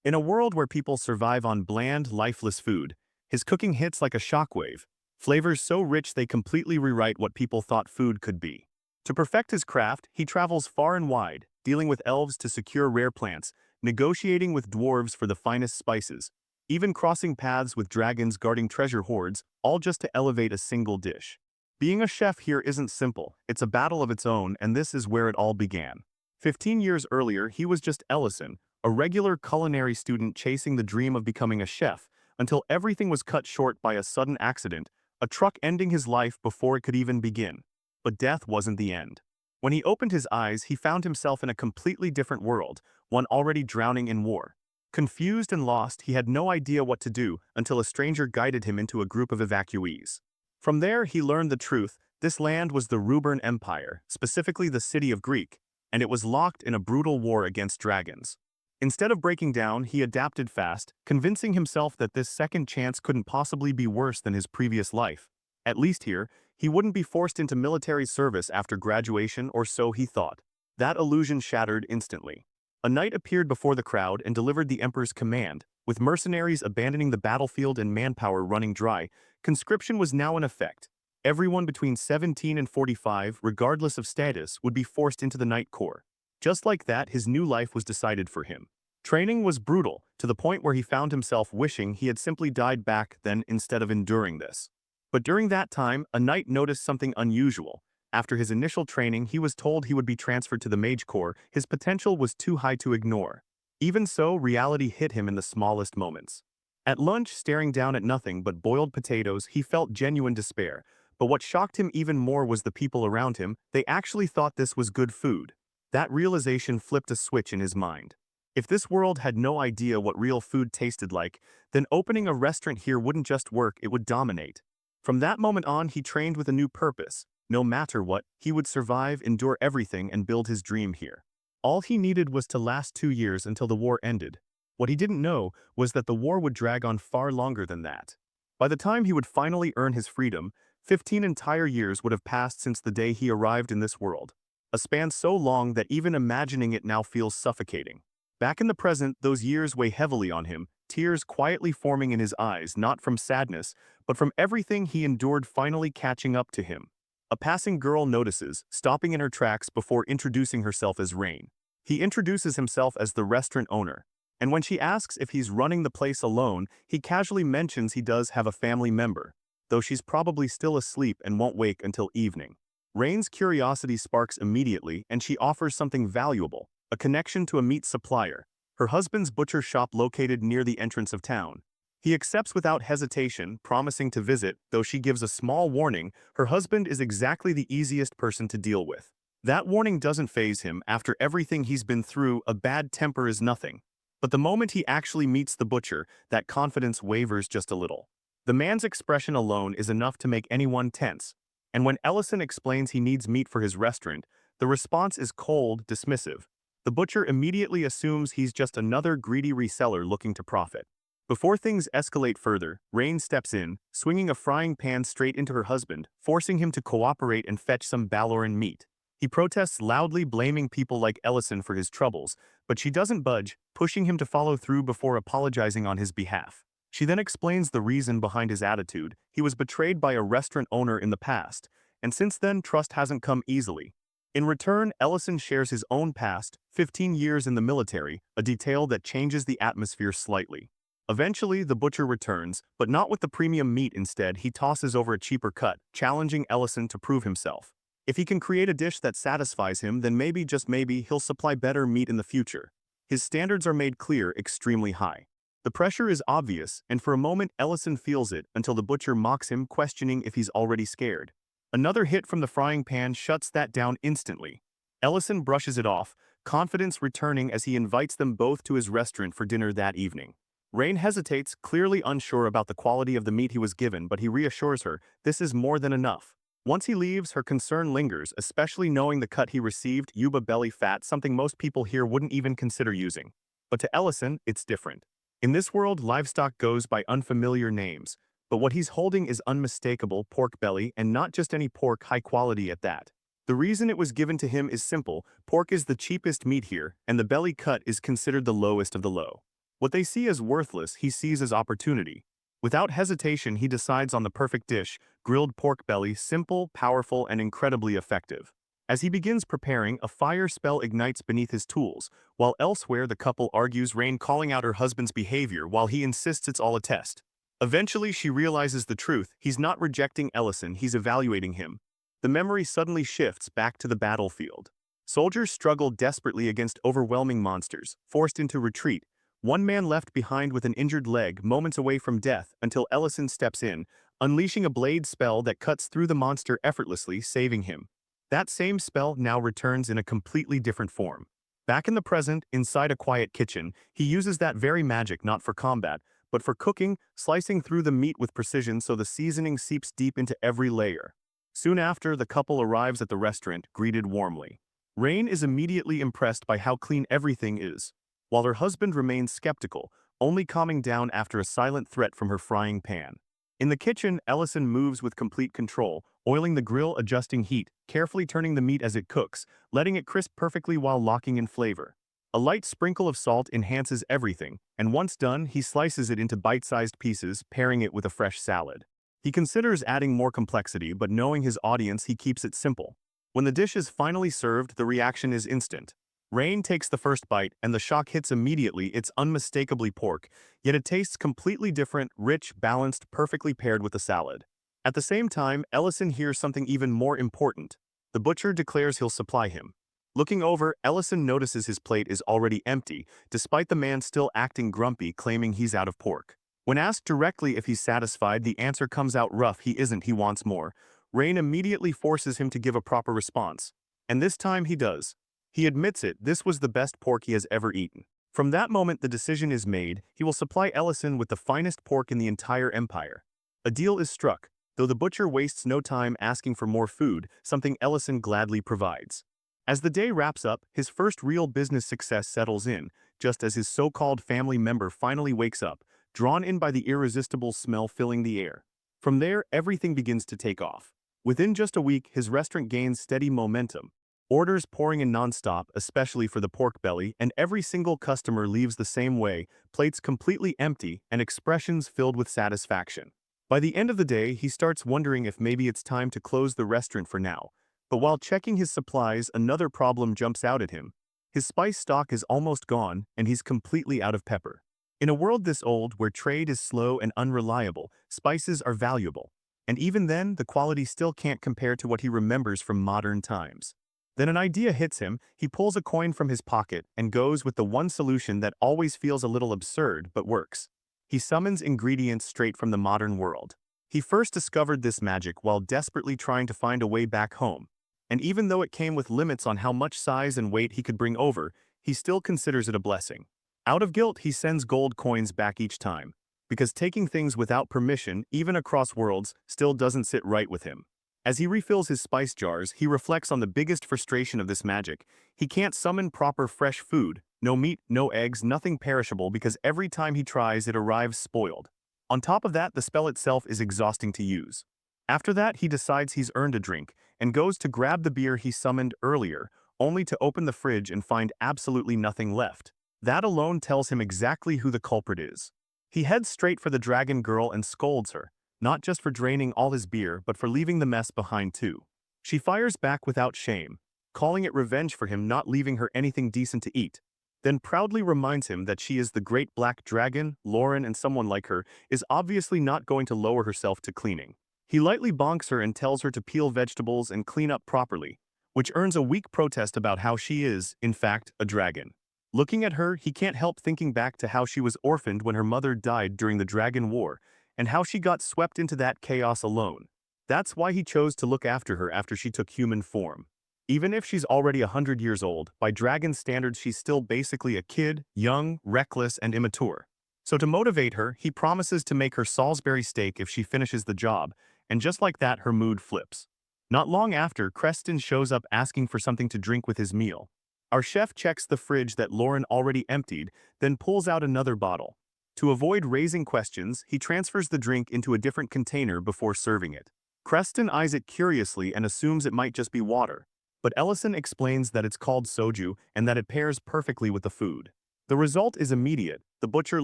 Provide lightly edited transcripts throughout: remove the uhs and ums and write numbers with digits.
In a world where people survive on bland, lifeless food, his cooking hits like a shockwave, flavors so rich they completely rewrite what people thought food could be. To perfect his craft, he travels far and wide, dealing with elves to secure rare plants, negotiating with dwarves for the finest spices, even crossing paths with dragons guarding treasure hoards, all just to elevate a single dish. Being a chef here isn't simple, it's a battle of its own, and this is where it all began. 15 years earlier, he was just Ellison, a regular culinary student chasing the dream of becoming a chef, until everything was cut short by a sudden accident, a truck ending his life before it could even begin. But death wasn't the end. When he opened his eyes, he found himself in a completely different world, one already drowning in war. Confused and lost, he had no idea what to do until a stranger guided him into a group of evacuees. From there, he learned the truth. This land was the Rubern Empire, specifically the city of Greek, and it was locked in a brutal war against dragons. Instead of breaking down, he adapted fast, convincing himself that this second chance couldn't possibly be worse than his previous life. At least here, he wouldn't be forced into military service after graduation, or so he thought. That illusion shattered instantly. A knight appeared before the crowd and delivered the emperor's command. With mercenaries abandoning the battlefield and manpower running dry, conscription was now in effect. Everyone between 17 and 45, regardless of status, would be forced into the Knight Corps. Just like that, his new life was decided for him. Training was brutal, to the point where he found himself wishing he had simply died back then instead of enduring this. But during that time, a knight noticed something unusual. After his initial training, he was told he would be transferred to the Mage Corps. His potential was too high to ignore. Even so, reality hit him in the smallest moments. At lunch, staring down at nothing but boiled potatoes, he felt genuine despair. But what shocked him even more was the people around him. They actually thought this was good food. That realization flipped a switch in his mind. If this world had no idea what real food tasted like, then opening a restaurant here wouldn't just work, it would dominate. From that moment on, he trained with a new purpose. No matter what, he would survive, endure everything, and build his dream here. All he needed was to last 2 years until the war ended. What he didn't know was that the war would drag on far longer than that. By the time he would finally earn his freedom, 15 entire years would have passed since the day he arrived in this world. A span so long that even imagining it now feels suffocating. Back in the present, those years weigh heavily on him, tears quietly forming in his eyes, not from sadness, but from everything he endured finally catching up to him. A passing girl notices, stopping in her tracks before introducing herself as Rain. He introduces himself as the restaurant owner, and when she asks if he's running the place alone, he casually mentions he does have a family member, though she's probably still asleep and won't wake until evening. Rain's curiosity sparks immediately, and she offers something valuable, a connection to a meat supplier, her husband's butcher shop located near the entrance of town. He accepts without hesitation, promising to visit, though she gives a small warning. Her husband is exactly the easiest person to deal with. That warning doesn't faze him. After everything he's been through, a bad temper is nothing. But the moment he actually meets the butcher, that confidence wavers just a little. The man's expression alone is enough to make anyone tense. And when Ellison explains he needs meat for his restaurant, the response is cold, dismissive. The butcher immediately assumes he's just another greedy reseller looking to profit. Before things escalate further, Rain steps in, swinging a frying pan straight into her husband, forcing him to cooperate and fetch some Baloran meat. He protests loudly, blaming people like Ellison for his troubles, but she doesn't budge, pushing him to follow through before apologizing on his behalf. She then explains the reason behind his attitude. He was betrayed by a restaurant owner in the past, and since then trust hasn't come easily. In return, Ellison shares his own past, 15 years in the military, a detail that changes the atmosphere slightly. Eventually, the butcher returns, but not with the premium meat. Instead, he tosses over a cheaper cut, challenging Ellison to prove himself. If he can create a dish that satisfies him, then maybe, just maybe, he'll supply better meat in the future. His standards are made clear, extremely high. The pressure is obvious, and for a moment Ellison feels it until the butcher mocks him, questioning if he's already scared. Another hit from the frying pan shuts that down instantly. Ellison brushes it off, confidence returning as he invites them both to his restaurant for dinner that evening. Rain hesitates, clearly unsure about the quality of the meat he was given, but he reassures her this is more than enough. Once he leaves, her concern lingers, especially knowing the cut he received, yuba belly fat, something most people here wouldn't even consider using. But to Ellison, it's different. In this world, livestock goes by unfamiliar names, but what he's holding is unmistakable pork belly, and not just any pork, high quality at that. The reason it was given to him is simple: pork is the cheapest meat here, and the belly cut is considered the lowest of the low. What they see as worthless, he sees as opportunity. Without hesitation, he decides on the perfect dish, grilled pork belly, simple, powerful, and incredibly effective. As he begins preparing, a fire spell ignites beneath his tools, while elsewhere the couple argues, Rain calling out her husband's behavior while he insists it's all a test. Eventually, she realizes the truth. He's not rejecting Ellison, he's evaluating him. The memory suddenly shifts back to the battlefield. Soldiers struggle desperately against overwhelming monsters, forced into retreat. One man left behind with an injured leg, moments away from death, until Ellison steps in, unleashing a blade spell that cuts through the monster effortlessly, saving him. That same spell now returns in a completely different form. Back in the present, inside a quiet kitchen, he uses that very magic not for combat, but for cooking, slicing through the meat with precision so the seasoning seeps deep into every layer. Soon after, the couple arrives at the restaurant, greeted warmly. Rain is immediately impressed by how clean everything is, while her husband remains skeptical, only calming down after a silent threat from her frying pan. In the kitchen, Ellison moves with complete control, oiling the grill, adjusting heat, carefully turning the meat as it cooks, letting it crisp perfectly while locking in flavor. A light sprinkle of salt enhances everything, and once done, he slices it into bite-sized pieces, pairing it with a fresh salad. He considers adding more complexity, but knowing his audience, he keeps it simple. When the dish is finally served, the reaction is instant. Rain takes the first bite, and the shock hits immediately. It's unmistakably pork, yet it tastes completely different, rich, balanced, perfectly paired with the salad. At the same time, Ellison hears something even more important. The butcher declares he'll supply him. Looking over, Ellison notices his plate is already empty, despite the man still acting grumpy, claiming he's out of pork. When asked directly if he's satisfied, the answer comes out rough: he isn't, he wants more. Rain immediately forces him to give a proper response. And this time he does. He admits it, this was the best pork he has ever eaten. From that moment, the decision is made: he will supply Ellison with the finest pork in the entire empire. A deal is struck, though the butcher wastes no time asking for more food, something Ellison gladly provides. As the day wraps up, his first real business success settles in, just as his so-called family member finally wakes up, drawn in by the irresistible smell filling the air. From there, everything begins to take off. Within just a week, his restaurant gains steady momentum. Orders pouring in non-stop, especially for the pork belly, and every single customer leaves the same way, plates completely empty and expressions filled with satisfaction. By the end of the day, he starts wondering if maybe it's time to close the restaurant for now. But while checking his supplies, another problem jumps out at him. His spice stock is almost gone, and he's completely out of pepper. In a world this old, where trade is slow and unreliable, spices are valuable. And even then, the quality still can't compare to what he remembers from modern times. Then an idea hits him. He pulls a coin from his pocket and goes with the one solution that always feels a little absurd but works. He summons ingredients straight from the modern world. He first discovered this magic while desperately trying to find a way back home. And even though it came with limits on how much size and weight he could bring over, he still considers it a blessing. Out of guilt, he sends gold coins back each time, because taking things without permission, even across worlds, still doesn't sit right with him. As he refills his spice jars, he reflects on the biggest frustration of this magic. He can't summon proper fresh food, no meat, no eggs, nothing perishable, because every time he tries, it arrives spoiled. On top of that, the spell itself is exhausting to use. After that, he decides he's earned a drink, and goes to grab the beer he summoned earlier, only to open the fridge and find absolutely nothing left. That alone tells him exactly who the culprit is. He heads straight for the dragon girl and scolds her, not just for draining all his beer, but for leaving the mess behind too. She fires back without shame, calling it revenge for him not leaving her anything decent to eat, then proudly reminds him that she is the great black dragon. Lauren, and someone like her, is obviously not going to lower herself to cleaning. He lightly bonks her and tells her to peel vegetables and clean up properly, which earns a weak protest about how she is, in fact, a dragon. Looking at her, he can't help thinking back to how she was orphaned when her mother died during the Dragon War, and how she got swept into that chaos alone. That's why he chose to look after her after she took human form. Even if she's already 100 years old, by dragon standards she's still basically a kid, young, reckless, and immature. So to motivate her, he promises to make her Salisbury steak if she finishes the job, and just like that, her mood flips. Not long after, Creston shows up asking for something to drink with his meal. Our chef checks the fridge that Lauren already emptied, then pulls out another bottle. To avoid raising questions, he transfers the drink into a different container before serving it. Creston eyes it curiously and assumes it might just be water, but Ellison explains that it's called soju and that it pairs perfectly with the food. The result is immediate. The butcher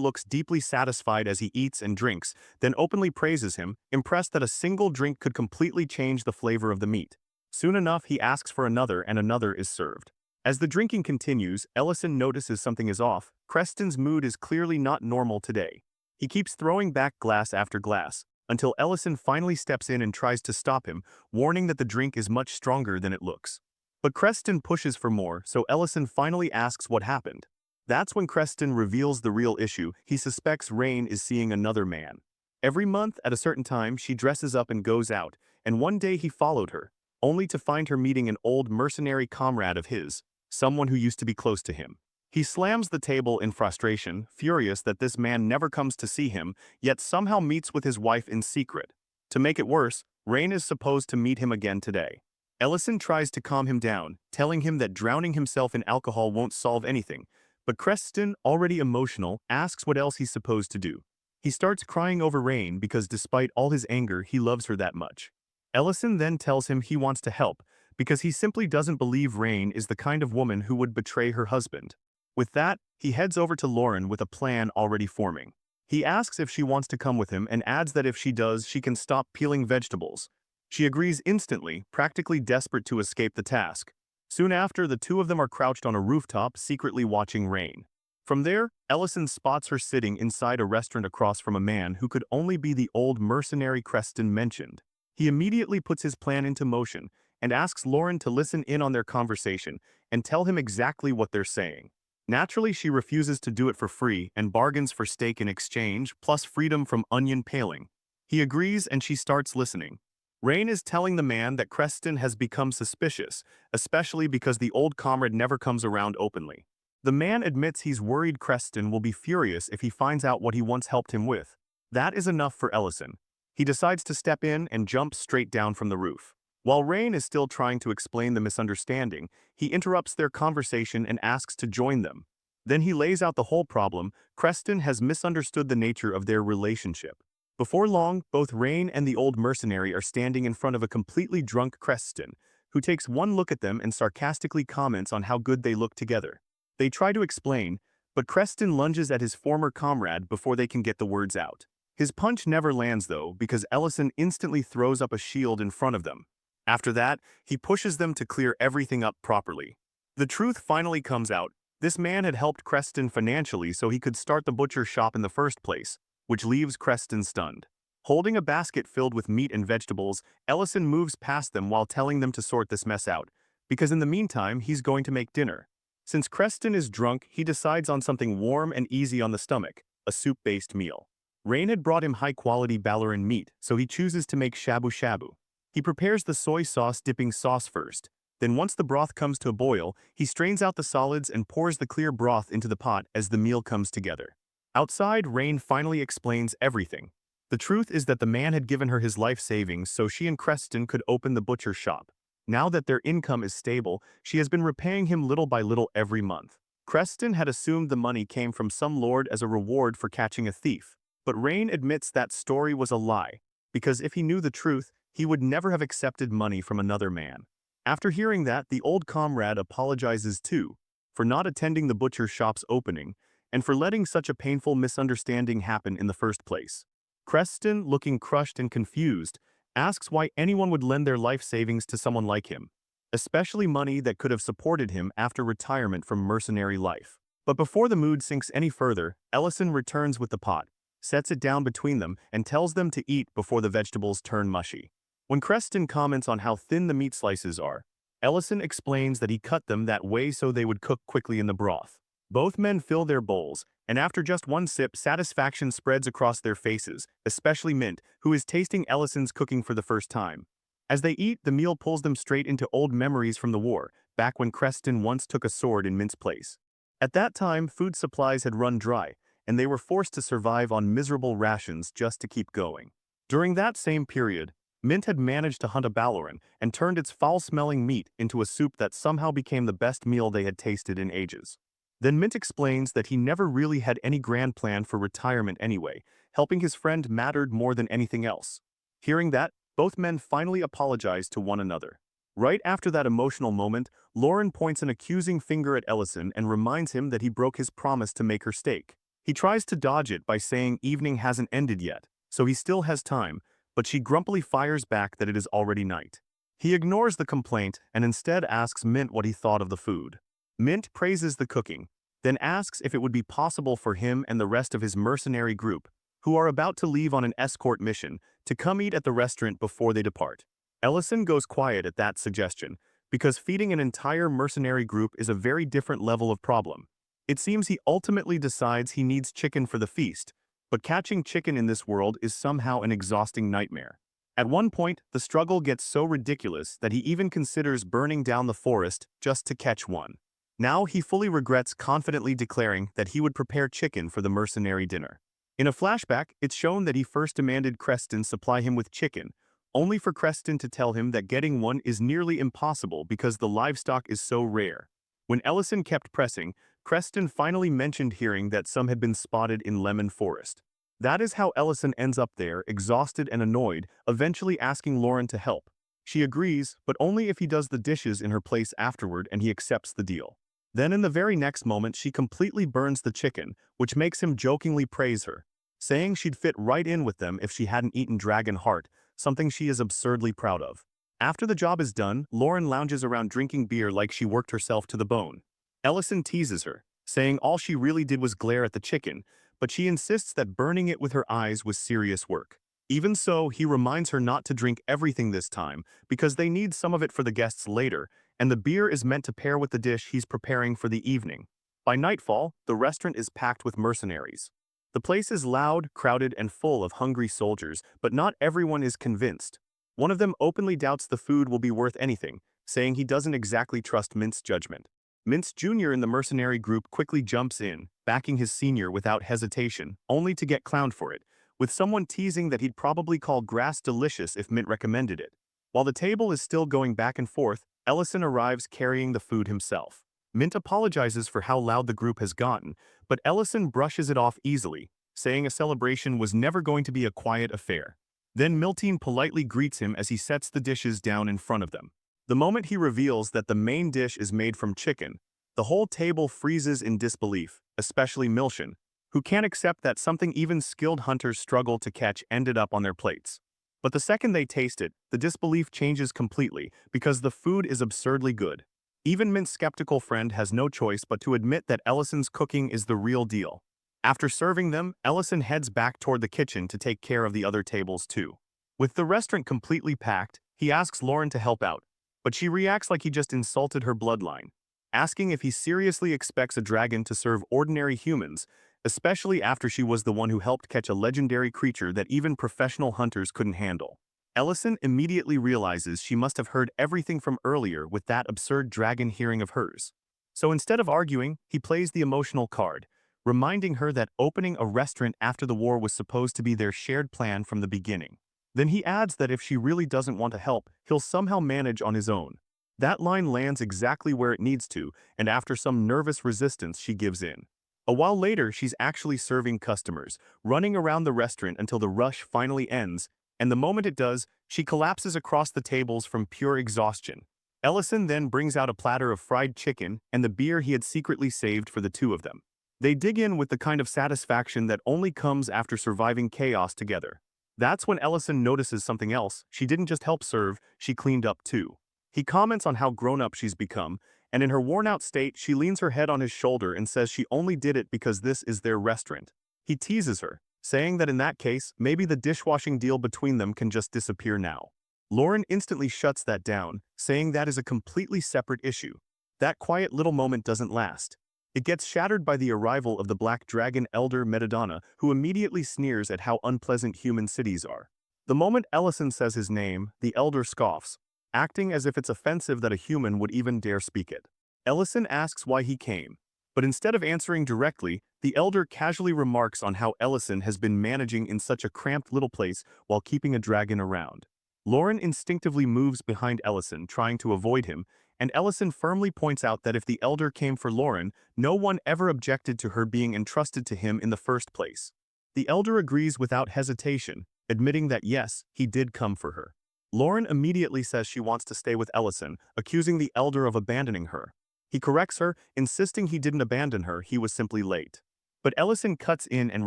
looks deeply satisfied as he eats and drinks, then openly praises him, impressed that a single drink could completely change the flavor of the meat. Soon enough, he asks for another and another is served. As the drinking continues, Ellison notices something is off. Creston's mood is clearly not normal today. He keeps throwing back glass after glass, until Ellison finally steps in and tries to stop him, warning that the drink is much stronger than it looks. But Creston pushes for more, so Ellison finally asks what happened. That's when Creston reveals the real issue. He suspects Rain is seeing another man. Every month, at a certain time, she dresses up and goes out, and one day he followed her, only to find her meeting an old mercenary comrade of his, someone who used to be close to him. He slams the table in frustration, furious that this man never comes to see him, yet somehow meets with his wife in secret. To make it worse, Rain is supposed to meet him again today. Ellison tries to calm him down, telling him that drowning himself in alcohol won't solve anything, but Creston, already emotional, asks what else he's supposed to do. He starts crying over Rain because despite all his anger, he loves her that much. Ellison then tells him he wants to help, because he simply doesn't believe Rain is the kind of woman who would betray her husband. With that, he heads over to Lauren with a plan already forming. He asks if she wants to come with him and adds that if she does, she can stop peeling vegetables. She agrees instantly, practically desperate to escape the task. Soon after, the two of them are crouched on a rooftop, secretly watching Rain. From there, Ellison spots her sitting inside a restaurant across from a man who could only be the old mercenary Creston mentioned. He immediately puts his plan into motion and asks Lauren to listen in on their conversation and tell him exactly what they're saying. Naturally, she refuses to do it for free and bargains for steak in exchange, plus freedom from onion paling. He agrees and she starts listening. Rain is telling the man that Creston has become suspicious, especially because the old comrade never comes around openly. The man admits he's worried Creston will be furious if he finds out what he once helped him with. That is enough for Ellison. He decides to step in and jump straight down from the roof. While Rain is still trying to explain the misunderstanding, he interrupts their conversation and asks to join them. Then he lays out the whole problem. Creston has misunderstood the nature of their relationship. Before long, both Rain and the old mercenary are standing in front of a completely drunk Creston, who takes one look at them and sarcastically comments on how good they look together. They try to explain, but Creston lunges at his former comrade before they can get the words out. His punch never lands though, because Ellison instantly throws up a shield in front of them. After that, he pushes them to clear everything up properly. The truth finally comes out. This man had helped Creston financially so he could start the butcher shop in the first place, which leaves Creston stunned. Holding a basket filled with meat and vegetables, Ellison moves past them while telling them to sort this mess out, because in the meantime, he's going to make dinner. Since Creston is drunk, he decides on something warm and easy on the stomach, a soup-based meal. Rain had brought him high-quality Ballarin meat, so he chooses to make shabu shabu. He prepares the soy sauce dipping sauce first. Then once the broth comes to a boil, he strains out the solids and pours the clear broth into the pot as the meal comes together. Outside, Rain finally explains everything. The truth is that the man had given her his life savings so she and Creston could open the butcher shop. Now that their income is stable, she has been repaying him little by little every month. Creston had assumed the money came from some lord as a reward for catching a thief. But Rain admits that story was a lie, because if he knew the truth, he would never have accepted money from another man. After hearing that, the old comrade apologizes too, for not attending the butcher shop's opening, and for letting such a painful misunderstanding happen in the first place. Creston, looking crushed and confused, asks why anyone would lend their life savings to someone like him, especially money that could have supported him after retirement from mercenary life. But before the mood sinks any further, Ellison returns with the pot, sets it down between them, and tells them to eat before the vegetables turn mushy. When Creston comments on how thin the meat slices are, Ellison explains that he cut them that way so they would cook quickly in the broth. Both men fill their bowls, and after just one sip, satisfaction spreads across their faces, especially Mint, who is tasting Ellison's cooking for the first time. As they eat, the meal pulls them straight into old memories from the war, back when Creston once took a sword in Mint's place. At that time, food supplies had run dry, and they were forced to survive on miserable rations just to keep going. During that same period, Mint had managed to hunt a Ballarin and turned its foul-smelling meat into a soup that somehow became the best meal they had tasted in ages. Then Mint explains that he never really had any grand plan for retirement anyway, helping his friend mattered more than anything else. Hearing that, both men finally apologize to one another. Right after that emotional moment, Lauren points an accusing finger at Ellison and reminds him that he broke his promise to make her steak. He tries to dodge it by saying evening hasn't ended yet, so he still has time, but she grumpily fires back that it is already night. He ignores the complaint and instead asks Mint what he thought of the food. Mint praises the cooking, then asks if it would be possible for him and the rest of his mercenary group, who are about to leave on an escort mission, to come eat at the restaurant before they depart. Ellison goes quiet at that suggestion, because feeding an entire mercenary group is a very different level of problem. It seems he ultimately decides he needs chicken for the feast, but catching chicken in this world is somehow an exhausting nightmare. At one point, the struggle gets so ridiculous that he even considers burning down the forest just to catch one. Now he fully regrets confidently declaring that he would prepare chicken for the mercenary dinner. In a flashback, it's shown that he first demanded Creston supply him with chicken, only for Creston to tell him that getting one is nearly impossible because the livestock is so rare. When Ellison kept pressing, Creston finally mentioned hearing that some had been spotted in Lemon Forest. That is how Ellison ends up there, exhausted and annoyed, eventually asking Lauren to help. She agrees, but only if he does the dishes in her place afterward and he accepts the deal. Then in the very next moment she completely burns the chicken, which makes him jokingly praise her, saying she'd fit right in with them if she hadn't eaten dragon heart, something she is absurdly proud of. After the job is done, Lauren lounges around drinking beer like she worked herself to the bone. Ellison teases her, saying all she really did was glare at the chicken, but she insists that burning it with her eyes was serious work. Even so, he reminds her not to drink everything this time, because they need some of it for the guests later, and the beer is meant to pair with the dish he's preparing for the evening. By nightfall, the restaurant is packed with mercenaries. The place is loud, crowded, and full of hungry soldiers, but not everyone is convinced. One of them openly doubts the food will be worth anything, saying he doesn't exactly trust Mint's judgment. Mintz Jr. in the mercenary group quickly jumps in, backing his senior without hesitation, only to get clowned for it, with someone teasing that he'd probably call grass delicious if Mint recommended it. While the table is still going back and forth, Ellison arrives carrying the food himself. Mint apologizes for how loud the group has gotten, but Ellison brushes it off easily, saying a celebration was never going to be a quiet affair. Then Miltine politely greets him as he sets the dishes down in front of them. The moment he reveals that the main dish is made from chicken, the whole table freezes in disbelief, especially Milshin, who can't accept that something even skilled hunters struggle to catch ended up on their plates. But the second they taste it, the disbelief changes completely because the food is absurdly good. Even Mint's skeptical friend has no choice but to admit that Ellison's cooking is the real deal. After serving them, Ellison heads back toward the kitchen to take care of the other tables too. With the restaurant completely packed, he asks Lauren to help out, but she reacts like he just insulted her bloodline, asking if he seriously expects a dragon to serve ordinary humans, especially after she was the one who helped catch a legendary creature that even professional hunters couldn't handle. Ellison immediately realizes she must have heard everything from earlier with that absurd dragon hearing of hers. So instead of arguing, he plays the emotional card, reminding her that opening a restaurant after the war was supposed to be their shared plan from the beginning. Then he adds that if she really doesn't want to help, he'll somehow manage on his own. That line lands exactly where it needs to, and after some nervous resistance, she gives in. A while later, she's actually serving customers, running around the restaurant until the rush finally ends, and the moment it does, she collapses across the tables from pure exhaustion. Ellison then brings out a platter of fried chicken and the beer he had secretly saved for the two of them. They dig in with the kind of satisfaction that only comes after surviving chaos together. That's when Ellison notices something else. She didn't just help serve, she cleaned up too. He comments on how grown-up she's become, and in her worn-out state, she leans her head on his shoulder and says she only did it because this is their restaurant. He teases her, saying that in that case, maybe the dishwashing deal between them can just disappear now. Lauren instantly shuts that down, saying that is a completely separate issue. That quiet little moment doesn't last. It gets shattered by the arrival of the Black Dragon Elder Metadonna, who immediately sneers at how unpleasant human cities are. The moment Ellison says his name, the Elder scoffs, acting as if it's offensive that a human would even dare speak it. Ellison asks why he came, but instead of answering directly, the Elder casually remarks on how Ellison has been managing in such a cramped little place while keeping a dragon around. Lauren instinctively moves behind Ellison, trying to avoid him, and Ellison firmly points out that if the Elder came for Lauren, no one ever objected to her being entrusted to him in the first place. The Elder agrees without hesitation, admitting that yes, he did come for her. Lauren immediately says she wants to stay with Ellison, accusing the elder of abandoning her. He corrects her, insisting he didn't abandon her, he was simply late. But Ellison cuts in and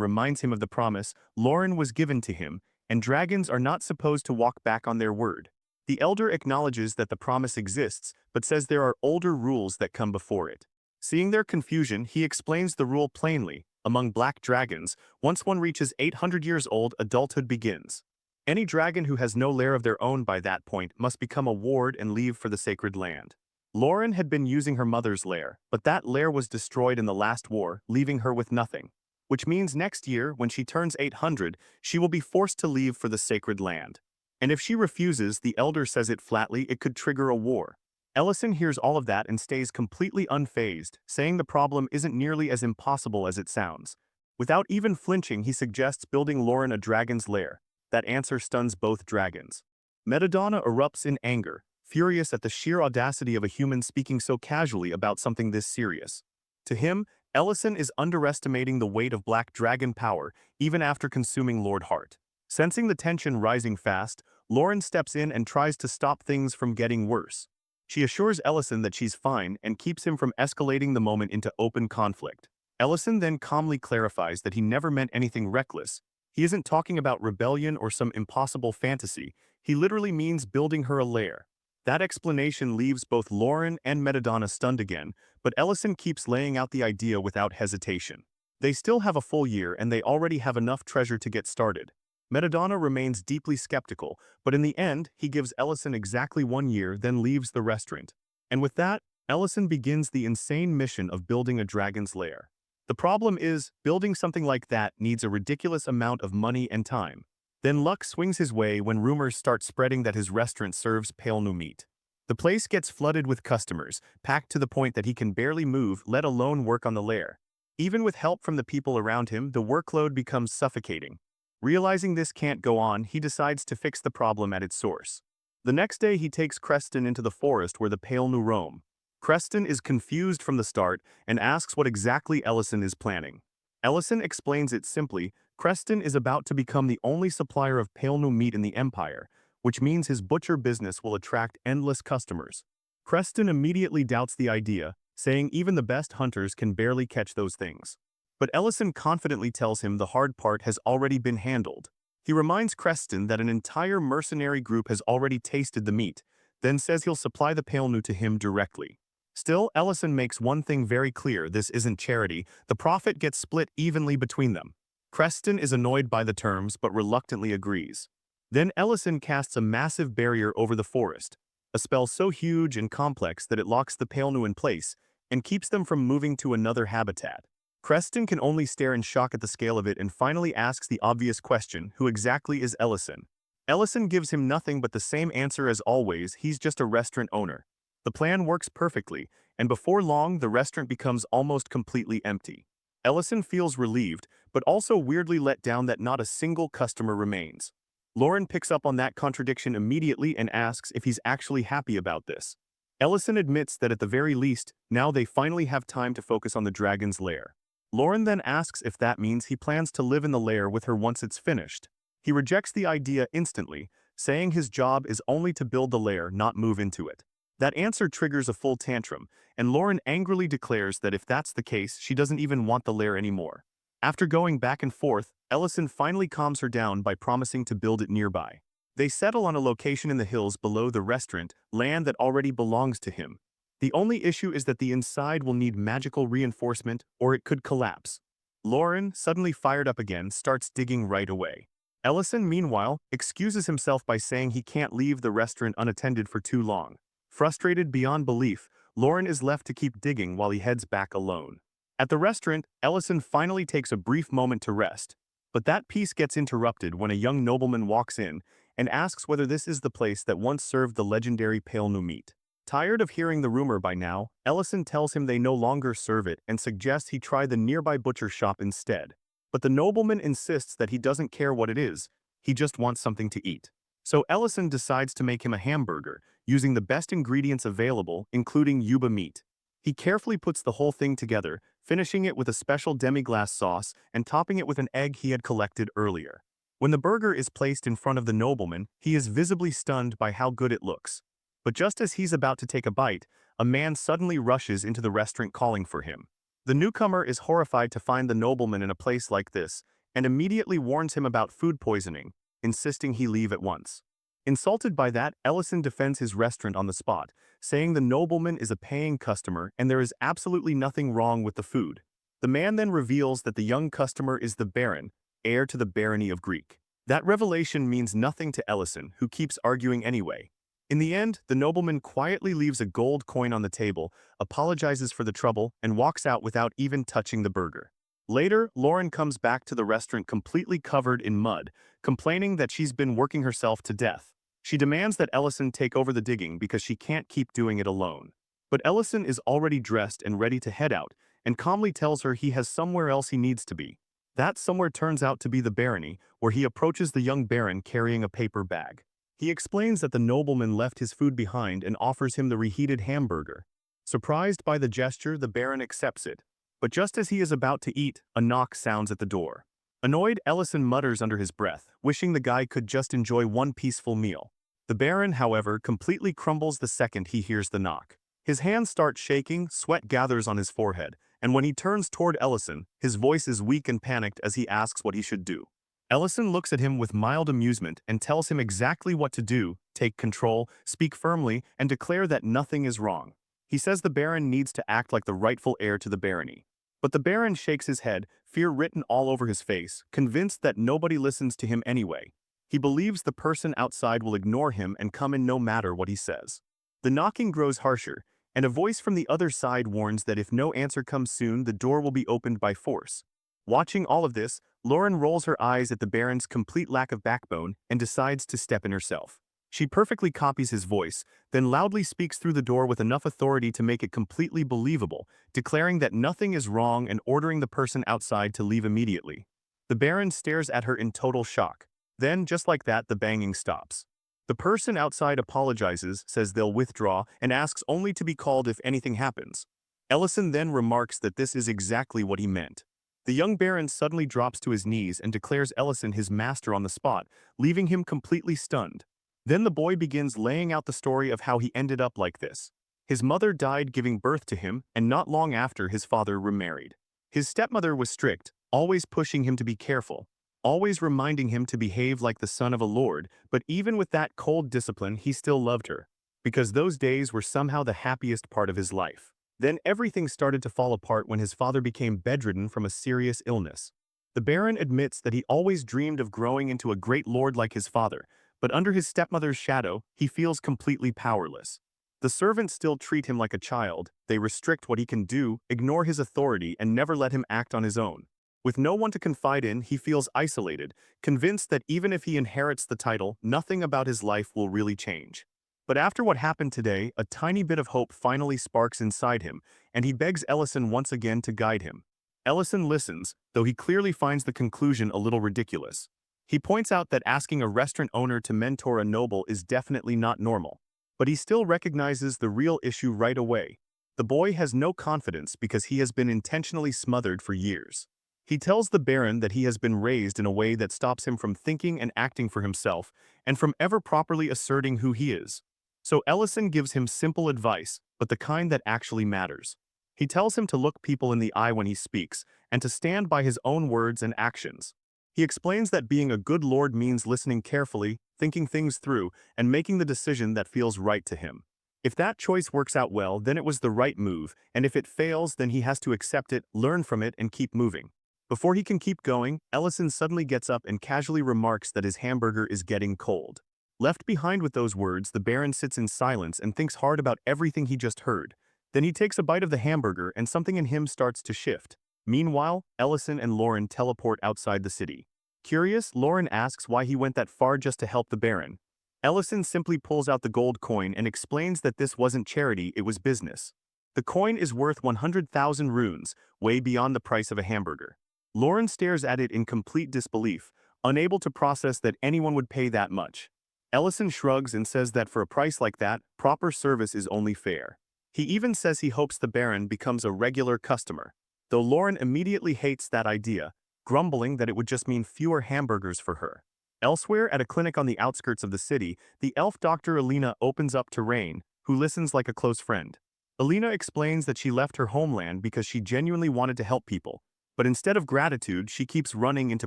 reminds him of the promise Lauren was given to him, and dragons are not supposed to walk back on their word. The elder acknowledges that the promise exists, but says there are older rules that come before it. Seeing their confusion, he explains the rule plainly. Among black dragons, once one reaches 800 years old, adulthood begins. Any dragon who has no lair of their own by that point must become a ward and leave for the sacred land. Lauren had been using her mother's lair, but that lair was destroyed in the last war, leaving her with nothing. Which means next year, when she turns 800, she will be forced to leave for the sacred land. And if she refuses, the elder says it flatly, it could trigger a war. Ellison hears all of that and stays completely unfazed, saying the problem isn't nearly as impossible as it sounds. Without even flinching, he suggests building Lauren a dragon's lair. That answer stuns both dragons. Madamada erupts in anger, furious at the sheer audacity of a human speaking so casually about something this serious. To him, Ellison is underestimating the weight of black dragon power even after consuming Lord Hart. Sensing the tension rising fast, Lauren steps in and tries to stop things from getting worse. She assures Ellison that she's fine and keeps him from escalating the moment into open conflict. Ellison then calmly clarifies that he never meant anything reckless. He isn't talking about rebellion or some impossible fantasy. He literally means building her a lair. That explanation leaves both Lauren and Madamada stunned again, but Ellison keeps laying out the idea without hesitation. They still have a full year and they already have enough treasure to get started. Madamada remains deeply skeptical, but in the end, he gives Ellison exactly 1 year, then leaves the restaurant. And with that, Ellison begins the insane mission of building a dragon's lair. The problem is, building something like that needs a ridiculous amount of money and time. Then luck swings his way when rumors start spreading that his restaurant serves pale new meat. The place gets flooded with customers, packed to the point that he can barely move, let alone work on the lair. Even with help from the people around him, the workload becomes suffocating. Realizing this can't go on, he decides to fix the problem at its source. The next day he takes Creston into the forest where the pale new roam. Creston is confused from the start and asks what exactly Ellison is planning. Ellison explains it simply. Creston is about to become the only supplier of pale new meat in the Empire, which means his butcher business will attract endless customers. Creston immediately doubts the idea, saying even the best hunters can barely catch those things. But Ellison confidently tells him the hard part has already been handled. He reminds Creston that an entire mercenary group has already tasted the meat, then says he'll supply the pale new to him directly. Still, Ellison makes one thing very clear: this isn't charity, the profit gets split evenly between them. Creston is annoyed by the terms but reluctantly agrees. Then Ellison casts a massive barrier over the forest, a spell so huge and complex that it locks the pale new in place and keeps them from moving to another habitat. Creston can only stare in shock at the scale of it and finally asks the obvious question: who exactly is Ellison? Ellison gives him nothing but the same answer as always: he's just a restaurant owner. The plan works perfectly, and before long the restaurant becomes almost completely empty. Ellison feels relieved, but also weirdly let down that not a single customer remains. Lauren picks up on that contradiction immediately and asks if he's actually happy about this. Ellison admits that at the very least, now they finally have time to focus on the dragon's lair. Lauren then asks if that means he plans to live in the lair with her once it's finished. He rejects the idea instantly, saying his job is only to build the lair, not move into it. That answer triggers a full tantrum, and Lauren angrily declares that if that's the case, she doesn't even want the lair anymore. After going back and forth, Ellison finally calms her down by promising to build it nearby. They settle on a location in the hills below the restaurant, land that already belongs to him. The only issue is that the inside will need magical reinforcement or it could collapse. Lauren, suddenly fired up again, starts digging right away. Ellison, meanwhile, excuses himself by saying he can't leave the restaurant unattended for too long. Frustrated beyond belief, Lauren is left to keep digging while he heads back alone. At the restaurant, Ellison finally takes a brief moment to rest. But that peace gets interrupted when a young nobleman walks in and asks whether this is the place that once served the legendary pale new meat. Tired of hearing the rumor by now, Ellison tells him they no longer serve it and suggests he try the nearby butcher shop instead. But the nobleman insists that he doesn't care what it is, he just wants something to eat. So Ellison decides to make him a hamburger, using the best ingredients available, including yuba meat. He carefully puts the whole thing together, finishing it with a special demi-glace sauce and topping it with an egg he had collected earlier. When the burger is placed in front of the nobleman, he is visibly stunned by how good it looks. But just as he's about to take a bite, a man suddenly rushes into the restaurant calling for him. The newcomer is horrified to find the nobleman in a place like this, and immediately warns him about food poisoning, insisting he leave at once. Insulted by that, Ellison defends his restaurant on the spot, saying the nobleman is a paying customer and there is absolutely nothing wrong with the food. The man then reveals that the young customer is the Baron, heir to the barony of Greek. That revelation means nothing to Ellison, who keeps arguing anyway. In the end, the nobleman quietly leaves a gold coin on the table, apologizes for the trouble, and walks out without even touching the burger. Later, Lauren comes back to the restaurant completely covered in mud, complaining that she's been working herself to death. She demands that Ellison take over the digging because she can't keep doing it alone. But Ellison is already dressed and ready to head out, and calmly tells her he has somewhere else he needs to be. That somewhere turns out to be the barony, where he approaches the young baron carrying a paper bag. He explains that the nobleman left his food behind and offers him the reheated hamburger. Surprised by the gesture, the baron accepts it. But just as he is about to eat, a knock sounds at the door. Annoyed, Ellison mutters under his breath, wishing the guy could just enjoy one peaceful meal. The baron, however, completely crumbles the second he hears the knock. His hands start shaking, sweat gathers on his forehead, and when he turns toward Ellison, his voice is weak and panicked as he asks what he should do. Ellison looks at him with mild amusement and tells him exactly what to do: take control, speak firmly, and declare that nothing is wrong. He says the baron needs to act like the rightful heir to the barony. But the baron shakes his head, fear written all over his face, convinced that nobody listens to him anyway. He believes the person outside will ignore him and come in no matter what he says. The knocking grows harsher, and a voice from the other side warns that if no answer comes soon, the door will be opened by force. Watching all of this, Lauren rolls her eyes at the baron's complete lack of backbone and decides to step in herself. She perfectly copies his voice, then loudly speaks through the door with enough authority to make it completely believable, declaring that nothing is wrong and ordering the person outside to leave immediately. The baron stares at her in total shock. Then, just like that, the banging stops. The person outside apologizes, says they'll withdraw, and asks only to be called if anything happens. Ellison then remarks that this is exactly what he meant. The young baron suddenly drops to his knees and declares Ellison his master on the spot, leaving him completely stunned. Then the boy begins laying out the story of how he ended up like this. His mother died giving birth to him, and not long after his father remarried. His stepmother was strict, always pushing him to be careful, always reminding him to behave like the son of a lord, but even with that cold discipline he still loved her, because those days were somehow the happiest part of his life. Then everything started to fall apart when his father became bedridden from a serious illness. The baron admits that he always dreamed of growing into a great lord like his father, but under his stepmother's shadow, he feels completely powerless. The servants still treat him like a child, they restrict what he can do, ignore his authority, and never let him act on his own. With no one to confide in, he feels isolated, convinced that even if he inherits the title, nothing about his life will really change. But after what happened today, a tiny bit of hope finally sparks inside him, and he begs Ellison once again to guide him. Ellison listens, though he clearly finds the conclusion a little ridiculous. He points out that asking a restaurant owner to mentor a noble is definitely not normal. But he still recognizes the real issue right away. The boy has no confidence because he has been intentionally smothered for years. He tells the baron that he has been raised in a way that stops him from thinking and acting for himself, and from ever properly asserting who he is. So Ellison gives him simple advice, but the kind that actually matters. He tells him to look people in the eye when he speaks, and to stand by his own words and actions. He explains that being a good lord means listening carefully, thinking things through, and making the decision that feels right to him. If that choice works out well, then it was the right move, and if it fails, then he has to accept it, learn from it, and keep moving. Before he can keep going, Ellison suddenly gets up and casually remarks that his hamburger is getting cold. Left behind with those words, the baron sits in silence and thinks hard about everything he just heard. Then he takes a bite of the hamburger and something in him starts to shift. Meanwhile, Ellison and Lauren teleport outside the city. Curious, Lauren asks why he went that far just to help the baron. Ellison simply pulls out the gold coin and explains that this wasn't charity, it was business. The coin is worth 100,000 runes, way beyond the price of a hamburger. Lauren stares at it in complete disbelief, unable to process that anyone would pay that much. Ellison shrugs and says that for a price like that, proper service is only fair. He even says he hopes the baron becomes a regular customer, though Lauren immediately hates that idea, grumbling that it would just mean fewer hamburgers for her. Elsewhere, at a clinic on the outskirts of the city, the elf doctor Alina opens up to Rain, who listens like a close friend. Alina explains that she left her homeland because she genuinely wanted to help people, but instead of gratitude, she keeps running into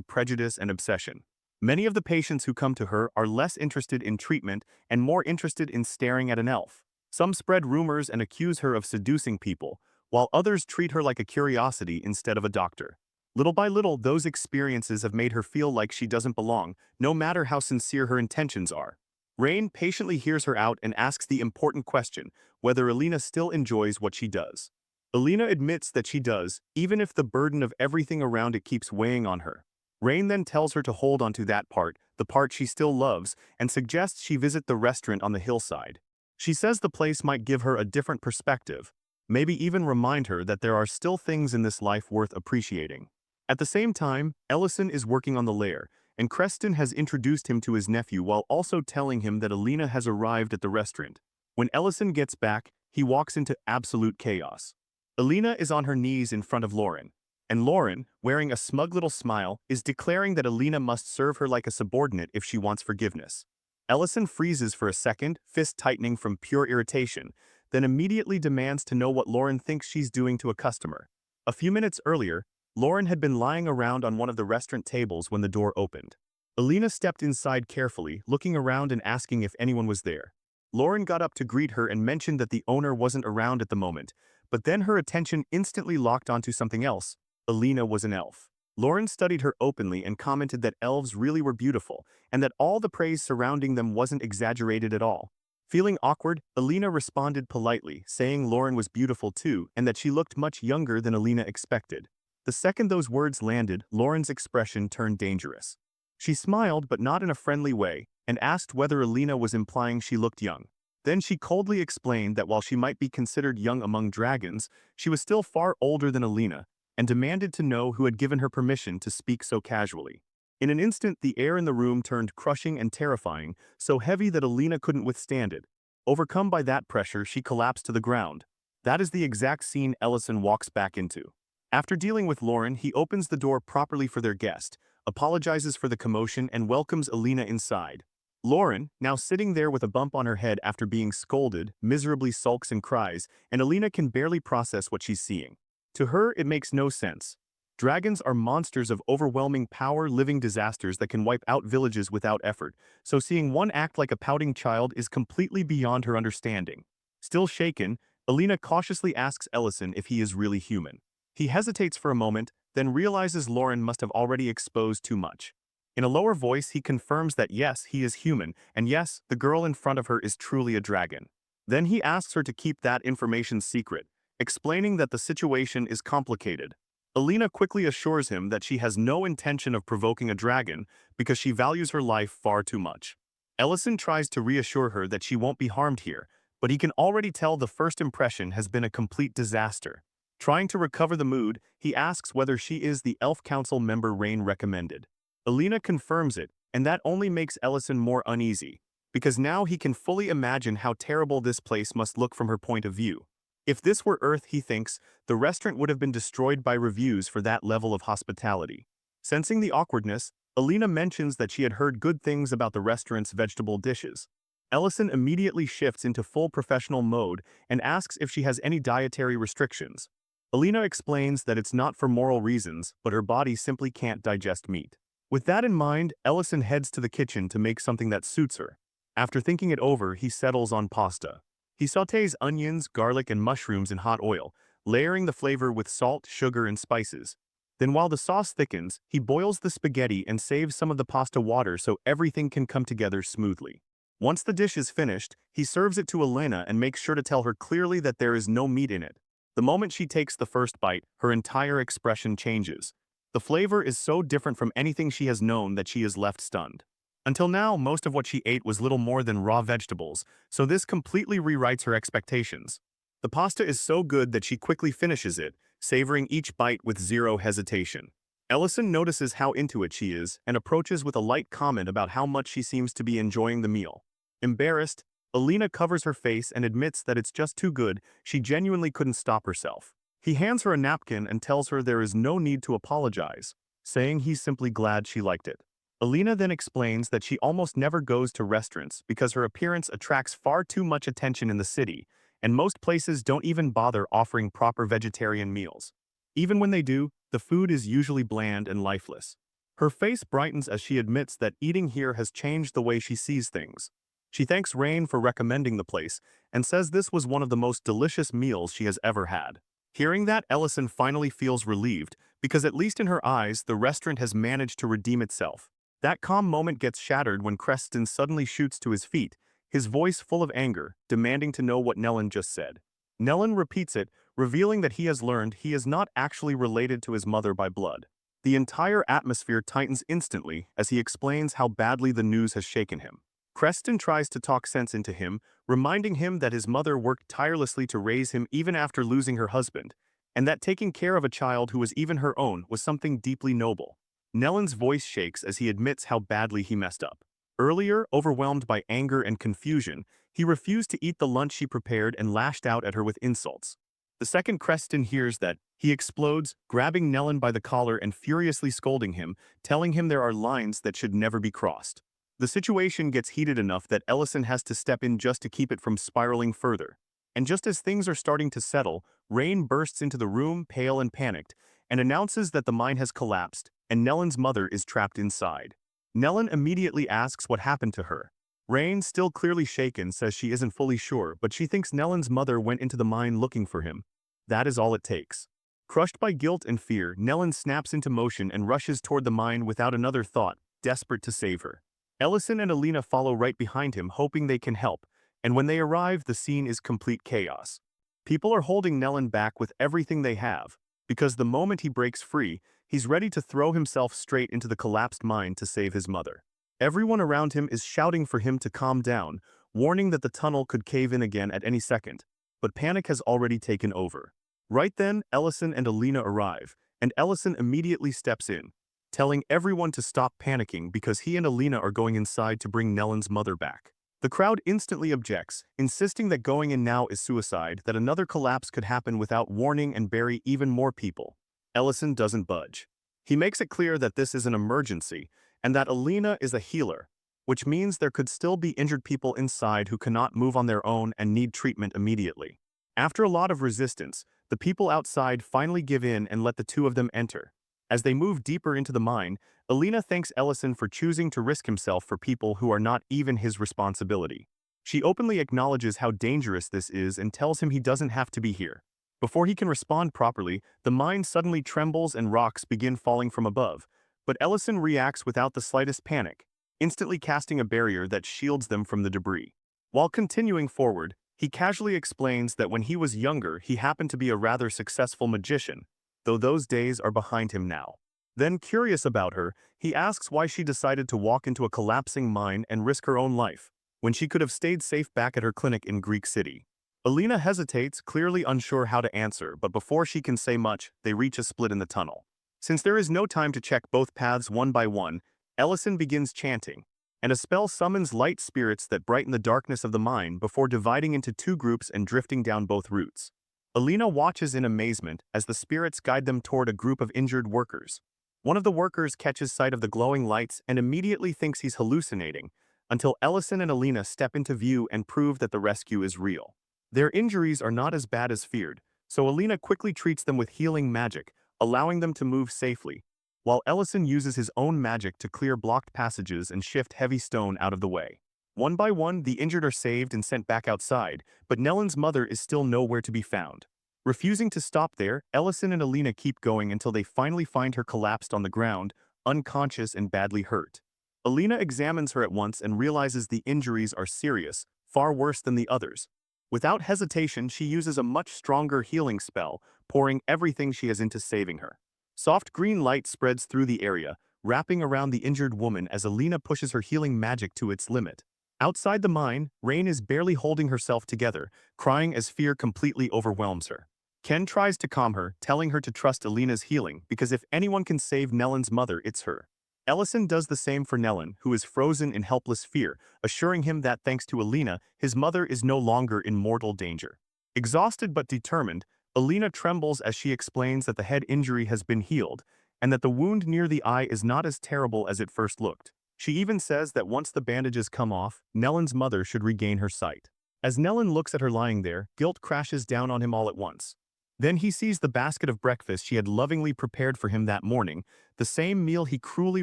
prejudice and obsession. Many of the patients who come to her are less interested in treatment and more interested in staring at an elf. Some spread rumors and accuse her of seducing people, while others treat her like a curiosity instead of a doctor. Little by little, those experiences have made her feel like she doesn't belong, no matter how sincere her intentions are. Rain patiently hears her out and asks the important question, whether Alina still enjoys what she does. Alina admits that she does, even if the burden of everything around it keeps weighing on her. Rain then tells her to hold onto that part, the part she still loves, and suggests she visit the restaurant on the hillside. She says the place might give her a different perspective, maybe even remind her that there are still things in this life worth appreciating. At the same time, Ellison is working on the lair, and Creston has introduced him to his nephew while also telling him that Alina has arrived at the restaurant. When Ellison gets back, he walks into absolute chaos. Alina is on her knees in front of Lauren, and Lauren, wearing a smug little smile, is declaring that Alina must serve her like a subordinate if she wants forgiveness. Ellison freezes for a second, fist tightening from pure irritation, then immediately demands to know what Lauren thinks she's doing to a customer. A few minutes earlier, Lauren had been lying around on one of the restaurant tables when the door opened. Alina stepped inside carefully, looking around and asking if anyone was there. Lauren got up to greet her and mentioned that the owner wasn't around at the moment, but then her attention instantly locked onto something else. Alina was an elf. Lauren studied her openly and commented that elves really were beautiful, and that all the praise surrounding them wasn't exaggerated at all. Feeling awkward, Alina responded politely, saying Lauren was beautiful too and that she looked much younger than Alina expected. The second those words landed, Lauren's expression turned dangerous. She smiled, but not in a friendly way, and asked whether Alina was implying she looked young. Then she coldly explained that while she might be considered young among dragons, she was still far older than Alina, and demanded to know who had given her permission to speak so casually. In an instant, the air in the room turned crushing and terrifying, so heavy that Alina couldn't withstand it. Overcome by that pressure, she collapsed to the ground. That is the exact scene Ellison walks back into. After dealing with Lauren, he opens the door properly for their guest, apologizes for the commotion, and welcomes Alina inside. Lauren, now sitting there with a bump on her head after being scolded, miserably sulks and cries, and Alina can barely process what she's seeing. To her, it makes no sense. Dragons are monsters of overwhelming power, living disasters that can wipe out villages without effort, so seeing one act like a pouting child is completely beyond her understanding. Still shaken, Alina cautiously asks Ellison if he is really human. He hesitates for a moment, then realizes Lauren must have already exposed too much. In a lower voice, he confirms that yes, he is human, and yes, the girl in front of her is truly a dragon. Then he asks her to keep that information secret, explaining that the situation is complicated. Alina quickly assures him that she has no intention of provoking a dragon because she values her life far too much. Ellison tries to reassure her that she won't be harmed here, but he can already tell the first impression has been a complete disaster. Trying to recover the mood, he asks whether she is the Elf Council member Rain recommended. Alina confirms it, and that only makes Ellison more uneasy, because now he can fully imagine how terrible this place must look from her point of view. If this were Earth, he thinks, the restaurant would have been destroyed by reviews for that level of hospitality. Sensing the awkwardness, Alina mentions that she had heard good things about the restaurant's vegetable dishes. Ellison immediately shifts into full professional mode and asks if she has any dietary restrictions. Alina explains that it's not for moral reasons, but her body simply can't digest meat. With that in mind, Ellison heads to the kitchen to make something that suits her. After thinking it over, he settles on pasta. He sautés onions, garlic, and mushrooms in hot oil, layering the flavor with salt, sugar, and spices. Then while the sauce thickens, he boils the spaghetti and saves some of the pasta water so everything can come together smoothly. Once the dish is finished, he serves it to Elena and makes sure to tell her clearly that there is no meat in it. The moment she takes the first bite, her entire expression changes. The flavor is so different from anything she has known that she is left stunned. Until now, most of what she ate was little more than raw vegetables, so this completely rewrites her expectations. The pasta is so good that she quickly finishes it, savoring each bite with zero hesitation. Ellison notices how into it she is and approaches with a light comment about how much she seems to be enjoying the meal. Embarrassed, Alina covers her face and admits that it's just too good, she genuinely couldn't stop herself. He hands her a napkin and tells her there is no need to apologize. saying he's simply glad she liked it. Alina then explains that she almost never goes to restaurants because her appearance attracts far too much attention in the city, and most places don't even bother offering proper vegetarian meals. Even when they do, the food is usually bland and lifeless. Her face brightens as she admits that eating here has changed the way she sees things. She thanks Rain for recommending the place and says this was one of the most delicious meals she has ever had. Hearing that, Ellison finally feels relieved because at least in her eyes, the restaurant has managed to redeem itself. That calm moment gets shattered when Creston suddenly shoots to his feet, his voice full of anger, demanding to know what Nellen just said. Nellen repeats it, revealing that he has learned he is not actually related to his mother by blood. The entire atmosphere tightens instantly as he explains how badly the news has shaken him. Creston tries to talk sense into him, reminding him that his mother worked tirelessly to raise him even after losing her husband, and that taking care of a child who was even her own was something deeply noble. Nellen's voice shakes as he admits how badly he messed up. Earlier, overwhelmed by anger and confusion, he refused to eat the lunch she prepared and lashed out at her with insults. The second Creston hears that, he explodes, grabbing Nellen by the collar and furiously scolding him, telling him there are lines that should never be crossed. The situation gets heated enough that Ellison has to step in just to keep it from spiraling further. And just as things are starting to settle, Rain bursts into the room, pale and panicked, and announces that the mine has collapsed, and Nellen's mother is trapped inside. Nellen immediately asks what happened to her. Rain, still clearly shaken, says she isn't fully sure, but she thinks Nellen's mother went into the mine looking for him. That is all it takes. Crushed by guilt and fear, Nellen snaps into motion and rushes toward the mine without another thought, desperate to save her. Ellison and Alina follow right behind him, hoping they can help, and when they arrive, the scene is complete chaos. People are holding Nellen back with everything they have, because the moment he breaks free, he's ready to throw himself straight into the collapsed mine to save his mother. Everyone around him is shouting for him to calm down, warning that the tunnel could cave in again at any second, but panic has already taken over. Right then, Ellison and Alina arrive, and Ellison immediately steps in, telling everyone to stop panicking because he and Alina are going inside to bring Nellen's mother back. The crowd instantly objects, insisting that going in now is suicide, that another collapse could happen without warning and bury even more people. Ellison doesn't budge. He makes it clear that this is an emergency, and that Alina is a healer, which means there could still be injured people inside who cannot move on their own and need treatment immediately. After a lot of resistance, the people outside finally give in and let the two of them enter. As they move deeper into the mine, Alina thanks Ellison for choosing to risk himself for people who are not even his responsibility. She openly acknowledges how dangerous this is and tells him he doesn't have to be here. Before he can respond properly, the mine suddenly trembles and rocks begin falling from above, but Ellison reacts without the slightest panic, instantly casting a barrier that shields them from the debris. While continuing forward, he casually explains that when he was younger he happened to be a rather successful magician, though those days are behind him now. Then, curious about her, he asks why she decided to walk into a collapsing mine and risk her own life, when she could have stayed safe back at her clinic in Greek City. Alina hesitates, clearly unsure how to answer, but before she can say much, they reach a split in the tunnel. Since there is no time to check both paths one by one, Ellison begins chanting, and a spell summons light spirits that brighten the darkness of the mine before dividing into two groups and drifting down both routes. Alina watches in amazement as the spirits guide them toward a group of injured workers. One of the workers catches sight of the glowing lights and immediately thinks he's hallucinating, until Ellison and Alina step into view and prove that the rescue is real. Their injuries are not as bad as feared, so Alina quickly treats them with healing magic, allowing them to move safely, while Ellison uses his own magic to clear blocked passages and shift heavy stone out of the way. One by one, the injured are saved and sent back outside, but Nellen's mother is still nowhere to be found. Refusing to stop there, Ellison and Alina keep going until they finally find her collapsed on the ground, unconscious and badly hurt. Alina examines her at once and realizes the injuries are serious, far worse than the others. Without hesitation, she uses a much stronger healing spell, pouring everything she has into saving her. Soft green light spreads through the area, wrapping around the injured woman as Alina pushes her healing magic to its limit. Outside the mine, Rain is barely holding herself together, crying as fear completely overwhelms her. Ken tries to calm her, telling her to trust Alina's healing because if anyone can save Nellen's mother, it's her. Ellison does the same for Nellen, who is frozen in helpless fear, assuring him that thanks to Alina, his mother is no longer in mortal danger. Exhausted but determined, Alina trembles as she explains that the head injury has been healed, and that the wound near the eye is not as terrible as it first looked. She even says that once the bandages come off, Nellen's mother should regain her sight. As Nellen looks at her lying there, guilt crashes down on him all at once. Then he sees the basket of breakfast she had lovingly prepared for him that morning, the same meal he cruelly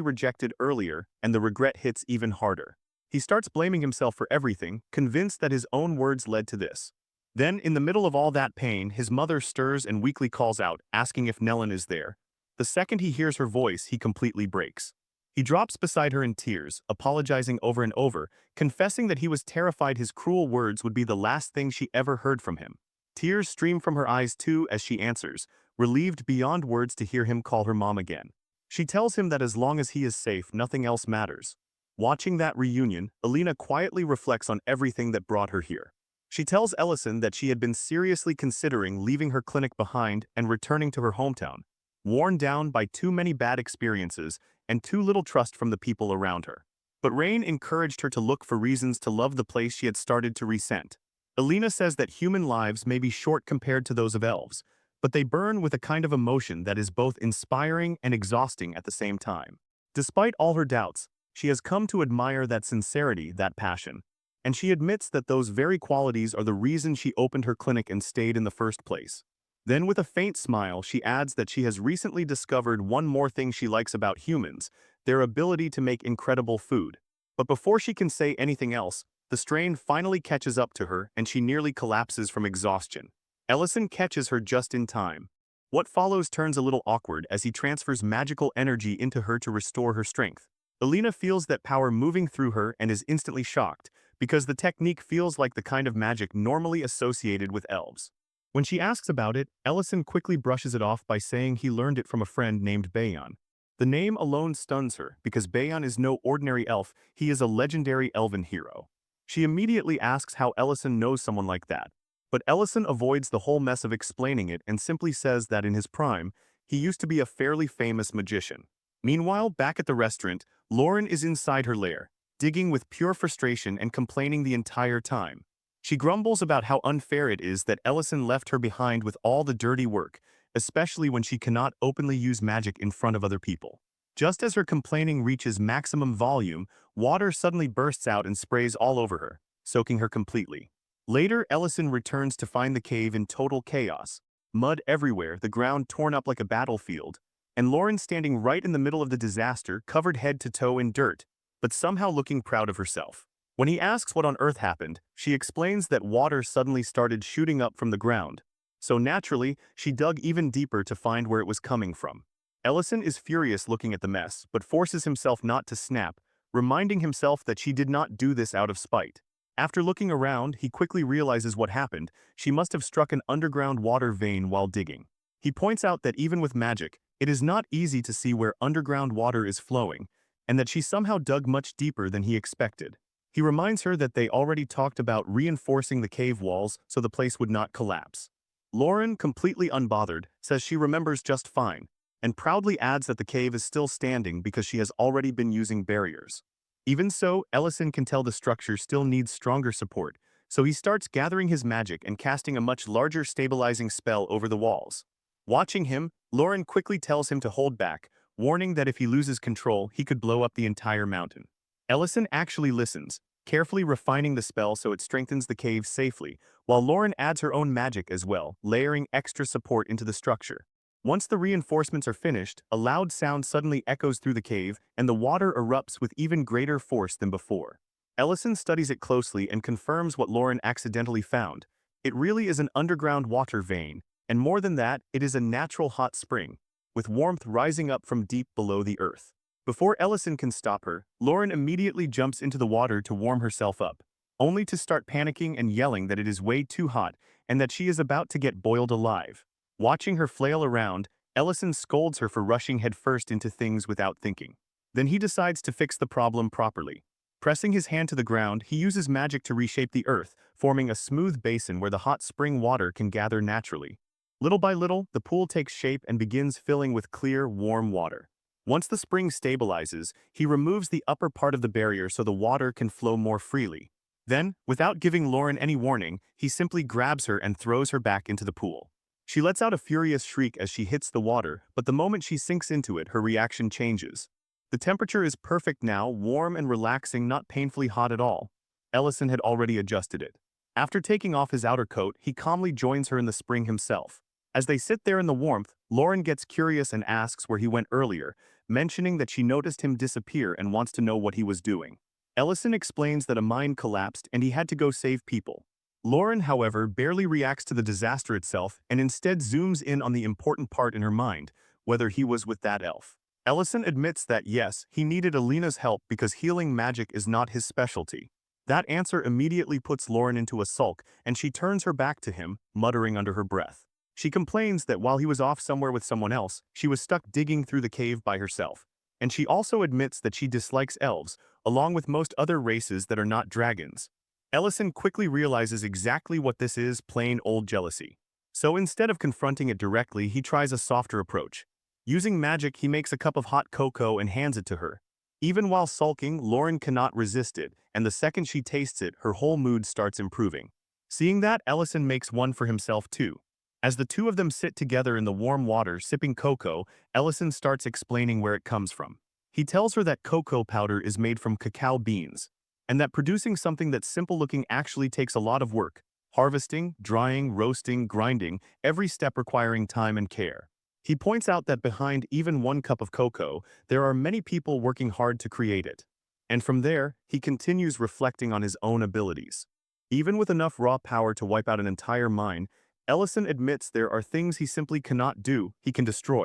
rejected earlier, and the regret hits even harder. He starts blaming himself for everything, convinced that his own words led to this. Then, in the middle of all that pain, his mother stirs and weakly calls out, asking if Nellen is there. The second he hears her voice, he completely breaks. He drops beside her in tears, apologizing over and over, confessing that he was terrified his cruel words would be the last thing she ever heard from him. Tears stream from her eyes too as she answers, relieved beyond words to hear him call her mom again. She tells him that as long as he is safe, nothing else matters. Watching that reunion, Alina quietly reflects on everything that brought her here. She tells Ellison that she had been seriously considering leaving her clinic behind and returning to her hometown, worn down by too many bad experiences and too little trust from the people around her. But Rain encouraged her to look for reasons to love the place she had started to resent. Alina says that human lives may be short compared to those of elves, but they burn with a kind of emotion that is both inspiring and exhausting at the same time. Despite all her doubts, she has come to admire that sincerity, that passion. And she admits that those very qualities are the reason she opened her clinic and stayed in the first place. Then with a faint smile, she adds that she has recently discovered one more thing she likes about humans, their ability to make incredible food. But before she can say anything else, the strain finally catches up to her and she nearly collapses from exhaustion. Ellison catches her just in time. What follows turns a little awkward as he transfers magical energy into her to restore her strength. Alina feels that power moving through her and is instantly shocked, because the technique feels like the kind of magic normally associated with elves. When she asks about it, Ellison quickly brushes it off by saying he learned it from a friend named Bayon. The name alone stuns her, because Bayon is no ordinary elf, he is a legendary elven hero. She immediately asks how Ellison knows someone like that, but Ellison avoids the whole mess of explaining it and simply says that in his prime, he used to be a fairly famous magician. Meanwhile, back at the restaurant, Lauren is inside her lair, digging with pure frustration and complaining the entire time. She grumbles about how unfair it is that Ellison left her behind with all the dirty work, especially when she cannot openly use magic in front of other people. Just as her complaining reaches maximum volume, water suddenly bursts out and sprays all over her, soaking her completely. Later, Ellison returns to find the cave in total chaos. Mud everywhere, the ground torn up like a battlefield, and Lauren standing right in the middle of the disaster, covered head to toe in dirt, but somehow looking proud of herself. When he asks what on earth happened, she explains that water suddenly started shooting up from the ground. So naturally, she dug even deeper to find where it was coming from. Ellison is furious looking at the mess, but forces himself not to snap, reminding himself that she did not do this out of spite. After looking around, he quickly realizes what happened. She must have struck an underground water vein while digging. He points out that even with magic, it is not easy to see where underground water is flowing, and that she somehow dug much deeper than he expected. He reminds her that they already talked about reinforcing the cave walls so the place would not collapse. Lauren, completely unbothered, says she remembers just fine, and proudly adds that the cave is still standing because she has already been using barriers. Even so, Ellison can tell the structure still needs stronger support, so he starts gathering his magic and casting a much larger stabilizing spell over the walls. Watching him, Lauren quickly tells him to hold back, warning that if he loses control, he could blow up the entire mountain. Ellison actually listens, carefully refining the spell so it strengthens the cave safely, while Lauren adds her own magic as well, layering extra support into the structure. Once the reinforcements are finished, a loud sound suddenly echoes through the cave, and the water erupts with even greater force than before. Ellison studies it closely and confirms what Lauren accidentally found. It really is an underground water vein, and more than that, it is a natural hot spring, with warmth rising up from deep below the earth. Before Ellison can stop her, Lauren immediately jumps into the water to warm herself up, only to start panicking and yelling that it is way too hot and that she is about to get boiled alive. Watching her flail around, Ellison scolds her for rushing headfirst into things without thinking. Then he decides to fix the problem properly. Pressing his hand to the ground, he uses magic to reshape the earth, forming a smooth basin where the hot spring water can gather naturally. Little by little, the pool takes shape and begins filling with clear, warm water. Once the spring stabilizes, he removes the upper part of the barrier so the water can flow more freely. Then, without giving Lauren any warning, he simply grabs her and throws her back into the pool. She lets out a furious shriek as she hits the water, but the moment she sinks into it, her reaction changes. The temperature is perfect now, warm and relaxing, not painfully hot at all. Ellison had already adjusted it. After taking off his outer coat, he calmly joins her in the spring himself. As they sit there in the warmth, Lauren gets curious and asks where he went earlier, mentioning that she noticed him disappear and wants to know what he was doing. Ellison explains that a mine collapsed and he had to go save people. Lauren, however, barely reacts to the disaster itself and instead zooms in on the important part in her mind, whether he was with that elf. Ellison admits that yes, he needed Alina's help because healing magic is not his specialty. That answer immediately puts Lauren into a sulk, and she turns her back to him, muttering under her breath. She complains that while he was off somewhere with someone else, she was stuck digging through the cave by herself. And she also admits that she dislikes elves, along with most other races that are not dragons. Ellison quickly realizes exactly what this is: plain old jealousy. So instead of confronting it directly, he tries a softer approach. Using magic, he makes a cup of hot cocoa and hands it to her. Even while sulking, Lauren cannot resist it, and the second she tastes it, her whole mood starts improving. Seeing that, Ellison makes one for himself too. As the two of them sit together in the warm water sipping cocoa, Ellison starts explaining where it comes from. He tells her that cocoa powder is made from cacao beans, and that producing something that's simple looking actually takes a lot of work. Harvesting, drying, roasting, grinding, every step requiring time and care. He points out that behind even one cup of cocoa, there are many people working hard to create it. And from there, he continues reflecting on his own abilities. Even with enough raw power to wipe out an entire mine, Ellison admits there are things he simply cannot do. He can destroy,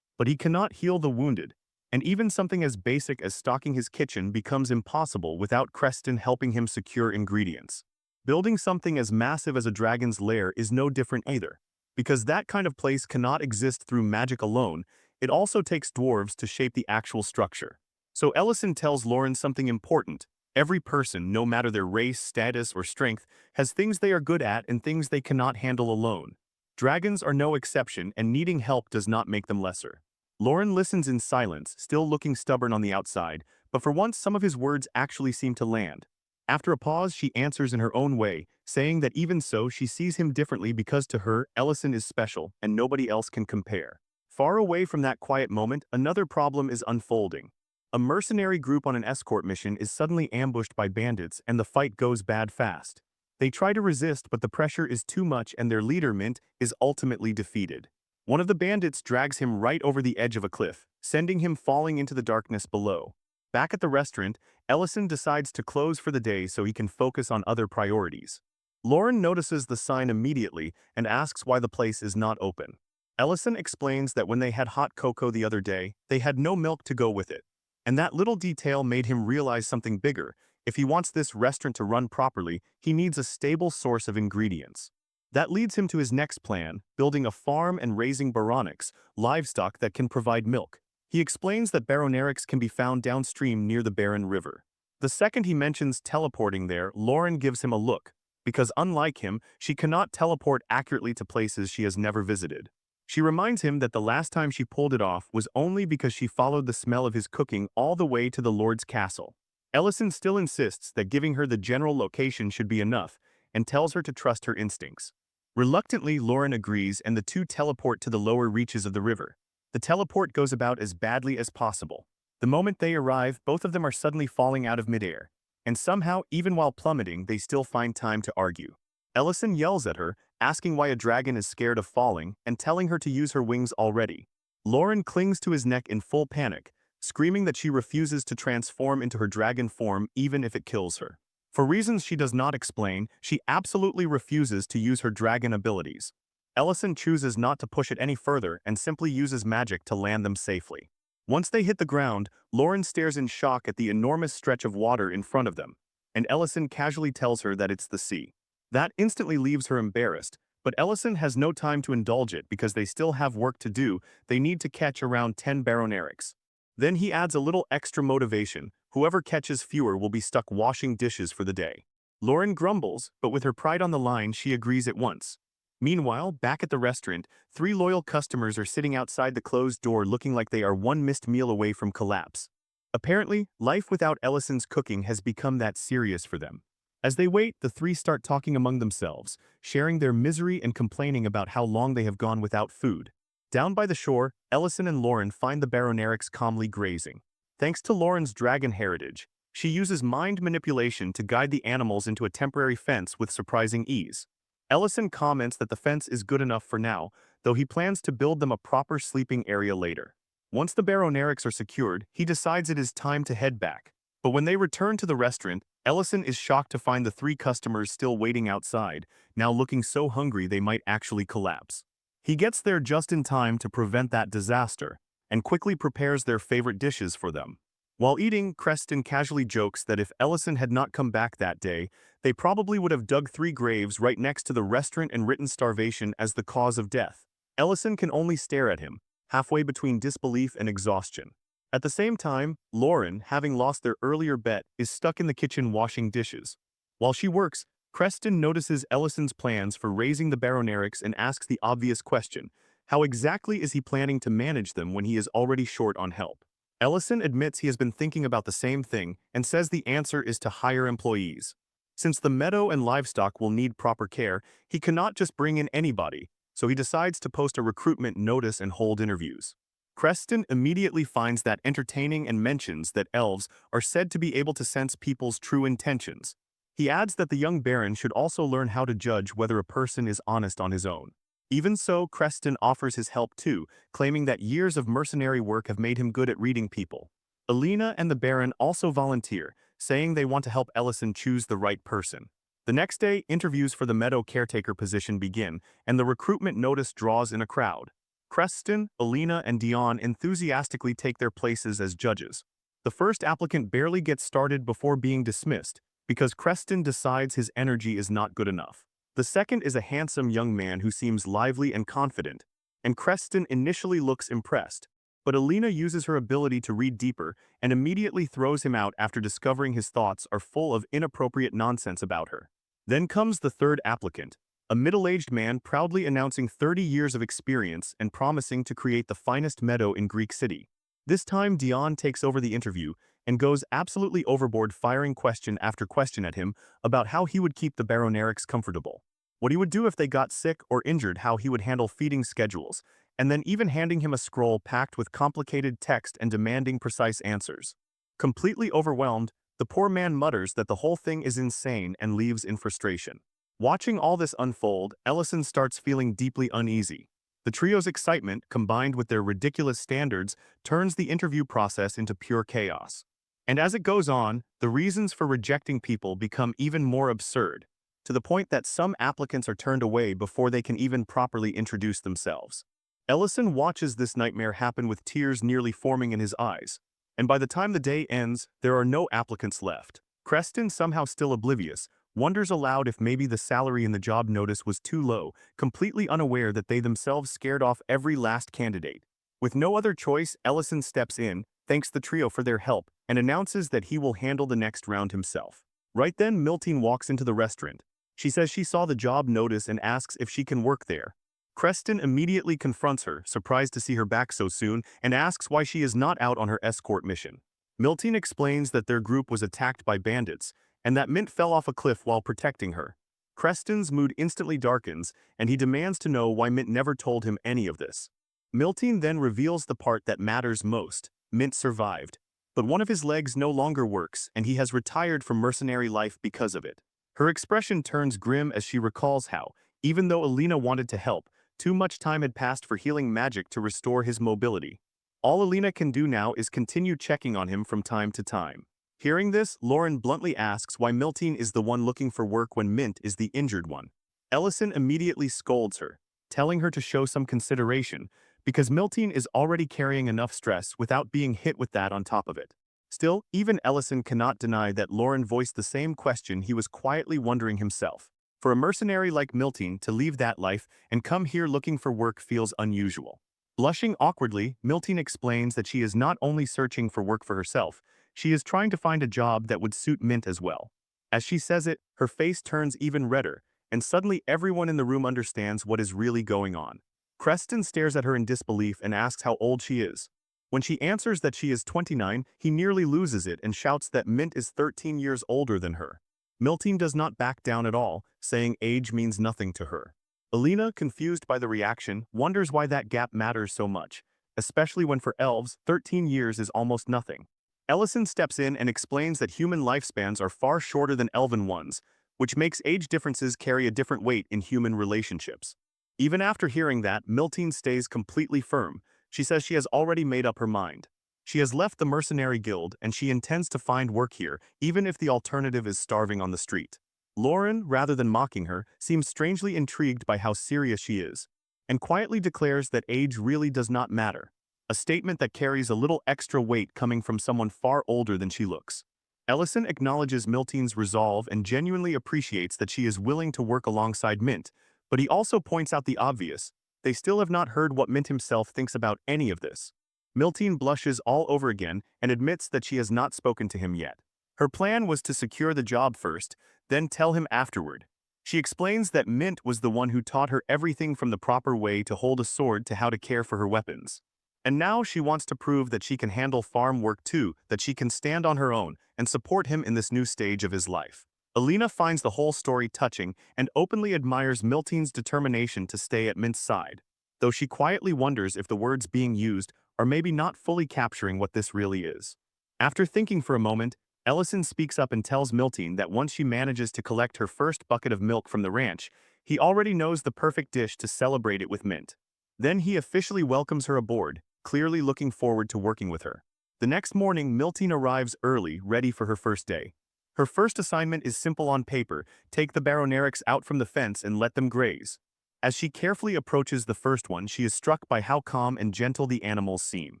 but he cannot heal the wounded. And even something as basic as stocking his kitchen becomes impossible without Creston helping him secure ingredients. Building something as massive as a dragon's lair is no different either. Because that kind of place cannot exist through magic alone, it also takes dwarves to shape the actual structure. So Ellison tells Lauren something important. Every person, no matter their race, status, or strength, has things they are good at and things they cannot handle alone. Dragons are no exception, and needing help does not make them lesser. Lauren listens in silence, still looking stubborn on the outside, but for once some of his words actually seem to land. After a pause, she answers in her own way, saying that even so, she sees him differently because to her, Ellison is special and nobody else can compare. Far away from that quiet moment, another problem is unfolding. A mercenary group on an escort mission is suddenly ambushed by bandits and the fight goes bad fast. They try to resist, but the pressure is too much and their leader, Mint, is ultimately defeated. One of the bandits drags him right over the edge of a cliff, sending him falling into the darkness below. Back at the restaurant, Ellison decides to close for the day so he can focus on other priorities. Lauren notices the sign immediately and asks why the place is not open. Ellison explains that when they had hot cocoa the other day, they had no milk to go with it. And that little detail made him realize something bigger. If he wants this restaurant to run properly, he needs a stable source of ingredients. That leads him to his next plan, building a farm and raising baronics, livestock that can provide milk. He explains that baronerics can be found downstream near the Barren River. The second he mentions teleporting there, Lauren gives him a look, because unlike him, she cannot teleport accurately to places she has never visited. She reminds him that the last time she pulled it off was only because she followed the smell of his cooking all the way to the Lord's castle. Ellison still insists that giving her the general location should be enough, and tells her to trust her instincts. Reluctantly, Lauren agrees and the two teleport to the lower reaches of the river. The teleport goes about as badly as possible. The moment they arrive, both of them are suddenly falling out of midair. And somehow, even while plummeting, they still find time to argue. Ellison yells at her, asking why a dragon is scared of falling, and telling her to use her wings already. Lauren clings to his neck in full panic, screaming that she refuses to transform into her dragon form even if it kills her. For reasons she does not explain, she absolutely refuses to use her dragon abilities. Ellison chooses not to push it any further and simply uses magic to land them safely. Once they hit the ground, Lauren stares in shock at the enormous stretch of water in front of them, and Ellison casually tells her that it's the sea. That instantly leaves her embarrassed, but Ellison has no time to indulge it because they still have work to do. They need to catch around 10 baronerics. Then he adds a little extra motivation: whoever catches fewer will be stuck washing dishes for the day. Lauren grumbles, but with her pride on the line, she agrees at once. Meanwhile, back at the restaurant, 3 loyal customers are sitting outside the closed door looking like they are one missed meal away from collapse. Apparently, life without Ellison's cooking has become that serious for them. As they wait, the three start talking among themselves, sharing their misery and complaining about how long they have gone without food. Down by the shore, Ellison and Lauren find the Baronerics calmly grazing. Thanks to Lauren's dragon heritage, she uses mind manipulation to guide the animals into a temporary fence with surprising ease. Ellison comments that the fence is good enough for now, though he plans to build them a proper sleeping area later. Once the Baronerics are secured, he decides it is time to head back. But when they return to the restaurant, Ellison is shocked to find the three customers still waiting outside, now looking so hungry they might actually collapse. He gets there just in time to prevent that disaster, and quickly prepares their favorite dishes for them. While eating, Creston casually jokes that if Ellison had not come back that day, they probably would have dug 3 graves right next to the restaurant and written starvation as the cause of death. Ellison can only stare at him, halfway between disbelief and exhaustion. At the same time, Lauren, having lost their earlier bet, is stuck in the kitchen washing dishes. While she works, Creston notices Ellison's plans for raising the Baronerics and asks the obvious question: how exactly is he planning to manage them when he is already short on help? Ellison admits he has been thinking about the same thing and says the answer is to hire employees. Since the meadow and livestock will need proper care, he cannot just bring in anybody, so he decides to post a recruitment notice and hold interviews. Creston immediately finds that entertaining and mentions that elves are said to be able to sense people's true intentions. He adds that the young baron should also learn how to judge whether a person is honest on his own. Even so, Creston offers his help too, claiming that years of mercenary work have made him good at reading people. Alina and the baron also volunteer, saying they want to help Ellison choose the right person. The next day, interviews for the meadow caretaker position begin, and the recruitment notice draws in a crowd. Creston, Alina, and Dion enthusiastically take their places as judges. The first applicant barely gets started before being dismissed, because Creston decides his energy is not good enough. The second is a handsome young man who seems lively and confident, and Creston initially looks impressed. But Alina uses her ability to read deeper and immediately throws him out after discovering his thoughts are full of inappropriate nonsense about her. Then comes the third applicant, a middle-aged man proudly announcing 30 years of experience and promising to create the finest meadow in Greek City. This time Dion takes over the interview and goes absolutely overboard, firing question after question at him about how he would keep the Baronerics comfortable, what he would do if they got sick or injured, how he would handle feeding schedules, and then even handing him a scroll packed with complicated text and demanding precise answers. Completely overwhelmed, the poor man mutters that the whole thing is insane and leaves in frustration. Watching all this unfold, Ellison starts feeling deeply uneasy. The trio's excitement, combined with their ridiculous standards, turns the interview process into pure chaos. And as it goes on, the reasons for rejecting people become even more absurd, to the point that some applicants are turned away before they can even properly introduce themselves. Ellison watches this nightmare happen with tears nearly forming in his eyes, and by the time the day ends, there are no applicants left. Creston, somehow still oblivious, wonders aloud if maybe the salary in the job notice was too low, completely unaware that they themselves scared off every last candidate. With no other choice, Ellison steps in, thanks the trio for their help, and announces that he will handle the next round himself. Right then, Miltine walks into the restaurant. She says she saw the job notice and asks if she can work there. Creston immediately confronts her, surprised to see her back so soon, and asks why she is not out on her escort mission. Miltine explains that their group was attacked by bandits, and that Mint fell off a cliff while protecting her. Creston's mood instantly darkens, and he demands to know why Mint never told him any of this. Miltine then reveals the part that matters most: Mint survived. But one of his legs no longer works, and he has retired from mercenary life because of it. Her expression turns grim as she recalls how, even though Alina wanted to help, too much time had passed for healing magic to restore his mobility. All Alina can do now is continue checking on him from time to time. Hearing this, Lauren bluntly asks why Miltine is the one looking for work when Mint is the injured one. Ellison immediately scolds her, telling her to show some consideration, because Miltine is already carrying enough stress without being hit with that on top of it. Still, even Ellison cannot deny that Lauren voiced the same question he was quietly wondering himself. For a mercenary like Miltine to leave that life and come here looking for work feels unusual. Blushing awkwardly, Miltine explains that she is not only searching for work for herself, she is trying to find a job that would suit Mint as well. As she says it, her face turns even redder, and suddenly everyone in the room understands what is really going on. Creston stares at her in disbelief and asks how old she is. When she answers that she is 29, he nearly loses it and shouts that Mint is 13 years older than her. Miltine does not back down at all, saying age means nothing to her. Alina, confused by the reaction, wonders why that gap matters so much, especially when for elves, 13 years is almost nothing. Ellison steps in and explains that human lifespans are far shorter than elven ones, which makes age differences carry a different weight in human relationships. Even after hearing that, Miltine stays completely firm. She says she has already made up her mind. She has left the mercenary guild and she intends to find work here, even if the alternative is starving on the street. Lauren, rather than mocking her, seems strangely intrigued by how serious she is, and quietly declares that age really does not matter, a statement that carries a little extra weight coming from someone far older than she looks. Ellison acknowledges Miltine's resolve and genuinely appreciates that she is willing to work alongside Mint, but he also points out the obvious: they still have not heard what Mint himself thinks about any of this. Miltine blushes all over again and admits that she has not spoken to him yet. Her plan was to secure the job first, then tell him afterward. She explains that Mint was the one who taught her everything from the proper way to hold a sword to how to care for her weapons. And now she wants to prove that she can handle farm work too, that she can stand on her own and support him in this new stage of his life. Alina finds the whole story touching and openly admires Miltine's determination to stay at Mint's side, though she quietly wonders if the words being used are maybe not fully capturing what this really is. After thinking for a moment, Ellison speaks up and tells Miltine that once she manages to collect her first bucket of milk from the ranch, he already knows the perfect dish to celebrate it with Mint. Then he officially welcomes her aboard, clearly looking forward to working with her. The next morning, Miltine arrives early, ready for her first day. Her first assignment is simple on paper: take the baronerics out from the fence and let them graze. As she carefully approaches the first one, she is struck by how calm and gentle the animals seem.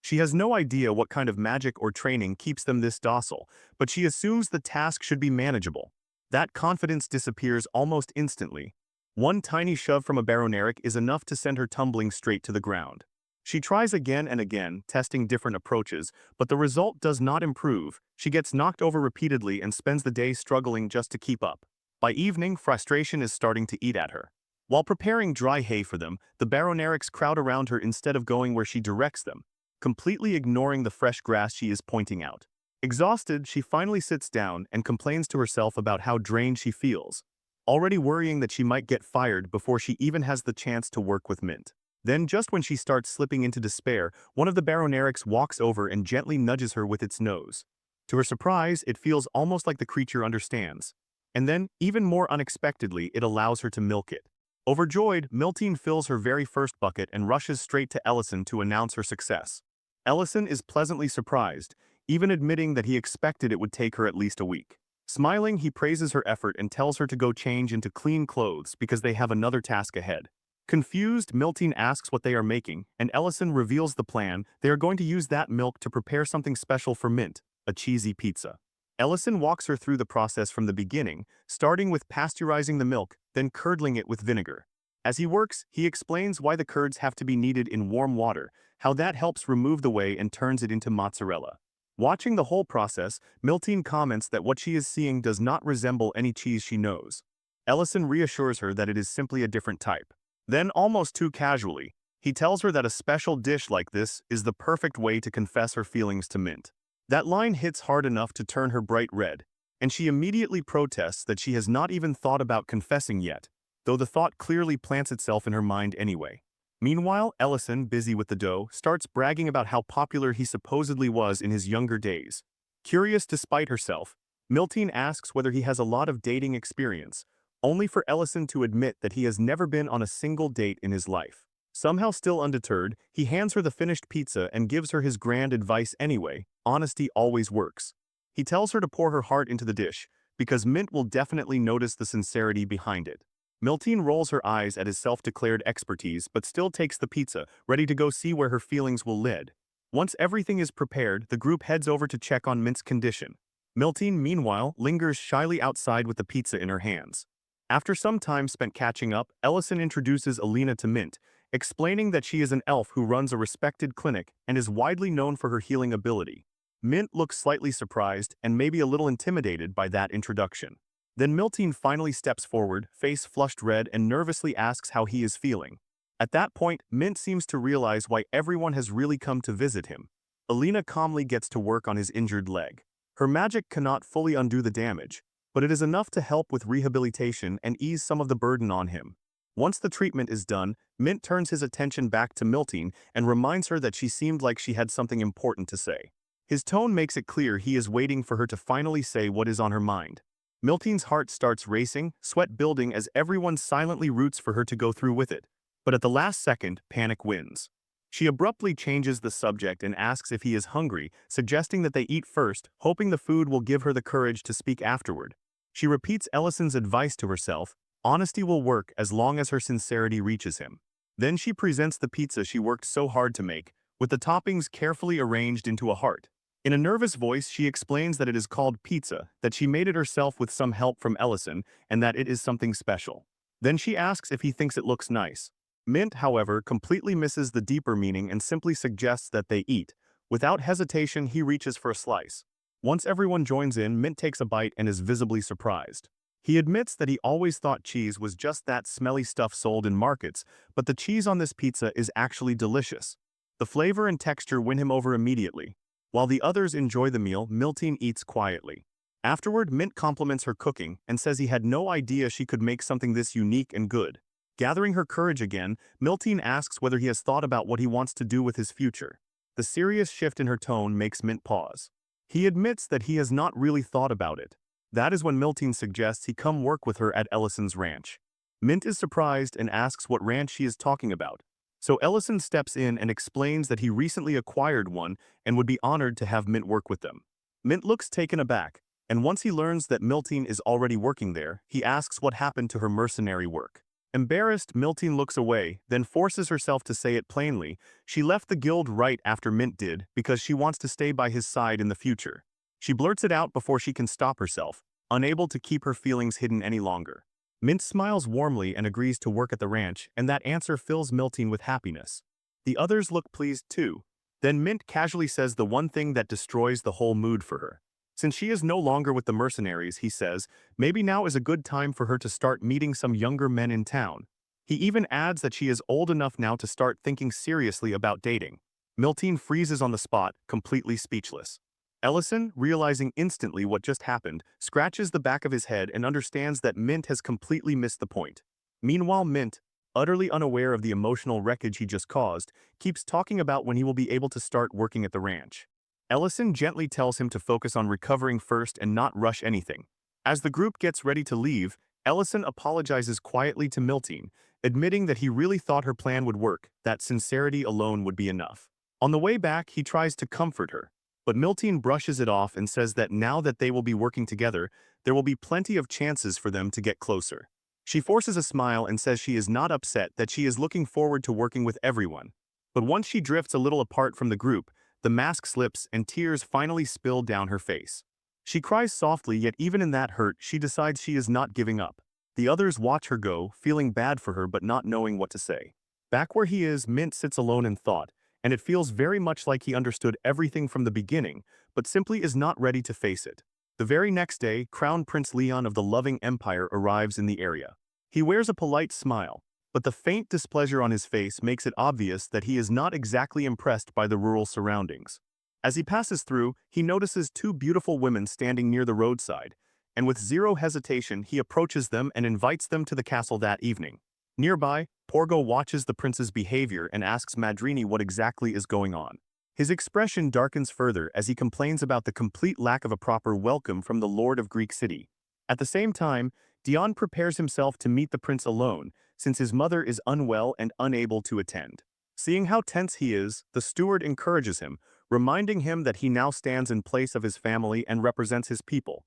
She has no idea what kind of magic or training keeps them this docile, but she assumes the task should be manageable. That confidence disappears almost instantly. One tiny shove from a baroneric is enough to send her tumbling straight to the ground. She tries again and again, testing different approaches, but the result does not improve. She gets knocked over repeatedly and spends the day struggling just to keep up. By evening, frustration is starting to eat at her. While preparing dry hay for them, the baronerics crowd around her instead of going where she directs them, completely ignoring the fresh grass she is pointing out. Exhausted, she finally sits down and complains to herself about how drained she feels, already worrying that she might get fired before she even has the chance to work with Mint. Then, just when she starts slipping into despair, one of the baronerics walks over and gently nudges her with its nose. To her surprise, it feels almost like the creature understands. And then, even more unexpectedly, it allows her to milk it. Overjoyed, Miltine fills her very first bucket and rushes straight to Ellison to announce her success. Ellison is pleasantly surprised, even admitting that he expected it would take her at least a week. Smiling, he praises her effort and tells her to go change into clean clothes because they have another task ahead. Confused, Miltine asks what they are making, and Ellison reveals the plan. They are going to use that milk to prepare something special for Mint, a cheesy pizza. Ellison walks her through the process from the beginning, starting with pasteurizing the milk, then curdling it with vinegar. As he works, he explains why the curds have to be kneaded in warm water, how that helps remove the whey and turns it into mozzarella. Watching the whole process, Miltine comments that what she is seeing does not resemble any cheese she knows. Ellison reassures her that it is simply a different type. Then, almost too casually, he tells her that a special dish like this is the perfect way to confess her feelings to Mint. That line hits hard enough to turn her bright red, and she immediately protests that she has not even thought about confessing yet, though the thought clearly plants itself in her mind anyway. Meanwhile, Ellison, busy with the dough, starts bragging about how popular he supposedly was in his younger days. Curious to spite herself, Miltine asks whether he has a lot of dating experience, only for Ellison to admit that he has never been on a single date in his life. Somehow still undeterred, he hands her the finished pizza and gives her his grand advice anyway: honesty always works. He tells her to pour her heart into the dish, because Mint will definitely notice the sincerity behind it. Miltine rolls her eyes at his self-declared expertise but still takes the pizza, ready to go see where her feelings will lead. Once everything is prepared, the group heads over to check on Mint's condition. Miltine, meanwhile, lingers shyly outside with the pizza in her hands. After some time spent catching up, Ellison introduces Alina to Mint, explaining that she is an elf who runs a respected clinic and is widely known for her healing ability. Mint looks slightly surprised and maybe a little intimidated by that introduction. Then Miltine finally steps forward, face flushed red, and nervously asks how he is feeling. At that point, Mint seems to realize why everyone has really come to visit him. Alina calmly gets to work on his injured leg. Her magic cannot fully undo the damage, but it is enough to help with rehabilitation and ease some of the burden on him. Once the treatment is done, Mint turns his attention back to Miltine and reminds her that she seemed like she had something important to say. His tone makes it clear he is waiting for her to finally say what is on her mind. Miltine's heart starts racing, sweat building as everyone silently roots for her to go through with it. But at the last second, panic wins. She abruptly changes the subject and asks if he is hungry, suggesting that they eat first, hoping the food will give her the courage to speak afterward. She repeats Ellison's advice to herself: honesty will work as long as her sincerity reaches him. Then she presents the pizza she worked so hard to make, with the toppings carefully arranged into a heart. In a nervous voice, she explains that it is called pizza, that she made it herself with some help from Ellison, and that it is something special. Then she asks if he thinks it looks nice. Mint, however, completely misses the deeper meaning and simply suggests that they eat. Without hesitation, he reaches for a slice. Once everyone joins in, Mint takes a bite and is visibly surprised. He admits that he always thought cheese was just that smelly stuff sold in markets, but the cheese on this pizza is actually delicious. The flavor and texture win him over immediately. While the others enjoy the meal, Miltine eats quietly. Afterward, Mint compliments her cooking and says he had no idea she could make something this unique and good. Gathering her courage again, Miltine asks whether he has thought about what he wants to do with his future. The serious shift in her tone makes Mint pause. He admits that he has not really thought about it. That is when Miltine suggests he come work with her at Ellison's ranch. Mint is surprised and asks what ranch she is talking about. So Ellison steps in and explains that he recently acquired one and would be honored to have Mint work with them. Mint looks taken aback, and once he learns that Miltine is already working there, he asks what happened to her mercenary work. Embarrassed, Miltine looks away, then forces herself to say it plainly. She left the guild right after Mint did because she wants to stay by his side in the future. She blurts it out before she can stop herself, unable to keep her feelings hidden any longer. Mint smiles warmly and agrees to work at the ranch, and that answer fills Miltine with happiness. The others look pleased too. Then Mint casually says the one thing that destroys the whole mood for her. Since she is no longer with the mercenaries, he says, maybe now is a good time for her to start meeting some younger men in town. He even adds that she is old enough now to start thinking seriously about dating. Miltine freezes on the spot, completely speechless. Ellison, realizing instantly what just happened, scratches the back of his head and understands that Mint has completely missed the point. Meanwhile, Mint, utterly unaware of the emotional wreckage he just caused, keeps talking about when he will be able to start working at the ranch. Ellison gently tells him to focus on recovering first and not rush anything. As the group gets ready to leave, Ellison apologizes quietly to Miltine, admitting that he really thought her plan would work, that sincerity alone would be enough. On the way back, he tries to comfort her, but Miltine brushes it off and says that now that they will be working together, there will be plenty of chances for them to get closer. She forces a smile and says she is not upset, that she is looking forward to working with everyone. But once she drifts a little apart from the group, the mask slips and tears finally spill down her face. She cries softly, yet even in that hurt, she decides she is not giving up. The others watch her go, feeling bad for her but not knowing what to say. Back where he is, Mint sits alone in thought, and it feels very much like he understood everything from the beginning, but simply is not ready to face it. The very next day, Crown Prince Leon of the Loving Empire arrives in the area. He wears a polite smile, but the faint displeasure on his face makes it obvious that he is not exactly impressed by the rural surroundings. As he passes through, he notices two beautiful women standing near the roadside, and with zero hesitation he approaches them and invites them to the castle that evening. Nearby, Porgo watches the prince's behavior and asks Madrini what exactly is going on. His expression darkens further as he complains about the complete lack of a proper welcome from the Lord of Greek City. At the same time, Dion prepares himself to meet the prince alone, since his mother is unwell and unable to attend. Seeing how tense he is, the steward encourages him, reminding him that he now stands in place of his family and represents his people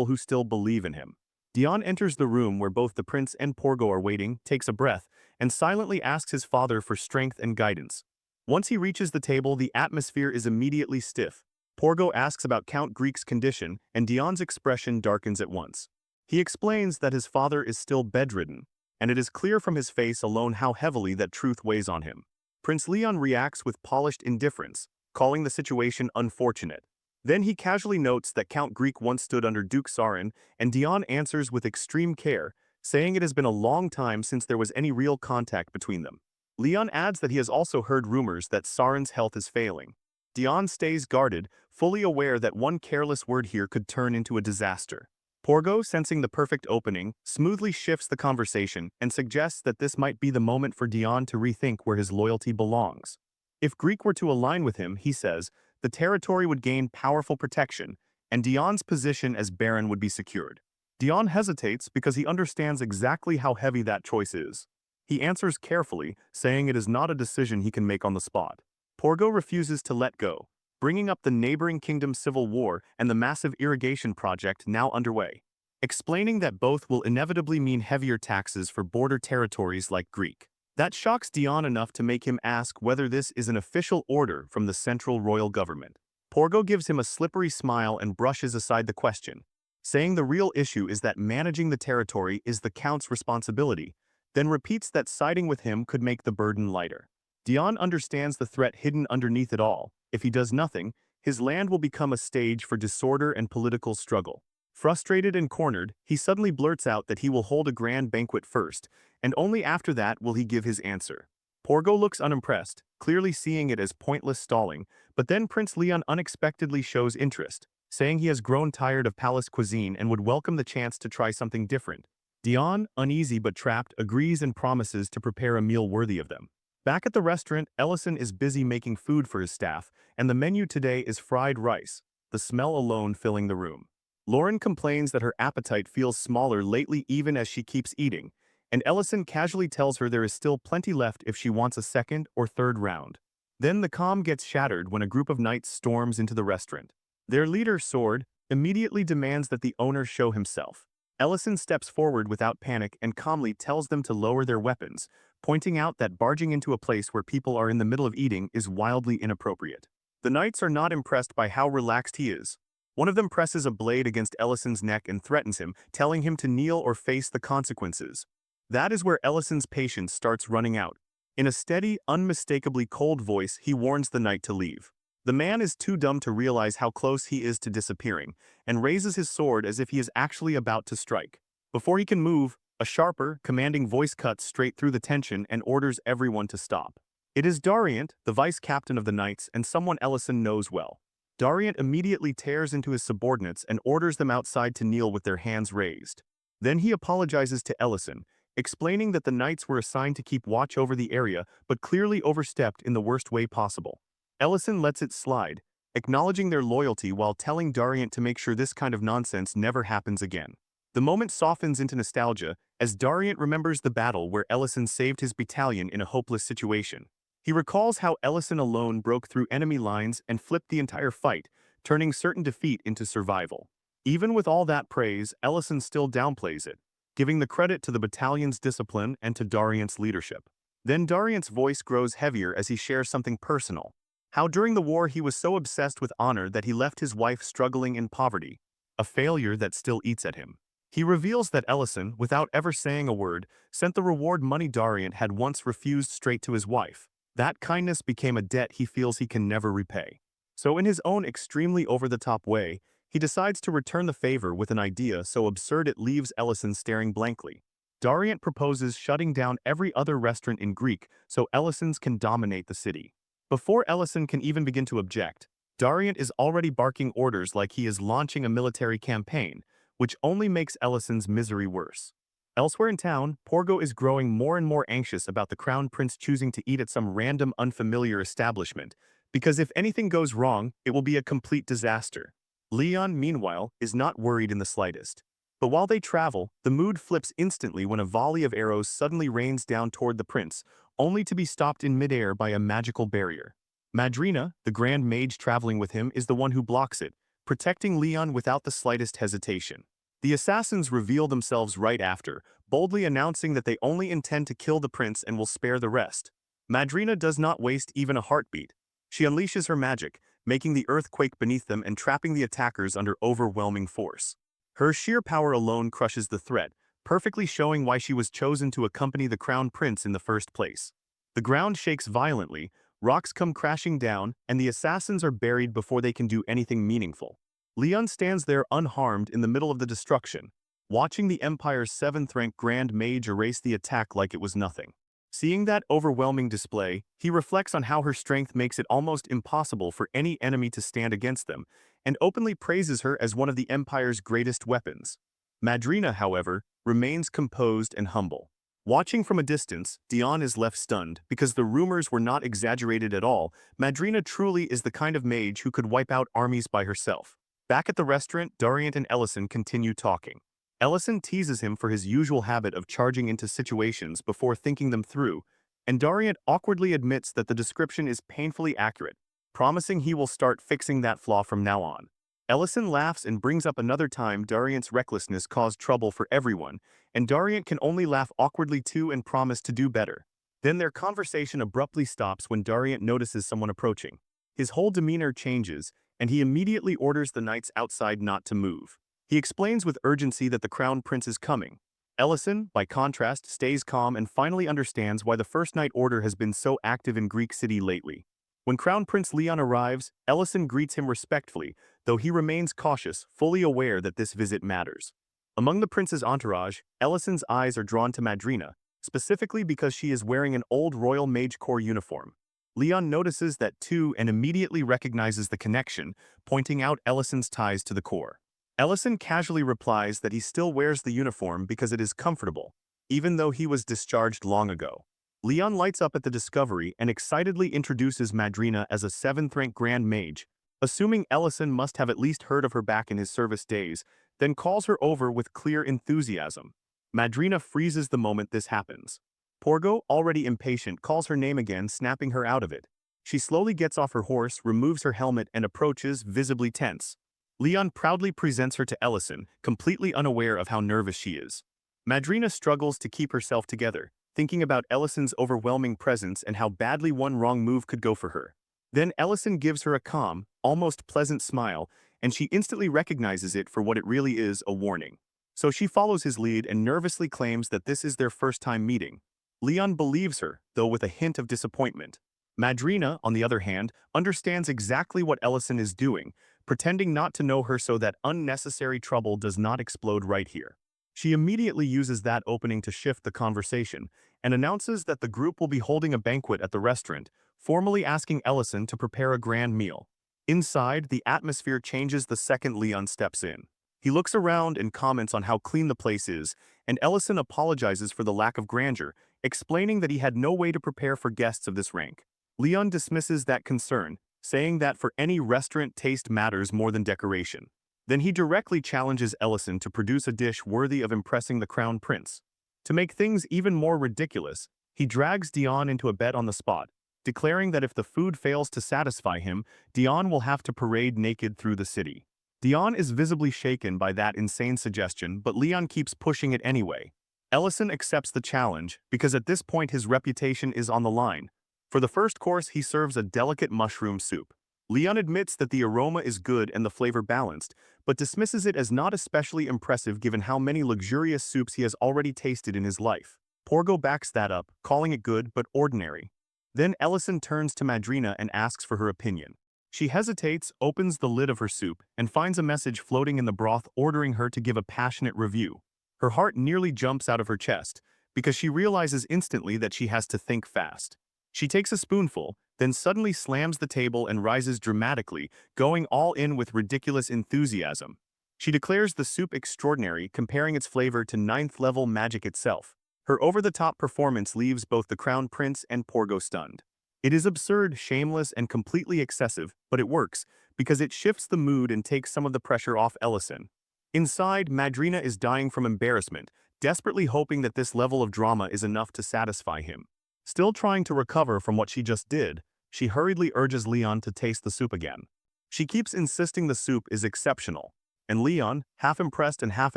who still believe in him. Dion enters the room where both the prince and Porgo are waiting, takes a breath, and silently asks his father for strength and guidance. Once he reaches the table, the atmosphere is immediately stiff. Porgo asks about Count Greek's condition, and Dion's expression darkens at once. He explains that his father is still bedridden, and it is clear from his face alone how heavily that truth weighs on him. Prince Leon reacts with polished indifference, calling the situation unfortunate. Then he casually notes that Count Greek once stood under Duke Sarin, and Dion answers with extreme care, saying it has been a long time since there was any real contact between them. Leon adds that he has also heard rumors that Sarin's health is failing. Dion stays guarded, fully aware that one careless word here could turn into a disaster. Porgo, sensing the perfect opening, smoothly shifts the conversation and suggests that this might be the moment for Dion to rethink where his loyalty belongs. If Greek were to align with him, he says, the territory would gain powerful protection, and Dion's position as Baron would be secured. Dion hesitates because he understands exactly how heavy that choice is. He answers carefully, saying it is not a decision he can make on the spot. Porgo refuses to let go, bringing up the neighboring kingdom's civil war and the massive irrigation project now underway, explaining that both will inevitably mean heavier taxes for border territories like Greek. That shocks Dion enough to make him ask whether this is an official order from the central royal government. Porgo gives him a slippery smile and brushes aside the question, saying the real issue is that managing the territory is the Count's responsibility, then repeats that siding with him could make the burden lighter. Dion understands the threat hidden underneath it all. If he does nothing, his land will become a stage for disorder and political struggle. Frustrated and cornered, he suddenly blurts out that he will hold a grand banquet first, and only after that will he give his answer. Porgo looks unimpressed, clearly seeing it as pointless stalling, but then Prince Leon unexpectedly shows interest, saying he has grown tired of palace cuisine and would welcome the chance to try something different. Dion, uneasy but trapped, agrees and promises to prepare a meal worthy of them. Back at the restaurant, Ellison is busy making food for his staff, and the menu today is fried rice, the smell alone filling the room. Lauren complains that her appetite feels smaller lately even as she keeps eating, and Ellison casually tells her there is still plenty left if she wants a second or third round. Then the calm gets shattered when a group of knights storms into the restaurant. Their leader, Sword, immediately demands that the owner show himself. Ellison steps forward without panic and calmly tells them to lower their weapons, pointing out that barging into a place where people are in the middle of eating is wildly inappropriate. The knights are not impressed by how relaxed he is. One of them presses a blade against Ellison's neck and threatens him, telling him to kneel or face the consequences. That is where Ellison's patience starts running out. In a steady, unmistakably cold voice, he warns the knight to leave. The man is too dumb to realize how close he is to disappearing, and raises his sword as if he is actually about to strike. Before he can move, a sharper, commanding voice cuts straight through the tension and orders everyone to stop. It is Dariant, the vice-captain of the Knights, and someone Ellison knows well. Dariant immediately tears into his subordinates and orders them outside to kneel with their hands raised. Then he apologizes to Ellison, explaining that the Knights were assigned to keep watch over the area but clearly overstepped in the worst way possible. Ellison lets it slide, acknowledging their loyalty while telling Dariant to make sure this kind of nonsense never happens again. The moment softens into nostalgia as Dariant remembers the battle where Ellison saved his battalion in a hopeless situation. He recalls how Ellison alone broke through enemy lines and flipped the entire fight, turning certain defeat into survival. Even with all that praise, Ellison still downplays it, giving the credit to the battalion's discipline and to Dariant's leadership. Then Dariant's voice grows heavier as he shares something personal. How during the war he was so obsessed with honor that he left his wife struggling in poverty, a failure that still eats at him. He reveals that Ellison, without ever saying a word, sent the reward money Dariant had once refused straight to his wife. That kindness became a debt he feels he can never repay. So in his own extremely over-the-top way, he decides to return the favor with an idea so absurd it leaves Ellison staring blankly. Dariant proposes shutting down every other restaurant in Greek so Ellison's can dominate the city. Before Ellison can even begin to object, Dariant is already barking orders like he is launching a military campaign, which only makes Ellison's misery worse. Elsewhere in town, Porgo is growing more and more anxious about the Crown Prince choosing to eat at some random unfamiliar establishment, because if anything goes wrong, it will be a complete disaster. Leon, meanwhile, is not worried in the slightest. But while they travel, the mood flips instantly when a volley of arrows suddenly rains down toward the prince, only to be stopped in midair by a magical barrier. Madrina, the Grand Mage traveling with him, is the one who blocks it, protecting Leon without the slightest hesitation. The assassins reveal themselves right after, boldly announcing that they only intend to kill the prince and will spare the rest. Madrina does not waste even a heartbeat. She unleashes her magic, making the earth quake beneath them and trapping the attackers under overwhelming force. Her sheer power alone crushes the threat, perfectly showing why she was chosen to accompany the Crown Prince in the first place. The ground shakes violently, rocks come crashing down, and the assassins are buried before they can do anything meaningful. Leon stands there unharmed in the middle of the destruction, watching the Empire's 7th-ranked Grand Mage erase the attack like it was nothing. Seeing that overwhelming display, he reflects on how her strength makes it almost impossible for any enemy to stand against them, and openly praises her as one of the Empire's greatest weapons. Madrina, however, remains composed and humble. Watching from a distance, Dion is left stunned because the rumors were not exaggerated at all. Madrina truly is the kind of mage who could wipe out armies by herself. Back at the restaurant, Dariant and Ellison continue talking. Ellison teases him for his usual habit of charging into situations before thinking them through, and Dariant awkwardly admits that the description is painfully accurate, promising he will start fixing that flaw from now on. Ellison laughs and brings up another time Dariant's recklessness caused trouble for everyone, and Dariant can only laugh awkwardly too and promise to do better. Then their conversation abruptly stops when Dariant notices someone approaching. His whole demeanor changes, and he immediately orders the knights outside not to move. He explains with urgency that the crown prince is coming. Ellison, by contrast, stays calm and finally understands why the First Knight Order has been so active in Greek City lately. When Crown Prince Leon arrives, Ellison greets him respectfully, though he remains cautious, fully aware that this visit matters. Among the prince's entourage, Ellison's eyes are drawn to Madrina, specifically because she is wearing an old Royal Mage Corps uniform. Leon notices that too and immediately recognizes the connection, pointing out Ellison's ties to the Corps. Ellison casually replies that he still wears the uniform because it is comfortable, even though he was discharged long ago. Leon lights up at the discovery and excitedly introduces Madrina as a 7th-rank Grand Mage, assuming Ellison must have at least heard of her back in his service days, then calls her over with clear enthusiasm. Madrina freezes the moment this happens. Porgo, already impatient, calls her name again, snapping her out of it. She slowly gets off her horse, removes her helmet, and approaches, visibly tense. Leon proudly presents her to Ellison, completely unaware of how nervous she is. Madrina struggles to keep herself together, thinking about Ellison's overwhelming presence and how badly one wrong move could go for her. Then Ellison gives her a calm, almost pleasant smile, and she instantly recognizes it for what it really is, a warning. So she follows his lead and nervously claims that this is their first time meeting. Leon believes her, though with a hint of disappointment. Madrina, on the other hand, understands exactly what Ellison is doing, pretending not to know her so that unnecessary trouble does not explode right here. She immediately uses that opening to shift the conversation and announces that the group will be holding a banquet at the restaurant, formally asking Ellison to prepare a grand meal. Inside, the atmosphere changes the second Leon steps in. He looks around and comments on how clean the place is, and Ellison apologizes for the lack of grandeur, explaining that he had no way to prepare for guests of this rank. Leon dismisses that concern, saying that for any restaurant, taste matters more than decoration. Then he directly challenges Ellison to produce a dish worthy of impressing the crown prince. To make things even more ridiculous, he drags Dion into a bet on the spot, declaring that if the food fails to satisfy him, Dion will have to parade naked through the city. Dion is visibly shaken by that insane suggestion, but Leon keeps pushing it anyway. Ellison accepts the challenge because at this point his reputation is on the line. For the first course, he serves a delicate mushroom soup. Leon admits that the aroma is good and the flavor balanced, but dismisses it as not especially impressive given how many luxurious soups he has already tasted in his life. Porgo backs that up, calling it good but ordinary. Then Ellison turns to Madrina and asks for her opinion. She hesitates, opens the lid of her soup, and finds a message floating in the broth ordering her to give a passionate review. Her heart nearly jumps out of her chest, because she realizes instantly that she has to think fast. She takes a spoonful, then suddenly slams the table and rises dramatically, going all in with ridiculous enthusiasm. She declares the soup extraordinary, comparing its flavor to 9th-level magic itself. Her over-the-top performance leaves both the Crown Prince and Porgo stunned. It is absurd, shameless, and completely excessive, but it works, because it shifts the mood and takes some of the pressure off Ellison. Inside, Madrina is dying from embarrassment, desperately hoping that this level of drama is enough to satisfy him. Still trying to recover from what she just did, she hurriedly urges Leon to taste the soup again. She keeps insisting the soup is exceptional, and Leon, half impressed and half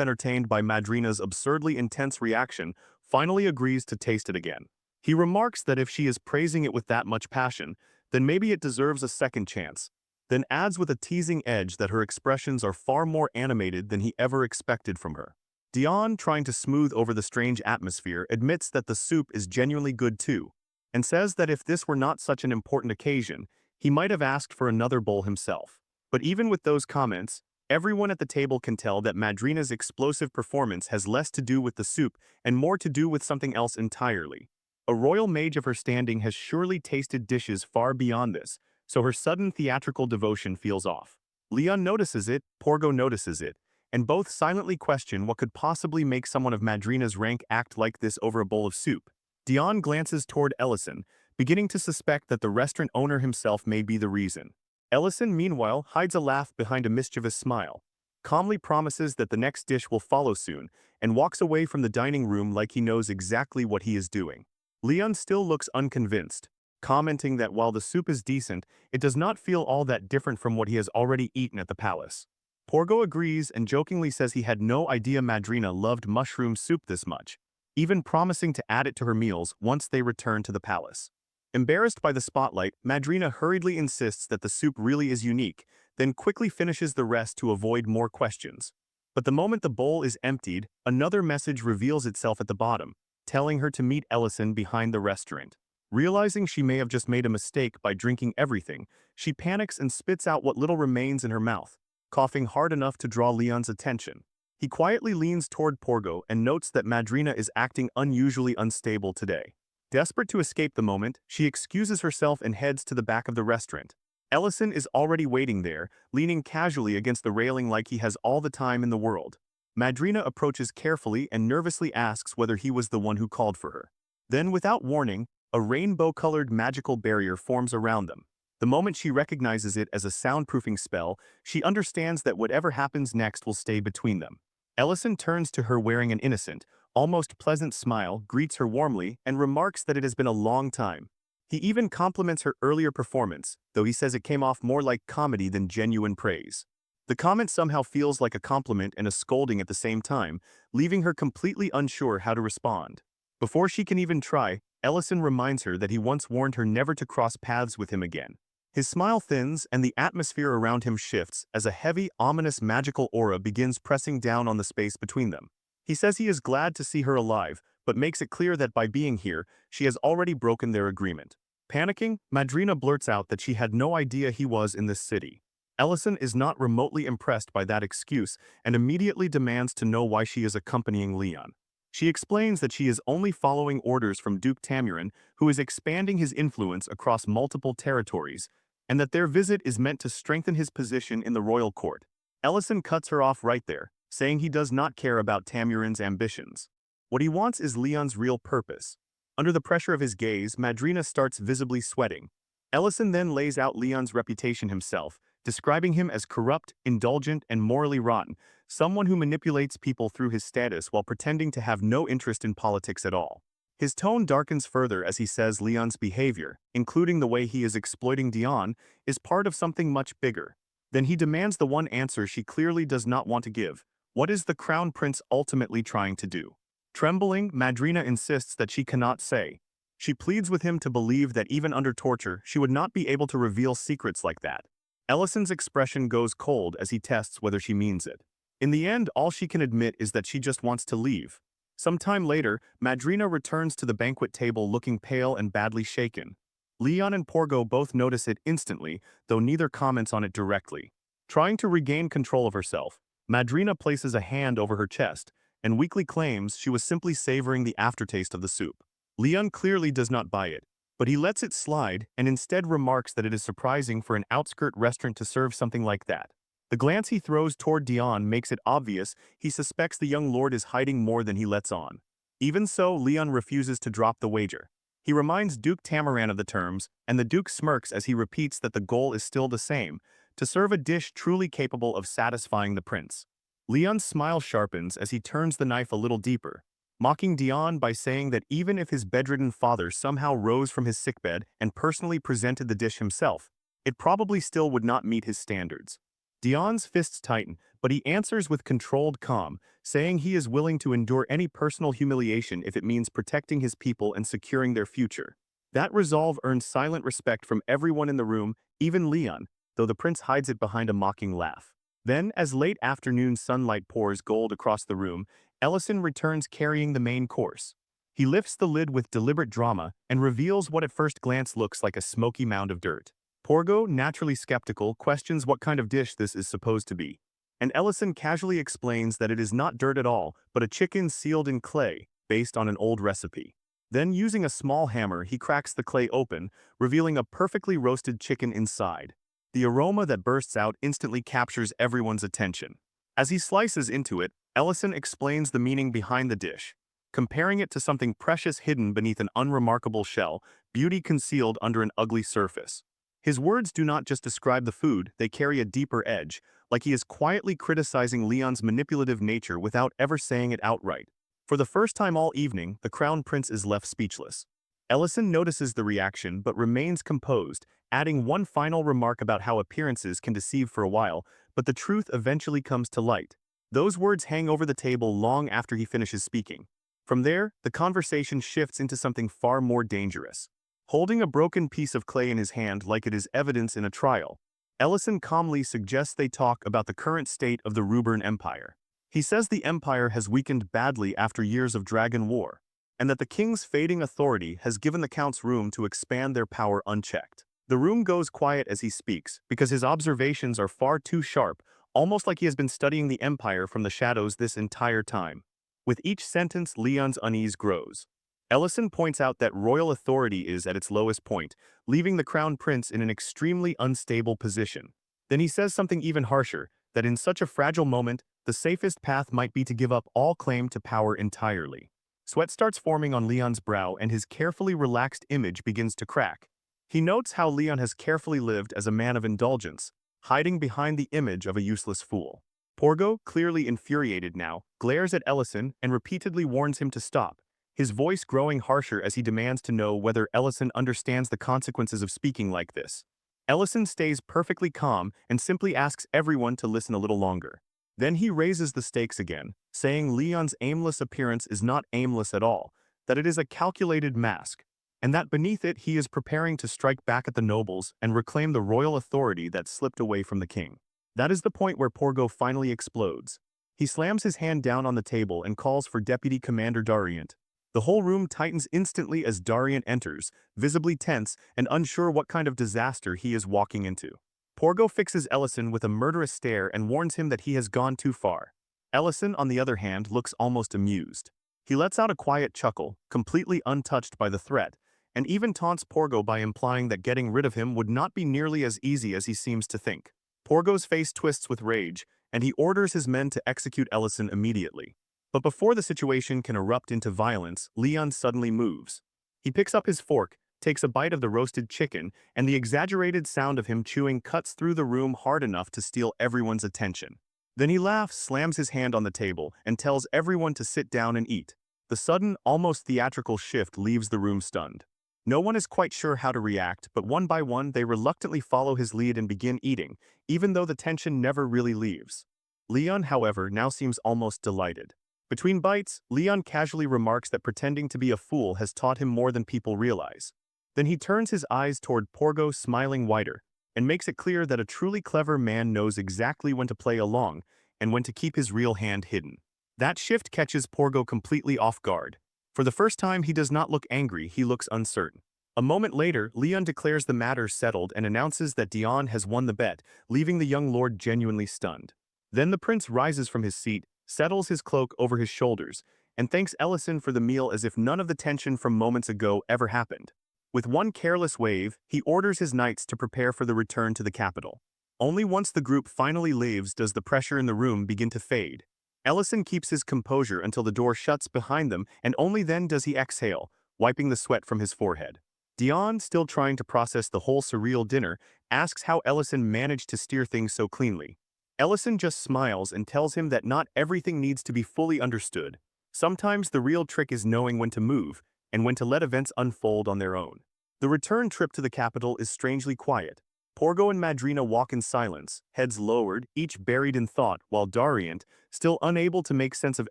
entertained by Madrina's absurdly intense reaction, finally agrees to taste it again. He remarks that if she is praising it with that much passion, then maybe it deserves a second chance, then adds with a teasing edge that her expressions are far more animated than he ever expected from her. Dion, trying to smooth over the strange atmosphere, admits that the soup is genuinely good too, and says that if this were not such an important occasion, he might have asked for another bowl himself. But even with those comments, everyone at the table can tell that Madrina's explosive performance has less to do with the soup and more to do with something else entirely. A royal mage of her standing has surely tasted dishes far beyond this, so her sudden theatrical devotion feels off. Leon notices it, Porgo notices it, and both silently question what could possibly make someone of Madrina's rank act like this over a bowl of soup. Dion glances toward Ellison, beginning to suspect that the restaurant owner himself may be the reason. Ellison, meanwhile, hides a laugh behind a mischievous smile, calmly promises that the next dish will follow soon, and walks away from the dining room like he knows exactly what he is doing. Leon still looks unconvinced, commenting that while the soup is decent, it does not feel all that different from what he has already eaten at the palace. Porgo agrees and jokingly says he had no idea Madrina loved mushroom soup this much, even promising to add it to her meals once they return to the palace. Embarrassed by the spotlight, Madrina hurriedly insists that the soup really is unique, then quickly finishes the rest to avoid more questions. But the moment the bowl is emptied, another message reveals itself at the bottom, telling her to meet Ellison behind the restaurant. Realizing she may have just made a mistake by drinking everything, she panics and spits out what little remains in her mouth, coughing hard enough to draw Leon's attention. He quietly leans toward Porgo and notes that Madrina is acting unusually unstable today. Desperate to escape the moment, she excuses herself and heads to the back of the restaurant. Ellison is already waiting there, leaning casually against the railing like he has all the time in the world. Madrina approaches carefully and nervously asks whether he was the one who called for her. Then, without warning, a rainbow-colored magical barrier forms around them. The moment she recognizes it as a soundproofing spell, she understands that whatever happens next will stay between them. Ellison turns to her wearing an innocent, almost pleasant smile, greets her warmly, and remarks that it has been a long time. He even compliments her earlier performance, though he says it came off more like comedy than genuine praise. The comment somehow feels like a compliment and a scolding at the same time, leaving her completely unsure how to respond. Before she can even try, Ellison reminds her that he once warned her never to cross paths with him again. His smile thins and the atmosphere around him shifts as a heavy, ominous magical aura begins pressing down on the space between them. He says he is glad to see her alive, but makes it clear that by being here, she has already broken their agreement. Panicking, Madrina blurts out that she had no idea he was in this city. Ellison is not remotely impressed by that excuse and immediately demands to know why she is accompanying Leon. She explains that she is only following orders from Duke Tamurin, who is expanding his influence across multiple territories, and that their visit is meant to strengthen his position in the royal court. Ellison cuts her off right there, saying he does not care about Tamurin's ambitions. What he wants is Leon's real purpose. Under the pressure of his gaze, Madrina starts visibly sweating. Ellison then lays out Leon's reputation himself, describing him as corrupt, indulgent, and morally rotten, someone who manipulates people through his status while pretending to have no interest in politics at all. His tone darkens further as he says Leon's behavior, including the way he is exploiting Dion, is part of something much bigger. Then he demands the one answer she clearly does not want to give. What is the Crown Prince ultimately trying to do? Trembling, Madrina insists that she cannot say. She pleads with him to believe that even under torture, she would not be able to reveal secrets like that. Ellison's expression goes cold as he tests whether she means it. In the end, all she can admit is that she just wants to leave. Some time later, Madrina returns to the banquet table looking pale and badly shaken. Leon and Porgo both notice it instantly, though neither comments on it directly. Trying to regain control of herself, Madrina places a hand over her chest and weakly claims she was simply savoring the aftertaste of the soup. Leon clearly does not buy it, but he lets it slide and instead remarks that it is surprising for an outskirt restaurant to serve something like that. The glance he throws toward Dion makes it obvious he suspects the young lord is hiding more than he lets on. Even so, Leon refuses to drop the wager. He reminds Duke Tamurin of the terms, and the Duke smirks as he repeats that the goal is still the same, to serve a dish truly capable of satisfying the prince. Leon's smile sharpens as he turns the knife a little deeper, mocking Dion by saying that even if his bedridden father somehow rose from his sickbed and personally presented the dish himself, it probably still would not meet his standards. Dion's fists tighten, but he answers with controlled calm, saying he is willing to endure any personal humiliation if it means protecting his people and securing their future. That resolve earns silent respect from everyone in the room, even Leon, though the prince hides it behind a mocking laugh. Then, as late afternoon sunlight pours gold across the room, Ellison returns carrying the main course. He lifts the lid with deliberate drama and reveals what at first glance looks like a smoky mound of dirt. Porgo, naturally skeptical, questions what kind of dish this is supposed to be, and Ellison casually explains that it is not dirt at all, but a chicken sealed in clay, based on an old recipe. Then, using a small hammer, he cracks the clay open, revealing a perfectly roasted chicken inside. The aroma that bursts out instantly captures everyone's attention. As he slices into it, Ellison explains the meaning behind the dish, comparing it to something precious hidden beneath an unremarkable shell, beauty concealed under an ugly surface. His words do not just describe the food, they carry a deeper edge, like he is quietly criticizing Leon's manipulative nature without ever saying it outright. For the first time all evening, the Crown Prince is left speechless. Ellison notices the reaction but remains composed, adding one final remark about how appearances can deceive for a while, but the truth eventually comes to light. Those words hang over the table long after he finishes speaking. From there, the conversation shifts into something far more dangerous. Holding a broken piece of clay in his hand like it is evidence in a trial, Ellison calmly suggests they talk about the current state of the Rubern Empire. He says the empire has weakened badly after years of dragon war, and that the king's fading authority has given the counts room to expand their power unchecked. The room goes quiet as he speaks, because his observations are far too sharp, almost like he has been studying the empire from the shadows this entire time. With each sentence, Leon's unease grows. Ellison points out that royal authority is at its lowest point, leaving the crown prince in an extremely unstable position. Then he says something even harsher, that in such a fragile moment, the safest path might be to give up all claim to power entirely. Sweat starts forming on Leon's brow and his carefully relaxed image begins to crack. He notes how Leon has carefully lived as a man of indulgence, hiding behind the image of a useless fool. Porgo, clearly infuriated now, glares at Ellison and repeatedly warns him to stop, his voice growing harsher as he demands to know whether Ellison understands the consequences of speaking like this. Ellison stays perfectly calm and simply asks everyone to listen a little longer. Then he raises the stakes again, saying Leon's aimless appearance is not aimless at all, that it is a calculated mask, and that beneath it he is preparing to strike back at the nobles and reclaim the royal authority that slipped away from the king. That is the point where Porgo finally explodes. He slams his hand down on the table and calls for Deputy Commander Darient. The whole room tightens instantly as Darient enters, visibly tense and unsure what kind of disaster he is walking into. Porgo fixes Ellison with a murderous stare and warns him that he has gone too far. Ellison, on the other hand, looks almost amused. He lets out a quiet chuckle, completely untouched by the threat, and even taunts Porgo by implying that getting rid of him would not be nearly as easy as he seems to think. Porgo's face twists with rage, and he orders his men to execute Ellison immediately. But before the situation can erupt into violence, Leon suddenly moves. He picks up his fork, takes a bite of the roasted chicken, and the exaggerated sound of him chewing cuts through the room hard enough to steal everyone's attention. Then he laughs, slams his hand on the table, and tells everyone to sit down and eat. The sudden, almost theatrical shift leaves the room stunned. No one is quite sure how to react, but one by one they reluctantly follow his lead and begin eating, even though the tension never really leaves. Leon, however, now seems almost delighted. Between bites, Leon casually remarks that pretending to be a fool has taught him more than people realize. Then he turns his eyes toward Porgo, smiling wider, and makes it clear that a truly clever man knows exactly when to play along and when to keep his real hand hidden. That shift catches Porgo completely off guard. For the first time, he does not look angry, he looks uncertain. A moment later, Leon declares the matter settled and announces that Dion has won the bet, leaving the young lord genuinely stunned. Then the prince rises from his seat, settles his cloak over his shoulders, and thanks Ellison for the meal as if none of the tension from moments ago ever happened. With one careless wave, he orders his knights to prepare for the return to the capital. Only once the group finally leaves does the pressure in the room begin to fade. Ellison keeps his composure until the door shuts behind them, and only then does he exhale, wiping the sweat from his forehead. Dion, still trying to process the whole surreal dinner, asks how Ellison managed to steer things so cleanly. Ellison just smiles and tells him that not everything needs to be fully understood. Sometimes the real trick is knowing when to move, and when to let events unfold on their own. The return trip to the capital is strangely quiet. Porgo and Madrina walk in silence, heads lowered, each buried in thought, while Darient, still unable to make sense of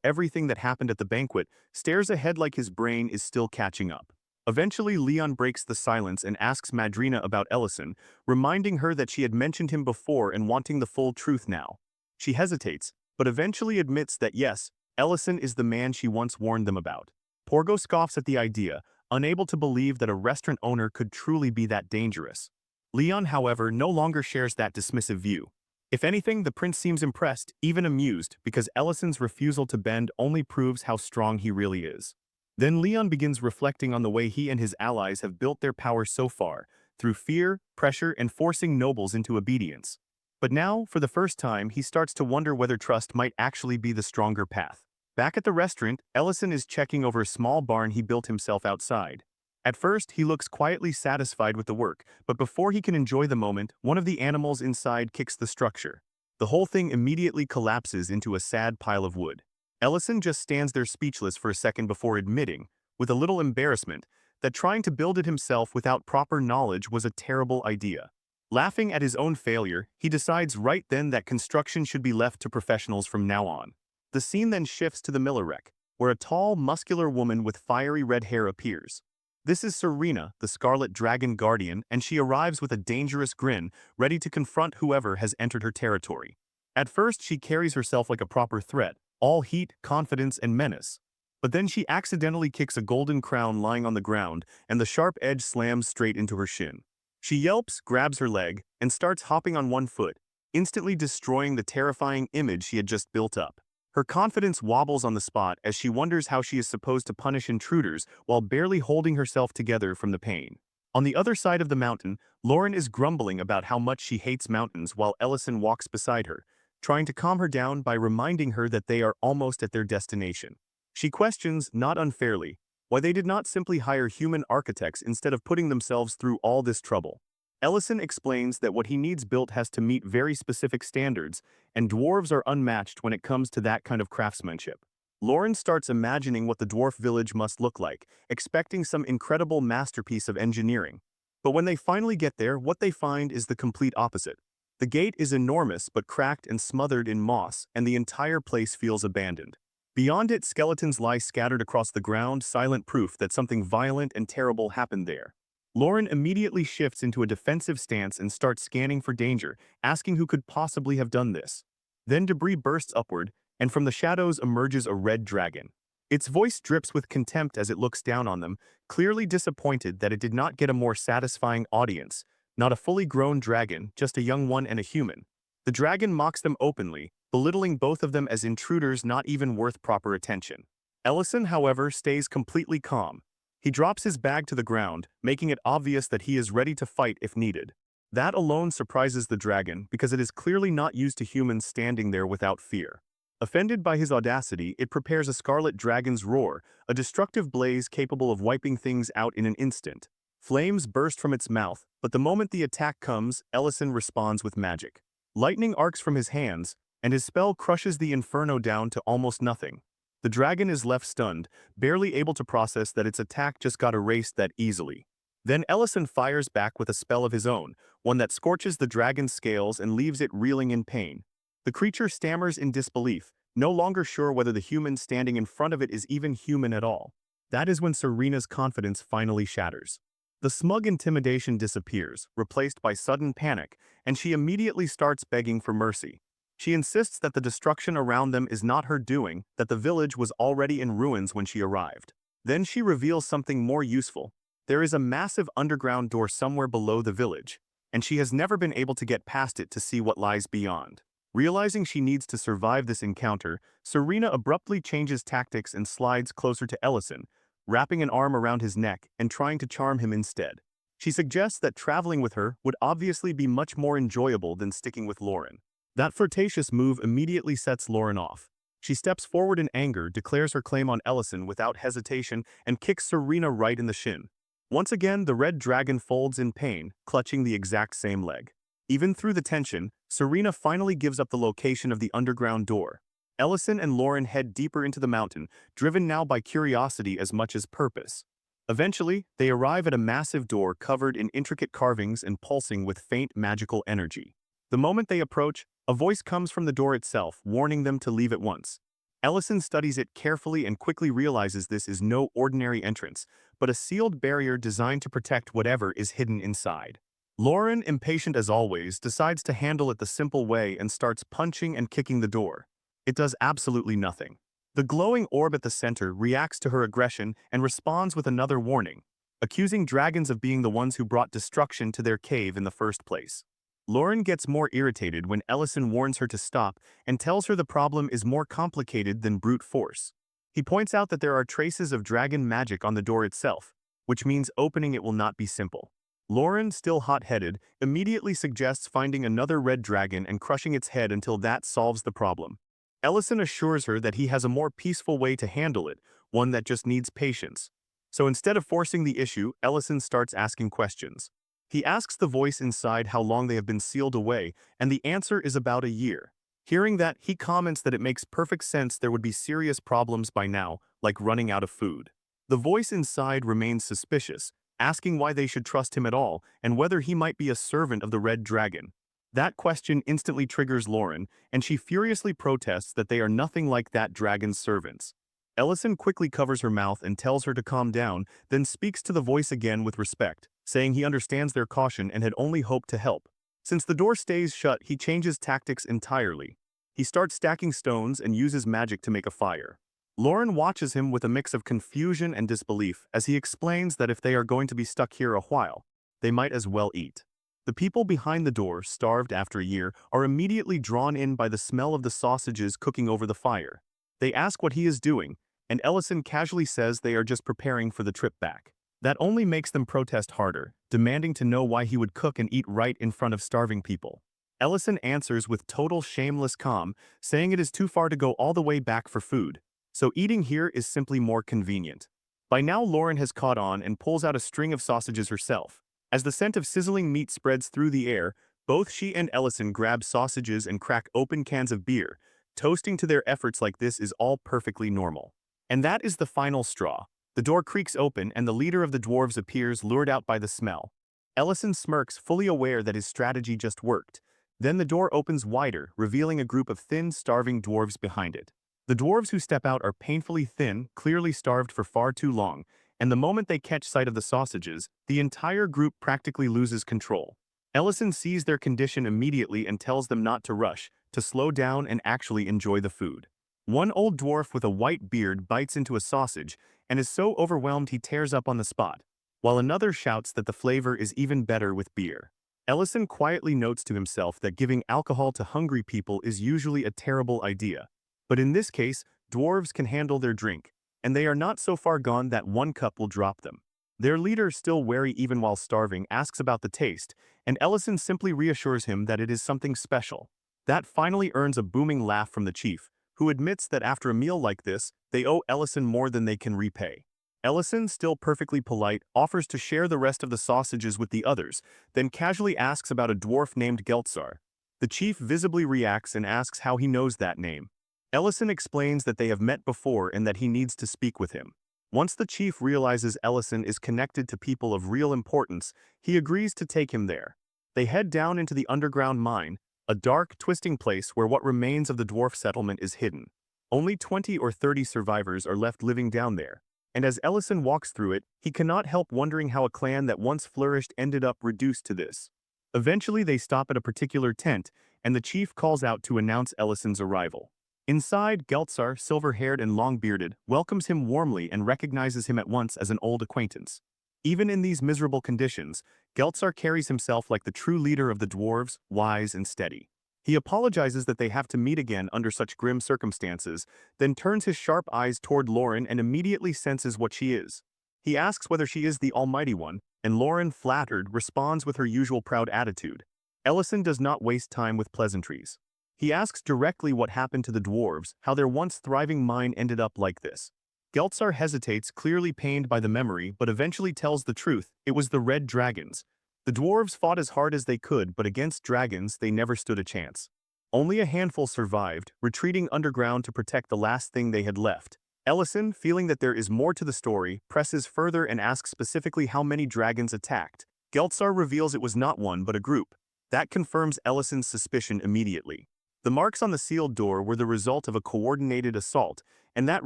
everything that happened at the banquet, stares ahead like his brain is still catching up. Eventually, Leon breaks the silence and asks Madrina about Ellison, reminding her that she had mentioned him before and wanting the full truth now. She hesitates, but eventually admits that yes, Ellison is the man she once warned them about. Porgo scoffs at the idea, unable to believe that a restaurant owner could truly be that dangerous. Leon, however, no longer shares that dismissive view. If anything, the prince seems impressed, even amused, because Ellison's refusal to bend only proves how strong he really is. Then Leon begins reflecting on the way he and his allies have built their power so far, through fear, pressure, and forcing nobles into obedience. But now, for the first time, he starts to wonder whether trust might actually be the stronger path. Back at the restaurant, Ellison is checking over a small barn he built himself outside. At first, he looks quietly satisfied with the work, but before he can enjoy the moment, one of the animals inside kicks the structure. The whole thing immediately collapses into a sad pile of wood. Ellison just stands there speechless for a second before admitting, with a little embarrassment, that trying to build it himself without proper knowledge was a terrible idea. Laughing at his own failure, he decides right then that construction should be left to professionals from now on. The scene then shifts to the Millerec, where a tall, muscular woman with fiery red hair appears. This is Serena, the Scarlet Dragon Guardian, and she arrives with a dangerous grin, ready to confront whoever has entered her territory. At first, she carries herself like a proper threat, all heat, confidence, and menace. But then she accidentally kicks a golden crown lying on the ground, and the sharp edge slams straight into her shin. She yelps, grabs her leg, and starts hopping on one foot, instantly destroying the terrifying image she had just built up. Her confidence wobbles on the spot as she wonders how she is supposed to punish intruders while barely holding herself together from the pain. On the other side of the mountain, Lauren is grumbling about how much she hates mountains while Ellison walks beside her, trying to calm her down by reminding her that they are almost at their destination. She questions, not unfairly, why they did not simply hire human architects instead of putting themselves through all this trouble. Ellison explains that what he needs built has to meet very specific standards, and dwarves are unmatched when it comes to that kind of craftsmanship. Lauren starts imagining what the dwarf village must look like, expecting some incredible masterpiece of engineering. But when they finally get there, what they find is the complete opposite. The gate is enormous but cracked and smothered in moss, and the entire place feels abandoned. Beyond it, skeletons lie scattered across the ground, silent proof that something violent and terrible happened there. Lauren immediately shifts into a defensive stance and starts scanning for danger, asking who could possibly have done this. Then debris bursts upward, and from the shadows emerges a red dragon. Its voice drips with contempt as it looks down on them, clearly disappointed that it did not get a more satisfying audience. Not a fully grown dragon, just a young one and a human. The dragon mocks them openly, belittling both of them as intruders not even worth proper attention. Ellison, however, stays completely calm. He drops his bag to the ground, making it obvious that he is ready to fight if needed. That alone surprises the dragon because it is clearly not used to humans standing there without fear. Offended by his audacity, it prepares a scarlet dragon's roar, a destructive blaze capable of wiping things out in an instant. Flames burst from its mouth, but the moment the attack comes, Ellison responds with magic. Lightning arcs from his hands, and his spell crushes the inferno down to almost nothing. The dragon is left stunned, barely able to process that its attack just got erased that easily. Then Ellison fires back with a spell of his own, one that scorches the dragon's scales and leaves it reeling in pain. The creature stammers in disbelief, no longer sure whether the human standing in front of it is even human at all. That is when Serena's confidence finally shatters. The smug intimidation disappears, replaced by sudden panic, and she immediately starts begging for mercy. She insists that the destruction around them is not her doing, that the village was already in ruins when she arrived. Then she reveals something more useful. There is a massive underground door somewhere below the village, and she has never been able to get past it to see what lies beyond. Realizing she needs to survive this encounter, Serena abruptly changes tactics and slides closer to Ellison, wrapping an arm around his neck and trying to charm him instead. She suggests that traveling with her would obviously be much more enjoyable than sticking with Lauren. That flirtatious move immediately sets Lauren off. She steps forward in anger, declares her claim on Ellison without hesitation, and kicks Serena right in the shin. Once again, the red dragon folds in pain, clutching the exact same leg. Even through the tension, Serena finally gives up the location of the underground door. Ellison and Lauren head deeper into the mountain, driven now by curiosity as much as purpose. Eventually, they arrive at a massive door covered in intricate carvings and pulsing with faint magical energy. The moment they approach, a voice comes from the door itself, warning them to leave at once. Ellison studies it carefully and quickly realizes this is no ordinary entrance, but a sealed barrier designed to protect whatever is hidden inside. Lauren, impatient as always, decides to handle it the simple way and starts punching and kicking the door. It does absolutely nothing. The glowing orb at the center reacts to her aggression and responds with another warning, accusing dragons of being the ones who brought destruction to their cave in the first place. Lauren gets more irritated when Ellison warns her to stop and tells her the problem is more complicated than brute force. He points out that there are traces of dragon magic on the door itself, which means opening it will not be simple. Lauren, still hot-headed, immediately suggests finding another red dragon and crushing its head until that solves the problem. Ellison assures her that he has a more peaceful way to handle it, one that just needs patience. So instead of forcing the issue, Ellison starts asking questions. He asks the voice inside how long they have been sealed away, and the answer is about a year. Hearing that, he comments that it makes perfect sense there would be serious problems by now, like running out of food. The voice inside remains suspicious, asking why they should trust him at all and whether he might be a servant of the Red Dragon. That question instantly triggers Lauren, and she furiously protests that they are nothing like that dragon's servants. Ellison quickly covers her mouth and tells her to calm down, then speaks to the voice again with respect, saying he understands their caution and had only hoped to help. Since the door stays shut, he changes tactics entirely. He starts stacking stones and uses magic to make a fire. Lauren watches him with a mix of confusion and disbelief as he explains that if they are going to be stuck here a while, they might as well eat. The people behind the door, starved after a year, are immediately drawn in by the smell of the sausages cooking over the fire. They ask what he is doing, and Ellison casually says they are just preparing for the trip back. That only makes them protest harder, demanding to know why he would cook and eat right in front of starving people. Ellison answers with total shameless calm, saying it is too far to go all the way back for food, so eating here is simply more convenient. By now Lauren has caught on and pulls out a string of sausages herself. As the scent of sizzling meat spreads through the air, both she and Ellison grab sausages and crack open cans of beer. Toasting to their efforts like this is all perfectly normal. And that is the final straw. The door creaks open and the leader of the dwarves appears, lured out by the smell. Ellison smirks, fully aware that his strategy just worked. Then the door opens wider, revealing a group of thin, starving dwarves behind it. The dwarves who step out are painfully thin, clearly starved for far too long, and the moment they catch sight of the sausages, the entire group practically loses control. Ellison sees their condition immediately and tells them not to rush, to slow down and actually enjoy the food. One old dwarf with a white beard bites into a sausage and is so overwhelmed he tears up on the spot, while another shouts that the flavor is even better with beer. Ellison quietly notes to himself that giving alcohol to hungry people is usually a terrible idea. But in this case, dwarves can handle their drink, and they are not so far gone that one cup will drop them. Their leader, still wary even while starving, asks about the taste, and Ellison simply reassures him that it is something special. That finally earns a booming laugh from the chief, who admits that after a meal like this, they owe Ellison more than they can repay. Ellison, still perfectly polite, offers to share the rest of the sausages with the others, then casually asks about a dwarf named Geltzar. The chief visibly reacts and asks how he knows that name. Ellison explains that they have met before and that he needs to speak with him. Once the chief realizes Ellison is connected to people of real importance, he agrees to take him there. They head down into the underground mine, a dark, twisting place where what remains of the dwarf settlement is hidden. Only 20 or 30 survivors are left living down there, and as Ellison walks through it, he cannot help wondering how a clan that once flourished ended up reduced to this. Eventually they stop at a particular tent, and the chief calls out to announce Ellison's arrival. Inside, Geltzar, silver-haired and long-bearded, welcomes him warmly and recognizes him at once as an old acquaintance. Even in these miserable conditions, Geltzar carries himself like the true leader of the dwarves, wise and steady. He apologizes that they have to meet again under such grim circumstances, then turns his sharp eyes toward Lauren and immediately senses what she is. He asks whether she is the Almighty One, and Lauren, flattered, responds with her usual proud attitude. Ellison does not waste time with pleasantries. He asks directly what happened to the dwarves, how their once thriving mine ended up like this. Geltzar hesitates, clearly pained by the memory, but eventually tells the truth: it was the red dragons. The dwarves fought as hard as they could, but against dragons they never stood a chance. Only a handful survived, retreating underground to protect the last thing they had left. Ellison, feeling that there is more to the story, presses further and asks specifically how many dragons attacked. Geltzar reveals it was not one but a group. That confirms Ellison's suspicion immediately. The marks on the sealed door were the result of a coordinated assault, and that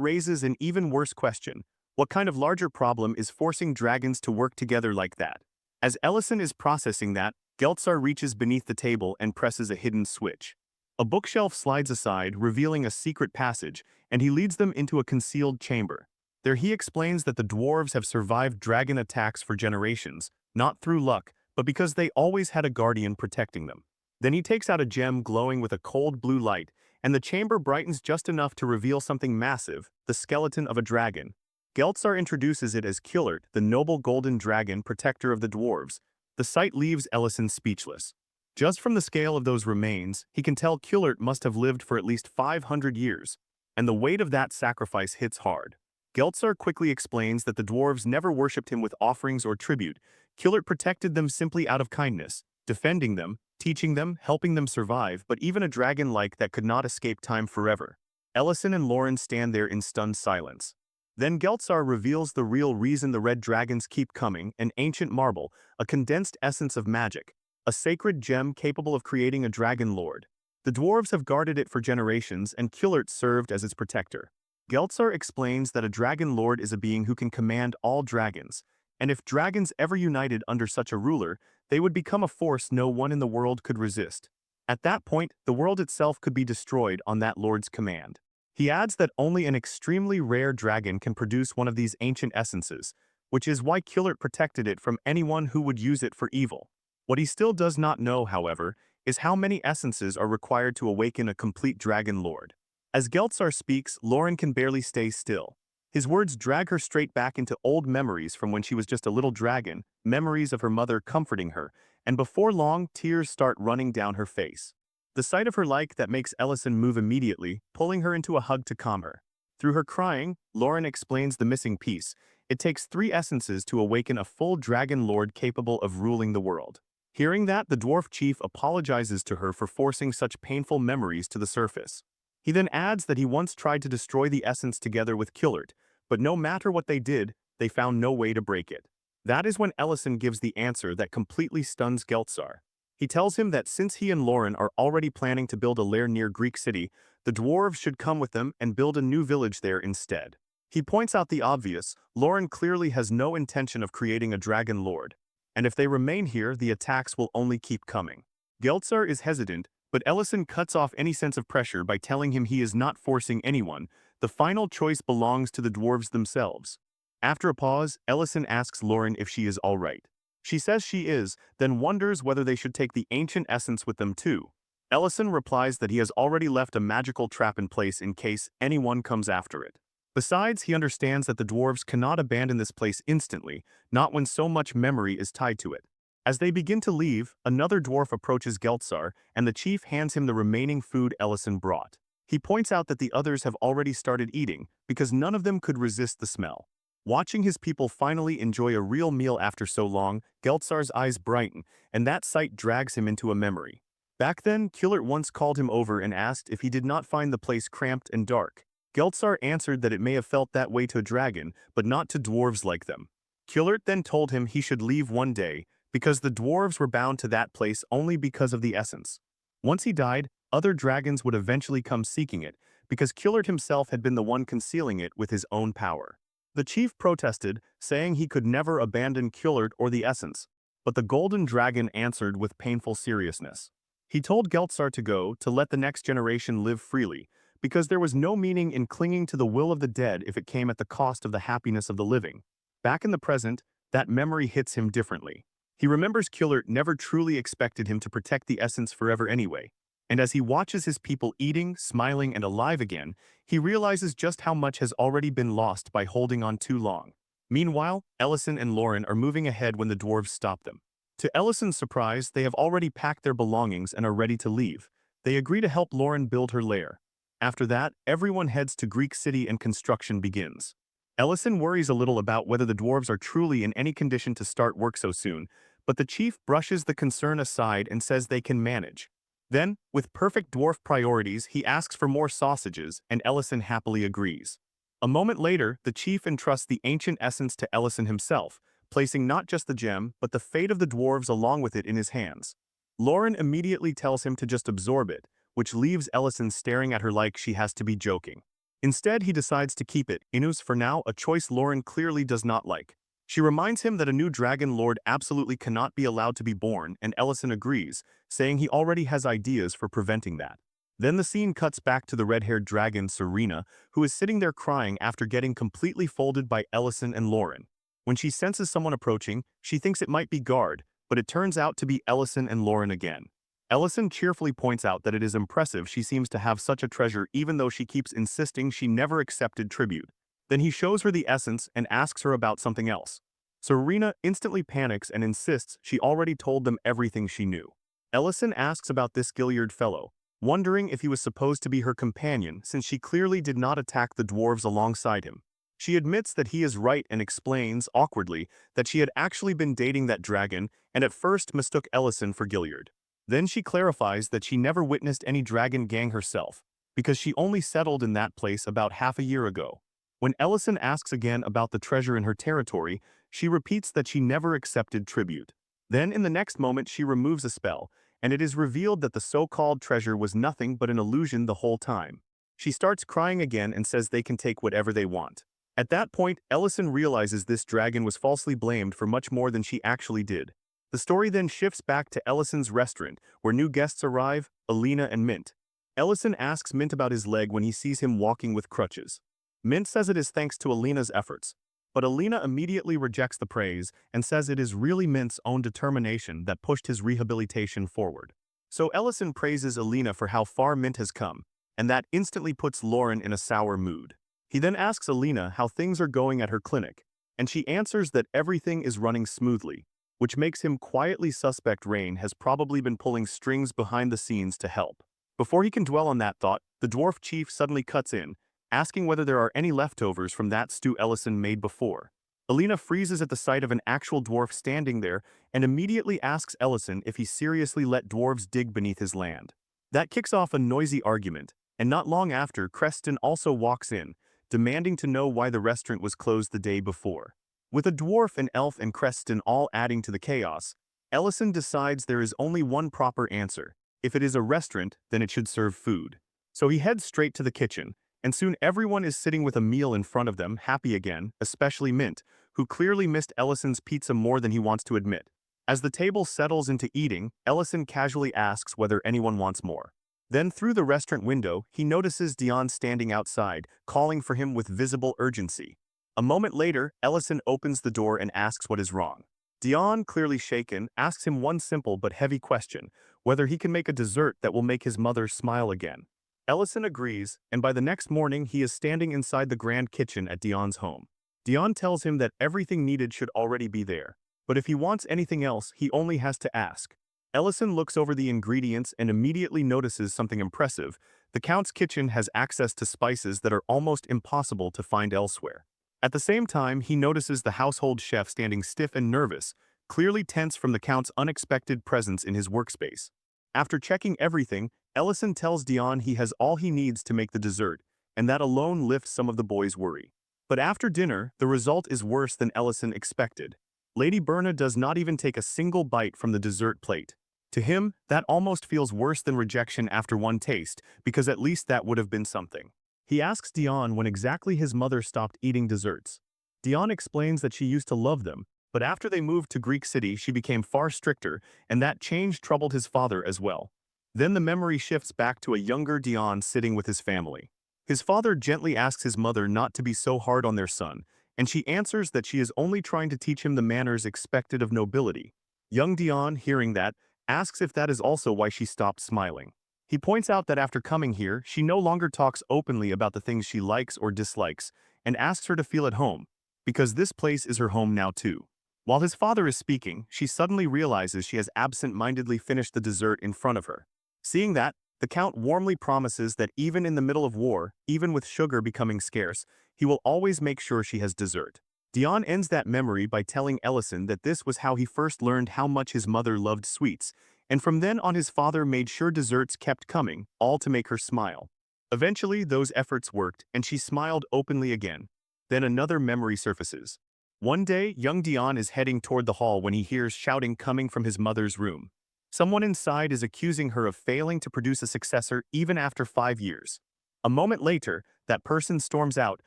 raises an even worse question: what kind of larger problem is forcing dragons to work together like that? As Ellison is processing that, Geltzar reaches beneath the table and presses a hidden switch. A bookshelf slides aside, revealing a secret passage, and he leads them into a concealed chamber. There he explains that the dwarves have survived dragon attacks for generations, not through luck, but because they always had a guardian protecting them. Then he takes out a gem glowing with a cold blue light, and the chamber brightens just enough to reveal something massive: the skeleton of a dragon. Geltzar introduces it as Killert, the noble golden dragon protector of the dwarves. The sight leaves Ellison speechless. Just from the scale of those remains, he can tell Kullert must have lived for at least 500 years, and the weight of that sacrifice hits hard. Geltzar quickly explains that the dwarves never worshipped him with offerings or tribute. Kullert protected them simply out of kindness, defending them, teaching them, helping them survive, but even a dragon like that could not escape time forever. Ellison and Lauren stand there in stunned silence. Then Geltzar reveals the real reason the red dragons keep coming: an ancient marble, a condensed essence of magic, a sacred gem capable of creating a dragon lord. The dwarves have guarded it for generations, and Kullert served as its protector. Geltzar explains that a dragon lord is a being who can command all dragons, and if dragons ever united under such a ruler, they would become a force no one in the world could resist. At that point, the world itself could be destroyed on that lord's command. He adds that only an extremely rare dragon can produce one of these ancient essences, which is why Kullert protected it from anyone who would use it for evil. What he still does not know, however, is how many essences are required to awaken a complete dragon lord. As Geltzar speaks, Lauren can barely stay still. His words drag her straight back into old memories from when she was just a little dragon, memories of her mother comforting her, and before long, tears start running down her face. The sight of her like that makes Ellison move immediately, pulling her into a hug to calm her. Through her crying, Lauren explains the missing piece. It takes 3 essences to awaken a full dragon lord capable of ruling the world. Hearing that, the dwarf chief apologizes to her for forcing such painful memories to the surface. He then adds that he once tried to destroy the essence together with Kullert, but no matter what they did, they found no way to break it. That is when Ellison gives the answer that completely stuns Geltzar. He tells him that since he and Lauren are already planning to build a lair near Greek City, the dwarves should come with them and build a new village there instead. He points out the obvious: Lauren clearly has no intention of creating a dragon lord, and if they remain here, the attacks will only keep coming. Geltzar is hesitant, but Ellison cuts off any sense of pressure by telling him he is not forcing anyone. The final choice belongs to the dwarves themselves. After a pause, Ellison asks Lauren if she is all right. She says she is, then wonders whether they should take the ancient essence with them too. Ellison replies that he has already left a magical trap in place in case anyone comes after it. Besides, he understands that the dwarves cannot abandon this place instantly, not when so much memory is tied to it. As they begin to leave, another dwarf approaches Geltzar, and the chief hands him the remaining food Ellison brought. He points out that the others have already started eating, because none of them could resist the smell. Watching his people finally enjoy a real meal after so long, Geltzar's eyes brighten, and that sight drags him into a memory. Back then, Kullert once called him over and asked if he did not find the place cramped and dark. Geltzar answered that it may have felt that way to a dragon, but not to dwarves like them. Kullert then told him he should leave one day, because the dwarves were bound to that place only because of the essence. Once he died, other dragons would eventually come seeking it, because Kullert himself had been the one concealing it with his own power. The chief protested, saying he could never abandon Kullert or the essence, but the golden dragon answered with painful seriousness. He told Geltzar to go, to let the next generation live freely, because there was no meaning in clinging to the will of the dead if it came at the cost of the happiness of the living. Back in the present, that memory hits him differently. He remembers Kullert never truly expected him to protect the essence forever anyway, and as he watches his people eating, smiling, and alive again, he realizes just how much has already been lost by holding on too long. Meanwhile, Ellison and Lauren are moving ahead when the dwarves stop them. To Ellison's surprise, they have already packed their belongings and are ready to leave. They agree to help Lauren build her lair. After that, everyone heads to Greek City and construction begins. Ellison worries a little about whether the dwarves are truly in any condition to start work so soon, but the chief brushes the concern aside and says they can manage. Then, with perfect dwarf priorities, he asks for more sausages, and Ellison happily agrees. A moment later, the chief entrusts the ancient essence to Ellison himself, placing not just the gem, but the fate of the dwarves along with it in his hands. Lauren immediately tells him to just absorb it, which leaves Ellison staring at her like she has to be joking. Instead, he decides to keep it, inus for now, a choice Lauren clearly does not like. She reminds him that a new dragon lord absolutely cannot be allowed to be born, and Ellison agrees, saying he already has ideas for preventing that. Then the scene cuts back to the red-haired dragon Serena, who is sitting there crying after getting completely folded by Ellison and Lauren. When she senses someone approaching, she thinks it might be Guard, but it turns out to be Ellison and Lauren again. Ellison cheerfully points out that it is impressive she seems to have such a treasure even though she keeps insisting she never accepted tribute. Then he shows her the essence and asks her about something else. Serena instantly panics and insists she already told them everything she knew. Ellison asks about this Gilead fellow, wondering if he was supposed to be her companion since she clearly did not attack the dwarves alongside him. She admits that he is right and explains, awkwardly, that she had actually been dating that dragon and at first mistook Ellison for Gilead. Then she clarifies that she never witnessed any dragon gang herself, because she only settled in that place about half a year ago. When Ellison asks again about the treasure in her territory, she repeats that she never accepted tribute. Then in the next moment she removes a spell, and it is revealed that the so-called treasure was nothing but an illusion the whole time. She starts crying again and says they can take whatever they want. At that point, Ellison realizes this dragon was falsely blamed for much more than she actually did. The story then shifts back to Ellison's restaurant, where new guests arrive, Alina and Mint. Ellison asks Mint about his leg when he sees him walking with crutches. Mint says it is thanks to Alina's efforts, but Alina immediately rejects the praise and says it is really Mint's own determination that pushed his rehabilitation forward. So Ellison praises Alina for how far Mint has come, and that instantly puts Lauren in a sour mood. He then asks Alina how things are going at her clinic, and she answers that everything is running smoothly, which makes him quietly suspect Rain has probably been pulling strings behind the scenes to help. Before he can dwell on that thought, the dwarf chief suddenly cuts in, asking whether there are any leftovers from that stew Ellison made before. Alina freezes at the sight of an actual dwarf standing there and immediately asks Ellison if he seriously let dwarves dig beneath his land. That kicks off a noisy argument, and not long after, Creston also walks in, demanding to know why the restaurant was closed the day before. With a dwarf, an elf, and Creston all adding to the chaos, Ellison decides there is only one proper answer. If it is a restaurant, then it should serve food. So he heads straight to the kitchen, and soon everyone is sitting with a meal in front of them, happy again, especially Mint, who clearly missed Ellison's pizza more than he wants to admit. As the table settles into eating, Ellison casually asks whether anyone wants more. Then through the restaurant window, he notices Dion standing outside, calling for him with visible urgency. A moment later, Ellison opens the door and asks what is wrong. Dion, clearly shaken, asks him one simple but heavy question, whether he can make a dessert that will make his mother smile again. Ellison agrees, and by the next morning he is standing inside the grand kitchen at Dion's home. Dion tells him that everything needed should already be there, but if he wants anything else, he only has to ask. Ellison looks over the ingredients and immediately notices something impressive. The Count's kitchen has access to spices that are almost impossible to find elsewhere. At the same time, he notices the household chef standing stiff and nervous, clearly tense from the Count's unexpected presence in his workspace. After checking everything, Ellison tells Dion he has all he needs to make the dessert, and that alone lifts some of the boys' worry. But after dinner, the result is worse than Ellison expected. Lady Berna does not even take a single bite from the dessert plate. To him, that almost feels worse than rejection after one taste, because at least that would have been something. He asks Dion when exactly his mother stopped eating desserts. Dion explains that she used to love them, but after they moved to Greek City she became far stricter, and that change troubled his father as well. Then the memory shifts back to a younger Dion sitting with his family. His father gently asks his mother not to be so hard on their son, and she answers that she is only trying to teach him the manners expected of nobility. Young Dion, hearing that, asks if that is also why she stopped smiling. He points out that after coming here, she no longer talks openly about the things she likes or dislikes, and asks her to feel at home, because this place is her home now too. While his father is speaking, she suddenly realizes she has absent-mindedly finished the dessert in front of her. Seeing that, the Count warmly promises that even in the middle of war, even with sugar becoming scarce, he will always make sure she has dessert. Dion ends that memory by telling Ellison that this was how he first learned how much his mother loved sweets, and from then on his father made sure desserts kept coming, all to make her smile. Eventually, those efforts worked, and she smiled openly again. Then another memory surfaces. One day, young Dion is heading toward the hall when he hears shouting coming from his mother's room. Someone inside is accusing her of failing to produce a successor even after 5 years. A moment later, that person storms out,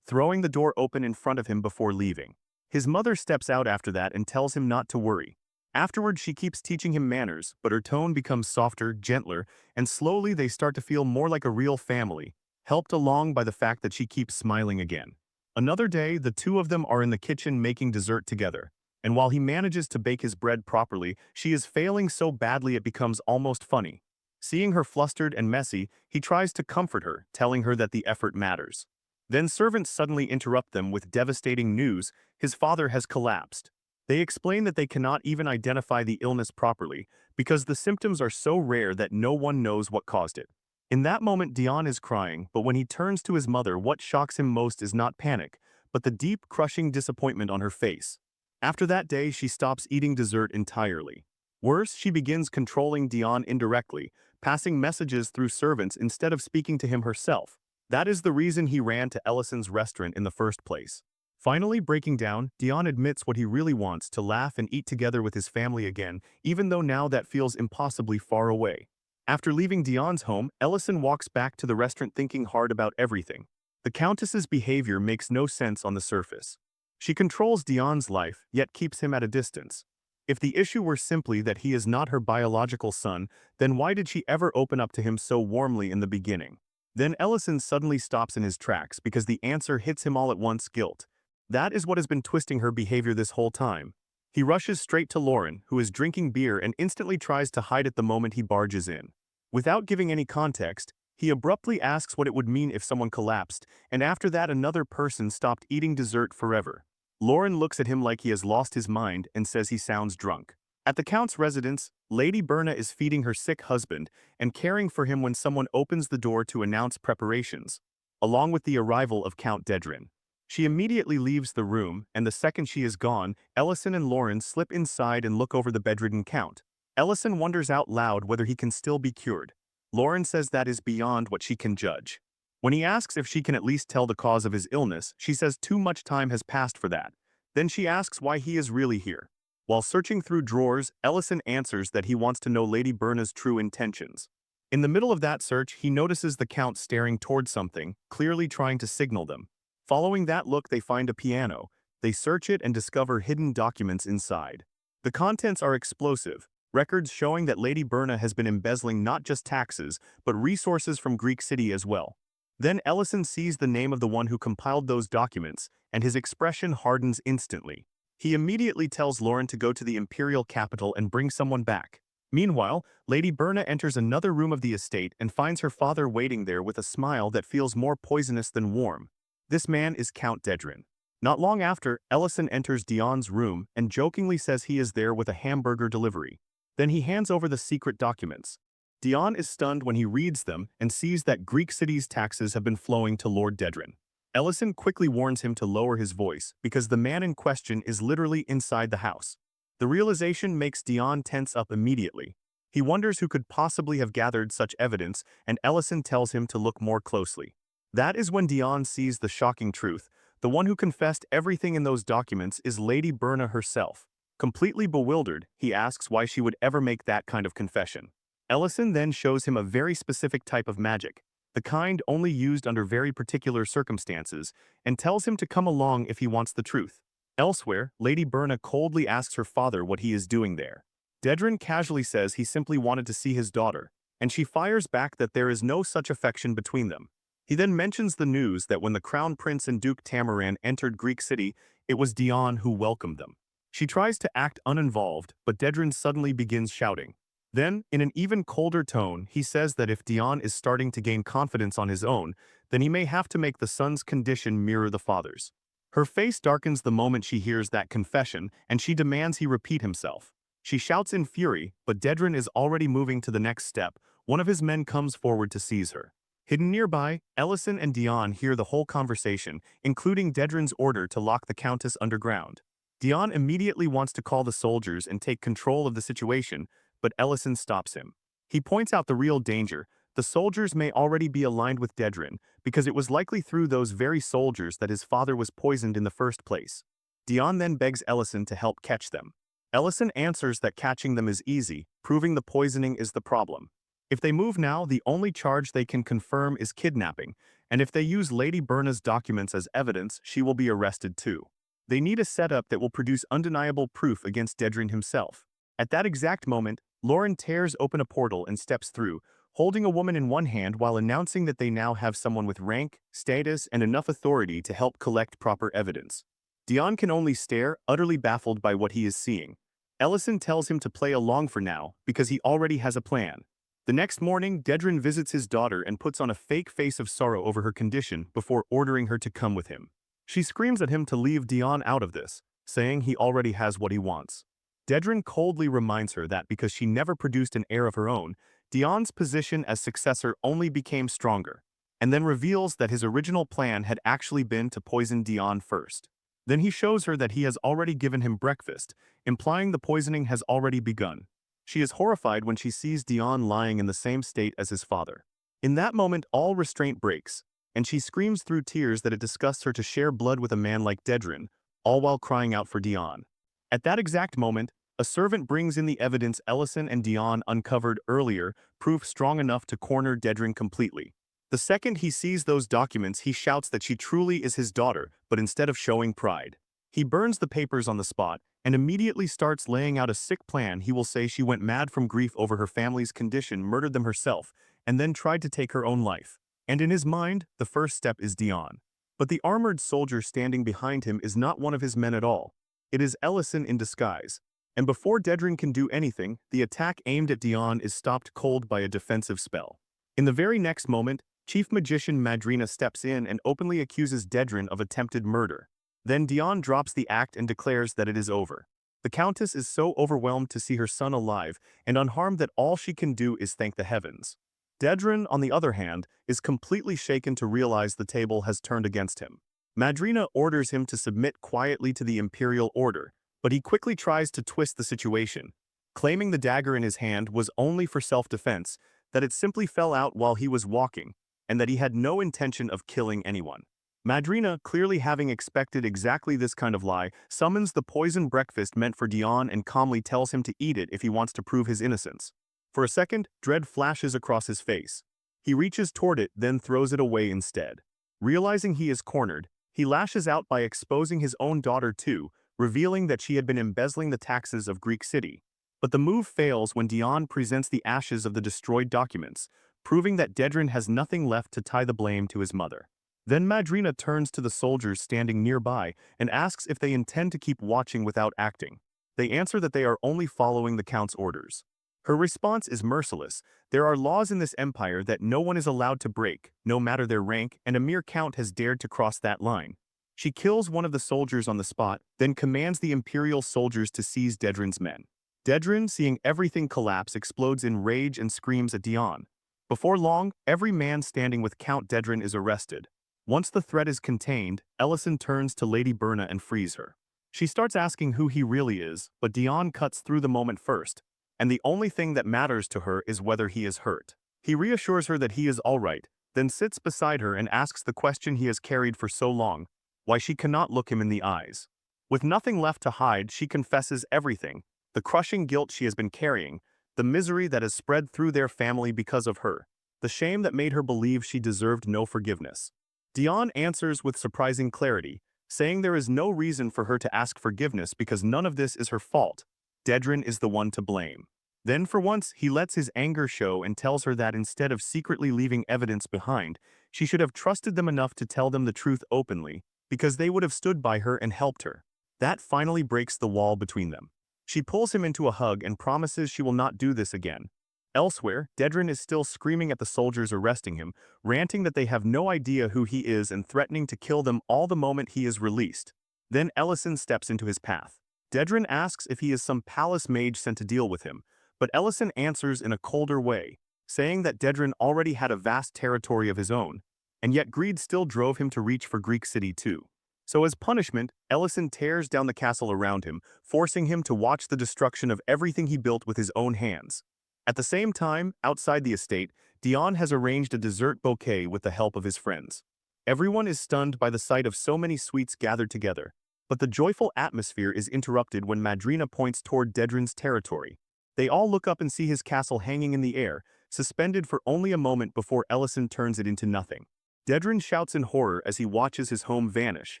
throwing the door open in front of him before leaving. His mother steps out after that and tells him not to worry. Afterward, she keeps teaching him manners, but her tone becomes softer, gentler, and slowly they start to feel more like a real family, helped along by the fact that she keeps smiling again. Another day, the two of them are in the kitchen making dessert together. And while he manages to bake his bread properly, she is failing so badly it becomes almost funny. Seeing her flustered and messy, he tries to comfort her, telling her that the effort matters. Then servants suddenly interrupt them with devastating news: his father has collapsed. They explain that they cannot even identify the illness properly because the symptoms are so rare that no one knows what caused it. In that moment, Dion is crying, but when he turns to his mother, what shocks him most is not panic, but the deep, crushing disappointment on her face. After that day, she stops eating dessert entirely. Worse, she begins controlling Dion indirectly, passing messages through servants instead of speaking to him herself. That is the reason he ran to Ellison's restaurant in the first place. Finally breaking down, Dion admits what he really wants: to laugh and eat together with his family again, even though now that feels impossibly far away. After leaving Dion's home, Ellison walks back to the restaurant thinking hard about everything. The Countess's behavior makes no sense on the surface. She controls Dion's life, yet keeps him at a distance. If the issue were simply that he is not her biological son, then why did she ever open up to him so warmly in the beginning? Then Ellison suddenly stops in his tracks because the answer hits him all at once: guilt. That is what has been twisting her behavior this whole time. He rushes straight to Lauren, who is drinking beer, and instantly tries to hide it the moment he barges in. Without giving any context, he abruptly asks what it would mean if someone collapsed, and after that another person stopped eating dessert forever. Lauren looks at him like he has lost his mind and says he sounds drunk. At the Count's residence, Lady Berna is feeding her sick husband and caring for him when someone opens the door to announce preparations, along with the arrival of Count Dedrin. She immediately leaves the room, and the second she is gone, Ellison and Lauren slip inside and look over the bedridden Count. Ellison wonders out loud whether he can still be cured. Lauren says that is beyond what she can judge. When he asks if she can at least tell the cause of his illness, she says too much time has passed for that. Then she asks why he is really here. While searching through drawers, Ellison answers that he wants to know Lady Berna's true intentions. In the middle of that search, he notices the Count staring toward something, clearly trying to signal them. Following that look, they find a piano. They search it and discover hidden documents inside. The contents are explosive, records showing that Lady Berna has been embezzling not just taxes, but resources from Greek City as well. Then Ellison sees the name of the one who compiled those documents, and his expression hardens instantly. He immediately tells Lauren to go to the imperial capital and bring someone back. Meanwhile, Lady Berna enters another room of the estate and finds her father waiting there with a smile that feels more poisonous than warm. This man is Count Dedrin. Not long after, Ellison enters Dion's room and jokingly says he is there with a hamburger delivery. Then he hands over the secret documents. Dion is stunned when he reads them and sees that Greek City's taxes have been flowing to Lord Dedrin. Ellison quickly warns him to lower his voice because the man in question is literally inside the house. The realization makes Dion tense up immediately. He wonders who could possibly have gathered such evidence, and Ellison tells him to look more closely. That is when Dion sees the shocking truth. The one who confessed everything in those documents is Lady Berna herself. Completely bewildered, he asks why she would ever make that kind of confession. Ellison then shows him a very specific type of magic, the kind only used under very particular circumstances, and tells him to come along if he wants the truth. Elsewhere, Lady Berna coldly asks her father what he is doing there. Dedrin casually says he simply wanted to see his daughter, and she fires back that there is no such affection between them. He then mentions the news that when the Crown Prince and Duke Tamaran entered Greek City, it was Dion who welcomed them. She tries to act uninvolved, but Dedrin suddenly begins shouting. Then, in an even colder tone, he says that if Dion is starting to gain confidence on his own, then he may have to make the son's condition mirror the father's. Her face darkens the moment she hears that confession, and she demands he repeat himself. She shouts in fury, but Dedrin is already moving to the next step. One of his men comes forward to seize her. Hidden nearby, Ellison and Dion hear the whole conversation, including Dedrin's order to lock the Countess underground. Dion immediately wants to call the soldiers and take control of the situation, but Ellison stops him. He points out the real danger. The soldiers may already be aligned with Dedrin, because it was likely through those very soldiers that his father was poisoned in the first place. Dion then begs Ellison to help catch them. Ellison answers that catching them is easy, proving the poisoning is the problem. If they move now, the only charge they can confirm is kidnapping, and if they use Lady Berna's documents as evidence, she will be arrested too. They need a setup that will produce undeniable proof against Dedrin himself. At that exact moment, Lauren tears open a portal and steps through, holding a woman in one hand while announcing that they now have someone with rank, status, and enough authority to help collect proper evidence. Dion can only stare, utterly baffled by what he is seeing. Ellison tells him to play along for now, because he already has a plan. The next morning, Dedrin visits his daughter and puts on a fake face of sorrow over her condition before ordering her to come with him. She screams at him to leave Dion out of this, saying he already has what he wants. Dedren coldly reminds her that because she never produced an heir of her own, Dion's position as successor only became stronger, and then reveals that his original plan had actually been to poison Dion first. Then he shows her that he has already given him breakfast, implying the poisoning has already begun. She is horrified when she sees Dion lying in the same state as his father. In that moment, all restraint breaks, and she screams through tears that it disgusts her to share blood with a man like Dedren, all while crying out for Dion. At that exact moment, a servant brings in the evidence Ellison and Dion uncovered earlier, proof strong enough to corner Dedren completely. The second he sees those documents, he shouts that she truly is his daughter, but instead of showing pride, he burns the papers on the spot and immediately starts laying out a sick plan. He will say she went mad from grief over her family's condition, murdered them herself, and then tried to take her own life. And in his mind, the first step is Dion. But the armored soldier standing behind him is not one of his men at all. It is Ellison in disguise. And before Dedren can do anything, the attack aimed at Dion is stopped cold by a defensive spell. In the very next moment, Chief Magician Madrina steps in and openly accuses Dedren of attempted murder. Then Dion drops the act and declares that it is over. The Countess is so overwhelmed to see her son alive and unharmed that all she can do is thank the heavens. Dedren, on the other hand, is completely shaken to realize the table has turned against him. Madrina orders him to submit quietly to the imperial order, but he quickly tries to twist the situation, claiming the dagger in his hand was only for self-defense, that it simply fell out while he was walking, and that he had no intention of killing anyone. Madrina, clearly having expected exactly this kind of lie, summons the poisoned breakfast meant for Dion and calmly tells him to eat it if he wants to prove his innocence. For a second, dread flashes across his face. He reaches toward it, then throws it away instead. Realizing he is cornered, he lashes out by exposing his own daughter too, revealing that she had been embezzling the taxes of Greek city. But the move fails when Dion presents the ashes of the destroyed documents, proving that Dedren has nothing left to tie the blame to his mother. Then Madrina turns to the soldiers standing nearby and asks if they intend to keep watching without acting. They answer that they are only following the Count's orders. Her response is merciless. There are laws in this empire that no one is allowed to break, no matter their rank, and a mere Count has dared to cross that line. She kills one of the soldiers on the spot, then commands the imperial soldiers to seize Dedren's men. Dedren, seeing everything collapse, explodes in rage and screams at Dion. Before long, every man standing with Count Dedren is arrested. Once the threat is contained, Ellison turns to Lady Berna and frees her. She starts asking who he really is, but Dion cuts through the moment first, and the only thing that matters to her is whether he is hurt. He reassures her that he is all right, then sits beside her and asks the question he has carried for so long, why she cannot look him in the eyes. With nothing left to hide, she confesses everything, the crushing guilt she has been carrying, the misery that has spread through their family because of her, the shame that made her believe she deserved no forgiveness. Dion answers with surprising clarity, saying there is no reason for her to ask forgiveness because none of this is her fault. Dedren is the one to blame. Then for once, he lets his anger show and tells her that instead of secretly leaving evidence behind, she should have trusted them enough to tell them the truth openly, because they would have stood by her and helped her. That finally breaks the wall between them. She pulls him into a hug and promises she will not do this again. Elsewhere, Dedren is still screaming at the soldiers arresting him, ranting that they have no idea who he is and threatening to kill them all the moment he is released. Then Ellison steps into his path. Dedren asks if he is some palace mage sent to deal with him, but Ellison answers in a colder way, saying that Dedren already had a vast territory of his own, and yet greed still drove him to reach for Greek city too. So as punishment, Ellison tears down the castle around him, forcing him to watch the destruction of everything he built with his own hands. At the same time, outside the estate, Dion has arranged a dessert bouquet with the help of his friends. Everyone is stunned by the sight of so many sweets gathered together, but the joyful atmosphere is interrupted when Madrina points toward Dedren's territory. They all look up and see his castle hanging in the air, suspended for only a moment before Ellison turns it into nothing. Dedren shouts in horror as he watches his home vanish,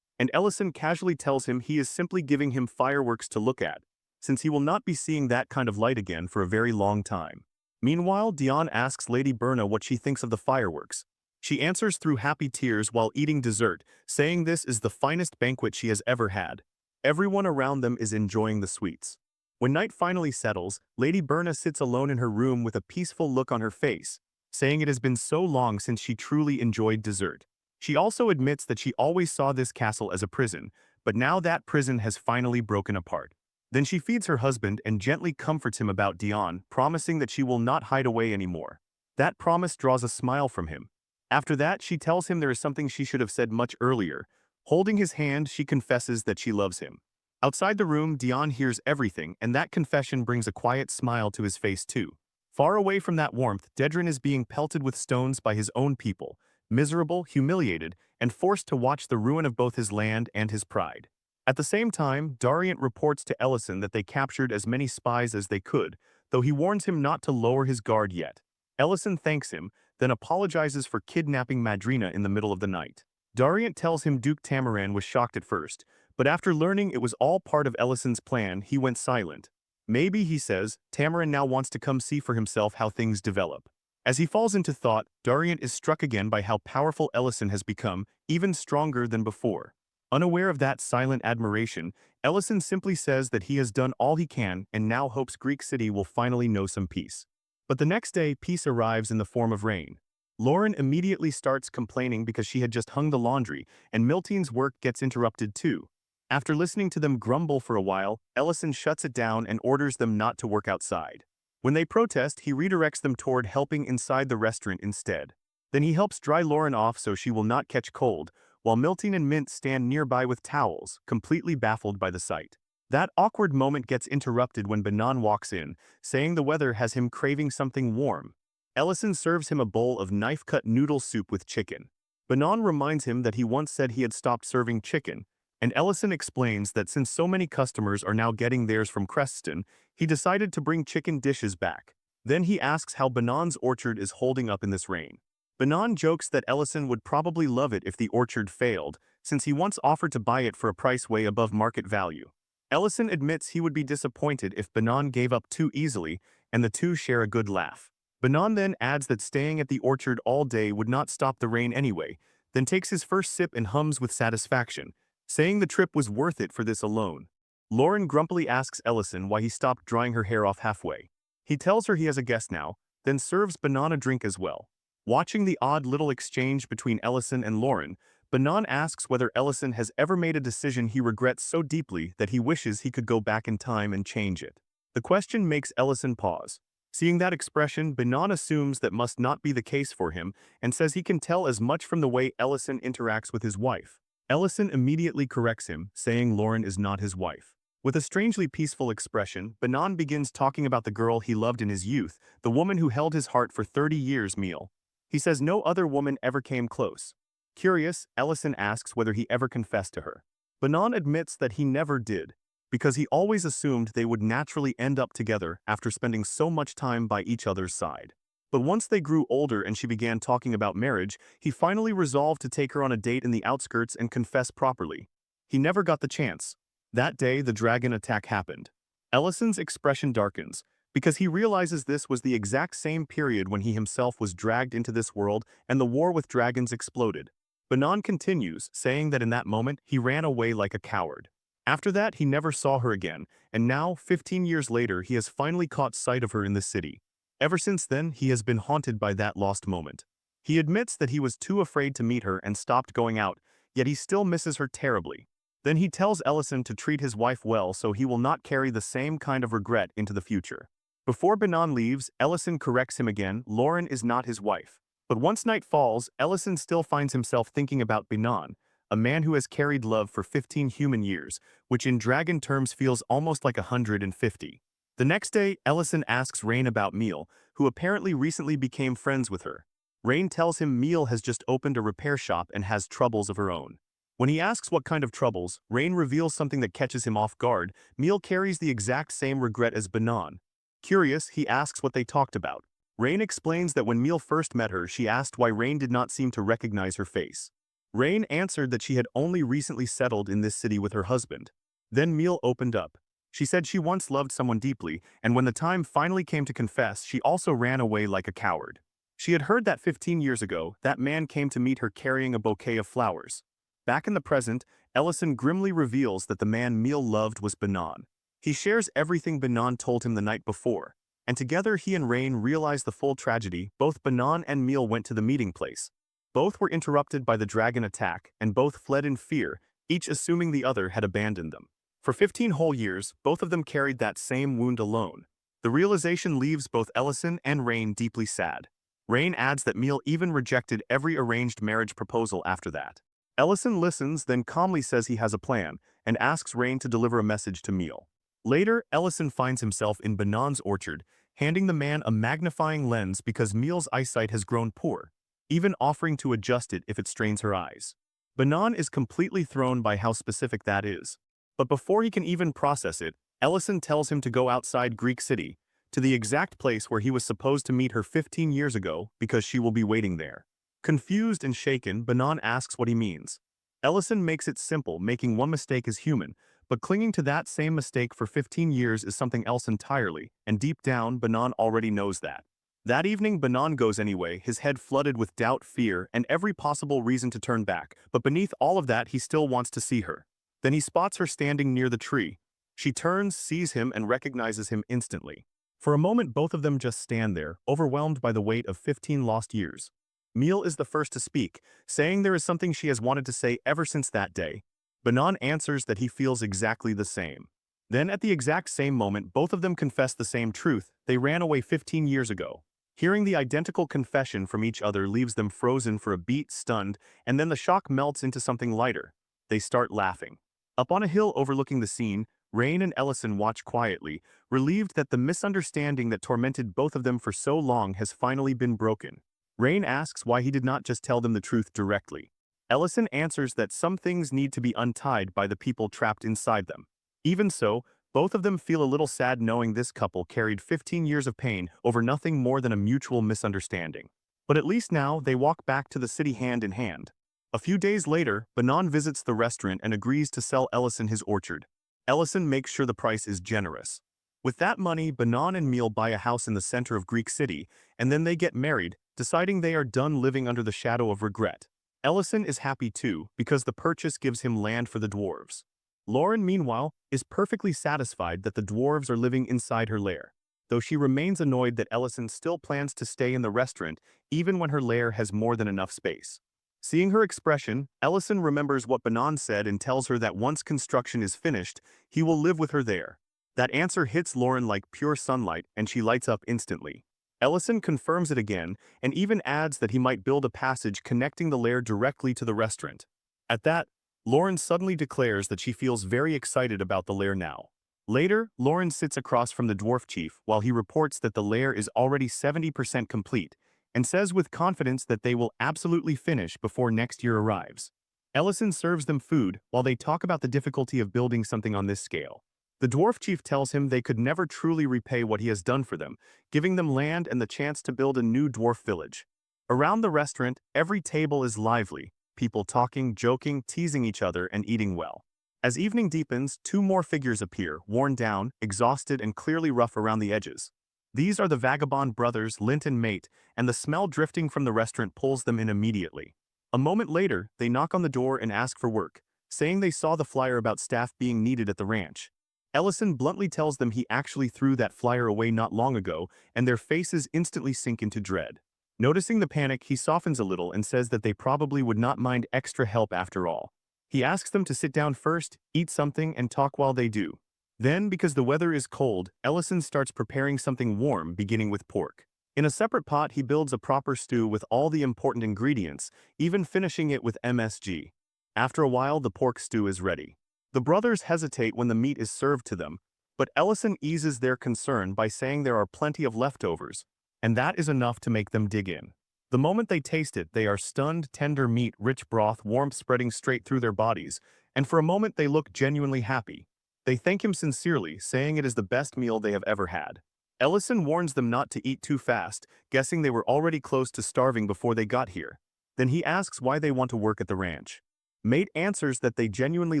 and Ellison casually tells him he is simply giving him fireworks to look at, since he will not be seeing that kind of light again for a very long time. Meanwhile, Dion asks Lady Berna what she thinks of the fireworks. She answers through happy tears while eating dessert, saying this is the finest banquet she has ever had. Everyone around them is enjoying the sweets. When night finally settles, Lady Berna sits alone in her room with a peaceful look on her face, saying it has been so long since she truly enjoyed dessert. She also admits that she always saw this castle as a prison, but now that prison has finally broken apart. Then she feeds her husband and gently comforts him about Dion, promising that she will not hide away anymore. That promise draws a smile from him. After that, she tells him there is something she should have said much earlier. Holding his hand, she confesses that she loves him. Outside the room, Dion hears everything, and that confession brings a quiet smile to his face too. Far away from that warmth, Dedrin is being pelted with stones by his own people, miserable, humiliated, and forced to watch the ruin of both his land and his pride. At the same time, Dariant reports to Ellison that they captured as many spies as they could, though he warns him not to lower his guard yet. Ellison thanks him, then apologizes for kidnapping Madrina in the middle of the night. Dariant tells him Duke Tamaran was shocked at first, but after learning it was all part of Ellison's plan, he went silent. Maybe, he says, Tamaran now wants to come see for himself how things develop. As he falls into thought, Dariant is struck again by how powerful Ellison has become, even stronger than before. Unaware of that silent admiration, Ellison simply says that he has done all he can and now hopes Greek City will finally know some peace. But the next day, peace arrives in the form of rain. Lauren immediately starts complaining because she had just hung the laundry, and Milteen's work gets interrupted too. After listening to them grumble for a while, Ellison shuts it down and orders them not to work outside. When they protest, he redirects them toward helping inside the restaurant instead. Then he helps dry Lauren off so she will not catch cold, while Milteen and Mint stand nearby with towels, completely baffled by the sight. That awkward moment gets interrupted when Banan walks in, saying the weather has him craving something warm. Ellison serves him a bowl of knife-cut noodle soup with chicken. Banan reminds him that he once said he had stopped serving chicken, and Ellison explains that since so many customers are now getting theirs from Creston, he decided to bring chicken dishes back. Then he asks how Banan's orchard is holding up in this rain. Banan jokes that Ellison would probably love it if the orchard failed, since he once offered to buy it for a price way above market value. Ellison admits he would be disappointed if Banan gave up too easily, and the two share a good laugh. Banan then adds that staying at the orchard all day would not stop the rain anyway, then takes his first sip and hums with satisfaction, saying the trip was worth it for this alone. Lauren grumpily asks Ellison why he stopped drying her hair off halfway. He tells her he has a guest now, then serves Banan a drink as well. Watching the odd little exchange between Ellison and Lauren, Banan asks whether Ellison has ever made a decision he regrets so deeply that he wishes he could go back in time and change it. The question makes Ellison pause. Seeing that expression, Banan assumes that must not be the case for him and says he can tell as much from the way Ellison interacts with his wife. Ellison immediately corrects him, saying Lauren is not his wife. With a strangely peaceful expression, Banan begins talking about the girl he loved in his youth, the woman who held his heart for 30 years, Meal. He says no other woman ever came close. Curious, Ellison asks whether he ever confessed to her. Banan admits that he never did, because he always assumed they would naturally end up together after spending so much time by each other's side. But once they grew older and she began talking about marriage, he finally resolved to take her on a date in the outskirts and confess properly. He never got the chance. That day, the dragon attack happened. Ellison's expression darkens, because he realizes this was the exact same period when he himself was dragged into this world and the war with dragons exploded. Banan continues, saying that in that moment he ran away like a coward. After that, he never saw her again, and now, 15 years later, he has finally caught sight of her in the city. Ever since then, he has been haunted by that lost moment. He admits that he was too afraid to meet her and stopped going out, yet he still misses her terribly. Then he tells Ellison to treat his wife well so he will not carry the same kind of regret into the future. Before Banan leaves, Ellison corrects him again. Lauren is not his wife. But once night falls, Ellison still finds himself thinking about Banan, a man who has carried love for 15 human years, which in dragon terms feels almost like 150. The next day, Ellison asks Rain about Meal, who apparently recently became friends with her. Rain tells him Meal has just opened a repair shop and has troubles of her own. When he asks what kind of troubles, Rain reveals something that catches him off guard. Meal carries the exact same regret as Banan. Curious, he asks what they talked about. Rain explains that when Meal first met her, she asked why Rain did not seem to recognize her face. Rain answered that she had only recently settled in this city with her husband. Then Meal opened up. She said she once loved someone deeply, and when the time finally came to confess, she also ran away like a coward. She had heard that 15 years ago, that man came to meet her carrying a bouquet of flowers. Back in the present, Ellison grimly reveals that the man Meal loved was Banan. He shares everything Banan told him the night before, and together he and Rain realize the full tragedy. Both Banan and Meal went to the meeting place. Both were interrupted by the dragon attack, and both fled in fear, each assuming the other had abandoned them. For 15 whole years, both of them carried that same wound alone. The realization leaves both Ellison and Rain deeply sad. Rain adds that Meal even rejected every arranged marriage proposal after that. Ellison listens, then calmly says he has a plan, and asks Rain to deliver a message to Meal. Later, Ellison finds himself in Banan's orchard, handing the man a magnifying lens because Meal's eyesight has grown poor, even offering to adjust it if it strains her eyes. Banan is completely thrown by how specific that is. But before he can even process it, Ellison tells him to go outside Greek City, to the exact place where he was supposed to meet her 15 years ago because she will be waiting there. Confused and shaken, Banan asks what he means. Ellison makes it simple, making one mistake is human, but clinging to that same mistake for 15 years is something else entirely, and deep down, Banan already knows that. That evening, Banan goes anyway, his head flooded with doubt, fear, and every possible reason to turn back, but beneath all of that, he still wants to see her. Then he spots her standing near the tree. She turns, sees him, and recognizes him instantly. For a moment, both of them just stand there, overwhelmed by the weight of 15 lost years. Meal is the first to speak, saying there is something she has wanted to say ever since that day. Banan answers that he feels exactly the same. Then at the exact same moment, both of them confess the same truth: they ran away 15 years ago. Hearing the identical confession from each other leaves them frozen for a beat, stunned, and then the shock melts into something lighter. They start laughing. Up on a hill overlooking the scene, Rain and Ellison watch quietly, relieved that the misunderstanding that tormented both of them for so long has finally been broken. Rain asks why he did not just tell them the truth directly. Ellison answers that some things need to be untied by the people trapped inside them. Even so, both of them feel a little sad knowing this couple carried 15 years of pain over nothing more than a mutual misunderstanding. But at least now, they walk back to the city hand in hand. A few days later, Banan visits the restaurant and agrees to sell Ellison his orchard. Ellison makes sure the price is generous. With that money, Banan and Meal buy a house in the center of Greek City, and then they get married, deciding they are done living under the shadow of regret. Ellison is happy too, because the purchase gives him land for the dwarves. Lauren, meanwhile, is perfectly satisfied that the dwarves are living inside her lair, though she remains annoyed that Ellison still plans to stay in the restaurant even when her lair has more than enough space. Seeing her expression, Ellison remembers what Banan said and tells her that once construction is finished, he will live with her there. That answer hits Lauren like pure sunlight, and she lights up instantly. Ellison confirms it again, and even adds that he might build a passage connecting the lair directly to the restaurant. At that, Lauren suddenly declares that she feels very excited about the lair now. Later, Lauren sits across from the dwarf chief while he reports that the lair is already 70% complete, and says with confidence that they will absolutely finish before next year arrives. Ellison serves them food while they talk about the difficulty of building something on this scale. The dwarf chief tells him they could never truly repay what he has done for them, giving them land and the chance to build a new dwarf village. Around the restaurant, every table is lively, people talking, joking, teasing each other, and eating well. As evening deepens, two more figures appear, worn down, exhausted, and clearly rough around the edges. These are the vagabond brothers, Lint and Mate, and the smell drifting from the restaurant pulls them in immediately. A moment later, they knock on the door and ask for work, saying they saw the flyer about staff being needed at the ranch. Ellison bluntly tells them he actually threw that flyer away not long ago, and their faces instantly sink into dread. Noticing the panic, he softens a little and says that they probably would not mind extra help after all. He asks them to sit down first, eat something, and talk while they do. Then, because the weather is cold, Ellison starts preparing something warm, beginning with pork. In a separate pot, he builds a proper stew with all the important ingredients, even finishing it with MSG. After a while, the pork stew is ready. The brothers hesitate when the meat is served to them, but Ellison eases their concern by saying there are plenty of leftovers, and that is enough to make them dig in. The moment they taste it, they are stunned, tender meat, rich broth, warmth spreading straight through their bodies, and for a moment they look genuinely happy. They thank him sincerely, saying it is the best meal they have ever had. Ellison warns them not to eat too fast, guessing they were already close to starving before they got here. Then he asks why they want to work at the ranch. Mate answers that they genuinely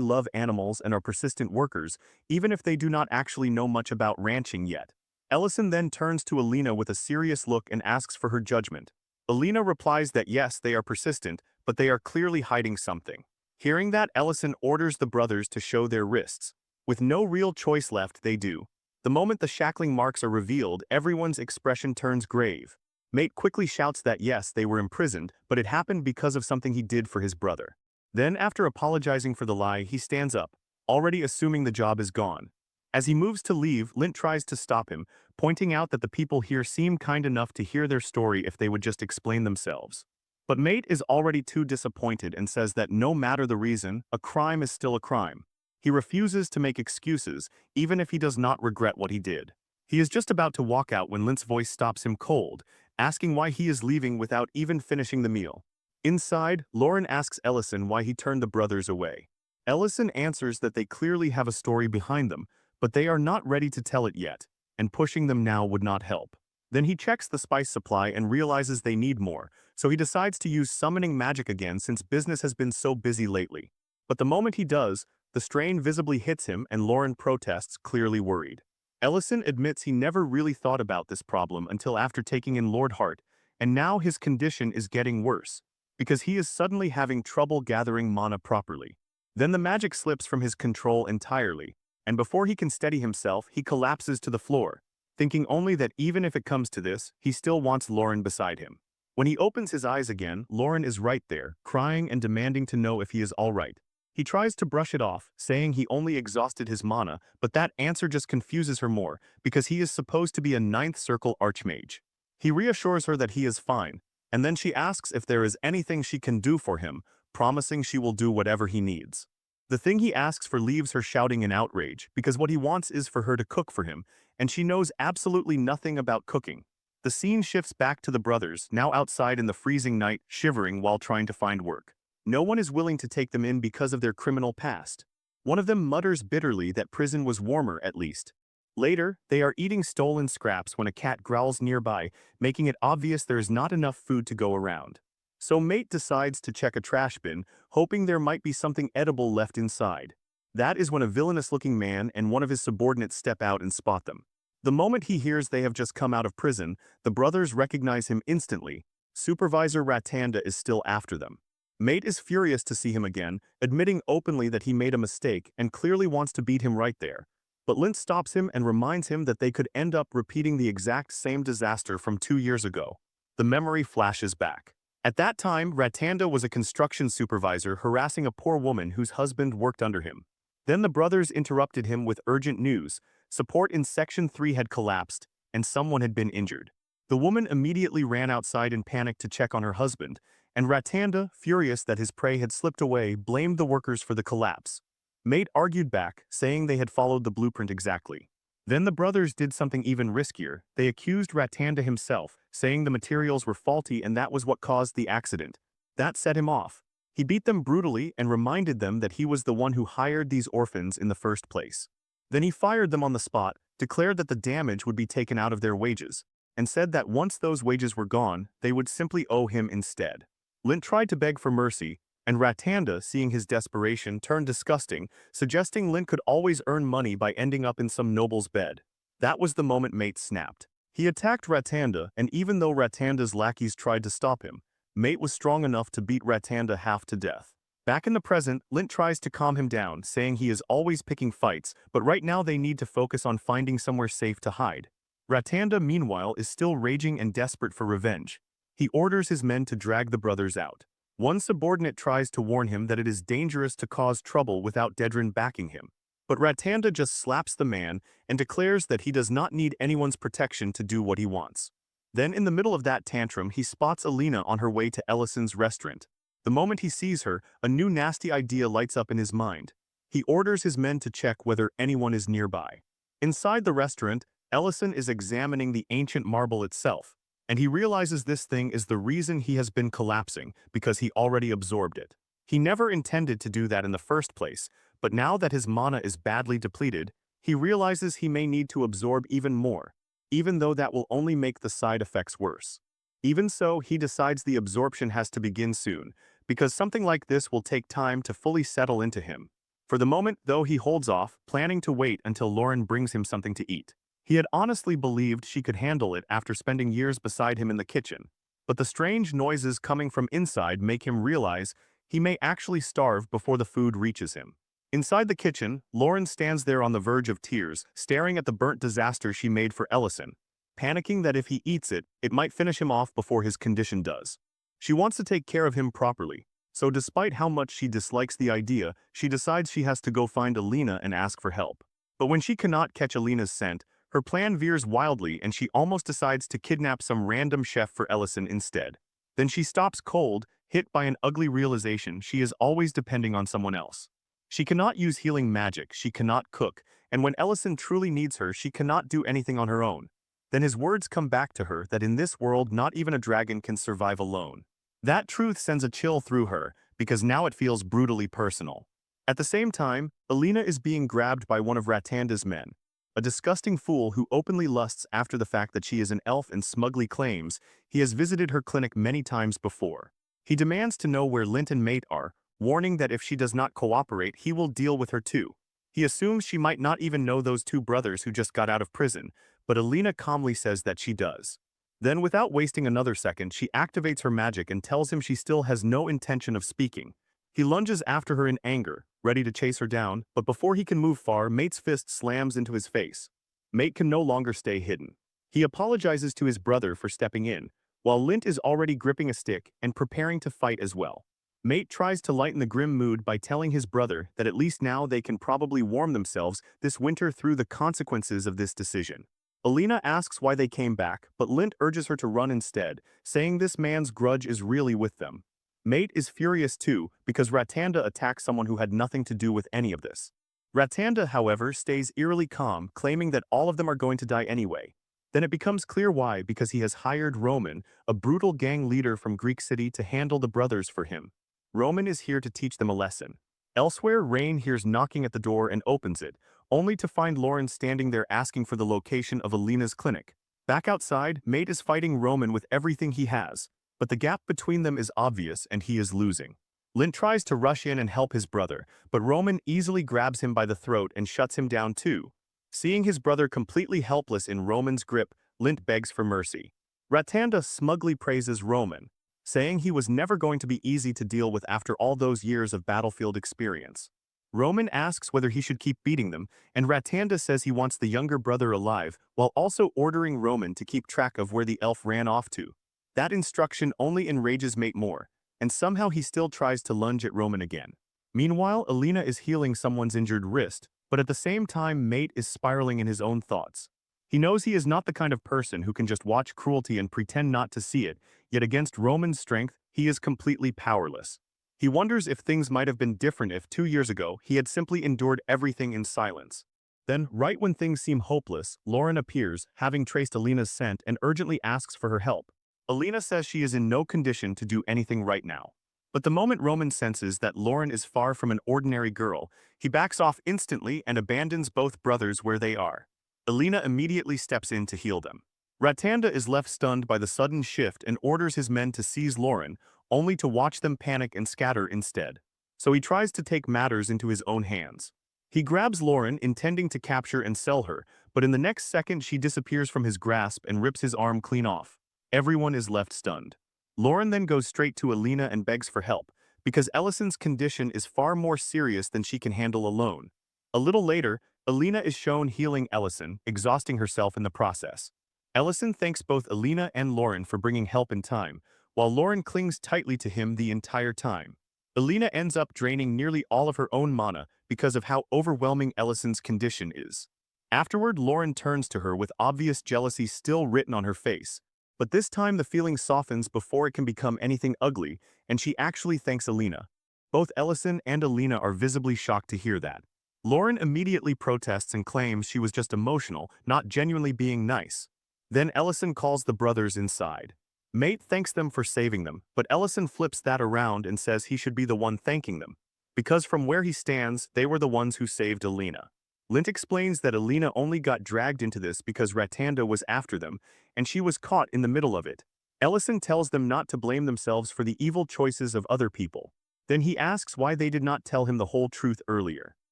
love animals and are persistent workers, even if they do not actually know much about ranching yet. Ellison then turns to Alina with a serious look and asks for her judgment. Alina replies that yes, they are persistent, but they are clearly hiding something. Hearing that, Ellison orders the brothers to show their wrists. With no real choice left, they do. The moment the shackling marks are revealed, everyone's expression turns grave. Mate quickly shouts that yes, they were imprisoned, but it happened because of something he did for his brother. Then, after apologizing for the lie, he stands up, already assuming the job is gone. As he moves to leave, Lint tries to stop him, pointing out that the people here seem kind enough to hear their story if they would just explain themselves. But Mate is already too disappointed and says that no matter the reason, a crime is still a crime. He refuses to make excuses, even if he does not regret what he did. He is just about to walk out when Lint's voice stops him cold, asking why he is leaving without even finishing the meal. Inside, Lauren asks Ellison why he turned the brothers away. Ellison answers that they clearly have a story behind them, but they are not ready to tell it yet, and pushing them now would not help. Then he checks the spice supply and realizes they need more, so he decides to use summoning magic again since business has been so busy lately. But the moment he does, the strain visibly hits him and Lauren protests, clearly worried. Ellison admits he never really thought about this problem until after taking in Lord Hart, and now his condition is getting worse, because he is suddenly having trouble gathering mana properly. Then the magic slips from his control entirely, and before he can steady himself, he collapses to the floor, thinking only that even if it comes to this, he still wants Lauren beside him. When he opens his eyes again, Lauren is right there, crying and demanding to know if he is alright. He tries to brush it off, saying he only exhausted his mana, but that answer just confuses her more, because he is supposed to be a 9th circle archmage. He reassures her that he is fine, and then she asks if there is anything she can do for him, promising she will do whatever he needs. The thing he asks for leaves her shouting in outrage, because what he wants is for her to cook for him, and she knows absolutely nothing about cooking. The scene shifts back to the brothers, now outside in the freezing night, shivering while trying to find work. No one is willing to take them in because of their criminal past. One of them mutters bitterly that prison was warmer at least. Later, they are eating stolen scraps when a cat growls nearby, making it obvious there is not enough food to go around. So Mate decides to check a trash bin, hoping there might be something edible left inside. That is when a villainous-looking man and one of his subordinates step out and spot them. The moment he hears they have just come out of prison, the brothers recognize him instantly. Supervisor Ratanda is still after them. Mate is furious to see him again, admitting openly that he made a mistake and clearly wants to beat him right there. But Lint stops him and reminds him that they could end up repeating the exact same disaster from 2 years ago. The memory flashes back. At that time, Ratanda was a construction supervisor harassing a poor woman whose husband worked under him. Then the brothers interrupted him with urgent news. Support in Section 3 had collapsed, and someone had been injured. The woman immediately ran outside in panic to check on her husband, and Ratanda, furious that his prey had slipped away, blamed the workers for the collapse. Mate argued back, saying they had followed the blueprint exactly. Then the brothers did something even riskier. They accused Ratanda himself, saying the materials were faulty and that was what caused the accident. That set him off. He beat them brutally and reminded them that he was the one who hired these orphans in the first place. Then he fired them on the spot, declared that the damage would be taken out of their wages, and said that once those wages were gone, they would simply owe him instead. Lint tried to beg for mercy, and Ratanda, seeing his desperation, turned disgusting, suggesting Lint could always earn money by ending up in some noble's bed. That was the moment Mate snapped. He attacked Ratanda, and even though Ratanda's lackeys tried to stop him, Mate was strong enough to beat Ratanda half to death. Back in the present, Lint tries to calm him down, saying he is always picking fights, but right now they need to focus on finding somewhere safe to hide. Ratanda, meanwhile, is still raging and desperate for revenge. He orders his men to drag the brothers out. One subordinate tries to warn him that it is dangerous to cause trouble without Dedrin backing him. But Ratanda just slaps the man and declares that he does not need anyone's protection to do what he wants. Then in the middle of that tantrum, he spots Alina on her way to Ellison's restaurant. The moment he sees her, a new nasty idea lights up in his mind. He orders his men to check whether anyone is nearby. Inside the restaurant, Ellison is examining the ancient marble itself, and he realizes this thing is the reason he has been collapsing, because he already absorbed it. He never intended to do that in the first place, but now that his mana is badly depleted, he realizes he may need to absorb even more, even though that will only make the side effects worse. Even so, he decides the absorption has to begin soon, because something like this will take time to fully settle into him. For the moment, though, he holds off, planning to wait until Lauren brings him something to eat. He had honestly believed she could handle it after spending years beside him in the kitchen, but the strange noises coming from inside make him realize he may actually starve before the food reaches him. Inside the kitchen, Lauren stands there on the verge of tears, staring at the burnt disaster she made for Ellison. panicking that if he eats it, it might finish him off before his condition does. She wants to take care of him properly, so despite how much she dislikes the idea, she decides she has to go find Alina and ask for help. But when she cannot catch Alina's scent, her plan veers wildly and she almost decides to kidnap some random chef for Ellison instead. Then she stops cold, hit by an ugly realization she is always depending on someone else. She cannot use healing magic, she cannot cook, and when Ellison truly needs her, she cannot do anything on her own. Then his words come back to her that in this world not even a dragon can survive alone. That truth sends a chill through her, because now it feels brutally personal. At the same time, Alina is being grabbed by one of Ratanda's men, a disgusting fool who openly lusts after the fact that she is an elf and smugly claims he has visited her clinic many times before. He demands to know where Lint and Mate are, warning that if she does not cooperate, he will deal with her too. He assumes she might not even know those two brothers who just got out of prison, but Alina calmly says that she does. Then, without wasting another second, she activates her magic and tells him she still has no intention of speaking. He lunges after her in anger, ready to chase her down, but before he can move far, Mate's fist slams into his face. Mate can no longer stay hidden. He apologizes to his brother for stepping in, while Lint is already gripping a stick and preparing to fight as well. Mate tries to lighten the grim mood by telling his brother that at least now they can probably warm themselves this winter through the consequences of this decision. Alina asks why they came back, but Lint urges her to run instead, saying this man's grudge is really with them. Mate is furious too, because Ratanda attacked someone who had nothing to do with any of this. Ratanda, however, stays eerily calm, claiming that all of them are going to die anyway. Then it becomes clear why, because he has hired Roman, a brutal gang leader from Greek City, to handle the brothers for him. Roman is here to teach them a lesson. Elsewhere, Rain hears knocking at the door and opens it, only to find Lauren standing there asking for the location of Alina's clinic. Back outside, Mate is fighting Roman with everything he has, but the gap between them is obvious and he is losing. Lint tries to rush in and help his brother, but Roman easily grabs him by the throat and shuts him down too. Seeing his brother completely helpless in Roman's grip, Lint begs for mercy. Ratanda smugly praises Roman, saying he was never going to be easy to deal with after all those years of battlefield experience. Roman asks whether he should keep beating them, and Ratanda says he wants the younger brother alive, while also ordering Roman to keep track of where the elf ran off to. That instruction only enrages Mate more, and somehow he still tries to lunge at Roman again. Meanwhile, Alina is healing someone's injured wrist, but at the same time Mate is spiraling in his own thoughts. He knows he is not the kind of person who can just watch cruelty and pretend not to see it, yet against Roman's strength, he is completely powerless. He wonders if things might have been different if 2 years ago he had simply endured everything in silence. Then, right when things seem hopeless, Lauren appears, having traced Alina's scent, and urgently asks for her help. Alina says she is in no condition to do anything right now. But the moment Roman senses that Lauren is far from an ordinary girl, he backs off instantly and abandons both brothers where they are. Alina immediately steps in to heal them. Ratanda is left stunned by the sudden shift and orders his men to seize Lauren, only to watch them panic and scatter instead. So he tries to take matters into his own hands. He grabs Lauren, intending to capture and sell her, but in the next second she disappears from his grasp and rips his arm clean off. Everyone is left stunned. Lauren then goes straight to Alina and begs for help, because Ellison's condition is far more serious than she can handle alone. A little later, Alina is shown healing Ellison, exhausting herself in the process. Ellison thanks both Alina and Lauren for bringing help in time, while Lauren clings tightly to him the entire time. Alina ends up draining nearly all of her own mana because of how overwhelming Ellison's condition is. Afterward, Lauren turns to her with obvious jealousy still written on her face. But this time the feeling softens before it can become anything ugly, and she actually thanks Alina. Both Ellison and Alina are visibly shocked to hear that. Lauren immediately protests and claims she was just emotional, not genuinely being nice. Then Ellison calls the brothers inside. Mate thanks them for saving them, but Ellison flips that around and says he should be the one thanking them, because from where he stands, they were the ones who saved Alina. Lint explains that Alina only got dragged into this because Ratanda was after them, and she was caught in the middle of it. Ellison tells them not to blame themselves for the evil choices of other people. Then he asks why they did not tell him the whole truth earlier.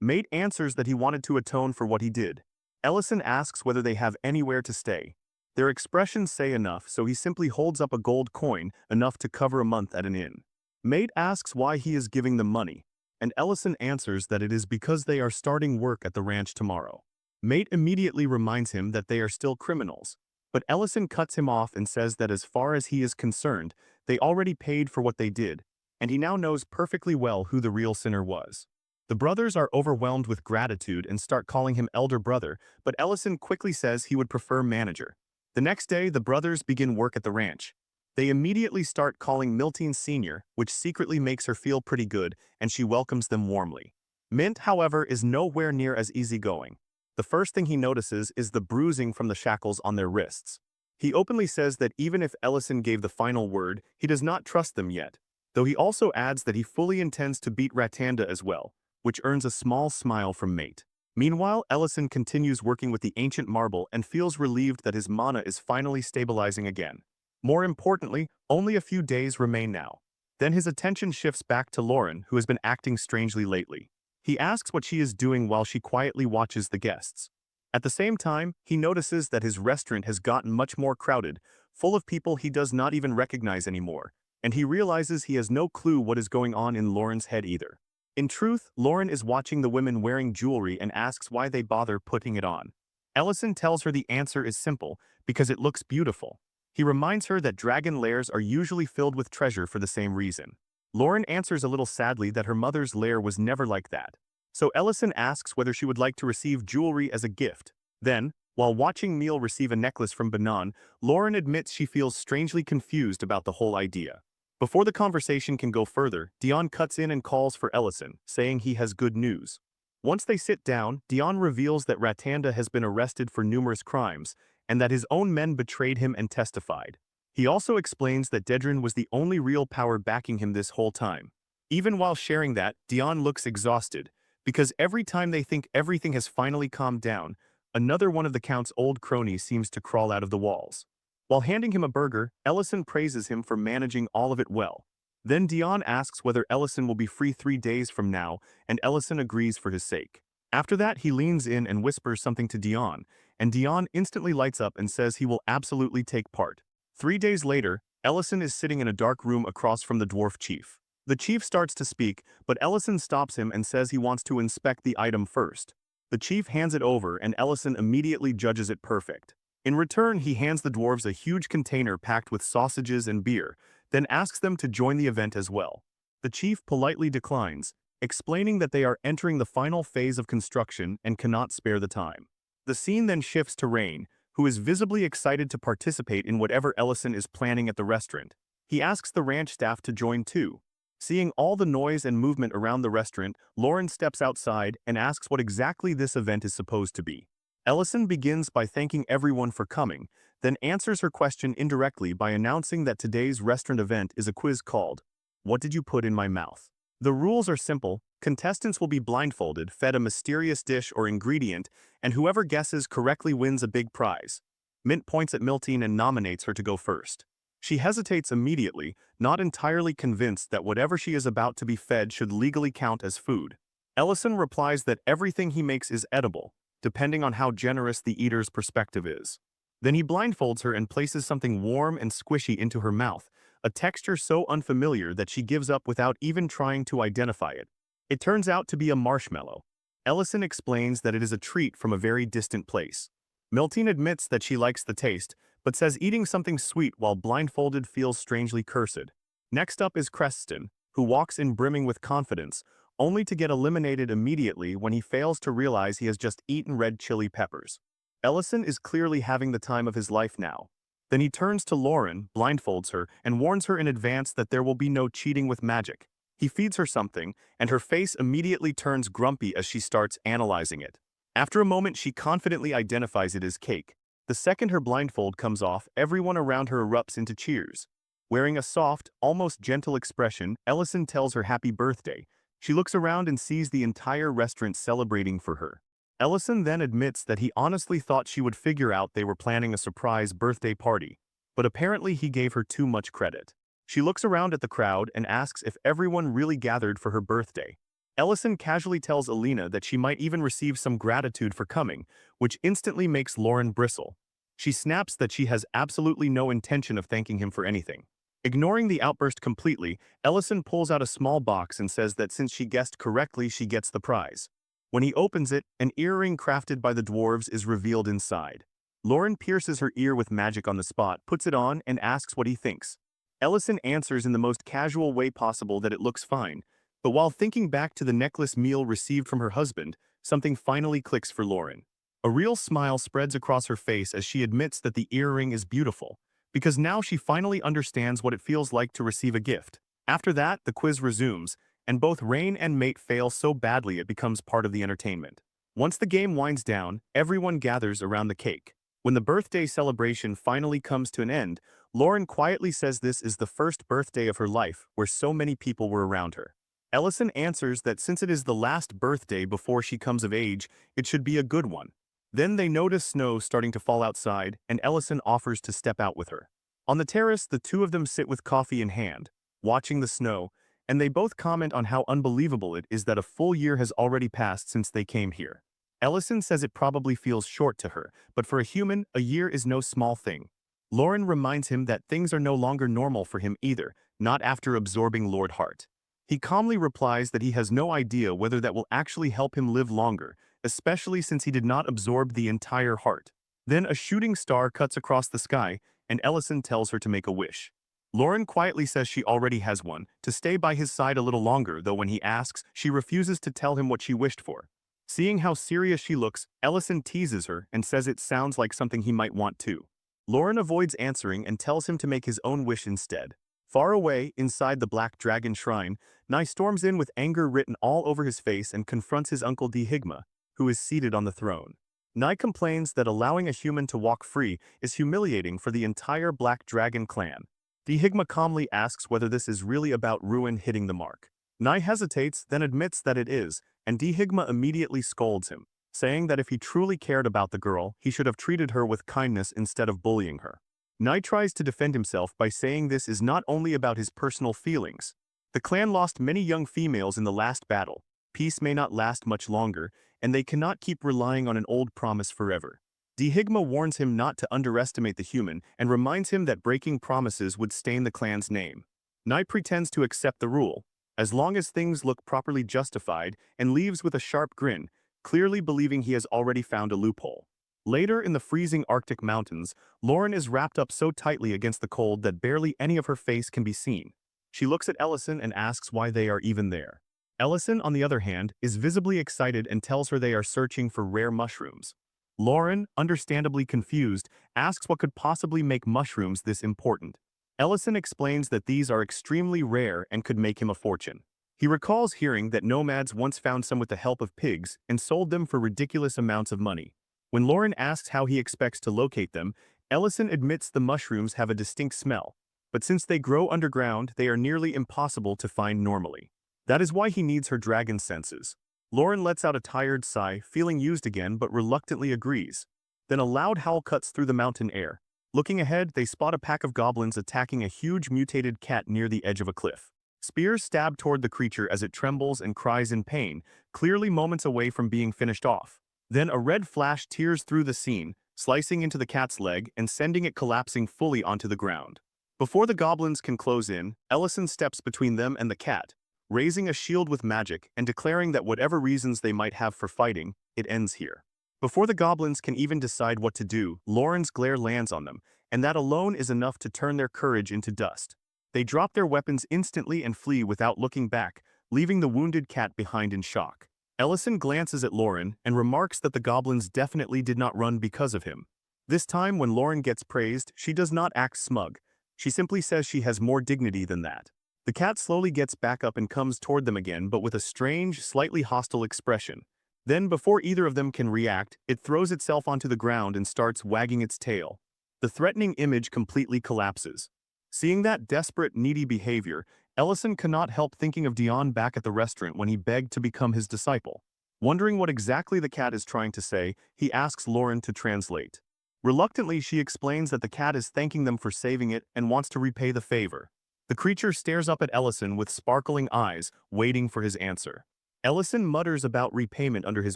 Mate answers that he wanted to atone for what he did. Ellison asks whether they have anywhere to stay. Their expressions say enough, so he simply holds up a gold coin, enough to cover a month at an inn. Mate asks why he is giving them money, and Ellison answers that it is because they are starting work at the ranch tomorrow. Mate immediately reminds him that they are still criminals, But Ellison cuts him off and says that as far as he is concerned, they already paid for what they did, and he now knows perfectly well who the real sinner was. The brothers are overwhelmed with gratitude and start calling him elder brother, but Ellison quickly says he would prefer manager. The next day, the brothers begin work at the ranch. They immediately start calling Miltine Sr., which secretly makes her feel pretty good, and she welcomes them warmly. Mint, however, is nowhere near as easygoing. The first thing he notices is the bruising from the shackles on their wrists. He openly says that even if Ellison gave the final word, he does not trust them yet, though he also adds that he fully intends to beat Ratanda as well, which earns a small smile from Mate. Meanwhile, Ellison continues working with the ancient marble and feels relieved that his mana is finally stabilizing again. More importantly, only a few days remain now. Then his attention shifts back to Lauren, who has been acting strangely lately. He asks what she is doing while she quietly watches the guests. At the same time, he notices that his restaurant has gotten much more crowded, full of people he does not even recognize anymore, and he realizes he has no clue what is going on in Lauren's head either. In truth, Lauren is watching the women wearing jewelry and asks why they bother putting it on. Ellison tells her the answer is simple, because it looks beautiful. He reminds her that dragon lairs are usually filled with treasure for the same reason. Lauren answers a little sadly that her mother's lair was never like that. So Ellison asks whether she would like to receive jewelry as a gift. Then, while watching Neil receive a necklace from Banan, Lauren admits she feels strangely confused about the whole idea. Before the conversation can go further, Dion cuts in and calls for Ellison, saying he has good news. Once they sit down, Dion reveals that Ratanda has been arrested for numerous crimes, and that his own men betrayed him and testified. He also explains that Dedrin was the only real power backing him this whole time. Even while sharing that, Dion looks exhausted, because every time they think everything has finally calmed down, another one of the Count's old cronies seems to crawl out of the walls. While handing him a burger, Ellison praises him for managing all of it well. Then Dion asks whether Ellison will be free 3 days from now, and Ellison agrees for his sake. After that, he leans in and whispers something to Dion, and Dion instantly lights up and says he will absolutely take part. 3 days later, Ellison is sitting in a dark room across from the dwarf chief. The chief starts to speak, but Ellison stops him and says he wants to inspect the item first. The chief hands it over and Ellison immediately judges it perfect. In return, he hands the dwarves a huge container packed with sausages and beer, then asks them to join the event as well. The chief politely declines, explaining that they are entering the final phase of construction and cannot spare the time. The scene then shifts to Rain, who is visibly excited to participate in whatever Ellison is planning at the restaurant. He asks the ranch staff to join too. Seeing all the noise and movement around the restaurant, Lauren steps outside and asks what exactly this event is supposed to be. Ellison begins by thanking everyone for coming, then answers her question indirectly by announcing that today's restaurant event is a quiz called, "What did you put in my mouth?" The rules are simple. Contestants will be blindfolded, fed a mysterious dish or ingredient, and whoever guesses correctly wins a big prize. Mint points at Miltine and nominates her to go first. She hesitates immediately, not entirely convinced that whatever she is about to be fed should legally count as food. Ellison replies that everything he makes is edible, depending on how generous the eater's perspective is. Then he blindfolds her and places something warm and squishy into her mouth, a texture so unfamiliar that she gives up without even trying to identify it. It turns out to be a marshmallow. Ellison explains that it is a treat from a very distant place. Miltine admits that she likes the taste, but says eating something sweet while blindfolded feels strangely cursed. Next up is Creston, who walks in brimming with confidence, only to get eliminated immediately when he fails to realize he has just eaten red chili peppers. Ellison is clearly having the time of his life now. Then he turns to Lauren, blindfolds her, and warns her in advance that there will be no cheating with magic. He feeds her something, and her face immediately turns grumpy as she starts analyzing it. After a moment, she confidently identifies it as cake. The second her blindfold comes off, everyone around her erupts into cheers. Wearing a soft, almost gentle expression, Ellison tells her happy birthday. She looks around and sees the entire restaurant celebrating for her. Ellison then admits that he honestly thought she would figure out they were planning a surprise birthday party, but apparently he gave her too much credit. She looks around at the crowd and asks if everyone really gathered for her birthday. Ellison casually tells Alina that she might even receive some gratitude for coming, which instantly makes Lauren bristle. She snaps that she has absolutely no intention of thanking him for anything. Ignoring the outburst completely, Ellison pulls out a small box and says that since she guessed correctly, she gets the prize. When he opens it, an earring crafted by the dwarves is revealed inside. Lauren pierces her ear with magic on the spot, puts it on, and asks what he thinks. Ellison answers in the most casual way possible that it looks fine, but while thinking back to the necklace meal received from her husband, something finally clicks for Lauren. A real smile spreads across her face as she admits that the earring is beautiful, because now she finally understands what it feels like to receive a gift. After that, the quiz resumes, and both Rain and Mate fail so badly it becomes part of the entertainment. Once the game winds down, everyone gathers around the cake. When the birthday celebration finally comes to an end, Lauren quietly says this is the first birthday of her life where so many people were around her. Ellison answers that since it is the last birthday before she comes of age, it should be a good one. Then they notice snow starting to fall outside, and Ellison offers to step out with her. On the terrace, the two of them sit with coffee in hand, watching the snow, and they both comment on how unbelievable it is that a full year has already passed since they came here. Ellison says it probably feels short to her, but for a human, a year is no small thing. Lauren reminds him that things are no longer normal for him either, not after absorbing Lord Hart. He calmly replies that he has no idea whether that will actually help him live longer, especially since he did not absorb the entire heart. Then a shooting star cuts across the sky, and Ellison tells her to make a wish. Lauren quietly says she already has one, to stay by his side a little longer, though when he asks, she refuses to tell him what she wished for. Seeing how serious she looks, Ellison teases her and says it sounds like something he might want too. Lauren avoids answering and tells him to make his own wish instead. Far away, inside the Black Dragon Shrine, Nye storms in with anger written all over his face and confronts his uncle Dihigma, who is seated on the throne. Nye complains that allowing a human to walk free is humiliating for the entire Black Dragon clan. Dihigma calmly asks whether this is really about ruin hitting the mark. Nye hesitates, then admits that it is, and Dihigma immediately scolds him, saying that if he truly cared about the girl, he should have treated her with kindness instead of bullying her. Nye tries to defend himself by saying this is not only about his personal feelings. The clan lost many young females in the last battle. Peace may not last much longer, and they cannot keep relying on an old promise forever. Dihigma warns him not to underestimate the human and reminds him that breaking promises would stain the clan's name. Nye pretends to accept the rule, as long as things look properly justified, and leaves with a sharp grin, clearly believing he has already found a loophole. Later in the freezing Arctic mountains, Lauren is wrapped up so tightly against the cold that barely any of her face can be seen. She looks at Ellison and asks why they are even there. Ellison, on the other hand, is visibly excited and tells her they are searching for rare mushrooms. Lauren, understandably confused, asks what could possibly make mushrooms this important. Ellison explains that these are extremely rare and could make him a fortune. He recalls hearing that nomads once found some with the help of pigs and sold them for ridiculous amounts of money. When Lauren asks how he expects to locate them, Ellison admits the mushrooms have a distinct smell, but since they grow underground, they are nearly impossible to find normally. That is why he needs her dragon senses. Lauren lets out a tired sigh, feeling used again, but reluctantly agrees. Then a loud howl cuts through the mountain air. Looking ahead, they spot a pack of goblins attacking a huge mutated cat near the edge of a cliff. Spears stab toward the creature as it trembles and cries in pain, clearly moments away from being finished off. Then a red flash tears through the scene, slicing into the cat's leg and sending it collapsing fully onto the ground. Before the goblins can close in, Ellison steps between them and the cat, raising a shield with magic and declaring that whatever reasons they might have for fighting, it ends here. Before the goblins can even decide what to do, Lauren's glare lands on them, and that alone is enough to turn their courage into dust. They drop their weapons instantly and flee without looking back, leaving the wounded cat behind in shock. Ellison glances at Lauren and remarks that the goblins definitely did not run because of him. This time, when Lauren gets praised, she does not act smug. She simply says she has more dignity than that. The cat slowly gets back up and comes toward them again, but with a strange, slightly hostile expression. Then, before either of them can react, it throws itself onto the ground and starts wagging its tail. The threatening image completely collapses. Seeing that desperate, needy behavior, Ellison cannot help thinking of Dion back at the restaurant when he begged to become his disciple. Wondering what exactly the cat is trying to say, he asks Lauren to translate. Reluctantly, she explains that the cat is thanking them for saving it and wants to repay the favor. The creature stares up at Ellison with sparkling eyes, waiting for his answer. Ellison mutters about repayment under his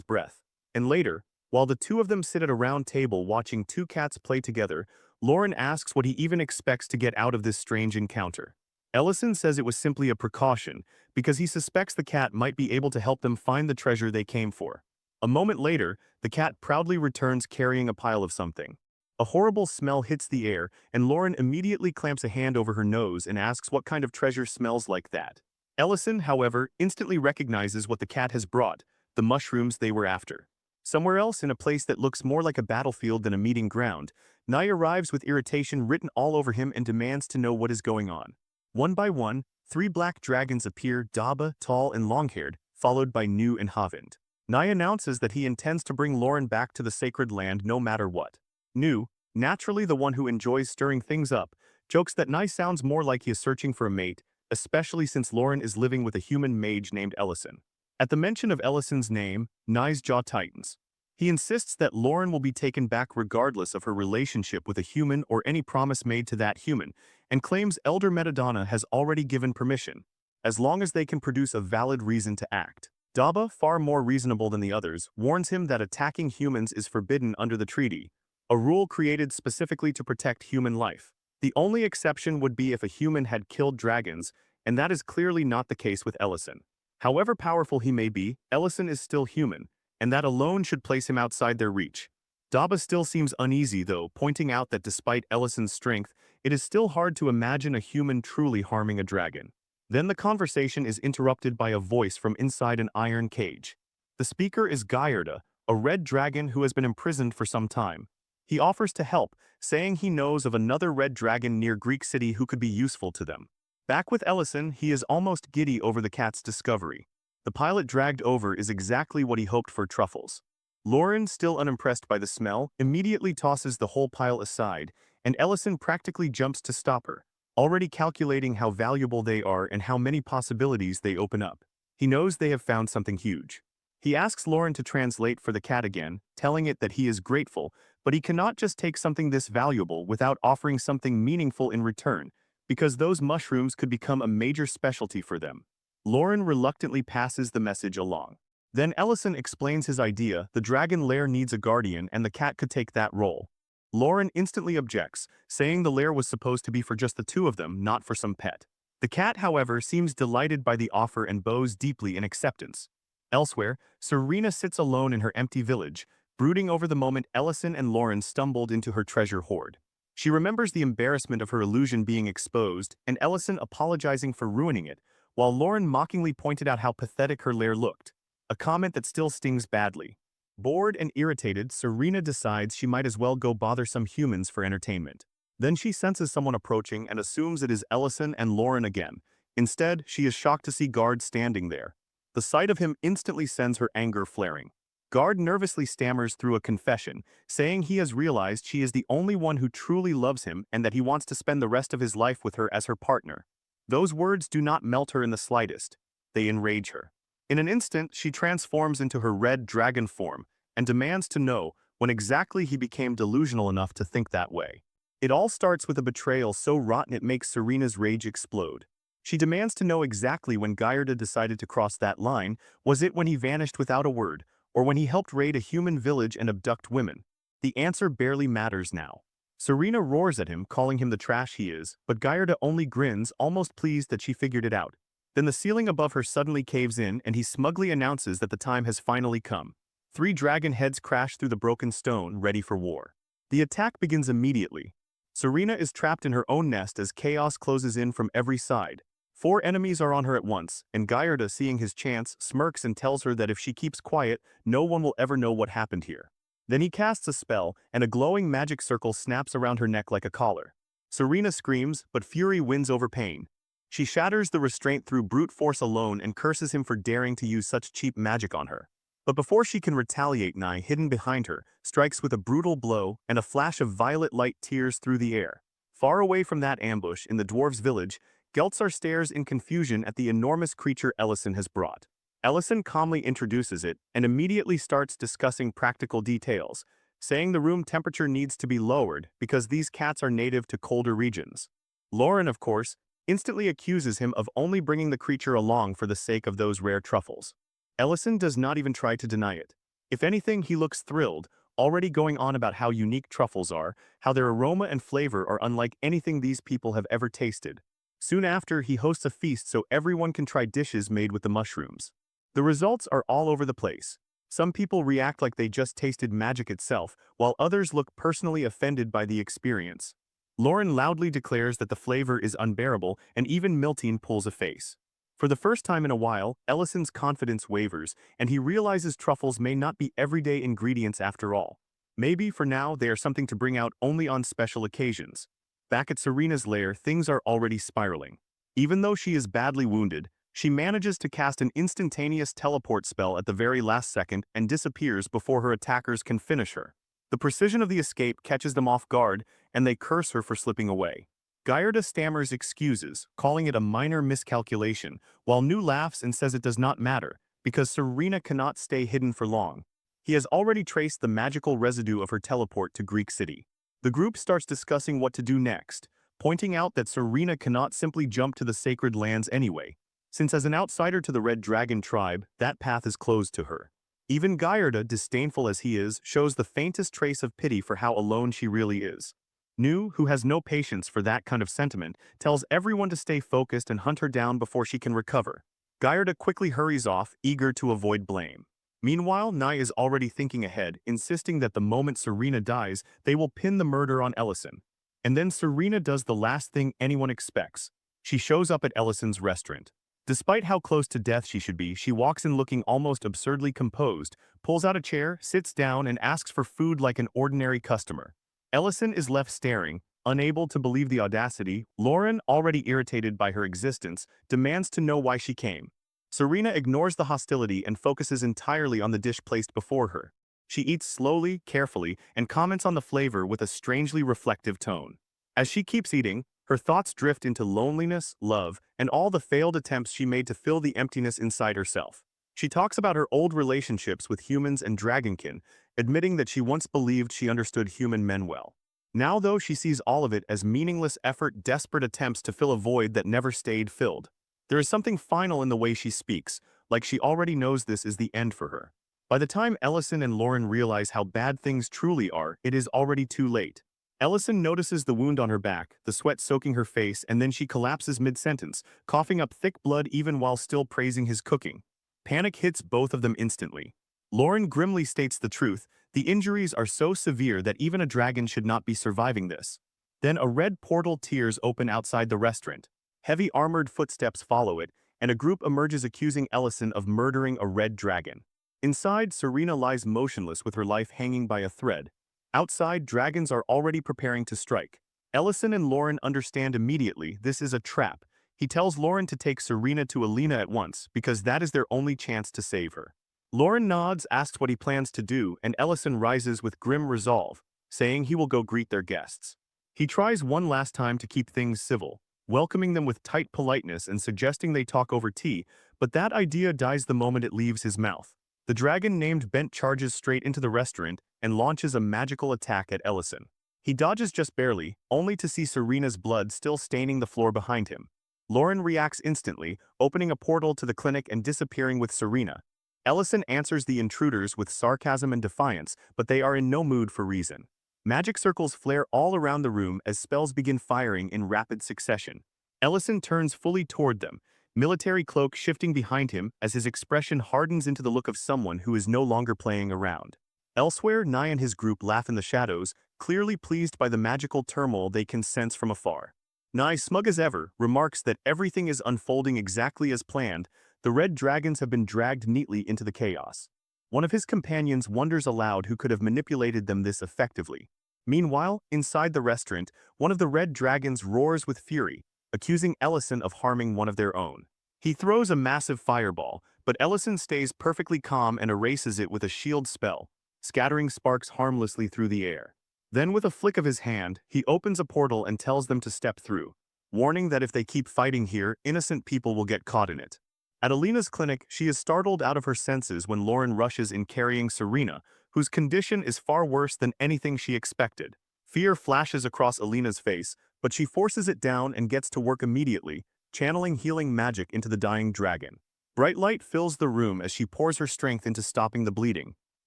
breath. And later, while the two of them sit at a round table watching two cats play together, Lauren asks what he even expects to get out of this strange encounter. Ellison says it was simply a precaution, because he suspects the cat might be able to help them find the treasure they came for. A moment later, the cat proudly returns carrying a pile of something. A horrible smell hits the air, and Lauren immediately clamps a hand over her nose and asks what kind of treasure smells like that. Ellison, however, instantly recognizes what the cat has brought, the mushrooms they were after. Somewhere else in a place that looks more like a battlefield than a meeting ground, Nye arrives with irritation written all over him and demands to know what is going on. One by one, 3 black dragons appear, Daba, tall and long-haired, followed by Nu and Havind. Nye announces that he intends to bring Lauren back to the sacred land no matter what. Nu, naturally the one who enjoys stirring things up, jokes that Nye sounds more like he is searching for a mate, especially since Lauren is living with a human mage named Ellison. At the mention of Ellison's name, Nye's jaw tightens. He insists that Lauren will be taken back regardless of her relationship with a human or any promise made to that human, and claims Elder Metadonna has already given permission, as long as they can produce a valid reason to act. Daba, far more reasonable than the others, warns him that attacking humans is forbidden under the treaty, a rule created specifically to protect human life. The only exception would be if a human had killed dragons, and that is clearly not the case with Ellison. However powerful he may be, Ellison is still human, and that alone should place him outside their reach. Daba still seems uneasy though, pointing out that despite Ellison's strength, it is still hard to imagine a human truly harming a dragon. Then the conversation is interrupted by a voice from inside an iron cage. The speaker is Gyarda, a red dragon who has been imprisoned for some time. He offers to help, saying he knows of another red dragon near Greek City who could be useful to them. Back with Ellison, he is almost giddy over the cat's discovery. The pilot dragged over is exactly what he hoped for: truffles. Lauren, still unimpressed by the smell, immediately tosses the whole pile aside, and Ellison practically jumps to stop her, already calculating how valuable they are and how many possibilities they open up. He knows they have found something huge. He asks Lauren to translate for the cat again, telling it that he is grateful, but he cannot just take something this valuable without offering something meaningful in return, because those mushrooms could become a major specialty for them. Lauren reluctantly passes the message along. Then Ellison explains his idea: the dragon lair needs a guardian and the cat could take that role. Lauren instantly objects, saying the lair was supposed to be for just the 2 of them, not for some pet. The cat, however, seems delighted by the offer and bows deeply in acceptance. Elsewhere, Serena sits alone in her empty village, brooding over the moment Ellison and Lauren stumbled into her treasure hoard. She remembers the embarrassment of her illusion being exposed and Ellison apologizing for ruining it, while Lauren mockingly pointed out how pathetic her lair looked, a comment that still stings badly. Bored and irritated, Serena decides she might as well go bother some humans for entertainment. Then she senses someone approaching and assumes it is Ellison and Lauren again. Instead, she is shocked to see Guard standing there. The sight of him instantly sends her anger flaring. Guard nervously stammers through a confession, saying he has realized she is the only one who truly loves him and that he wants to spend the rest of his life with her as her partner. Those words do not melt her in the slightest. They enrage her. In an instant, she transforms into her red dragon form and demands to know when exactly he became delusional enough to think that way. It all starts with a betrayal so rotten it makes Serena's rage explode. She demands to know exactly when Gyarda decided to cross that line. Was it when he vanished without a word, or when he helped raid a human village and abduct women? The answer barely matters now. Serena roars at him, calling him the trash he is, but Gyarda only grins, almost pleased that she figured it out. Then the ceiling above her suddenly caves in and he smugly announces that the time has finally come. 3 dragon heads crash through the broken stone, ready for war. The attack begins immediately. Serena is trapped in her own nest as chaos closes in from every side. 4 enemies are on her at once, and Gyarda, seeing his chance, smirks and tells her that if she keeps quiet, no one will ever know what happened here. Then he casts a spell, and a glowing magic circle snaps around her neck like a collar. Serena screams, but fury wins over pain. She shatters the restraint through brute force alone and curses him for daring to use such cheap magic on her. But before she can retaliate, Nye, hidden behind her, strikes with a brutal blow, and a flash of violet light tears through the air. Far away from that ambush, in the dwarves' village, Geltzar stares in confusion at the enormous creature Ellison has brought. Ellison calmly introduces it and immediately starts discussing practical details, saying the room temperature needs to be lowered because these cats are native to colder regions. Lauren, of course, instantly accuses him of only bringing the creature along for the sake of those rare truffles. Ellison does not even try to deny it. If anything, he looks thrilled, already going on about how unique truffles are, how their aroma and flavor are unlike anything these people have ever tasted. Soon after, he hosts a feast so everyone can try dishes made with the mushrooms. The results are all over the place. Some people react like they just tasted magic itself, while others look personally offended by the experience. Lauren loudly declares that the flavor is unbearable, and even Miltine pulls a face. For the first time in a while, Ellison's confidence wavers, and he realizes truffles may not be everyday ingredients after all. Maybe, for now, they are something to bring out only on special occasions. Back at Serena's lair, things are already spiraling. Even though she is badly wounded, she manages to cast an instantaneous teleport spell at the very last second and disappears before her attackers can finish her. The precision of the escape catches them off guard, and they curse her for slipping away. Gallardo stammers excuses, calling it a minor miscalculation, while Nu laughs and says it does not matter, because Serena cannot stay hidden for long. He has already traced the magical residue of her teleport to Greek City. The group starts discussing what to do next, pointing out that Serena cannot simply jump to the sacred lands anyway, since as an outsider to the Red Dragon tribe, that path is closed to her. Even Gallardo, disdainful as he is, shows the faintest trace of pity for how alone she really is. Nu, who has no patience for that kind of sentiment, tells everyone to stay focused and hunt her down before she can recover. Gallardo quickly hurries off, eager to avoid blame. Meanwhile, Nai is already thinking ahead, insisting that the moment Serena dies, they will pin the murder on Ellison. And then Serena does the last thing anyone expects. She shows up at Ellison's restaurant. Despite how close to death she should be, she walks in looking almost absurdly composed, pulls out a chair, sits down, and asks for food like an ordinary customer. Ellison is left staring, unable to believe the audacity. Lauren, already irritated by her existence, demands to know why she came. Serena ignores the hostility and focuses entirely on the dish placed before her. She eats slowly, carefully, and comments on the flavor with a strangely reflective tone. As she keeps eating, her thoughts drift into loneliness, love, and all the failed attempts she made to fill the emptiness inside herself. She talks about her old relationships with humans and dragonkin, admitting that she once believed she understood human men well. Now, though, she sees all of it as meaningless effort, desperate attempts to fill a void that never stayed filled. There is something final in the way she speaks, like she already knows this is the end for her. By the time Ellison and Lauren realize how bad things truly are, it is already too late. Ellison notices the wound on her back, the sweat soaking her face, and then she collapses mid-sentence, coughing up thick blood even while still praising his cooking. Panic hits both of them instantly. Lauren grimly states the truth: the injuries are so severe that even a dragon should not be surviving this. Then a red portal tears open outside the restaurant. Heavy armored footsteps follow it, and a group emerges accusing Ellison of murdering a red dragon. Inside, Serena lies motionless with her life hanging by a thread. Outside, dragons are already preparing to strike. Ellison and Lauren understand immediately this is a trap. He tells Lauren to take Serena to Alina at once, because that is their only chance to save her. Lauren nods, asks what he plans to do, and Ellison rises with grim resolve, saying he will go greet their guests. He tries one last time to keep things civil, welcoming them with tight politeness and suggesting they talk over tea, but that idea dies the moment it leaves his mouth. The dragon named Bent charges straight into the restaurant and launches a magical attack at Ellison. He dodges just barely, only to see Serena's blood still staining the floor behind him. Lauren reacts instantly, opening a portal to the clinic and disappearing with Serena. Ellison answers the intruders with sarcasm and defiance, but they are in no mood for reason. Magic circles flare all around the room as spells begin firing in rapid succession. Ellison turns fully toward them, military cloak shifting behind him as his expression hardens into the look of someone who is no longer playing around. Elsewhere, Nye and his group laugh in the shadows, clearly pleased by the magical turmoil they can sense from afar. Nye, smug as ever, remarks that everything is unfolding exactly as planned. The red dragons have been dragged neatly into the chaos. One of his companions wonders aloud who could have manipulated them this effectively. Meanwhile, inside the restaurant, one of the red dragons roars with fury, accusing Ellison of harming one of their own. He throws a massive fireball, but Ellison stays perfectly calm and erases it with a shield spell, scattering sparks harmlessly through the air. Then with a flick of his hand, he opens a portal and tells them to step through, warning that if they keep fighting here, innocent people will get caught in it. At Alina's clinic, she is startled out of her senses when Lauren rushes in carrying Serena, whose condition is far worse than anything she expected. Fear flashes across Alina's face, but she forces it down and gets to work immediately, channeling healing magic into the dying dragon. Bright light fills the room as she pours her strength into stopping the bleeding.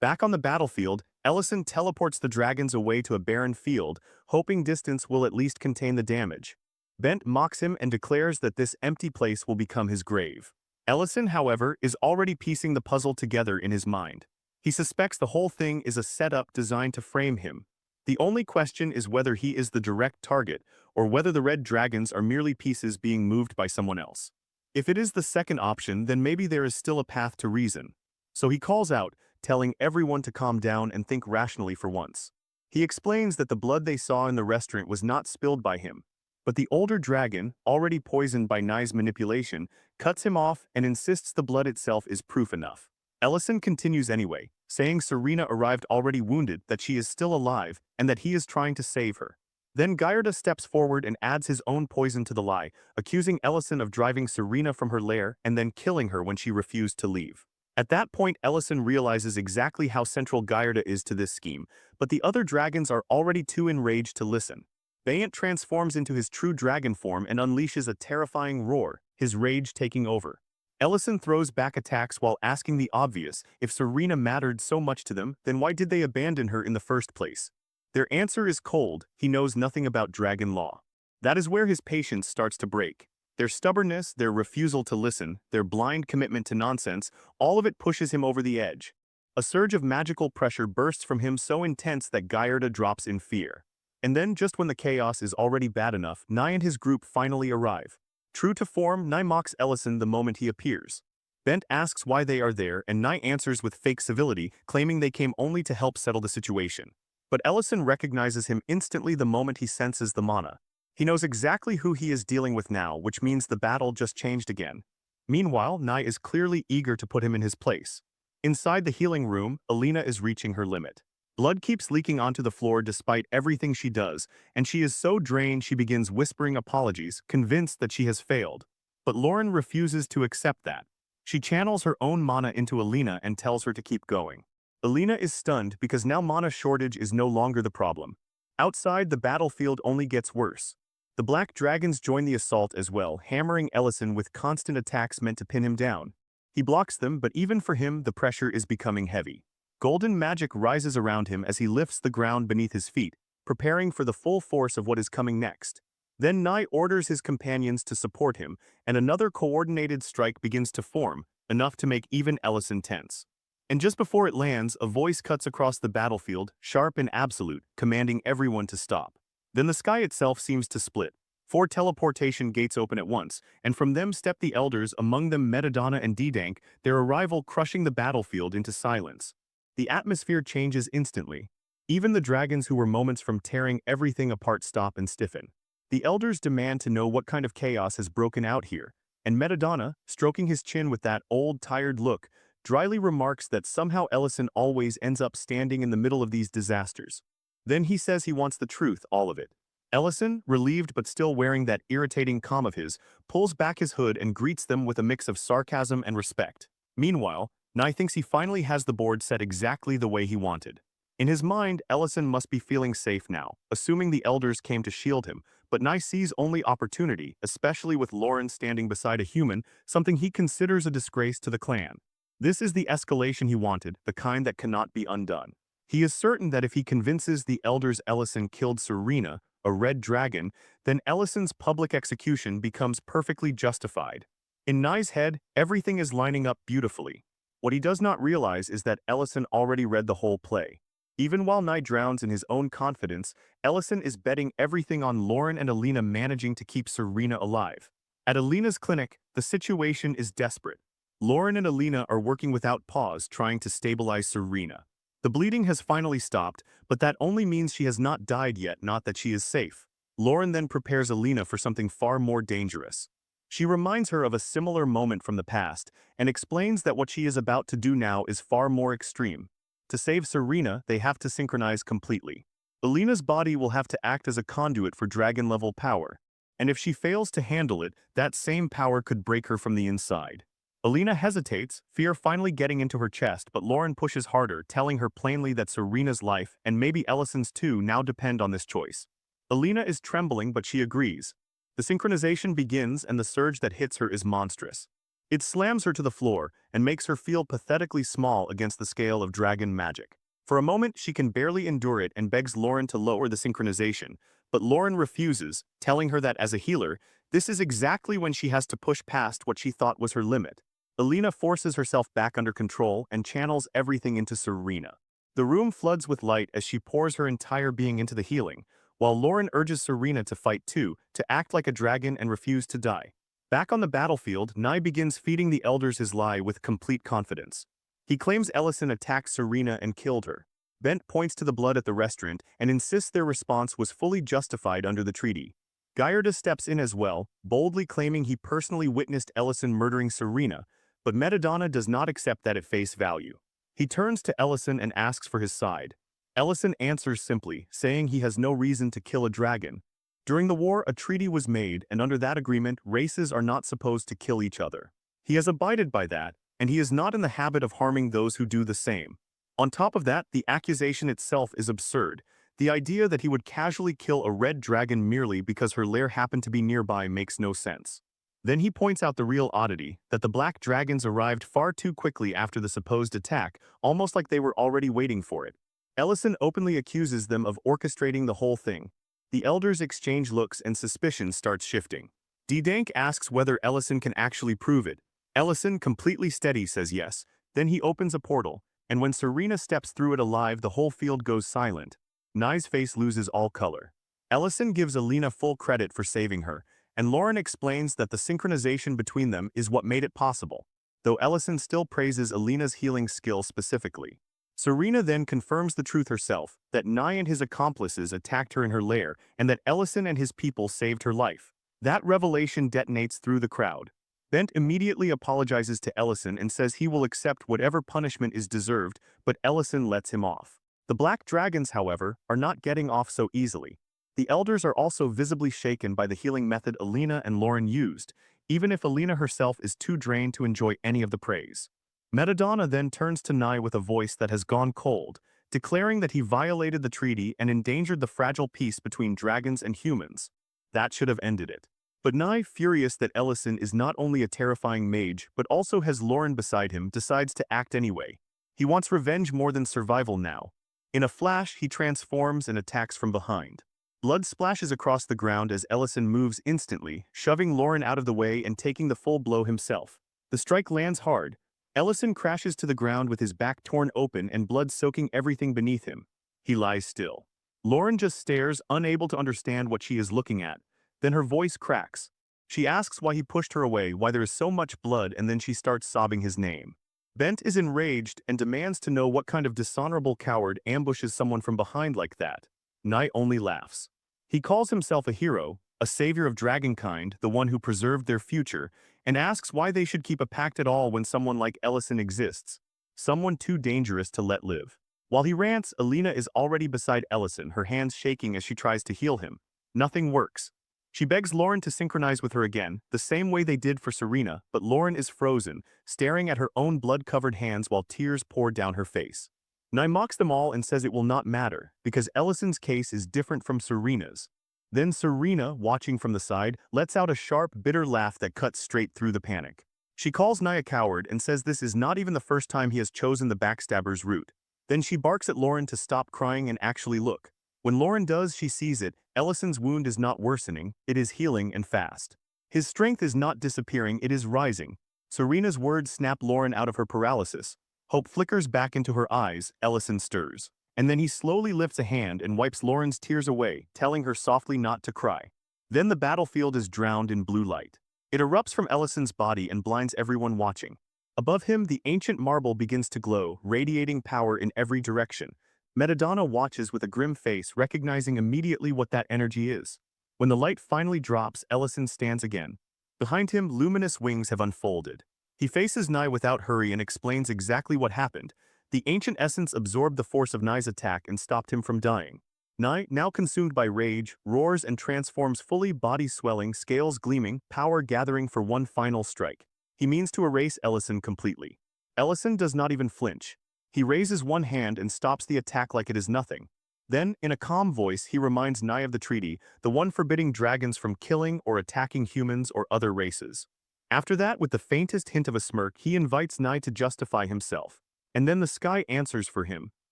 Back on the battlefield, Ellison teleports the dragons away to a barren field, hoping distance will at least contain the damage. Bent mocks him and declares that this empty place will become his grave. Ellison, however, is already piecing the puzzle together in his mind. He suspects the whole thing is a setup designed to frame him. The only question is whether he is the direct target, or whether the red dragons are merely pieces being moved by someone else. If it is the second option, then maybe there is still a path to reason. So he calls out, telling everyone to calm down and think rationally for once. He explains that the blood they saw in the restaurant was not spilled by him, but the older dragon, already poisoned by Nye's manipulation, cuts him off and insists the blood itself is proof enough. Ellison continues anyway, saying Serena arrived already wounded, that she is still alive, and that he is trying to save her. Then Gyarda steps forward and adds his own poison to the lie, accusing Ellison of driving Serena from her lair and then killing her when she refused to leave. At that point, Ellison realizes exactly how central Gyarda is to this scheme, but the other dragons are already too enraged to listen. Bayant transforms into his true dragon form and unleashes a terrifying roar, his rage taking over. Ellison throws back attacks while asking the obvious: if Serena mattered so much to them, then why did they abandon her in the first place? Their answer is cold: he knows nothing about dragon law. That is where his patience starts to break. Their stubbornness, their refusal to listen, their blind commitment to nonsense, all of it pushes him over the edge. A surge of magical pressure bursts from him so intense that Gyarda drops in fear. And then, just when the chaos is already bad enough, Nye and his group finally arrive. True to form, Nye mocks Ellison the moment he appears. Bent asks why they are there, and Nye answers with fake civility, claiming they came only to help settle the situation. But Ellison recognizes him instantly the moment he senses the mana. He knows exactly who he is dealing with now, which means the battle just changed again. Meanwhile, Nye is clearly eager to put him in his place. Inside the healing room, Alina is reaching her limit. Blood keeps leaking onto the floor despite everything she does, and she is so drained she begins whispering apologies, convinced that she has failed. But Lauren refuses to accept that. She channels her own mana into Alina and tells her to keep going. Alina is stunned because now mana shortage is no longer the problem. Outside, the battlefield only gets worse. The black dragons join the assault as well, hammering Ellison with constant attacks meant to pin him down. He blocks them, but even for him, the pressure is becoming heavy. Golden magic rises around him as he lifts the ground beneath his feet, preparing for the full force of what is coming next. Then Nye orders his companions to support him, and another coordinated strike begins to form, enough to make even Ellison tense. And just before it lands, a voice cuts across the battlefield, sharp and absolute, commanding everyone to stop. Then the sky itself seems to split. 4 teleportation gates open at once, and from them step the elders, among them Metadonna and D-Dank, their arrival crushing the battlefield into silence. The atmosphere changes instantly. Even the dragons who were moments from tearing everything apart stop and stiffen. The elders demand to know what kind of chaos has broken out here, and Metadonna, stroking his chin with that old, tired look, dryly remarks that somehow Ellison always ends up standing in the middle of these disasters. Then he says he wants the truth, all of it. Ellison, relieved but still wearing that irritating calm of his, pulls back his hood and greets them with a mix of sarcasm and respect. Meanwhile, Nye thinks he finally has the board set exactly the way he wanted. In his mind, Ellison must be feeling safe now, assuming the elders came to shield him, but Nye sees only opportunity, especially with Lauren standing beside a human, something he considers a disgrace to the clan. This is the escalation he wanted, the kind that cannot be undone. He is certain that if he convinces the elders Ellison killed Serena, a red dragon, then Ellison's public execution becomes perfectly justified. In Nye's head, everything is lining up beautifully. What he does not realize is that Ellison already read the whole play. Even while Nye drowns in his own confidence, Ellison is betting everything on Lauren and Alina managing to keep Serena alive. At Alina's clinic, the situation is desperate. Lauren and Alina are working without pause trying to stabilize Serena. The bleeding has finally stopped, but that only means she has not died yet, not that she is safe. Lauren then prepares Alina for something far more dangerous. She reminds her of a similar moment from the past, and explains that what she is about to do now is far more extreme. To save Serena, they have to synchronize completely. Alina's body will have to act as a conduit for dragon-level power, and if she fails to handle it, that same power could break her from the inside. Alina hesitates, fear finally getting into her chest, but Lauren pushes harder, telling her plainly that Serena's life, and maybe Ellison's too, now depend on this choice. Alina is trembling, but she agrees. The synchronization begins, and the surge that hits her is monstrous. It slams her to the floor and makes her feel pathetically small against the scale of dragon magic. For a moment, she can barely endure it and begs Lauren to lower the synchronization, but Lauren refuses, telling her that as a healer, this is exactly when she has to push past what she thought was her limit. Alina forces herself back under control and channels everything into Serena. The room floods with light as she pours her entire being into the healing, while Lauren urges Serena to fight too, to act like a dragon and refuse to die. Back on the battlefield, Nye begins feeding the elders his lie with complete confidence. He claims Ellison attacked Serena and killed her. Bent points to the blood at the restaurant and insists their response was fully justified under the treaty. Gallardo steps in as well, boldly claiming he personally witnessed Ellison murdering Serena, but Metadonna does not accept that at face value. He turns to Ellison and asks for his side. Ellison answers simply, saying he has no reason to kill a dragon. During the war, a treaty was made, and under that agreement, races are not supposed to kill each other. He has abided by that, and he is not in the habit of harming those who do the same. On top of that, the accusation itself is absurd. The idea that he would casually kill a red dragon merely because her lair happened to be nearby makes no sense. Then he points out the real oddity, that the black dragons arrived far too quickly after the supposed attack, almost like they were already waiting for it. Ellison openly accuses them of orchestrating the whole thing. The elders exchange looks and suspicion starts shifting. D-Dank asks whether Ellison can actually prove it. Ellison, completely steady, says yes. Then he opens a portal, and when Serena steps through it alive, the whole field goes silent. Nye's face loses all color. Ellison gives Alina full credit for saving her, and Lauren explains that the synchronization between them is what made it possible, though Ellison still praises Alina's healing skill specifically. Serena then confirms the truth herself, that Nye and his accomplices attacked her in her lair, and that Ellison and his people saved her life. That revelation detonates through the crowd. Bent immediately apologizes to Ellison and says he will accept whatever punishment is deserved, but Ellison lets him off. The Black Dragons, however, are not getting off so easily. The elders are also visibly shaken by the healing method Alina and Lauren used, even if Alina herself is too drained to enjoy any of the praise. Metadonna then turns to Nye with a voice that has gone cold, declaring that he violated the treaty and endangered the fragile peace between dragons and humans. That should have ended it. But Nye, furious that Ellison is not only a terrifying mage but also has Lauren beside him, decides to act anyway. He wants revenge more than survival now. In a flash, he transforms and attacks from behind. Blood splashes across the ground as Ellison moves instantly, shoving Lauren out of the way and taking the full blow himself. The strike lands hard. Ellison crashes to the ground with his back torn open and blood soaking everything beneath him. He lies still. Lauren just stares, unable to understand what she is looking at. Then her voice cracks. She asks why he pushed her away, why there is so much blood, and then she starts sobbing his name. Bent is enraged and demands to know what kind of dishonorable coward ambushes someone from behind like that. Nye only laughs. He calls himself a hero, a savior of dragonkind, the one who preserved their future, and asks why they should keep a pact at all when someone like Ellison exists. Someone too dangerous to let live. While he rants, Alina is already beside Ellison, her hands shaking as she tries to heal him. Nothing works. She begs Lauren to synchronize with her again, the same way they did for Serena, but Lauren is frozen, staring at her own blood-covered hands while tears pour down her face. Nye mocks them all and says it will not matter, because Ellison's case is different from Serena's. Then Serena, watching from the side, lets out a sharp, bitter laugh that cuts straight through the panic. She calls Nye a coward and says this is not even the first time he has chosen the backstabber's route. Then she barks at Lauren to stop crying and actually look. When Lauren does, she sees it. Ellison's wound is not worsening, it is healing and fast. His strength is not disappearing, it is rising. Serena's words snap Lauren out of her paralysis. Hope flickers back into her eyes. Ellison stirs. And then he slowly lifts a hand and wipes Lauren's tears away, telling her softly not to cry. Then the battlefield is drowned in blue light. It erupts from Ellison's body and blinds everyone watching. Above him, the ancient marble begins to glow, radiating power in every direction. Metadonna watches with a grim face, recognizing immediately what that energy is. When the light finally drops, Ellison stands again. Behind him, luminous wings have unfolded. He faces Nye without hurry and explains exactly what happened. The ancient essence absorbed the force of Nye's attack and stopped him from dying. Nye, now consumed by rage, roars and transforms fully, body swelling, scales gleaming, power gathering for one final strike. He means to erase Ellison completely. Ellison does not even flinch. He raises one hand and stops the attack like it is nothing. Then, in a calm voice, he reminds Nye of the treaty, the one forbidding dragons from killing or attacking humans or other races. After that, with the faintest hint of a smirk, he invites Nye to justify himself. And then the sky answers for him.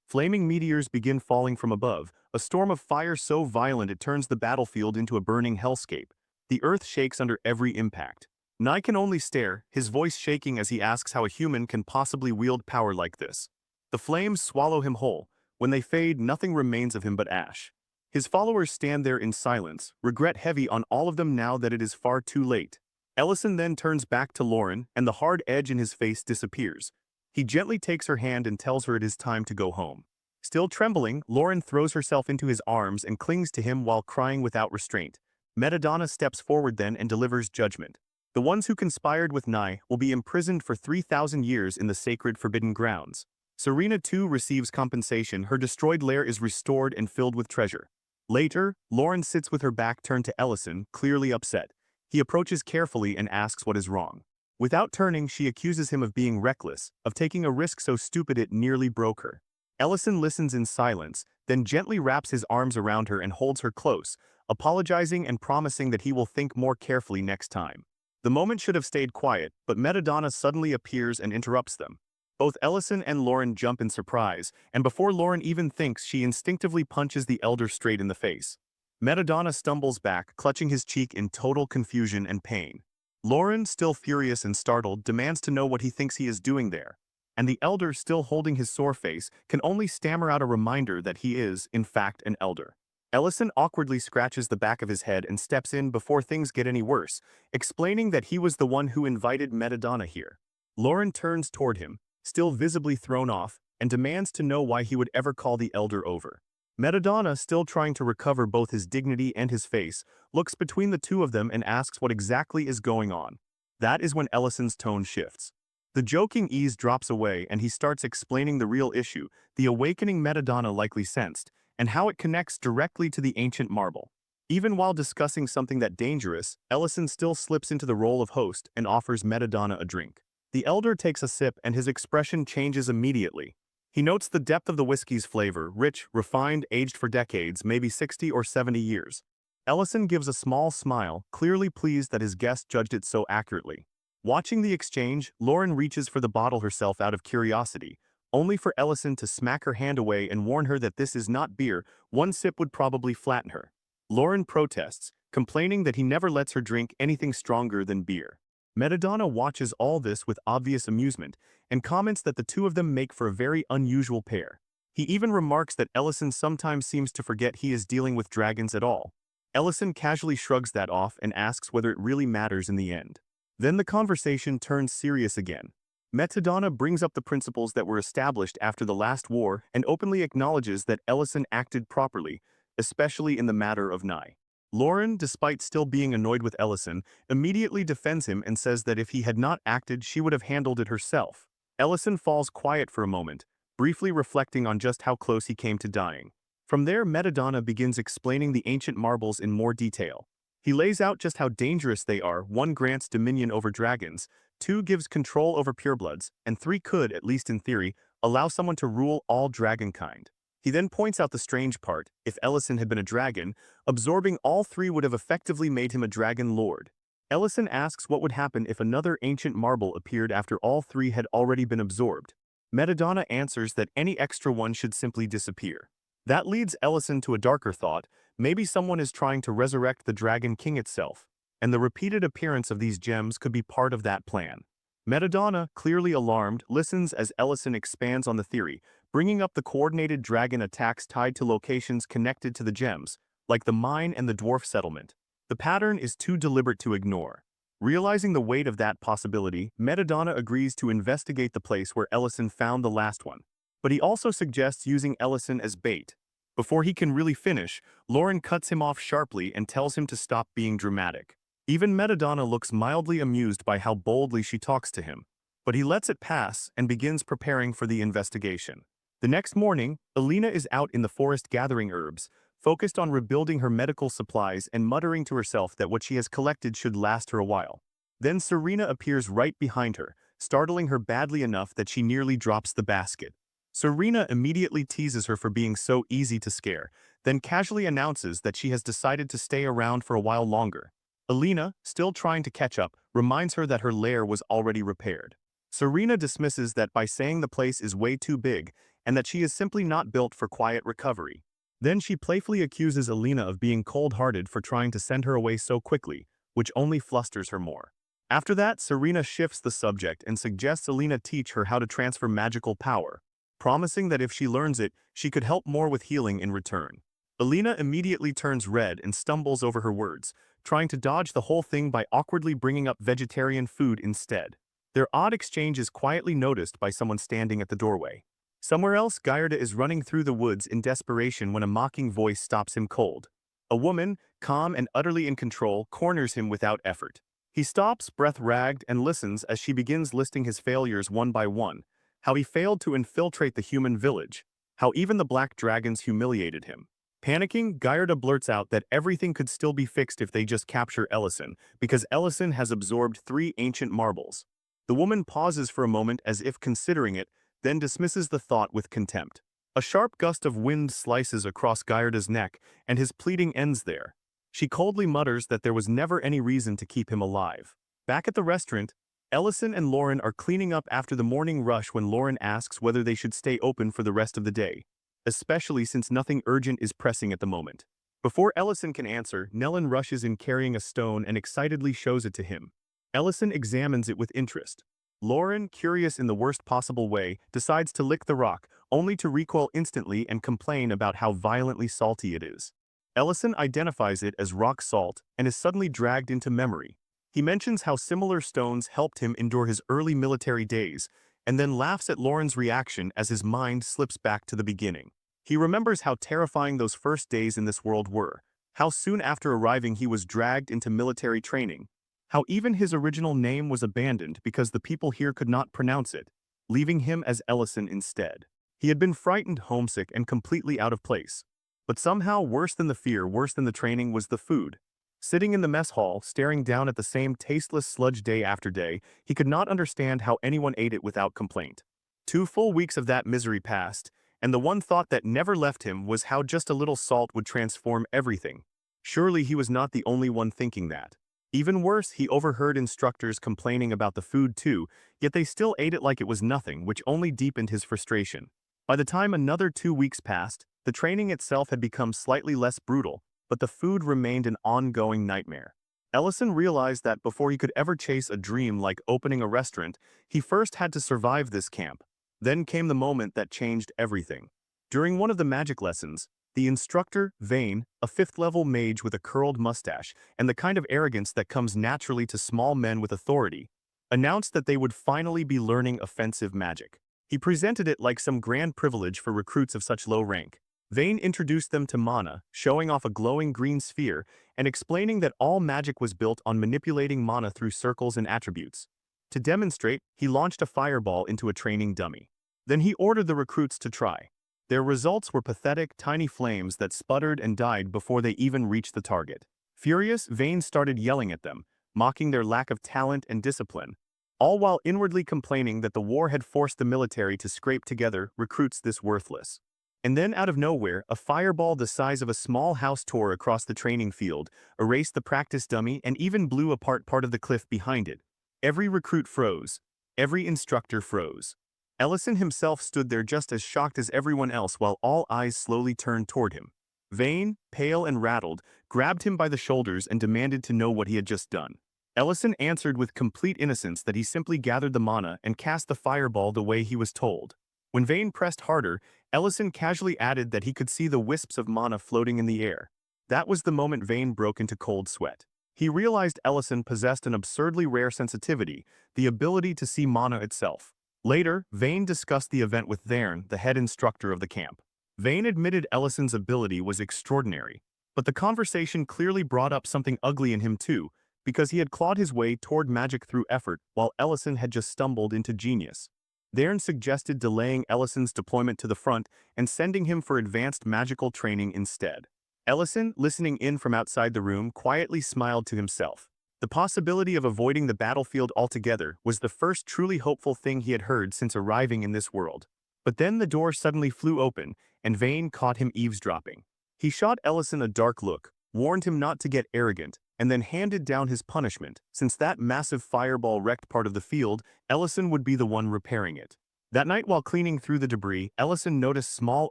Flaming meteors begin falling from above, a storm of fire so violent it turns the battlefield into a burning hellscape. The earth shakes under every impact. Nye can only stare, his voice shaking as he asks how a human can possibly wield power like this. The flames swallow him whole. When they fade, nothing remains of him but ash. His followers stand there in silence, regret heavy on all of them now that it is far too late. Ellison then turns back to Lauren, and the hard edge in his face disappears. He gently takes her hand and tells her it is time to go home. Still trembling, Lauren throws herself into his arms and clings to him while crying without restraint. Madamada steps forward then and delivers judgment. The ones who conspired with Nye will be imprisoned for 3,000 years in the sacred forbidden grounds. Serena too receives compensation. Her destroyed lair is restored and filled with treasure. Later, Lauren sits with her back turned to Ellison, clearly upset. He approaches carefully and asks what is wrong. Without turning, she accuses him of being reckless, of taking a risk so stupid it nearly broke her. Ellison listens in silence, then gently wraps his arms around her and holds her close, apologizing and promising that he will think more carefully next time. The moment should have stayed quiet, but Madamada suddenly appears and interrupts them. Both Ellison and Lauren jump in surprise, and before Lauren even thinks, she instinctively punches the elder straight in the face. Madamada stumbles back, clutching his cheek in total confusion and pain. Lauren, still furious and startled, demands to know what he thinks he is doing there. And the elder, still holding his sore face, can only stammer out a reminder that he is, in fact, an elder. Ellison awkwardly scratches the back of his head and steps in before things get any worse, explaining that he was the one who invited Madamada here. Lauren turns toward him, still visibly thrown off, and demands to know why he would ever call the elder over. Madamada, still trying to recover both his dignity and his face, looks between the two of them and asks what exactly is going on. That is when Ellison's tone shifts. The joking ease drops away and he starts explaining the real issue, the awakening Madamada likely sensed, and how it connects directly to the ancient marble. Even while discussing something that dangerous, Ellison still slips into the role of host and offers Madamada a drink. The elder takes a sip and his expression changes immediately. He notes the depth of the whiskey's flavor, rich, refined, aged for decades, maybe 60 or 70 years. Ellison gives a small smile, clearly pleased that his guest judged it so accurately. Watching the exchange, Lauren reaches for the bottle herself out of curiosity, only for Ellison to smack her hand away and warn her that this is not beer, one sip would probably flatten her. Lauren protests, complaining that he never lets her drink anything stronger than beer. Madamada watches all this with obvious amusement, and comments that the two of them make for a very unusual pair. He even remarks that Ellison sometimes seems to forget he is dealing with dragons at all. Ellison casually shrugs that off and asks whether it really matters in the end. Then the conversation turns serious again. Madamada brings up the principles that were established after the last war and openly acknowledges that Ellison acted properly, especially in the matter of Nye. Lauren, despite still being annoyed with Ellison, immediately defends him and says that if he had not acted, she would have handled it herself. Ellison falls quiet for a moment, briefly reflecting on just how close he came to dying. From there, Madamada begins explaining the ancient marbles in more detail. He lays out just how dangerous they are. 1 grants dominion over dragons, 2 gives control over purebloods, and 3 could, at least in theory, allow someone to rule all dragonkind. He then points out the strange part: if Ellison had been a dragon, absorbing all 3 would have effectively made him a dragon lord. Ellison asks what would happen if another ancient marble appeared after all 3 had already been absorbed. Madamada answers that any extra one should simply disappear. That leads Ellison to a darker thought: maybe someone is trying to resurrect the Dragon King itself, and the repeated appearance of these gems could be part of that plan. Madamada, clearly alarmed, listens as Ellison expands on the theory, bringing up the coordinated dragon attacks tied to locations connected to the gems, like the mine and the dwarf settlement. The pattern is too deliberate to ignore. Realizing the weight of that possibility, Madamada agrees to investigate the place where Ellison found the last one. But he also suggests using Ellison as bait. Before he can really finish, Lauren cuts him off sharply and tells him to stop being dramatic. Even Madamada looks mildly amused by how boldly she talks to him, but he lets it pass and begins preparing for the investigation. The next morning, Alina is out in the forest gathering herbs, focused on rebuilding her medical supplies and muttering to herself that what she has collected should last her a while. Then Serena appears right behind her, startling her badly enough that she nearly drops the basket. Serena immediately teases her for being so easy to scare, then casually announces that she has decided to stay around for a while longer. Alina, still trying to catch up, reminds her that her lair was already repaired. Serena dismisses that by saying the place is way too big, and that she is simply not built for quiet recovery. Then she playfully accuses Alina of being cold-hearted for trying to send her away so quickly, which only flusters her more. After that, Serena shifts the subject and suggests Alina teach her how to transfer magical power, promising that if she learns it, she could help more with healing in return. Alina immediately turns red and stumbles over her words, trying to dodge the whole thing by awkwardly bringing up vegetarian food instead. Their odd exchange is quietly noticed by someone standing at the doorway. Somewhere else, Gyarda is running through the woods in desperation when a mocking voice stops him cold. A woman, calm and utterly in control, corners him without effort. He stops, breath ragged, and listens as she begins listing his failures one by one. How he failed to infiltrate the human village. How even the black dragons humiliated him. Panicking, Gyarda blurts out that everything could still be fixed if they just capture Ellison, because Ellison has absorbed 3 ancient marbles. The woman pauses for a moment as if considering it, then dismisses the thought with contempt. A sharp gust of wind slices across Gyarda's neck, and his pleading ends there. She coldly mutters that there was never any reason to keep him alive. Back at the restaurant, Ellison and Lauren are cleaning up after the morning rush when Lauren asks whether they should stay open for the rest of the day, especially since nothing urgent is pressing at the moment. Before Ellison can answer, Nellen rushes in carrying a stone and excitedly shows it to him. Ellison examines it with interest. Lauren, curious in the worst possible way, decides to lick the rock, only to recoil instantly and complain about how violently salty it is. Ellison identifies it as rock salt and is suddenly dragged into memory. He mentions how similar stones helped him endure his early military days, and then laughs at Lauren's reaction as his mind slips back to the beginning. He remembers how terrifying those first days in this world were, how soon after arriving he was dragged into military training, how even his original name was abandoned because the people here could not pronounce it, leaving him as Ellison instead. He had been frightened, homesick, and completely out of place. But somehow worse than the fear, worse than the training was the food. Sitting in the mess hall, staring down at the same tasteless sludge day after day, he could not understand how anyone ate it without complaint. 2 full weeks of that misery passed, and the one thought that never left him was how just a little salt would transform everything. Surely he was not the only one thinking that. Even worse, he overheard instructors complaining about the food too, yet they still ate it like it was nothing, which only deepened his frustration. By the time another 2 weeks passed, the training itself had become slightly less brutal, but the food remained an ongoing nightmare. Ellison realized that before he could ever chase a dream like opening a restaurant, he first had to survive this camp. Then came the moment that changed everything. During one of the magic lessons, the instructor, Vane, a 5th-level mage with a curled mustache and the kind of arrogance that comes naturally to small men with authority, announced that they would finally be learning offensive magic. He presented it like some grand privilege for recruits of such low rank. Vane introduced them to mana, showing off a glowing green sphere and explaining that all magic was built on manipulating mana through circles and attributes. To demonstrate, he launched a fireball into a training dummy. Then he ordered the recruits to try. Their results were pathetic, tiny flames that sputtered and died before they even reached the target. Furious, Vane started yelling at them, mocking their lack of talent and discipline, all while inwardly complaining that the war had forced the military to scrape together recruits this worthless. And then out of nowhere, a fireball the size of a small house tore across the training field, erased the practice dummy, and even blew apart part of the cliff behind it. Every recruit froze. Every instructor froze. Ellison himself stood there just as shocked as everyone else while all eyes slowly turned toward him. Vane, pale and rattled, grabbed him by the shoulders and demanded to know what he had just done. Ellison answered with complete innocence that he simply gathered the mana and cast the fireball the way he was told. When Vane pressed harder, Ellison casually added that he could see the wisps of mana floating in the air. That was the moment Vane broke into cold sweat. He realized Ellison possessed an absurdly rare sensitivity, the ability to see mana itself. Later, Vane discussed the event with Thern, the head instructor of the camp. Vane admitted Ellison's ability was extraordinary, but the conversation clearly brought up something ugly in him too, because he had clawed his way toward magic through effort while Ellison had just stumbled into genius. Thern suggested delaying Ellison's deployment to the front and sending him for advanced magical training instead. Ellison, listening in from outside the room, quietly smiled to himself. The possibility of avoiding the battlefield altogether was the first truly hopeful thing he had heard since arriving in this world. But then the door suddenly flew open, and Vane caught him eavesdropping. He shot Ellison a dark look, warned him not to get arrogant, and then handed down his punishment. Since that massive fireball wrecked part of the field, Ellison would be the one repairing it. That night while cleaning through the debris, Ellison noticed small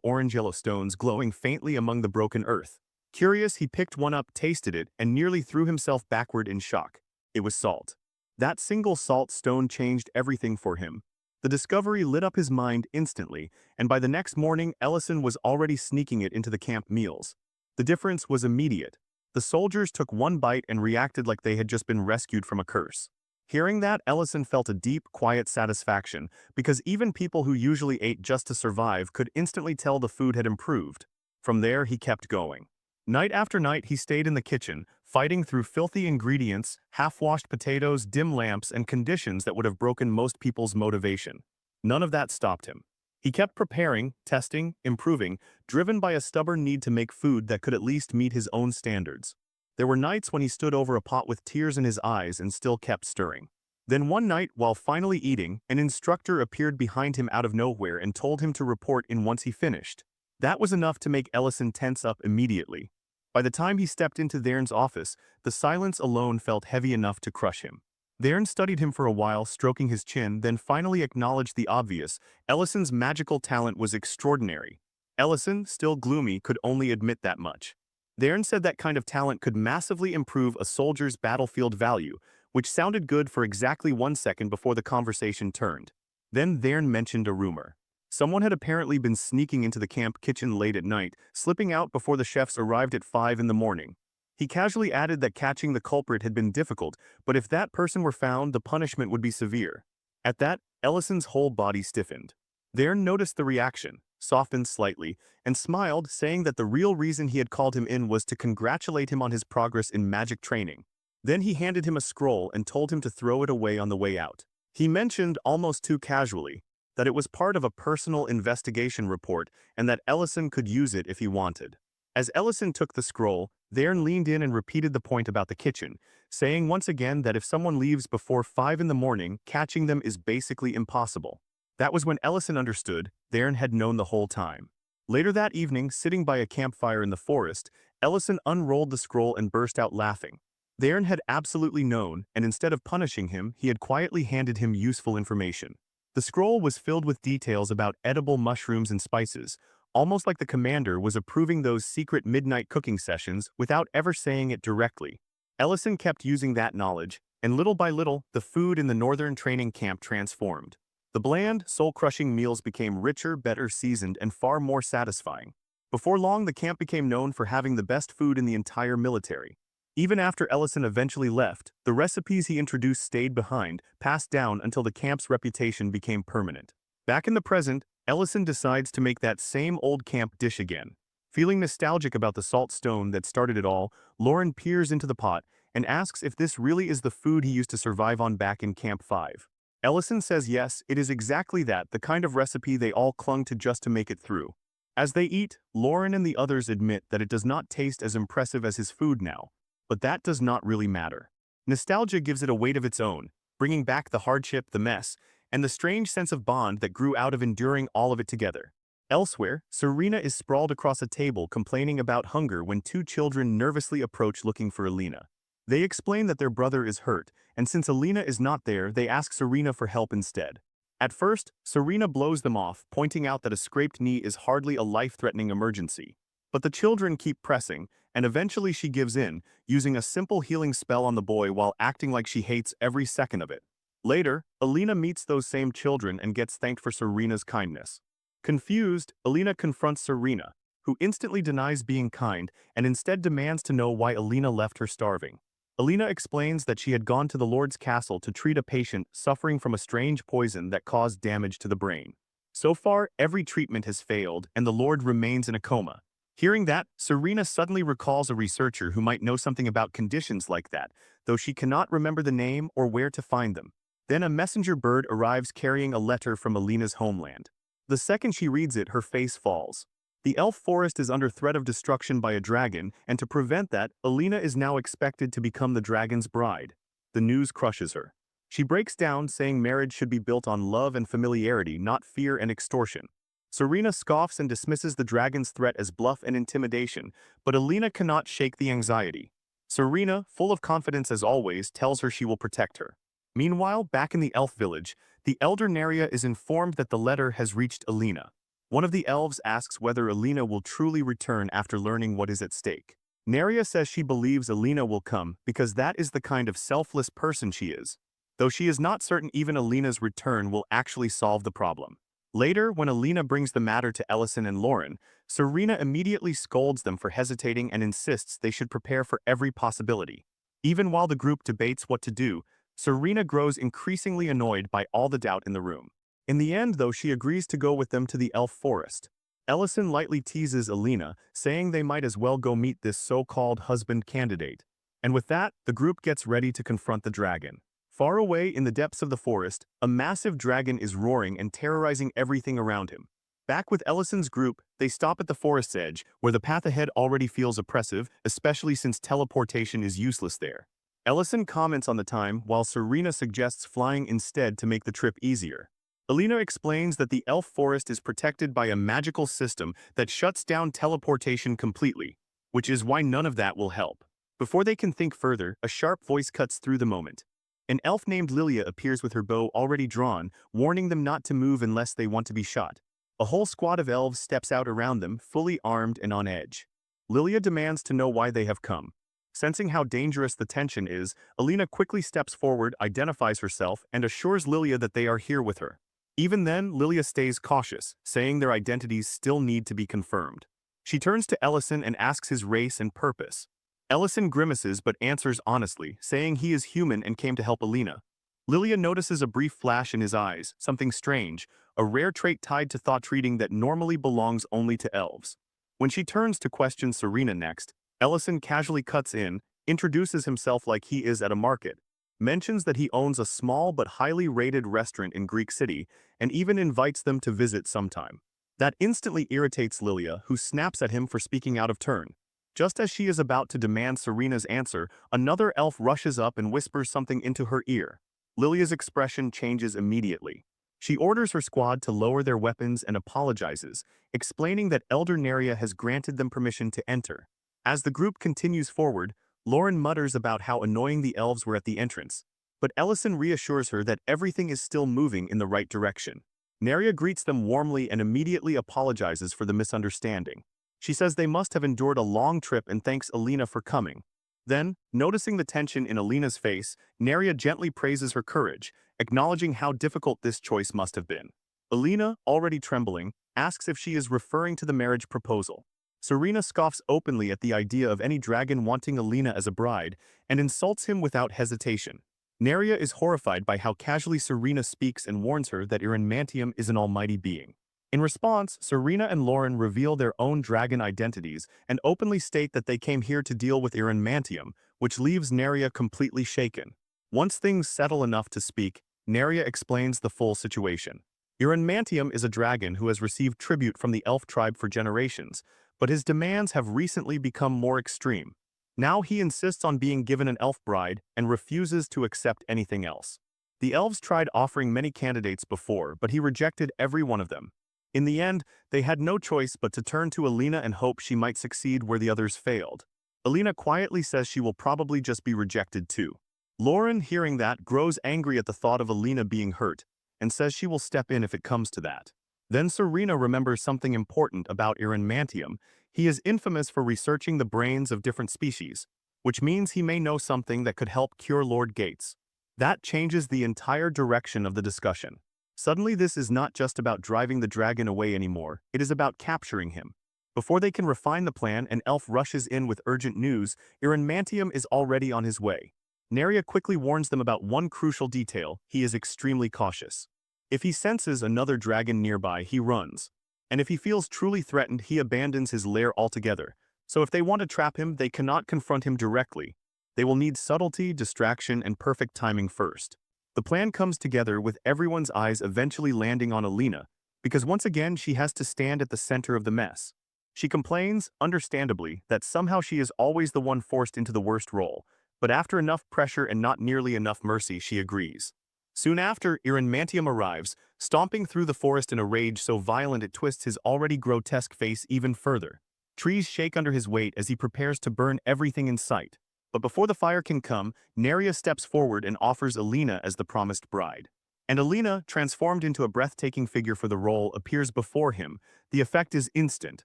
orange-yellow stones glowing faintly among the broken earth. Curious, he picked one up, tasted it, and nearly threw himself backward in shock. It was salt. That single salt stone changed everything for him. The discovery lit up his mind instantly, and by the next morning Ellison was already sneaking it into the camp meals. The difference was immediate. The soldiers took one bite and reacted like they had just been rescued from a curse. Hearing that, Ellison felt a deep, quiet satisfaction, because even people who usually ate just to survive could instantly tell the food had improved. From there, he kept going. Night after night, he stayed in the kitchen, fighting through filthy ingredients, half-washed potatoes, dim lamps, and conditions that would have broken most people's motivation. None of that stopped him. He kept preparing, testing, improving, driven by a stubborn need to make food that could at least meet his own standards. There were nights when he stood over a pot with tears in his eyes and still kept stirring. Then one night, while finally eating, an instructor appeared behind him out of nowhere and told him to report in once he finished. That was enough to make Ellison tense up immediately. By the time he stepped into Thern's office, the silence alone felt heavy enough to crush him. Thern studied him for a while, stroking his chin, then finally acknowledged the obvious: Ellison's magical talent was extraordinary. Ellison, still gloomy, could only admit that much. Thern said that kind of talent could massively improve a soldier's battlefield value, which sounded good for exactly 1 second before the conversation turned. Then Thern mentioned a rumor. Someone had apparently been sneaking into the camp kitchen late at night, slipping out before the chefs arrived at 5 in the morning. He casually added that catching the culprit had been difficult, but if that person were found, the punishment would be severe. At that, Ellison's whole body stiffened. Thern noticed the reaction, softened slightly, and smiled, saying that the real reason he had called him in was to congratulate him on his progress in magic training. Then he handed him a scroll and told him to throw it away on the way out. He mentioned, almost too casually, that it was part of a personal investigation report and that Ellison could use it if he wanted. As Ellison took the scroll, Thern leaned in and repeated the point about the kitchen, saying once again that if someone leaves before 5 in the morning, catching them is basically impossible. That was when Ellison understood. Thern had known the whole time. Later that evening, sitting by a campfire in the forest, Ellison unrolled the scroll and burst out laughing. Thern had absolutely known, and instead of punishing him, he had quietly handed him useful information. The scroll was filled with details about edible mushrooms and spices, almost like the commander was approving those secret midnight cooking sessions without ever saying it directly. Ellison kept using that knowledge, and little by little, the food in the northern training camp transformed. The bland, soul-crushing meals became richer, better seasoned, and far more satisfying. Before long, the camp became known for having the best food in the entire military. Even after Ellison eventually left, the recipes he introduced stayed behind, passed down until the camp's reputation became permanent. Back in the present, Ellison decides to make that same old camp dish again. Feeling nostalgic about the salt stone that started it all, Lauren peers into the pot and asks if this really is the food he used to survive on back in Camp 5. Ellison says yes, it is exactly that, the kind of recipe they all clung to just to make it through. As they eat, Lauren and the others admit that it does not taste as impressive as his food now. But that does not really matter. Nostalgia gives it a weight of its own, bringing back the hardship, the mess, and the strange sense of bond that grew out of enduring all of it together. Elsewhere, Serena is sprawled across a table complaining about hunger when 2 children nervously approach looking for Alina. They explain that their brother is hurt, and since Alina is not there, they ask Serena for help instead. At first, Serena blows them off, pointing out that a scraped knee is hardly a life-threatening emergency. But the children keep pressing, and eventually she gives in, using a simple healing spell on the boy while acting like she hates every second of it. Later, Alina meets those same children and gets thanked for Serena's kindness. Confused, Alina confronts Serena, who instantly denies being kind and instead demands to know why Alina left her starving. Alina explains that she had gone to the Lord's castle to treat a patient suffering from a strange poison that caused damage to the brain. So far, every treatment has failed, and the Lord remains in a coma. Hearing that, Serena suddenly recalls a researcher who might know something about conditions like that, though she cannot remember the name or where to find them. Then a messenger bird arrives carrying a letter from Alina's homeland. The second she reads it, her face falls. The elf forest is under threat of destruction by a dragon, and to prevent that, Alina is now expected to become the dragon's bride. The news crushes her. She breaks down, saying marriage should be built on love and familiarity, not fear and extortion. Serena scoffs and dismisses the dragon's threat as bluff and intimidation, but Alina cannot shake the anxiety. Serena, full of confidence as always, tells her she will protect her. Meanwhile, back in the elf village, the elder Naria is informed that the letter has reached Alina. One of the elves asks whether Alina will truly return after learning what is at stake. Naria says she believes Alina will come because that is the kind of selfless person she is. though she is not certain even Alina's return will actually solve the problem. Later, when Alina brings the matter to Ellison and Lauren, Serena immediately scolds them for hesitating and insists they should prepare for every possibility. Even while the group debates what to do, Serena grows increasingly annoyed by all the doubt in the room. In the end, though, she agrees to go with them to the elf forest. Ellison lightly teases Alina, saying they might as well go meet this so-called husband candidate. And with that, the group gets ready to confront the dragon. Far away in the depths of the forest, a massive dragon is roaring and terrorizing everything around him. Back with Ellison's group, they stop at the forest's edge, where the path ahead already feels oppressive, especially since teleportation is useless there. Ellison comments on the time, while Serena suggests flying instead to make the trip easier. Alina explains that the elf forest is protected by a magical system that shuts down teleportation completely, which is why none of that will help. Before they can think further, a sharp voice cuts through the moment. An elf named Lilia appears with her bow already drawn, warning them not to move unless they want to be shot. A whole squad of elves steps out around them, fully armed and on edge. Lilia demands to know why they have come. Sensing how dangerous the tension is, Alina quickly steps forward, identifies herself, and assures Lilia that they are here with her. Even then, Lilia stays cautious, saying their identities still need to be confirmed. She turns to Ellison and asks his race and purpose. Ellison grimaces but answers honestly, saying he is human and came to help Alina. Lilia notices a brief flash in his eyes, something strange, a rare trait tied to thought-reading that normally belongs only to elves. When she turns to question Serena next, Ellison casually cuts in, introduces himself like he is at a market, mentions that he owns a small but highly rated restaurant in Greek City, and even invites them to visit sometime. That instantly irritates Lilia, who snaps at him for speaking out of turn. Just as she is about to demand Serena's answer, another elf rushes up and whispers something into her ear. Lilia's expression changes immediately. She orders her squad to lower their weapons and apologizes, explaining that Elder Neria has granted them permission to enter. As the group continues forward, Lauren mutters about how annoying the elves were at the entrance, but Ellison reassures her that everything is still moving in the right direction. Neria greets them warmly and immediately apologizes for the misunderstanding. She says they must have endured a long trip and thanks Alina for coming. Then, noticing the tension in Alina's face, Neria gently praises her courage, acknowledging how difficult this choice must have been. Alina, already trembling, asks if she is referring to the marriage proposal. Serena scoffs openly at the idea of any dragon wanting Alina as a bride, and insults him without hesitation. Neria is horrified by how casually Serena speaks and warns her that Mantium is an almighty being. In response, Serena and Lauren reveal their own dragon identities and openly state that they came here to deal with Mantium, which leaves Neria completely shaken. Once things settle enough to speak, Neria explains the full situation. Mantium is a dragon who has received tribute from the elf tribe for generations, but his demands have recently become more extreme. Now he insists on being given an elf bride and refuses to accept anything else. The elves tried offering many candidates before, but he rejected every one of them. In the end, they had no choice but to turn to Alina and hope she might succeed where the others failed. Alina quietly says she will probably just be rejected too. Lauren, hearing that, grows angry at the thought of Alina being hurt, and says she will step in if it comes to that. Then Serena remembers something important about Mantium. He is infamous for researching the brains of different species, which means he may know something that could help cure Lord Gates. That changes the entire direction of the discussion. Suddenly this is not just about driving the dragon away anymore, it is about capturing him. Before they can refine the plan, an elf rushes in with urgent news. Mantium is already on his way. Neria quickly warns them about one crucial detail: he is extremely cautious. If he senses another dragon nearby, he runs. And if he feels truly threatened, he abandons his lair altogether. So if they want to trap him, they cannot confront him directly. They will need subtlety, distraction, and perfect timing first. The plan comes together with everyone's eyes eventually landing on Alina, because once again she has to stand at the center of the mess. She complains, understandably, that somehow she is always the one forced into the worst role, but after enough pressure and not nearly enough mercy, she agrees. Soon after, Mantium arrives, stomping through the forest in a rage so violent it twists his already grotesque face even further. Trees shake under his weight as he prepares to burn everything in sight. But before the fire can come, Neria steps forward and offers Alina as the promised bride. And Alina, transformed into a breathtaking figure for the role, appears before him. The effect is instant.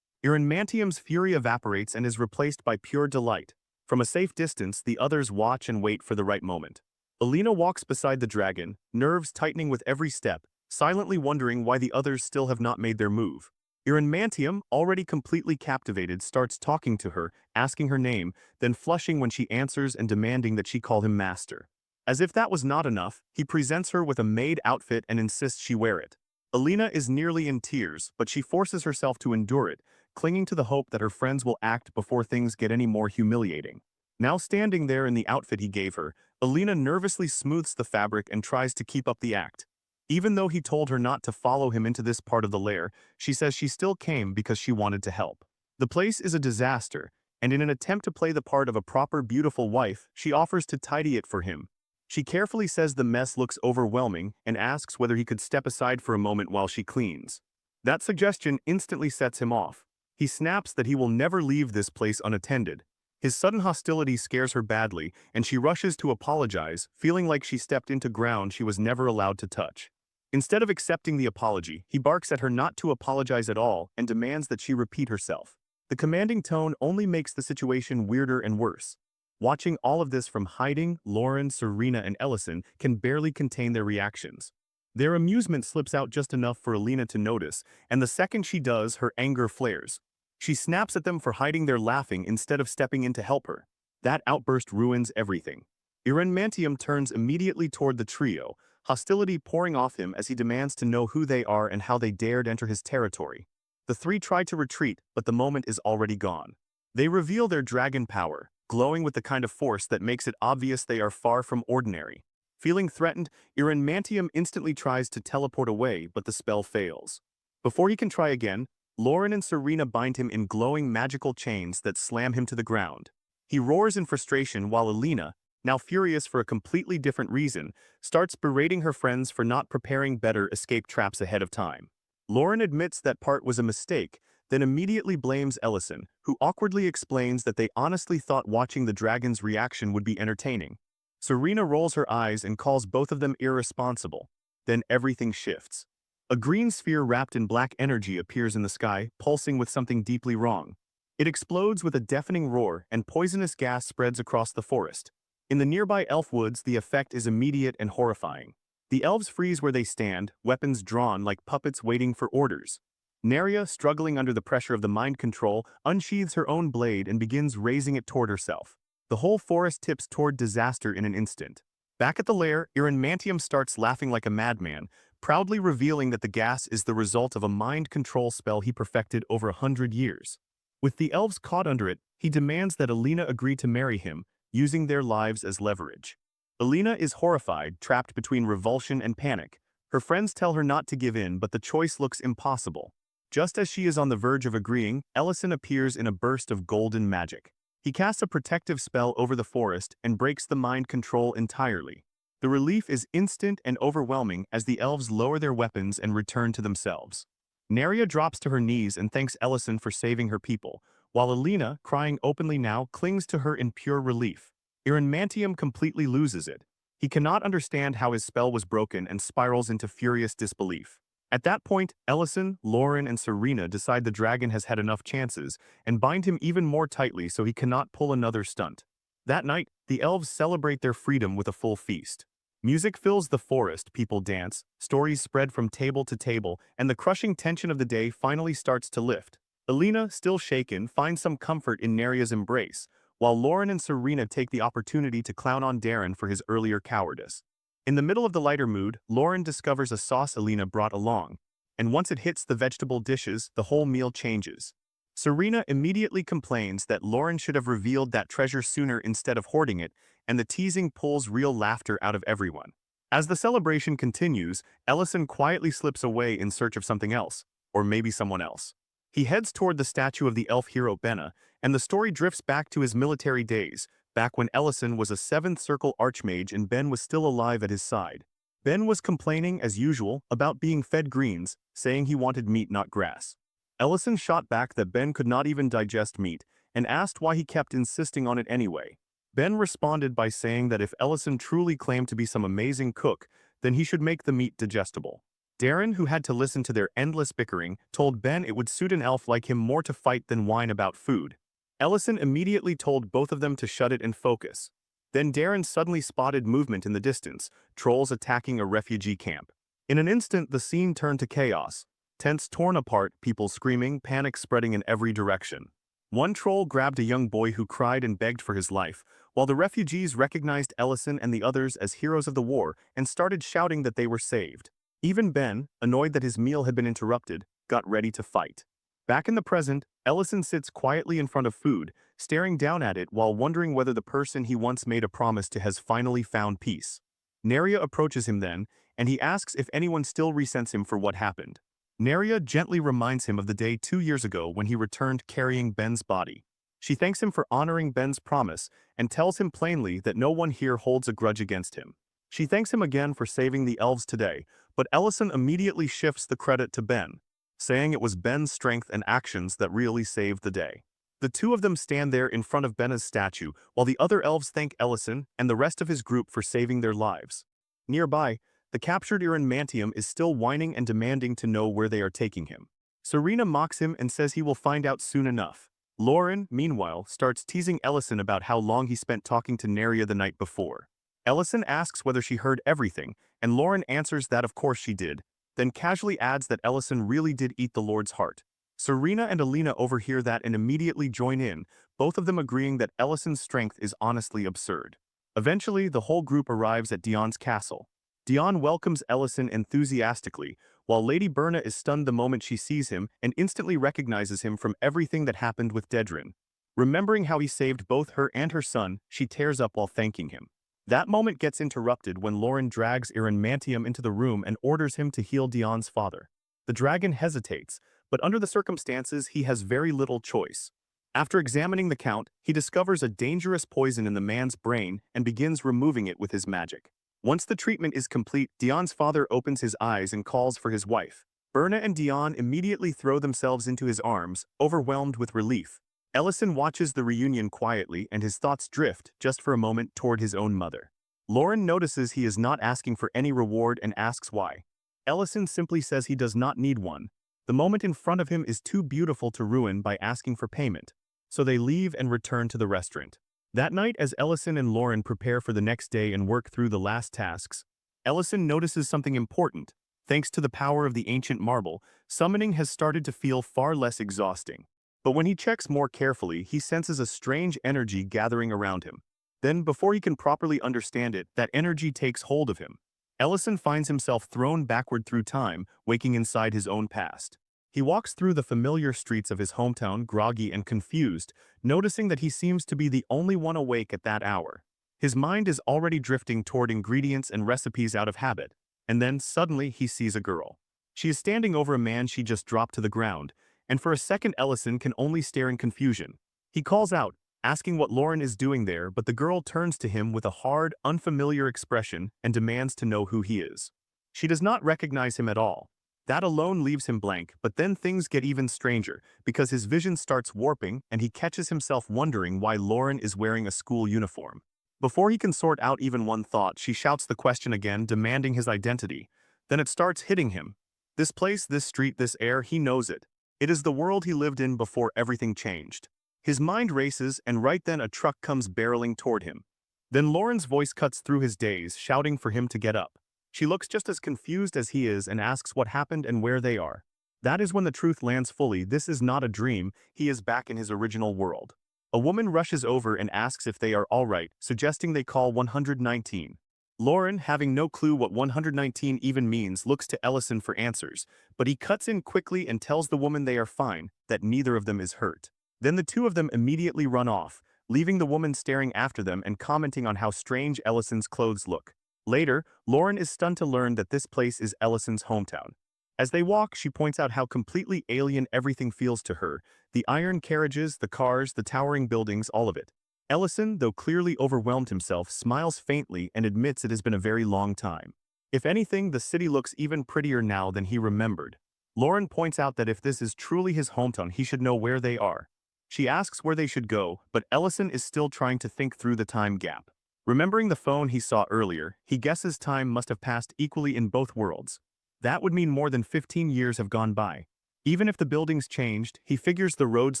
Mantium's fury evaporates and is replaced by pure delight. From a safe distance, the others watch and wait for the right moment. Alina walks beside the dragon, nerves tightening with every step, silently wondering why the others still have not made their move. Mantium, already completely captivated, starts talking to her, asking her name, then flushing when she answers and demanding that she call him master. As if that was not enough, he presents her with a maid outfit and insists she wear it. Alina is nearly in tears, but she forces herself to endure it, clinging to the hope that her friends will act before things get any more humiliating. Now standing there in the outfit he gave her, Alina nervously smooths the fabric and tries to keep up the act. Even though he told her not to follow him into this part of the lair, she says she still came because she wanted to help. The place is a disaster, and in an attempt to play the part of a proper beautiful wife, she offers to tidy it for him. She carefully says the mess looks overwhelming and asks whether he could step aside for a moment while she cleans. That suggestion instantly sets him off. He snaps that he will never leave this place unattended. His sudden hostility scares her badly, and she rushes to apologize, feeling like she stepped into ground she was never allowed to touch. Instead of accepting the apology, he barks at her not to apologize at all and demands that she repeat herself. The commanding tone only makes the situation weirder and worse. Watching all of this from hiding, Lauren, Serena, and Ellison can barely contain their reactions. Their amusement slips out just enough for Alina to notice, and the second she does, her anger flares. She snaps at them for hiding their laughing instead of stepping in to help her. That outburst ruins everything. Mantium turns immediately toward the trio, hostility pouring off him as he demands to know who they are and how they dared enter his territory. The three try to retreat, but the moment is already gone. They reveal their dragon power, glowing with the kind of force that makes it obvious they are far from ordinary. Feeling threatened, Mantium instantly tries to teleport away, but the spell fails. Before he can try again, Lauren and Serena bind him in glowing magical chains that slam him to the ground. He roars in frustration while Alina, now furious for a completely different reason, starts berating her friends for not preparing better escape traps ahead of time. Lauren admits that part was a mistake, then immediately blames Ellison, who awkwardly explains that they honestly thought watching the dragon's reaction would be entertaining. Serena rolls her eyes and calls both of them irresponsible. Then everything shifts. A green sphere wrapped in black energy appears in the sky, pulsing with something deeply wrong. It explodes with a deafening roar, and poisonous gas spreads across the forest. In the nearby elf woods, the effect is immediate and horrifying. The elves freeze where they stand, weapons drawn like puppets waiting for orders. Neria, struggling under the pressure of the mind control, unsheathes her own blade and begins raising it toward herself. The whole forest tips toward disaster in an instant. Back at the lair, Mantium starts laughing like a madman, proudly revealing that the gas is the result of a mind control spell he perfected over 100 years. With the elves caught under it, he demands that Alina agree to marry him, using their lives as leverage. Alina is horrified, trapped between revulsion and panic. Her friends tell her not to give in, but the choice looks impossible. Just as she is on the verge of agreeing, Ellison appears in a burst of golden magic. He casts a protective spell over the forest and breaks the mind control entirely. The relief is instant and overwhelming as the elves lower their weapons and return to themselves. Neria drops to her knees and thanks Ellison for saving her people, while Alina, crying openly now, clings to her in pure relief. Mantium completely loses it. He cannot understand how his spell was broken and spirals into furious disbelief. At that point, Ellison, Lauren, and Serena decide the dragon has had enough chances and bind him even more tightly so he cannot pull another stunt. That night, the elves celebrate their freedom with a full feast. Music fills the forest, people dance, stories spread from table to table, and the crushing tension of the day finally starts to lift. Alina, still shaken, finds some comfort in Neria's embrace, while Lauren and Serena take the opportunity to clown on Darren for his earlier cowardice. In the middle of the lighter mood, Lauren discovers a sauce Alina brought along, and once it hits the vegetable dishes, the whole meal changes. Serena immediately complains that Lauren should have revealed that treasure sooner instead of hoarding it, and the teasing pulls real laughter out of everyone. As the celebration continues, Ellison quietly slips away in search of something else, or maybe someone else. He heads toward the statue of the elf hero Benna, and the story drifts back to his military days, back when Ellison was a 7th Circle Archmage and Ben was still alive at his side. Ben was complaining, as usual, about being fed greens, saying he wanted meat not grass. Ellison shot back that Ben could not even digest meat, and asked why he kept insisting on it anyway. Ben responded by saying that if Ellison truly claimed to be some amazing cook, then he should make the meat digestible. Darren, who had to listen to their endless bickering, told Ben it would suit an elf like him more to fight than whine about food. Ellison immediately told both of them to shut it and focus. Then Darren suddenly spotted movement in the distance, trolls attacking a refugee camp. In an instant, the scene turned to chaos. Tents torn apart, people screaming, panic spreading in every direction. One troll grabbed a young boy who cried and begged for his life, while the refugees recognized Ellison and the others as heroes of the war and started shouting that they were saved. Even Ben, annoyed that his meal had been interrupted, got ready to fight. Back in the present, Ellison sits quietly in front of food, staring down at it while wondering whether the person he once made a promise to has finally found peace. Neria approaches him then, and he asks if anyone still resents him for what happened. Neria gently reminds him of the day 2 years ago when he returned carrying Ben's body. She thanks him for honoring Ben's promise and tells him plainly that no one here holds a grudge against him. She thanks him again for saving the elves today, but Ellison immediately shifts the credit to Ben, saying it was Ben's strength and actions that really saved the day. The two of them stand there in front of Ben's statue while the other elves thank Ellison and the rest of his group for saving their lives. Nearby, the captured Mantium is still whining and demanding to know where they are taking him. Serena mocks him and says he will find out soon enough. Lauren, meanwhile, starts teasing Ellison about how long he spent talking to Neria the night before. Ellison asks whether she heard everything, and Lauren answers that of course she did, then casually adds that Ellison really did eat the Lord's heart. Serena and Alina overhear that and immediately join in, both of them agreeing that Ellison's strength is honestly absurd. Eventually, the whole group arrives at Dion's castle. Dion welcomes Ellison enthusiastically, while Lady Berna is stunned the moment she sees him and instantly recognizes him from everything that happened with Dedrin. Remembering how he saved both her and her son, she tears up while thanking him. That moment gets interrupted when Lauren drags Mantium into the room and orders him to heal Dion's father. The dragon hesitates, but under the circumstances he has very little choice. After examining the count, he discovers a dangerous poison in the man's brain and begins removing it with his magic. Once the treatment is complete, Dion's father opens his eyes and calls for his wife. Berna and Dion immediately throw themselves into his arms, overwhelmed with relief. Ellison watches the reunion quietly and his thoughts drift, just for a moment, toward his own mother. Lauren notices he is not asking for any reward and asks why. Ellison simply says he does not need one. The moment in front of him is too beautiful to ruin by asking for payment. So they leave and return to the restaurant. That night, as Ellison and Lauren prepare for the next day and work through the last tasks, Ellison notices something important. Thanks to the power of the ancient marble, summoning has started to feel far less exhausting. But when he checks more carefully, he senses a strange energy gathering around him. Then, before he can properly understand it, that energy takes hold of him. Ellison finds himself thrown backward through time, waking inside his own past. He walks through the familiar streets of his hometown, groggy and confused, noticing that he seems to be the only one awake at that hour. His mind is already drifting toward ingredients and recipes out of habit, and then suddenly he sees a girl. She is standing over a man she just dropped to the ground, and for a second Ellison can only stare in confusion. He calls out, asking what Lauren is doing there, but the girl turns to him with a hard, unfamiliar expression and demands to know who he is. She does not recognize him at all. That alone leaves him blank, but then things get even stranger, because his vision starts warping and he catches himself wondering why Lauren is wearing a school uniform. Before he can sort out even one thought, she shouts the question again, demanding his identity. Then it starts hitting him. This place, this street, this air, he knows it. It is the world he lived in before everything changed. His mind races, and right then a truck comes barreling toward him. Then Lauren's voice cuts through his daze, shouting for him to get up. She looks just as confused as he is and asks what happened and where they are. That is when the truth lands fully. This is not a dream, he is back in his original world. A woman rushes over and asks if they are alright, suggesting they call 119. Lauren, having no clue what 119 even means, looks to Ellison for answers, but he cuts in quickly and tells the woman they are fine, that neither of them is hurt. Then the two of them immediately run off, leaving the woman staring after them and commenting on how strange Ellison's clothes look. Later, Lauren is stunned to learn that this place is Ellison's hometown. As they walk, she points out how completely alien everything feels to her, the iron carriages, the cars, the towering buildings, all of it. Ellison, though clearly overwhelmed himself, smiles faintly and admits it has been a very long time. If anything, the city looks even prettier now than he remembered. Lauren points out that if this is truly his hometown, he should know where they are. She asks where they should go, but Ellison is still trying to think through the time gap. Remembering the phone he saw earlier, he guesses time must have passed equally in both worlds. That would mean more than 15 years have gone by. Even if the buildings changed, he figures the roads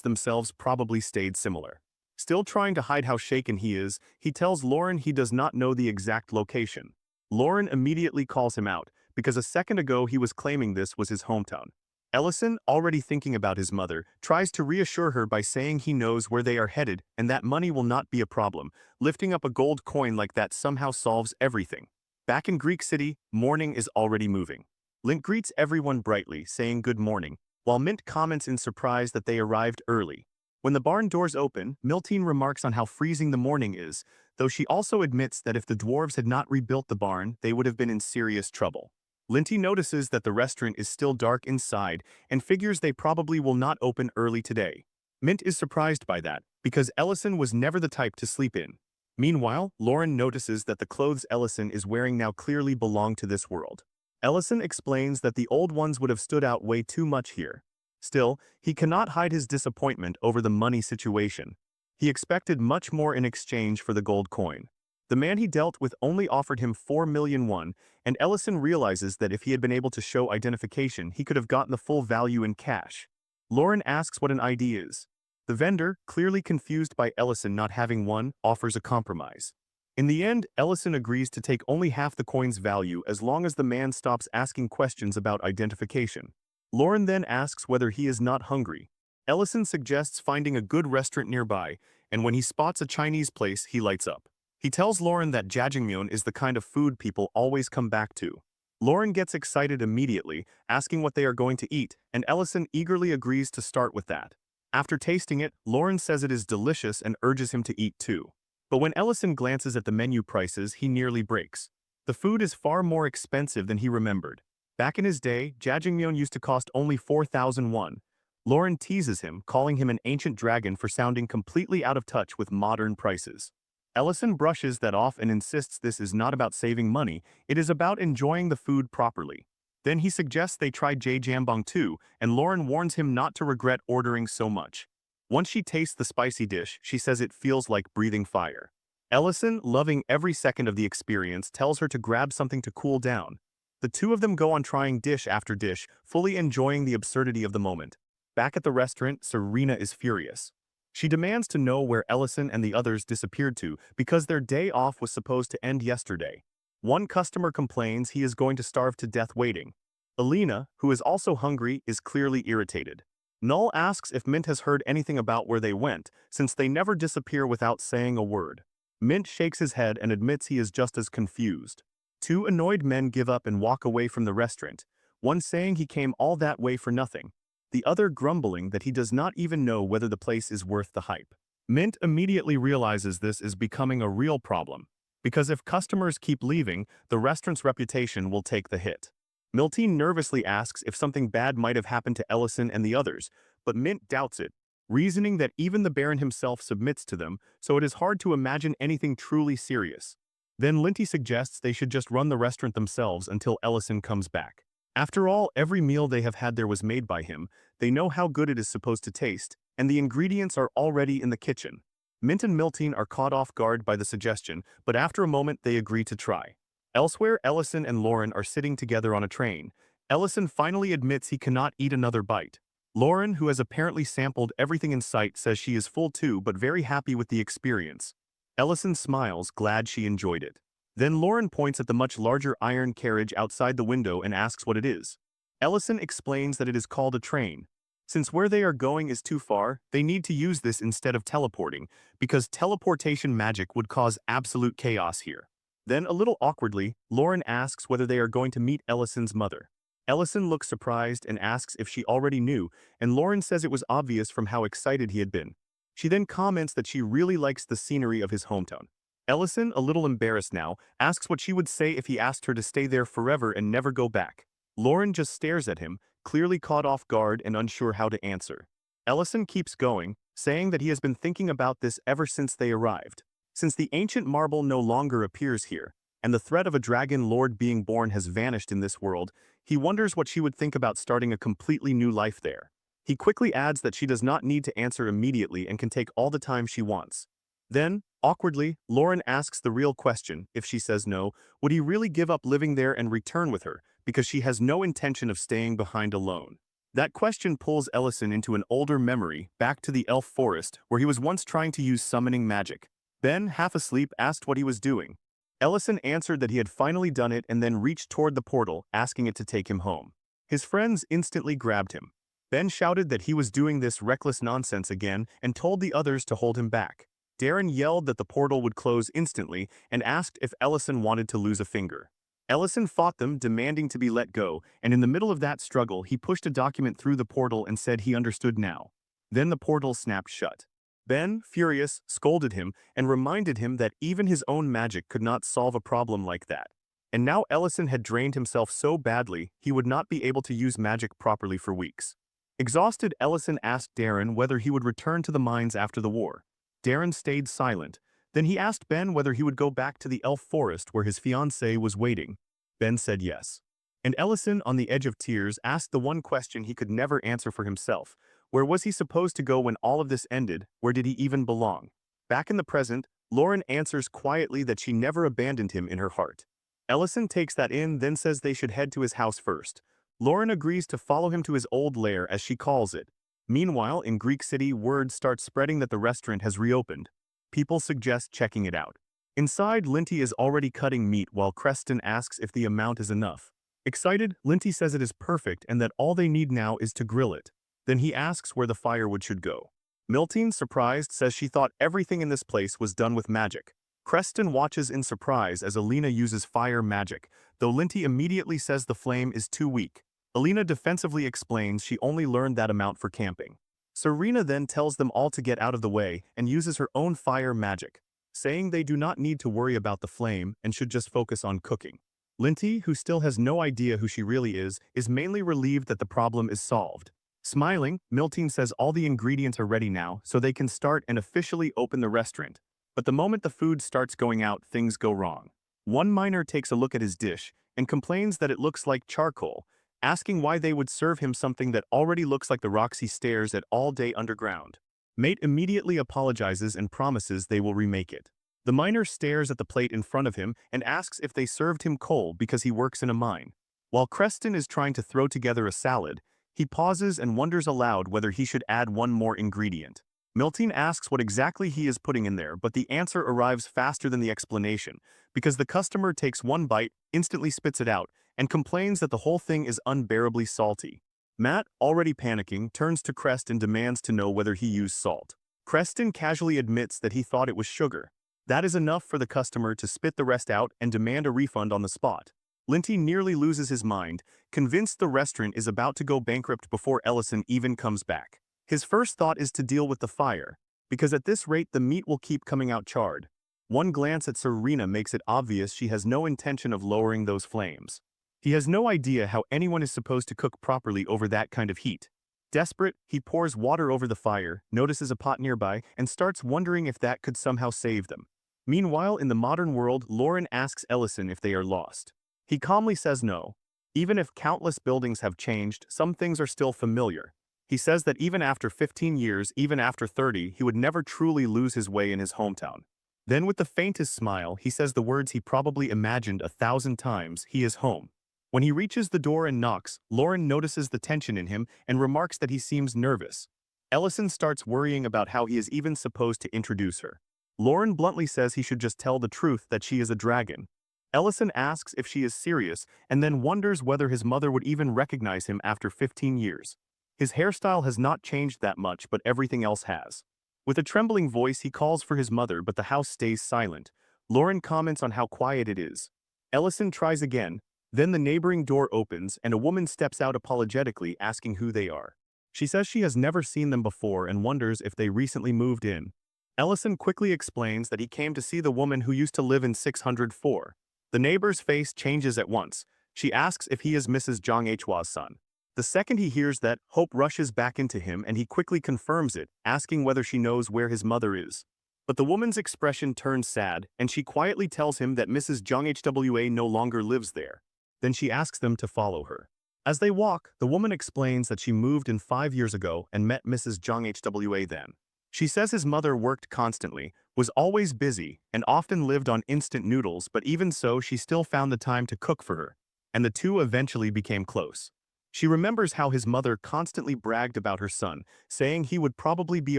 themselves probably stayed similar. Still trying to hide how shaken he is, he tells Lauren he does not know the exact location. Lauren immediately calls him out, because a second ago he was claiming this was his hometown. Ellison, already thinking about his mother, tries to reassure her by saying he knows where they are headed and that money will not be a problem. Lifting up a gold coin like that somehow solves everything. Back in Greek City, morning is already moving. Link greets everyone brightly, saying good morning, while Mint comments in surprise that they arrived early. When the barn doors open, Miltine remarks on how freezing the morning is, though she also admits that if the dwarves had not rebuilt the barn, they would have been in serious trouble. Linty notices that the restaurant is still dark inside and figures they probably will not open early today. Mint is surprised by that, because Ellison was never the type to sleep in. Meanwhile, Lauren notices that the clothes Ellison is wearing now clearly belong to this world. Ellison explains that the old ones would have stood out way too much here. Still, he cannot hide his disappointment over the money situation. He expected much more in exchange for the gold coin. The man he dealt with only offered him 4 million won, and Ellison realizes that if he had been able to show identification, he could have gotten the full value in cash. Lauren asks what an ID is. The vendor, clearly confused by Ellison not having one, offers a compromise. In the end, Ellison agrees to take only half the coin's value as long as the man stops asking questions about identification. Lauren then asks whether he is not hungry. Ellison suggests finding a good restaurant nearby, and when he spots a Chinese place, he lights up. He tells Lauren that jjajangmyeon is the kind of food people always come back to. Lauren gets excited immediately, asking what they are going to eat, and Ellison eagerly agrees to start with that. After tasting it, Lauren says it is delicious and urges him to eat too. But when Ellison glances at the menu prices, he nearly breaks. The food is far more expensive than he remembered. Back in his day, jjajangmyeon used to cost only 4,000 won. Lauren teases him, calling him an ancient dragon for sounding completely out of touch with modern prices. Ellison brushes that off and insists this is not about saving money, it is about enjoying the food properly. Then he suggests they try jjambong too, and Lauren warns him not to regret ordering so much. Once she tastes the spicy dish, she says it feels like breathing fire. Ellison, loving every second of the experience, tells her to grab something to cool down. The two of them go on trying dish after dish, fully enjoying the absurdity of the moment. Back at the restaurant, Serena is furious. She demands to know where Ellison and the others disappeared to because their day off was supposed to end yesterday. One customer complains he is going to starve to death waiting. Alina, who is also hungry, is clearly irritated. Null asks if Mint has heard anything about where they went, since they never disappear without saying a word. Mint shakes his head and admits he is just as confused. Two annoyed men give up and walk away from the restaurant, one saying he came all that way for nothing, the other grumbling that he does not even know whether the place is worth the hype. Mint immediately realizes this is becoming a real problem, because if customers keep leaving, the restaurant's reputation will take the hit. Miltine nervously asks if something bad might have happened to Ellison and the others, but Mint doubts it, reasoning that even the Baron himself submits to them, so it is hard to imagine anything truly serious. Then Linty suggests they should just run the restaurant themselves until Ellison comes back. After all, every meal they have had there was made by him, they know how good it is supposed to taste, and the ingredients are already in the kitchen. Mint and Miltine are caught off guard by the suggestion, but after a moment they agree to try. Elsewhere, Ellison and Lauren are sitting together on a train. Ellison finally admits he cannot eat another bite. Lauren, who has apparently sampled everything in sight, says she is full too but very happy with the experience. Ellison smiles, glad she enjoyed it. Then Lauren points at the much larger iron carriage outside the window and asks what it is. Ellison explains that it is called a train. Since where they are going is too far, they need to use this instead of teleporting, because teleportation magic would cause absolute chaos here. Then, a little awkwardly, Lauren asks whether they are going to meet Ellison's mother. Ellison looks surprised and asks if she already knew, and Lauren says it was obvious from how excited he had been. She then comments that she really likes the scenery of his hometown. Ellison, a little embarrassed now, asks what she would say if he asked her to stay there forever and never go back. Lauren just stares at him, clearly caught off guard and unsure how to answer. Ellison keeps going, saying that he has been thinking about this ever since they arrived. Since the ancient marble no longer appears here, and the threat of a dragon lord being born has vanished in this world, he wonders what she would think about starting a completely new life there. He quickly adds that she does not need to answer immediately and can take all the time she wants. Then, awkwardly, Lauren asks the real question. If she says no, would he really give up living there and return with her, because she has no intention of staying behind alone? That question pulls Ellison into an older memory, back to the elf forest, where he was once trying to use summoning magic. Ben, half asleep, asked what he was doing. Ellison answered that he had finally done it and then reached toward the portal, asking it to take him home. His friends instantly grabbed him. Ben shouted that he was doing this reckless nonsense again and told the others to hold him back. Darren yelled that the portal would close instantly and asked if Ellison wanted to lose a finger. Ellison fought them, demanding to be let go, and in the middle of that struggle he pushed a document through the portal and said he understood now. Then the portal snapped shut. Ben, furious, scolded him and reminded him that even his own magic could not solve a problem like that. And now Ellison had drained himself so badly he would not be able to use magic properly for weeks. Exhausted, Ellison asked Darren whether he would return to the mines after the war. Darren stayed silent. Then he asked Ben whether he would go back to the elf forest where his fiancée was waiting. Ben said yes. And Ellison, on the edge of tears, asked the one question he could never answer for himself. Where was he supposed to go when all of this ended? Where did he even belong? Back in the present, Lauren answers quietly that she never abandoned him in her heart. Ellison takes that in, then says they should head to his house first. Lauren agrees to follow him to his old lair, as she calls it. Meanwhile, in Greek City, word starts spreading that the restaurant has reopened. People suggest checking it out. Inside, Linty is already cutting meat while Creston asks if the amount is enough. Excited, Linty says it is perfect and that all they need now is to grill it. Then he asks where the firewood should go. Miltine, surprised, says she thought everything in this place was done with magic. Creston watches in surprise as Alina uses fire magic, though Linty immediately says the flame is too weak. Alina defensively explains she only learned that amount for camping. Serena then tells them all to get out of the way and uses her own fire magic, saying they do not need to worry about the flame and should just focus on cooking. Linty, who still has no idea who she really is mainly relieved that the problem is solved. Smiling, Miltine says all the ingredients are ready now so they can start and officially open the restaurant. But the moment the food starts going out, things go wrong. One miner takes a look at his dish and complains that it looks like charcoal, asking why they would serve him something that already looks like the rocks he stares at all day underground. Mate immediately apologizes and promises they will remake it. The miner stares at the plate in front of him and asks if they served him coal because he works in a mine. While Creston is trying to throw together a salad, he pauses and wonders aloud whether he should add one more ingredient. Miltine asks what exactly he is putting in there, but the answer arrives faster than the explanation, because the customer takes one bite, instantly spits it out, and complains that the whole thing is unbearably salty. Matt, already panicking, turns to Crest and demands to know whether he used salt. Creston casually admits that he thought it was sugar. That is enough for the customer to spit the rest out and demand a refund on the spot. Linty nearly loses his mind, convinced the restaurant is about to go bankrupt before Ellison even comes back. His first thought is to deal with the fire, because at this rate the meat will keep coming out charred. One glance at Serena makes it obvious she has no intention of lowering those flames. He has no idea how anyone is supposed to cook properly over that kind of heat. Desperate, he pours water over the fire, notices a pot nearby, and starts wondering if that could somehow save them. Meanwhile, in the modern world, Lauren asks Ellison if they are lost. He calmly says no. Even if countless buildings have changed, some things are still familiar. He says that even after 15 years, even after 30, he would never truly lose his way in his hometown. Then with the faintest smile, he says the words he probably imagined 1,000 times, he is home. When he reaches the door and knocks, Lauren notices the tension in him and remarks that he seems nervous. Ellison starts worrying about how he is even supposed to introduce her. Lauren bluntly says he should just tell the truth that she is a dragon. Ellison asks if she is serious and then wonders whether his mother would even recognize him after 15 years. His hairstyle has not changed that much, but everything else has. With a trembling voice, he calls for his mother, but the house stays silent. Lauren comments on how quiet it is. Ellison tries again. Then the neighboring door opens and a woman steps out apologetically, asking who they are. She says she has never seen them before and wonders if they recently moved in. Ellison quickly explains that he came to see the woman who used to live in 604. The neighbor's face changes at once. She asks if he is Mrs. Zhang Hua's son. The second he hears that, hope rushes back into him and he quickly confirms it, asking whether she knows where his mother is. But the woman's expression turns sad, and she quietly tells him that Mrs. Zhang Hwa no longer lives there. Then she asks them to follow her. As they walk, the woman explains that she moved in 5 years ago and met Mrs. Zhang Hwa then. She says his mother worked constantly, was always busy, and often lived on instant noodles, but even so she still found the time to cook for her, and the two eventually became close. She remembers how his mother constantly bragged about her son, saying he would probably be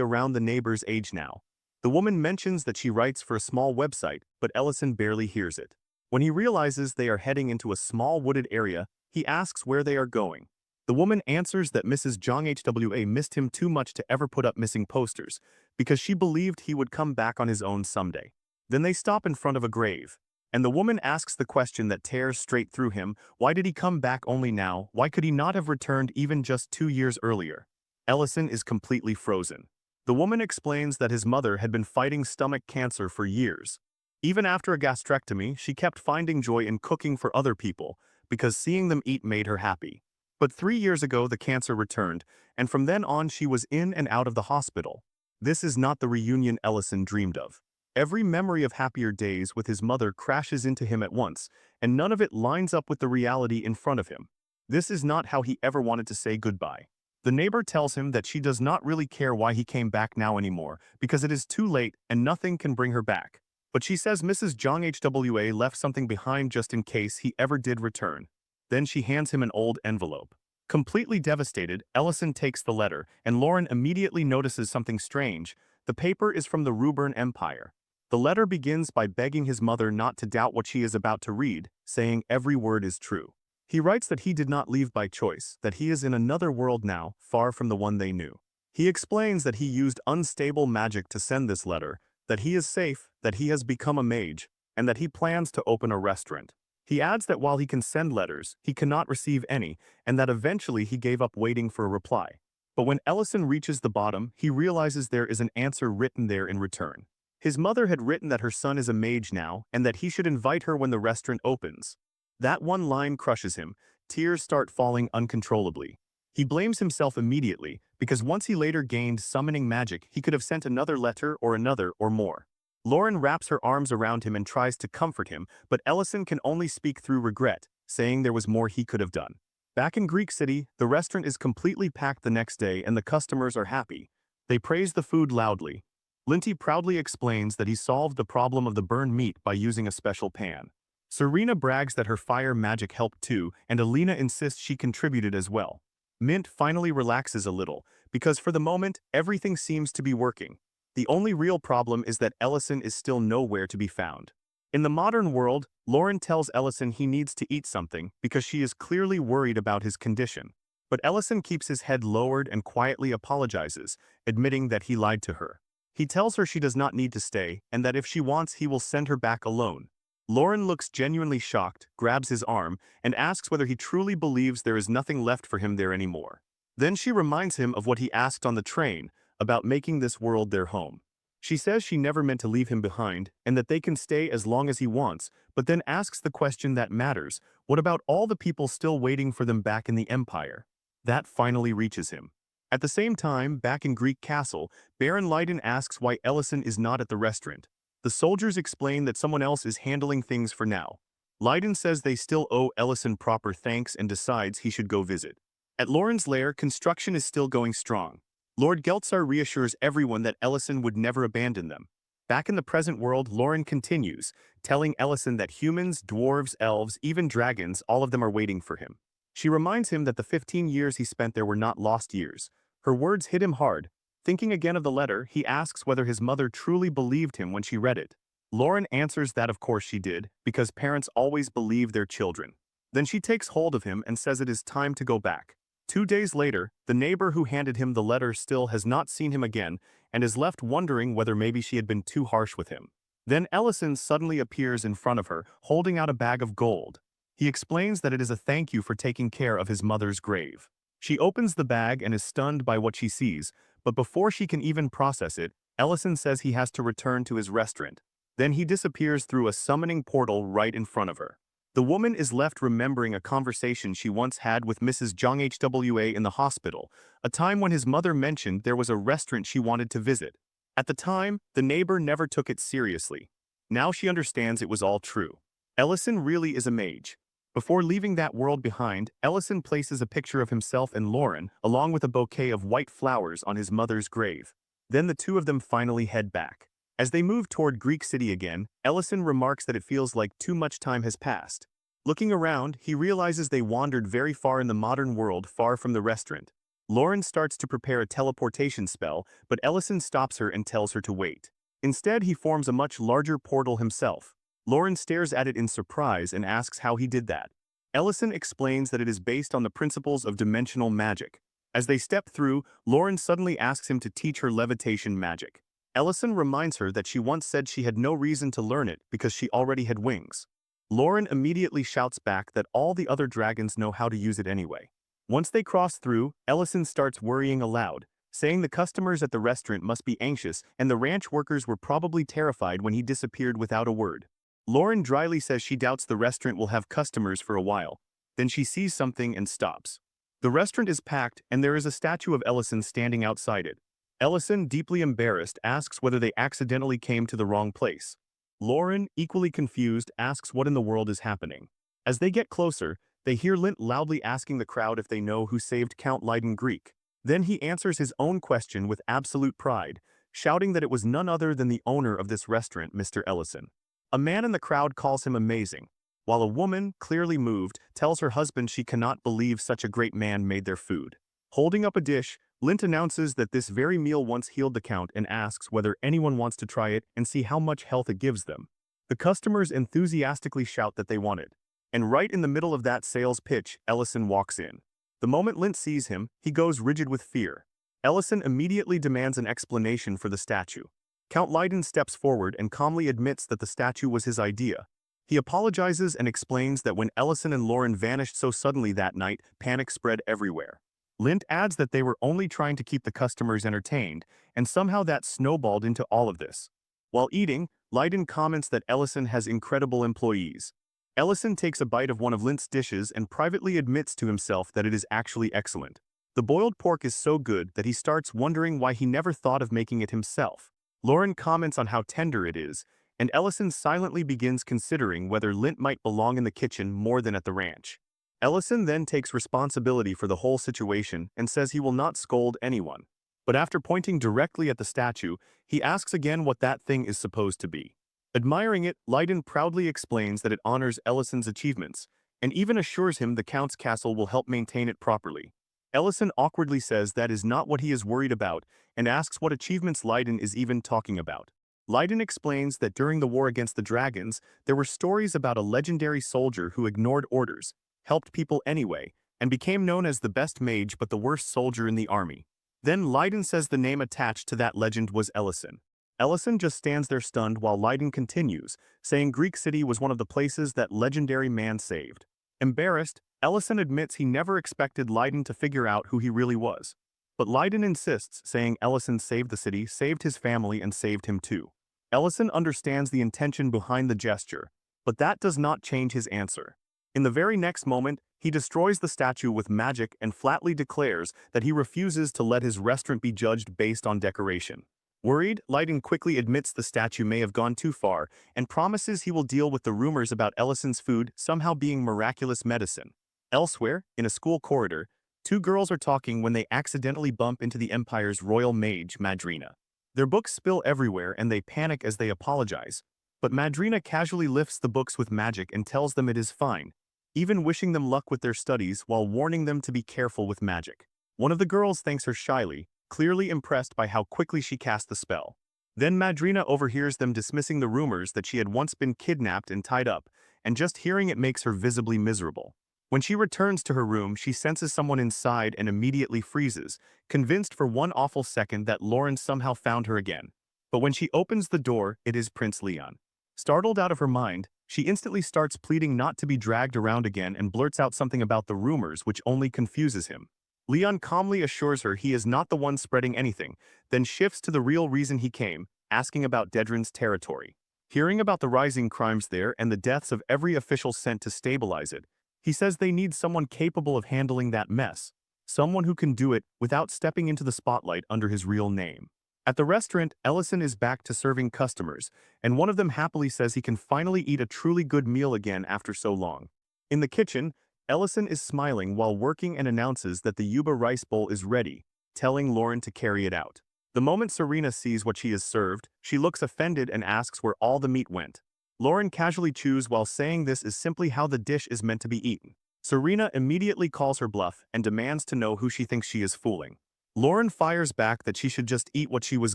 around the neighbor's age now. The woman mentions that she writes for a small website, but Ellison barely hears it. When he realizes they are heading into a small wooded area, he asks where they are going. The woman answers that Mrs. Jong Hwa missed him too much to ever put up missing posters, because she believed he would come back on his own someday. Then they stop in front of a grave, and the woman asks the question that tears straight through him: why did he come back only now? Why could he not have returned even just 2 years earlier? Ellison is completely frozen. The woman explains that his mother had been fighting stomach cancer for years. Even after a gastrectomy, she kept finding joy in cooking for other people, because seeing them eat made her happy. But 3 years ago the cancer returned, and from then on she was in and out of the hospital. This is not the reunion Ellison dreamed of. Every memory of happier days with his mother crashes into him at once, and none of it lines up with the reality in front of him. This is not how he ever wanted to say goodbye. The neighbor tells him that she does not really care why he came back now anymore, because it is too late and nothing can bring her back. But she says Mrs. Jong Hwa left something behind just in case he ever did return. Then she hands him an old envelope. Completely devastated, Ellison takes the letter, and Lauren immediately notices something strange. The paper is from the Ruburn Empire. The letter begins by begging his mother not to doubt what she is about to read, saying every word is true. He writes that he did not leave by choice, that he is in another world now, far from the one they knew. He explains that he used unstable magic to send this letter, that he is safe, that he has become a mage, and that he plans to open a restaurant. He adds that while he can send letters, he cannot receive any, and that eventually he gave up waiting for a reply. But when Ellison reaches the bottom, he realizes there is an answer written there in return. His mother had written that her son is a mage now, and that he should invite her when the restaurant opens. That one line crushes him. Tears start falling uncontrollably. He blames himself immediately, because once he later gained summoning magic, he could have sent another letter or another or more. Lauren wraps her arms around him and tries to comfort him, but Ellison can only speak through regret, saying there was more he could have done. Back in Greek City, the restaurant is completely packed the next day and the customers are happy. They praise the food loudly. Linty proudly explains that he solved the problem of the burned meat by using a special pan. Serena brags that her fire magic helped too, and Alina insists she contributed as well. Mint finally relaxes a little, because for the moment, everything seems to be working. The only real problem is that Ellison is still nowhere to be found. In the modern world, Lauren tells Ellison he needs to eat something because she is clearly worried about his condition. But Ellison keeps his head lowered and quietly apologizes, admitting that he lied to her. He tells her she does not need to stay, and that if she wants he will send her back alone. Lauren looks genuinely shocked, grabs his arm, and asks whether he truly believes there is nothing left for him there anymore. Then she reminds him of what he asked on the train, about making this world their home. She says she never meant to leave him behind, and that they can stay as long as he wants, but then asks the question that matters: what about all the people still waiting for them back in the Empire? That finally reaches him. At the same time, back in Greek Castle, Baron Leiden asks why Ellison is not at the restaurant. The soldiers explain that someone else is handling things for now. Leiden says they still owe Ellison proper thanks and decides he should go visit. At Lauren's lair, construction is still going strong. Lord Geltzar reassures everyone that Ellison would never abandon them. Back in the present world, Lauren continues, telling Ellison that humans, dwarves, elves, even dragons, all of them are waiting for him. She reminds him that the 15 years he spent there were not lost years. Her words hit him hard. Thinking again of the letter, he asks whether his mother truly believed him when she read it. Lauren answers that of course she did, because parents always believe their children. Then she takes hold of him and says it is time to go back. 2 days later, the neighbor who handed him the letter still has not seen him again and is left wondering whether maybe she had been too harsh with him. Then Ellison suddenly appears in front of her, holding out a bag of gold. He explains that it is a thank you for taking care of his mother's grave. She opens the bag and is stunned by what she sees, but before she can even process it, Ellison says he has to return to his restaurant. Then he disappears through a summoning portal right in front of her. The woman is left remembering a conversation she once had with Mrs. Jong Hwa in the hospital, a time when his mother mentioned there was a restaurant she wanted to visit. At the time, the neighbor never took it seriously. Now she understands it was all true. Ellison really is a mage. Before leaving that world behind, Ellison places a picture of himself and Lauren, along with a bouquet of white flowers, on his mother's grave. Then the two of them finally head back. As they move toward Greek City again, Ellison remarks that it feels like too much time has passed. Looking around, he realizes they wandered very far in the modern world, far from the restaurant. Lauren starts to prepare a teleportation spell, but Ellison stops her and tells her to wait. Instead, he forms a much larger portal himself. Lauren stares at it in surprise and asks how he did that. Ellison explains that it is based on the principles of dimensional magic. As they step through, Lauren suddenly asks him to teach her levitation magic. Ellison reminds her that she once said she had no reason to learn it because she already had wings. Lauren immediately shouts back that all the other dragons know how to use it anyway. Once they cross through, Ellison starts worrying aloud, saying the customers at the restaurant must be anxious and the ranch workers were probably terrified when he disappeared without a word. Lauren dryly says she doubts the restaurant will have customers for a while. Then she sees something and stops. The restaurant is packed and there is a statue of Ellison standing outside it. Ellison, deeply embarrassed, asks whether they accidentally came to the wrong place. Lauren, equally confused, asks what in the world is happening. As they get closer, they hear Lint loudly asking the crowd if they know who saved Count Leiden Greek. Then he answers his own question with absolute pride, shouting that it was none other than the owner of this restaurant, Mr. Ellison. A man in the crowd calls him amazing, while a woman, clearly moved, tells her husband she cannot believe such a great man made their food. Holding up a dish, Lint announces that this very meal once healed the Count and asks whether anyone wants to try it and see how much health it gives them. The customers enthusiastically shout that they want it. And right in the middle of that sales pitch, Ellison walks in. The moment Lint sees him, he goes rigid with fear. Ellison immediately demands an explanation for the statue. Count Leiden steps forward and calmly admits that the statue was his idea. He apologizes and explains that when Ellison and Lauren vanished so suddenly that night, panic spread everywhere. Lint adds that they were only trying to keep the customers entertained, and somehow that snowballed into all of this. While eating, Leiden comments that Ellison has incredible employees. Ellison takes a bite of one of Lint's dishes and privately admits to himself that it is actually excellent. The boiled pork is so good that he starts wondering why he never thought of making it himself. Lauren comments on how tender it is, and Ellison silently begins considering whether Lint might belong in the kitchen more than at the ranch. Ellison then takes responsibility for the whole situation and says he will not scold anyone. But after pointing directly at the statue, he asks again what that thing is supposed to be. Admiring it, Leiden proudly explains that it honors Ellison's achievements, and even assures him the Count's castle will help maintain it properly. Ellison awkwardly says that is not what he is worried about and asks what achievements Leiden is even talking about. Leiden explains that during the war against the dragons, there were stories about a legendary soldier who ignored orders, helped people anyway, and became known as the best mage but the worst soldier in the army. Then Leiden says the name attached to that legend was Ellison. Ellison just stands there stunned while Leiden continues, saying Greek City was one of the places that legendary man saved. Embarrassed, Ellison admits he never expected Leiden to figure out who he really was. But Leiden insists, saying Ellison saved the city, saved his family, and saved him too. Ellison understands the intention behind the gesture, but that does not change his answer. In the very next moment, he destroys the statue with magic and flatly declares that he refuses to let his restaurant be judged based on decoration. Worried, Leiden quickly admits the statue may have gone too far and promises he will deal with the rumors about Ellison's food somehow being miraculous medicine. Elsewhere, in a school corridor, two girls are talking when they accidentally bump into the Empire's royal mage, Madrina. Their books spill everywhere and they panic as they apologize, but Madrina casually lifts the books with magic and tells them it is fine, even wishing them luck with their studies while warning them to be careful with magic. One of the girls thanks her shyly, clearly impressed by how quickly she cast the spell. Then Madrina overhears them dismissing the rumors that she had once been kidnapped and tied up, and just hearing it makes her visibly miserable. When she returns to her room, she senses someone inside and immediately freezes, convinced for one awful second that Lauren somehow found her again. But when she opens the door, it is Prince Leon. Startled out of her mind, she instantly starts pleading not to be dragged around again and blurts out something about the rumors which only confuses him. Leon calmly assures her he is not the one spreading anything, then shifts to the real reason he came, asking about Dedrin's territory. Hearing about the rising crimes there and the deaths of every official sent to stabilize it, he says they need someone capable of handling that mess, someone who can do it without stepping into the spotlight under his real name. At the restaurant, Ellison is back to serving customers, and one of them happily says he can finally eat a truly good meal again after so long. In the kitchen, Ellison is smiling while working and announces that the Yuba rice bowl is ready, telling Lauren to carry it out. The moment Serena sees what she is served, she looks offended and asks where all the meat went. Lauren casually chews while saying this is simply how the dish is meant to be eaten. Serena immediately calls her bluff and demands to know who she thinks she is fooling. Lauren fires back that she should just eat what she was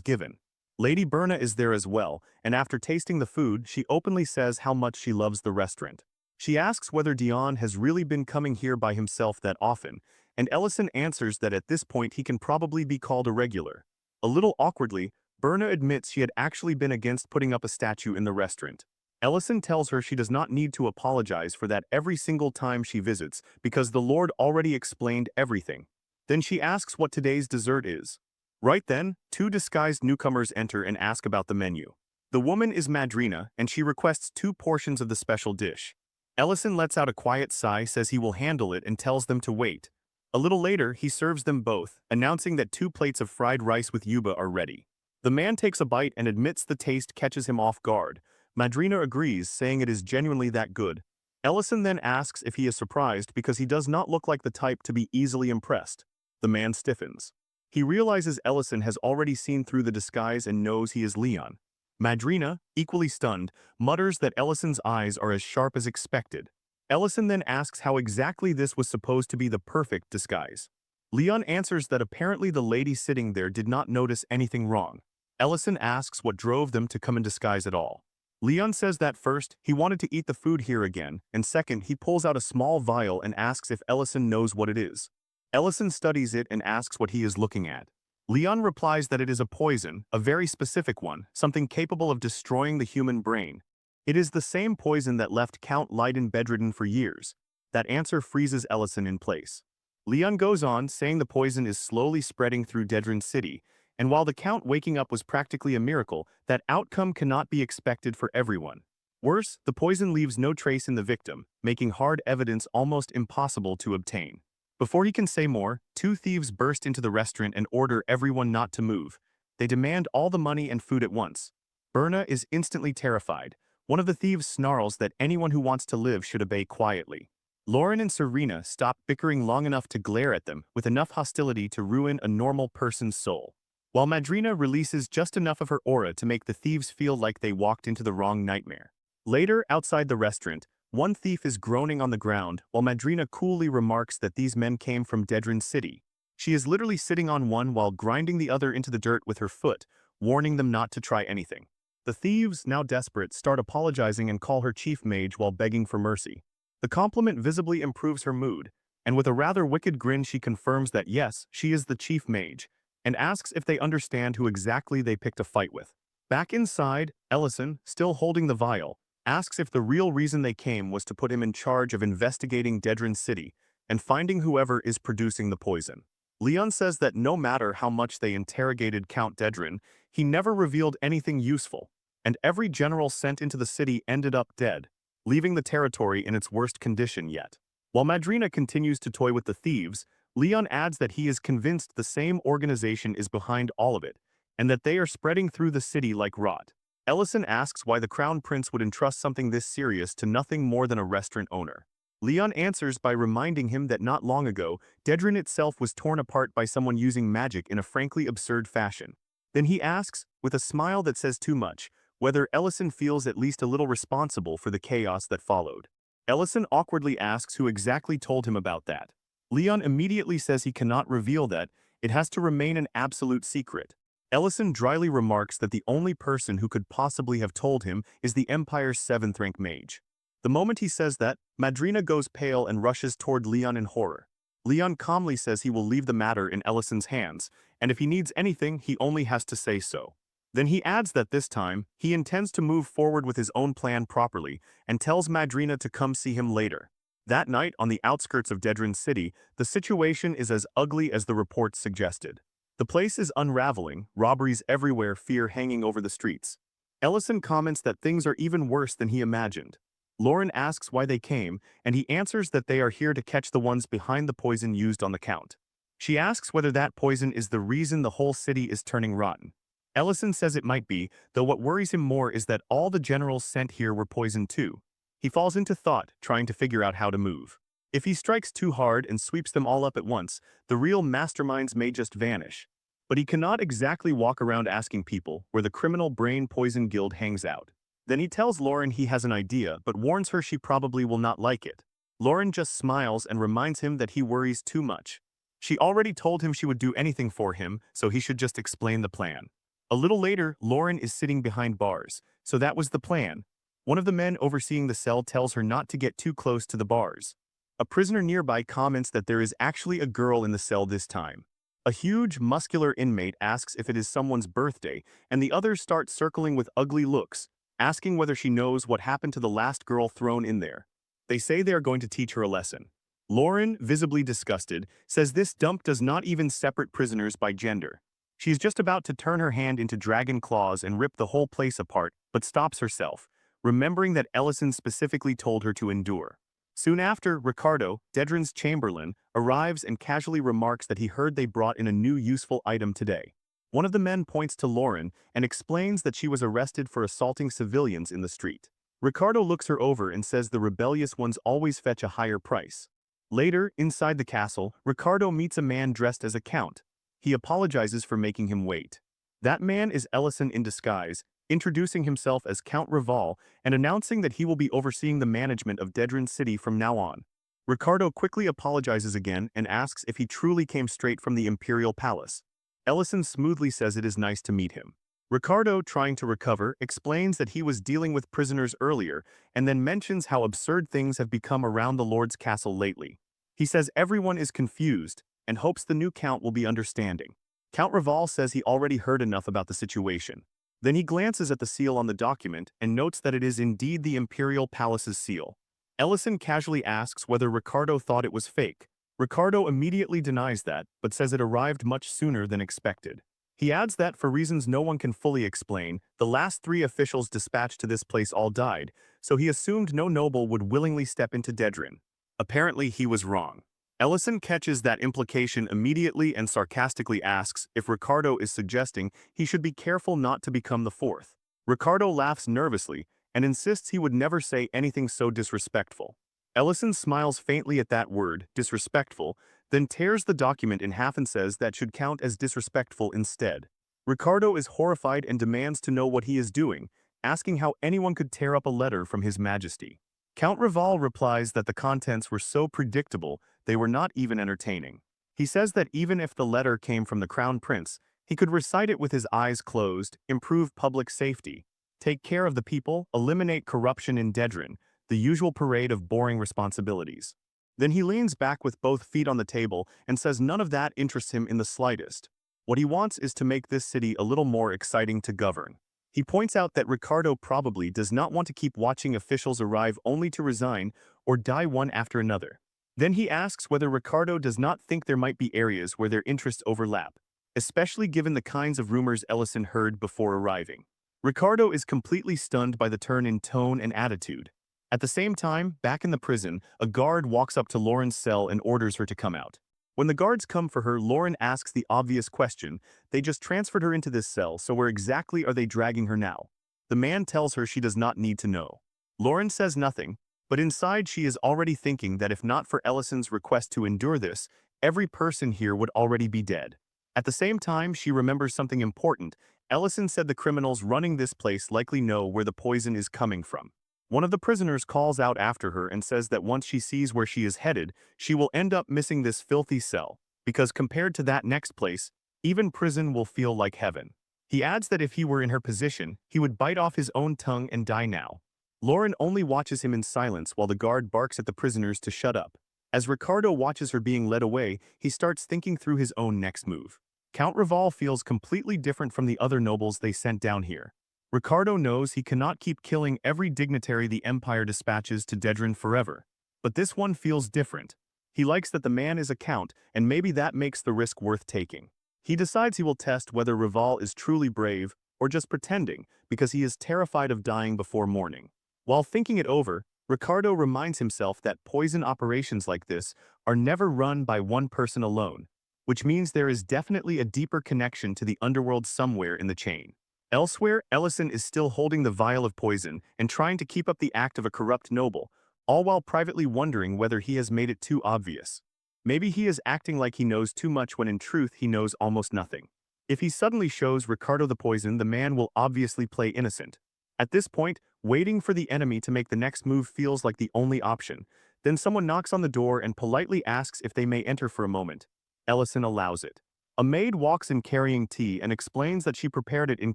given. Lady Berna is there as well, and after tasting the food, she openly says how much she loves the restaurant. She asks whether Dion has really been coming here by himself that often, and Ellison answers that at this point he can probably be called a regular. A little awkwardly, Berna admits she had actually been against putting up a statue in the restaurant. Ellison tells her she does not need to apologize for that every single time she visits because the Lord already explained everything. Then she asks what today's dessert is. Right then, two disguised newcomers enter and ask about the menu. The woman is Madrina, and she requests 2 portions of the special dish. Ellison lets out a quiet sigh, says he will handle it, and tells them to wait. A little later, he serves them both, announcing that 2 plates of fried rice with yuba are ready. The man takes a bite and admits the taste catches him off guard. Madrina agrees, saying it is genuinely that good. Ellison then asks if he is surprised because he does not look like the type to be easily impressed. The man stiffens. He realizes Ellison has already seen through the disguise and knows he is Leon. Madrina, equally stunned, mutters that Ellison's eyes are as sharp as expected. Ellison then asks how exactly this was supposed to be the perfect disguise. Leon answers that apparently the lady sitting there did not notice anything wrong. Ellison asks what drove them to come in disguise at all. Leon says that first, he wanted to eat the food here again, and second, he pulls out a small vial and asks if Ellison knows what it is. Ellison studies it and asks what he is looking at. Leon replies that it is a poison, a very specific one, something capable of destroying the human brain. It is the same poison that left Count Leiden bedridden for years. That answer freezes Ellison in place. Leon goes on, saying the poison is slowly spreading through Dedran City, and while the Count waking up was practically a miracle, that outcome cannot be expected for everyone. Worse, the poison leaves no trace in the victim, making hard evidence almost impossible to obtain. Before he can say more, 2 thieves burst into the restaurant and order everyone not to move. They demand all the money and food at once. Berna is instantly terrified. One of the thieves snarls that anyone who wants to live should obey quietly. Lauren and Serena stop bickering long enough to glare at them with enough hostility to ruin a normal person's soul, while Madrina releases just enough of her aura to make the thieves feel like they walked into the wrong nightmare. Later, outside the restaurant, one thief is groaning on the ground, while Madrina coolly remarks that these men came from Dedran City. She is literally sitting on one while grinding the other into the dirt with her foot, warning them not to try anything. The thieves, now desperate, start apologizing and call her chief mage while begging for mercy. The compliment visibly improves her mood, and with a rather wicked grin she confirms that yes, she is the chief mage, and asks if they understand who exactly they picked a fight with. Back inside, Ellison, still holding the vial, asks if the real reason they came was to put him in charge of investigating Dedran City and finding whoever is producing the poison. Leon says that no matter how much they interrogated Count Dedran, he never revealed anything useful, and every general sent into the city ended up dead, leaving the territory in its worst condition yet. While Madrina continues to toy with the thieves, Leon adds that he is convinced the same organization is behind all of it, and that they are spreading through the city like rot. Ellison asks why the Crown Prince would entrust something this serious to nothing more than a restaurant owner. Leon answers by reminding him that not long ago, Dedran itself was torn apart by someone using magic in a frankly absurd fashion. Then he asks, with a smile that says too much, whether Ellison feels at least a little responsible for the chaos that followed. Ellison awkwardly asks who exactly told him about that. Leon immediately says he cannot reveal that, it has to remain an absolute secret. Ellison dryly remarks that the only person who could possibly have told him is the Empire's 7th-rank mage. The moment he says that, Madrina goes pale and rushes toward Leon in horror. Leon calmly says he will leave the matter in Ellison's hands, and if he needs anything, he only has to say so. Then he adds that this time, he intends to move forward with his own plan properly, and tells Madrina to come see him later. That night, on the outskirts of Dedran City, the situation is as ugly as the reports suggested. The place is unraveling, robberies everywhere, fear hanging over the streets. Ellison comments that things are even worse than he imagined. Lauren asks why they came, and he answers that they are here to catch the ones behind the poison used on the Count. She asks whether that poison is the reason the whole city is turning rotten. Ellison says it might be, though what worries him more is that all the generals sent here were poisoned too. He falls into thought, trying to figure out how to move. If he strikes too hard and sweeps them all up at once, the real masterminds may just vanish. But he cannot exactly walk around asking people where the criminal brain poison guild hangs out. Then he tells Lauren he has an idea but warns her she probably will not like it. Lauren just smiles and reminds him that he worries too much. She already told him she would do anything for him, so he should just explain the plan. A little later, Lauren is sitting behind bars, so that was the plan. One of the men overseeing the cell tells her not to get too close to the bars. A prisoner nearby comments that there is actually a girl in the cell this time. A huge, muscular inmate asks if it is someone's birthday, and the others start circling with ugly looks, asking whether she knows what happened to the last girl thrown in there. They say they are going to teach her a lesson. Lauren, visibly disgusted, says this dump does not even separate prisoners by gender. She is just about to turn her hand into dragon claws and rip the whole place apart, but stops herself, remembering that Ellison specifically told her to endure. Soon after, Ricardo, Dedrin's chamberlain, arrives and casually remarks that he heard they brought in a new useful item today. One of the men points to Lauren and explains that she was arrested for assaulting civilians in the street. Ricardo looks her over and says the rebellious ones always fetch a higher price. Later, inside the castle, Ricardo meets a man dressed as a count. He apologizes for making him wait. That man is Ellison in disguise, introducing himself as Count Raval and announcing that he will be overseeing the management of Dedrin City from now on. Ricardo quickly apologizes again and asks if he truly came straight from the Imperial Palace. Ellison smoothly says it is nice to meet him. Ricardo, trying to recover, explains that he was dealing with prisoners earlier and then mentions how absurd things have become around the Lord's castle lately. He says everyone is confused and hopes the new Count will be understanding. Count Raval says he already heard enough about the situation. Then he glances at the seal on the document and notes that it is indeed the Imperial Palace's seal. Ellison casually asks whether Ricardo thought it was fake. Ricardo immediately denies that, but says it arrived much sooner than expected. He adds that, for reasons no one can fully explain, the last 3 officials dispatched to this place all died, so he assumed no noble would willingly step into Dedrin. Apparently, he was wrong. Ellison catches that implication immediately and sarcastically asks if Ricardo is suggesting he should be careful not to become the 4th. Ricardo laughs nervously and insists he would never say anything so disrespectful. Ellison smiles faintly at that word, disrespectful, then tears the document in half and says that should count as disrespectful instead. Ricardo is horrified and demands to know what he is doing, asking how anyone could tear up a letter from His Majesty. Count Raval replies that the contents were so predictable they were not even entertaining. He says that even if the letter came from the Crown Prince, he could recite it with his eyes closed, improve public safety, take care of the people, eliminate corruption in Dedrin, the usual parade of boring responsibilities. Then he leans back with both feet on the table and says none of that interests him in the slightest. What he wants is to make this city a little more exciting to govern. He points out that Ricardo probably does not want to keep watching officials arrive only to resign or die one after another. Then he asks whether Ricardo does not think there might be areas where their interests overlap, especially given the kinds of rumors Ellison heard before arriving. Ricardo is completely stunned by the turn in tone and attitude. At the same time, back in the prison, a guard walks up to Lauren's cell and orders her to come out. When the guards come for her, Lauren asks the obvious question: they just transferred her into this cell, so where exactly are they dragging her now? The man tells her she does not need to know. Lauren says nothing, but inside she is already thinking that if not for Ellison's request to endure this, every person here would already be dead. At the same time, she remembers something important. Ellison said the criminals running this place likely know where the poison is coming from. One of the prisoners calls out after her and says that once she sees where she is headed, she will end up missing this filthy cell, because compared to that next place, even prison will feel like heaven. He adds that if he were in her position, he would bite off his own tongue and die now. Lauren only watches him in silence while the guard barks at the prisoners to shut up. As Ricardo watches her being led away, he starts thinking through his own next move. Count Raval feels completely different from the other nobles they sent down here. Ricardo knows he cannot keep killing every dignitary the Empire dispatches to Dedrin forever. But this one feels different. He likes that the man is a count, and maybe that makes the risk worth taking. He decides he will test whether Raval is truly brave or just pretending because he is terrified of dying before morning. While thinking it over, Ricardo reminds himself that poison operations like this are never run by one person alone, which means there is definitely a deeper connection to the underworld somewhere in the chain. Elsewhere, Ellison is still holding the vial of poison and trying to keep up the act of a corrupt noble, all while privately wondering whether he has made it too obvious. Maybe he is acting like he knows too much when in truth he knows almost nothing. If he suddenly shows Ricardo the poison, the man will obviously play innocent. At this point, Waiting for the enemy to make the next move feels like the only option. Then someone knocks on the door and politely asks if they may enter for a moment. Ellison allows it. A maid walks in carrying tea and explains that she prepared it in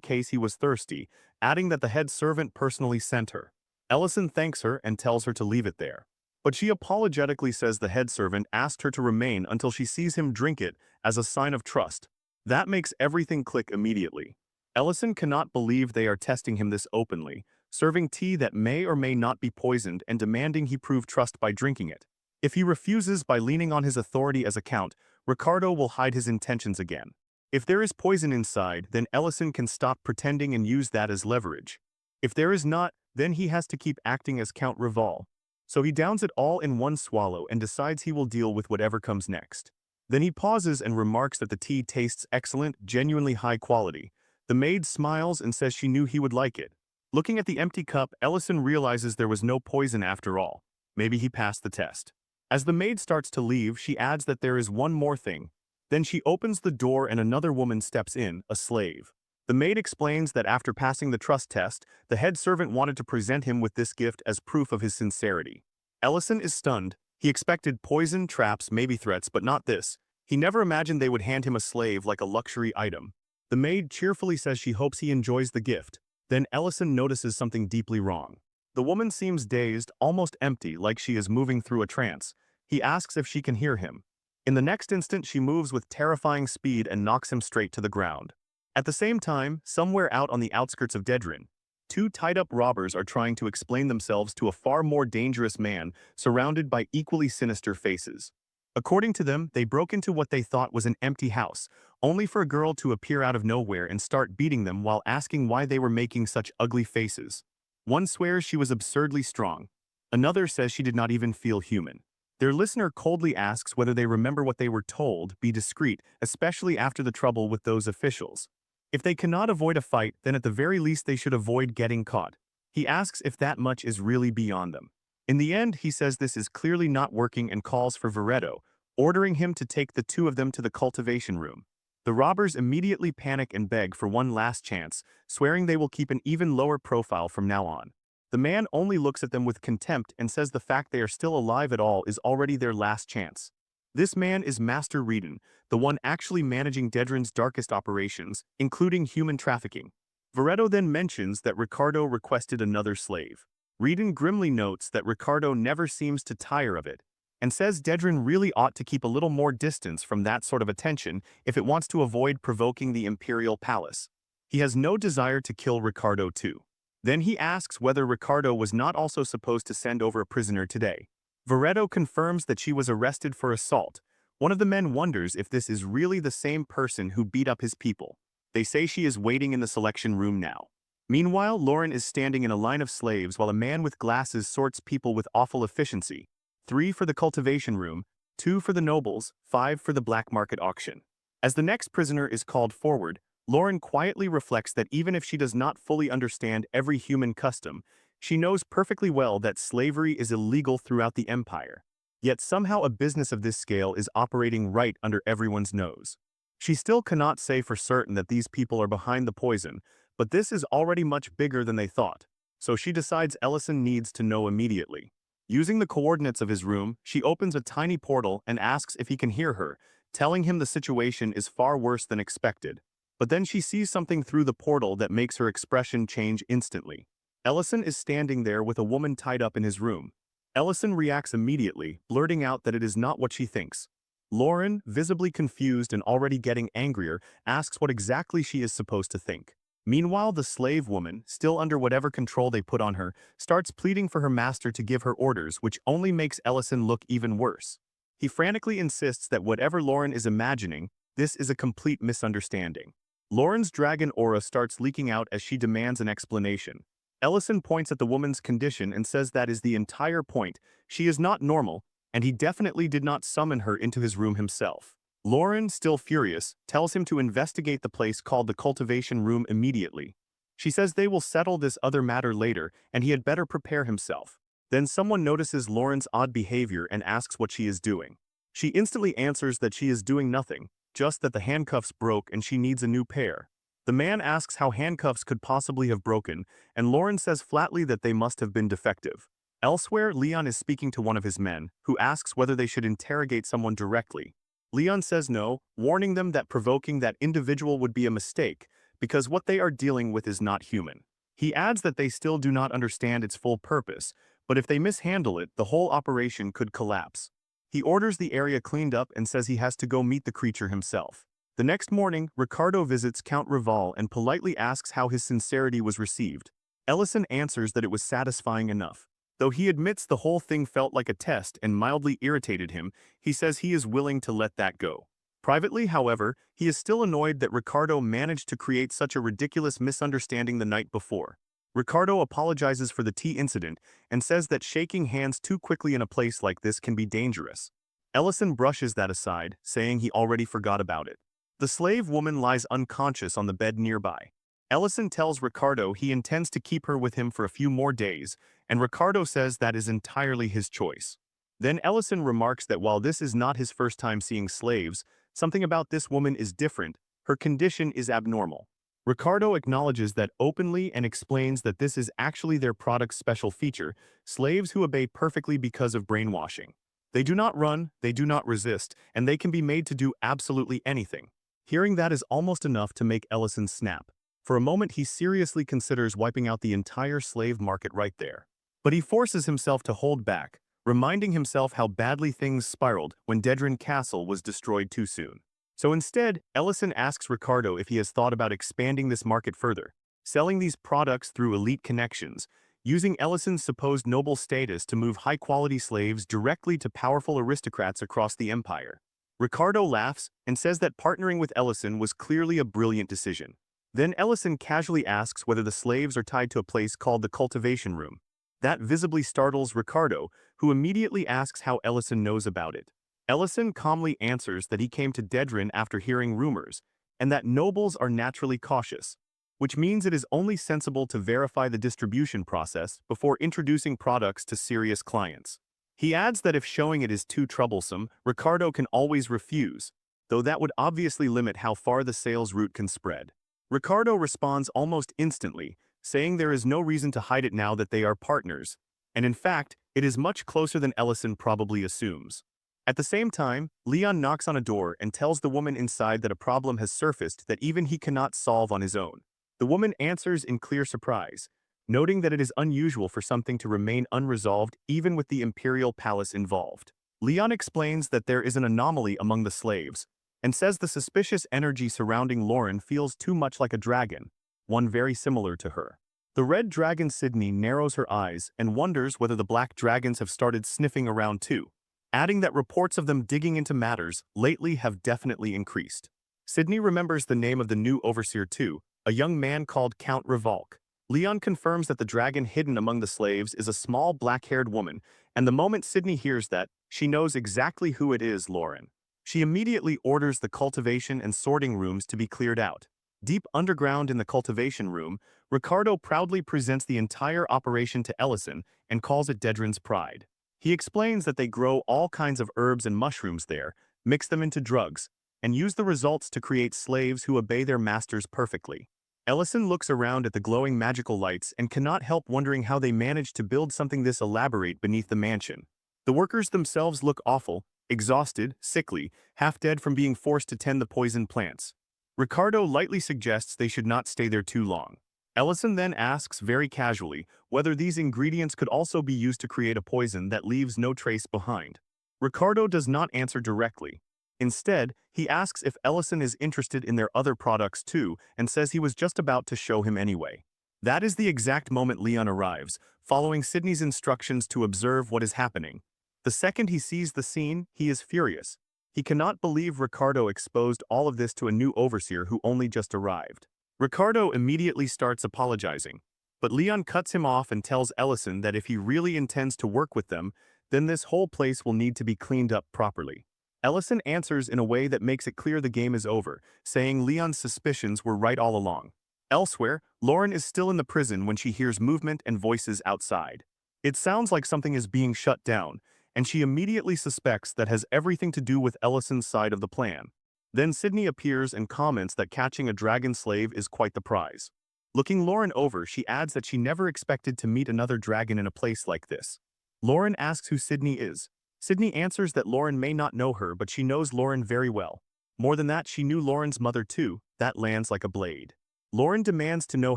case he was thirsty, adding that the head servant personally sent her. Ellison thanks her and tells her to leave it there. But she apologetically says the head servant asked her to remain until she sees him drink it as a sign of trust. That makes everything click immediately. Ellison cannot believe they are testing him this openly, serving tea that may or may not be poisoned and demanding he prove trust by drinking it. If he refuses by leaning on his authority as a count, Ricardo will hide his intentions again. If there is poison inside, then Ellison can stop pretending and use that as leverage. If there is not, then he has to keep acting as Count Rival. So he downs it all in one swallow and decides he will deal with whatever comes next. Then he pauses and remarks that the tea tastes excellent, genuinely high quality. The maid smiles and says she knew he would like it. Looking at the empty cup, Ellison realizes there was no poison after all. Maybe he passed the test. As the maid starts to leave, she adds that there is one more thing. Then she opens the door and another woman steps in, a slave. The maid explains that after passing the trust test, the head servant wanted to present him with this gift as proof of his sincerity. Ellison is stunned. He expected poison, traps, maybe threats, but not this. He never imagined they would hand him a slave like a luxury item. The maid cheerfully says she hopes he enjoys the gift. Then Ellison notices something deeply wrong. The woman seems dazed, almost empty, like she is moving through a trance. He asks if she can hear him. In the next instant, she moves with terrifying speed and knocks him straight to the ground. At the same time, somewhere out on the outskirts of Dedrin, two tied-up robbers are trying to explain themselves to a far more dangerous man surrounded by equally sinister faces. According to them, they broke into what they thought was an empty house, only for a girl to appear out of nowhere and start beating them while asking why they were making such ugly faces. One swears she was absurdly strong. Another says she did not even feel human. Their listener coldly asks whether they remember what they were told, be discreet, especially after the trouble with those officials. If they cannot avoid a fight, then at the very least they should avoid getting caught. He asks if that much is really beyond them. In the end, he says this is clearly not working and calls for Veretto, ordering him to take the two of them to the cultivation room. The robbers immediately panic and beg for one last chance, swearing they will keep an even lower profile from now on. The man only looks at them with contempt and says the fact they are still alive at all is already their last chance. This man is Master Reedon, the one actually managing Dedrin's darkest operations, including human trafficking. Veretto then mentions that Ricardo requested another slave. Reedon grimly notes that Ricardo never seems to tire of it, and says Dedrin really ought to keep a little more distance from that sort of attention if it wants to avoid provoking the Imperial Palace. He has no desire to kill Ricardo too. Then he asks whether Ricardo was not also supposed to send over a prisoner today. Veretto confirms that she was arrested for assault. One of the men wonders if this is really the same person who beat up his people. They say she is waiting in the selection room now. Meanwhile, Lauren is standing in a line of slaves while a man with glasses sorts people with awful efficiency. 3 for the cultivation room, 2 for the nobles, 5 for the black market auction. As the next prisoner is called forward, Lauren quietly reflects that even if she does not fully understand every human custom, she knows perfectly well that slavery is illegal throughout the empire. Yet somehow a business of this scale is operating right under everyone's nose. She still cannot say for certain that these people are behind the poison, but this is already much bigger than they thought, so she decides Ellison needs to know immediately. Using the coordinates of his room, she opens a tiny portal and asks if he can hear her, telling him the situation is far worse than expected. But then she sees something through the portal that makes her expression change instantly. Ellison is standing there with a woman tied up in his room. Ellison reacts immediately, blurting out that it is not what she thinks. Lauren, visibly confused and already getting angrier, asks what exactly she is supposed to think. Meanwhile, the slave woman, still under whatever control they put on her, starts pleading for her master to give her orders, which only makes Ellison look even worse. He frantically insists that whatever Lauren is imagining, this is a complete misunderstanding. Lauren's dragon aura starts leaking out as she demands an explanation. Ellison points at the woman's condition and says that is the entire point. She is not normal, and he definitely did not summon her into his room himself. Lauren, still furious, tells him to investigate the place called the cultivation room immediately. She says they will settle this other matter later and he had better prepare himself. Then someone notices Lauren's odd behavior and asks what she is doing. She instantly answers that she is doing nothing, just that the handcuffs broke and she needs a new pair. The man asks how handcuffs could possibly have broken, and Lauren says flatly that they must have been defective. Elsewhere, Leon is speaking to one of his men, who asks whether they should interrogate someone directly. Leon says no, warning them that provoking that individual would be a mistake, because what they are dealing with is not human. He adds that they still do not understand its full purpose, but if they mishandle it, the whole operation could collapse. He orders the area cleaned up and says he has to go meet the creature himself. The next morning, Ricardo visits Count Rival and politely asks how his sincerity was received. Ellison answers that it was satisfying enough. Though he admits the whole thing felt like a test and mildly irritated him, he says he is willing to let that go. Privately, however, he is still annoyed that Ricardo managed to create such a ridiculous misunderstanding the night before. Ricardo apologizes for the tea incident and says that shaking hands too quickly in a place like this can be dangerous. Ellison brushes that aside, saying he already forgot about it. The slave woman lies unconscious on the bed nearby. Ellison tells Ricardo he intends to keep her with him for a few more days, and Ricardo says that is entirely his choice. Then Ellison remarks that while this is not his first time seeing slaves, something about this woman is different. Her condition is abnormal. Ricardo acknowledges that openly and explains that this is actually their product's special feature, slaves who obey perfectly because of brainwashing. They do not run, they do not resist, and they can be made to do absolutely anything. Hearing that is almost enough to make Ellison snap. For a moment he seriously considers wiping out the entire slave market right there. But he forces himself to hold back, reminding himself how badly things spiraled when Dedran Castle was destroyed too soon. So instead, Ellison asks Ricardo if he has thought about expanding this market further, selling these products through elite connections, using Ellison's supposed noble status to move high-quality slaves directly to powerful aristocrats across the empire. Ricardo laughs and says that partnering with Ellison was clearly a brilliant decision. Then Ellison casually asks whether the slaves are tied to a place called the cultivation room. That visibly startles Ricardo, who immediately asks how Ellison knows about it. Ellison calmly answers that he came to Dedran after hearing rumors, and that nobles are naturally cautious, which means it is only sensible to verify the distribution process before introducing products to serious clients. He adds that if showing it is too troublesome, Ricardo can always refuse, though that would obviously limit how far the sales route can spread. Ricardo responds almost instantly, saying there is no reason to hide it now that they are partners, and in fact, it is much closer than Ellison probably assumes. At the same time, Leon knocks on a door and tells the woman inside that a problem has surfaced that even he cannot solve on his own. The woman answers in clear surprise, noting that it is unusual for something to remain unresolved even with the imperial palace involved. Leon explains that there is an anomaly among the slaves, and says the suspicious energy surrounding Lauren feels too much like a dragon, one very similar to her. The red dragon Sydney narrows her eyes and wonders whether the black dragons have started sniffing around too, adding that reports of them digging into matters lately have definitely increased. Sydney remembers the name of the new overseer too, a young man called Count Revalk. Leon confirms that the dragon hidden among the slaves is a small black-haired woman, and the moment Sydney hears that, she knows exactly who it is, Lauren. She immediately orders the cultivation and sorting rooms to be cleared out. Deep underground in the cultivation room, Ricardo proudly presents the entire operation to Ellison and calls it Dedran's pride. He explains that they grow all kinds of herbs and mushrooms there, mix them into drugs, and use the results to create slaves who obey their masters perfectly. Ellison looks around at the glowing magical lights and cannot help wondering how they managed to build something this elaborate beneath the mansion. The workers themselves look awful, exhausted, sickly, half dead from being forced to tend the poisoned plants. Ricardo lightly suggests they should not stay there too long. Ellison then asks very casually whether these ingredients could also be used to create a poison that leaves no trace behind. Ricardo does not answer directly. Instead, he asks if Ellison is interested in their other products too and says he was just about to show him anyway. That is the exact moment Leon arrives, following Sydney's instructions to observe what is happening. The second he sees the scene, he is furious. He cannot believe Ricardo exposed all of this to a new overseer who only just arrived. Ricardo immediately starts apologizing, but Leon cuts him off and tells Ellison that if he really intends to work with them, then this whole place will need to be cleaned up properly. Ellison answers in a way that makes it clear the game is over, saying Leon's suspicions were right all along. Elsewhere, Lauren is still in the prison when she hears movement and voices outside. It sounds like something is being shut down, and she immediately suspects that has everything to do with Ellison's side of the plan. Then Sydney appears and comments that catching a dragon slave is quite the prize. Looking Lauren over, she adds that she never expected to meet another dragon in a place like this. Lauren asks who Sydney is. Sydney answers that Lauren may not know her, but she knows Lauren very well. More than that, she knew Lauren's mother too. That lands like a blade. Lauren demands to know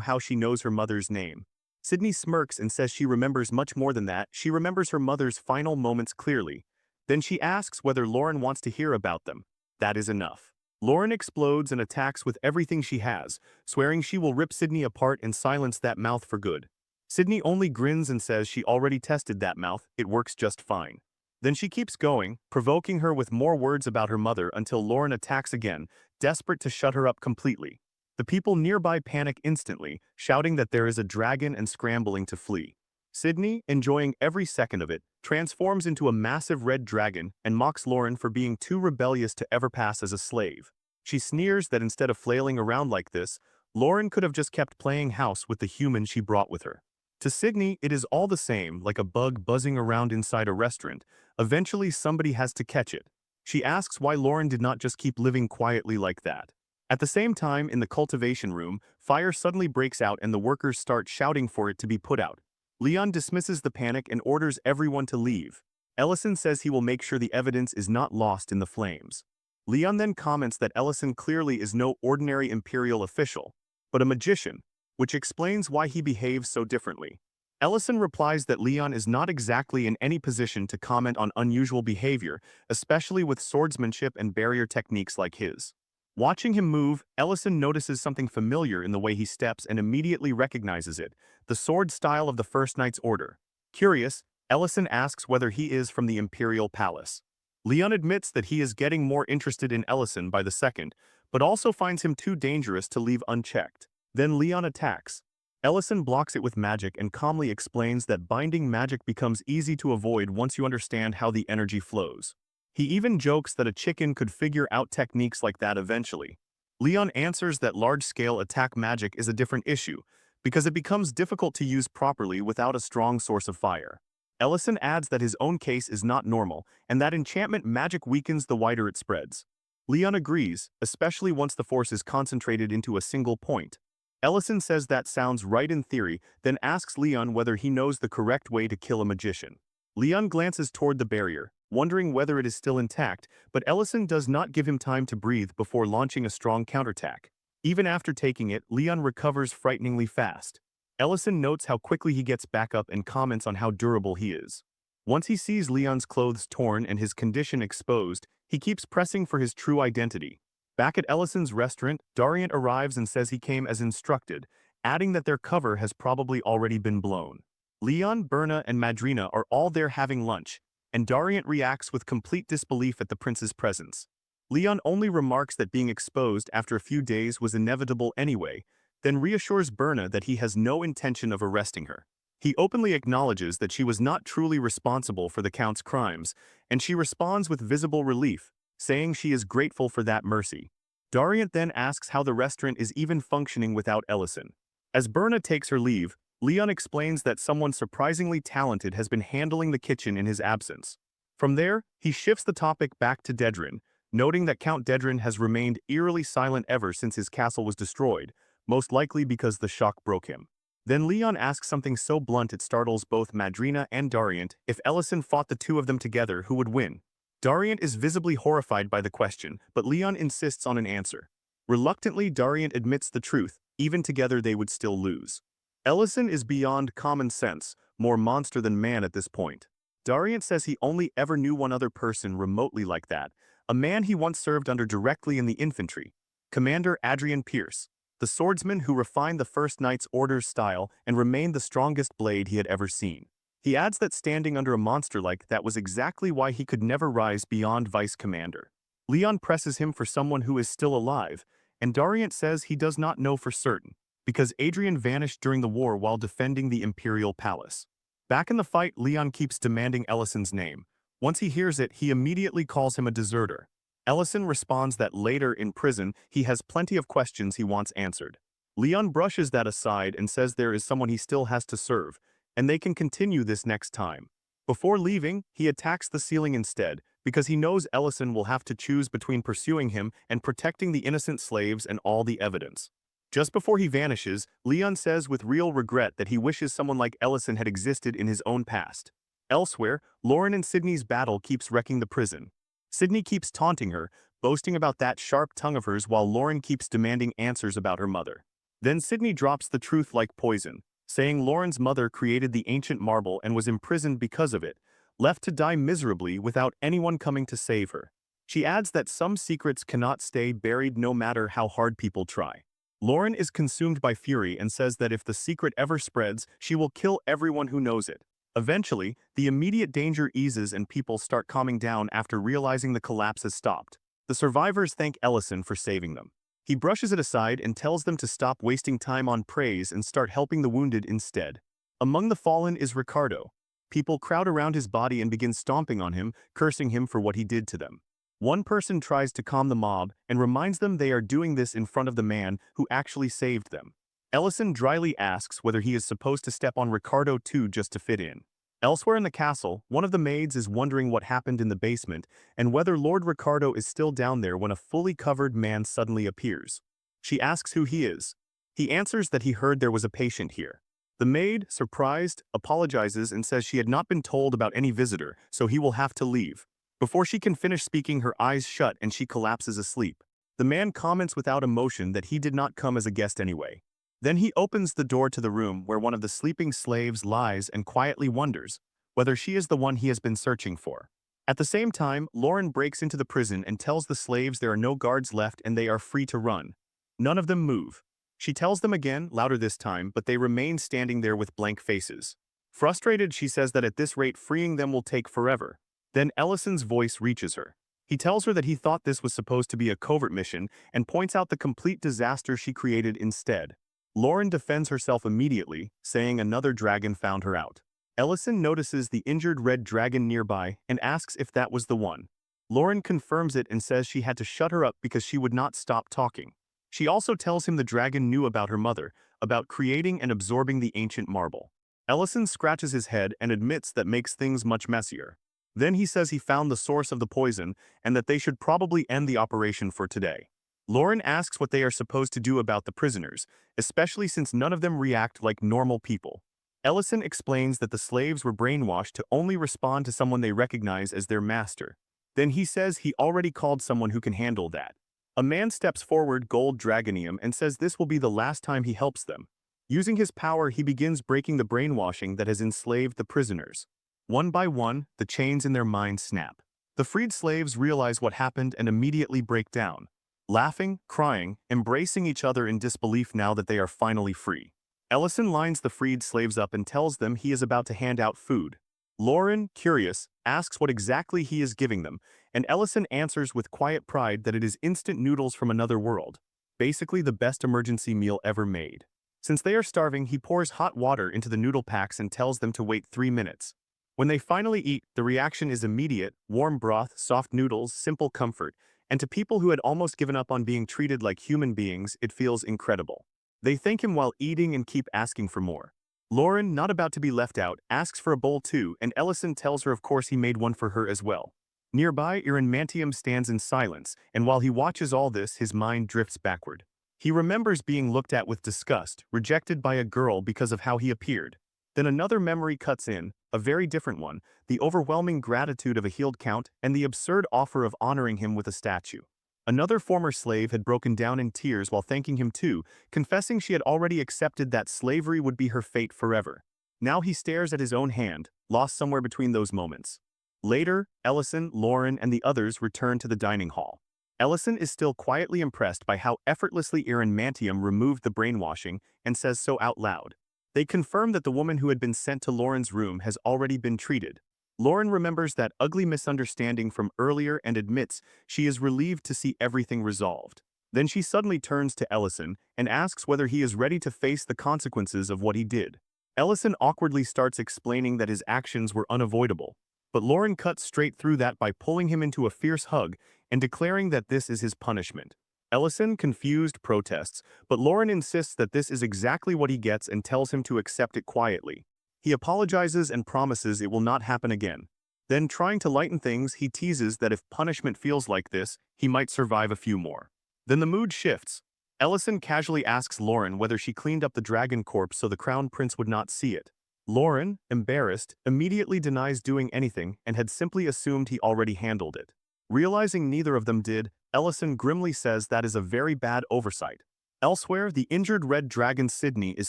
how she knows her mother's name. Sydney smirks and says she remembers much more than that. She remembers her mother's final moments clearly. Then she asks whether Lauren wants to hear about them. That is enough. Lauren explodes and attacks with everything she has, swearing she will rip Sydney apart and silence that mouth for good. Sydney only grins and says she already tested that mouth, it works just fine. Then she keeps going, provoking her with more words about her mother until Lauren attacks again, desperate to shut her up completely. The people nearby panic instantly, shouting that there is a dragon and scrambling to flee. Sydney, enjoying every second of it, transforms into a massive red dragon and mocks Lauren for being too rebellious to ever pass as a slave. She sneers that instead of flailing around like this, Lauren could have just kept playing house with the human she brought with her. To Sydney, it is all the same, like a bug buzzing around inside a restaurant. Eventually somebody has to catch it. She asks why Lauren did not just keep living quietly like that. At the same time, in the cultivation room, fire suddenly breaks out and the workers start shouting for it to be put out. Leon dismisses the panic and orders everyone to leave. Ellison says he will make sure the evidence is not lost in the flames. Leon then comments that Ellison clearly is no ordinary imperial official, but a magician, which explains why he behaves so differently. Ellison replies that Leon is not exactly in any position to comment on unusual behavior, especially with swordsmanship and barrier techniques like his. Watching him move, Ellison notices something familiar in the way he steps and immediately recognizes it, the sword style of the First Knight's Order. Curious, Ellison asks whether he is from the Imperial Palace. Leon admits that he is getting more interested in Ellison by the second, but also finds him too dangerous to leave unchecked. Then Leon attacks. Ellison blocks it with magic and calmly explains that binding magic becomes easy to avoid once you understand how the energy flows. He even jokes that a chicken could figure out techniques like that eventually. Leon answers that large-scale attack magic is a different issue, because it becomes difficult to use properly without a strong source of fire. Ellison adds that his own case is not normal, and that enchantment magic weakens the wider it spreads. Leon agrees, especially once the force is concentrated into a single point. Ellison says that sounds right in theory, then asks Leon whether he knows the correct way to kill a magician. Leon glances toward the barrier, wondering whether it is still intact, but Ellison does not give him time to breathe before launching a strong counterattack. Even after taking it, Leon recovers frighteningly fast. Ellison notes how quickly he gets back up and comments on how durable he is. Once he sees Leon's clothes torn and his condition exposed, he keeps pressing for his true identity. Back at Ellison's restaurant, Dariant arrives and says he came as instructed, adding that their cover has probably already been blown. Leon, Berna, and Madrina are all there having lunch, and Dariant reacts with complete disbelief at the prince's presence. Leon only remarks that being exposed after a few days was inevitable anyway, then reassures Berna that he has no intention of arresting her. He openly acknowledges that she was not truly responsible for the Count's crimes, and she responds with visible relief, saying she is grateful for that mercy. Dariant then asks how the restaurant is even functioning without Ellison. As Berna takes her leave, Leon explains that someone surprisingly talented has been handling the kitchen in his absence. From there, he shifts the topic back to Dedrin, noting that Count Dedrin has remained eerily silent ever since his castle was destroyed, most likely because the shock broke him. Then Leon asks something so blunt it startles both Madrina and Dariant: if Ellison fought the two of them together, who would win? Dariant is visibly horrified by the question, but Leon insists on an answer. Reluctantly, Dariant admits the truth: even together they would still lose. Ellison is beyond common sense, more monster than man at this point. Dariant says he only ever knew one other person remotely like that, a man he once served under directly in the infantry, Commander Adrian Pierce, the swordsman who refined the First Knight's Order's style and remained the strongest blade he had ever seen. He adds that standing under a monster like that was exactly why he could never rise beyond vice commander. Leon presses him for someone who is still alive, and Dariant says he does not know for certain, because Adrian vanished during the war while defending the Imperial Palace. Back in the fight, Leon keeps demanding Ellison's name. Once he hears it, he immediately calls him a deserter. Ellison responds that later, in prison, he has plenty of questions he wants answered. Leon brushes that aside and says there is someone he still has to serve, and they can continue this next time. Before leaving, he attacks the ceiling instead, because he knows Ellison will have to choose between pursuing him and protecting the innocent slaves and all the evidence. Just before he vanishes, Leon says with real regret that he wishes someone like Ellison had existed in his own past. Elsewhere, Lauren and Sydney's battle keeps wrecking the prison. Sydney keeps taunting her, boasting about that sharp tongue of hers while Lauren keeps demanding answers about her mother. Then Sydney drops the truth like poison, saying Lauren's mother created the ancient marble and was imprisoned because of it, left to die miserably without anyone coming to save her. She adds that some secrets cannot stay buried no matter how hard people try. Lauren is consumed by fury and says that if the secret ever spreads, she will kill everyone who knows it. Eventually, the immediate danger eases and people start calming down after realizing the collapse has stopped. The survivors thank Ellison for saving them. He brushes it aside and tells them to stop wasting time on praise and start helping the wounded instead. Among the fallen is Ricardo. People crowd around his body and begin stomping on him, cursing him for what he did to them. One person tries to calm the mob and reminds them they are doing this in front of the man who actually saved them. Ellison dryly asks whether he is supposed to step on Ricardo too just to fit in. Elsewhere in the castle, one of the maids is wondering what happened in the basement and whether Lord Ricardo is still down there when a fully covered man suddenly appears. She asks who he is. He answers that he heard there was a patient here. The maid, surprised, apologizes and says she had not been told about any visitor, so he will have to leave. Before she can finish speaking, her eyes shut and she collapses asleep. The man comments without emotion that he did not come as a guest anyway. Then he opens the door to the room where one of the sleeping slaves lies and quietly wonders whether she is the one he has been searching for. At the same time, Lauren breaks into the prison and tells the slaves there are no guards left and they are free to run. None of them move. She tells them again, louder this time, but they remain standing there with blank faces. Frustrated, she says that at this rate freeing them will take forever. Then Ellison's voice reaches her. He tells her that he thought this was supposed to be a covert mission and points out the complete disaster she created instead. Lauren defends herself immediately, saying another dragon found her out. Ellison notices the injured red dragon nearby and asks if that was the one. Lauren confirms it and says she had to shut her up because she would not stop talking. She also tells him the dragon knew about her mother, about creating and absorbing the ancient marble. Ellison scratches his head and admits that makes things much messier. Then he says he found the source of the poison and that they should probably end the operation for today. Lauren asks what they are supposed to do about the prisoners, especially since none of them react like normal people. Ellison explains that the slaves were brainwashed to only respond to someone they recognize as their master. Then he says he already called someone who can handle that. A man steps forward, gold dragonium, and says this will be the last time he helps them. Using his power, he begins breaking the brainwashing that has enslaved the prisoners. One by one, the chains in their minds snap. The freed slaves realize what happened and immediately break down, laughing, crying, embracing each other in disbelief now that they are finally free. Ellison lines the freed slaves up and tells them he is about to hand out food. Lauren, curious, asks what exactly he is giving them, and Ellison answers with quiet pride that it is instant noodles from another world, basically the best emergency meal ever made. Since they are starving, he pours hot water into the noodle packs and tells them to wait 3 minutes. When they finally eat, the reaction is immediate: warm broth, soft noodles, simple comfort, and to people who had almost given up on being treated like human beings, it feels incredible. They thank him while eating and keep asking for more. Lauren, not about to be left out, asks for a bowl too, and Ellison tells her of course he made one for her as well. Nearby, Mantium stands in silence, and while he watches all this, his mind drifts backward. He remembers being looked at with disgust, rejected by a girl because of how he appeared. Then another memory cuts in, a very different one, the overwhelming gratitude of a healed count and the absurd offer of honoring him with a statue. Another former slave had broken down in tears while thanking him too, confessing she had already accepted that slavery would be her fate forever. Now he stares at his own hand, lost somewhere between those moments. Later, Ellison, Lauren, and the others return to the dining hall. Ellison is still quietly impressed by how effortlessly Mantium removed the brainwashing and says so out loud. They confirm that the woman who had been sent to Lauren's room has already been treated. Lauren remembers that ugly misunderstanding from earlier and admits she is relieved to see everything resolved. Then she suddenly turns to Ellison and asks whether he is ready to face the consequences of what he did. Ellison awkwardly starts explaining that his actions were unavoidable, but Lauren cuts straight through that by pulling him into a fierce hug and declaring that this is his punishment. Ellison, confused, protests, but Lauren insists that this is exactly what he gets and tells him to accept it quietly. He apologizes and promises it will not happen again. Then, trying to lighten things, he teases that if punishment feels like this, he might survive a few more. Then the mood shifts. Ellison casually asks Lauren whether she cleaned up the dragon corpse so the crown prince would not see it. Lauren, embarrassed, immediately denies doing anything and had simply assumed he already handled it. Realizing neither of them did, Ellison grimly says that is a very bad oversight. Elsewhere, the injured red dragon Sydney is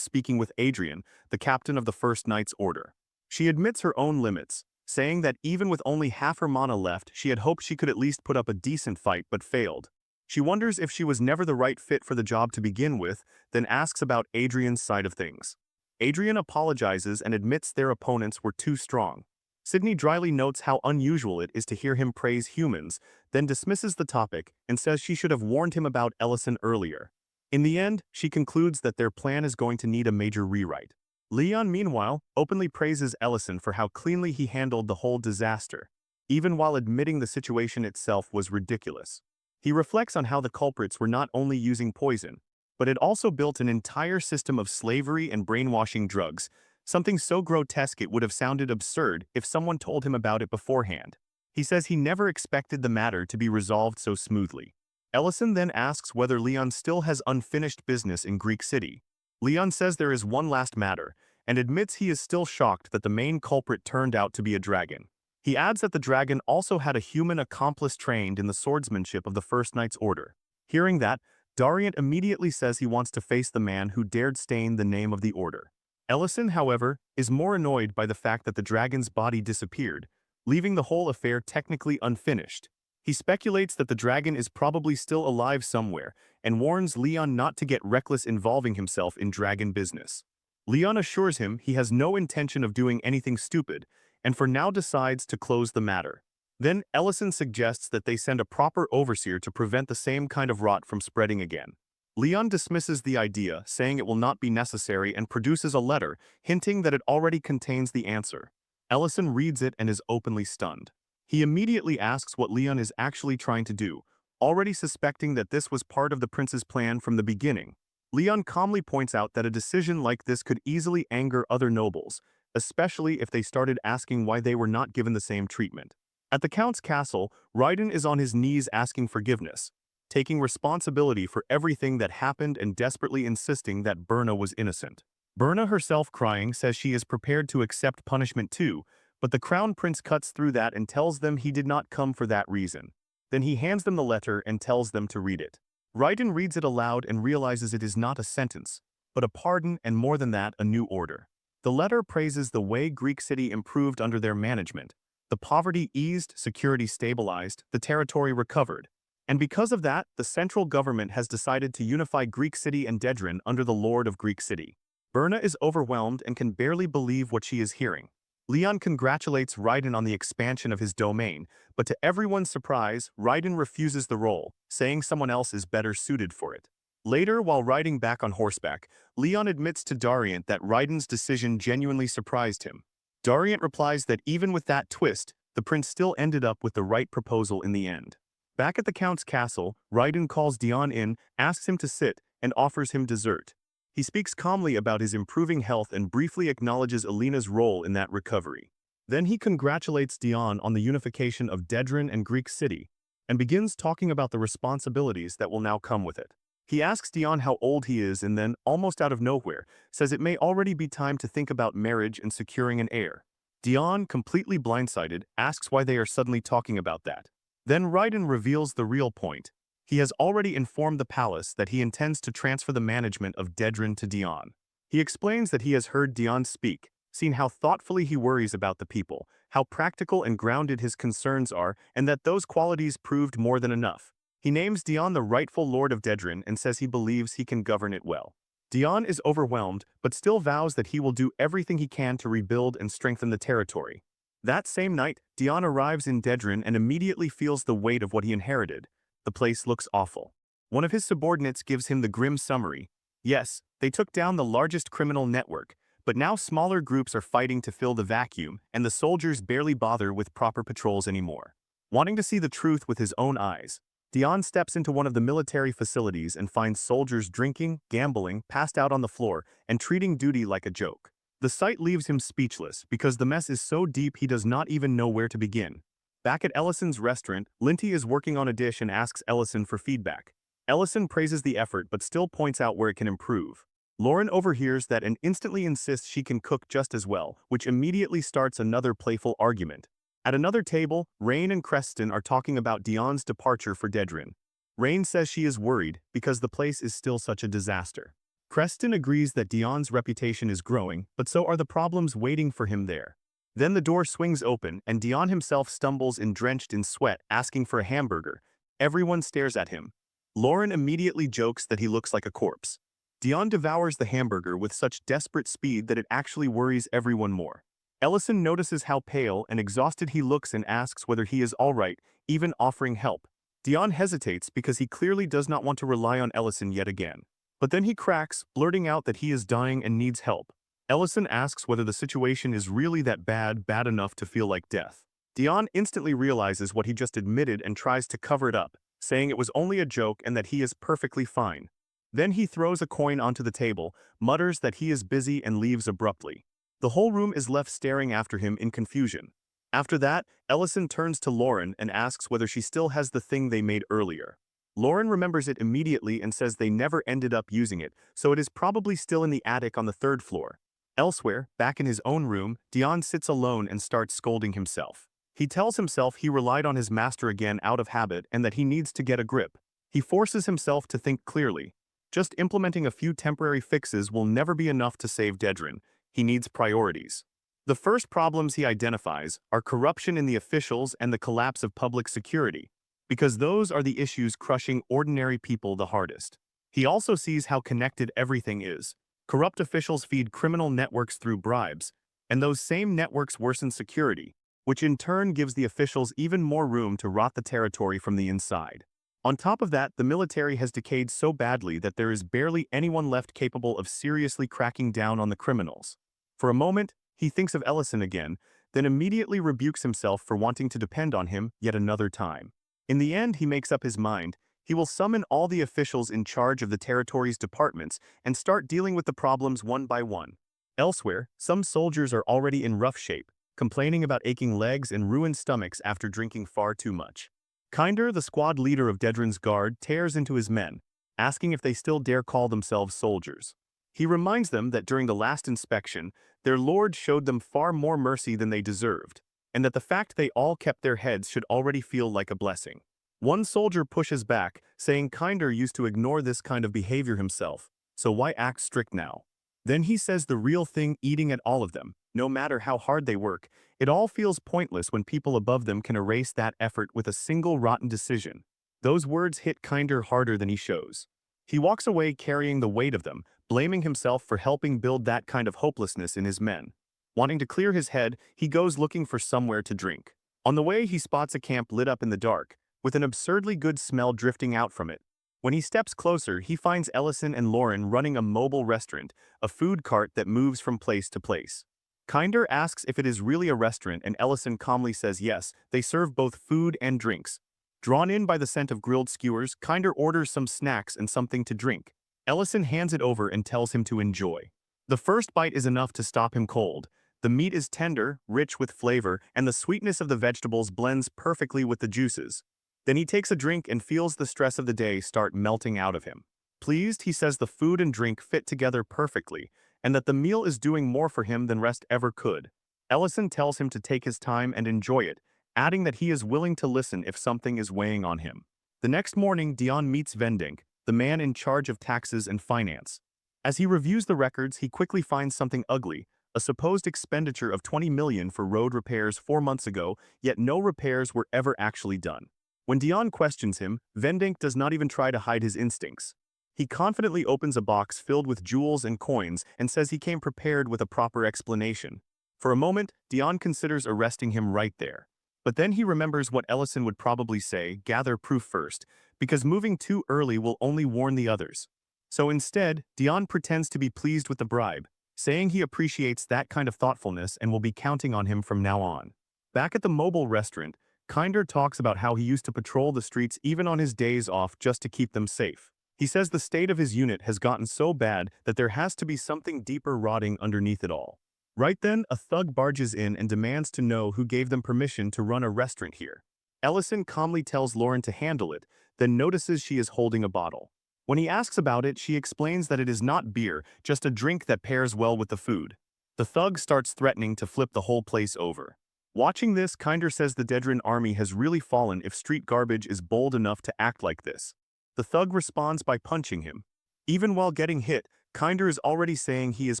speaking with Adrian, the captain of the First Knight's Order. She admits her own limits, saying that even with only half her mana left, she had hoped she could at least put up a decent fight but failed. She wonders if she was never the right fit for the job to begin with, then asks about Adrian's side of things. Adrian apologizes and admits their opponents were too strong. Sydney dryly notes how unusual it is to hear him praise humans, then dismisses the topic and says she should have warned him about Ellison earlier. In the end, she concludes that their plan is going to need a major rewrite. Leon, meanwhile, openly praises Ellison for how cleanly he handled the whole disaster, even while admitting the situation itself was ridiculous. He reflects on how the culprits were not only using poison, but had also built an entire system of slavery and brainwashing drugs, something so grotesque it would have sounded absurd if someone told him about it beforehand. He says he never expected the matter to be resolved so smoothly. Ellison then asks whether Leon still has unfinished business in Greek City. Leon says there is one last matter, and admits he is still shocked that the main culprit turned out to be a dragon. He adds that the dragon also had a human accomplice trained in the swordsmanship of the First Knight's Order. Hearing that, Dariant immediately says he wants to face the man who dared stain the name of the Order. Ellison, however, is more annoyed by the fact that the dragon's body disappeared, leaving the whole affair technically unfinished. He speculates that the dragon is probably still alive somewhere, and warns Leon not to get reckless involving himself in dragon business. Leon assures him he has no intention of doing anything stupid, and for now decides to close the matter. Then Ellison suggests that they send a proper overseer to prevent the same kind of rot from spreading again. Leon dismisses the idea, saying it will not be necessary, and produces a letter, hinting that it already contains the answer. Ellison reads it and is openly stunned. He immediately asks what Leon is actually trying to do, already suspecting that this was part of the prince's plan from the beginning. Leon calmly points out that a decision like this could easily anger other nobles, especially if they started asking why they were not given the same treatment. At the Count's castle, Raiden is on his knees asking forgiveness, taking responsibility for everything that happened and desperately insisting that Birna was innocent. Birna herself, crying, says she is prepared to accept punishment too, but the Crown Prince cuts through that and tells them he did not come for that reason. Then he hands them the letter and tells them to read it. Raiden reads it aloud and realizes it is not a sentence, but a pardon and more than that, a new order. The letter praises the way Greek City improved under their management. The poverty eased, security stabilized, the territory recovered. And because of that, the central government has decided to unify Greek City and Dedran under the Lord of Greek City. Birna is overwhelmed and can barely believe what she is hearing. Leon congratulates Raiden on the expansion of his domain, but to everyone's surprise, Raiden refuses the role, saying someone else is better suited for it. Later, while riding back on horseback, Leon admits to Dariant that Raiden's decision genuinely surprised him. Dariant replies that even with that twist, the prince still ended up with the right proposal in the end. Back at the Count's castle, Raiden calls Dion in, asks him to sit, and offers him dessert. He speaks calmly about his improving health and briefly acknowledges Alina's role in that recovery. Then he congratulates Dion on the unification of Dedran and Greek City, and begins talking about the responsibilities that will now come with it. He asks Dion how old he is and then, almost out of nowhere, says it may already be time to think about marriage and securing an heir. Dion, completely blindsided, asks why they are suddenly talking about that. Then Raiden reveals the real point. He has already informed the palace that he intends to transfer the management of Dedran to Dion. He explains that he has heard Dion speak, seen how thoughtfully he worries about the people, how practical and grounded his concerns are, and that those qualities proved more than enough. He names Dion the rightful lord of Dedran and says he believes he can govern it well. Dion is overwhelmed, but still vows that he will do everything he can to rebuild and strengthen the territory. That same night, Dion arrives in Dedran and immediately feels the weight of what he inherited. The place looks awful. One of his subordinates gives him the grim summary. Yes, they took down the largest criminal network, but now smaller groups are fighting to fill the vacuum, and the soldiers barely bother with proper patrols anymore. Wanting to see the truth with his own eyes, Dion steps into one of the military facilities and finds soldiers drinking, gambling, passed out on the floor, and treating duty like a joke. The sight leaves him speechless because the mess is so deep he does not even know where to begin. Back at Ellison's restaurant, Linty is working on a dish and asks Ellison for feedback. Ellison praises the effort but still points out where it can improve. Lauren overhears that and instantly insists she can cook just as well, which immediately starts another playful argument. At another table, Rain and Creston are talking about Dion's departure for Dedrin. Rain says she is worried because the place is still such a disaster. Creston agrees that Dion's reputation is growing, but so are the problems waiting for him there. Then the door swings open and Dion himself stumbles in drenched in sweat, asking for a hamburger. Everyone stares at him. Lauren immediately jokes that he looks like a corpse. Dion devours the hamburger with such desperate speed that it actually worries everyone more. Ellison notices how pale and exhausted he looks and asks whether he is alright, even offering help. Dion hesitates because he clearly does not want to rely on Ellison yet again. But then he cracks, blurting out that he is dying and needs help. Ellison asks whether the situation is really that bad enough to feel like death. Dion instantly realizes what he just admitted and tries to cover it up, saying it was only a joke and that he is perfectly fine. Then he throws a coin onto the table, mutters that he is busy and leaves abruptly. The whole room is left staring after him in confusion. After that, Ellison turns to Lauren and asks whether she still has the thing they made earlier. Lauren remembers it immediately and says they never ended up using it, so it is probably still in the attic on the 3rd floor. Elsewhere, back in his own room, Dion sits alone and starts scolding himself. He tells himself he relied on his master again out of habit and that he needs to get a grip. He forces himself to think clearly. Just implementing a few temporary fixes will never be enough to save Dedrin. He needs priorities. The first problems he identifies are corruption in the officials and the collapse of public security, because those are the issues crushing ordinary people the hardest. He also sees how connected everything is. Corrupt officials feed criminal networks through bribes, and those same networks worsen security, which in turn gives the officials even more room to rot the territory from the inside. On top of that, the military has decayed so badly that there is barely anyone left capable of seriously cracking down on the criminals. For a moment, he thinks of Ellison again, then immediately rebukes himself for wanting to depend on him yet another time. In the end, he makes up his mind. He will summon all the officials in charge of the territory's departments and start dealing with the problems one by one. Elsewhere, some soldiers are already in rough shape, complaining about aching legs and ruined stomachs after drinking far too much. Kinder, the squad leader of Dedrin's guard, tears into his men, asking if they still dare call themselves soldiers. He reminds them that during the last inspection, their lord showed them far more mercy than they deserved, and that the fact they all kept their heads should already feel like a blessing. One soldier pushes back, saying Kinder used to ignore this kind of behavior himself, so why act strict now? Then he says the real thing eating at all of them, no matter how hard they work, it all feels pointless when people above them can erase that effort with a single rotten decision. Those words hit Kinder harder than he shows. He walks away carrying the weight of them, blaming himself for helping build that kind of hopelessness in his men. Wanting to clear his head, he goes looking for somewhere to drink. On the way, he spots a camp lit up in the dark, with an absurdly good smell drifting out from it. When he steps closer, he finds Ellison and Lauren running a mobile restaurant, a food cart that moves from place to place. Kinder asks if it is really a restaurant and Ellison calmly says yes, they serve both food and drinks. Drawn in by the scent of grilled skewers, Kinder orders some snacks and something to drink. Ellison hands it over and tells him to enjoy. The first bite is enough to stop him cold. The meat is tender, rich with flavor, and the sweetness of the vegetables blends perfectly with the juices. Then he takes a drink and feels the stress of the day start melting out of him. Pleased, he says the food and drink fit together perfectly, and that the meal is doing more for him than rest ever could. Ellison tells him to take his time and enjoy it, adding that he is willing to listen if something is weighing on him. The next morning, Dion meets Vendink, the man in charge of taxes and finance. As he reviews the records, he quickly finds something ugly, a supposed expenditure of 20 million for road repairs 4 months ago, yet no repairs were ever actually done. When Dion questions him, Vendink does not even try to hide his instincts. He confidently opens a box filled with jewels and coins and says he came prepared with a proper explanation. For a moment, Dion considers arresting him right there. But then he remembers what Ellison would probably say, gather proof first, because moving too early will only warn the others. So instead, Dion pretends to be pleased with the bribe, saying he appreciates that kind of thoughtfulness and will be counting on him from now on. Back at the mobile restaurant, Kinder talks about how he used to patrol the streets even on his days off just to keep them safe. He says the state of his unit has gotten so bad that there has to be something deeper rotting underneath it all. Right then, a thug barges in and demands to know who gave them permission to run a restaurant here. Ellison calmly tells Lauren to handle it, then notices she is holding a bottle. When he asks about it, she explains that it is not beer, just a drink that pairs well with the food. The thug starts threatening to flip the whole place over. Watching this, Kinder says the Dedran army has really fallen if street garbage is bold enough to act like this. The thug responds by punching him. Even while getting hit, Kinder is already saying he is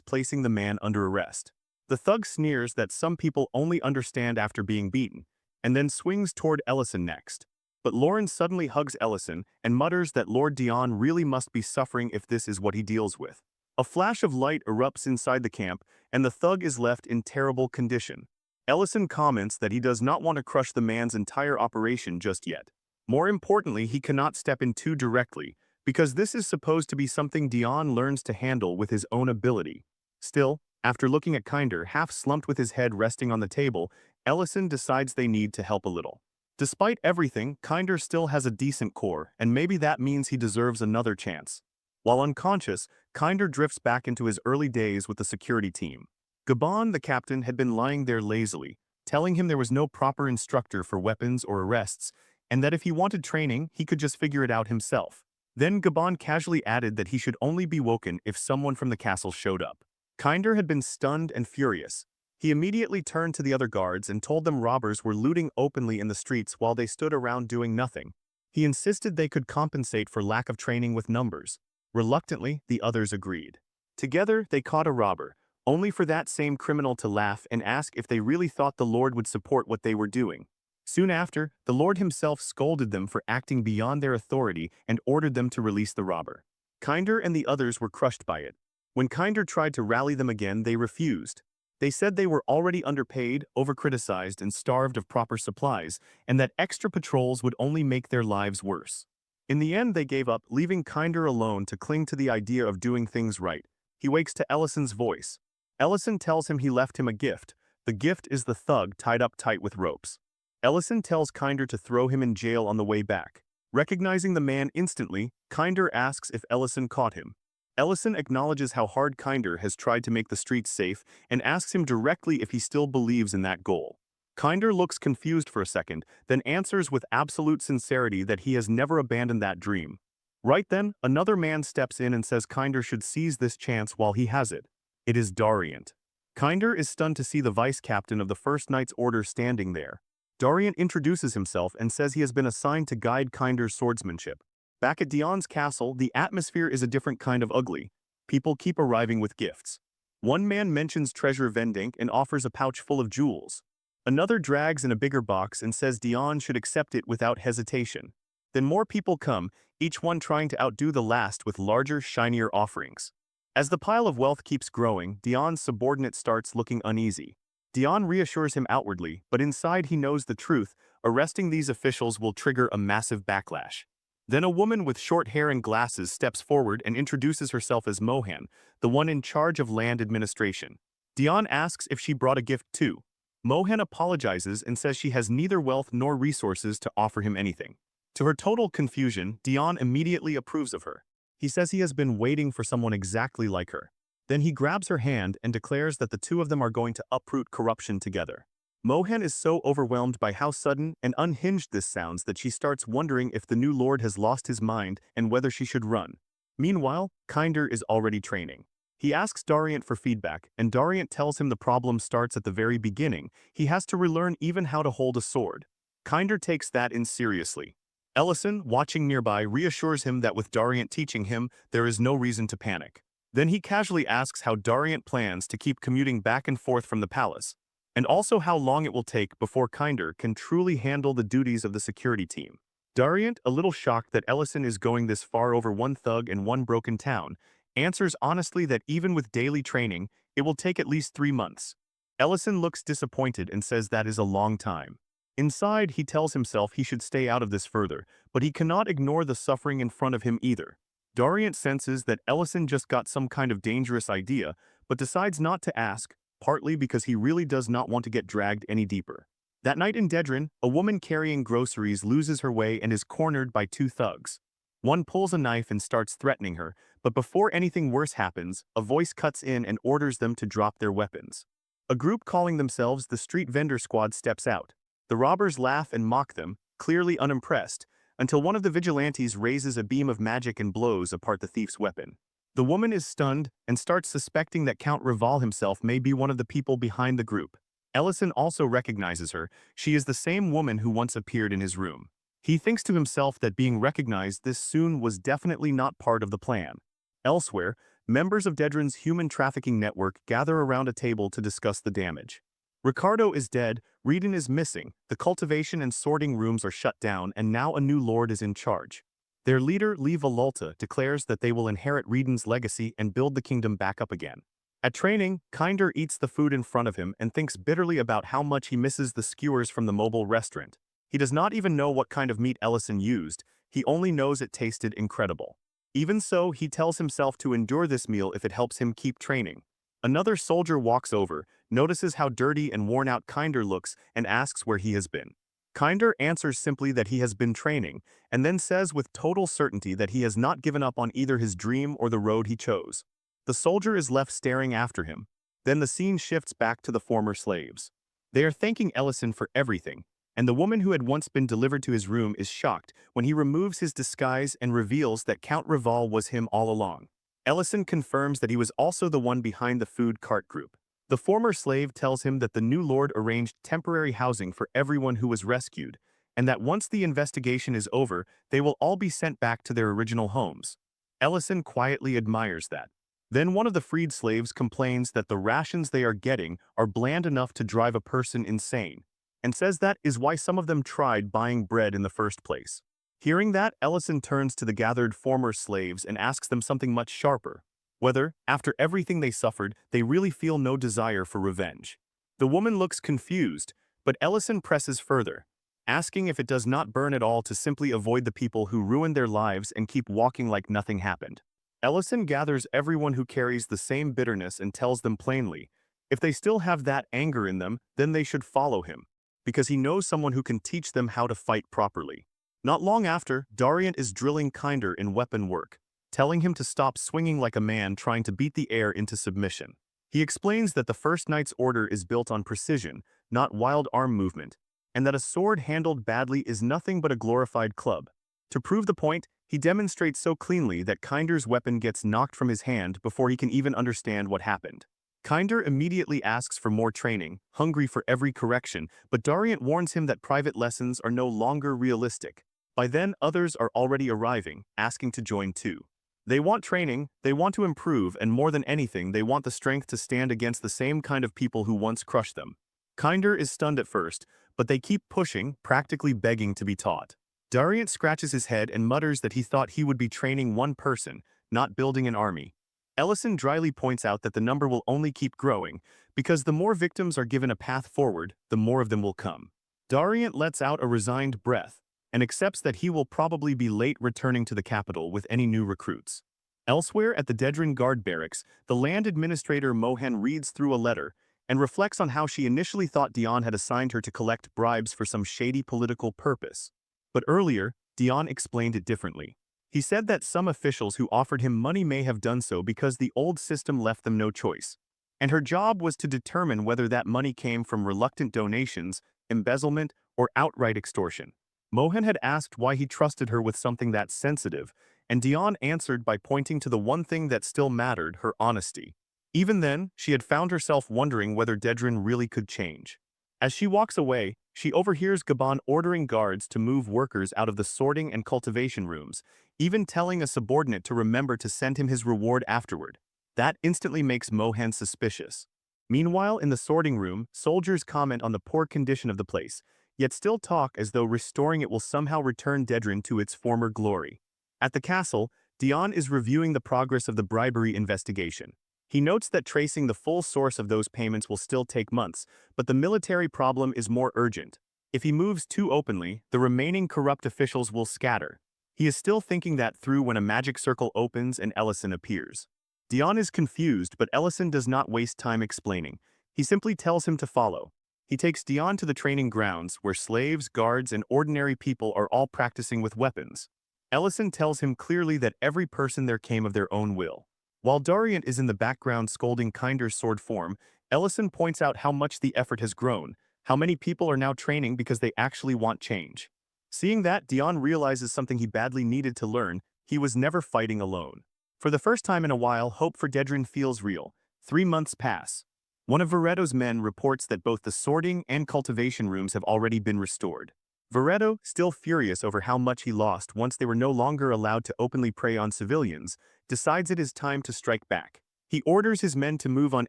placing the man under arrest. The thug sneers that some people only understand after being beaten, and then swings toward Ellison next. But Lauren suddenly hugs Ellison and mutters that Lord Dion really must be suffering if this is what he deals with. A flash of light erupts inside the camp, and the thug is left in terrible condition. Ellison comments that he does not want to crush the man's entire operation just yet. More importantly, he cannot step in too directly, because this is supposed to be something Dion learns to handle with his own ability. Still, after looking at Kinder half slumped with his head resting on the table, Ellison decides they need to help a little. Despite everything, Kinder still has a decent core, and maybe that means he deserves another chance. While unconscious, Kinder drifts back into his early days with the security team. Gabon, the captain, had been lying there lazily, telling him there was no proper instructor for weapons or arrests, and that if he wanted training, he could just figure it out himself. Then Gabon casually added that he should only be woken if someone from the castle showed up. Kinder had been stunned and furious. He immediately turned to the other guards and told them robbers were looting openly in the streets while they stood around doing nothing. He insisted they could compensate for lack of training with numbers. Reluctantly, the others agreed. Together, they caught a robber, only for that same criminal to laugh and ask if they really thought the Lord would support what they were doing. Soon after, the Lord himself scolded them for acting beyond their authority and ordered them to release the robber. Kinder and the others were crushed by it. When Kinder tried to rally them again, they refused. They said they were already underpaid, overcriticized, and starved of proper supplies, and that extra patrols would only make their lives worse. In the end, they gave up, leaving Kinder alone to cling to the idea of doing things right. He wakes to Ellison's voice. Ellison tells him he left him a gift. The gift is the thug tied up tight with ropes. Ellison tells Kinder to throw him in jail on the way back. Recognizing the man instantly, Kinder asks if Ellison caught him. Ellison acknowledges how hard Kinder has tried to make the streets safe and asks him directly if he still believes in that goal. Kinder looks confused for a second, then answers with absolute sincerity that he has never abandoned that dream. Right then, another man steps in and says Kinder should seize this chance while he has it. It is Dariant. Kinder is stunned to see the vice-captain of the First Knight's Order standing there. Dariant introduces himself and says he has been assigned to guide Kinder's swordsmanship. Back at Dion's castle, the atmosphere is a different kind of ugly. People keep arriving with gifts. One man mentions treasure vending and offers a pouch full of jewels. Another drags in a bigger box and says Dion should accept it without hesitation. Then more people come, each one trying to outdo the last with larger, shinier offerings. As the pile of wealth keeps growing, Dion's subordinate starts looking uneasy. Dion reassures him outwardly, but inside he knows the truth. Arresting these officials will trigger a massive backlash. Then a woman with short hair and glasses steps forward and introduces herself as Mohan, the one in charge of land administration. Dion asks if she brought a gift too. Mohan apologizes and says she has neither wealth nor resources to offer him anything. To her total confusion, Dion immediately approves of her. He says he has been waiting for someone exactly like her. Then he grabs her hand and declares that the two of them are going to uproot corruption together. Mohan is so overwhelmed by how sudden and unhinged this sounds that she starts wondering if the new lord has lost his mind and whether she should run. Meanwhile, Kinder is already training. He asks Dariant for feedback, and Dariant tells him the problem starts at the very beginning. He has to relearn even how to hold a sword. Kinder takes that in seriously. Ellison, watching nearby, reassures him that with Dariant teaching him, there is no reason to panic. Then he casually asks how Dariant plans to keep commuting back and forth from the palace, and also how long it will take before Kinder can truly handle the duties of the security team. Dariant, a little shocked that Ellison is going this far over one thug and one broken town, answers honestly that even with daily training, it will take at least 3 months. Ellison looks disappointed and says that is a long time. Inside, he tells himself he should stay out of this further, but he cannot ignore the suffering in front of him either. Dariant senses that Ellison just got some kind of dangerous idea, but decides not to ask, partly because he really does not want to get dragged any deeper. That night in Dedran, a woman carrying groceries loses her way and is cornered by 2 thugs. One pulls a knife and starts threatening her, but before anything worse happens, a voice cuts in and orders them to drop their weapons. A group calling themselves the Street Vendor Squad steps out. The robbers laugh and mock them, clearly unimpressed, until one of the vigilantes raises a beam of magic and blows apart the thief's weapon. The woman is stunned and starts suspecting that Count Rival himself may be one of the people behind the group. Ellison also recognizes her. She is the same woman who once appeared in his room. He thinks to himself that being recognized this soon was definitely not part of the plan. Elsewhere, members of Dedrin's human trafficking network gather around a table to discuss the damage. Ricardo is dead, Reedon is missing, the cultivation and sorting rooms are shut down, and now a new lord is in charge. Their leader, Lee Valalta, declares that they will inherit Reedon's legacy and build the kingdom back up again. At training, Kinder eats the food in front of him and thinks bitterly about how much he misses the skewers from the mobile restaurant. He does not even know what kind of meat Ellison used, he only knows it tasted incredible. Even so, he tells himself to endure this meal if it helps him keep training. Another soldier walks over, notices how dirty and worn out Kinder looks, and asks where he has been. Kinder answers simply that he has been training, and then says with total certainty that he has not given up on either his dream or the road he chose. The soldier is left staring after him. Then the scene shifts back to the former slaves. They are thanking Ellison for everything, and the woman who had once been delivered to his room is shocked when he removes his disguise and reveals that Count Rival was him all along. Ellison confirms that he was also the one behind the food cart group. The former slave tells him that the new lord arranged temporary housing for everyone who was rescued, and that once the investigation is over, they will all be sent back to their original homes. Ellison quietly admires that. Then one of the freed slaves complains that the rations they are getting are bland enough to drive a person insane, and says that is why some of them tried buying bread in the first place. Hearing that, Ellison turns to the gathered former slaves and asks them something much sharper. Whether, after everything they suffered, they really feel no desire for revenge. The woman looks confused, but Ellison presses further, asking if it does not burn at all to simply avoid the people who ruined their lives and keep walking like nothing happened. Ellison gathers everyone who carries the same bitterness and tells them plainly, if they still have that anger in them, then they should follow him, because he knows someone who can teach them how to fight properly. Not long after, Dariant is drilling Kinder in weapon work, telling him to stop swinging like a man trying to beat the air into submission. He explains that the First Knight's order is built on precision, not wild arm movement, and that a sword handled badly is nothing but a glorified club. To prove the point, he demonstrates so cleanly that Kinder's weapon gets knocked from his hand before he can even understand what happened. Kinder immediately asks for more training, hungry for every correction, but Dariant warns him that private lessons are no longer realistic. By then, others are already arriving, asking to join too. They want training, they want to improve, and more than anything, they want the strength to stand against the same kind of people who once crushed them. Kinder is stunned at first, but they keep pushing, practically begging to be taught. Dariant scratches his head and mutters that he thought he would be training one person, not building an army. Ellison dryly points out that the number will only keep growing, because the more victims are given a path forward, the more of them will come. Dariant lets out a resigned breath, and accepts that he will probably be late returning to the capital with any new recruits. Elsewhere at the Dedrin Guard Barracks, the land administrator Mohan reads through a letter and reflects on how she initially thought Dion had assigned her to collect bribes for some shady political purpose. But earlier, Dion explained it differently. He said that some officials who offered him money may have done so because the old system left them no choice, and her job was to determine whether that money came from reluctant donations, embezzlement, or outright extortion. Mohan had asked why he trusted her with something that sensitive, and Dion answered by pointing to the one thing that still mattered, her honesty. Even then, she had found herself wondering whether Dedrin really could change. As she walks away, she overhears Gabon ordering guards to move workers out of the sorting and cultivation rooms, even telling a subordinate to remember to send him his reward afterward. That instantly makes Mohan suspicious. Meanwhile, in the sorting room, soldiers comment on the poor condition of the place, yet still talk as though restoring it will somehow return Dedrin to its former glory. At the castle, Dion is reviewing the progress of the bribery investigation. He notes that tracing the full source of those payments will still take months, but the military problem is more urgent. If he moves too openly, the remaining corrupt officials will scatter. He is still thinking that through when a magic circle opens and Ellison appears. Dion is confused, but Ellison does not waste time explaining. He simply tells him to follow. He takes Dion to the training grounds, where slaves, guards, and ordinary people are all practicing with weapons. Ellison tells him clearly that every person there came of their own will. While Dariant is in the background scolding Kinder's sword form, Ellison points out how much the effort has grown, how many people are now training because they actually want change. Seeing that, Dion realizes something he badly needed to learn: he was never fighting alone. For the first time in a while, hope for Dedrin feels real. 3 months pass. One of Veretto's men reports that both the sorting and cultivation rooms have already been restored. Veretto, still furious over how much he lost once they were no longer allowed to openly prey on civilians, decides it is time to strike back. He orders his men to move on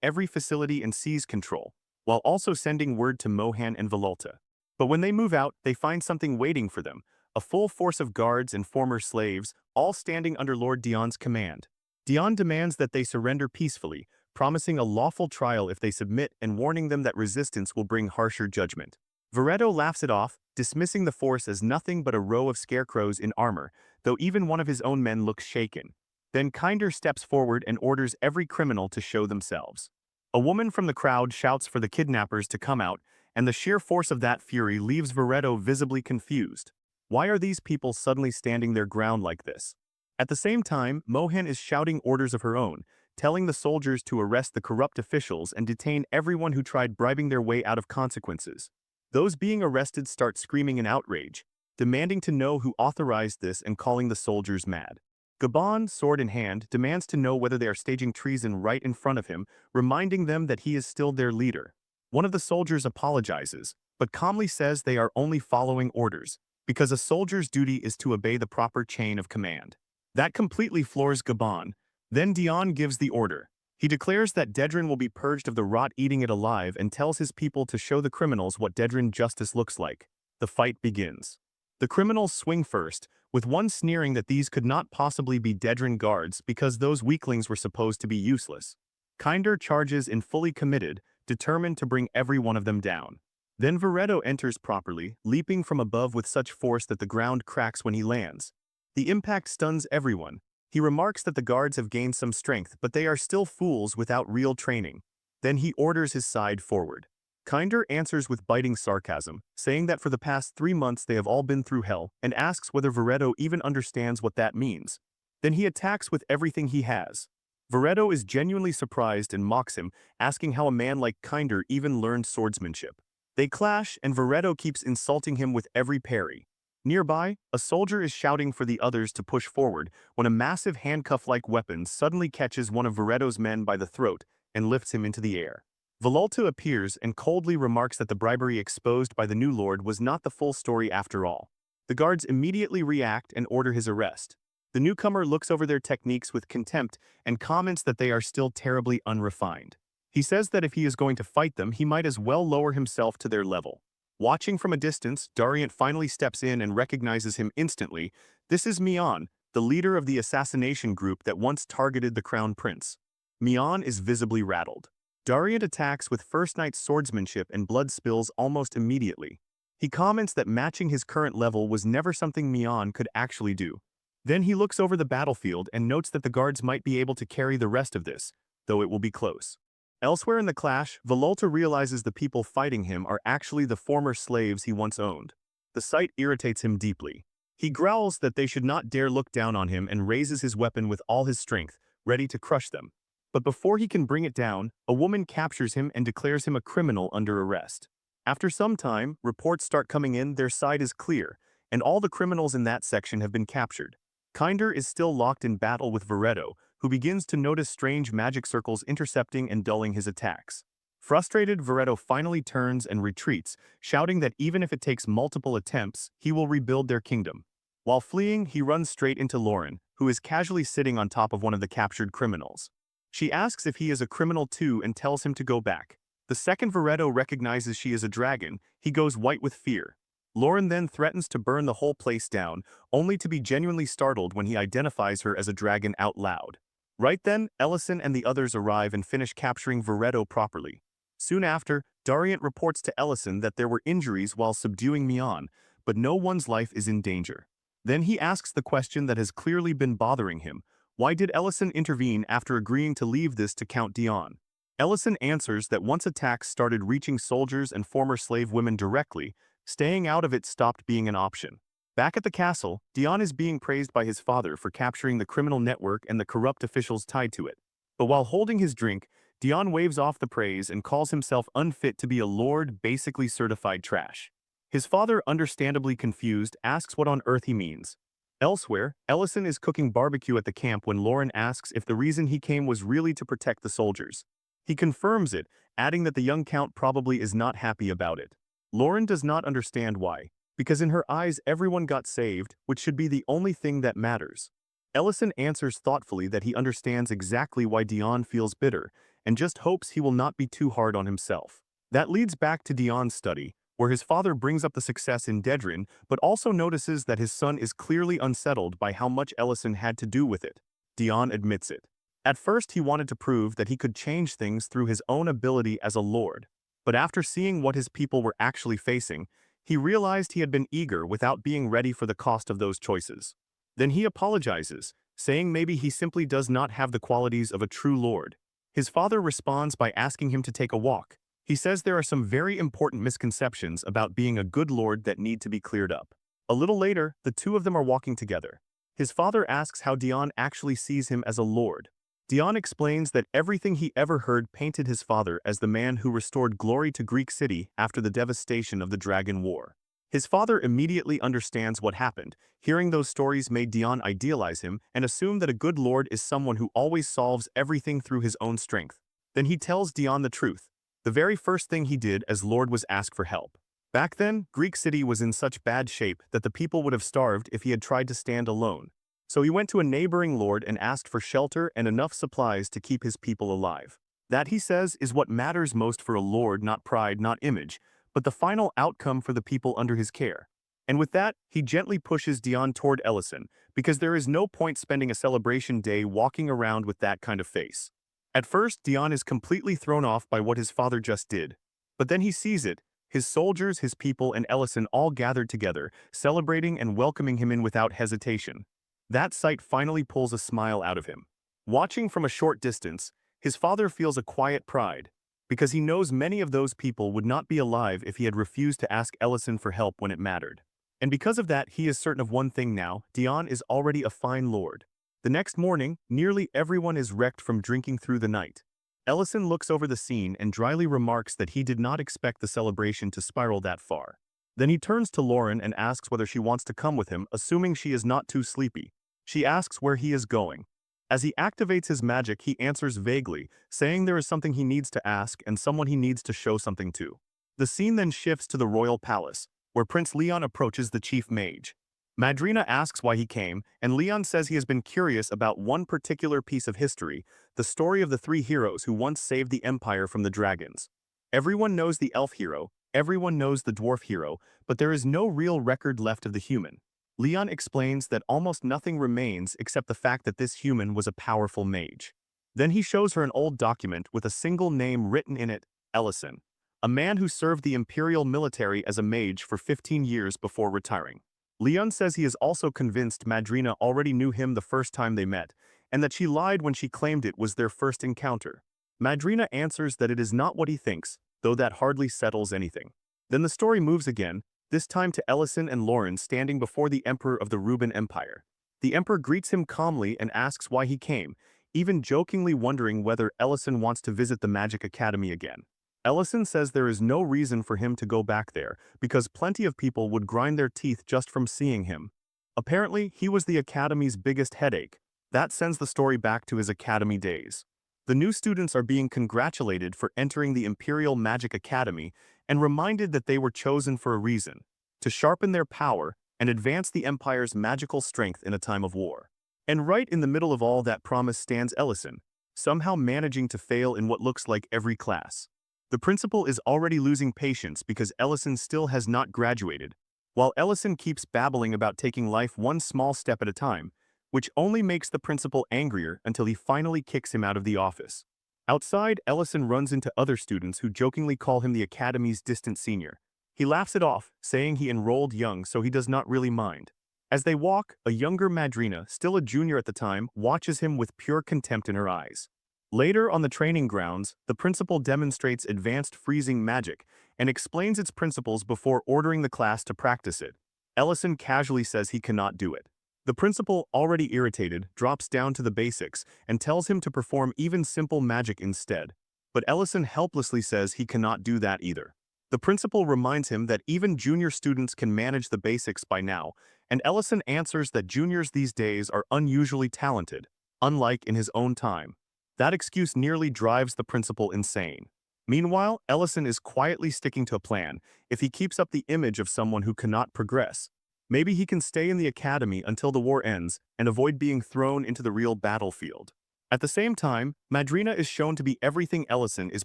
every facility and seize control, while also sending word to Mohan and Vololta. But when they move out, they find something waiting for them: a full force of guards and former slaves, all standing under Lord Dion's command. Dion demands that they surrender peacefully, promising a lawful trial if they submit and warning them that resistance will bring harsher judgment. Veretto laughs it off, dismissing the force as nothing but a row of scarecrows in armor, though even one of his own men looks shaken. Then Kinder steps forward and orders every criminal to show themselves. A woman from the crowd shouts for the kidnappers to come out, and the sheer force of that fury leaves Veretto visibly confused. Why are these people suddenly standing their ground like this? At the same time, Mohan is shouting orders of her own, telling the soldiers to arrest the corrupt officials and detain everyone who tried bribing their way out of consequences. Those being arrested start screaming in outrage, demanding to know who authorized this and calling the soldiers mad. Gabon, sword in hand, demands to know whether they are staging treason right in front of him, reminding them that he is still their leader. One of the soldiers apologizes, but calmly says they are only following orders, because a soldier's duty is to obey the proper chain of command. That completely floors Gabon. Then Dion gives the order. He declares that Dedrin will be purged of the rot eating it alive and tells his people to show the criminals what Dedrin justice looks like. The fight begins. The criminals swing first, with one sneering that these could not possibly be Dedrin guards because those weaklings were supposed to be useless. Kinder charges in fully committed, determined to bring every one of them down. Then Veretto enters properly, leaping from above with such force that the ground cracks when he lands. The impact stuns everyone. He remarks that the guards have gained some strength, but they are still fools without real training. Then he orders his side forward. Kinder answers with biting sarcasm, saying that for the past 3 months they have all been through hell, and asks whether Veretto even understands what that means. Then he attacks with everything he has. Veretto is genuinely surprised and mocks him, asking how a man like Kinder even learned swordsmanship. They clash, and Veretto keeps insulting him with every parry. Nearby, a soldier is shouting for the others to push forward when a massive handcuff-like weapon suddenly catches one of Veretto's men by the throat and lifts him into the air. Vololta appears and coldly remarks that the bribery exposed by the new lord was not the full story after all. The guards immediately react and order his arrest. The newcomer looks over their techniques with contempt and comments that they are still terribly unrefined. He says that if he is going to fight them, he might as well lower himself to their level. Watching from a distance, Dariant finally steps in and recognizes him instantly. This is Mian, the leader of the assassination group that once targeted the crown prince. Mian is visibly rattled. Dariant attacks with first-night swordsmanship and blood spills almost immediately. He comments that matching his current level was never something Mian could actually do. Then he looks over the battlefield and notes that the guards might be able to carry the rest of this, though it will be close. Elsewhere in the clash, Vololta realizes the people fighting him are actually the former slaves he once owned. The sight irritates him deeply. He growls that they should not dare look down on him and raises his weapon with all his strength, ready to crush them. But before he can bring it down, a woman captures him and declares him a criminal under arrest. After some time, reports start coming in their side is clear, and all the criminals in that section have been captured. Kinder is still locked in battle with Veretto, who begins to notice strange magic circles intercepting and dulling his attacks. Frustrated, Veretto finally turns and retreats, shouting that even if it takes multiple attempts, he will rebuild their kingdom. While fleeing, he runs straight into Lauren, who is casually sitting on top of one of the captured criminals. She asks if he is a criminal too and tells him to go back. The second Veretto recognizes she is a dragon, he goes white with fear. Lauren then threatens to burn the whole place down, only to be genuinely startled when he identifies her as a dragon out loud. Right then, Ellison and the others arrive and finish capturing Veretto properly. Soon after, Dariant reports to Ellison that there were injuries while subduing Mian, but no one's life is in danger. Then he asks the question that has clearly been bothering him: why did Ellison intervene after agreeing to leave this to Count Dion? Ellison answers that once attacks started reaching soldiers and former slave women directly, staying out of it stopped being an option. Back at the castle, Dion is being praised by his father for capturing the criminal network and the corrupt officials tied to it. But while holding his drink, Dion waves off the praise and calls himself unfit to be a lord, basically certified trash. His father, understandably confused, asks what on earth he means. Elsewhere, Ellison is cooking barbecue at the camp when Lauren asks if the reason he came was really to protect the soldiers. He confirms it, adding that the young count probably is not happy about it. Lauren does not understand why, because in her eyes everyone got saved, which should be the only thing that matters. Ellison answers thoughtfully that he understands exactly why Dion feels bitter, and just hopes he will not be too hard on himself. That leads back to Dion's study, where his father brings up the success in Dedrin, but also notices that his son is clearly unsettled by how much Ellison had to do with it. Dion admits it. At first he wanted to prove that he could change things through his own ability as a lord, but after seeing what his people were actually facing, he realized he had been eager without being ready for the cost of those choices. Then he apologizes, saying maybe he simply does not have the qualities of a true lord. His father responds by asking him to take a walk. He says there are some very important misconceptions about being a good lord that need to be cleared up. A little later, the two of them are walking together. His father asks how Dion actually sees him as a lord. Dion explains that everything he ever heard painted his father as the man who restored glory to Greek city after the devastation of the Dragon War. His father immediately understands what happened. Hearing those stories made Dion idealize him and assume that a good lord is someone who always solves everything through his own strength. Then he tells Dion the truth. The very first thing he did as lord was ask for help. Back then, Greek city was in such bad shape that the people would have starved if he had tried to stand alone. So he went to a neighboring lord and asked for shelter and enough supplies to keep his people alive. That, he says, is what matters most for a lord, not pride, not image, but the final outcome for the people under his care. And with that, he gently pushes Dion toward Ellison, because there is no point spending a celebration day walking around with that kind of face. At first, Dion is completely thrown off by what his father just did. But then he sees it. His soldiers, his people, and Ellison all gathered together, celebrating and welcoming him in without hesitation. That sight finally pulls a smile out of him. Watching from a short distance, his father feels a quiet pride, because he knows many of those people would not be alive if he had refused to ask Ellison for help when it mattered. And because of that, he is certain of one thing now: Dion is already a fine lord. The next morning, nearly everyone is wrecked from drinking through the night. Ellison looks over the scene and dryly remarks that he did not expect the celebration to spiral that far. Then he turns to Lauren and asks whether she wants to come with him, assuming she is not too sleepy. She asks where he is going. As he activates his magic, he answers vaguely, saying there is something he needs to ask and someone he needs to show something to. The scene then shifts to the royal palace, where Prince Leon approaches the chief mage. Madrina asks why he came, and Leon says he has been curious about one particular piece of history, the story of the three heroes who once saved the empire from the dragons. Everyone knows the elf hero, everyone knows the dwarf hero, but there is no real record left of the human. Leon explains that almost nothing remains except the fact that this human was a powerful mage. Then he shows her an old document with a single name written in it: Ellison, a man who served the imperial military as a mage for 15 years before retiring. Leon says he is also convinced Madrina already knew him the first time they met, and that she lied when she claimed it was their first encounter. Madrina answers that it is not what he thinks, though that hardly settles anything. Then the story moves again, this time to Ellison and Lauren standing before the Emperor of the Reuben Empire. The Emperor greets him calmly and asks why he came, even jokingly wondering whether Ellison wants to visit the Magic Academy again. Ellison says there is no reason for him to go back there, because plenty of people would grind their teeth just from seeing him. Apparently, he was the Academy's biggest headache. That sends the story back to his Academy days. The new students are being congratulated for entering the Imperial Magic Academy and reminded that they were chosen for a reason: to sharpen their power and advance the Empire's magical strength in a time of war. And right in the middle of all that promise stands Ellison, somehow managing to fail in what looks like every class. The principal is already losing patience because Ellison still has not graduated, while Ellison keeps babbling about taking life one small step at a time, which only makes the principal angrier until he finally kicks him out of the office. Outside, Ellison runs into other students who jokingly call him the Academy's distant senior. He laughs it off, saying he enrolled young so he does not really mind. As they walk, a younger Madrina, still a junior at the time, watches him with pure contempt in her eyes. Later on the training grounds, the principal demonstrates advanced freezing magic and explains its principles before ordering the class to practice it. Ellison casually says he cannot do it. The principal, already irritated, drops down to the basics and tells him to perform even simple magic instead. But Ellison helplessly says he cannot do that either. The principal reminds him that even junior students can manage the basics by now, and Ellison answers that juniors these days are unusually talented, unlike in his own time. That excuse nearly drives the principal insane. Meanwhile, Ellison is quietly sticking to a plan. If he keeps up the image of someone who cannot progress, maybe he can stay in the academy until the war ends and avoid being thrown into the real battlefield. At the same time, Madrina is shown to be everything Ellison is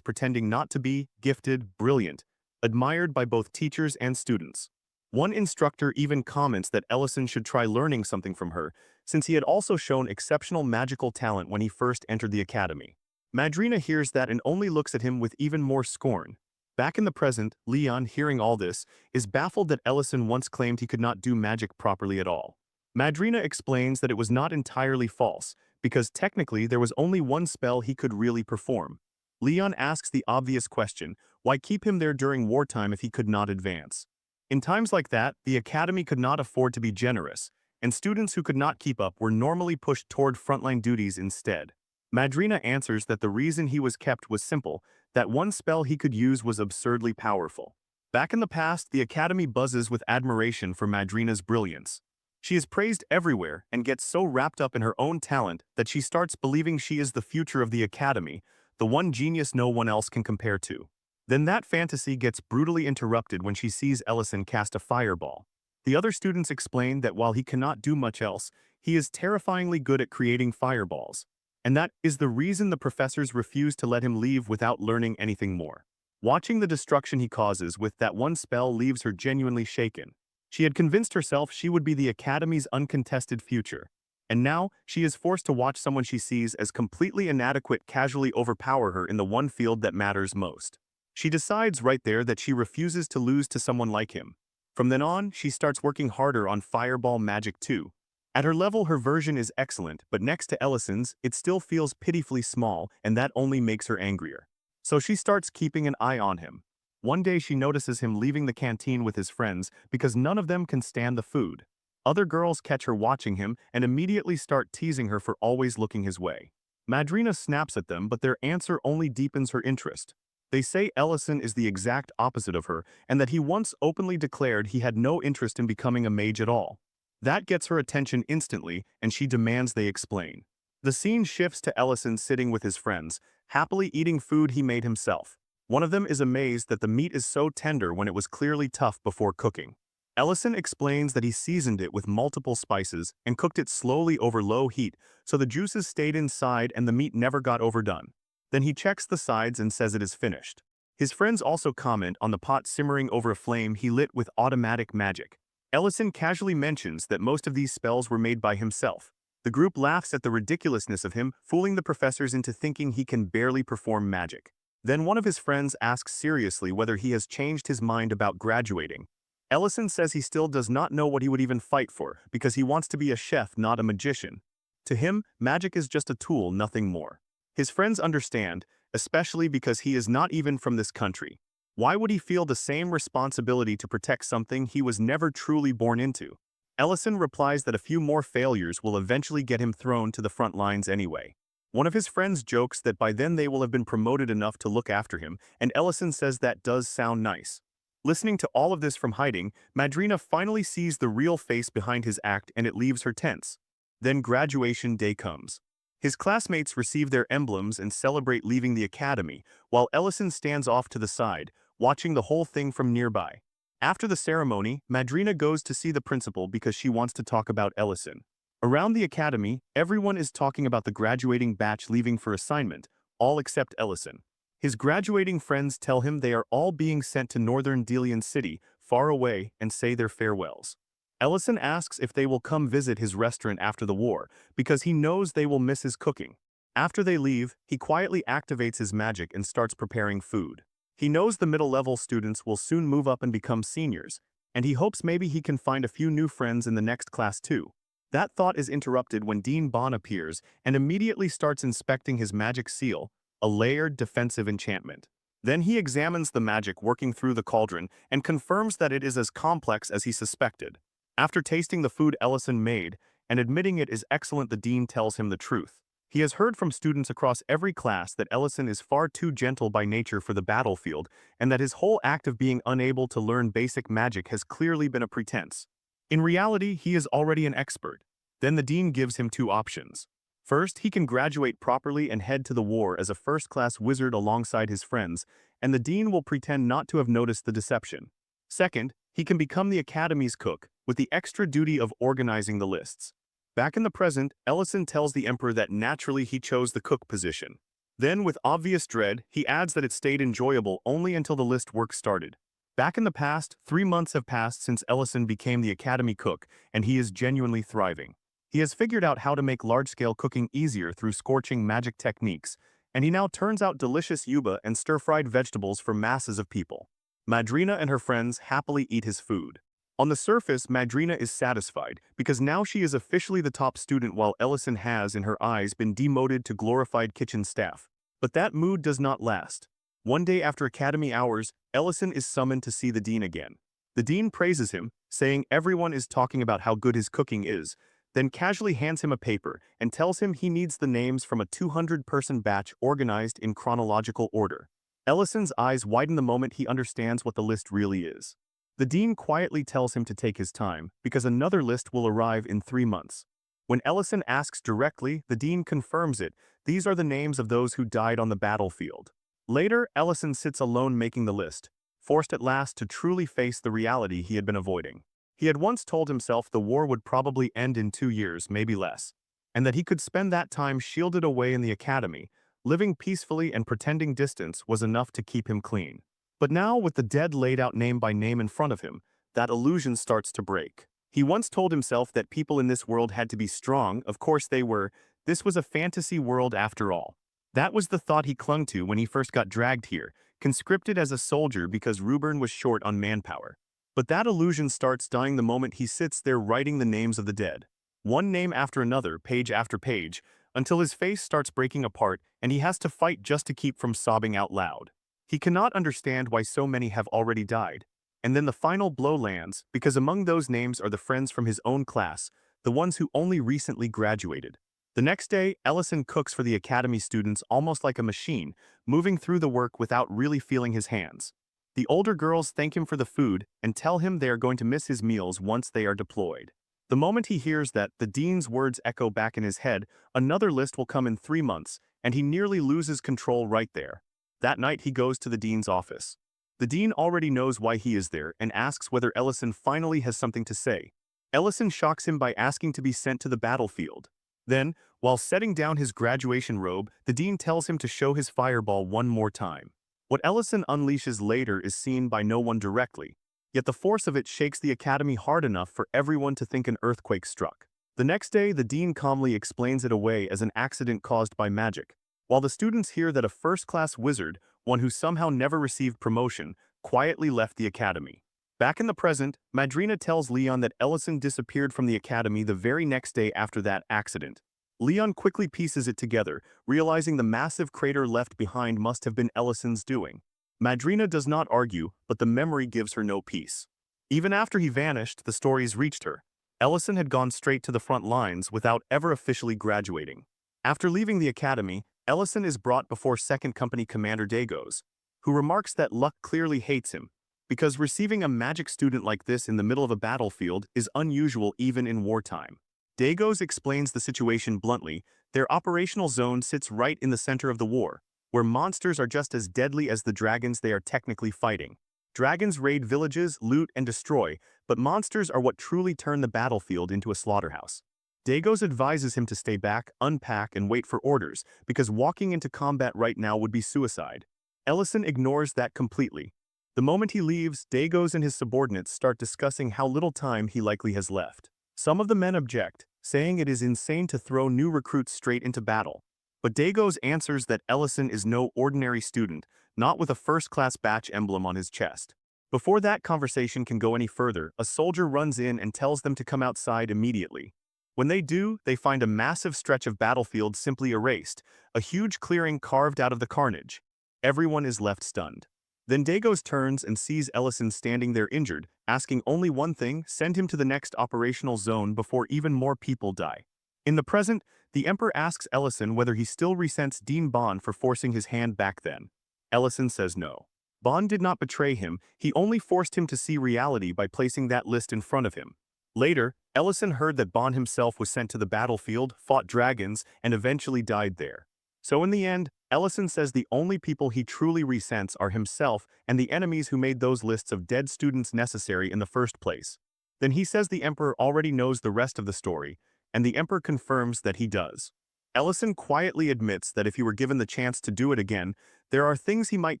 pretending not to be: gifted, brilliant, admired by both teachers and students. One instructor even comments that Ellison should try learning something from her, since he had also shown exceptional magical talent when he first entered the academy. Madrina hears that and only looks at him with even more scorn. Back in the present, Leon, hearing all this, is baffled that Ellison once claimed he could not do magic properly at all. Madrina explains that it was not entirely false, because technically there was only one spell he could really perform. Leon asks the obvious question, why keep him there during wartime if he could not advance? In times like that, the academy could not afford to be generous, and students who could not keep up were normally pushed toward frontline duties instead. Madrina answers that the reason he was kept was simple, that one spell he could use was absurdly powerful. Back in the past, the academy buzzes with admiration for Madrina's brilliance. She is praised everywhere and gets so wrapped up in her own talent that she starts believing she is the future of the academy, the one genius no one else can compare to. Then that fantasy gets brutally interrupted when she sees Ellison cast a fireball. The other students explain that while he cannot do much else, he is terrifyingly good at creating fireballs. And that is the reason the professors refuse to let him leave without learning anything more. Watching the destruction he causes with that one spell leaves her genuinely shaken. She had convinced herself she would be the academy's uncontested future. And now, she is forced to watch someone she sees as completely inadequate casually overpower her in the one field that matters most. She decides right there that she refuses to lose to someone like him. From then on, she starts working harder on fireball magic too. At her level, her version is excellent, but next to Ellison's, it still feels pitifully small, and that only makes her angrier. So she starts keeping an eye on him. One day she notices him leaving the canteen with his friends because none of them can stand the food. Other girls catch her watching him and immediately start teasing her for always looking his way. Madrina snaps at them, but their answer only deepens her interest. They say Ellison is the exact opposite of her, and that he once openly declared he had no interest in becoming a mage at all. That gets her attention instantly, and she demands they explain. The scene shifts to Ellison sitting with his friends, happily eating food he made himself. One of them is amazed that the meat is so tender when it was clearly tough before cooking. Ellison explains that he seasoned it with multiple spices and cooked it slowly over low heat so the juices stayed inside and the meat never got overdone. Then he checks the sides and says it is finished. His friends also comment on the pot simmering over a flame he lit with automatic magic. Ellison casually mentions that most of these spells were made by himself. The group laughs at the ridiculousness of him, fooling the professors into thinking he can barely perform magic. Then one of his friends asks seriously whether he has changed his mind about graduating. Ellison says he still does not know what he would even fight for, because he wants to be a chef, not a magician. To him, magic is just a tool, nothing more. His friends understand, especially because he is not even from this country. Why would he feel the same responsibility to protect something he was never truly born into? Ellison replies that a few more failures will eventually get him thrown to the front lines anyway. One of his friends jokes that by then they will have been promoted enough to look after him, and Ellison says that does sound nice. Listening to all of this from hiding, Madrina finally sees the real face behind his act and it leaves her tense. Then graduation day comes. His classmates receive their emblems and celebrate leaving the academy, while Ellison stands off to the side, watching the whole thing from nearby. After the ceremony, Madrina goes to see the principal because she wants to talk about Ellison. Around the academy, everyone is talking about the graduating batch leaving for assignment, all except Ellison. His graduating friends tell him they are all being sent to northern Delian City, far away, and say their farewells. Ellison asks if they will come visit his restaurant after the war, because he knows they will miss his cooking. After they leave, he quietly activates his magic and starts preparing food. He knows the middle-level students will soon move up and become seniors, and he hopes maybe he can find a few new friends in the next class too. That thought is interrupted when Dean Bond appears and immediately starts inspecting his magic seal, a layered defensive enchantment. Then he examines the magic working through the cauldron and confirms that it is as complex as he suspected. After tasting the food Ellison made and admitting it is excellent, the dean tells him the truth. He has heard from students across every class that Ellison is far too gentle by nature for the battlefield, and that his whole act of being unable to learn basic magic has clearly been a pretense. In reality, he is already an expert. Then the dean gives him two options. First, he can graduate properly and head to the war as a first-class wizard alongside his friends, and the dean will pretend not to have noticed the deception. Second, he can become the academy's cook, with the extra duty of organizing the lists. Back in the present, Ellison tells the emperor that naturally he chose the cook position. Then, with obvious dread, he adds that it stayed enjoyable only until the list work started. Back in the past, 3 months have passed since Ellison became the academy cook, and he is genuinely thriving. He has figured out how to make large-scale cooking easier through scorching magic techniques, and he now turns out delicious yuba and stir-fried vegetables for masses of people. Madrina and her friends happily eat his food. On the surface, Madrina is satisfied, because now she is officially the top student while Ellison has, in her eyes, been demoted to glorified kitchen staff. But that mood does not last. One day after academy hours, Ellison is summoned to see the dean again. The dean praises him, saying everyone is talking about how good his cooking is, then casually hands him a paper and tells him he needs the names from a 200-person batch organized in chronological order. Ellison's eyes widen the moment he understands what the list really is. The dean quietly tells him to take his time, because another list will arrive in 3 months. When Ellison asks directly, the dean confirms it. These are the names of those who died on the battlefield. Later, Ellison sits alone making the list, forced at last to truly face the reality he had been avoiding. He had once told himself the war would probably end in 2 years, maybe less, and that he could spend that time shielded away in the academy. Living peacefully and pretending distance was enough to keep him clean. But now, with the dead laid out name by name in front of him, that illusion starts to break. He once told himself that people in this world had to be strong. Of course they were. This was a fantasy world after all. That was the thought he clung to when he first got dragged here, conscripted as a soldier because Rubern was short on manpower. But that illusion starts dying the moment he sits there writing the names of the dead. One name after another, page after page, until his face starts breaking apart and he has to fight just to keep from sobbing out loud. He cannot understand why so many have already died. And then the final blow lands, because among those names are the friends from his own class, the ones who only recently graduated. The next day, Ellison cooks for the academy students almost like a machine, moving through the work without really feeling his hands. The older girls thank him for the food and tell him they are going to miss his meals once they are deployed. The moment he hears that, the dean's words echo back in his head. Another list will come in 3 months, and he nearly loses control right there. That night he goes to the dean's office. The dean already knows why he is there and asks whether Ellison finally has something to say. Ellison shocks him by asking to be sent to the battlefield. Then, while setting down his graduation robe, the dean tells him to show his fireball one more time. What Ellison unleashes later is seen by no one directly, yet the force of it shakes the academy hard enough for everyone to think an earthquake struck. The next day, the dean calmly explains it away as an accident caused by magic, while the students hear that a first-class wizard, one who somehow never received promotion, quietly left the academy. Back in the present, Madrina tells Leon that Ellison disappeared from the academy the very next day after that accident. Leon quickly pieces it together, realizing the massive crater left behind must have been Ellison's doing. Madrina does not argue, but the memory gives her no peace. Even after he vanished, the stories reached her. Ellison had gone straight to the front lines without ever officially graduating. After leaving the academy, Ellison is brought before 2nd Company Commander Dagos, who remarks that luck clearly hates him, because receiving a magic student like this in the middle of a battlefield is unusual even in wartime. Dagos explains the situation bluntly. Their operational zone sits right in the center of the war, where monsters are just as deadly as the dragons they are technically fighting. Dragons raid villages, loot, and destroy, but monsters are what truly turn the battlefield into a slaughterhouse. Dagos advises him to stay back, unpack, and wait for orders, because walking into combat right now would be suicide. Ellison ignores that completely. The moment he leaves, Dagos and his subordinates start discussing how little time he likely has left. Some of the men object, saying it is insane to throw new recruits straight into battle. But Dagos answers that Ellison is no ordinary student, not with a first-class batch emblem on his chest. Before that conversation can go any further, a soldier runs in and tells them to come outside immediately. When they do, they find a massive stretch of battlefield simply erased, a huge clearing carved out of the carnage. Everyone is left stunned. Then Dagos turns and sees Ellison standing there injured, asking only one thing: send him to the next operational zone before even more people die. In the present, the Emperor asks Ellison whether he still resents Dean Bond for forcing his hand back then. Ellison says no. Bond did not betray him, he only forced him to see reality by placing that list in front of him. Later, Ellison heard that Bond himself was sent to the battlefield, fought dragons, and eventually died there. So in the end, Ellison says the only people he truly resents are himself and the enemies who made those lists of dead students necessary in the first place. Then he says the Emperor already knows the rest of the story, and the Emperor confirms that he does. Ellison quietly admits that if he were given the chance to do it again, there are things he might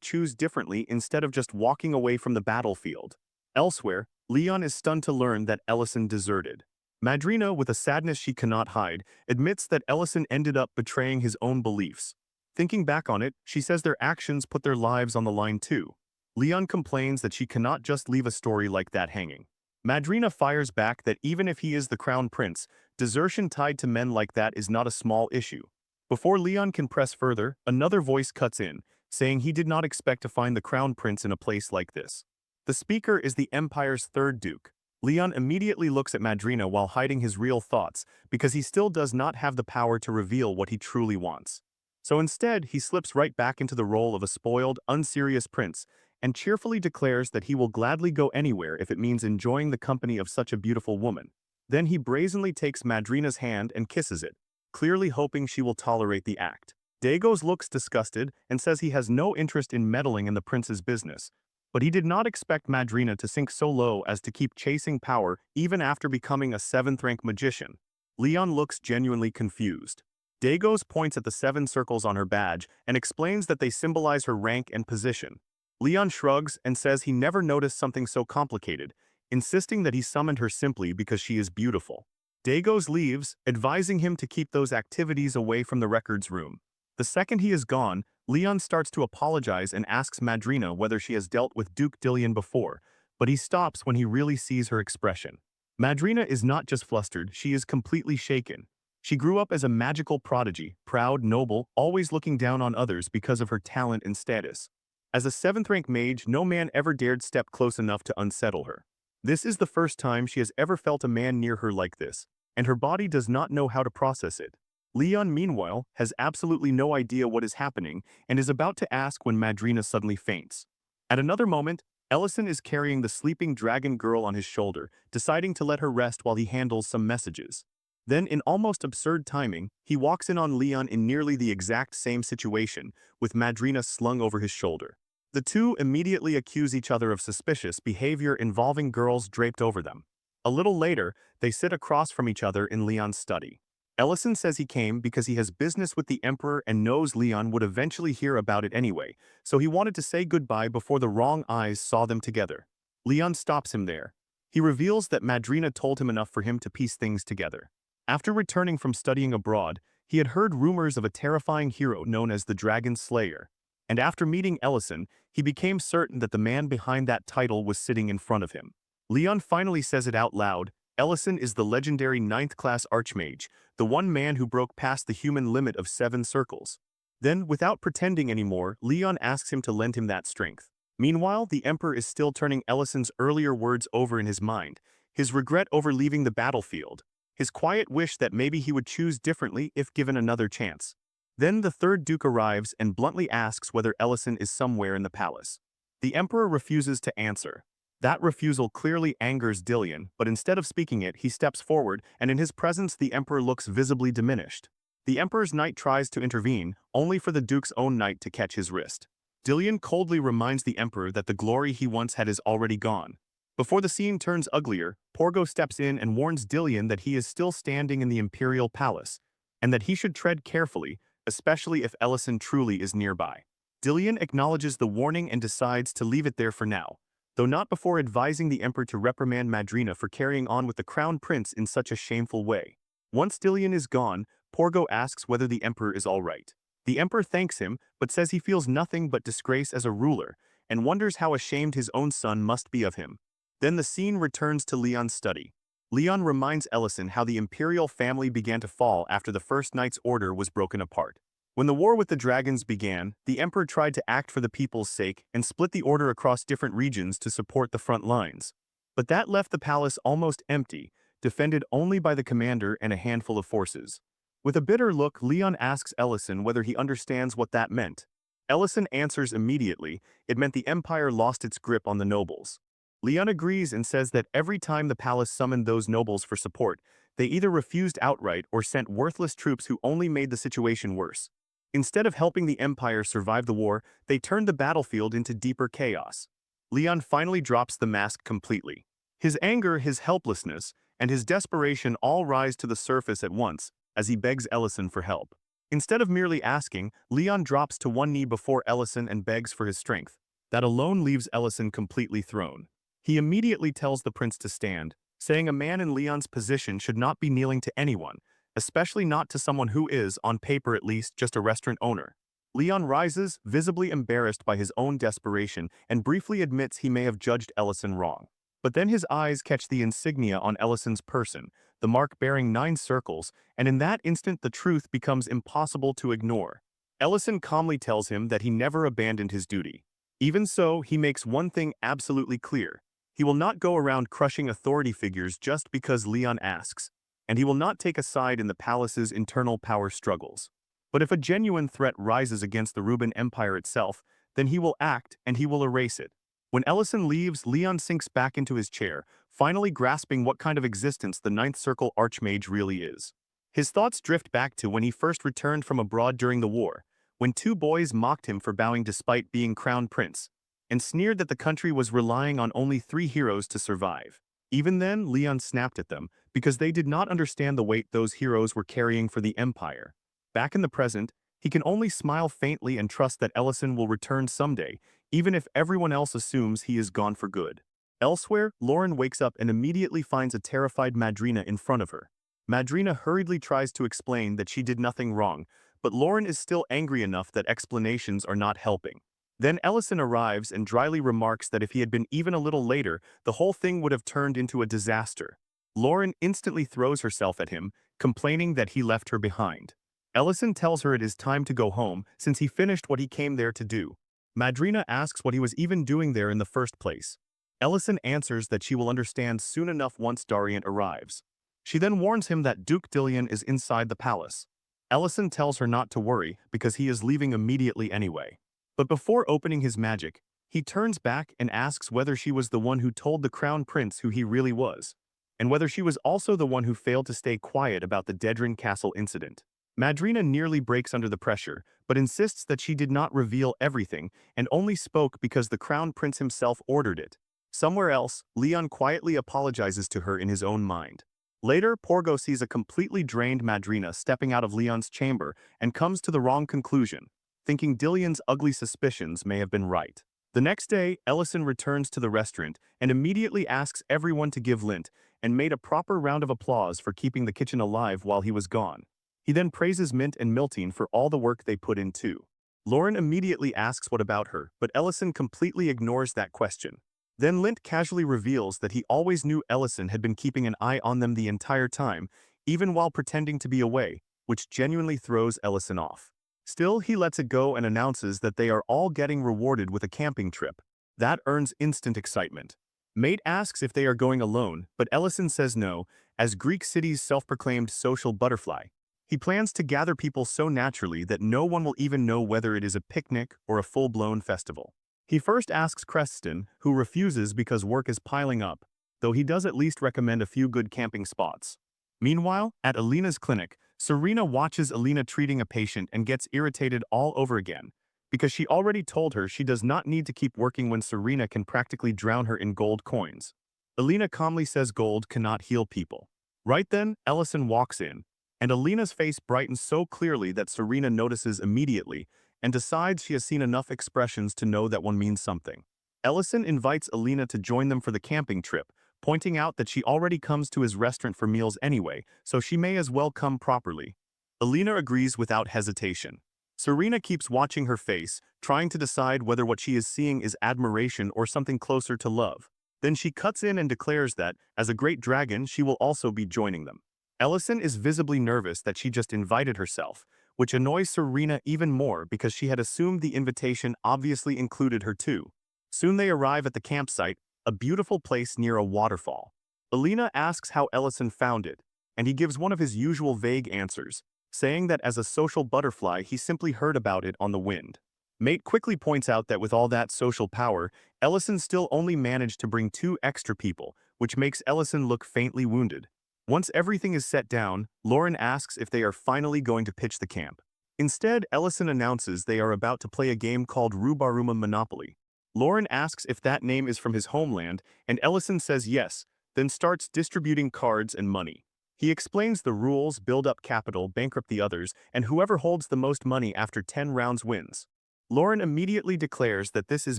choose differently instead of just walking away from the battlefield. Elsewhere, Leon is stunned to learn that Ellison deserted. Madrina, with a sadness she cannot hide, admits that Ellison ended up betraying his own beliefs. Thinking back on it, she says their actions put their lives on the line too. Leon complains that she cannot just leave a story like that hanging. Madrina fires back that even if he is the crown prince, desertion tied to men like that is not a small issue. Before Leon can press further, another voice cuts in, saying he did not expect to find the crown prince in a place like this. The speaker is the Empire's third duke. Leon immediately looks at Madrina while hiding his real thoughts, because he still does not have the power to reveal what he truly wants. So instead, he slips right back into the role of a spoiled, unserious prince, and cheerfully declares that he will gladly go anywhere if it means enjoying the company of such a beautiful woman. Then he brazenly takes Madrina's hand and kisses it, clearly hoping she will tolerate the act. Dagos looks disgusted and says he has no interest in meddling in the prince's business, but he did not expect Madrina to sink so low as to keep chasing power even after becoming a 7th-rank magician. Leon looks genuinely confused. Dagos points at the 7 circles on her badge and explains that they symbolize her rank and position. Leon shrugs and says he never noticed something so complicated, insisting that he summoned her simply because she is beautiful. Dagos leaves, advising him to keep those activities away from the records room. The second he is gone, Leon starts to apologize and asks Madrina whether she has dealt with Duke Dillion before, but he stops when he really sees her expression. Madrina is not just flustered, she is completely shaken. She grew up as a magical prodigy, proud, noble, always looking down on others because of her talent and status. As a 7th-rank mage, no man ever dared step close enough to unsettle her. This is the first time she has ever felt a man near her like this, and her body does not know how to process it. Leon, meanwhile, has absolutely no idea what is happening and is about to ask when Madrina suddenly faints. At another moment, Ellison is carrying the sleeping dragon girl on his shoulder, deciding to let her rest while he handles some messages. Then, in almost absurd timing, he walks in on Leon in nearly the exact same situation, with Madrina slung over his shoulder. The two immediately accuse each other of suspicious behavior involving girls draped over them. A little later, they sit across from each other in Leon's study. Ellison says he came because he has business with the Emperor and knows Leon would eventually hear about it anyway, so he wanted to say goodbye before the wrong eyes saw them together. Leon stops him there. He reveals that Madrina told him enough for him to piece things together. After returning from studying abroad, he had heard rumors of a terrifying hero known as the Dragon Slayer. And after meeting Ellison, he became certain that the man behind that title was sitting in front of him. Leon finally says it out loud. Ellison is the legendary 9th-class archmage, the one man who broke past the human limit of 7 circles. Then, without pretending anymore, Leon asks him to lend him that strength. Meanwhile, the Emperor is still turning Ellison's earlier words over in his mind, his regret over leaving the battlefield, his quiet wish that maybe he would choose differently if given another chance. Then the 3rd Duke arrives and bluntly asks whether Ellison is somewhere in the palace. The Emperor refuses to answer. That refusal clearly angers Dillion, but instead of speaking it, he steps forward, and in his presence the Emperor looks visibly diminished. The Emperor's knight tries to intervene, only for the Duke's own knight to catch his wrist. Dillion coldly reminds the Emperor that the glory he once had is already gone. Before the scene turns uglier, Porgo steps in and warns Dillion that he is still standing in the Imperial Palace, and that he should tread carefully, especially if Ellison truly is nearby. Dillion acknowledges the warning and decides to leave it there for now, though not before advising the Emperor to reprimand Madrina for carrying on with the Crown Prince in such a shameful way. Once Dillion is gone, Porgo asks whether the Emperor is all right. The Emperor thanks him, but says he feels nothing but disgrace as a ruler, and wonders how ashamed his own son must be of him. Then the scene returns to Leon's study. Leon reminds Ellison how the imperial family began to fall after the First Knight's order was broken apart. When the war with the dragons began, the emperor tried to act for the people's sake and split the order across different regions to support the front lines. But that left the palace almost empty, defended only by the commander and a handful of forces. With a bitter look, Leon asks Ellison whether he understands what that meant. Ellison answers immediately, it meant the empire lost its grip on the nobles. Leon agrees and says that every time the palace summoned those nobles for support, they either refused outright or sent worthless troops who only made the situation worse. Instead of helping the empire survive the war, they turned the battlefield into deeper chaos. Leon finally drops the mask completely. His anger, his helplessness, and his desperation all rise to the surface at once as he begs Ellison for help. Instead of merely asking, Leon drops to one knee before Ellison and begs for his strength. That alone leaves Ellison completely thrown. He immediately tells the prince to stand, saying a man in Leon's position should not be kneeling to anyone, especially not to someone who is, on paper at least, just a restaurant owner. Leon rises, visibly embarrassed by his own desperation, and briefly admits he may have judged Ellison wrong. But then his eyes catch the insignia on Ellison's person, the mark bearing 9 circles, and in that instant the truth becomes impossible to ignore. Ellison calmly tells him that he never abandoned his duty. Even so, he makes one thing absolutely clear. He will not go around crushing authority figures just because Leon asks, and he will not take a side in the palace's internal power struggles. But if a genuine threat rises against the Reuben Empire itself, then he will act and he will erase it. When Ellison leaves, Leon sinks back into his chair, finally grasping what kind of existence the Ninth Circle Archmage really is. His thoughts drift back to when he first returned from abroad during the war, when 2 boys mocked him for bowing despite being crowned prince, and sneered that the country was relying on only 3 heroes to survive. Even then, Leon snapped at them, because they did not understand the weight those heroes were carrying for the Empire. Back in the present, he can only smile faintly and trust that Ellison will return someday, even if everyone else assumes he is gone for good. Elsewhere, Lauren wakes up and immediately finds a terrified Madrina in front of her. Madrina hurriedly tries to explain that she did nothing wrong, but Lauren is still angry enough that explanations are not helping. Then Ellison arrives and dryly remarks that if he had been even a little later, the whole thing would have turned into a disaster. Lauren instantly throws herself at him, complaining that he left her behind. Ellison tells her it is time to go home since he finished what he came there to do. Madrina asks what he was even doing there in the first place. Ellison answers that she will understand soon enough once Dariant arrives. She then warns him that Duke Dillion is inside the palace. Ellison tells her not to worry because he is leaving immediately anyway. But before opening his magic, he turns back and asks whether she was the one who told the crown prince who he really was, and whether she was also the one who failed to stay quiet about the Dedrin Castle incident. Madrina nearly breaks under the pressure, but insists that she did not reveal everything and only spoke because the crown prince himself ordered it. Somewhere else, Leon quietly apologizes to her in his own mind. Later, Porgo sees a completely drained Madrina stepping out of Leon's chamber and comes to the wrong conclusion, thinking Dillion's ugly suspicions may have been right. The next day, Ellison returns to the restaurant and immediately asks everyone to give lint and made a proper round of applause for keeping the kitchen alive while he was gone. He then praises Mint and Miltine for all the work they put in too. Lauren immediately asks what about her, but Ellison completely ignores that question. Then Lint casually reveals that he always knew Ellison had been keeping an eye on them the entire time, even while pretending to be away, which genuinely throws Ellison off. Still, he lets it go and announces that they are all getting rewarded with a camping trip. That earns instant excitement. Mate asks if they are going alone, but Ellison says no, as Greek City's self-proclaimed social butterfly. He plans to gather people so naturally that no one will even know whether it is a picnic or a full-blown festival. He first asks Creston, who refuses because work is piling up, though he does at least recommend a few good camping spots. Meanwhile, at Alina's clinic, Serena watches Alina treating a patient and gets irritated all over again, because she already told her she does not need to keep working when Serena can practically drown her in gold coins. Alina calmly says gold cannot heal people. Right then, Ellison walks in, and Alina's face brightens so clearly that Serena notices immediately and decides she has seen enough expressions to know that one means something. Ellison invites Alina to join them for the camping trip, pointing out that she already comes to his restaurant for meals anyway, so she may as well come properly. Alina agrees without hesitation. Serena keeps watching her face, trying to decide whether what she is seeing is admiration or something closer to love. Then she cuts in and declares that, as a great dragon, she will also be joining them. Ellison is visibly nervous that she just invited herself, which annoys Serena even more because she had assumed the invitation obviously included her too. Soon they arrive at the campsite, a beautiful place near a waterfall. Alina asks how Ellison found it, and he gives one of his usual vague answers, saying that as a social butterfly he simply heard about it on the wind. Mate quickly points out that with all that social power, Ellison still only managed to bring 2 extra people, which makes Ellison look faintly wounded. Once everything is set down, Lauren asks if they are finally going to pitch the camp. Instead, Ellison announces they are about to play a game called Rhubaruma Monopoly. Lauren asks if that name is from his homeland, and Ellison says yes, then starts distributing cards and money. He explains the rules, build up capital, bankrupt the others, and whoever holds the most money after 10 rounds wins. Lauren immediately declares that this is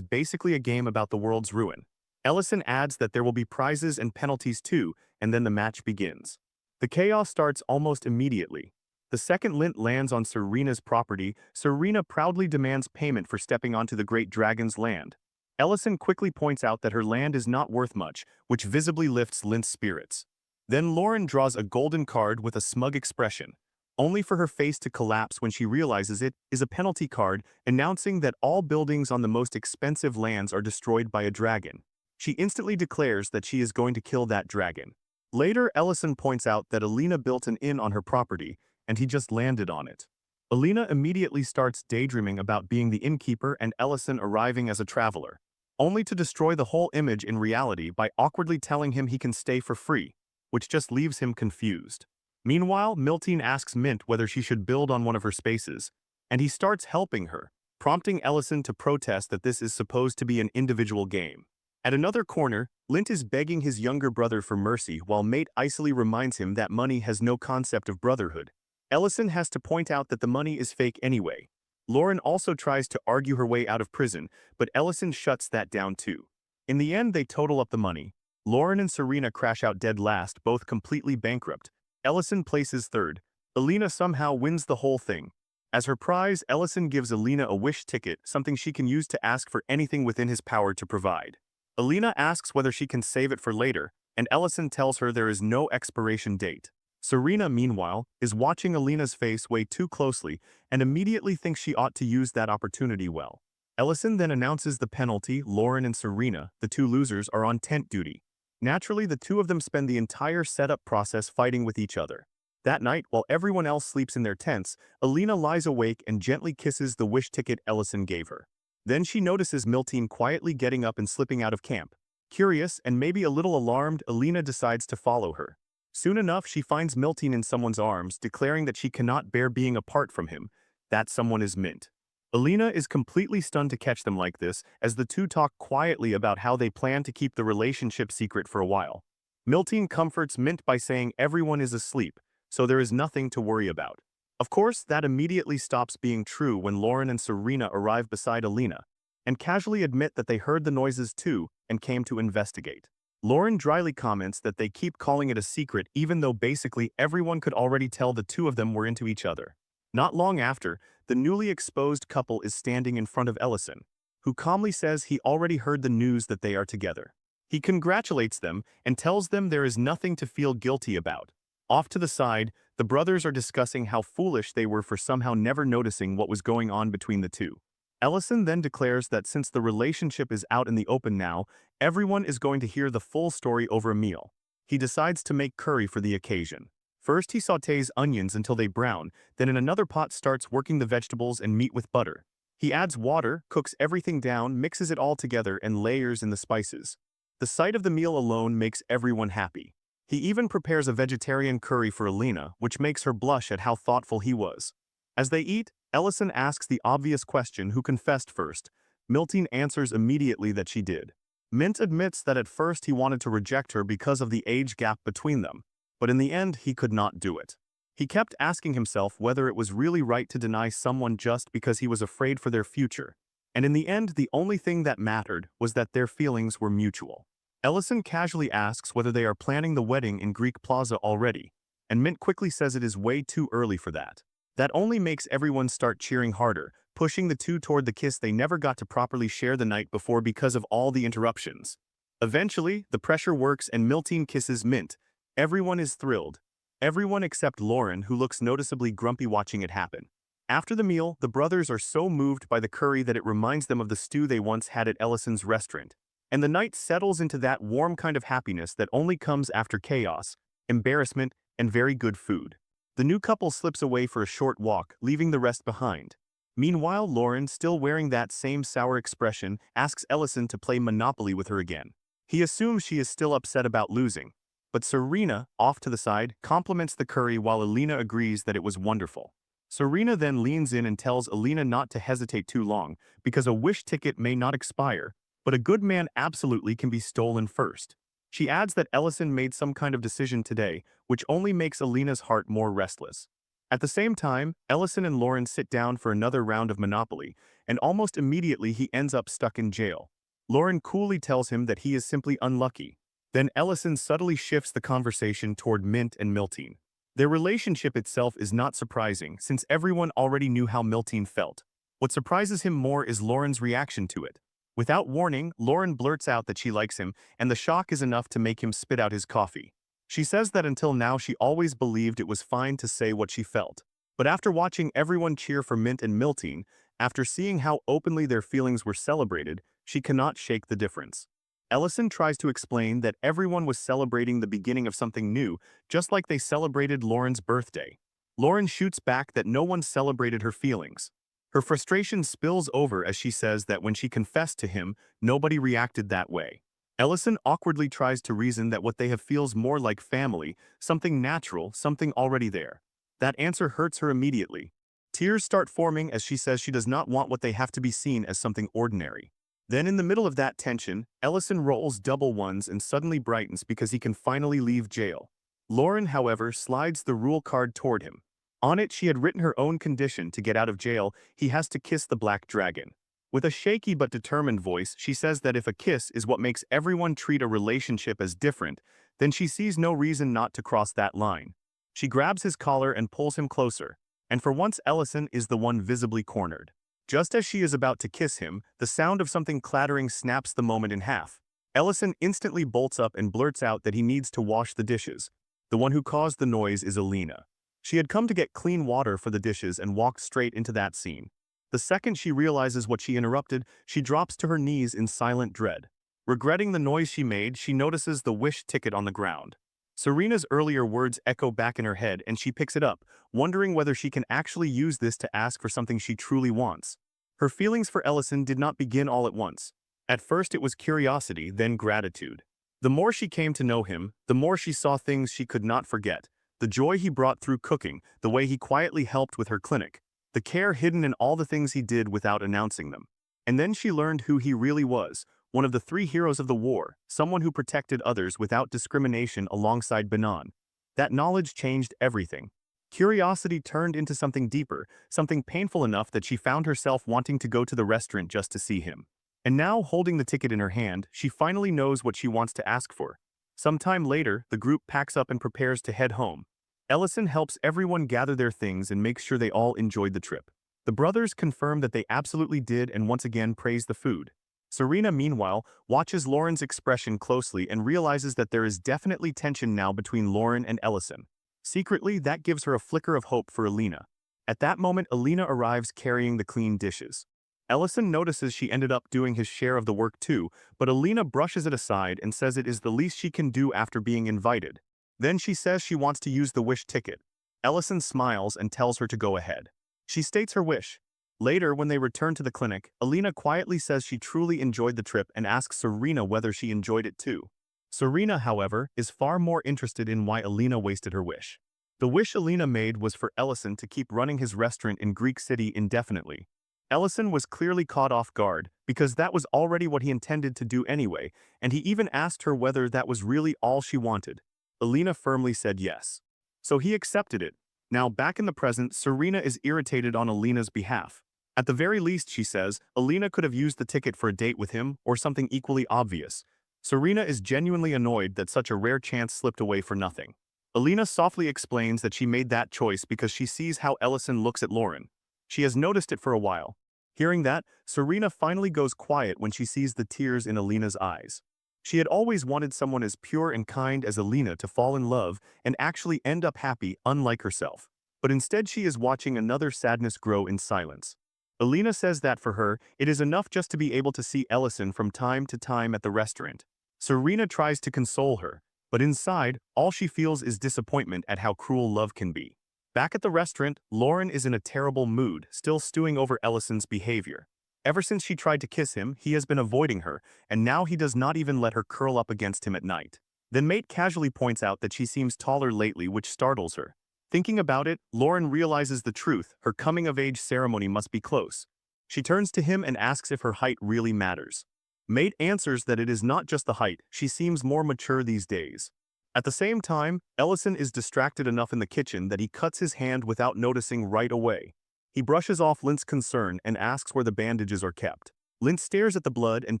basically a game about the world's ruin. Ellison adds that there will be prizes and penalties too, and then the match begins. The chaos starts almost immediately. The second lint lands on Serena's property. Serena proudly demands payment for stepping onto the great dragon's land. Ellison quickly points out that her land is not worth much, which visibly lifts Lint's spirits. Then Lauren draws a golden card with a smug expression, only for her face to collapse when she realizes it is a penalty card announcing that all buildings on the most expensive lands are destroyed by a dragon. She instantly declares that she is going to kill that dragon. Later, Ellison points out that Alina built an inn on her property, and he just landed on it. Alina immediately starts daydreaming about being the innkeeper and Ellison arriving as a traveler, only to destroy the whole image in reality by awkwardly telling him he can stay for free, which just leaves him confused. Meanwhile, Miltine asks Mint whether she should build on one of her spaces, and he starts helping her, prompting Ellison to protest that this is supposed to be an individual game. At another corner, Lint is begging his younger brother for mercy while Mate icily reminds him that money has no concept of brotherhood. Ellison has to point out that the money is fake anyway. Lauren also tries to argue her way out of prison, but Ellison shuts that down too. In the end, they total up the money. Lauren and Serena crash out dead last, both completely bankrupt. Ellison places third. Alina somehow wins the whole thing. As her prize, Ellison gives Alina a wish ticket, something she can use to ask for anything within his power to provide. Alina asks whether she can save it for later, and Ellison tells her there is no expiration date. Serena, meanwhile, is watching Alina's face way too closely and immediately thinks she ought to use that opportunity well. Ellison then announces the penalty. Lauren and Serena, the 2 losers, are on tent duty. Naturally, the 2 of them spend the entire setup process fighting with each other. That night, while everyone else sleeps in their tents, Alina lies awake and gently kisses the wish ticket Ellison gave her. Then she notices Miltine quietly getting up and slipping out of camp. Curious and maybe a little alarmed, Alina decides to follow her. Soon enough, she finds Miltine in someone's arms, declaring that she cannot bear being apart from him. That someone is Mint. Alina is completely stunned to catch them like this, as the 2 talk quietly about how they plan to keep the relationship secret for a while. Miltine comforts Mint by saying everyone is asleep, so there is nothing to worry about. Of course, that immediately stops being true when Lauren and Serena arrive beside Alina, and casually admit that they heard the noises too and came to investigate. Lauren dryly comments that they keep calling it a secret even though basically everyone could already tell the 2 of them were into each other. Not long after, the newly exposed couple is standing in front of Ellison, who calmly says he already heard the news that they are together. He congratulates them and tells them there is nothing to feel guilty about. Off to the side, the brothers are discussing how foolish they were for somehow never noticing what was going on between the 2. Ellison then declares that since the relationship is out in the open now, everyone is going to hear the full story over a meal. He decides to make curry for the occasion. First, he sautés onions until they brown, then in another pot starts working the vegetables and meat with butter. He adds water, cooks everything down, mixes it all together, and layers in the spices. The sight of the meal alone makes everyone happy. He even prepares a vegetarian curry for Alina, which makes her blush at how thoughtful he was. As they eat, Ellison asks the obvious question, who confessed first. Miltine answers immediately that she did. Mint admits that at first he wanted to reject her because of the age gap between them, but in the end he could not do it. He kept asking himself whether it was really right to deny someone just because he was afraid for their future, and in the end the only thing that mattered was that their feelings were mutual. Ellison casually asks whether they are planning the wedding in Greek Plaza already, and Mint quickly says it is way too early for that. That only makes everyone start cheering harder, pushing the 2 toward the kiss they never got to properly share the night before because of all the interruptions. Eventually, the pressure works and Miltine kisses Mint. Everyone is thrilled. Everyone except Lauren, who looks noticeably grumpy watching it happen. After the meal, the brothers are so moved by the curry that it reminds them of the stew they once had at Ellison's restaurant. And the night settles into that warm kind of happiness that only comes after chaos, embarrassment, and very good food. The new couple slips away for a short walk, leaving the rest behind. Meanwhile, Lauren, still wearing that same sour expression, asks Ellison to play Monopoly with her again. He assumes she is still upset about losing. But Serena, off to the side, compliments the curry while Alina agrees that it was wonderful. Serena then leans in and tells Alina not to hesitate too long, because a wish ticket may not expire, but a good man absolutely can be stolen first. She adds that Ellison made some kind of decision today, which only makes Alina's heart more restless. At the same time, Ellison and Lauren sit down for another round of Monopoly, and almost immediately he ends up stuck in jail. Lauren coolly tells him that he is simply unlucky. Then Ellison subtly shifts the conversation toward Mint and Miltine. Their relationship itself is not surprising, since everyone already knew how Miltine felt. What surprises him more is Lauren's reaction to it. Without warning, Lauren blurts out that she likes him, and the shock is enough to make him spit out his coffee. She says that until now she always believed it was fine to say what she felt. But after watching everyone cheer for Mint and Miltine, after seeing how openly their feelings were celebrated, she cannot shake the difference. Ellison tries to explain that everyone was celebrating the beginning of something new, just like they celebrated Lauren's birthday. Lauren shoots back that no one celebrated her feelings. Her frustration spills over as she says that when she confessed to him, nobody reacted that way. Ellison awkwardly tries to reason that what they have feels more like family, something natural, something already there. That answer hurts her immediately. Tears start forming as she says she does not want what they have to be seen as something ordinary. Then in the middle of that tension, Ellison rolls double ones and suddenly brightens because he can finally leave jail. Lauren, however, slides the rule card toward him. On it, she had written her own condition: to get out of jail, he has to kiss the black dragon. With a shaky but determined voice, she says that if a kiss is what makes everyone treat a relationship as different, then she sees no reason not to cross that line. She grabs his collar and pulls him closer, and for once Ellison is the one visibly cornered. Just as she is about to kiss him, the sound of something clattering snaps the moment in half. Ellison instantly bolts up and blurts out that he needs to wash the dishes. The one who caused the noise is Alina. She had come to get clean water for the dishes and walked straight into that scene. The second she realizes what she interrupted, she drops to her knees in silent dread. Regretting the noise she made, she notices the wish ticket on the ground. Serena's earlier words echo back in her head and she picks it up, wondering whether she can actually use this to ask for something she truly wants. Her feelings for Ellison did not begin all at once. At first it was curiosity, then gratitude. The more she came to know him, the more she saw things she could not forget. The joy he brought through cooking, the way he quietly helped with her clinic, the care hidden in all the things he did without announcing them. And then she learned who he really was, one of the three heroes of the war, someone who protected others without discrimination alongside Banan. That knowledge changed everything. Curiosity turned into something deeper, something painful enough that she found herself wanting to go to the restaurant just to see him. And now, holding the ticket in her hand, she finally knows what she wants to ask for. Sometime later, the group packs up and prepares to head home. Ellison helps everyone gather their things and makes sure they all enjoyed the trip. The brothers confirm that they absolutely did and once again praise the food. Serena, meanwhile, watches Lauren's expression closely and realizes that there is definitely tension now between Lauren and Ellison. Secretly, that gives her a flicker of hope for Alina. At that moment, Alina arrives carrying the clean dishes. Ellison notices she ended up doing his share of the work too, but Alina brushes it aside and says it is the least she can do after being invited. Then she says she wants to use the wish ticket. Ellison smiles and tells her to go ahead. She states her wish. Later, when they return to the clinic, Alina quietly says she truly enjoyed the trip and asks Serena whether she enjoyed it too. Serena, however, is far more interested in why Alina wasted her wish. The wish Alina made was for Ellison to keep running his restaurant in Greek City indefinitely. Ellison was clearly caught off guard, because that was already what he intended to do anyway, and he even asked her whether that was really all she wanted. Alina firmly said yes. So he accepted it. Now back in the present, Serena is irritated on Alina's behalf. At the very least, she says, Alina could have used the ticket for a date with him or something equally obvious. Serena is genuinely annoyed that such a rare chance slipped away for nothing. Alina softly explains that she made that choice because she sees how Ellison looks at Lauren. She has noticed it for a while. Hearing that, Serena finally goes quiet when she sees the tears in Alina's eyes. She had always wanted someone as pure and kind as Alina to fall in love and actually end up happy, unlike herself. But instead she is watching another sadness grow in silence. Alina says that for her, it is enough just to be able to see Ellison from time to time at the restaurant. Serena tries to console her, but inside, all she feels is disappointment at how cruel love can be. Back at the restaurant, Lauren is in a terrible mood, still stewing over Ellison's behavior. Ever since she tried to kiss him, he has been avoiding her, and now he does not even let her curl up against him at night. Then Mate casually points out that she seems taller lately, which startles her. Thinking about it, Lauren realizes the truth. Her coming-of-age ceremony must be close. She turns to him and asks if her height really matters. Mate answers that it is not just the height, she seems more mature these days. At the same time, Ellison is distracted enough in the kitchen that he cuts his hand without noticing right away. He brushes off Lint's concern and asks where the bandages are kept. Lint stares at the blood and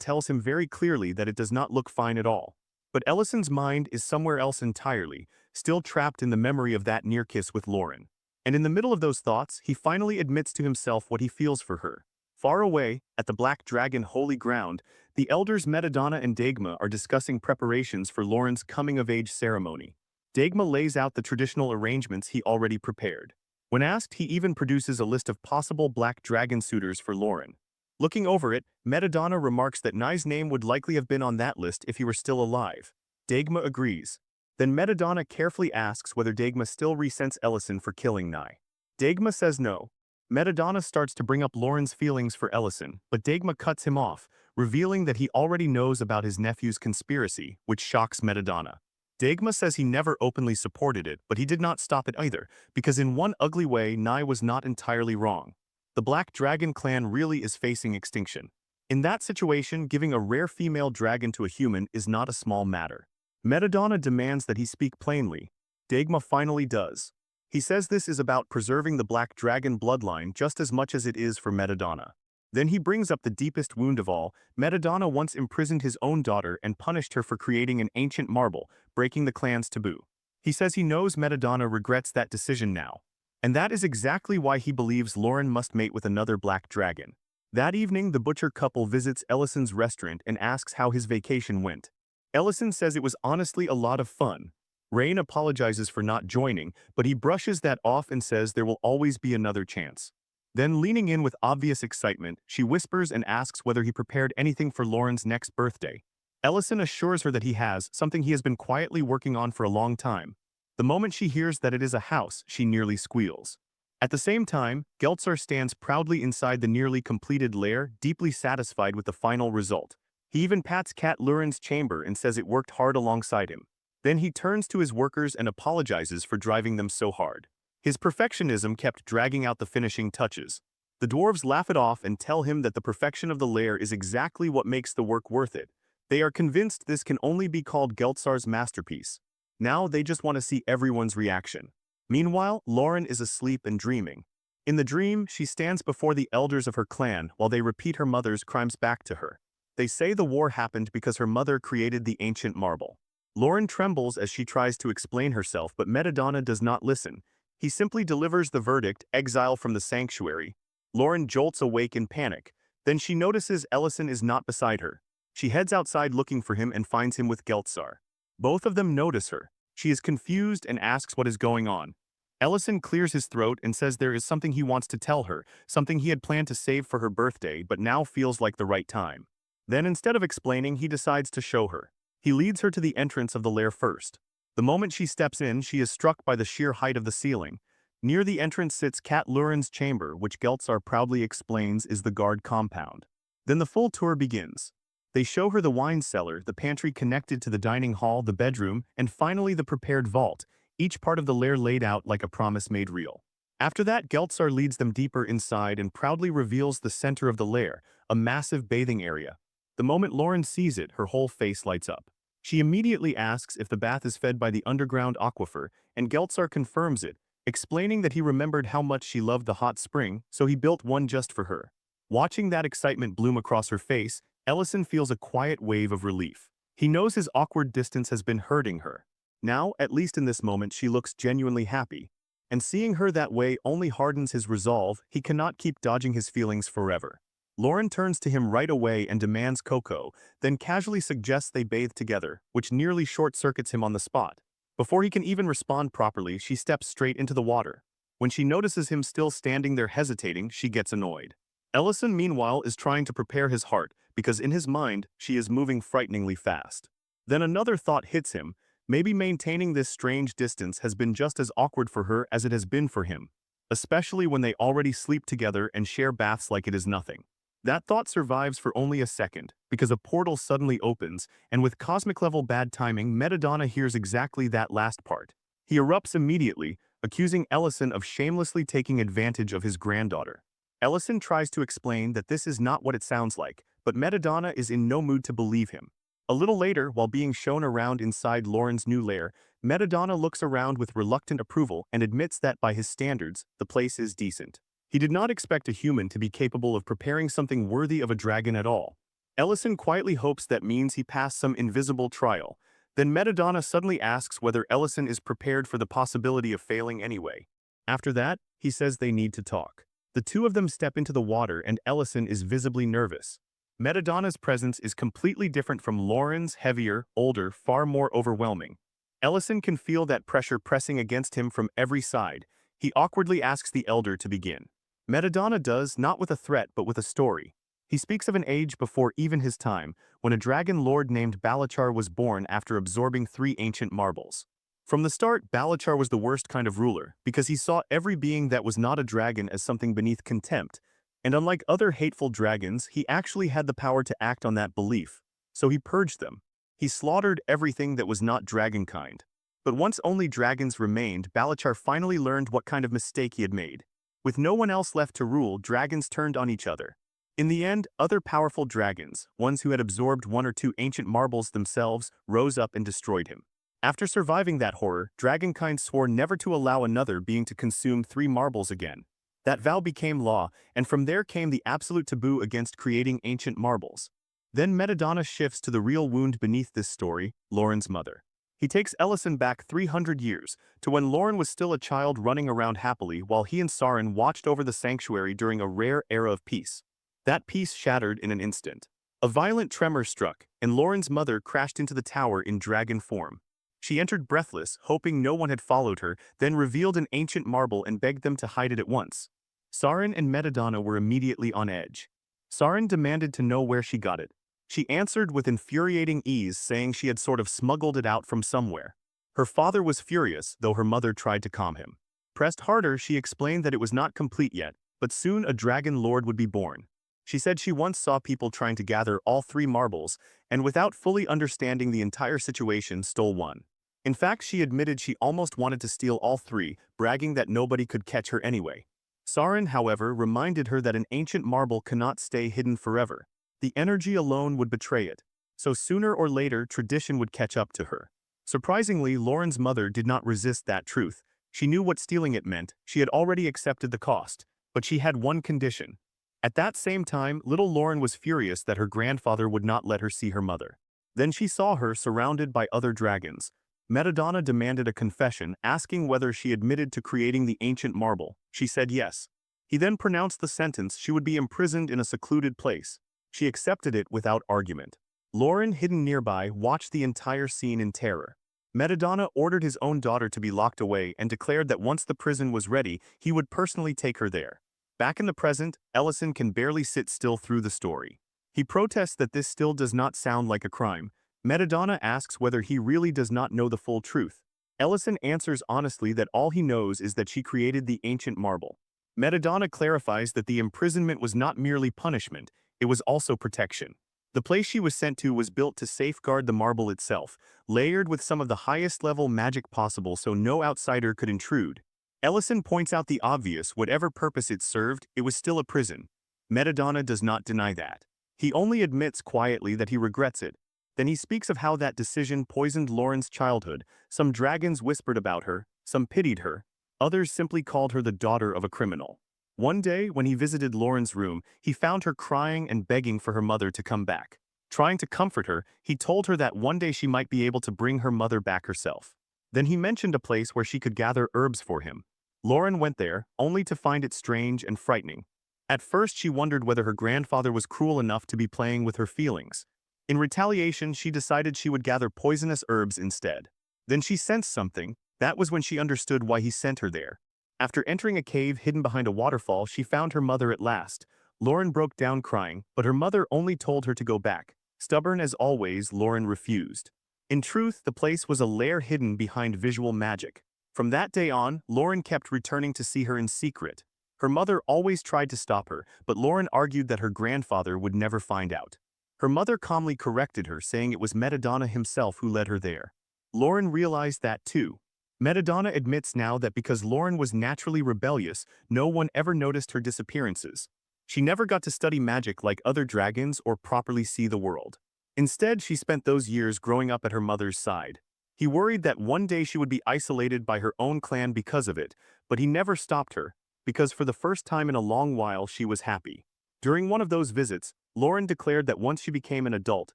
tells him very clearly that it does not look fine at all. But Ellison's mind is somewhere else entirely, still trapped in the memory of that near kiss with Lauren. And in the middle of those thoughts, he finally admits to himself what he feels for her. Far away, at the Black Dragon holy ground, the elders Metadonna and Dagma are discussing preparations for Lauren's coming-of-age ceremony. Dagma lays out the traditional arrangements he already prepared. When asked, he even produces a list of possible Black Dragon suitors for Lauren. Looking over it, Metadonna remarks that Nai's name would likely have been on that list if he were still alive. Dagma agrees. Then Metadonna carefully asks whether Dagma still resents Ellison for killing Nai. Dagma says no. Metadonna starts to bring up Lauren's feelings for Ellison, but Dagma cuts him off, revealing that he already knows about his nephew's conspiracy, which shocks Metadonna. Dagma says he never openly supported it, but he did not stop it either, because in one ugly way Nai was not entirely wrong. The Black Dragon clan really is facing extinction. In that situation, giving a rare female dragon to a human is not a small matter. Metadonna demands that he speak plainly. Dagma finally does. He says this is about preserving the Black Dragon bloodline just as much as it is for Metadonna. Then he brings up the deepest wound of all. Metadonna once imprisoned his own daughter and punished her for creating an ancient marble, breaking the clan's taboo. He says he knows Metadonna regrets that decision now. And that is exactly why he believes Lauren must mate with another Black Dragon. That evening, the butcher couple visits Ellison's restaurant and asks how his vacation went. Ellison says it was honestly a lot of fun. Rain apologizes for not joining, but he brushes that off and says there will always be another chance. Then, leaning in with obvious excitement, she whispers and asks whether he prepared anything for Lauren's next birthday. Ellison assures her that he has, something he has been quietly working on for a long time. The moment she hears that it is a house, she nearly squeals. At the same time, Geltzar stands proudly inside the nearly completed lair, deeply satisfied with the final result. He even pats Cat Lurin's chamber and says it worked hard alongside him. Then he turns to his workers and apologizes for driving them so hard. His perfectionism kept dragging out the finishing touches. The dwarves laugh it off and tell him that the perfection of the lair is exactly what makes the work worth it. They are convinced this can only be called Geltzar's masterpiece. Now they just want to see everyone's reaction. Meanwhile, Lauren is asleep and dreaming. In the dream, she stands before the elders of her clan while they repeat her mother's crimes back to her. They say the war happened because her mother created the ancient marble. Lauren trembles as she tries to explain herself, but Metadonna does not listen. He simply delivers the verdict, exile from the sanctuary. Lauren jolts awake in panic. Then she notices Ellison is not beside her. She heads outside looking for him and finds him with Geltzar. Both of them notice her. She is confused and asks what is going on. Ellison clears his throat and says there is something he wants to tell her, something he had planned to save for her birthday but now feels like the right time. Then instead of explaining, he decides to show her. He leads her to the entrance of the lair first. The moment she steps in, she is struck by the sheer height of the ceiling. Near the entrance sits Cat Lurin's chamber, which Geltzar proudly explains is the guard compound. Then the full tour begins. They show her the wine cellar, the pantry connected to the dining hall, the bedroom, and finally the prepared vault, each part of the lair laid out like a promise made real. After that, Geltzar leads them deeper inside and proudly reveals the center of the lair, a massive bathing area. The moment Lauren sees it, her whole face lights up. She immediately asks if the bath is fed by the underground aquifer, and Geltzar confirms it, explaining that he remembered how much she loved the hot spring, so he built one just for her. Watching that excitement bloom across her face, Ellison feels a quiet wave of relief. He knows his awkward distance has been hurting her. Now, at least in this moment, she looks genuinely happy. And seeing her that way only hardens his resolve. He cannot keep dodging his feelings forever. Lauren turns to him right away and demands cocoa, then casually suggests they bathe together, which nearly short-circuits him on the spot. Before he can even respond properly, she steps straight into the water. When she notices him still standing there hesitating, she gets annoyed. Ellison, meanwhile, is trying to prepare his heart because in his mind, she is moving frighteningly fast. Then another thought hits him. Maybe maintaining this strange distance has been just as awkward for her as it has been for him, especially when they already sleep together and share baths like it is nothing. That thought survives for only a second, because a portal suddenly opens, and with cosmic-level bad timing, Madamada hears exactly that last part. He erupts immediately, accusing Ellison of shamelessly taking advantage of his granddaughter. Ellison tries to explain that this is not what it sounds like, but Madamada is in no mood to believe him. A little later, while being shown around inside Lauren's new lair, Madamada looks around with reluctant approval and admits that by his standards, the place is decent. He did not expect a human to be capable of preparing something worthy of a dragon at all. Ellison quietly hopes that means he passed some invisible trial. Then Madamada suddenly asks whether Ellison is prepared for the possibility of failing anyway. After that, he says they need to talk. The two of them step into the water and Ellison is visibly nervous. Madamada's presence is completely different from Lauren's, heavier, older, far more overwhelming. Ellison can feel that pressure pressing against him from every side. He awkwardly asks the elder to begin. Madamada does, not with a threat but with a story. He speaks of an age before even his time, when a dragon lord named Balachar was born after absorbing 3 ancient marbles. From the start, Balachar was the worst kind of ruler, because he saw every being that was not a dragon as something beneath contempt, and unlike other hateful dragons, he actually had the power to act on that belief. So he purged them. He slaughtered everything that was not dragonkind. But once only dragons remained, Balachar finally learned what kind of mistake he had made. With no one else left to rule, dragons turned on each other. In the end, other powerful dragons, ones who had absorbed 1 or 2 ancient marbles themselves, rose up and destroyed him. After surviving that horror, dragonkind swore never to allow another being to consume 3 marbles again. That vow became law, and from there came the absolute taboo against creating ancient marbles. Then Madamada shifts to the real wound beneath this story, Lauren's mother. He takes Ellison back 300 years, to when Lauren was still a child running around happily while he and Sarin watched over the sanctuary during a rare era of peace. That peace shattered in an instant. A violent tremor struck, and Lauren's mother crashed into the tower in dragon form. She entered breathless, hoping no one had followed her, then revealed an ancient marble and begged them to hide it at once. Sarin and Madamada were immediately on edge. Sarin demanded to know where she got it. She answered with infuriating ease, saying she had sort of smuggled it out from somewhere. Her father was furious, though her mother tried to calm him. Pressed harder, she explained that it was not complete yet, but soon a dragon lord would be born. She said she once saw people trying to gather all 3 marbles, and without fully understanding the entire situation, stole one. In fact, she admitted she almost wanted to steal all 3, bragging that nobody could catch her anyway. Sarin, however, reminded her that an ancient marble cannot stay hidden forever. The energy alone would betray it, so sooner or later tradition would catch up to her. Surprisingly, Lauren's mother did not resist that truth. She knew what stealing it meant, she had already accepted the cost, but she had one condition. At that same time, little Lauren was furious that her grandfather would not let her see her mother. Then she saw her surrounded by other dragons. Madamada demanded a confession, asking whether she admitted to creating the ancient marble. She said yes. He then pronounced the sentence she would be imprisoned in a secluded place. She accepted it without argument. Lauren, hidden nearby, watched the entire scene in terror. Madamada ordered his own daughter to be locked away and declared that once the prison was ready, he would personally take her there. Back in the present, Ellison can barely sit still through the story. He protests that this still does not sound like a crime. Madamada asks whether he really does not know the full truth. Ellison answers honestly that all he knows is that she created the ancient marble. Madamada clarifies that the imprisonment was not merely punishment, it was also protection. The place she was sent to was built to safeguard the marble itself, layered with some of the highest level magic possible so no outsider could intrude. Ellison points out the obvious: whatever purpose it served, it was still a prison. Madamada does not deny that. He only admits quietly that he regrets it. Then he speaks of how that decision poisoned Lauren's childhood. Some dragons whispered about her, some pitied her, others simply called her the daughter of a criminal. One day, when he visited Lauren's room, he found her crying and begging for her mother to come back. Trying to comfort her, he told her that one day she might be able to bring her mother back herself. Then he mentioned a place where she could gather herbs for him. Lauren went there, only to find it strange and frightening. At first, she wondered whether her grandfather was cruel enough to be playing with her feelings. In retaliation, she decided she would gather poisonous herbs instead. Then she sensed something. That was when she understood why he sent her there. After entering a cave hidden behind a waterfall, she found her mother at last. Lauren broke down crying, but her mother only told her to go back. Stubborn as always, Lauren refused. In truth, the place was a lair hidden behind visual magic. From that day on, Lauren kept returning to see her in secret. Her mother always tried to stop her, but Lauren argued that her grandfather would never find out. Her mother calmly corrected her, saying it was Madamada himself who led her there. Lauren realized that too. Madamada admits now that because Lauren was naturally rebellious, no one ever noticed her disappearances. She never got to study magic like other dragons or properly see the world. Instead, she spent those years growing up at her mother's side. He worried that one day she would be isolated by her own clan because of it, but he never stopped her, because for the first time in a long while she was happy. During one of those visits, Lauren declared that once she became an adult,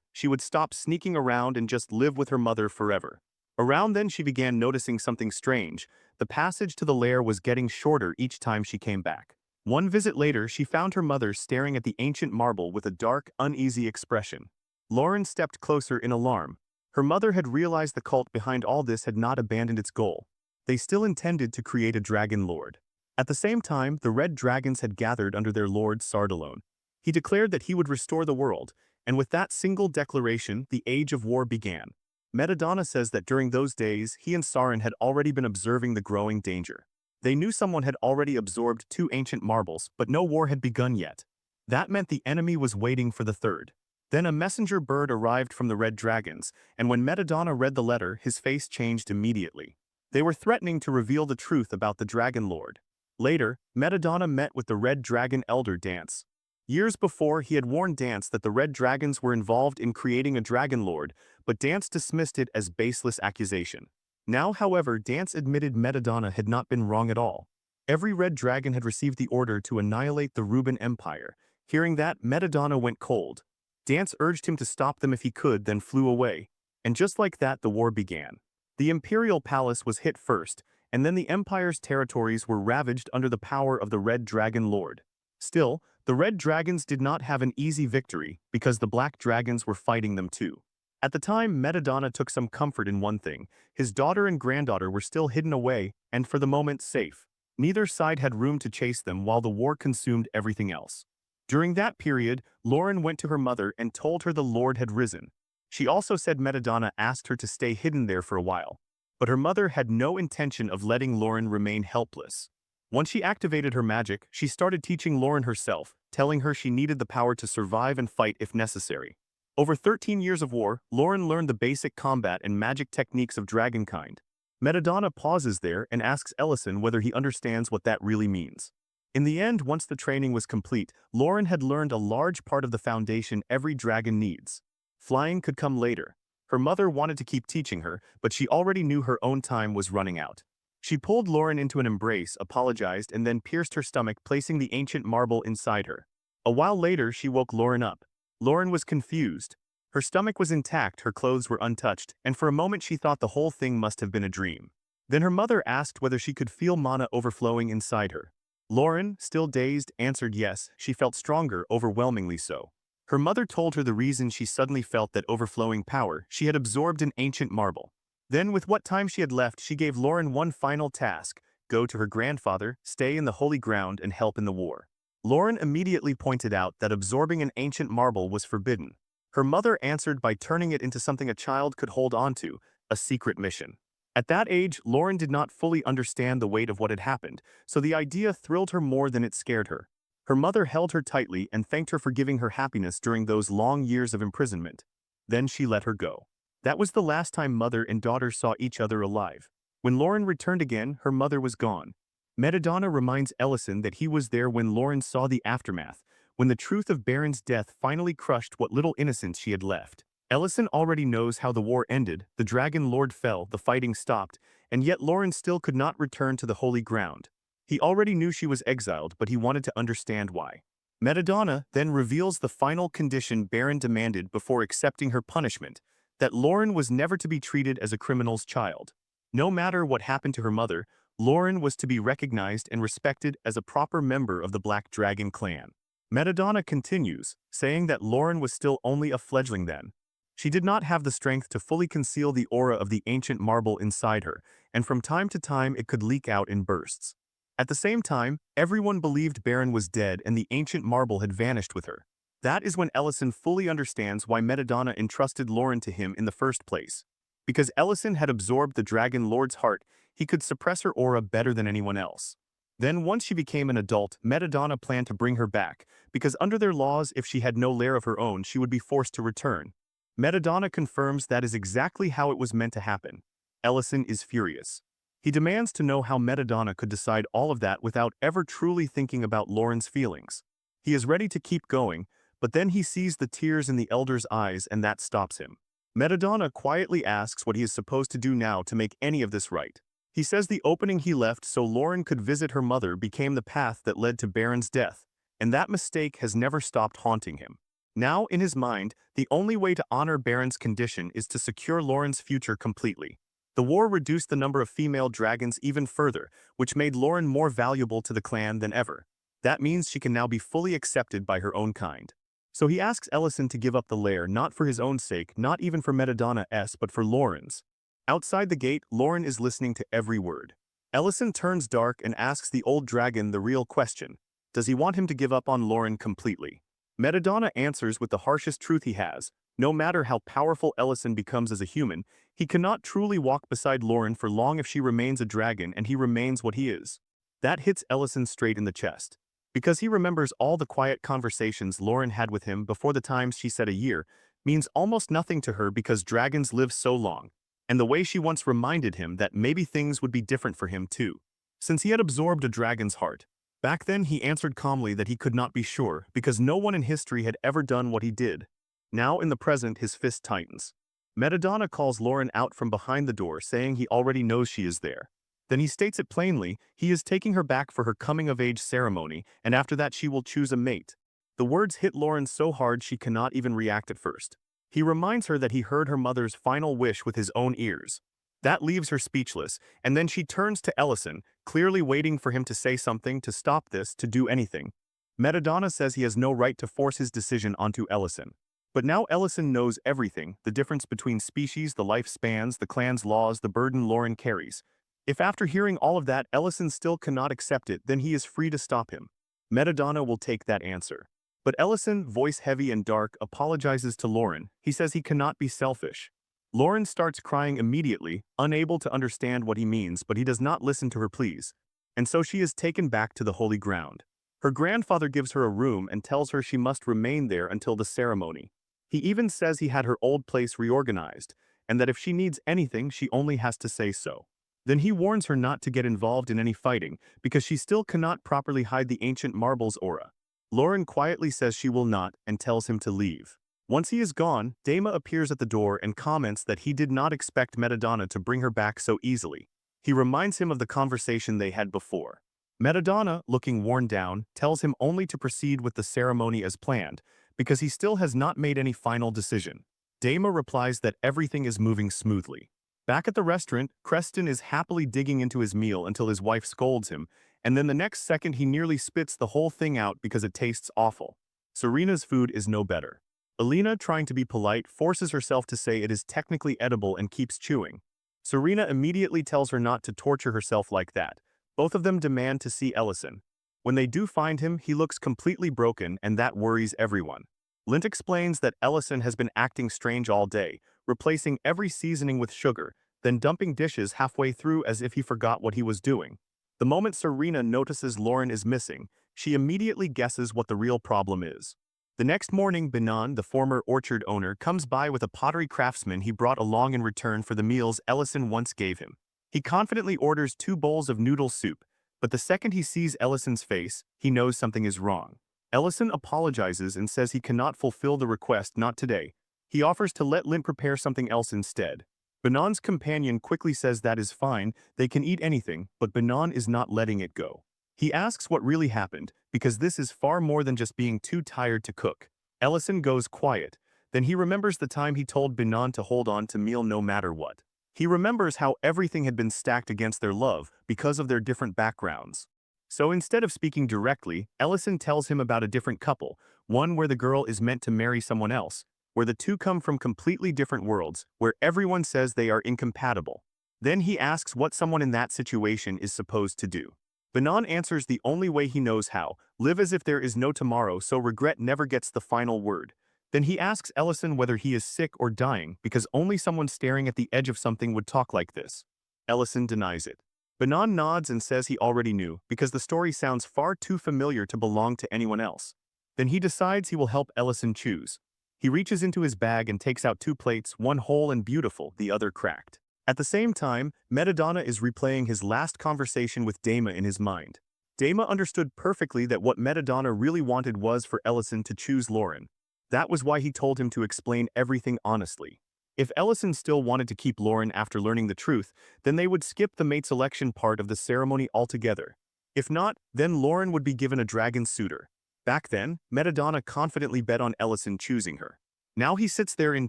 she would stop sneaking around and just live with her mother forever. Around then she began noticing something strange. The passage to the lair was getting shorter each time she came back. One visit later, she found her mother staring at the ancient marble with a dark, uneasy expression. Lauren stepped closer in alarm. Her mother had realized the cult behind all this had not abandoned its goal. They still intended to create a dragon lord. At the same time, the red dragons had gathered under their lord Sardalone. He declared that he would restore the world, and with that single declaration, the Age of War began. Madamada says that during those days, he and Sarin had already been observing the growing danger. They knew someone had already absorbed 2 ancient marbles, but no war had begun yet. That meant the enemy was waiting for the third. Then a messenger bird arrived from the red dragons, and when Madamada read the letter, his face changed immediately. They were threatening to reveal the truth about the Dragon Lord. Later, Madamada met with the Red Dragon Elder Dance. Years before, he had warned Dance that the Red Dragons were involved in creating a Dragon Lord, but Dance dismissed it as baseless accusation. Now, however, Dance admitted Madamada had not been wrong at all. Every Red Dragon had received the order to annihilate the Ruben Empire. Hearing that, Madamada went cold. Dance urged him to stop them if he could, then flew away. And just like that, the war began. The Imperial Palace was hit first, and then the Empire's territories were ravaged under the power of the Red Dragon Lord. Still, the Red Dragons did not have an easy victory because the Black Dragons were fighting them too. At the time, Madamada took some comfort in one thing: his daughter and granddaughter were still hidden away and for the moment safe. Neither side had room to chase them while the war consumed everything else. During that period, Lauren went to her mother and told her the Lord had risen. She also said Madamada asked her to stay hidden there for a while. But her mother had no intention of letting Lauren remain helpless. Once she activated her magic, she started teaching Lauren herself, telling her she needed the power to survive and fight if necessary. Over 13 years of war, Lauren learned the basic combat and magic techniques of dragonkind. Madamada pauses there and asks Ellison whether he understands what that really means. In the end, once the training was complete, Lauren had learned a large part of the foundation every dragon needs. Flying could come later. Her mother wanted to keep teaching her, but she already knew her own time was running out. She pulled Lauren into an embrace, apologized, and then pierced her stomach, placing the ancient marble inside her. A while later, she woke Lauren up. Lauren was confused. Her stomach was intact, her clothes were untouched, and for a moment she thought the whole thing must have been a dream. Then her mother asked whether she could feel mana overflowing inside her. Lauren, still dazed, answered yes. She felt stronger, overwhelmingly so. Her mother told her the reason she suddenly felt that overflowing power: she had absorbed an ancient marble. Then, with what time she had left, she gave Lauren one final task: go to her grandfather, stay in the holy ground, and help in the war. Lauren immediately pointed out that absorbing an ancient marble was forbidden. Her mother answered by turning it into something a child could hold on to: a secret mission. At that age, Lauren did not fully understand the weight of what had happened, so the idea thrilled her more than it scared her. Her mother held her tightly and thanked her for giving her happiness during those long years of imprisonment. Then she let her go. That was the last time mother and daughter saw each other alive. When Lauren returned again, her mother was gone. Madamada reminds Ellison that he was there when Lauren saw the aftermath, when the truth of Baron's death finally crushed what little innocence she had left. Ellison already knows how the war ended: the Dragon Lord fell, the fighting stopped, and yet Lauren still could not return to the holy ground. He already knew she was exiled, but he wanted to understand why. Madamada then reveals the final condition Baron demanded before accepting her punishment: that Lauren was never to be treated as a criminal's child. No matter what happened to her mother, Lauren was to be recognized and respected as a proper member of the Black Dragon clan. Madamada continues, saying that Lauren was still only a fledgling then. She did not have the strength to fully conceal the aura of the ancient marble inside her, and from time to time it could leak out in bursts. At the same time, everyone believed Baron was dead and the ancient marble had vanished with her. That is when Ellison fully understands why Metadonna entrusted Lauren to him in the first place. Because Ellison had absorbed the Dragon Lord's heart, he could suppress her aura better than anyone else. Then once she became an adult, Metadonna planned to bring her back, because under their laws if she had no lair of her own she would be forced to return. Metadonna confirms that is exactly how it was meant to happen. Ellison is furious. He demands to know how Metadonna could decide all of that without ever truly thinking about Lauren's feelings. He is ready to keep going, but then he sees the tears in the elder's eyes and that stops him. Metadonna quietly asks what he is supposed to do now to make any of this right. He says the opening he left so Lauren could visit her mother became the path that led to Baron's death, and that mistake has never stopped haunting him. Now, in his mind, the only way to honor Baron's condition is to secure Lauren's future completely. The war reduced the number of female dragons even further, which made Lauren more valuable to the clan than ever. That means she can now be fully accepted by her own kind. So he asks Ellison to give up the lair not for his own sake, not even for Metadonna's, but for Lauren's. Outside the gate, Lauren is listening to every word. Ellison turns dark and asks the old dragon the real question. Does he want him to give up on Lauren completely? Metadonna answers with the harshest truth he has. No matter how powerful Ellison becomes as a human, he cannot truly walk beside Lauren for long if she remains a dragon and he remains what he is. That hits Ellison straight in the chest. Because he remembers all the quiet conversations Lauren had with him before the times she said a year, means almost nothing to her because dragons live so long, and the way she once reminded him that maybe things would be different for him too. Since he had absorbed a dragon's heart, back then he answered calmly that he could not be sure because no one in history had ever done what he did. Now in the present his fist tightens. Metadonna calls Lauren out from behind the door saying he already knows she is there. Then he states it plainly, he is taking her back for her coming-of-age ceremony, and after that she will choose a mate. The words hit Lauren so hard she cannot even react at first. He reminds her that he heard her mother's final wish with his own ears. That leaves her speechless, and then she turns to Ellison, clearly waiting for him to say something, to stop this, to do anything. Metadonna says he has no right to force his decision onto Ellison. But now Ellison knows everything, the difference between species, the lifespans, the clan's laws, the burden Lauren carries. If after hearing all of that Ellison still cannot accept it, then he is free to stop him. Metadonna will take that answer. But Ellison, voice heavy and dark, apologizes to Lauren. He says he cannot be selfish. Lauren starts crying immediately, unable to understand what he means, but he does not listen to her pleas. And so she is taken back to the holy ground. Her grandfather gives her a room and tells her she must remain there until the ceremony. He even says he had her old place reorganized, and that if she needs anything, she only has to say so. Then he warns her not to get involved in any fighting, because she still cannot properly hide the ancient marble's aura. Lauren quietly says she will not, and tells him to leave. Once he is gone, Dama appears at the door and comments that he did not expect Metadonna to bring her back so easily. He reminds him of the conversation they had before. Metadonna, looking worn down, tells him only to proceed with the ceremony as planned, because he still has not made any final decision. Dama replies that everything is moving smoothly. Back at the restaurant, Creston is happily digging into his meal until his wife scolds him, and then the next second he nearly spits the whole thing out because it tastes awful. Serena's food is no better. Alina, trying to be polite, forces herself to say it is technically edible and keeps chewing. Serena immediately tells her not to torture herself like that. Both of them demand to see Ellison. When they do find him, he looks completely broken, and that worries everyone. Lint explains that Ellison has been acting strange all day, replacing every seasoning with sugar, then dumping dishes halfway through as if he forgot what he was doing. The moment Serena notices Lauren is missing, she immediately guesses what the real problem is. The next morning, Benon, the former orchard owner, comes by with a pottery craftsman he brought along in return for the meals Ellison once gave him. He confidently orders 2 bowls of noodle soup, but the second he sees Ellison's face, he knows something is wrong. Ellison apologizes and says he cannot fulfill the request, not today. He offers to let Lint prepare something else instead. Benon's companion quickly says that is fine, they can eat anything, but Benon is not letting it go. He asks what really happened, because this is far more than just being too tired to cook. Ellison goes quiet. Then he remembers the time he told Benon to hold on to meal no matter what. He remembers how everything had been stacked against their love because of their different backgrounds. So instead of speaking directly, Ellison tells him about a different couple, one where the girl is meant to marry someone else, where the two come from completely different worlds, where everyone says they are incompatible. Then he asks what someone in that situation is supposed to do. Banan answers the only way he knows how, live as if there is no tomorrow so regret never gets the final word. Then he asks Ellison whether he is sick or dying because only someone staring at the edge of something would talk like this. Ellison denies it. Banan nods and says he already knew because the story sounds far too familiar to belong to anyone else. Then he decides he will help Ellison choose. He reaches into his bag and takes out 2 plates, one whole and beautiful, the other cracked. At the same time, Metadonna is replaying his last conversation with Dama in his mind. Dama understood perfectly that what Metadonna really wanted was for Ellison to choose Lauren. That was why he told him to explain everything honestly. If Ellison still wanted to keep Lauren after learning the truth, then they would skip the mate selection part of the ceremony altogether. If not, then Lauren would be given a dragon suitor. Back then, Metadonna confidently bet on Ellison choosing her. Now he sits there in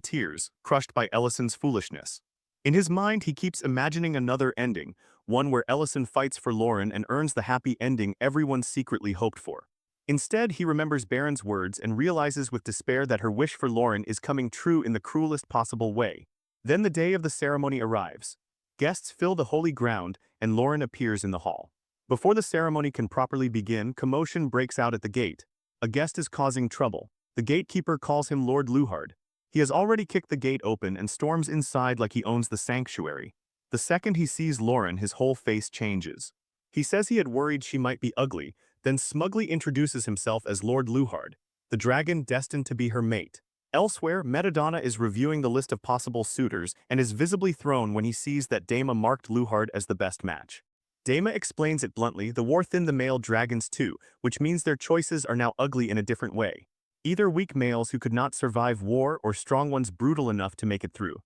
tears, crushed by Ellison's foolishness. In his mind, he keeps imagining another ending, one where Ellison fights for Lauren and earns the happy ending everyone secretly hoped for. Instead, he remembers Baron's words and realizes with despair that her wish for Lauren is coming true in the cruelest possible way. Then the day of the ceremony arrives. Guests fill the holy ground, and Lauren appears in the hall. Before the ceremony can properly begin, commotion breaks out at the gate. A guest is causing trouble. The gatekeeper calls him Lord Luhard. He has already kicked the gate open and storms inside like he owns the sanctuary. The second he sees Lauren, his whole face changes. He says he had worried she might be ugly, then smugly introduces himself as Lord Luhard, the dragon destined to be her mate. Elsewhere, Metadonna is reviewing the list of possible suitors and is visibly thrown when he sees that Dama marked Luhard as the best match. Dama explains it bluntly, the war thinned the male dragons too, which means their choices are now ugly in a different way. Either weak males who could not survive war or strong ones brutal enough to make it through.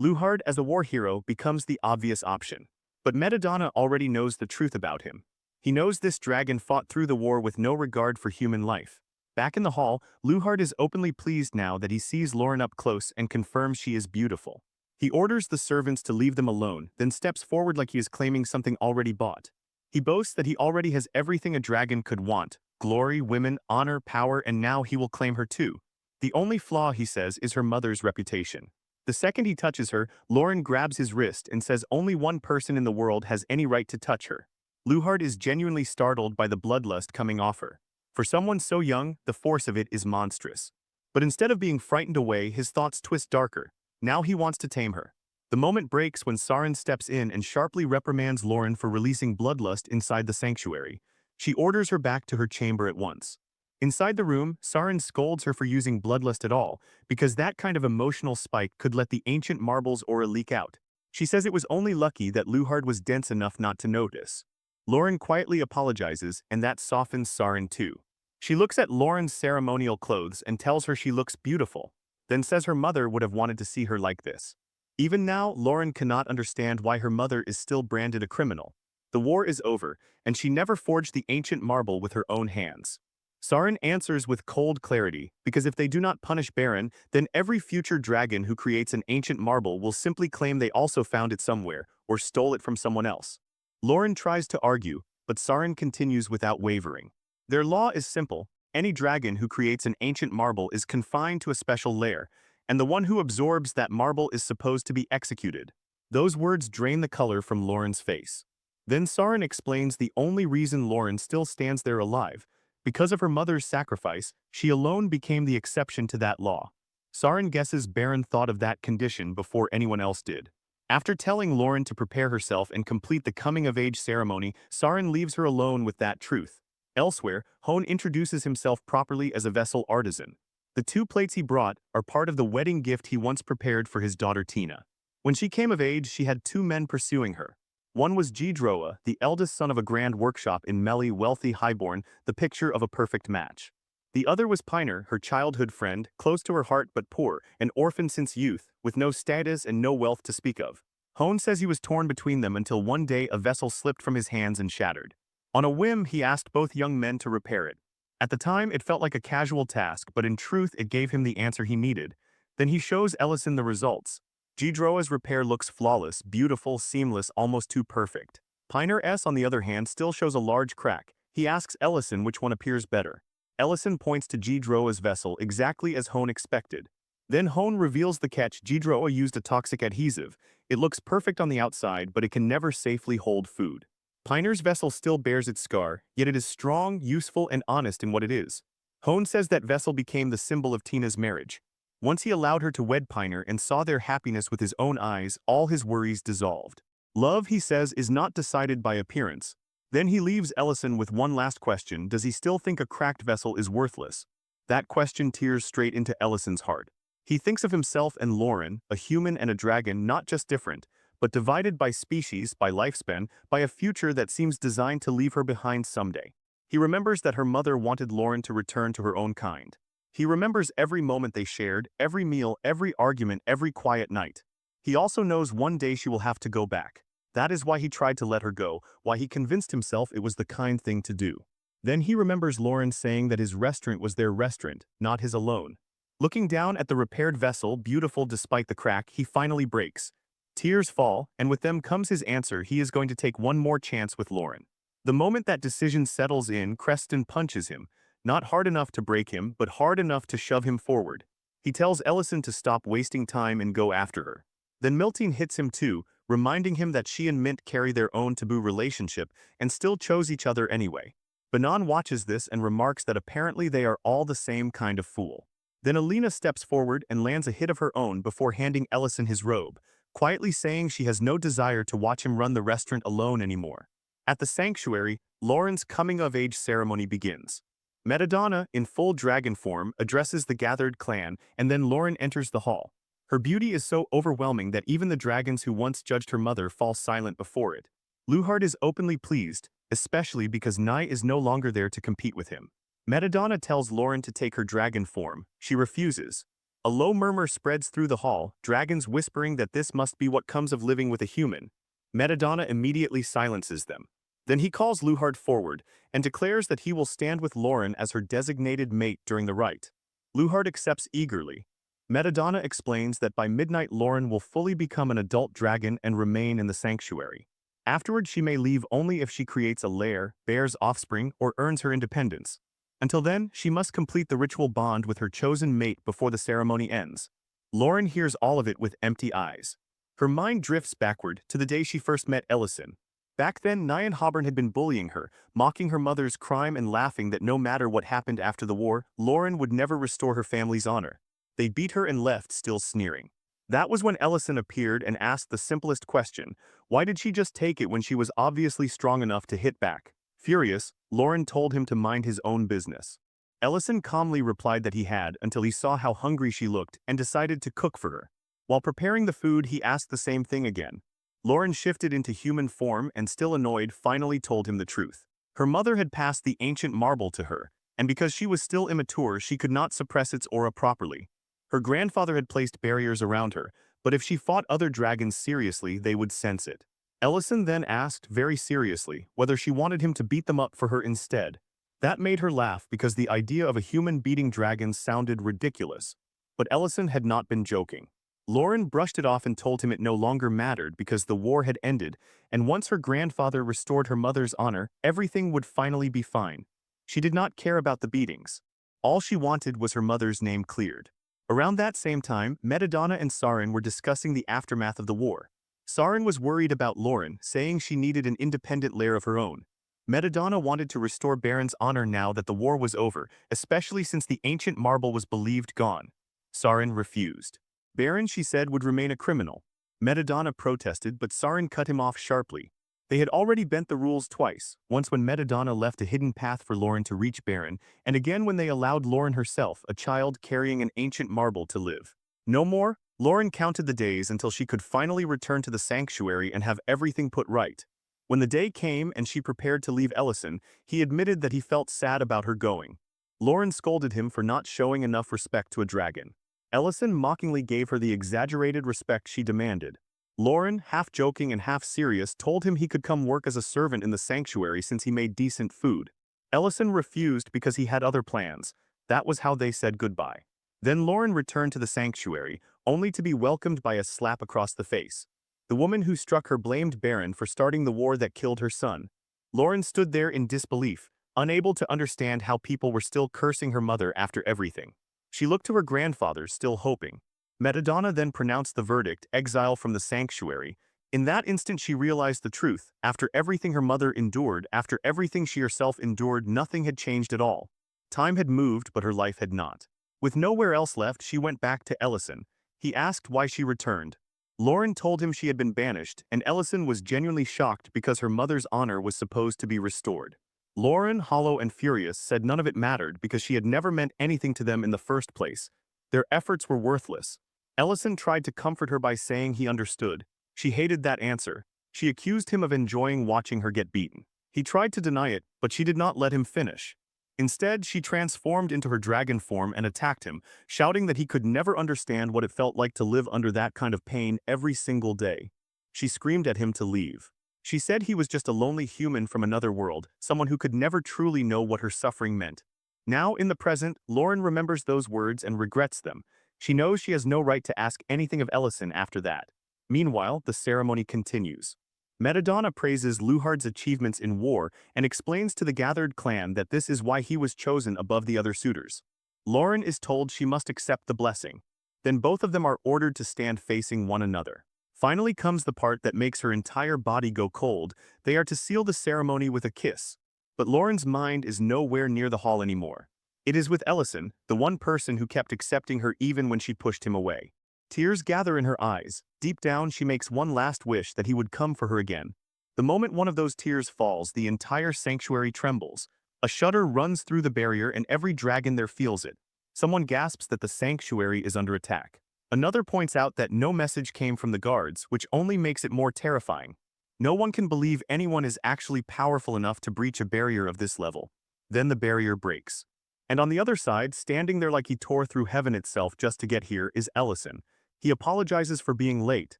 Luhard as a war hero becomes the obvious option. But Metadonna already knows the truth about him. He knows this dragon fought through the war with no regard for human life. Back in the hall, Luhard is openly pleased now that he sees Lauren up close and confirms she is beautiful. He orders the servants to leave them alone, then steps forward like he is claiming something already bought. He boasts that he already has everything a dragon could want: glory, women, honor, power, and now he will claim her too. The only flaw, he says, is her mother's reputation. The second he touches her, Lauren grabs his wrist and says only one person in the world has any right to touch her. Luhard is genuinely startled by the bloodlust coming off her. For someone so young, the force of it is monstrous. But instead of being frightened away, his thoughts twist darker. Now he wants to tame her. The moment breaks when Sarin steps in and sharply reprimands Lauren for releasing bloodlust inside the sanctuary. She orders her back to her chamber at once. Inside the room, Sarin scolds her for using bloodlust at all, because that kind of emotional spike could let the ancient marble's aura leak out. She says it was only lucky that Luhard was dense enough not to notice. Lauren quietly apologizes, and that softens Sarin too. She looks at Lauren's ceremonial clothes and tells her she looks beautiful, then says her mother would have wanted to see her like this. Even now, Lauren cannot understand why her mother is still branded a criminal. The war is over, and she never forged the ancient marble with her own hands. Sarin answers with cold clarity, because if they do not punish Baron, then every future dragon who creates an ancient marble will simply claim they also found it somewhere, or stole it from someone else. Lauren tries to argue, but Sarin continues without wavering. Their law is simple: any dragon who creates an ancient marble is confined to a special lair, and the one who absorbs that marble is supposed to be executed. Those words drain the color from Lauren's face. Then Sarin explains the only reason Lauren still stands there alive. Because of her mother's sacrifice, she alone became the exception to that law. Sarin guesses Baron thought of that condition before anyone else did. After telling Lauren to prepare herself and complete the coming-of-age ceremony, Sarin leaves her alone with that truth. Elsewhere, Hone introduces himself properly as a vessel artisan. The 2 plates he brought are part of the wedding gift he once prepared for his daughter Tina. When she came of age, she had 2 men pursuing her. One was Gidroa, the eldest son of a grand workshop in Meli, wealthy highborn, the picture of a perfect match. The other was Piner, her childhood friend, close to her heart but poor, an orphan since youth, with no status and no wealth to speak of. Hone says he was torn between them until one day a vessel slipped from his hands and shattered. On a whim, he asked both young men to repair it. At the time, it felt like a casual task, but in truth, it gave him the answer he needed. Then he shows Ellison the results. Gidroa's repair looks flawless, beautiful, seamless, almost too perfect. Piner S, on the other hand, still shows a large crack. He asks Ellison which one appears better. Ellison points to Gidroa's vessel exactly as Hone expected. Then Hone reveals the catch: Gidroa used a toxic adhesive. It looks perfect on the outside, but it can never safely hold food. Piner's vessel still bears its scar, yet it is strong, useful, and honest in what it is. Hone says that vessel became the symbol of Tina's marriage. Once he allowed her to wed Piner and saw their happiness with his own eyes, all his worries dissolved. Love, he says, is not decided by appearance. Then he leaves Ellison with one last question: does he still think a cracked vessel is worthless? That question tears straight into Ellison's heart. He thinks of himself and Lauren, a human and a dragon, not just different, but divided by species, by lifespan, by a future that seems designed to leave her behind someday. He remembers that her mother wanted Lauren to return to her own kind. He remembers every moment they shared, every meal, every argument, every quiet night. He also knows one day she will have to go back. That is why he tried to let her go, why he convinced himself it was the kind thing to do. Then he remembers Lauren saying that his restaurant was their restaurant, not his alone. Looking down at the repaired vessel, beautiful despite the crack, he finally breaks. Tears fall, and with them comes his answer: he is going to take one more chance with Lauren. The moment that decision settles in, Creston punches him, not hard enough to break him, but hard enough to shove him forward. He tells Ellison to stop wasting time and go after her. Then Miltine hits him too, reminding him that she and Mint carry their own taboo relationship and still chose each other anyway. Banan watches this and remarks that apparently they are all the same kind of fool. Then Alina steps forward and lands a hit of her own before handing Ellison his robe, quietly saying she has no desire to watch him run the restaurant alone anymore. At the sanctuary, Lauren's coming-of-age ceremony begins. Madamada, in full dragon form, addresses the gathered clan, and then Lauren enters the hall. Her beauty is so overwhelming that even the dragons who once judged her mother fall silent before it. Luhard is openly pleased, especially because Nye is no longer there to compete with him. Madamada tells Lauren to take her dragon form. She refuses. A low murmur spreads through the hall, dragons whispering that this must be what comes of living with a human. Madamada immediately silences them. Then he calls Luhard forward and declares that he will stand with Lauren as her designated mate during the rite. Luhard accepts eagerly. Madamada explains that by midnight Lauren will fully become an adult dragon and remain in the sanctuary. Afterward, she may leave only if she creates a lair, bears offspring, or earns her independence. Until then, she must complete the ritual bond with her chosen mate before the ceremony ends. Lauren hears all of it with empty eyes. Her mind drifts backward to the day she first met Ellison. Back then, Nye and Hobern had been bullying her, mocking her mother's crime and laughing that no matter what happened after the war, Lauren would never restore her family's honor. They beat her and left, still sneering. That was when Ellison appeared and asked the simplest question: why did she just take it when she was obviously strong enough to hit back? Furious, Lauren told him to mind his own business. Ellison calmly replied that he had, until he saw how hungry she looked and decided to cook for her. While preparing the food, he asked the same thing again. Lauren shifted into human form and, still annoyed, finally told him the truth. Her mother had passed the ancient marble to her, and because she was still immature, she could not suppress its aura properly. Her grandfather had placed barriers around her, but if she fought other dragons seriously, they would sense it. Ellison then asked, very seriously, whether she wanted him to beat them up for her instead. That made her laugh because the idea of a human beating dragons sounded ridiculous. But Ellison had not been joking. Lauren brushed it off and told him it no longer mattered because the war had ended, and once her grandfather restored her mother's honor, everything would finally be fine. She did not care about the beatings. All she wanted was her mother's name cleared. Around that same time, Madamada and Sarin were discussing the aftermath of the war. Sarin was worried about Lauren, saying she needed an independent lair of her own. Madamada wanted to restore Baron's honor now that the war was over, especially since the ancient marble was believed gone. Sarin refused. Baron, she said, would remain a criminal. Madamada protested, but Sarin cut him off sharply. They had already bent the rules twice, once when Madamada left a hidden path for Lauren to reach Baron, and again when they allowed Lauren herself, a child carrying an ancient marble, to live. No more? Lauren counted the days until she could finally return to the sanctuary and have everything put right. When the day came and she prepared to leave Ellison, he admitted that he felt sad about her going. Lauren scolded him for not showing enough respect to a dragon. Ellison mockingly gave her the exaggerated respect she demanded. Lauren, half joking and half serious, told him he could come work as a servant in the sanctuary since he made decent food. Ellison refused because he had other plans. That was how they said goodbye. Then Lauren returned to the sanctuary, only to be welcomed by a slap across the face. The woman who struck her blamed Baron for starting the war that killed her son. Lauren stood there in disbelief, unable to understand how people were still cursing her mother after everything. She looked to her grandfather, still hoping. Madamada then pronounced the verdict: exile from the sanctuary. In that instant she realized the truth. After everything her mother endured, after everything she herself endured, nothing had changed at all. Time had moved, but her life had not. With nowhere else left, she went back to Ellison. He asked why she returned. Lauren told him she had been banished, and Ellison was genuinely shocked because her mother's honor was supposed to be restored. Lauren, hollow and furious, said none of it mattered because she had never meant anything to them in the first place. Their efforts were worthless. Ellison tried to comfort her by saying he understood. She hated that answer. She accused him of enjoying watching her get beaten. He tried to deny it, but she did not let him finish. Instead, she transformed into her dragon form and attacked him, shouting that he could never understand what it felt like to live under that kind of pain every single day. She screamed at him to leave. She said he was just a lonely human from another world, someone who could never truly know what her suffering meant. Now, in the present, Lauren remembers those words and regrets them. She knows she has no right to ask anything of Ellison after that. Meanwhile, the ceremony continues. Madamada praises Luhard's achievements in war and explains to the gathered clan that this is why he was chosen above the other suitors. Lauren is told she must accept the blessing. Then both of them are ordered to stand facing one another. Finally comes the part that makes her entire body go cold. They are to seal the ceremony with a kiss. But Lauren's mind is nowhere near the hall anymore. It is with Ellison, the one person who kept accepting her even when she pushed him away. Tears gather in her eyes. Deep down, she makes one last wish that he would come for her again. The moment one of those tears falls, the entire sanctuary trembles. A shudder runs through the barrier and every dragon there feels it. Someone gasps that the sanctuary is under attack. Another points out that no message came from the guards, which only makes it more terrifying. No one can believe anyone is actually powerful enough to breach a barrier of this level. Then the barrier breaks. And on the other side, standing there like he tore through heaven itself just to get here, is Ellison. He apologizes for being late.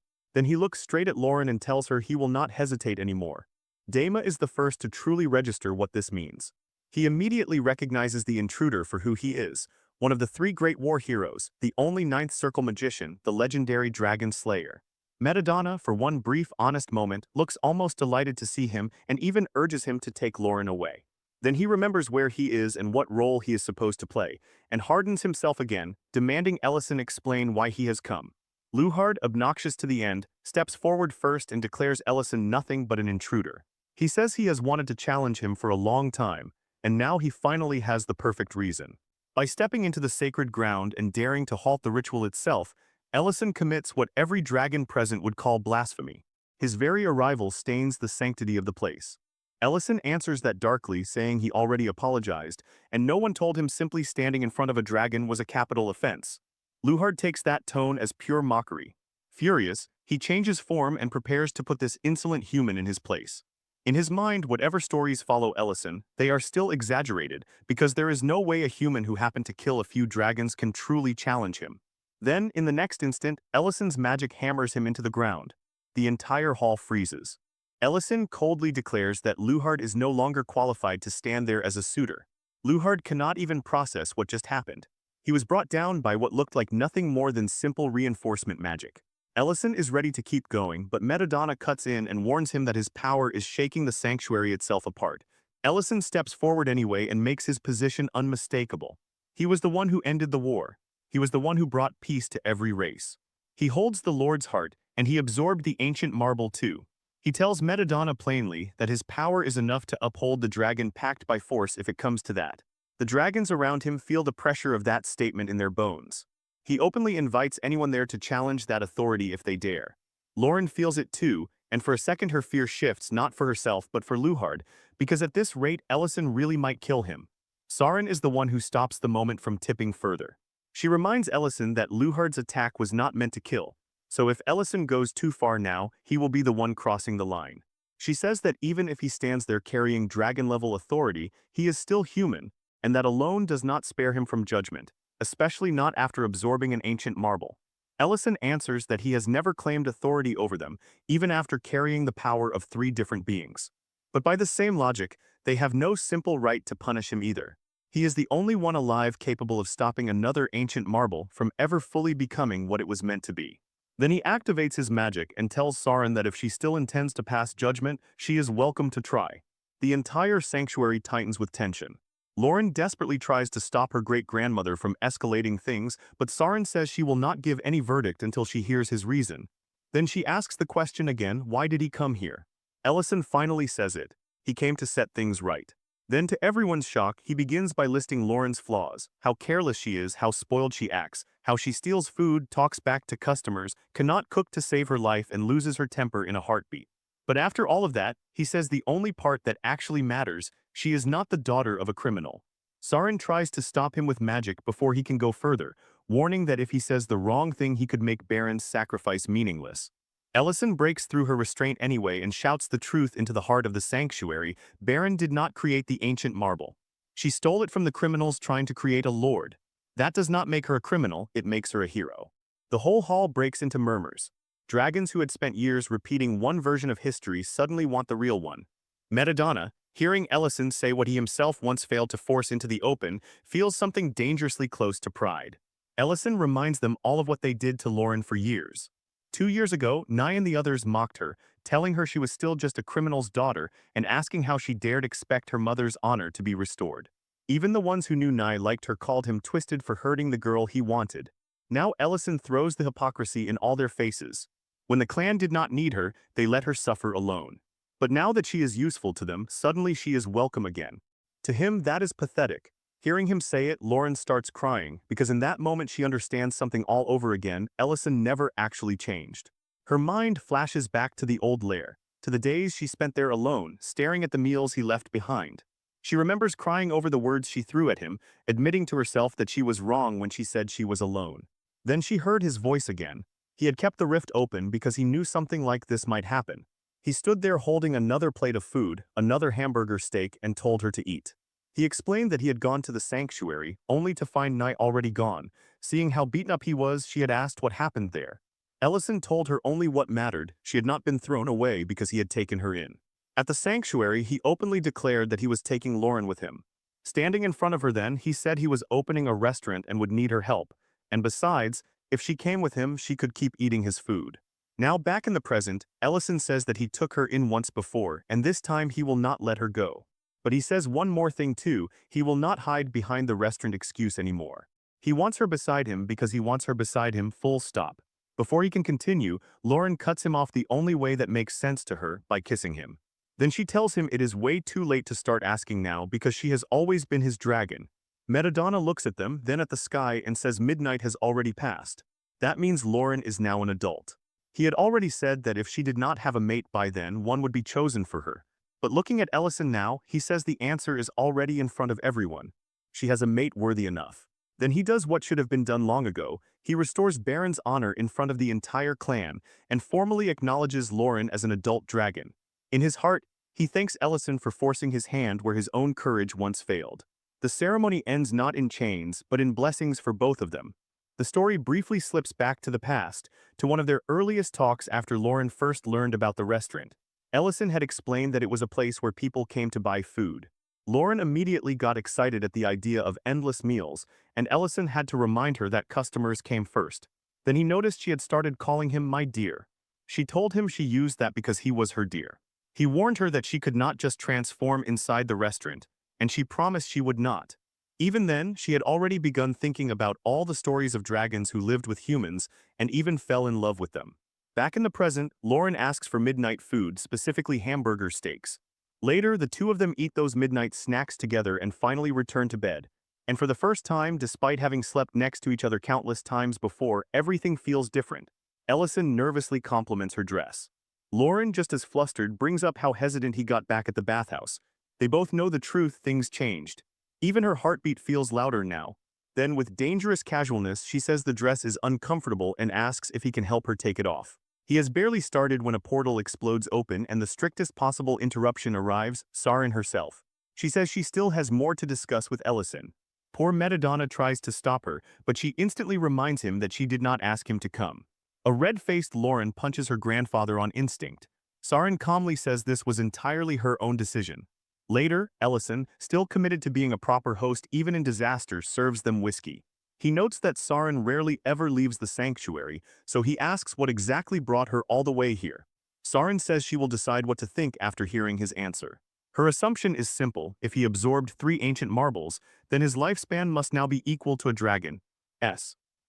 Then he looks straight at Lauren and tells her he will not hesitate anymore. Daima is the first to truly register what this means. He immediately recognizes the intruder for who he is, one of the three great war heroes, the only ninth circle magician, the legendary dragon slayer. Madamada, for one brief, honest moment, looks almost delighted to see him and even urges him to take Lauren away. Then he remembers where he is and what role he is supposed to play, and hardens himself again, demanding Ellison explain why he has come. Luhard, obnoxious to the end, steps forward first and declares Ellison nothing but an intruder. He says he has wanted to challenge him for a long time, and now he finally has the perfect reason. By stepping into the sacred ground and daring to halt the ritual itself, Ellison commits what every dragon present would call blasphemy. His very arrival stains the sanctity of the place. Ellison answers that darkly, saying he already apologized, and no one told him simply standing in front of a dragon was a capital offense. Luhard takes that tone as pure mockery. Furious, he changes form and prepares to put this insolent human in his place. In his mind, whatever stories follow Ellison, they are still exaggerated, because there is no way a human who happened to kill a few dragons can truly challenge him. Then, in the next instant, Ellison's magic hammers him into the ground. The entire hall freezes. Ellison coldly declares that Luhard is no longer qualified to stand there as a suitor. Luhard cannot even process what just happened. He was brought down by what looked like nothing more than simple reinforcement magic. Ellison is ready to keep going, but Madamada cuts in and warns him that his power is shaking the sanctuary itself apart. Ellison steps forward anyway and makes his position unmistakable. He was the one who ended the war. He was the one who brought peace to every race. He holds the Lord's heart, and he absorbed the ancient marble too. He tells Madamada plainly that his power is enough to uphold the dragon packed by force if it comes to that. The dragons around him feel the pressure of that statement in their bones. He openly invites anyone there to challenge that authority if they dare. Lauren feels it too, and for a second her fear shifts not for herself but for Luhard, because at this rate Ellison really might kill him. Sarin is the one who stops the moment from tipping further. She reminds Ellison that Luhard's attack was not meant to kill. So if Ellison goes too far now, he will be the one crossing the line. She says that even if he stands there carrying dragon-level authority, he is still human, and that alone does not spare him from judgment, especially not after absorbing an ancient marble. Ellison answers that he has never claimed authority over them, even after carrying the power of 3 different beings. But by the same logic, they have no simple right to punish him either. He is the only one alive capable of stopping another ancient marble from ever fully becoming what it was meant to be. Then he activates his magic and tells Sarin that if she still intends to pass judgment, she is welcome to try. The entire sanctuary tightens with tension. Lauren desperately tries to stop her great-grandmother from escalating things, but Sarin says she will not give any verdict until she hears his reason. Then she asks the question again, why did he come here? Ellison finally says it. He came to set things right. Then to everyone's shock, he begins by listing Lauren's flaws, how careless she is, how spoiled she acts, how she steals food, talks back to customers, cannot cook to save her life, and loses her temper in a heartbeat. But after all of that, he says the only part that actually matters, she is not the daughter of a criminal. Sarin tries to stop him with magic before he can go further, warning that if he says the wrong thing he could make Baron's sacrifice meaningless. Ellison breaks through her restraint anyway and shouts the truth into the heart of the sanctuary. Baron did not create the ancient marble. She stole it from the criminals trying to create a lord. That does not make her a criminal, it makes her a hero. The whole hall breaks into murmurs. Dragons who had spent years repeating one version of history suddenly want the real one. Madamada, hearing Ellison say what he himself once failed to force into the open, feels something dangerously close to pride. Ellison reminds them all of what they did to Lauren for years. 2 years ago, Nye and the others mocked her, telling her she was still just a criminal's daughter and asking how she dared expect her mother's honor to be restored. Even the ones who knew Nye liked her called him twisted for hurting the girl he wanted. Now Ellison throws the hypocrisy in all their faces. When the clan did not need her, they let her suffer alone. But now that she is useful to them, suddenly she is welcome again. To him, that is pathetic. Hearing him say it, Lauren starts crying, because in that moment she understands something all over again. Ellison never actually changed. Her mind flashes back to the old lair, to the days she spent there alone, staring at the meals he left behind. She remembers crying over the words she threw at him, admitting to herself that she was wrong when she said she was alone. Then she heard his voice again. He had kept the rift open because he knew something like this might happen. He stood there holding another plate of food, another hamburger steak, and told her to eat. He explained that he had gone to the sanctuary, only to find Nye already gone. Seeing how beaten up he was, she had asked what happened there. Ellison told her only what mattered. She had not been thrown away because he had taken her in. At the sanctuary, he openly declared that he was taking Lauren with him. Standing in front of her then, he said he was opening a restaurant and would need her help. And besides, if she came with him, she could keep eating his food. Now back in the present, Ellison says that he took her in once before, and this time he will not let her go. But he says one more thing too, he will not hide behind the restaurant excuse anymore. He wants her beside him because he wants her beside him, full stop. Before he can continue, Lauren cuts him off the only way that makes sense to her, by kissing him. Then she tells him it is way too late to start asking now because she has always been his dragon. Madamada looks at them, then at the sky and says midnight has already passed. That means Lauren is now an adult. He had already said that if she did not have a mate by then, one would be chosen for her. But looking at Ellison now, he says the answer is already in front of everyone. She has a mate worthy enough. Then he does what should have been done long ago. He restores Baron's honor in front of the entire clan and formally acknowledges Lauren as an adult dragon. In his heart, he thanks Ellison for forcing his hand where his own courage once failed. The ceremony ends not in chains, but in blessings for both of them. The story briefly slips back to the past, to one of their earliest talks after Lauren first learned about the restaurant. Ellison had explained that it was a place where people came to buy food. Lauren immediately got excited at the idea of endless meals, and Ellison had to remind her that customers came first. Then he noticed she had started calling him my dear. She told him she used that because he was her dear. He warned her that she could not just transform inside the restaurant, and she promised she would not. Even then, she had already begun thinking about all the stories of dragons who lived with humans and even fell in love with them. Back in the present, Lauren asks for midnight food, specifically hamburger steaks. Later, the two of them eat those midnight snacks together and finally return to bed. And for the first time, despite having slept next to each other countless times before, everything feels different. Ellison nervously compliments her dress. Lauren, just as flustered, brings up how hesitant he got back at the bathhouse. They both know the truth, things changed. Even her heartbeat feels louder now. Then, with dangerous casualness, she says the dress is uncomfortable and asks if he can help her take it off. He has barely started when a portal explodes open and the strictest possible interruption arrives, Sarin herself. She says she still has more to discuss with Ellison. Poor Madamada tries to stop her, but she instantly reminds him that she did not ask him to come. A red-faced Lauren punches her grandfather on instinct. Sarin calmly says this was entirely her own decision. Later, Ellison, still committed to being a proper host even in disaster, serves them whiskey. He notes that Sarin rarely ever leaves the sanctuary, so he asks what exactly brought her all the way here. Sarin says she will decide what to think after hearing his answer. Her assumption is simple: if he absorbed 3 ancient marbles, then his lifespan must now be equal to a dragon's.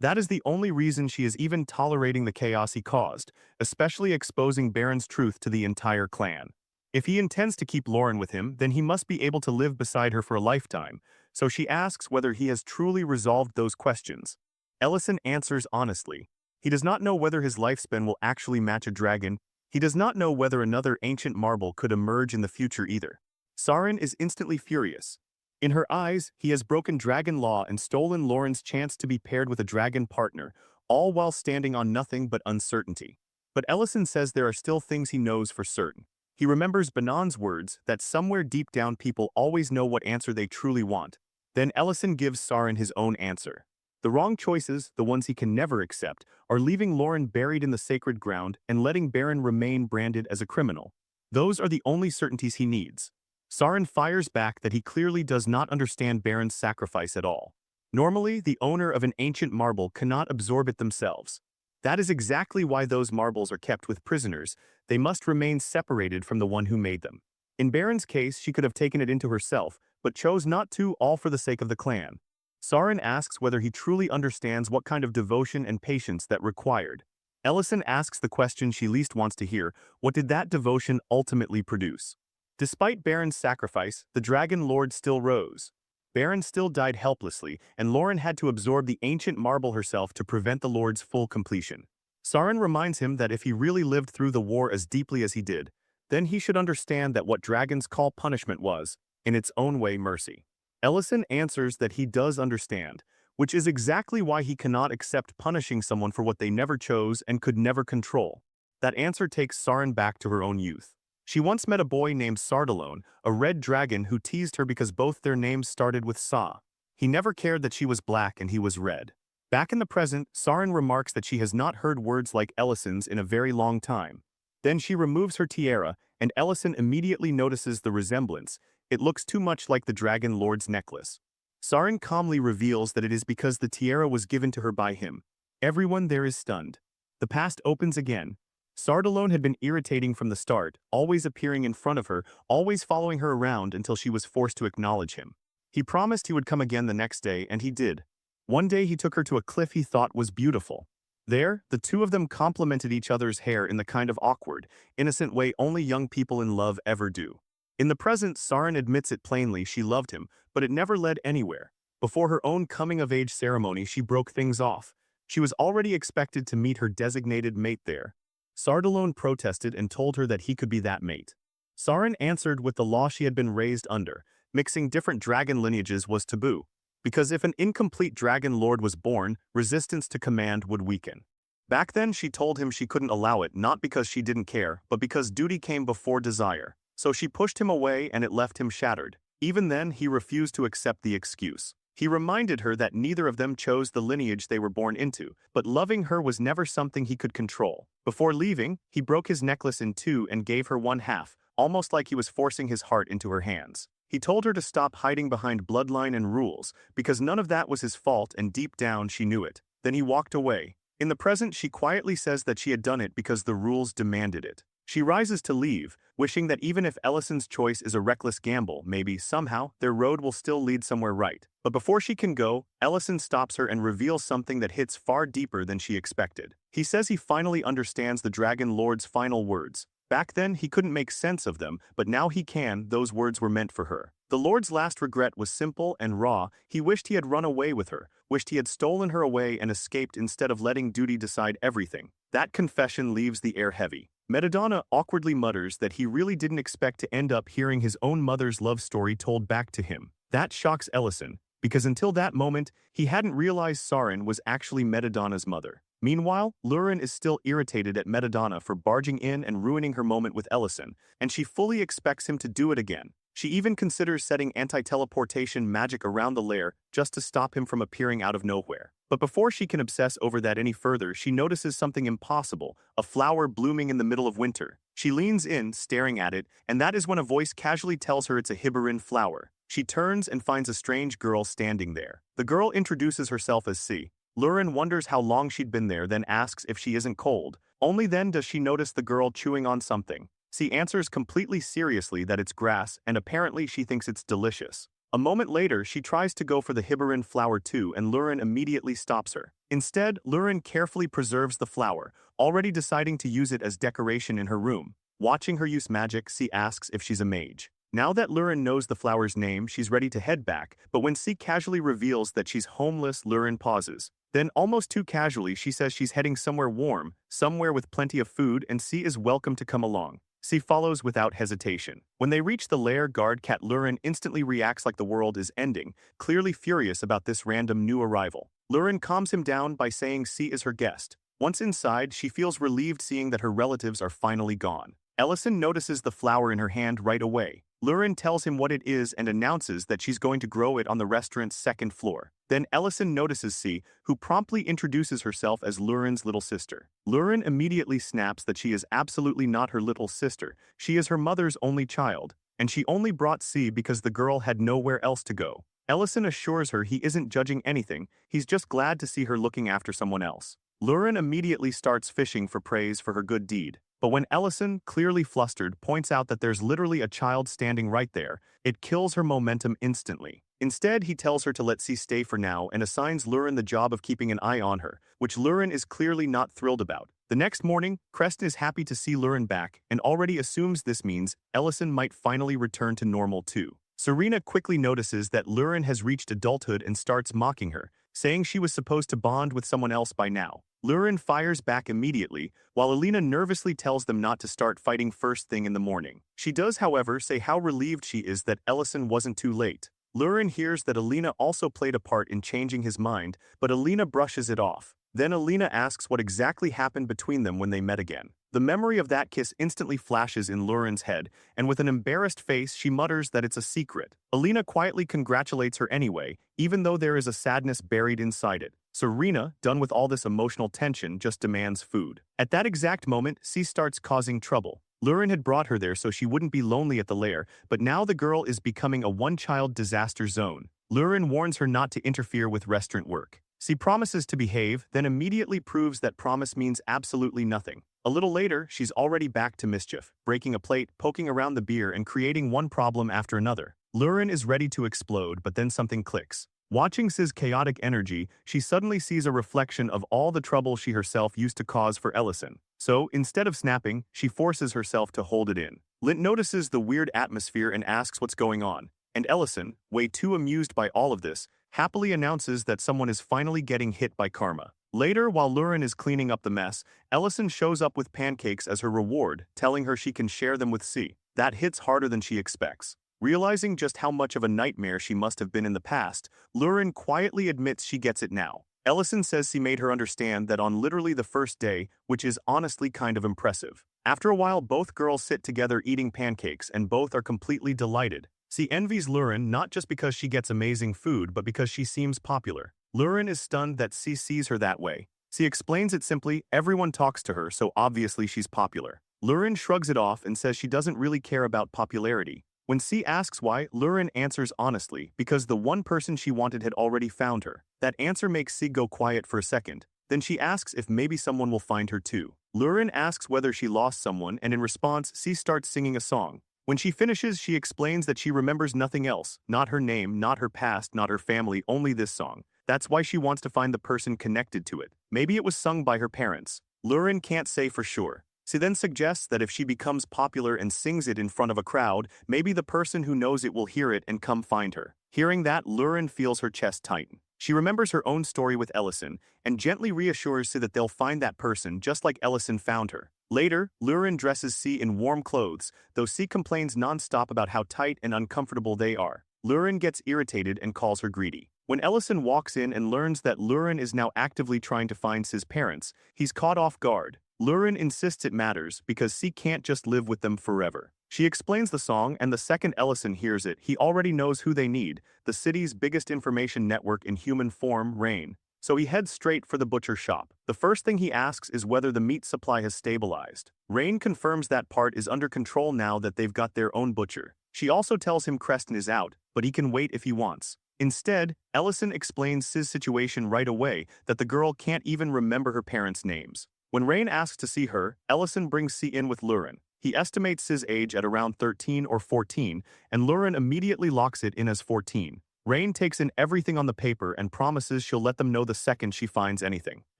That is the only reason she is even tolerating the chaos he caused, especially exposing Baron's truth to the entire clan. If he intends to keep Lauren with him, then he must be able to live beside her for a lifetime, so she asks whether he has truly resolved those questions. Ellison answers honestly. He does not know whether his lifespan will actually match a dragon. He does not know whether another ancient marble could emerge in the future either. Saren is instantly furious. In her eyes, he has broken dragon law and stolen Lauren's chance to be paired with a dragon partner, all while standing on nothing but uncertainty. But Ellison says there are still things he knows for certain. He remembers Banan's words that somewhere deep down people always know what answer they truly want. Then Ellison gives Saren his own answer. The wrong choices, the ones he can never accept, are leaving Lauren buried in the sacred ground and letting Baron remain branded as a criminal. Those are the only certainties he needs. Saren fires back that he clearly does not understand Baron's sacrifice at all. Normally, the owner of an ancient marble cannot absorb it themselves. That is exactly why those marbles are kept with prisoners. They must remain separated from the one who made them. In Baron's case, she could have taken it into herself, but chose not to, all for the sake of the clan. Saren asks whether he truly understands what kind of devotion and patience that required. Ellison asks the question she least wants to hear: what did that devotion ultimately produce? Despite Baron's sacrifice, the Dragon Lord still rose. Baron still died helplessly, and Lauren had to absorb the ancient marble herself to prevent the Lord's full completion. Saren reminds him that if he really lived through the war as deeply as he did, then he should understand that what dragons call punishment was, in its own way, mercy. Ellison answers that he does understand, which is exactly why he cannot accept punishing someone for what they never chose and could never control. That answer takes Saren back to her own youth. She once met a boy named Sardalone, a red dragon who teased her because both their names started with Sa. He never cared that she was black and he was red. Back in the present, Saren remarks that she has not heard words like Ellison's in a very long time. Then she removes her tiara, and Ellison immediately notices the resemblance. It looks too much like the Dragon Lord's necklace. Saren calmly reveals that it is because the tiara was given to her by him. Everyone there is stunned. The past opens again. Sardalone had been irritating from the start, always appearing in front of her, always following her around until she was forced to acknowledge him. He promised he would come again the next day, and he did. One day he took her to a cliff he thought was beautiful. There, the two of them complimented each other's hair in the kind of awkward, innocent way only young people in love ever do. In the present, Saren admits it plainly: she loved him, but it never led anywhere. Before her own coming-of-age ceremony, she broke things off. She was already expected to meet her designated mate there. Sardalone protested and told her that he could be that mate. Saren answered with the law she had been raised under: mixing different dragon lineages was taboo, because if an incomplete dragon lord was born, resistance to command would weaken. Back then she told him she couldn't allow it, not because she didn't care, but because duty came before desire. So she pushed him away and it left him shattered. Even then, he refused to accept the excuse. He reminded her that neither of them chose the lineage they were born into, but loving her was never something he could control. Before leaving, he broke his necklace in two and gave her one half, almost like he was forcing his heart into her hands. He told her to stop hiding behind bloodline and rules, because none of that was his fault and deep down she knew it. Then he walked away. In the present, she quietly says that she had done it because the rules demanded it. She rises to leave, wishing that even if Ellison's choice is a reckless gamble, maybe, somehow, their road will still lead somewhere right. But before she can go, Ellison stops her and reveals something that hits far deeper than she expected. He says he finally understands the Dragon Lord's final words. Back then, he couldn't make sense of them, but now he can. Those words were meant for her. The Lord's last regret was simple and raw. He wished he had run away with her, wished he had stolen her away and escaped instead of letting duty decide everything. That confession leaves the air heavy. Madamada awkwardly mutters that he really didn't expect to end up hearing his own mother's love story told back to him. That shocks Ellison, because until that moment, he hadn't realized Saren was actually Madamada's mother. Meanwhile, Lauren is still irritated at Madamada for barging in and ruining her moment with Ellison, and she fully expects him to do it again. She even considers setting anti-teleportation magic around the lair just to stop him from appearing out of nowhere. But before she can obsess over that any further, she notices something impossible: a flower blooming in the middle of winter. She leans in, staring at it, and that is when a voice casually tells her it's a Hibarin flower. She turns and finds a strange girl standing there. The girl introduces herself as C. Lauren wonders how long she'd been there, then asks if she isn't cold. Only then does she notice the girl chewing on something. C answers completely seriously that it's grass, and apparently she thinks it's delicious. A moment later, she tries to go for the Hibarin flower too, and Lurin immediately stops her. Instead, Lurin carefully preserves the flower, already deciding to use it as decoration in her room. Watching her use magic, C asks if she's a mage. Now that Lurin knows the flower's name, she's ready to head back, but when C casually reveals that she's homeless, Lurin pauses. Then, almost too casually, she says she's heading somewhere warm, somewhere with plenty of food, and C is welcome to come along. C follows without hesitation. When they reach the lair, guard cat Lurin instantly reacts like the world is ending, clearly furious about this random new arrival. Lurin calms him down by saying C is her guest. Once inside, she feels relieved seeing that her relatives are finally gone. Ellison notices the flower in her hand right away. Lurin tells him what it is and announces that she's going to grow it on the restaurant's second floor. Then Ellison notices C, who promptly introduces herself as Lurin's little sister. Lurin immediately snaps that she is absolutely not her little sister. She is her mother's only child, and she only brought C because the girl had nowhere else to go. Ellison assures her he isn't judging anything, he's just glad to see her looking after someone else. Lurin immediately starts fishing for praise for her good deed. But when Ellison, clearly flustered, points out that there's literally a child standing right there, it kills her momentum instantly. Instead, he tells her to let C stay for now and assigns Lurin the job of keeping an eye on her, which Lurin is clearly not thrilled about. The next morning, Creston is happy to see Lurin back and already assumes this means Ellison might finally return to normal too. Serena quickly notices that Lurin has reached adulthood and starts mocking her, saying she was supposed to bond with someone else by now. Lurin fires back immediately, while Alina nervously tells them not to start fighting first thing in the morning. She does, however, say how relieved she is that Ellison wasn't too late. Lurin hears that Alina also played a part in changing his mind, but Alina brushes it off. Then Alina asks what exactly happened between them when they met again. The memory of that kiss instantly flashes in Lurin's head, and with an embarrassed face she mutters that it's a secret. Alina quietly congratulates her anyway, even though there is a sadness buried inside it. Serena, done with all this emotional tension, just demands food. At that exact moment, C starts causing trouble. Lurin had brought her there so she wouldn't be lonely at the lair, but now the girl is becoming a one-child disaster zone. Lurin warns her not to interfere with restaurant work. C promises to behave, then immediately proves that promise means absolutely nothing. A little later, she's already back to mischief, breaking a plate, poking around the beer, and creating one problem after another. Lurin is ready to explode, but then something clicks. Watching C's chaotic energy, she suddenly sees a reflection of all the trouble she herself used to cause for Ellison. So, instead of snapping, she forces herself to hold it in. Lint notices the weird atmosphere and asks what's going on, and Ellison, way too amused by all of this, happily announces that someone is finally getting hit by karma. Later, while Lurin is cleaning up the mess, Ellison shows up with pancakes as her reward, telling her she can share them with C. That hits harder than she expects. Realizing just how much of a nightmare she must have been in the past, Lurin quietly admits she gets it now. Ellison says she made her understand that on literally the first day, which is honestly kind of impressive. After a while, both girls sit together eating pancakes and both are completely delighted. C envies Lurin not just because she gets amazing food, but because she seems popular. Lurin is stunned that C sees her that way. C explains it simply, everyone talks to her, so obviously she's popular. Lurin shrugs it off and says she doesn't really care about popularity. When C asks why, Lurin answers honestly, because the one person she wanted had already found her. That answer makes C go quiet for a second. Then she asks if maybe someone will find her too. Lurin asks whether she lost someone, and in response, C starts singing a song. When she finishes, she explains that she remembers nothing else, not her name, not her past, not her family, only this song. That's why she wants to find the person connected to it. Maybe it was sung by her parents. Lurin can't say for sure. She then suggests that if she becomes popular and sings it in front of a crowd, maybe the person who knows it will hear it and come find her. Hearing that, Lurin feels her chest tighten. She remembers her own story with Ellison and gently reassures C that they'll find that person just like Ellison found her. Later, Lurin dresses C in warm clothes, though C complains non-stop about how tight and uncomfortable they are. Lurin gets irritated and calls her greedy. When Ellison walks in and learns that Lurin is now actively trying to find C's parents, he's caught off guard. Lurin insists it matters because C can't just live with them forever. She explains the song, and the second Ellison hears it, he already knows who they need, the city's biggest information network in human form, Rain. So he heads straight for the butcher shop. The first thing he asks is whether the meat supply has stabilized. Rain confirms that part is under control now that they've got their own butcher. She also tells him Creston is out, but he can wait if he wants. Instead, Ellison explains C's situation right away, that the girl can't even remember her parents' names. When Rain asks to see her, Ellison brings C in with Lurin. He estimates Siz's age at around 13 or 14, and Lurin immediately locks it in as 14. Rain takes in everything on the paper and promises she'll let them know the second she finds anything.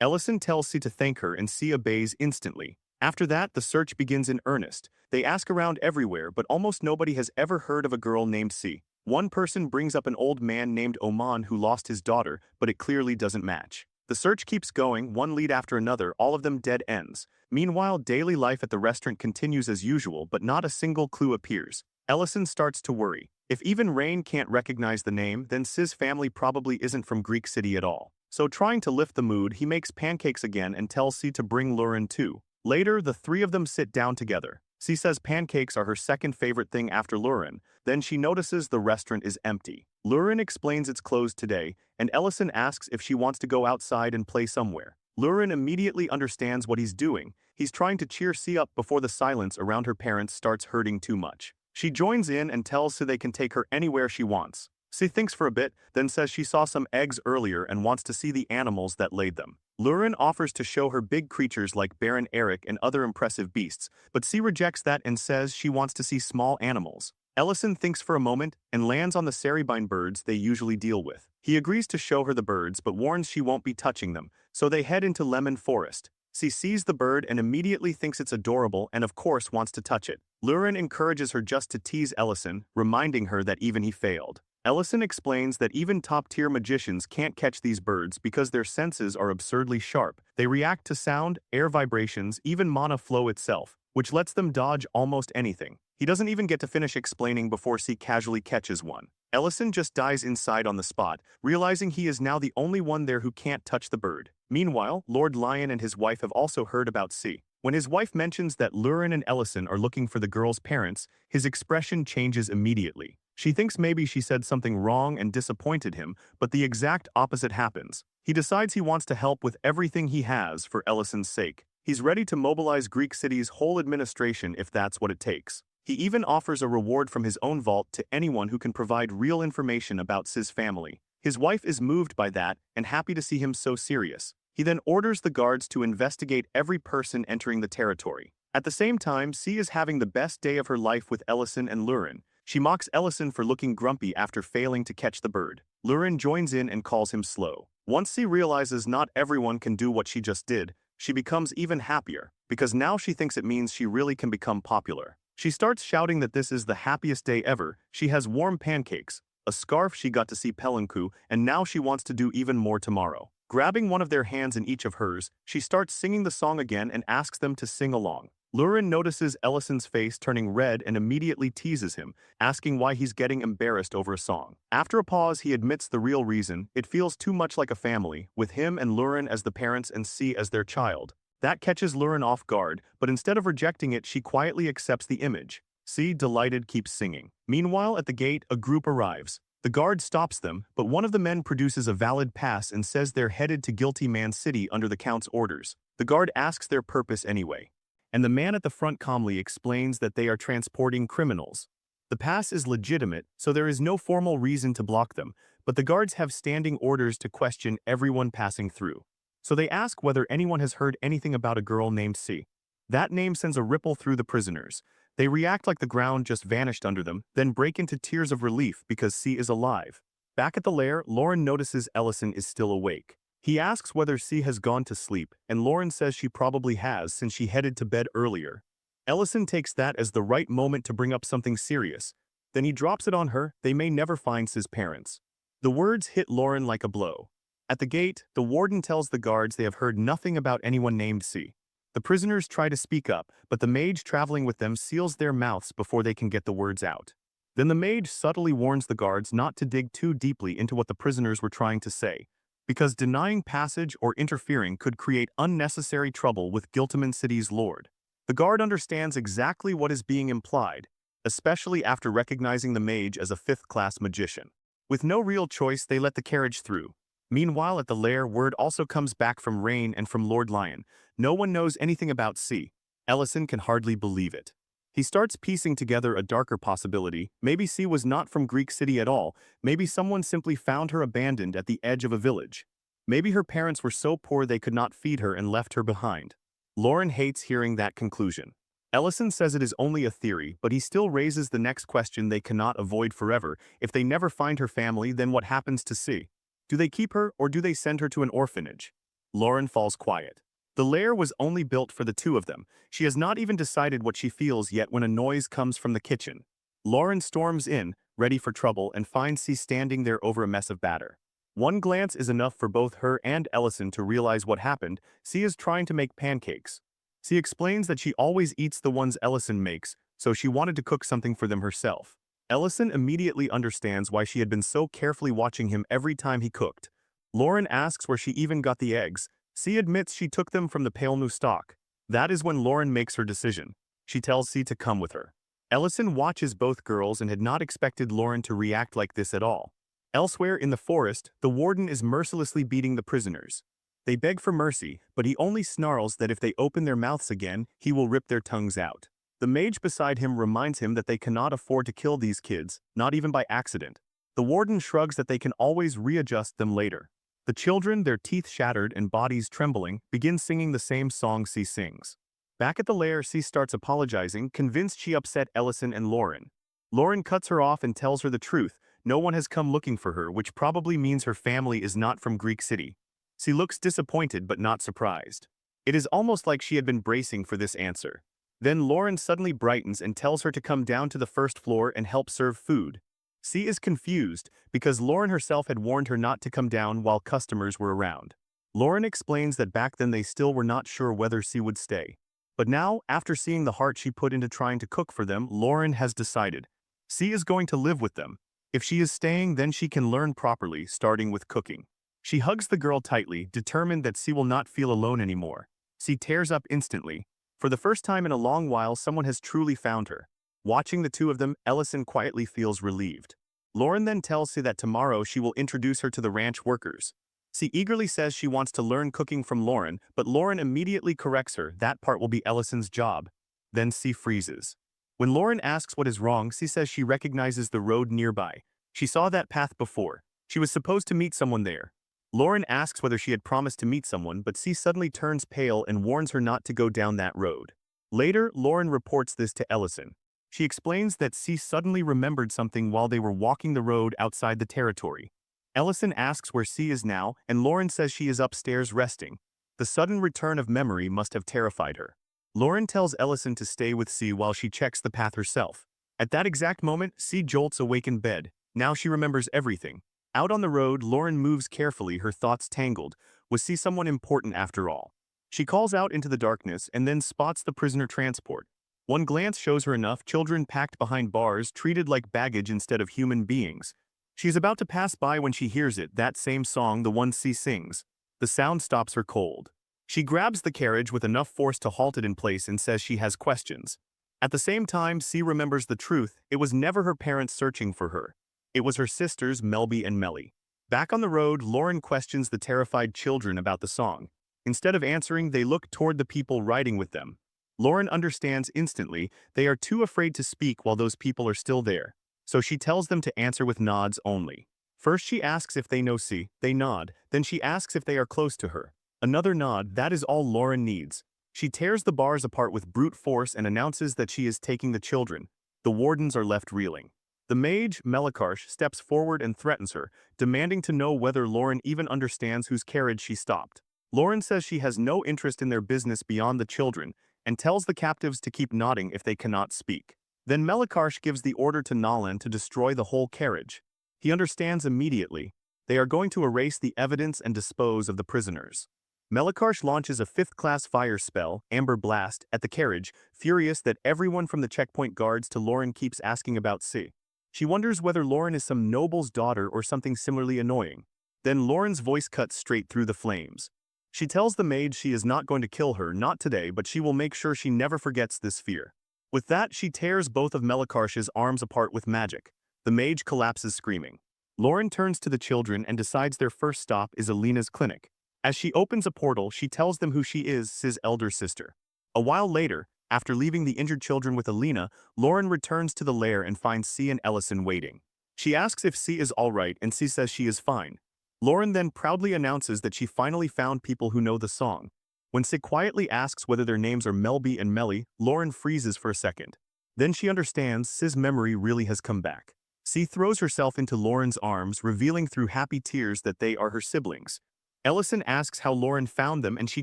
Ellison tells C to thank her and C obeys instantly. After that, the search begins in earnest. They ask around everywhere, but almost nobody has ever heard of a girl named C. One person brings up an old man named Oman who lost his daughter, but it clearly doesn't match. The search keeps going, one lead after another, all of them dead ends. Meanwhile, daily life at the restaurant continues as usual, but not a single clue appears. Ellison starts to worry. If even Rain can't recognize the name, then Siz's family probably isn't from Greek City at all. So trying to lift the mood, he makes pancakes again and tells C to bring Lurin too. Later, the three of them sit down together. C says pancakes are her second favorite thing after Lurin. Then she notices the restaurant is empty. Lurin explains it's closed today, and Ellison asks if she wants to go outside and play somewhere. Lurin immediately understands what he's doing. He's trying to cheer C up before the silence around her parents starts hurting too much. She joins in and tells C they can take her anywhere she wants. C thinks for a bit, then says she saw some eggs earlier and wants to see the animals that laid them. Lurin offers to show her big creatures like Baron Eric and other impressive beasts, but C rejects that and says she wants to see small animals. Ellison thinks for a moment and lands on the ceribine birds they usually deal with. He agrees to show her the birds but warns she won't be touching them, so they head into Lemon Forest. She sees the bird and immediately thinks it's adorable and of course wants to touch it. Lurin encourages her just to tease Ellison, reminding her that even he failed. Ellison explains that even top-tier magicians can't catch these birds because their senses are absurdly sharp. They react to sound, air vibrations, even mana flow itself, which lets them dodge almost anything. He doesn't even get to finish explaining before C casually catches one. Ellison just dies inside on the spot, realizing he is now the only one there who can't touch the bird. Meanwhile, Lord Lion and his wife have also heard about C. When his wife mentions that Lurin and Ellison are looking for the girl's parents, his expression changes immediately. She thinks maybe she said something wrong and disappointed him, but the exact opposite happens. He decides he wants to help with everything he has for Ellison's sake. He's ready to mobilize Greek City's whole administration if that's what it takes. He even offers a reward from his own vault to anyone who can provide real information about Siz's family. His wife is moved by that and happy to see him so serious. He then orders the guards to investigate every person entering the territory. At the same time, C is having the best day of her life with Ellison and Lurin. She mocks Ellison for looking grumpy after failing to catch the bird. Lurin joins in and calls him slow. Once C realizes not everyone can do what she just did, she becomes even happier, because now she thinks it means she really can become popular. She starts shouting that this is the happiest day ever. She has warm pancakes, a scarf she got to see Pelanku, and now she wants to do even more tomorrow. Grabbing one of their hands in each of hers, she starts singing the song again and asks them to sing along. Lurin notices Ellison's face turning red and immediately teases him, asking why he's getting embarrassed over a song. After a pause, he admits the real reason: it feels too much like a family, with him and Lurin as the parents and C as their child. That catches Lurin off guard, but instead of rejecting it, she quietly accepts the image. C, delighted, keeps singing. Meanwhile, at the gate, a group arrives. The guard stops them, but one of the men produces a valid pass and says they're headed to Guilty Man City under the Count's orders. The guard asks their purpose anyway, and the man at the front calmly explains that they are transporting criminals. The pass is legitimate, so there is no formal reason to block them, but the guards have standing orders to question everyone passing through. So they ask whether anyone has heard anything about a girl named C. That name sends a ripple through the prisoners. They react like the ground just vanished under them, then break into tears of relief because C is alive. Back at the lair, Lauren notices Ellison is still awake. He asks whether C has gone to sleep, and Lauren says she probably has since she headed to bed earlier. Ellison takes that as the right moment to bring up something serious. Then he drops it on her: they may never find C's parents. The words hit Lauren like a blow. At the gate, the warden tells the guards they have heard nothing about anyone named C. The prisoners try to speak up, but the mage traveling with them seals their mouths before they can get the words out. Then the mage subtly warns the guards not to dig too deeply into what the prisoners were trying to say, because denying passage or interfering could create unnecessary trouble with Guiltiman City's lord. The guard understands exactly what is being implied, especially after recognizing the mage as a fifth-class magician. With no real choice, they let the carriage through. Meanwhile, at the lair, word also comes back from Rain and from Lord Lion. No one knows anything about C. Ellison can hardly believe it. He starts piecing together a darker possibility. Maybe C was not from Greek City at all. Maybe someone simply found her abandoned at the edge of a village. Maybe her parents were so poor they could not feed her and left her behind. Lauren hates hearing that conclusion. Ellison says it is only a theory, but he still raises the next question they cannot avoid forever. If they never find her family, then what happens to C? Do they keep her, or do they send her to an orphanage? Lauren falls quiet. The lair was only built for the two of them. She has not even decided what she feels yet when a noise comes from the kitchen. Lauren storms in, ready for trouble, and finds C standing there over a mess of batter. One glance is enough for both her and Ellison to realize what happened. C is trying to make pancakes. She explains that she always eats the ones Ellison makes, so she wanted to cook something for them herself. Ellison immediately understands why she had been so carefully watching him every time he cooked. Lauren asks where she even got the eggs. C admits she took them from the pale new stock. That is when Lauren makes her decision. She tells C to come with her. Ellison watches both girls and had not expected Lauren to react like this at all. Elsewhere in the forest, the warden is mercilessly beating the prisoners. They beg for mercy, but he only snarls that if they open their mouths again, he will rip their tongues out. The mage beside him reminds him that they cannot afford to kill these kids, not even by accident. The warden shrugs that they can always readjust them later. The children, their teeth shattered and bodies trembling, begin singing the same song C sings. Back at the lair, C starts apologizing, convinced she upset Ellison and Lauren. Lauren cuts her off and tells her the truth. No one has come looking for her, which probably means her family is not from Greek City. She looks disappointed but not surprised. It is almost like she had been bracing for this answer. Then Lauren suddenly brightens and tells her to come down to the first floor and help serve food. C is confused because Lauren herself had warned her not to come down while customers were around. Lauren explains that back then they still were not sure whether C would stay. But now, after seeing the heart she put into trying to cook for them, Lauren has decided. C is going to live with them. If she is staying, then she can learn properly, starting with cooking. She hugs the girl tightly, determined that C will not feel alone anymore. C tears up instantly. For the first time in a long while, someone has truly found her. Watching the two of them, Ellison quietly feels relieved. Lauren then tells C that tomorrow she will introduce her to the ranch workers. C eagerly says she wants to learn cooking from Lauren, but Lauren immediately corrects her. That part will be Ellison's job. Then C freezes. When Lauren asks what is wrong, C says she recognizes the road nearby. She saw that path before. She was supposed to meet someone there. Lauren asks whether she had promised to meet someone, but C suddenly turns pale and warns her not to go down that road. Later, Lauren reports this to Ellison. She explains that C suddenly remembered something while they were walking the road outside the territory. Ellison asks where C is now, and Lauren says she is upstairs resting. The sudden return of memory must have terrified her. Lauren tells Ellison to stay with C while she checks the path herself. At that exact moment, C jolts awake in bed. Now she remembers everything. Out on the road, Lauren moves carefully, her thoughts tangled. Was C someone important after all? She calls out into the darkness and then spots the prisoner transport. One glance shows her enough children packed behind bars, treated like baggage instead of human beings. She is about to pass by when she hears it, that same song, the one C sings. The sound stops her cold. She grabs the carriage with enough force to halt it in place and says she has questions. At the same time, C remembers the truth. It was never her parents searching for her. It was her sisters, Melby and Melly. Back on the road, Lauren questions the terrified children about the song. Instead of answering, they look toward the people riding with them. Lauren understands instantly they are too afraid to speak while those people are still there, so she tells them to answer with nods only. First she asks if they know C, they nod, then she asks if they are close to her. Another nod, that is all Lauren needs. She tears the bars apart with brute force and announces that she is taking the children. The wardens are left reeling. The mage, Melikarsh, steps forward and threatens her, demanding to know whether Lauren even understands whose carriage she stopped. Lauren says she has no interest in their business beyond the children, and tells the captives to keep nodding if they cannot speak. Then Melikarsh gives the order to Nalan to destroy the whole carriage. He understands immediately. They are going to erase the evidence and dispose of the prisoners. Melikarsh launches a 5th-class fire spell, Amber Blast, at the carriage, furious that everyone from the checkpoint guards to Lauren keeps asking about C. She wonders whether Lauren is some noble's daughter or something similarly annoying. Then Lauren's voice cuts straight through the flames. She tells the mage she is not going to kill her, not today, but she will make sure she never forgets this fear. With that, she tears both of Melikarsh's arms apart with magic. The mage collapses screaming. Lauren turns to the children and decides their first stop is Alina's clinic. As she opens a portal, she tells them who she is, C's elder sister. A while later, after leaving the injured children with Alina, Lauren returns to the lair and finds C and Ellison waiting. She asks if C is alright and C says she is fine. Lauren then proudly announces that she finally found people who know the song. When C quietly asks whether their names are Melby and Melly, Lauren freezes for a second. Then she understands C's memory really has come back. C throws herself into Lauren's arms, revealing through happy tears that they are her siblings. Ellison asks how Lauren found them and she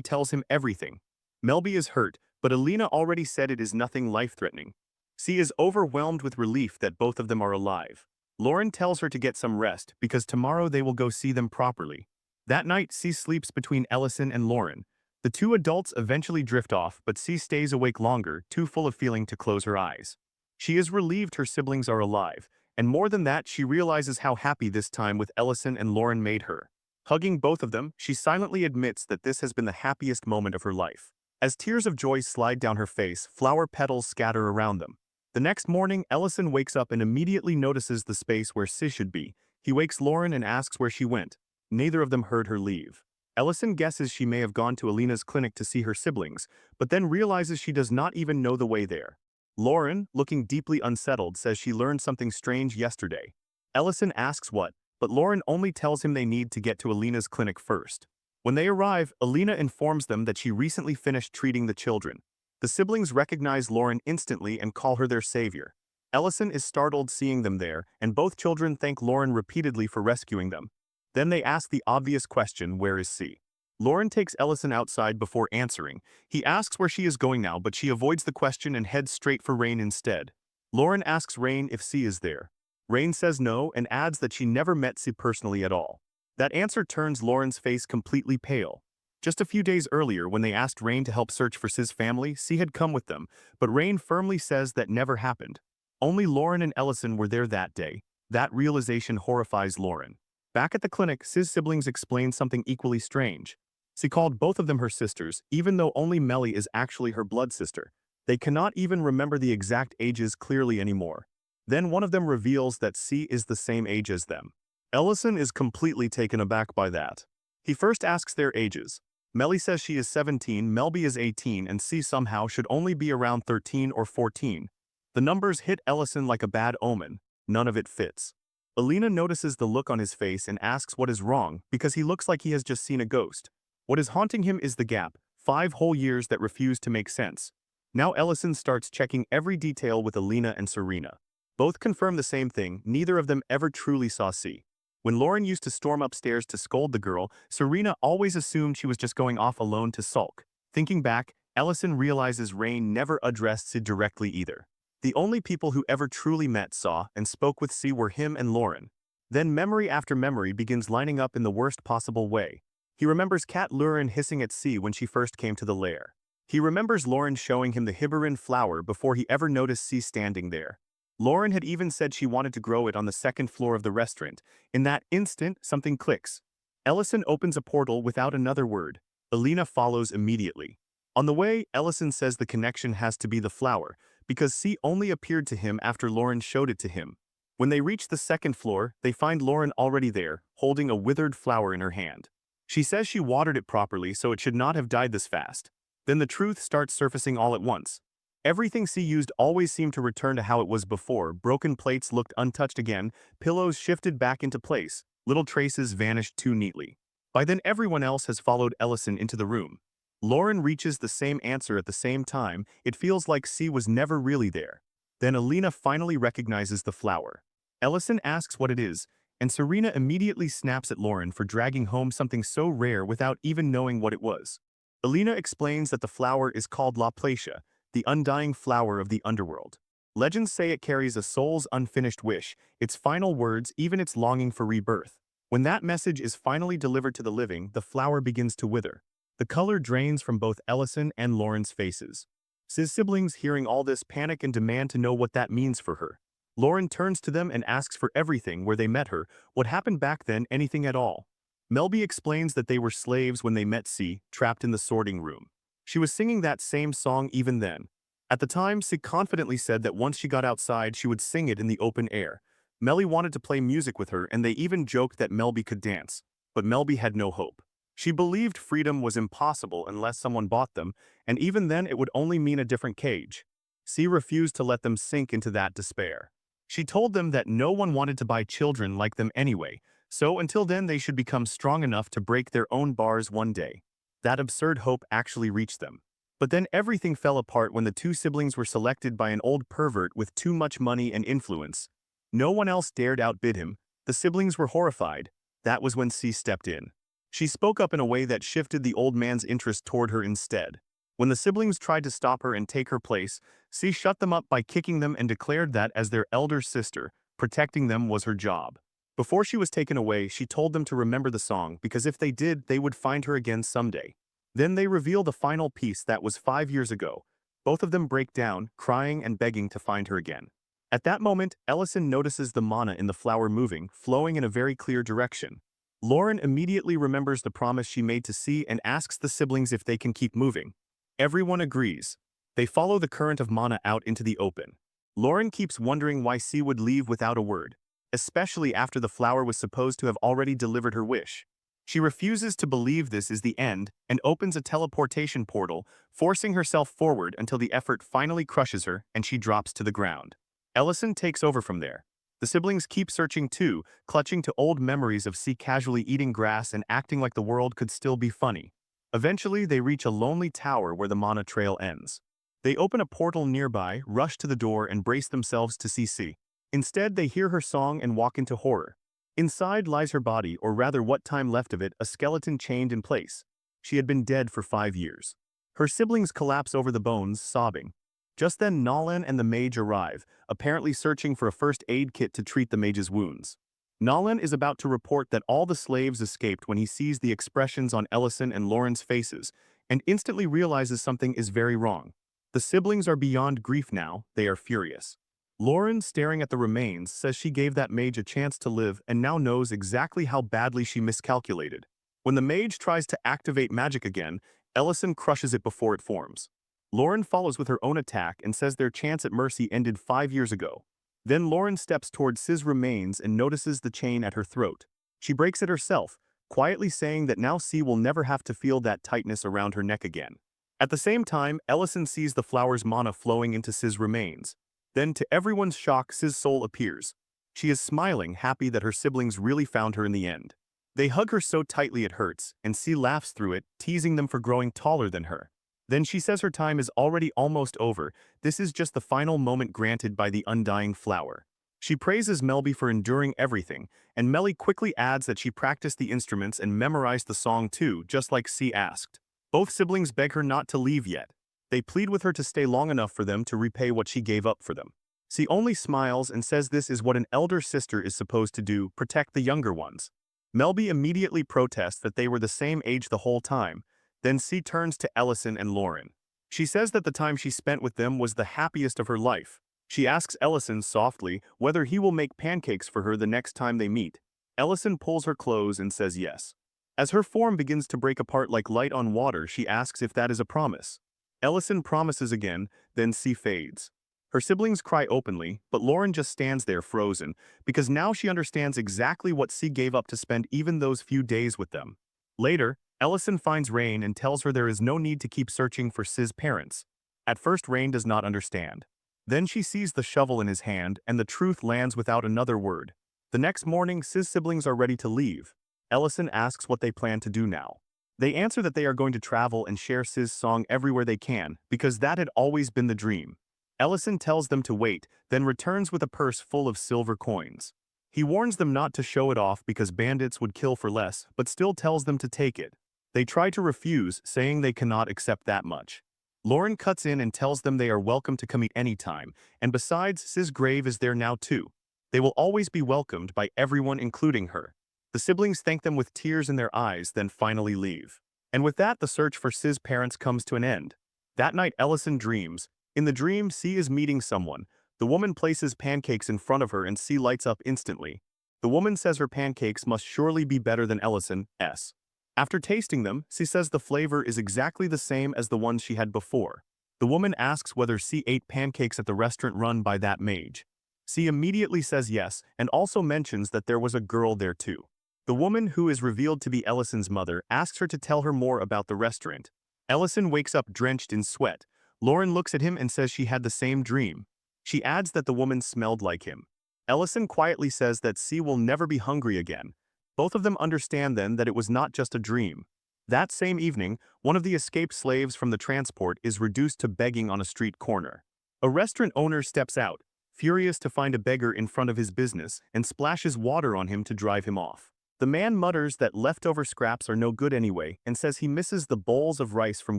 tells him everything. Melby is hurt, but Alina already said it is nothing life-threatening. C is overwhelmed with relief that both of them are alive. Lauren tells her to get some rest because tomorrow they will go see them properly. That night, C sleeps between Ellison and Lauren. The two adults eventually drift off, but C stays awake longer, too full of feeling to close her eyes. She is relieved her siblings are alive, and more than that, she realizes how happy this time with Ellison and Lauren made her. Hugging both of them, she silently admits that this has been the happiest moment of her life. As tears of joy slide down her face, flower petals scatter around them. The next morning, Ellison wakes up and immediately notices the space where Sis should be. He wakes Lauren and asks where she went. Neither of them heard her leave. Ellison guesses she may have gone to Alina's clinic to see her siblings, but then realizes she does not even know the way there. Lauren, looking deeply unsettled, says she learned something strange yesterday. Ellison asks what, but Lauren only tells him they need to get to Alina's clinic first. When they arrive, Alina informs them that she recently finished treating the children. The siblings recognize Lauren instantly and call her their savior. Ellison is startled seeing them there, and both children thank Lauren repeatedly for rescuing them. Then they ask the obvious question, where is C? Lauren takes Ellison outside before answering. He asks where she is going now, but she avoids the question and heads straight for Rain instead. Lauren asks Rain if C is there. Rain says no and adds that she never met C personally at all. That answer turns Lauren's face completely pale. Just a few days earlier, when they asked Rain to help search for C's family, C had come with them, but Rain firmly says that never happened. Only Lauren and Ellison were there that day. That realization horrifies Lauren. Back at the clinic, C's siblings explain something equally strange. C called both of them her sisters, even though only Melly is actually her blood sister. They cannot even remember the exact ages clearly anymore. Then one of them reveals that C is the same age as them. Ellison is completely taken aback by that. He first asks their ages. Melly says she is 17, Melby is 18, and C somehow should only be around 13 or 14. The numbers hit Ellison like a bad omen. None of it fits. Alina notices the look on his face and asks what is wrong because he looks like he has just seen a ghost. What is haunting him is the gap, 5 whole years that refuse to make sense. Now Ellison starts checking every detail with Alina and Serena. Both confirm the same thing, neither of them ever truly saw C. When Lauren used to storm upstairs to scold the girl, Serena always assumed she was just going off alone to sulk. Thinking back, Ellison realizes Rain never addressed Sid directly either. The only people who ever truly met, saw, and spoke with C were him and Lauren. Then memory after memory begins lining up in the worst possible way. He remembers Cat Lurin hissing at C when she first came to the lair. He remembers Lauren showing him the Hibarin flower before he ever noticed C standing there. Lauren had even said she wanted to grow it on the second floor of the restaurant. In that instant, something clicks. Ellison opens a portal without another word. Alina follows immediately. On the way, Ellison says the connection has to be the flower, because C only appeared to him after Lauren showed it to him. When they reach the second floor, they find Lauren already there, holding a withered flower in her hand. She says she watered it properly, so it should not have died this fast. Then the truth starts surfacing all at once. Everything C used always seemed to return to how it was before. Broken plates looked untouched again, pillows shifted back into place, little traces vanished too neatly. By then everyone else has followed Ellison into the room. Lauren reaches the same answer at the same time. It feels like C was never really there. Then Alina finally recognizes the flower. Ellison asks what it is, and Serena immediately snaps at Lauren for dragging home something so rare without even knowing what it was. Alina explains that the flower is called La Placia, the undying flower of the underworld. Legends say it carries a soul's unfinished wish, its final words, even its longing for rebirth. When that message is finally delivered to the living, the flower begins to wither. The color drains from both Ellison and Lauren's faces. C's siblings, hearing all this, panic and demand to know what that means for her. Lauren turns to them and asks for everything, where they met her, what happened back then, anything at all. Melby explains that they were slaves when they met C, trapped in the sorting room. She was singing that same song even then. At the time, C confidently said that once she got outside, she would sing it in the open air. Melly wanted to play music with her, and they even joked that Melby could dance. But Melby had no hope. She believed freedom was impossible unless someone bought them, and even then it would only mean a different cage. C refused to let them sink into that despair. She told them that no one wanted to buy children like them anyway, so until then they should become strong enough to break their own bars one day. That absurd hope actually reached them. But then everything fell apart when the two siblings were selected by an old pervert with too much money and influence. No one else dared outbid him. The siblings were horrified. That was when C stepped in. She spoke up in a way that shifted the old man's interest toward her instead. When the siblings tried to stop her and take her place, C shut them up by kicking them and declared that as their elder sister, protecting them was her job. Before she was taken away, she told them to remember the song because if they did, they would find her again someday. Then they reveal the final piece that was 5 years ago. Both of them break down, crying and begging to find her again. At that moment, Ellison notices the mana in the flower moving, flowing in a very clear direction. Lauren immediately remembers the promise she made to C and asks the siblings if they can keep moving. Everyone agrees. They follow the current of mana out into the open. Lauren keeps wondering why C would leave without a word, especially after the flower was supposed to have already delivered her wish. She refuses to believe this is the end and opens a teleportation portal, forcing herself forward until the effort finally crushes her and she drops to the ground. Ellison takes over from there. The siblings keep searching too, clutching to old memories of C casually eating grass and acting like the world could still be funny. Eventually, they reach a lonely tower where the mana trail ends. They open a portal nearby, rush to the door and brace themselves to see C. Instead, they hear her song and walk into horror. Inside lies her body, or rather what time left of it, a skeleton chained in place. She had been dead for 5 years. Her siblings collapse over the bones, sobbing. Just then Nolan and the mage arrive, apparently searching for a first aid kit to treat the mage's wounds. Nolan is about to report that all the slaves escaped when he sees the expressions on Ellison and Lauren's faces, and instantly realizes something is very wrong. The siblings are beyond grief now, they are furious. Lauren, staring at the remains, says she gave that mage a chance to live and now knows exactly how badly she miscalculated. When the mage tries to activate magic again, Ellison crushes it before it forms. Lauren follows with her own attack and says their chance at mercy ended 5 years ago. Then Lauren steps toward C's remains and notices the chain at her throat. She breaks it herself, quietly saying that now C will never have to feel that tightness around her neck again. At the same time, Ellison sees the flower's mana flowing into C's remains. Then, to everyone's shock, C's soul appears. She is smiling, happy that her siblings really found her in the end. They hug her so tightly it hurts, and C laughs through it, teasing them for growing taller than her. Then she says her time is already almost over. This is just the final moment granted by the undying flower. She praises Melby for enduring everything, and Melly quickly adds that she practiced the instruments and memorized the song too, just like C asked. Both siblings beg her not to leave yet. They plead with her to stay long enough for them to repay what she gave up for them. C only smiles and says this is what an elder sister is supposed to do, protect the younger ones. Melby immediately protests that they were the same age the whole time. Then C turns to Ellison and Lauren. She says that the time she spent with them was the happiest of her life. She asks Ellison softly whether he will make pancakes for her the next time they meet. Ellison pulls her clothes and says yes. As her form begins to break apart like light on water, she asks if that is a promise. Ellison promises again, then C fades. Her siblings cry openly, but Lauren just stands there frozen, because now she understands exactly what C gave up to spend even those few days with them. Later, Ellison finds Rain and tells her there is no need to keep searching for C's parents. At first, Rain does not understand. Then she sees the shovel in his hand, and the truth lands without another word. The next morning, C's siblings are ready to leave. Ellison asks what they plan to do now. They answer that they are going to travel and share C's song everywhere they can, because that had always been the dream. Ellison tells them to wait, then returns with a purse full of silver coins. He warns them not to show it off because bandits would kill for less, but still tells them to take it. They try to refuse, saying they cannot accept that much. Lauren cuts in and tells them they are welcome to come eat anytime, and besides, C's grave is there now too. They will always be welcomed by everyone including her. The siblings thank them with tears in their eyes, then finally leave. And with that, the search for C's parents comes to an end. That night, Ellison dreams. In the dream, C is meeting someone. The woman places pancakes in front of her and C lights up instantly. The woman says her pancakes must surely be better than Ellison's. After tasting them, C says the flavor is exactly the same as the ones she had before. The woman asks whether C ate pancakes at the restaurant run by that mage. C immediately says yes, and also mentions that there was a girl there too. The woman, who is revealed to be Ellison's mother, asks her to tell her more about the restaurant. Ellison wakes up drenched in sweat. Lauren looks at him and says she had the same dream. She adds that the woman smelled like him. Ellison quietly says that C will never be hungry again. Both of them understand then that it was not just a dream. That same evening, one of the escaped slaves from the transport is reduced to begging on a street corner. A restaurant owner steps out, furious to find a beggar in front of his business, and splashes water on him to drive him off. The man mutters that leftover scraps are no good anyway and says he misses the bowls of rice from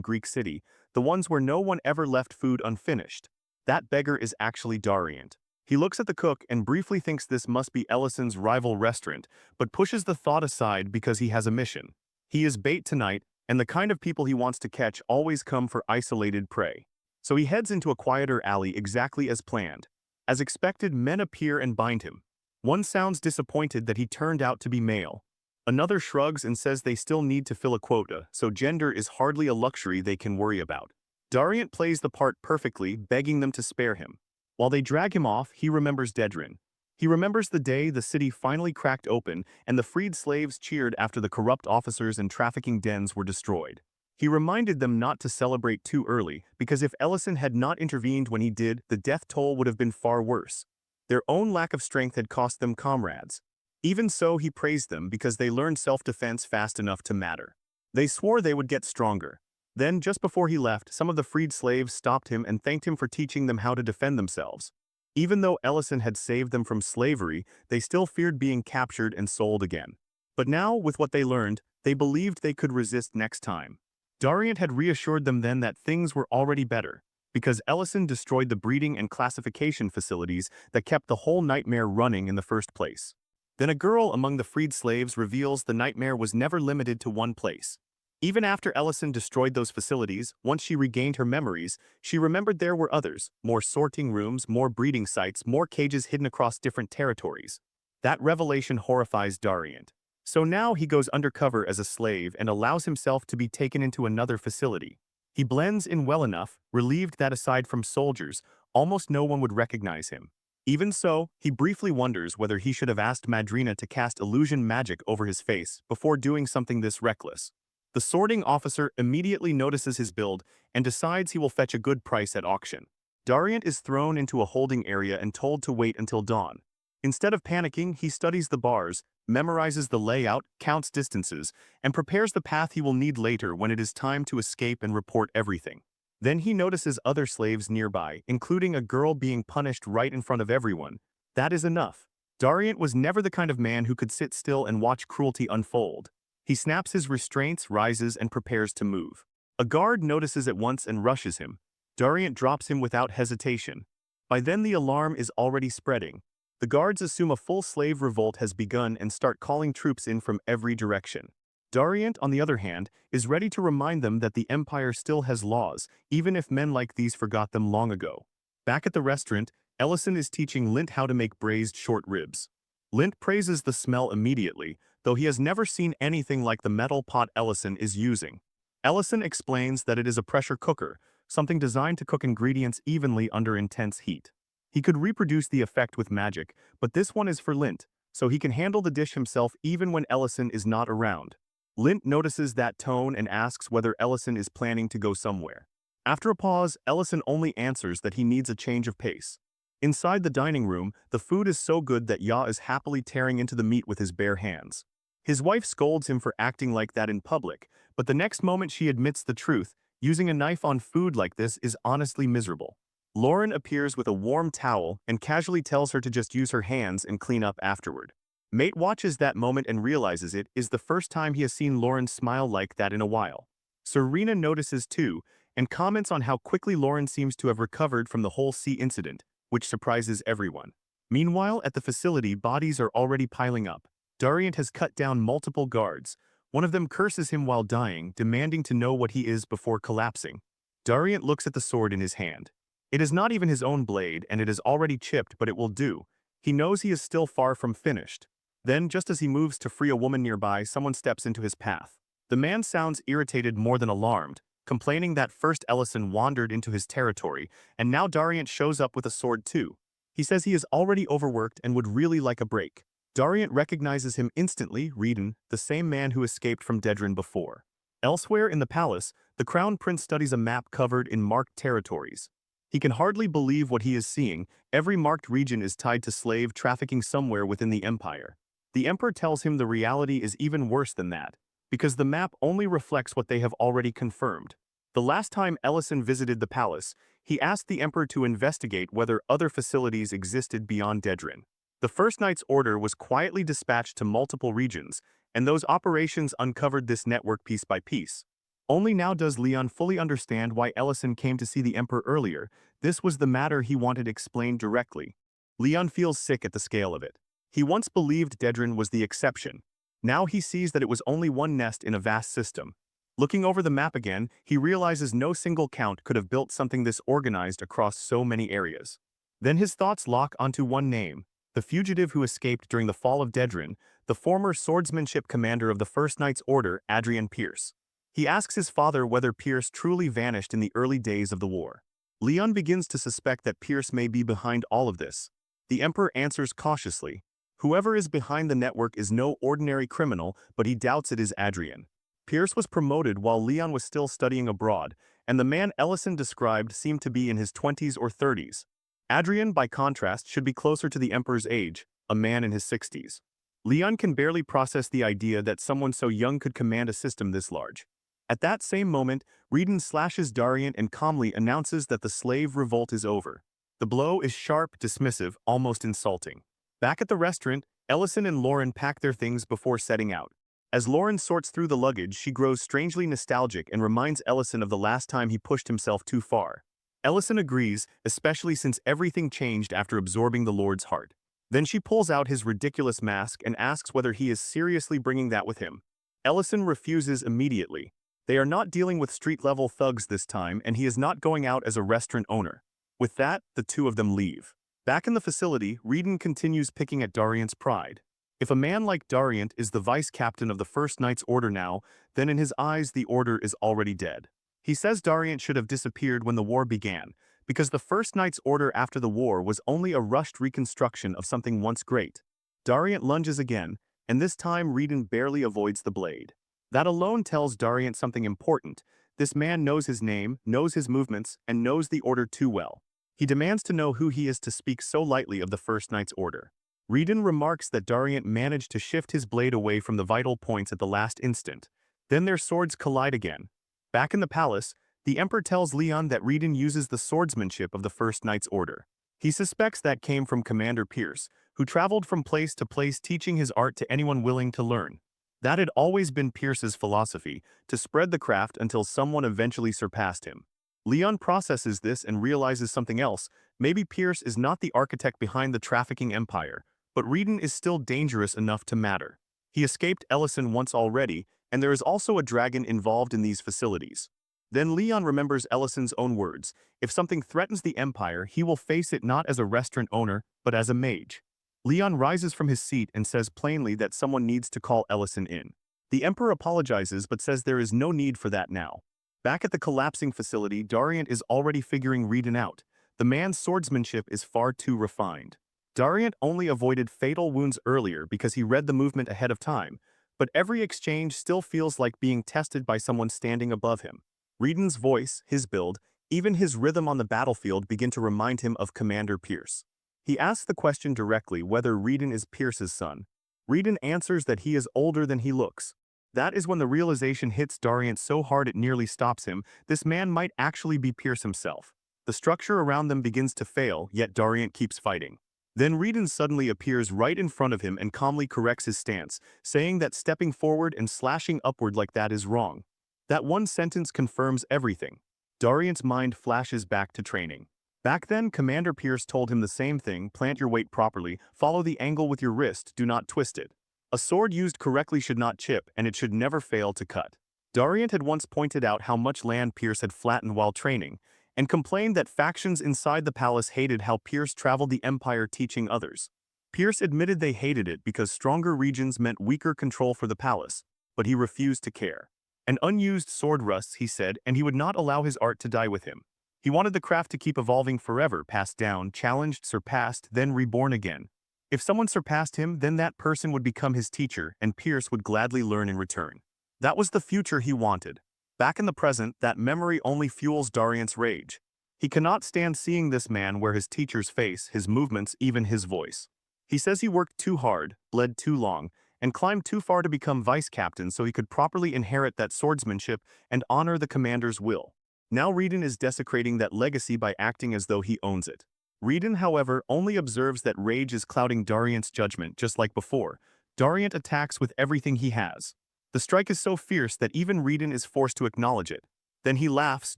Greek City, the ones where no one ever left food unfinished. That beggar is actually Dariant. He looks at the cook and briefly thinks this must be Ellison's rival restaurant, but pushes the thought aside because he has a mission. He is bait tonight, and the kind of people he wants to catch always come for isolated prey. So he heads into a quieter alley exactly as planned. As expected, men appear and bind him. One sounds disappointed that he turned out to be male. Another shrugs and says they still need to fill a quota, so gender is hardly a luxury they can worry about. Dariant plays the part perfectly, begging them to spare him. While they drag him off, he remembers Dedrin. He remembers the day the city finally cracked open and the freed slaves cheered after the corrupt officers and trafficking dens were destroyed. He reminded them not to celebrate too early, because if Ellison had not intervened when he did, the death toll would have been far worse. Their own lack of strength had cost them comrades. Even so, he praised them because they learned self-defense fast enough to matter. They swore they would get stronger. Then, just before he left, some of the freed slaves stopped him and thanked him for teaching them how to defend themselves. Even though Ellison had saved them from slavery, they still feared being captured and sold again. But now, with what they learned, they believed they could resist next time. Dariant had reassured them then that things were already better, because Ellison destroyed the breeding and classification facilities that kept the whole nightmare running in the first place. Then a girl among the freed slaves reveals the nightmare was never limited to one place. Even after Ellison destroyed those facilities, once she regained her memories, she remembered there were others, more sorting rooms, more breeding sites, more cages hidden across different territories. That revelation horrifies Dariant. So now he goes undercover as a slave and allows himself to be taken into another facility. He blends in well enough, relieved that aside from soldiers, almost no one would recognize him. Even so, he briefly wonders whether he should have asked Madrina to cast illusion magic over his face before doing something this reckless. The sorting officer immediately notices his build and decides he will fetch a good price at auction. Dariant is thrown into a holding area and told to wait until dawn. Instead of panicking, he studies the bars, memorizes the layout, counts distances, and prepares the path he will need later when it is time to escape and report everything. Then he notices other slaves nearby, including a girl being punished right in front of everyone. That is enough. Dariant was never the kind of man who could sit still and watch cruelty unfold. He snaps his restraints, rises, and prepares to move. A guard notices at once and rushes him. Dariant drops him without hesitation. By then the alarm is already spreading. The guards assume a full slave revolt has begun and start calling troops in from every direction. Dariant, on the other hand, is ready to remind them that the Empire still has laws, even if men like these forgot them long ago. Back at the restaurant, Ellison is teaching Lint how to make braised short ribs. Lint praises the smell immediately, though he has never seen anything like the metal pot Ellison is using. Ellison explains that it is a pressure cooker, something designed to cook ingredients evenly under intense heat. He could reproduce the effect with magic, but this one is for Lint, so he can handle the dish himself even when Ellison is not around. Lint notices that tone and asks whether Ellison is planning to go somewhere. After a pause, Ellison only answers that he needs a change of pace. Inside the dining room, the food is so good that Ya is happily tearing into the meat with his bare hands. His wife scolds him for acting like that in public, but the next moment she admits the truth, using a knife on food like this is honestly miserable. Lauren appears with a warm towel and casually tells her to just use her hands and clean up afterward. Mate watches that moment and realizes it is the first time he has seen Lauren smile like that in a while. Serena notices too, and comments on how quickly Lauren seems to have recovered from the whole sea incident, which surprises everyone. Meanwhile, at the facility, bodies are already piling up. Dariant has cut down multiple guards. One of them curses him while dying, demanding to know what he is before collapsing. Dariant looks at the sword in his hand. It is not even his own blade, and it is already chipped, but it will do. He knows he is still far from finished. Then, just as he moves to free a woman nearby, someone steps into his path. The man sounds irritated more than alarmed, complaining that first Ellison wandered into his territory, and now Dariant shows up with a sword too. He says he is already overworked and would really like a break. Dariant recognizes him instantly, Reedon, the same man who escaped from Dedrin before. Elsewhere in the palace, the Crown Prince studies a map covered in marked territories. He can hardly believe what he is seeing. Every marked region is tied to slave trafficking somewhere within the empire. The emperor tells him the reality is even worse than that. because the map only reflects what they have already confirmed. The last time Ellison visited the palace, he asked the Emperor to investigate whether other facilities existed beyond Dedrin. The First Knight's order was quietly dispatched to multiple regions, and those operations uncovered this network piece by piece. Only now does Leon fully understand why Ellison came to see the Emperor earlier. This was the matter he wanted explained directly. Leon feels sick at the scale of it. He once believed Dedrin was the exception. Now he sees that it was only one nest in a vast system. Looking over the map again, he realizes no single count could have built something this organized across so many areas. Then his thoughts lock onto one name, the fugitive who escaped during the fall of Dedrin, the former swordsmanship commander of the First Knight's Order, Adrian Pierce. He asks his father whether Pierce truly vanished in the early days of the war. Leon begins to suspect that Pierce may be behind all of this. The Emperor answers cautiously. Whoever is behind the network is no ordinary criminal, but he doubts it is Adrian. Pierce was promoted while Leon was still studying abroad, and the man Ellison described seemed to be in his 20s or 30s. Adrian, by contrast, should be closer to the Emperor's age, a man in his 60s. Leon can barely process the idea that someone so young could command a system this large. At that same moment, Reedon slashes Darian and calmly announces that the slave revolt is over. The blow is sharp, dismissive, almost insulting. Back at the restaurant, Ellison and Lauren pack their things before setting out. As Lauren sorts through the luggage, she grows strangely nostalgic and reminds Ellison of the last time he pushed himself too far. Ellison agrees, especially since everything changed after absorbing the Lord's heart. Then she pulls out his ridiculous mask and asks whether he is seriously bringing that with him. Ellison refuses immediately. They are not dealing with street-level thugs this time, and he is not going out as a restaurant owner. With that, the two of them leave. Back in the facility, Reedon continues picking at Dariant's pride. If a man like Dariant is the vice-captain of the First Knight's Order now, then in his eyes the Order is already dead. He says Dariant should have disappeared when the war began, because the First Knight's Order after the war was only a rushed reconstruction of something once great. Dariant lunges again, and this time Reedon barely avoids the blade. That alone tells Dariant something important. This man knows his name, knows his movements, and knows the Order too well. He demands to know who he is to speak so lightly of the First Knight's Order. Reedon remarks that Dariant managed to shift his blade away from the vital points at the last instant. Then their swords collide again. Back in the palace, the Emperor tells Leon that Reedon uses the swordsmanship of the First Knight's Order. He suspects that came from Commander Pierce, who traveled from place to place teaching his art to anyone willing to learn. That had always been Pierce's philosophy, to spread the craft until someone eventually surpassed him. Leon processes this and realizes something else. Maybe Pierce is not the architect behind the trafficking empire, but Reedon is still dangerous enough to matter. He escaped Ellison once already, and there is also a dragon involved in these facilities. Then Leon remembers Ellison's own words. If something threatens the empire, he will face it not as a restaurant owner, but as a mage. Leon rises from his seat and says plainly that someone needs to call Ellison in. The Emperor apologizes but says there is no need for that now. Back at the collapsing facility, Dariant is already figuring Reedon out. The man's swordsmanship is far too refined. Dariant only avoided fatal wounds earlier because he read the movement ahead of time, but every exchange still feels like being tested by someone standing above him. Reedon's voice, his build, even his rhythm on the battlefield begin to remind him of Commander Pierce. He asks the question directly whether Reedon is Pierce's son. Reedon answers that he is older than he looks. That is when the realization hits Dariant so hard it nearly stops him. This man might actually be Pierce himself. The structure around them begins to fail, yet Dariant keeps fighting. Then Reedon suddenly appears right in front of him and calmly corrects his stance, saying that stepping forward and slashing upward like that is wrong. That one sentence confirms everything. Dariant's mind flashes back to training. Back then, Commander Pierce told him the same thing: plant your weight properly, follow the angle with your wrist, do not twist it. A sword used correctly should not chip, and it should never fail to cut. Dariant had once pointed out how much land Pierce had flattened while training, and complained that factions inside the palace hated how Pierce traveled the empire teaching others. Pierce admitted they hated it because stronger regions meant weaker control for the palace, but he refused to care. An unused sword rusts, he said, and he would not allow his art to die with him. He wanted the craft to keep evolving forever, passed down, challenged, surpassed, then reborn again. If someone surpassed him, then that person would become his teacher, and Pierce would gladly learn in return. That was the future he wanted. Back in the present, that memory only fuels Dariant's rage. He cannot stand seeing this man wear his teacher's face, his movements, even his voice. He says he worked too hard, bled too long, and climbed too far to become vice-captain so he could properly inherit that swordsmanship and honor the commander's will. Now Reedon is desecrating that legacy by acting as though he owns it. Reedon, however, only observes that rage is clouding Dariant's judgment just like before. Dariant attacks with everything he has. The strike is so fierce that even Reedon is forced to acknowledge it. Then he laughs,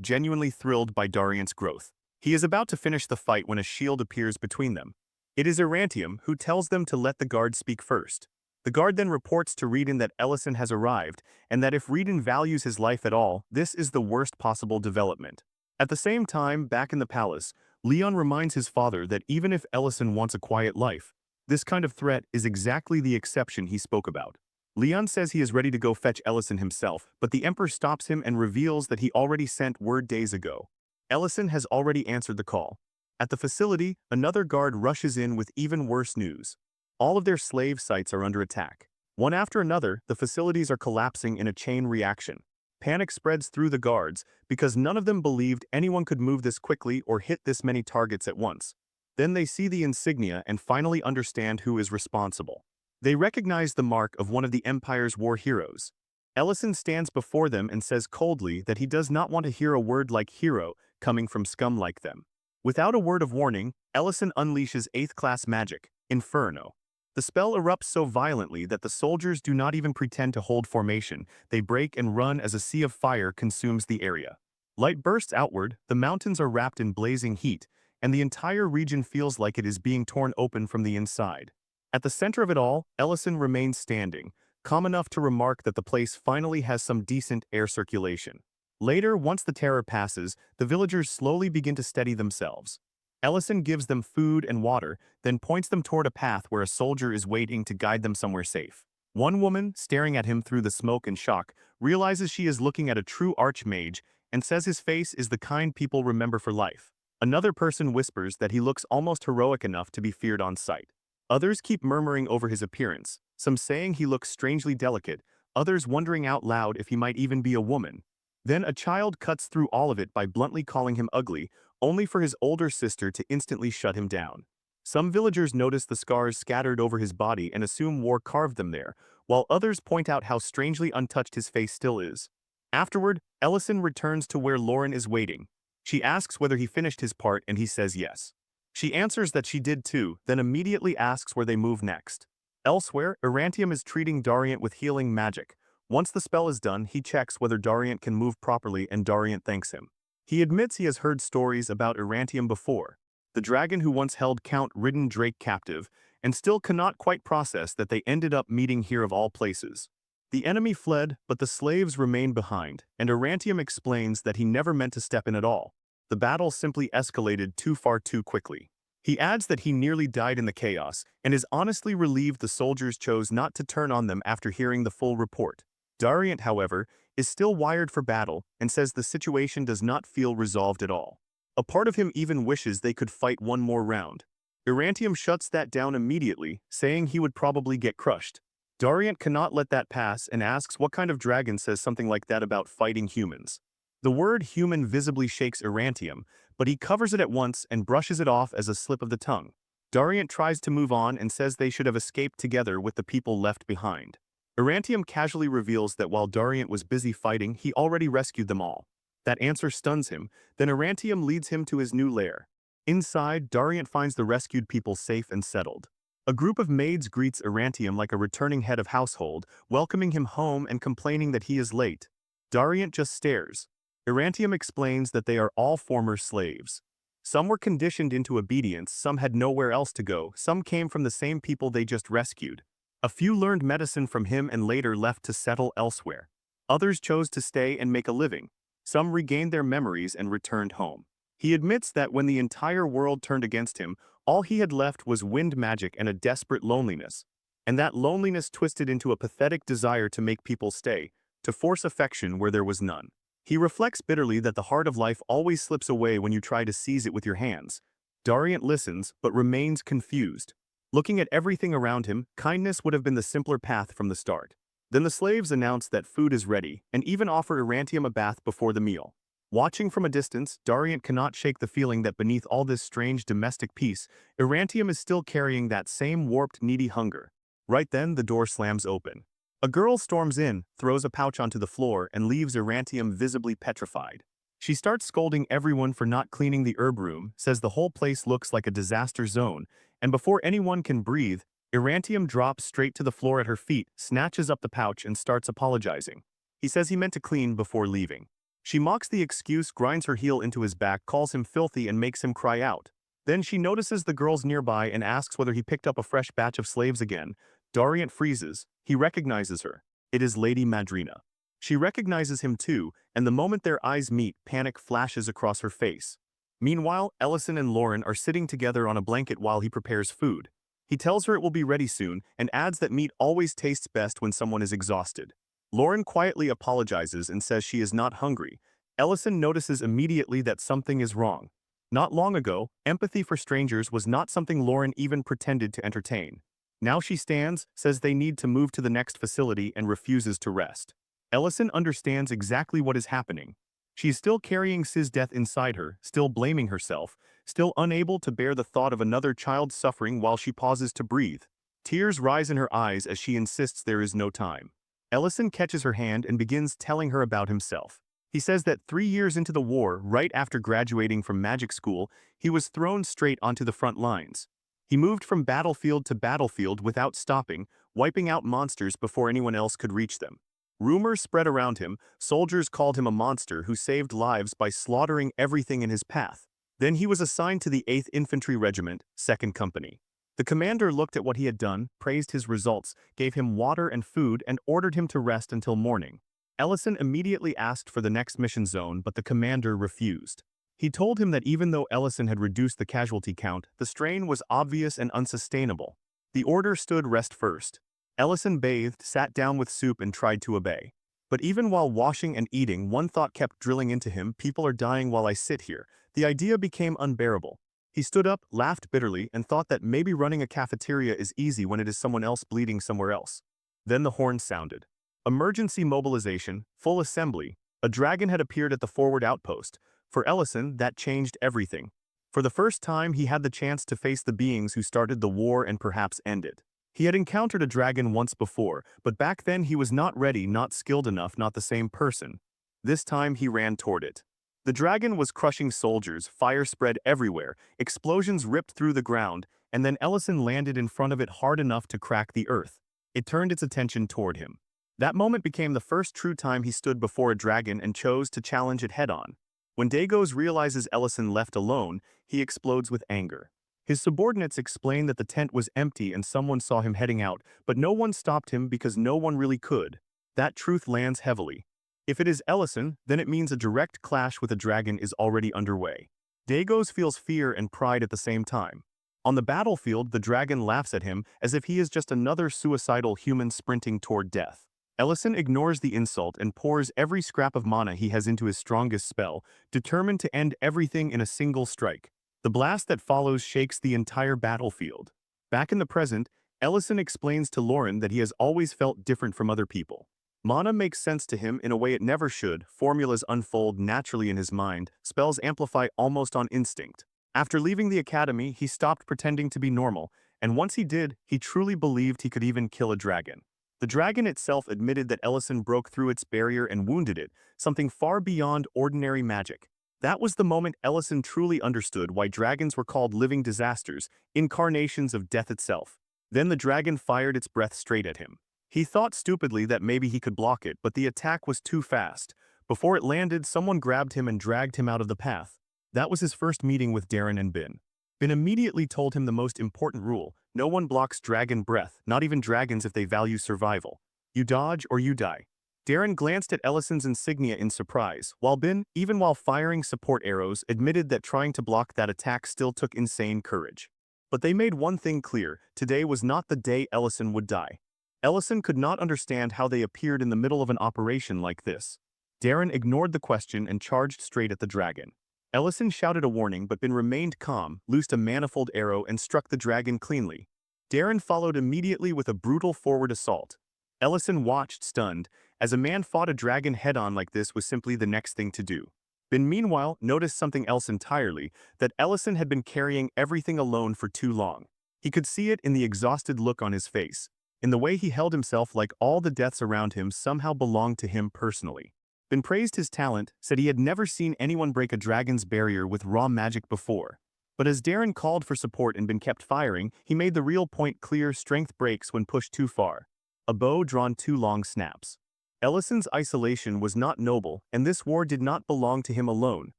genuinely thrilled by Dariant's growth. He is about to finish the fight when a shield appears between them. It is Erantium who tells them to let the guard speak first. The guard then reports to Reedon that Ellison has arrived, and that if Reedon values his life at all, this is the worst possible development. At the same time, back in the palace, Leon reminds his father that even if Ellison wants a quiet life, this kind of threat is exactly the exception he spoke about. Leon says he is ready to go fetch Ellison himself, but the Emperor stops him and reveals that he already sent word days ago. Ellison has already answered the call. At the facility, another guard rushes in with even worse news. All of their slave sites are under attack. One after another, the facilities are collapsing in a chain reaction. Panic spreads through the guards because none of them believed anyone could move this quickly or hit this many targets at once. Then they see the insignia and finally understand who is responsible. They recognize the mark of one of the Empire's war heroes. Ellison stands before them and says coldly that he does not want to hear a word like hero coming from scum like them. Without a word of warning, Ellison unleashes 8th class magic, Inferno. The spell erupts so violently that the soldiers do not even pretend to hold formation. They break and run as a sea of fire consumes the area. Light bursts outward, the mountains are wrapped in blazing heat, and the entire region feels like it is being torn open from the inside. At the center of it all, Ellison remains standing, calm enough to remark that the place finally has some decent air circulation. Later, once the terror passes, the villagers slowly begin to steady themselves. Ellison gives them food and water, then points them toward a path where a soldier is waiting to guide them somewhere safe. One woman, staring at him through the smoke and shock, realizes she is looking at a true archmage and says his face is the kind people remember for life. Another person whispers that he looks almost heroic enough to be feared on sight. Others keep murmuring over his appearance, some saying he looks strangely delicate, others wondering out loud if he might even be a woman. Then a child cuts through all of it by bluntly calling him ugly, only for his older sister to instantly shut him down. Some villagers notice the scars scattered over his body and assume war carved them there, while others point out how strangely untouched his face still is. Afterward, Ellison returns to where Lauren is waiting. She asks whether he finished his part and he says yes. She answers that she did too, then immediately asks where they move next. Elsewhere, Erantium is treating Dariant with healing magic. Once the spell is done, he checks whether Dariant can move properly and Dariant thanks him. He admits he has heard stories about Erantium before, the dragon who once held Count Ridden Drake captive, and still cannot quite process that they ended up meeting here of all places. The enemy fled, but the slaves remained behind, and Erantium explains that he never meant to step in at all. The battle simply escalated too far too quickly. He adds that he nearly died in the chaos, and is honestly relieved the soldiers chose not to turn on them after hearing the full report. Dariant, however, is still wired for battle and says the situation does not feel resolved at all. A part of him even wishes they could fight one more round. Erantium shuts that down immediately, saying he would probably get crushed. Dariant cannot let that pass and asks what kind of dragon says something like that about fighting humans. The word human visibly shakes Erantium, but he covers it at once and brushes it off as a slip of the tongue. Dariant tries to move on and says they should have escaped together with the people left behind. Erantium casually reveals that while Dariant was busy fighting, he already rescued them all. That answer stuns him, then Erantium leads him to his new lair. Inside, Dariant finds the rescued people safe and settled. A group of maids greets Erantium like a returning head of household, welcoming him home and complaining that he is late. Dariant just stares. Erantium explains that they are all former slaves. Some were conditioned into obedience, some had nowhere else to go, some came from the same people they just rescued. A few learned medicine from him and later left to settle elsewhere. Others chose to stay and make a living. Some regained their memories and returned home. He admits that when the entire world turned against him, all he had left was wind magic and a desperate loneliness. And that loneliness twisted into a pathetic desire to make people stay, to force affection where there was none. He reflects bitterly that the heart of life always slips away when you try to seize it with your hands. Dariant listens, but remains confused. Looking at everything around him, kindness would have been the simpler path from the start. Then the slaves announce that food is ready, and even offer Erantium a bath before the meal. Watching from a distance, Dariant cannot shake the feeling that beneath all this strange domestic peace, Erantium is still carrying that same warped, needy hunger. Right then, the door slams open. A girl storms in, throws a pouch onto the floor, and leaves Erantium visibly petrified. She starts scolding everyone for not cleaning the herb room, says the whole place looks like a disaster zone, and before anyone can breathe, Erantium drops straight to the floor at her feet, snatches up the pouch, and starts apologizing. He says he meant to clean before leaving. She mocks the excuse, grinds her heel into his back, calls him filthy, and makes him cry out. Then she notices the girls nearby and asks whether he picked up a fresh batch of slaves again. Dariant freezes. He recognizes her. It is Lady Madrina. She recognizes him too, and the moment their eyes meet, panic flashes across her face. Meanwhile, Ellison and Lauren are sitting together on a blanket while he prepares food. He tells her it will be ready soon and adds that meat always tastes best when someone is exhausted. Lauren quietly apologizes and says she is not hungry. Ellison notices immediately that something is wrong. Not long ago, empathy for strangers was not something Lauren even pretended to entertain. Now she stands, says they need to move to the next facility, and refuses to rest. Ellison understands exactly what is happening. She is still carrying Siz's death inside her, still blaming herself, still unable to bear the thought of another child suffering while she pauses to breathe. Tears rise in her eyes as she insists there is no time. Ellison catches her hand and begins telling her about himself. He says that 3 years into the war, right after graduating from magic school, he was thrown straight onto the front lines. He moved from battlefield to battlefield without stopping, wiping out monsters before anyone else could reach them. Rumors spread around him. Soldiers called him a monster who saved lives by slaughtering everything in his path. Then he was assigned to the 8th Infantry Regiment, 2nd Company. The commander looked at what he had done, praised his results, gave him water and food, and ordered him to rest until morning. Ellison immediately asked for the next mission zone, but the commander refused. He told him that even though Ellison had reduced the casualty count, the strain was obvious and unsustainable. The order stood rest first. Ellison bathed, sat down with soup, and tried to obey. But even while washing and eating, one thought kept drilling into him: people are dying while I sit here. The idea became unbearable. He stood up, laughed bitterly, and thought that maybe running a cafeteria is easy when it is someone else bleeding somewhere else. Then the horn sounded. Emergency mobilization, full assembly. A dragon had appeared at the forward outpost. For Ellison, that changed everything. For the first time, he had the chance to face the beings who started the war and perhaps end it. He had encountered a dragon once before, but back then he was not ready, not skilled enough, not the same person. This time he ran toward it. The dragon was crushing soldiers, fire spread everywhere, explosions ripped through the ground, and then Ellison landed in front of it hard enough to crack the earth. It turned its attention toward him. That moment became the first true time he stood before a dragon and chose to challenge it head-on. When Dagos realizes Ellison left alone, he explodes with anger. His subordinates explain that the tent was empty and someone saw him heading out, but no one stopped him because no one really could. That truth lands heavily. If it is Ellison, then it means a direct clash with a dragon is already underway. Dagos feels fear and pride at the same time. On the battlefield, the dragon laughs at him as if he is just another suicidal human sprinting toward death. Ellison ignores the insult and pours every scrap of mana he has into his strongest spell, determined to end everything in a single strike. The blast that follows shakes the entire battlefield. Back in the present, Ellison explains to Lauren that he has always felt different from other people. Mana makes sense to him in a way it never should, formulas unfold naturally in his mind, spells amplify almost on instinct. After leaving the academy, he stopped pretending to be normal, and once he did, he truly believed he could even kill a dragon. The dragon itself admitted that Ellison broke through its barrier and wounded it, something far beyond ordinary magic. That was the moment Ellison truly understood why dragons were called living disasters, incarnations of death itself. Then the dragon fired its breath straight at him. He thought stupidly that maybe he could block it, but the attack was too fast. Before it landed, someone grabbed him and dragged him out of the path. That was his first meeting with Darren and Bin. Bin immediately told him the most important rule: no one blocks dragon breath, not even dragons if they value survival. You dodge or you die. Darren glanced at Ellison's insignia in surprise, while Bin, even while firing support arrows, admitted that trying to block that attack still took insane courage. But they made one thing clear: today was not the day Ellison would die. Ellison could not understand how they appeared in the middle of an operation like this. Darren ignored the question and charged straight at the dragon. Ellison shouted a warning, but Bin remained calm, loosed a manifold arrow, and struck the dragon cleanly. Darren followed immediately with a brutal forward assault. Ellison watched, stunned, as a man fought a dragon head-on like this was simply the next thing to do. Bin, meanwhile, noticed something else entirely: that Ellison had been carrying everything alone for too long. He could see it in the exhausted look on his face. in the way he held himself like all the deaths around him somehow belonged to him personally. Ben praised his talent, said he had never seen anyone break a dragon's barrier with raw magic before. But as Darren called for support and Ben kept firing, he made the real point clear: strength breaks when pushed too far. A bow drawn too long snaps. Ellison's isolation was not noble, and this war did not belong to him alone.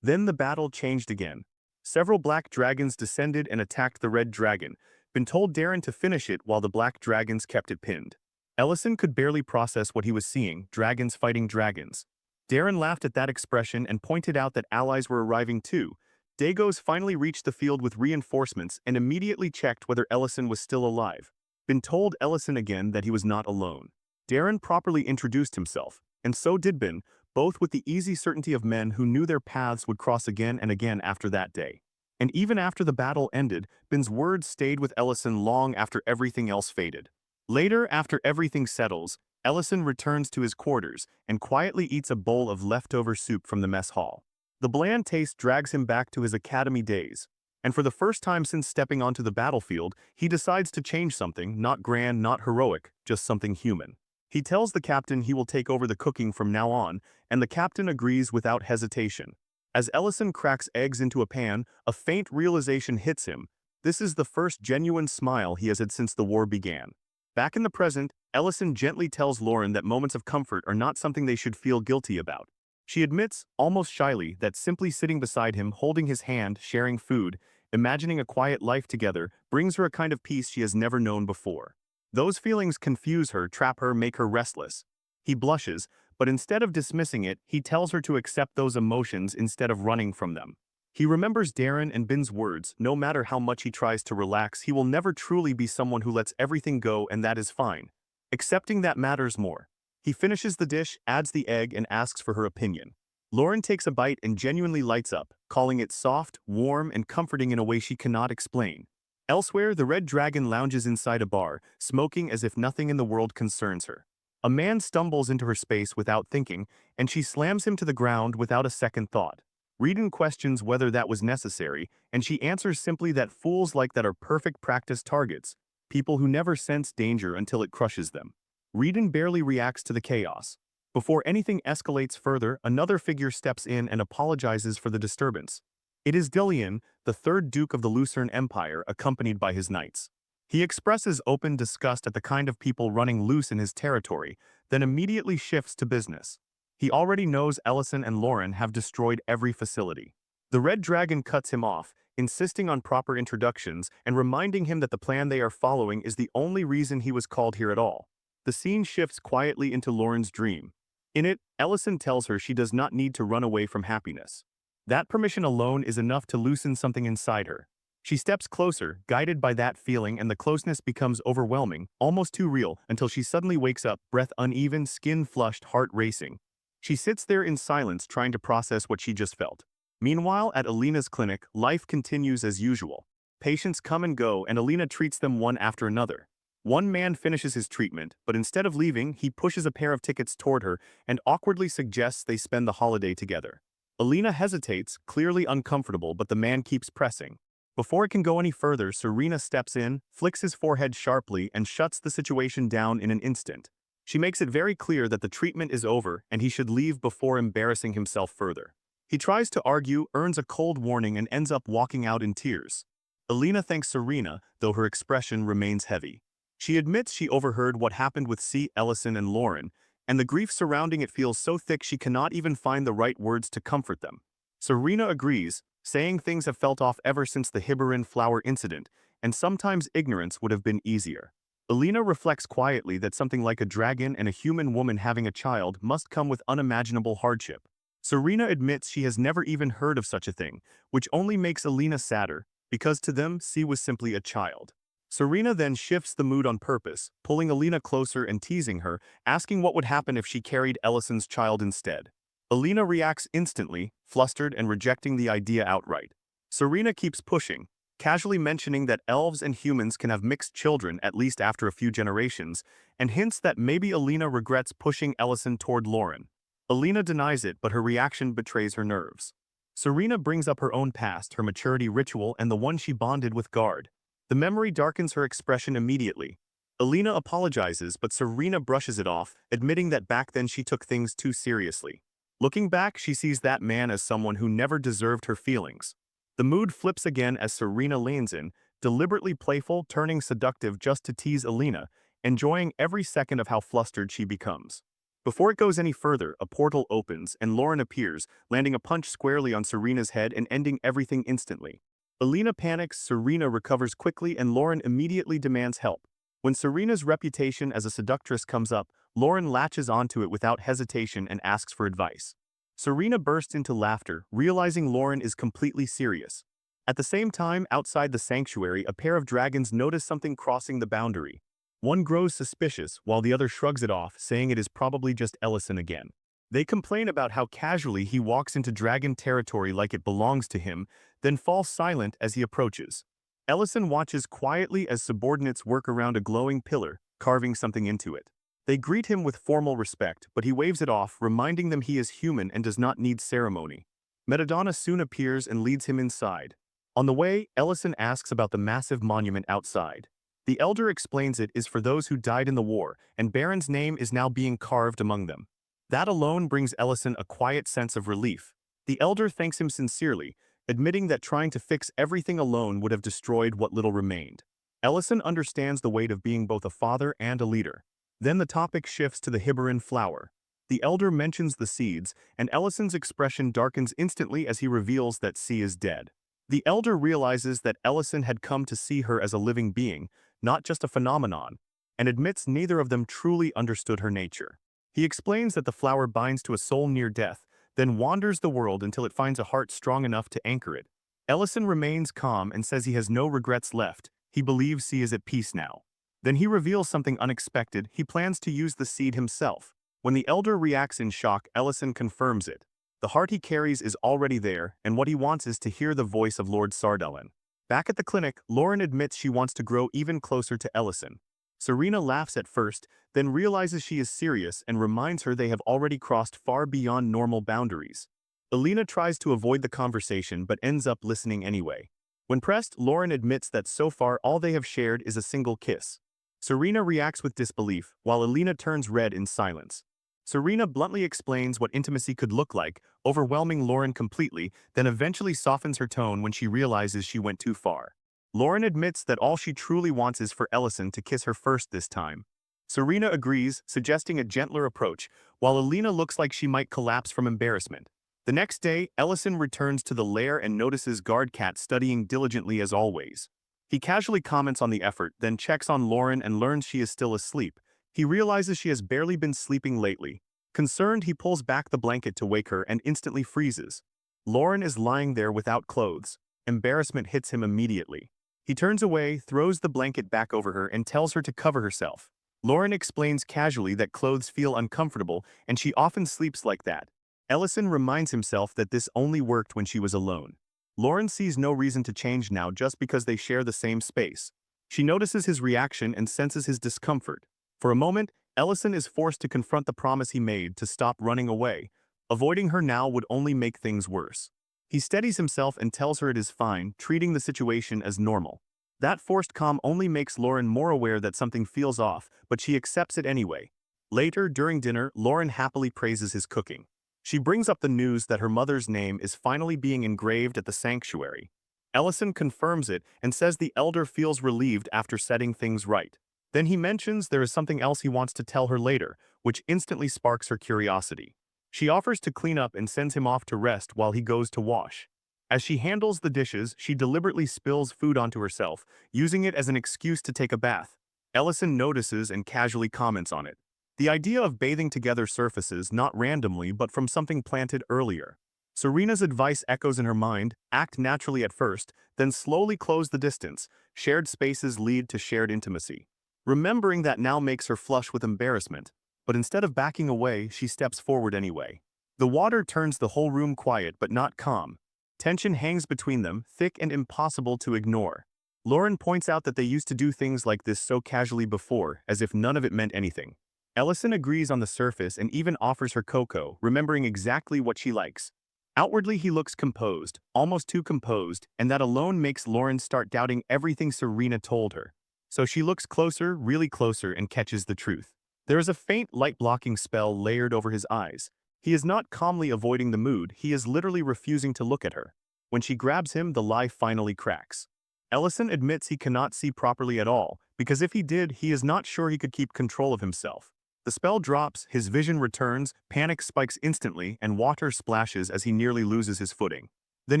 Then the battle changed again. Several black dragons descended and attacked the red dragon. Ben told Darren to finish it while the black dragons kept it pinned. Ellison could barely process what he was seeing: dragons fighting dragons. Darren laughed at that expression and pointed out that allies were arriving too. Dagos finally reached the field with reinforcements and immediately checked whether Ellison was still alive. Ben told Ellison again that he was not alone. Darren properly introduced himself, and so did Ben, both with the easy certainty of men who knew their paths would cross again and again after that day. And even after the battle ended, Ben's words stayed with Ellison long after everything else faded. Later, after everything settles, Ellison returns to his quarters and quietly eats a bowl of leftover soup from the mess hall. The bland taste drags him back to his academy days, and for the first time since stepping onto the battlefield, he decides to change something, not grand, not heroic, just something human. He tells the captain he will take over the cooking from now on, and the captain agrees without hesitation. As Ellison cracks eggs into a pan, a faint realization hits him. This is the first genuine smile he has had since the war began. Back in the present, Ellison gently tells Lauren that moments of comfort are not something they should feel guilty about. She admits, almost shyly, that simply sitting beside him, holding his hand, sharing food, imagining a quiet life together, brings her a kind of peace she has never known before. Those feelings confuse her, trap her, make her restless. He blushes, but instead of dismissing it, he tells her to accept those emotions instead of running from them. He remembers Darren and Ben's words: no matter how much he tries to relax, he will never truly be someone who lets everything go, and that is fine. Accepting that matters more. He finishes the dish, adds the egg, and asks for her opinion. Lauren takes a bite and genuinely lights up, calling it soft, warm, and comforting in a way she cannot explain. Elsewhere, the red dragon lounges inside a bar, smoking as if nothing in the world concerns her. A man stumbles into her space without thinking, and she slams him to the ground without a second thought. Reedon questions whether that was necessary, and she answers simply that fools like that are perfect practice targets, people who never sense danger until it crushes them. Reedon barely reacts to the chaos. Before anything escalates further, another figure steps in and apologizes for the disturbance. It is Dillian, the third Duke of the Lucerne Empire, accompanied by his knights. He expresses open disgust at the kind of people running loose in his territory, then immediately shifts to business. He already knows Ellison and Lauren have destroyed every facility. The Red Dragon cuts him off, insisting on proper introductions and reminding him that the plan they are following is the only reason he was called here at all. The scene shifts quietly into Lauren's dream. In it, Ellison tells her she does not need to run away from happiness. That permission alone is enough to loosen something inside her. She steps closer, guided by that feeling, and the closeness becomes overwhelming, almost too real, until she suddenly wakes up, breath uneven, skin flushed, heart racing. She sits there in silence, trying to process what she just felt. Meanwhile, at Alina's clinic, life continues as usual. Patients come and go, and Alina treats them one after another. One man finishes his treatment, but instead of leaving, he pushes a pair of tickets toward her and awkwardly suggests they spend the holiday together. Alina hesitates, clearly uncomfortable, but the man keeps pressing. Before it can go any further, Serena steps in, flicks his forehead sharply, and shuts the situation down in an instant. She makes it very clear that the treatment is over and he should leave before embarrassing himself further. He tries to argue, earns a cold warning, and ends up walking out in tears. Alina thanks Serena, though her expression remains heavy. She admits she overheard what happened with C. Ellison and Lauren, and the grief surrounding it feels so thick she cannot even find the right words to comfort them. Serena agrees, saying things have felt off ever since the Hibarin flower incident, and sometimes ignorance would have been easier. Alina reflects quietly that something like a dragon and a human woman having a child must come with unimaginable hardship. Serena admits she has never even heard of such a thing, which only makes Alina sadder, because to them, C was simply a child. Serena then shifts the mood on purpose, pulling Alina closer and teasing her, asking what would happen if she carried Ellison's child instead. Alina reacts instantly, flustered and rejecting the idea outright. Serena keeps pushing, casually mentioning that elves and humans can have mixed children at least after a few generations, and hints that maybe Alina regrets pushing Ellison toward Lauren. Alina denies it, but her reaction betrays her nerves. Serena brings up her own past, her maturity ritual, and the one she bonded with Guard. The memory darkens her expression immediately. Alina apologizes, but Serena brushes it off, admitting that back then she took things too seriously. Looking back, she sees that man as someone who never deserved her feelings. The mood flips again as Serena leans in, deliberately playful, turning seductive just to tease Alina, enjoying every second of how flustered she becomes. Before it goes any further, a portal opens and Lauren appears, landing a punch squarely on Serena's head and ending everything instantly. Alina panics, Serena recovers quickly, and Lauren immediately demands help. When Serena's reputation as a seductress comes up, Lauren latches onto it without hesitation and asks for advice. Serena bursts into laughter, realizing Lauren is completely serious. At the same time, outside the sanctuary, a pair of dragons notice something crossing the boundary. One grows suspicious, while the other shrugs it off, saying it is probably just Ellison again. They complain about how casually he walks into dragon territory like it belongs to him, then falls silent as he approaches. Ellison watches quietly as subordinates work around a glowing pillar, carving something into it. They greet him with formal respect, but he waves it off, reminding them he is human and does not need ceremony. Madamada soon appears and leads him inside. On the way, Ellison asks about the massive monument outside. The elder explains it is for those who died in the war, and Baron's name is now being carved among them. That alone brings Ellison a quiet sense of relief. The elder thanks him sincerely, admitting that trying to fix everything alone would have destroyed what little remained. Ellison understands the weight of being both a father and a leader. Then the topic shifts to the Hibaran flower. The elder mentions the seeds, and Ellison's expression darkens instantly as he reveals that C is dead. The elder realizes that Ellison had come to see her as a living being, not just a phenomenon, and admits neither of them truly understood her nature. He explains that the flower binds to a soul near death, then wanders the world until it finds a heart strong enough to anchor it. Ellison remains calm and says he has no regrets left. He believes C is at peace now. Then he reveals something unexpected. He plans to use the seed himself. When the elder reacts in shock, Ellison confirms it. The heart he carries is already there, and what he wants is to hear the voice of Lord Sardellen. Back at the clinic, Lauren admits she wants to grow even closer to Ellison. Serena laughs at first, then realizes she is serious and reminds her they have already crossed far beyond normal boundaries. Alina tries to avoid the conversation but ends up listening anyway. When pressed, Lauren admits that so far all they have shared is a single kiss. Serena reacts with disbelief, while Alina turns red in silence. Serena bluntly explains what intimacy could look like, overwhelming Lauren completely, then eventually softens her tone when she realizes she went too far. Lauren admits that all she truly wants is for Ellison to kiss her first this time. Serena agrees, suggesting a gentler approach, while Alina looks like she might collapse from embarrassment. The next day, Ellison returns to the lair and notices Guardcat studying diligently as always. He casually comments on the effort, then checks on Lauren and learns she is still asleep. He realizes she has barely been sleeping lately. Concerned, he pulls back the blanket to wake her and instantly freezes. Lauren is lying there without clothes. Embarrassment hits him immediately. He turns away, throws the blanket back over her, and tells her to cover herself. Lauren explains casually that clothes feel uncomfortable and she often sleeps like that. Ellison reminds himself that this only worked when she was alone. Lauren sees no reason to change now just because they share the same space. She notices his reaction and senses his discomfort. For a moment, Ellison is forced to confront the promise he made to stop running away. Avoiding her now would only make things worse. He steadies himself and tells her it is fine, treating the situation as normal. That forced calm only makes Lauren more aware that something feels off, but she accepts it anyway. Later, during dinner, Lauren happily praises his cooking. She brings up the news that her mother's name is finally being engraved at the sanctuary. Ellison confirms it and says the elder feels relieved after setting things right. Then he mentions there is something else he wants to tell her later, which instantly sparks her curiosity. She offers to clean up and sends him off to rest while he goes to wash. As she handles the dishes, she deliberately spills food onto herself, using it as an excuse to take a bath. Ellison notices and casually comments on it. The idea of bathing together surfaces not randomly but from something planted earlier. Serena's advice echoes in her mind: act naturally at first, then slowly close the distance. Shared spaces lead to shared intimacy. Remembering that now makes her flush with embarrassment, but instead of backing away, she steps forward anyway. The water turns the whole room quiet but not calm. Tension hangs between them, thick and impossible to ignore. Lauren points out that they used to do things like this so casually before, as if none of it meant anything. Ellison agrees on the surface and even offers her cocoa, remembering exactly what she likes. Outwardly, he looks composed, almost too composed, and that alone makes Lauren start doubting everything Serena told her. So she looks closer, really closer, and catches the truth. There is a faint light-blocking spell layered over his eyes. He is not calmly avoiding the mood, he is literally refusing to look at her. When she grabs him, the lie finally cracks. Ellison admits he cannot see properly at all, because if he did, he is not sure he could keep control of himself. The spell drops, his vision returns, panic spikes instantly, and water splashes as he nearly loses his footing. Then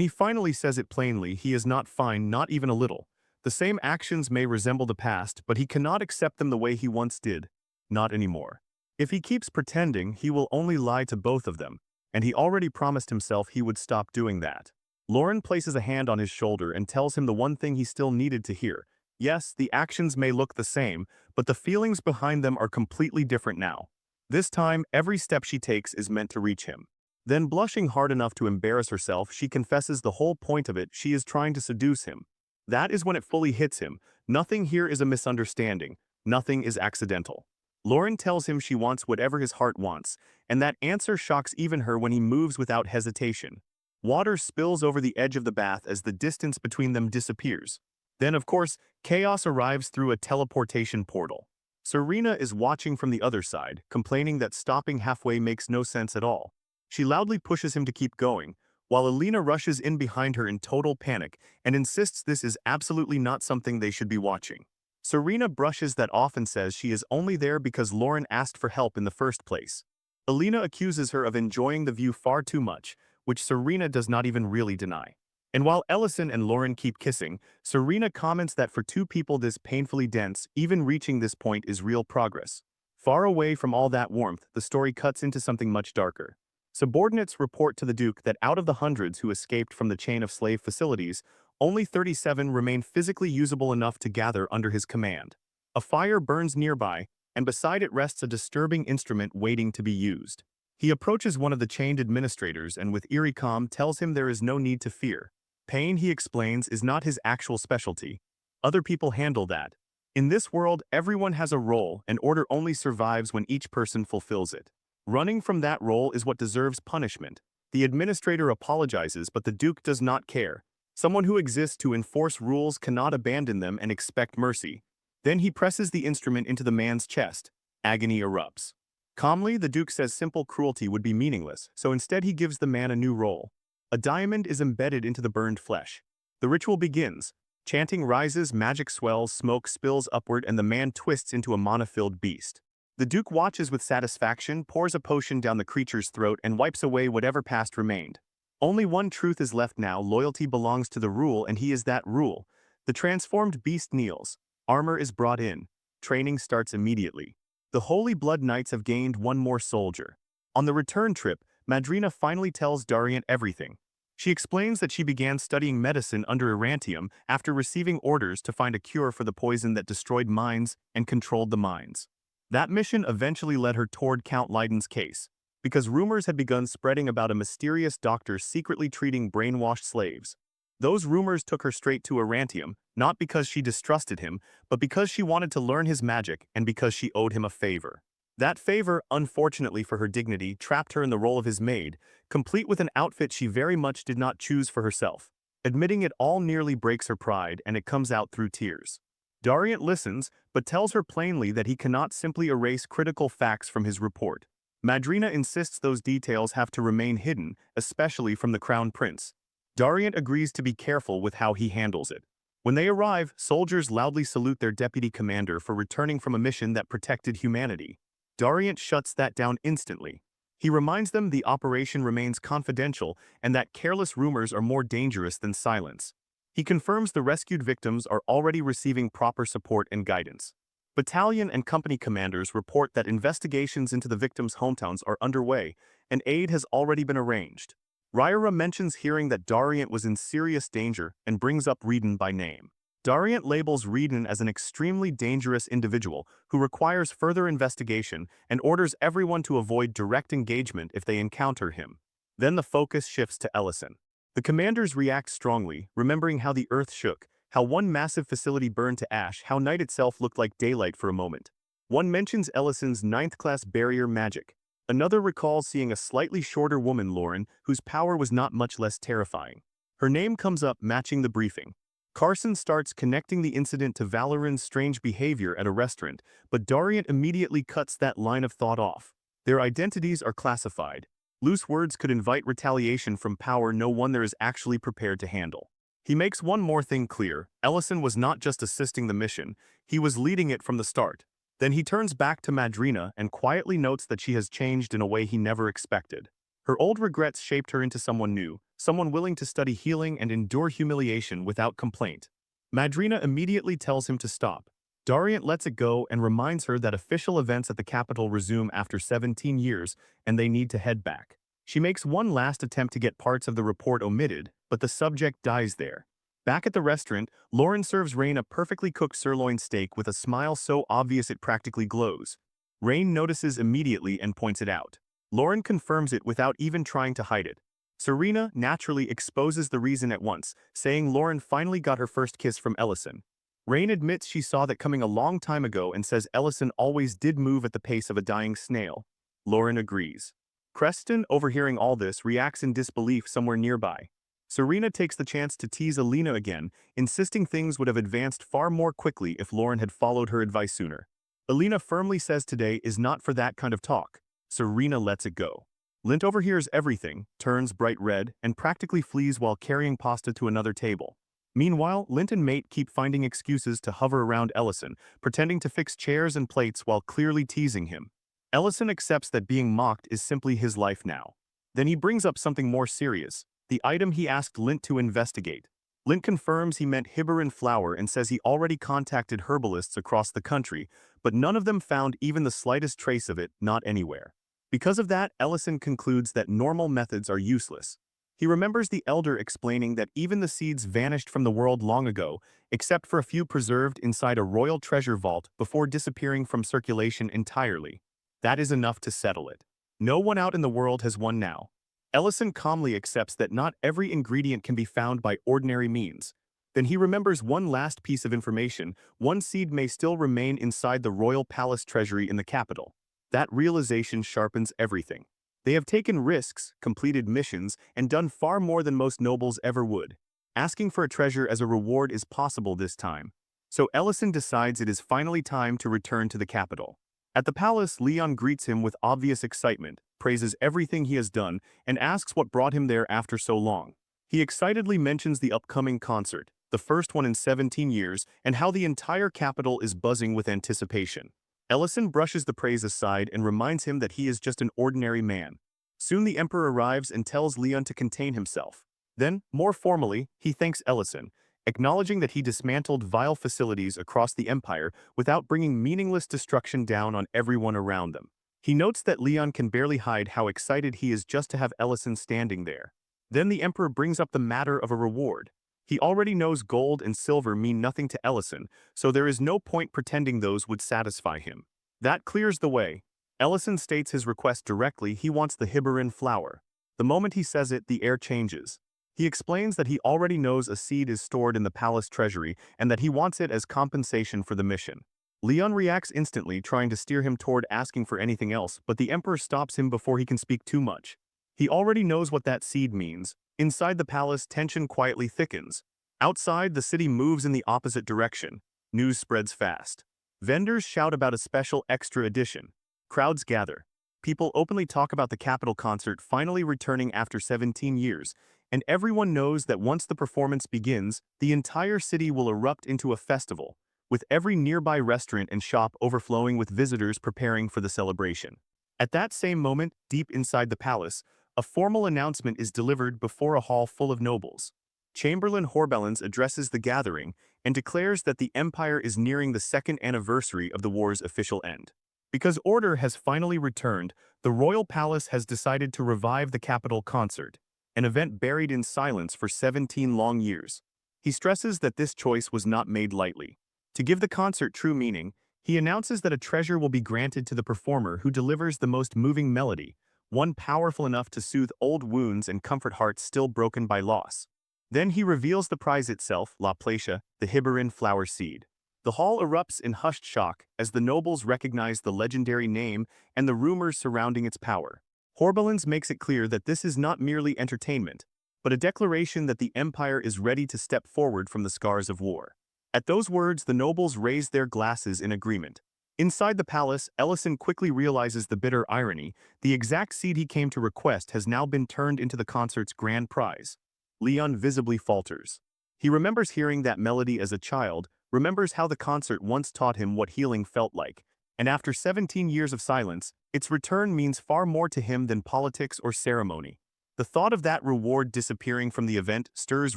he finally says it plainly, he is not fine, not even a little. The same actions may resemble the past, but he cannot accept them the way he once did. Not anymore. If he keeps pretending, he will only lie to both of them, and he already promised himself he would stop doing that. Lauren places a hand on his shoulder and tells him the one thing he still needed to hear. Yes, the actions may look the same, but the feelings behind them are completely different now. This time, every step she takes is meant to reach him. Then, blushing hard enough to embarrass herself, she confesses the whole point of it, she is trying to seduce him. That is when it fully hits him. Nothing here is a misunderstanding. Nothing is accidental. Lauren tells him she wants whatever his heart wants, and that answer shocks even her when he moves without hesitation. Water spills over the edge of the bath as the distance between them disappears. Then, of course, chaos arrives through a teleportation portal. Serena is watching from the other side, complaining that stopping halfway makes no sense at all. She loudly pushes him to keep going, while Alina rushes in behind her in total panic and insists this is absolutely not something they should be watching. Serena brushes that off and says she is only there because Lauren asked for help in the first place. Alina accuses her of enjoying the view far too much, which Serena does not even really deny. And while Ellison and Lauren keep kissing, Serena comments that for two people this painfully dense, even reaching this point is real progress. Far away from all that warmth, the story cuts into something much darker. Subordinates report to the Duke that out of the hundreds who escaped from the chain of slave facilities, only 37 remain physically usable enough to gather under his command. A fire burns nearby, and beside it rests a disturbing instrument waiting to be used. He approaches one of the chained administrators and with eerie calm tells him there is no need to fear. Pain, he explains, is not his actual specialty. Other people handle that. In this world, everyone has a role, and order only survives when each person fulfills it. Running from that role is what deserves punishment. The administrator apologizes, but the Duke does not care. Someone who exists to enforce rules cannot abandon them and expect mercy. Then he presses the instrument into the man's chest. Agony erupts. Calmly, the Duke says simple cruelty would be meaningless, so instead he gives the man a new role. A diamond is embedded into the burned flesh. The ritual begins. Chanting rises, magic swells, smoke spills upward, and the man twists into a mana-filled beast. The Duke watches with satisfaction, pours a potion down the creature's throat, and wipes away whatever past remained. Only one truth is left now: loyalty belongs to the rule, and he is that rule. The transformed beast kneels. Armor is brought in. Training starts immediately. The Holy Blood Knights have gained one more soldier. On the return trip, Madrina finally tells Dariant everything. She explains that she began studying medicine under Irantium after receiving orders to find a cure for the poison that destroyed minds and controlled the minds. That mission eventually led her toward Count Leiden's case, because rumors had begun spreading about a mysterious doctor secretly treating brainwashed slaves. Those rumors took her straight to Irantium, not because she distrusted him, but because she wanted to learn his magic and because she owed him a favor. That favor, unfortunately for her dignity, trapped her in the role of his maid, complete with an outfit she very much did not choose for herself. Admitting it all nearly breaks her pride, and it comes out through tears. Dariant listens, but tells her plainly that he cannot simply erase critical facts from his report. Madrina insists those details have to remain hidden, especially from the Crown Prince. Dariant agrees to be careful with how he handles it. When they arrive, soldiers loudly salute their deputy commander for returning from a mission that protected humanity. Dariant shuts that down instantly. He reminds them the operation remains confidential and that careless rumors are more dangerous than silence. He confirms the rescued victims are already receiving proper support and guidance. Battalion and company commanders report that investigations into the victims' hometowns are underway, and aid has already been arranged. Ryra mentions hearing that Dariant was in serious danger and brings up Reedon by name. Dariant labels Reedon as an extremely dangerous individual who requires further investigation and orders everyone to avoid direct engagement if they encounter him. Then the focus shifts to Ellison. The commanders react strongly, remembering how the earth shook, how one massive facility burned to ash, how night itself looked like daylight for a moment. One mentions Ellison's 9th-class barrier magic. Another recalls seeing a slightly shorter woman, Lauren, whose power was not much less terrifying. Her name comes up, matching the briefing. Carson starts connecting the incident to Valoran's strange behavior at a restaurant, but Dariant immediately cuts that line of thought off. Their identities are classified. Loose words could invite retaliation from power no one there is actually prepared to handle. He makes one more thing clear: Ellison was not just assisting the mission, he was leading it from the start. Then he turns back to Madrina and quietly notes that she has changed in a way he never expected. Her old regrets shaped her into someone new, someone willing to study healing and endure humiliation without complaint. Madrina immediately tells him to stop. Dariant lets it go and reminds her that official events at the capital resume after 17 years and they need to head back. She makes one last attempt to get parts of the report omitted, but the subject dies there. Back at the restaurant, Lauren serves Rain a perfectly cooked sirloin steak with a smile so obvious it practically glows. Rain notices immediately and points it out. Lauren confirms it without even trying to hide it. Serena naturally exposes the reason at once, saying Lauren finally got her first kiss from Ellison. Rain admits she saw that coming a long time ago and says Ellison always did move at the pace of a dying snail. Lauren agrees. Creston, overhearing all this, reacts in disbelief somewhere nearby. Serena takes the chance to tease Alina again, insisting things would have advanced far more quickly if Lauren had followed her advice sooner. Alina firmly says today is not for that kind of talk. Serena lets it go. Lint overhears everything, turns bright red, and practically flees while carrying pasta to another table. Meanwhile, Lint and Mate keep finding excuses to hover around Ellison, pretending to fix chairs and plates while clearly teasing him. Ellison accepts that being mocked is simply his life now. Then he brings up something more serious: the item he asked Lint to investigate. Lint confirms he meant Hibaran flour and says he already contacted herbalists across the country, but none of them found even the slightest trace of it, not anywhere. Because of that, Ellison concludes that normal methods are useless. He remembers the elder explaining that even the seeds vanished from the world long ago, except for a few preserved inside a royal treasure vault before disappearing from circulation entirely. That is enough to settle it. No one out in the world has one now. Ellison calmly accepts that not every ingredient can be found by ordinary means. Then he remembers one last piece of information: one seed may still remain inside the royal palace treasury in the capital. That realization sharpens everything. They have taken risks, completed missions, and done far more than most nobles ever would. Asking for a treasure as a reward is possible this time. So Ellison decides it is finally time to return to the capital. At the palace, Leon greets him with obvious excitement, praises everything he has done, and asks what brought him there after so long. He excitedly mentions the upcoming concert, the first one in 17 years, and how the entire capital is buzzing with anticipation. Ellison brushes the praise aside and reminds him that he is just an ordinary man. Soon the Emperor arrives and tells Leon to contain himself. Then, more formally, he thanks Ellison, acknowledging that he dismantled vile facilities across the Empire without bringing meaningless destruction down on everyone around them. He notes that Leon can barely hide how excited he is just to have Ellison standing there. Then the Emperor brings up the matter of a reward. He already knows gold and silver mean nothing to Ellison, so there is no point pretending those would satisfy him. That clears the way. Ellison states his request directly: he wants the Hibaran flour. The moment he says it, the air changes. He explains that he already knows a seed is stored in the palace treasury and that he wants it as compensation for the mission. Leon reacts instantly, trying to steer him toward asking for anything else, but the Emperor stops him before he can speak too much. He already knows what that seed means. Inside the palace, tension quietly thickens. Outside, the city moves in the opposite direction. News spreads fast. Vendors shout about a special extra edition. Crowds gather. People openly talk about the Capitol concert finally returning after 17 years, and everyone knows that once the performance begins, the entire city will erupt into a festival, with every nearby restaurant and shop overflowing with visitors preparing for the celebration. At that same moment, deep inside the palace, a formal announcement is delivered before a hall full of nobles. Chamberlain Horbellans addresses the gathering and declares that the Empire is nearing the second anniversary of the war's official end. Because order has finally returned, the royal palace has decided to revive the Capitol concert, an event buried in silence for 17 long years. He stresses that this choice was not made lightly. To give the concert true meaning, he announces that a treasure will be granted to the performer who delivers the most moving melody, one powerful enough to soothe old wounds and comfort hearts still broken by loss. Then he reveals the prize itself, La Placia, the Hibaran flower seed. The hall erupts in hushed shock as the nobles recognize the legendary name and the rumors surrounding its power. Horbellans makes it clear that this is not merely entertainment. but a declaration that the empire is ready to step forward from the scars of war. At those words, the nobles raise their glasses in agreement. Inside the palace, Ellison quickly realizes the bitter irony. The exact seed he came to request has now been turned into the concert's grand prize. Leon visibly falters. He remembers hearing that melody as a child, remembers how the concert once taught him what healing felt like, and after 17 years of silence, its return means far more to him than politics or ceremony. The thought of that reward disappearing from the event stirs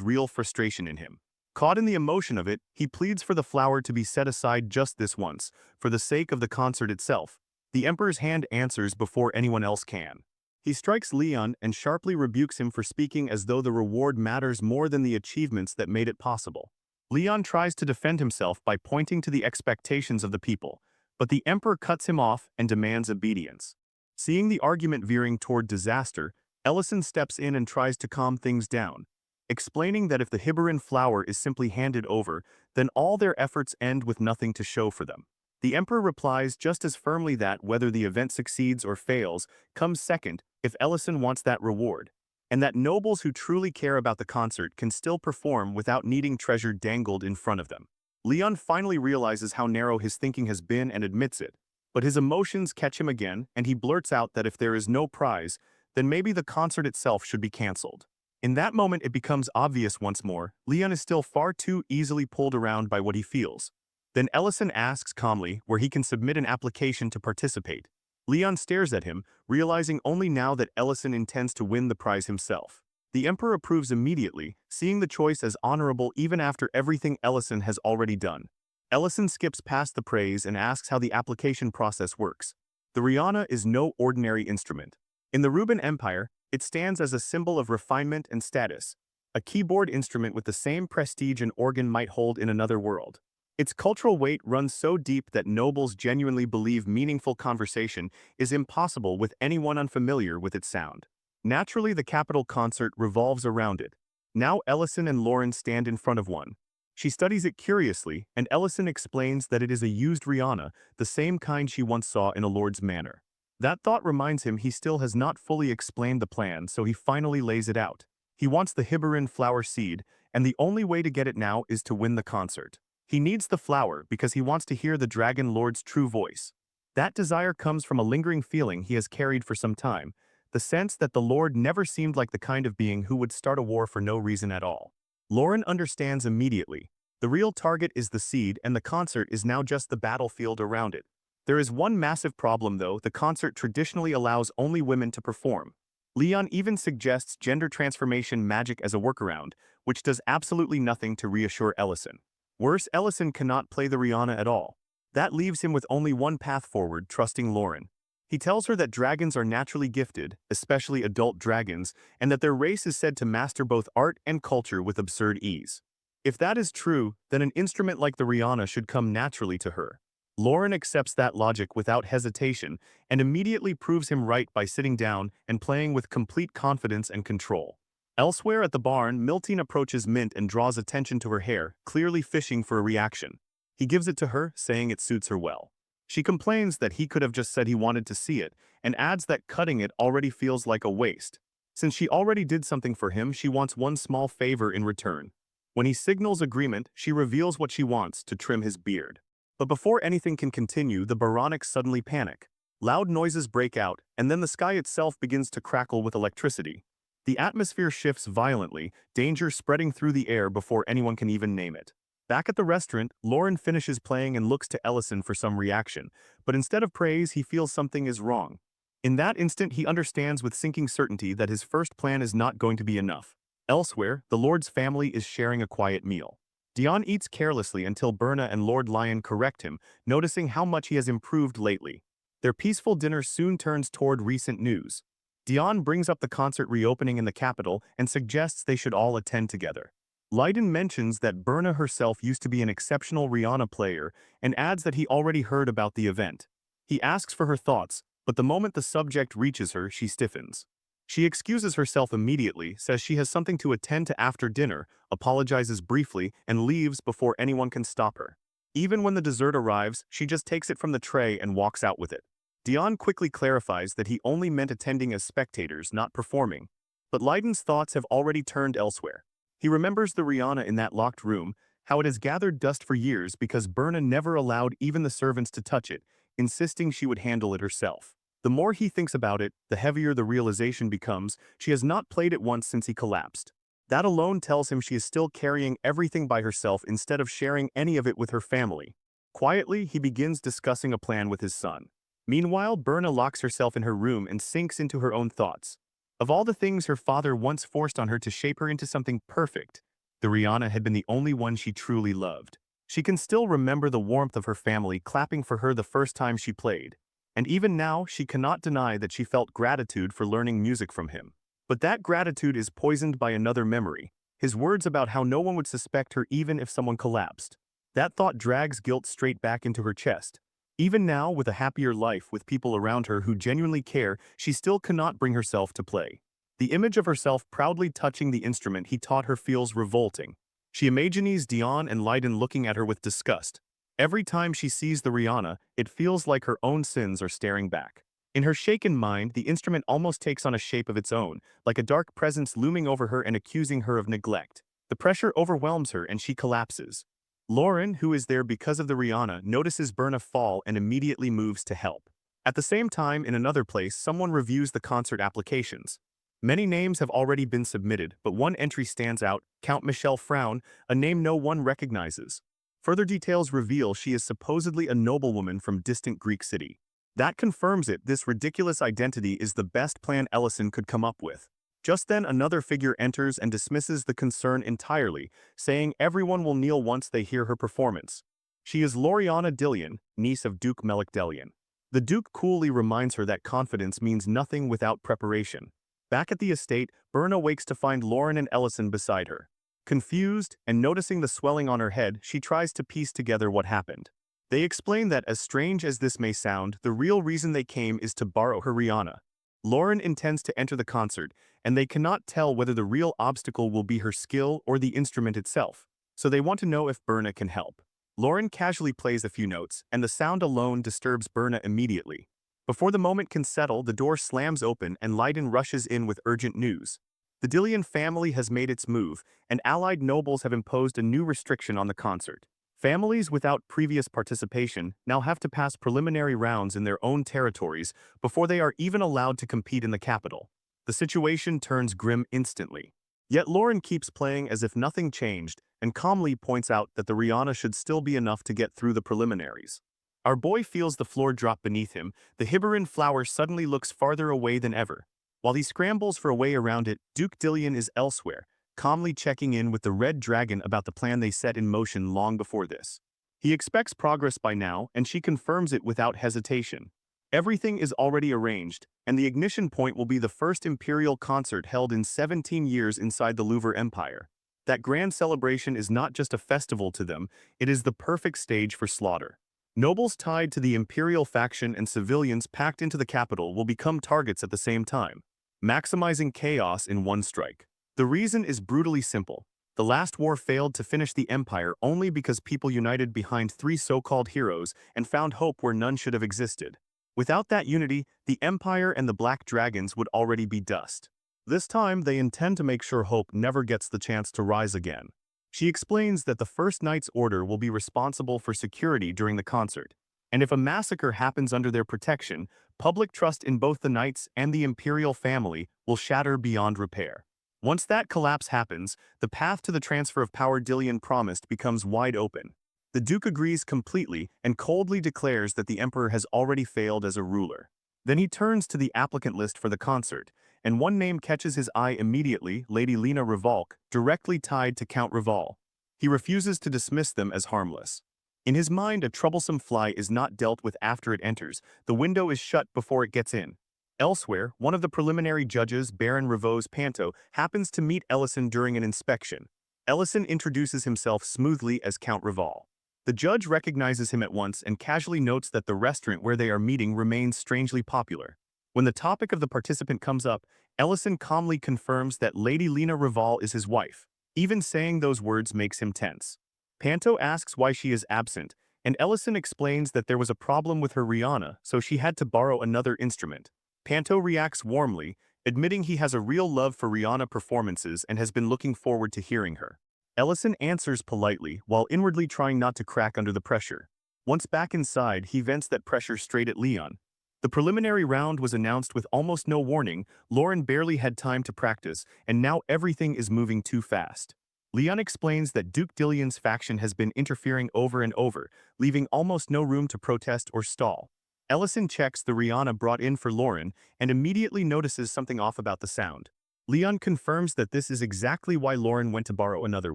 real frustration in him. Caught in the emotion of it, he pleads for the flower to be set aside just this once, for the sake of the concert itself. The Emperor's hand answers before anyone else can. He strikes Leon and sharply rebukes him for speaking as though the reward matters more than the achievements that made it possible. Leon tries to defend himself by pointing to the expectations of the people, but the Emperor cuts him off and demands obedience. Seeing the argument veering toward disaster, Ellison steps in and tries to calm things down, explaining that if the Hibaran flower is simply handed over, then all their efforts end with nothing to show for them. The Emperor replies just as firmly that whether the event succeeds or fails comes second if Ellison wants that reward, and that nobles who truly care about the concert can still perform without needing treasure dangled in front of them. Leon finally realizes how narrow his thinking has been and admits it, but his emotions catch him again and he blurts out that if there is no prize, then maybe the concert itself should be cancelled. In that moment it becomes obvious once more, Leon is still far too easily pulled around by what he feels. Then Ellison asks calmly where he can submit an application to participate. Leon stares at him, realizing only now that Ellison intends to win the prize himself. The Emperor approves immediately, seeing the choice as honorable even after everything Ellison has already done. Ellison skips past the praise and asks how the application process works. The Rihanna is no ordinary instrument. In the Ruben Empire, it stands as a symbol of refinement and status, a keyboard instrument with the same prestige an organ might hold in another world. Its cultural weight runs so deep that nobles genuinely believe meaningful conversation is impossible with anyone unfamiliar with its sound. Naturally, the capital concert revolves around it. Now Ellison and Lauren stand in front of one. She studies it curiously, and Ellison explains that it is a used Rihanna, the same kind she once saw in a lord's manor. That thought reminds him he still has not fully explained the plan, so he finally lays it out. He wants the Hibaran flower seed, and the only way to get it now is to win the concert. He needs the flower because he wants to hear the Dragon Lord's true voice. That desire comes from a lingering feeling he has carried for some time, the sense that the Lord never seemed like the kind of being who would start a war for no reason at all. Lauren understands immediately. The real target is the seed, and the concert is now just the battlefield around it. There is one massive problem though: the concert traditionally allows only women to perform. Leon even suggests gender transformation magic as a workaround, which does absolutely nothing to reassure Ellison. Worse, Ellison cannot play the Rihanna at all. That leaves him with only one path forward: trusting Lauren. He tells her that dragons are naturally gifted, especially adult dragons, and that their race is said to master both art and culture with absurd ease. If that is true, then an instrument like the Rihanna should come naturally to her. Lauren accepts that logic without hesitation and immediately proves him right by sitting down and playing with complete confidence and control. Elsewhere at the barn, Miltine approaches Mint and draws attention to her hair, clearly fishing for a reaction. He gives it to her, saying it suits her well. She complains that he could have just said he wanted to see it, and adds that cutting it already feels like a waste. Since she already did something for him, she wants one small favor in return. When he signals agreement, she reveals what she wants: to trim his beard. But before anything can continue, the Baronics suddenly panic. Loud noises break out, and then the sky itself begins to crackle with electricity. The atmosphere shifts violently, danger spreading through the air before anyone can even name it. Back at the restaurant, Lauren finishes playing and looks to Ellison for some reaction, but instead of praise, he feels something is wrong. In that instant, he understands with sinking certainty that his first plan is not going to be enough. Elsewhere, the Lord's family is sharing a quiet meal. Dion eats carelessly until Berna and Lord Lion correct him, noticing how much he has improved lately. Their peaceful dinner soon turns toward recent news. Dion brings up the concert reopening in the capital and suggests they should all attend together. Leiden mentions that Berna herself used to be an exceptional Rihanna player and adds that he already heard about the event. He asks for her thoughts, but the moment the subject reaches her, she stiffens. She excuses herself immediately, says she has something to attend to after dinner, apologizes briefly, and leaves before anyone can stop her. Even when the dessert arrives, she just takes it from the tray and walks out with it. Dion quickly clarifies that he only meant attending as spectators, not performing. But Leiden's thoughts have already turned elsewhere. He remembers the Rihanna in that locked room, how it has gathered dust for years because Berna never allowed even the servants to touch it, insisting she would handle it herself. The more he thinks about it, the heavier the realization becomes she has not played it once since he collapsed. That alone tells him she is still carrying everything by herself instead of sharing any of it with her family. Quietly, he begins discussing a plan with his son. Meanwhile, Berna locks herself in her room and sinks into her own thoughts. Of all the things her father once forced on her to shape her into something perfect, the Rihanna had been the only one she truly loved. She can still remember the warmth of her family clapping for her the first time she played. And even now, she cannot deny that she felt gratitude for learning music from him. But that gratitude is poisoned by another memory, his words about how no one would suspect her even if someone collapsed. That thought drags guilt straight back into her chest. Even now, with a happier life with people around her who genuinely care, she still cannot bring herself to play. The image of herself proudly touching the instrument he taught her feels revolting. She imagines Dion and Leiden looking at her with disgust. Every time she sees the Rihanna, it feels like her own sins are staring back. In her shaken mind, the instrument almost takes on a shape of its own, like a dark presence looming over her and accusing her of neglect. The pressure overwhelms her and she collapses. Lauren, who is there because of the Rihanna, notices Berna fall and immediately moves to help. At the same time, in another place, someone reviews the concert applications. Many names have already been submitted, but one entry stands out, Count Michelle Frown, a name no one recognizes. Further details reveal she is supposedly a noblewoman from distant Greek city. That confirms it, this ridiculous identity is the best plan Ellison could come up with. Just then another figure enters and dismisses the concern entirely, saying everyone will kneel once they hear her performance. She is Loriana Dillion, niece of Duke Melik Delion. The Duke coolly reminds her that confidence means nothing without preparation. Back at the estate, Berna wakes to find Lauren and Ellison beside her. Confused, and noticing the swelling on her head, she tries to piece together what happened. They explain that, as strange as this may sound, the real reason they came is to borrow her Rihanna. Lauren intends to enter the concert, and they cannot tell whether the real obstacle will be her skill or the instrument itself, so they want to know if Berna can help. Lauren casually plays a few notes, and the sound alone disturbs Berna immediately. Before the moment can settle, the door slams open and Leiden rushes in with urgent news. The Dillion family has made its move, and allied nobles have imposed a new restriction on the concert. Families without previous participation now have to pass preliminary rounds in their own territories before they are even allowed to compete in the capital. The situation turns grim instantly. Yet Lauren keeps playing as if nothing changed and calmly points out that the Rihanna should still be enough to get through the preliminaries. Our boy feels the floor drop beneath him. The Hibarin flower suddenly looks farther away than ever. While he scrambles for a way around it, Duke Dillion is elsewhere, calmly checking in with the Red Dragon about the plan they set in motion long before this. He expects progress by now, and she confirms it without hesitation. Everything is already arranged, and the ignition point will be the first imperial concert held in 17 years inside the Louvre Empire. That grand celebration is not just a festival to them, it is the perfect stage for slaughter. Nobles tied to the imperial faction and civilians packed into the capital will become targets at the same time, maximizing chaos in one strike. The reason is brutally simple. The last war failed to finish the empire only because people united behind three so-called heroes and found hope where none should have existed. Without that unity, the empire and the Black Dragons would already be dust. This time, they intend to make sure hope never gets the chance to rise again. She explains that the First Knight's Order will be responsible for security during the concert, and if a massacre happens under their protection, public trust in both the knights and the imperial family will shatter beyond repair. Once that collapse happens, the path to the transfer of power Dillion promised becomes wide open. The Duke agrees completely and coldly declares that the Emperor has already failed as a ruler. Then he turns to the applicant list for the concert, and one name catches his eye immediately, Lady Lena Revolk, directly tied to Count Reval. He refuses to dismiss them as harmless. In his mind, a troublesome fly is not dealt with after it enters, the window is shut before it gets in. Elsewhere, one of the preliminary judges, Baron Revose Panto, happens to meet Ellison during an inspection. Ellison introduces himself smoothly as Count Reval. The judge recognizes him at once and casually notes that the restaurant where they are meeting remains strangely popular. When the topic of the participant comes up, Ellison calmly confirms that Lady Lena Reval is his wife. Even saying those words makes him tense. Panto asks why she is absent, and Ellison explains that there was a problem with her Rihanna, so she had to borrow another instrument. Panto reacts warmly, admitting he has a real love for Rihanna performances and has been looking forward to hearing her. Ellison answers politely while inwardly trying not to crack under the pressure. Once back inside, he vents that pressure straight at Leon. The preliminary round was announced with almost no warning. Lauren barely had time to practice, and now everything is moving too fast. Leon explains that Duke Dillion's faction has been interfering over and over, leaving almost no room to protest or stall. Ellison checks the Rihanna brought in for Lauren and immediately notices something off about the sound. Leon confirms that this is exactly why Lauren went to borrow another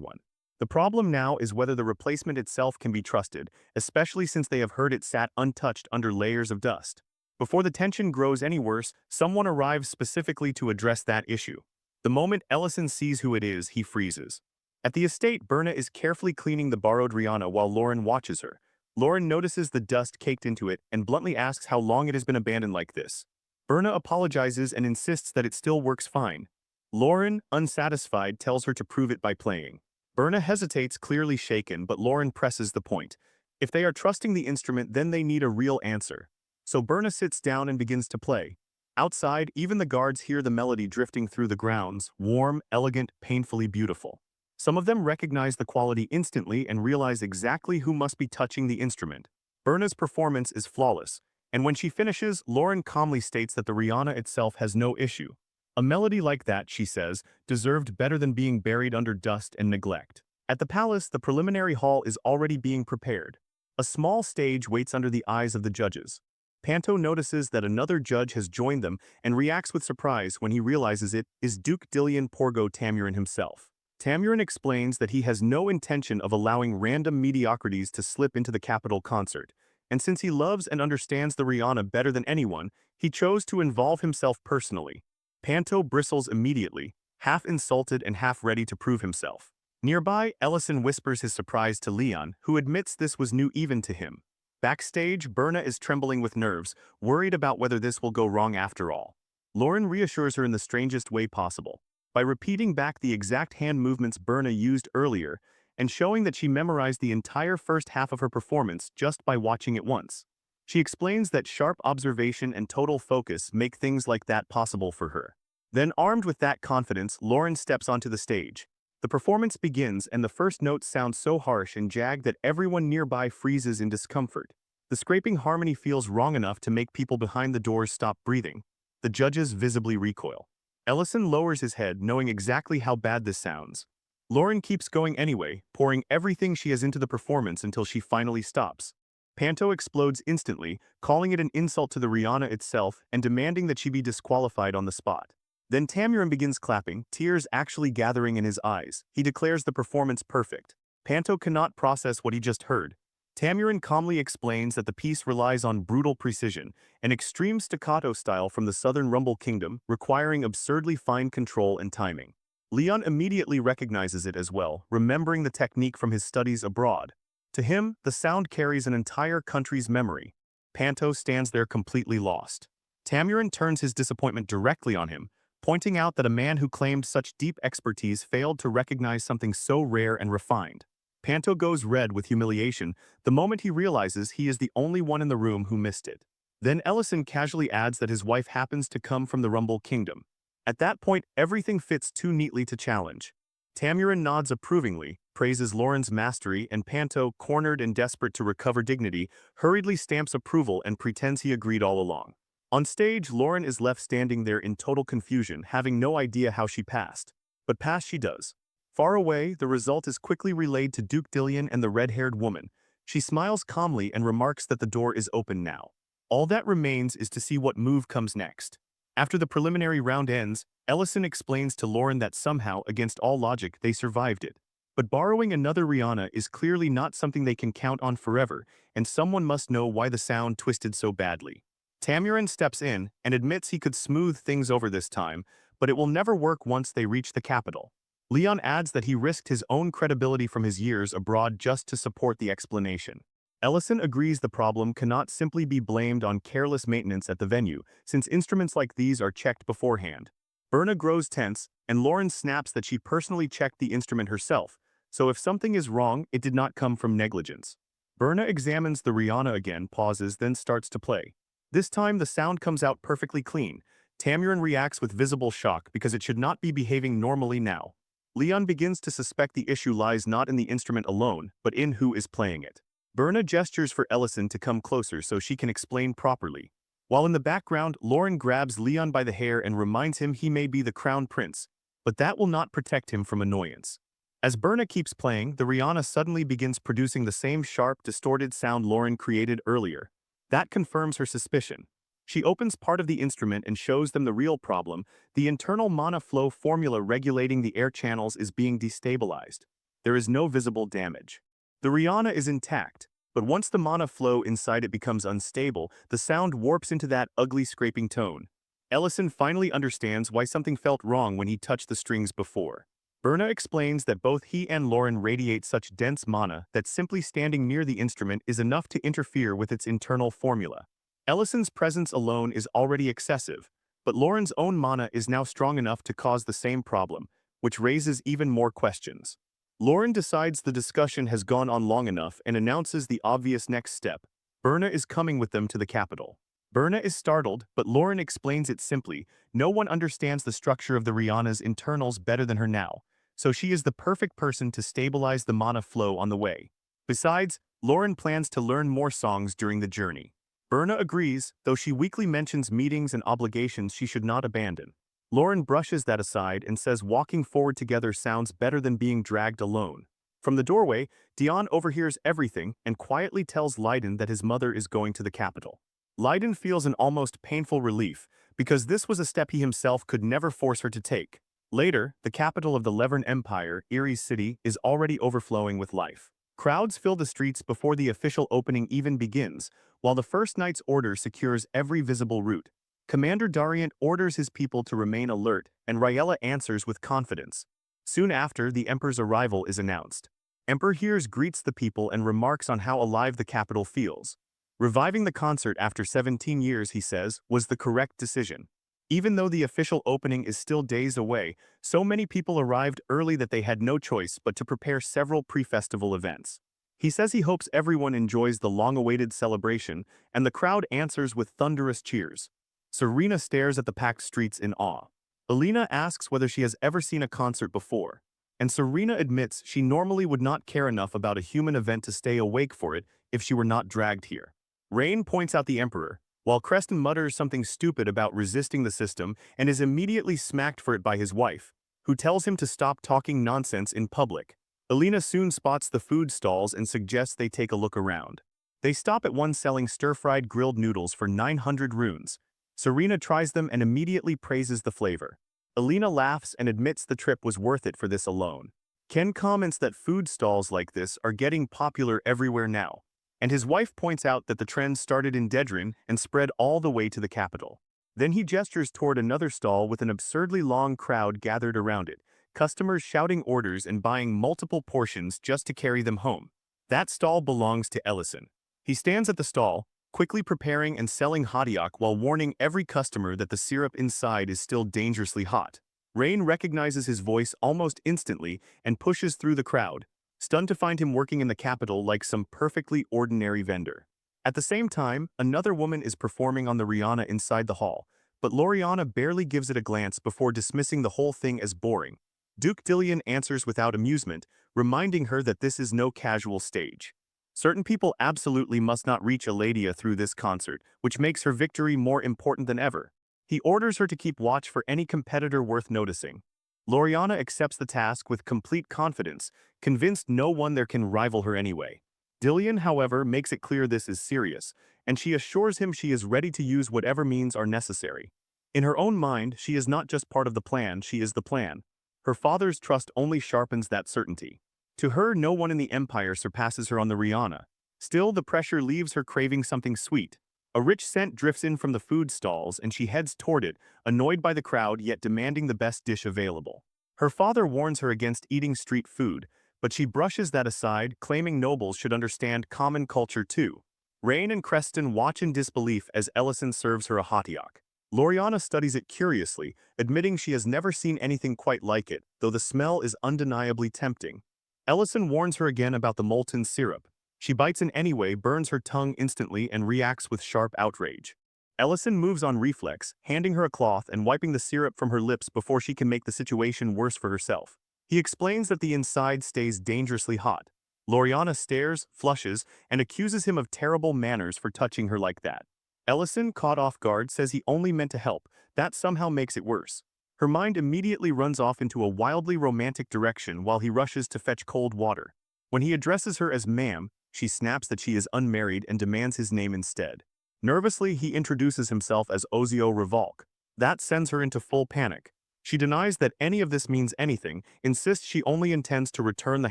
one. The problem now is whether the replacement itself can be trusted, especially since they have heard it sat untouched under layers of dust. Before the tension grows any worse, someone arrives specifically to address that issue. The moment Ellison sees who it is, he freezes. At the estate, Berna is carefully cleaning the borrowed Rihanna while Lauren watches her. Lauren notices the dust caked into it and bluntly asks how long it has been abandoned like this. Berna apologizes and insists that it still works fine. Lauren, unsatisfied, tells her to prove it by playing. Berna hesitates, clearly shaken, but Lauren presses the point. If they are trusting the instrument, then they need a real answer. So Berna sits down and begins to play. Outside, even the guards hear the melody drifting through the grounds, warm, elegant, painfully beautiful. Some of them recognize the quality instantly and realize exactly who must be touching the instrument. Berna's performance is flawless, and when she finishes, Lauren calmly states that the Rihanna itself has no issue. A melody like that, she says, deserved better than being buried under dust and neglect. At the palace, the preliminary hall is already being prepared. A small stage waits under the eyes of the judges. Panto notices that another judge has joined them and reacts with surprise when he realizes it is Duke Dillion Porgo Tamurin himself. Tamurin explains that he has no intention of allowing random mediocrities to slip into the capital concert, and since he loves and understands the Rihanna better than anyone, he chose to involve himself personally. Panto bristles immediately, half insulted and half ready to prove himself. Nearby, Ellison whispers his surprise to Leon, who admits this was new even to him. Backstage, Berna is trembling with nerves, worried about whether this will go wrong after all. Lauren reassures her in the strangest way possible, by repeating back the exact hand movements Berna used earlier and showing that she memorized the entire first half of her performance just by watching it once. She explains that sharp observation and total focus make things like that possible for her. Then, armed with that confidence, Lauren steps onto the stage. The performance begins and the first notes sound so harsh and jagged that everyone nearby freezes in discomfort. The scraping harmony feels wrong enough to make people behind the doors stop breathing. The judges visibly recoil. Ellison lowers his head, knowing exactly how bad this sounds. Lauren keeps going anyway, pouring everything she has into the performance until she finally stops. Panto explodes instantly, calling it an insult to the Rihanna itself and demanding that she be disqualified on the spot. Then Tamurin begins clapping, tears actually gathering in his eyes. He declares the performance perfect. Panto cannot process what he just heard. Tamurin calmly explains that the piece relies on brutal precision, an extreme staccato style from the Southern Rumble Kingdom, requiring absurdly fine control and timing. Leon immediately recognizes it as well, remembering the technique from his studies abroad. To him, the sound carries an entire country's memory. Panto stands there completely lost. Tamurin turns his disappointment directly on him, pointing out that a man who claimed such deep expertise failed to recognize something so rare and refined. Panto goes red with humiliation the moment he realizes he is the only one in the room who missed it. Then Ellison casually adds that his wife happens to come from the Rumble Kingdom. At that point, everything fits too neatly to challenge. Tamurin nods approvingly, praises Lauren's mastery, and Panto, cornered and desperate to recover dignity, hurriedly stamps approval and pretends he agreed all along. On stage, Lauren is left standing there in total confusion, having no idea how she passed. But pass she does. Far away, the result is quickly relayed to Duke Dillion and the red-haired woman. She smiles calmly and remarks that the door is open now. All that remains is to see what move comes next. After the preliminary round ends, Ellison explains to Lauren that somehow, against all logic, they survived it. But borrowing another Rihanna is clearly not something they can count on forever, and someone must know why the sound twisted so badly. Tamurin steps in and admits he could smooth things over this time, but it will never work once they reach the capital. Leon adds that he risked his own credibility from his years abroad just to support the explanation. Ellison agrees the problem cannot simply be blamed on careless maintenance at the venue, since instruments like these are checked beforehand. Berna grows tense, and Lauren snaps that she personally checked the instrument herself, so if something is wrong, it did not come from negligence. Berna examines the Rihanna again, pauses, then starts to play. This time the sound comes out perfectly clean. Tamurin reacts with visible shock because it should not be behaving normally now. Leon begins to suspect the issue lies not in the instrument alone, but in who is playing it. Berna gestures for Ellison to come closer so she can explain properly. While in the background, Lauren grabs Leon by the hair and reminds him he may be the crown prince, but that will not protect him from annoyance. As Berna keeps playing, the Rihanna suddenly begins producing the same sharp, distorted sound Lauren created earlier. That confirms her suspicion. She opens part of the instrument and shows them the real problem. The internal mana flow formula regulating the air channels is being destabilized. There is no visible damage. The Rihanna is intact, but once the mana flow inside it becomes unstable, the sound warps into that ugly scraping tone. Ellison finally understands why something felt wrong when he touched the strings before. Berna explains that both he and Lauren radiate such dense mana that simply standing near the instrument is enough to interfere with its internal formula. Ellison's presence alone is already excessive, but Lauren's own mana is now strong enough to cause the same problem, which raises even more questions. Lauren decides the discussion has gone on long enough and announces the obvious next step. Berna is coming with them to the capital. Berna is startled, but Lauren explains it simply. No one understands the structure of the Rihanna's internals better than her now, so she is the perfect person to stabilize the mana flow on the way. Besides, Lauren plans to learn more songs during the journey. Berna agrees, though she weakly mentions meetings and obligations she should not abandon. Lauren brushes that aside and says walking forward together sounds better than being dragged alone. From the doorway, Dion overhears everything and quietly tells Leiden that his mother is going to the capital. Leiden feels an almost painful relief, because this was a step he himself could never force her to take. Later, the capital of the Levern Empire, Erie's city, is already overflowing with life. Crowds fill the streets before the official opening even begins, while the First Knight's order secures every visible route. Commander Dariant orders his people to remain alert, and Raella answers with confidence. Soon after, the Emperor's arrival is announced. Emperor Hears greets the people and remarks on how alive the capital feels. Reviving the concert after 17 years, he says, was the correct decision. Even though the official opening is still days away, so many people arrived early that they had no choice but to prepare several pre-festival events. He says he hopes everyone enjoys the long-awaited celebration, and the crowd answers with thunderous cheers. Serena stares at the packed streets in awe. Alina asks whether she has ever seen a concert before, and Serena admits she normally would not care enough about a human event to stay awake for it if she were not dragged here. Rain points out the Emperor, while Creston mutters something stupid about resisting the system and is immediately smacked for it by his wife, who tells him to stop talking nonsense in public. Alina soon spots the food stalls and suggests they take a look around. They stop at one selling stir-fried grilled noodles for 900 runes. Serena tries them and immediately praises the flavor. Alina laughs and admits the trip was worth it for this alone. Ken comments that food stalls like this are getting popular everywhere now, and his wife points out that the trend started in Dedrin and spread all the way to the capital. Then he gestures toward another stall with an absurdly long crowd gathered around it, customers shouting orders and buying multiple portions just to carry them home. That stall belongs to Ellison. He stands at the stall, quickly preparing and selling hotioc while warning every customer that the syrup inside is still dangerously hot. Rain recognizes his voice almost instantly and pushes through the crowd, stunned to find him working in the capital like some perfectly ordinary vendor. At the same time, another woman is performing on the Rihanna inside the hall, but Loriana barely gives it a glance before dismissing the whole thing as boring. Duke Dillion answers without amusement, reminding her that this is no casual stage. Certain people absolutely must not reach Eladia through this concert, which makes her victory more important than ever. He orders her to keep watch for any competitor worth noticing. Loriana accepts the task with complete confidence, convinced no one there can rival her anyway. Dillion, however, makes it clear this is serious, and she assures him she is ready to use whatever means are necessary. In her own mind, she is not just part of the plan, she is the plan. Her father's trust only sharpens that certainty. To her, no one in the Empire surpasses her on the Rihanna. Still, the pressure leaves her craving something sweet. A rich scent drifts in from the food stalls and she heads toward it, annoyed by the crowd yet demanding the best dish available. Her father warns her against eating street food, but she brushes that aside, claiming nobles should understand common culture too. Rain and Creston watch in disbelief as Ellison serves her a hotioc. Loriana studies it curiously, admitting she has never seen anything quite like it, though the smell is undeniably tempting. Ellison warns her again about the molten syrup. She bites in anyway, burns her tongue instantly, and reacts with sharp outrage. Ellison moves on reflex, handing her a cloth and wiping the syrup from her lips before she can make the situation worse for herself. He explains that the inside stays dangerously hot. Loriana stares, flushes, and accuses him of terrible manners for touching her like that. Ellison, caught off guard, says he only meant to help. That somehow makes it worse. Her mind immediately runs off into a wildly romantic direction while he rushes to fetch cold water. When he addresses her as ma'am, she snaps that she is unmarried and demands his name instead. Nervously, he introduces himself as Ozio Revolk. That sends her into full panic. She denies that any of this means anything, insists she only intends to return the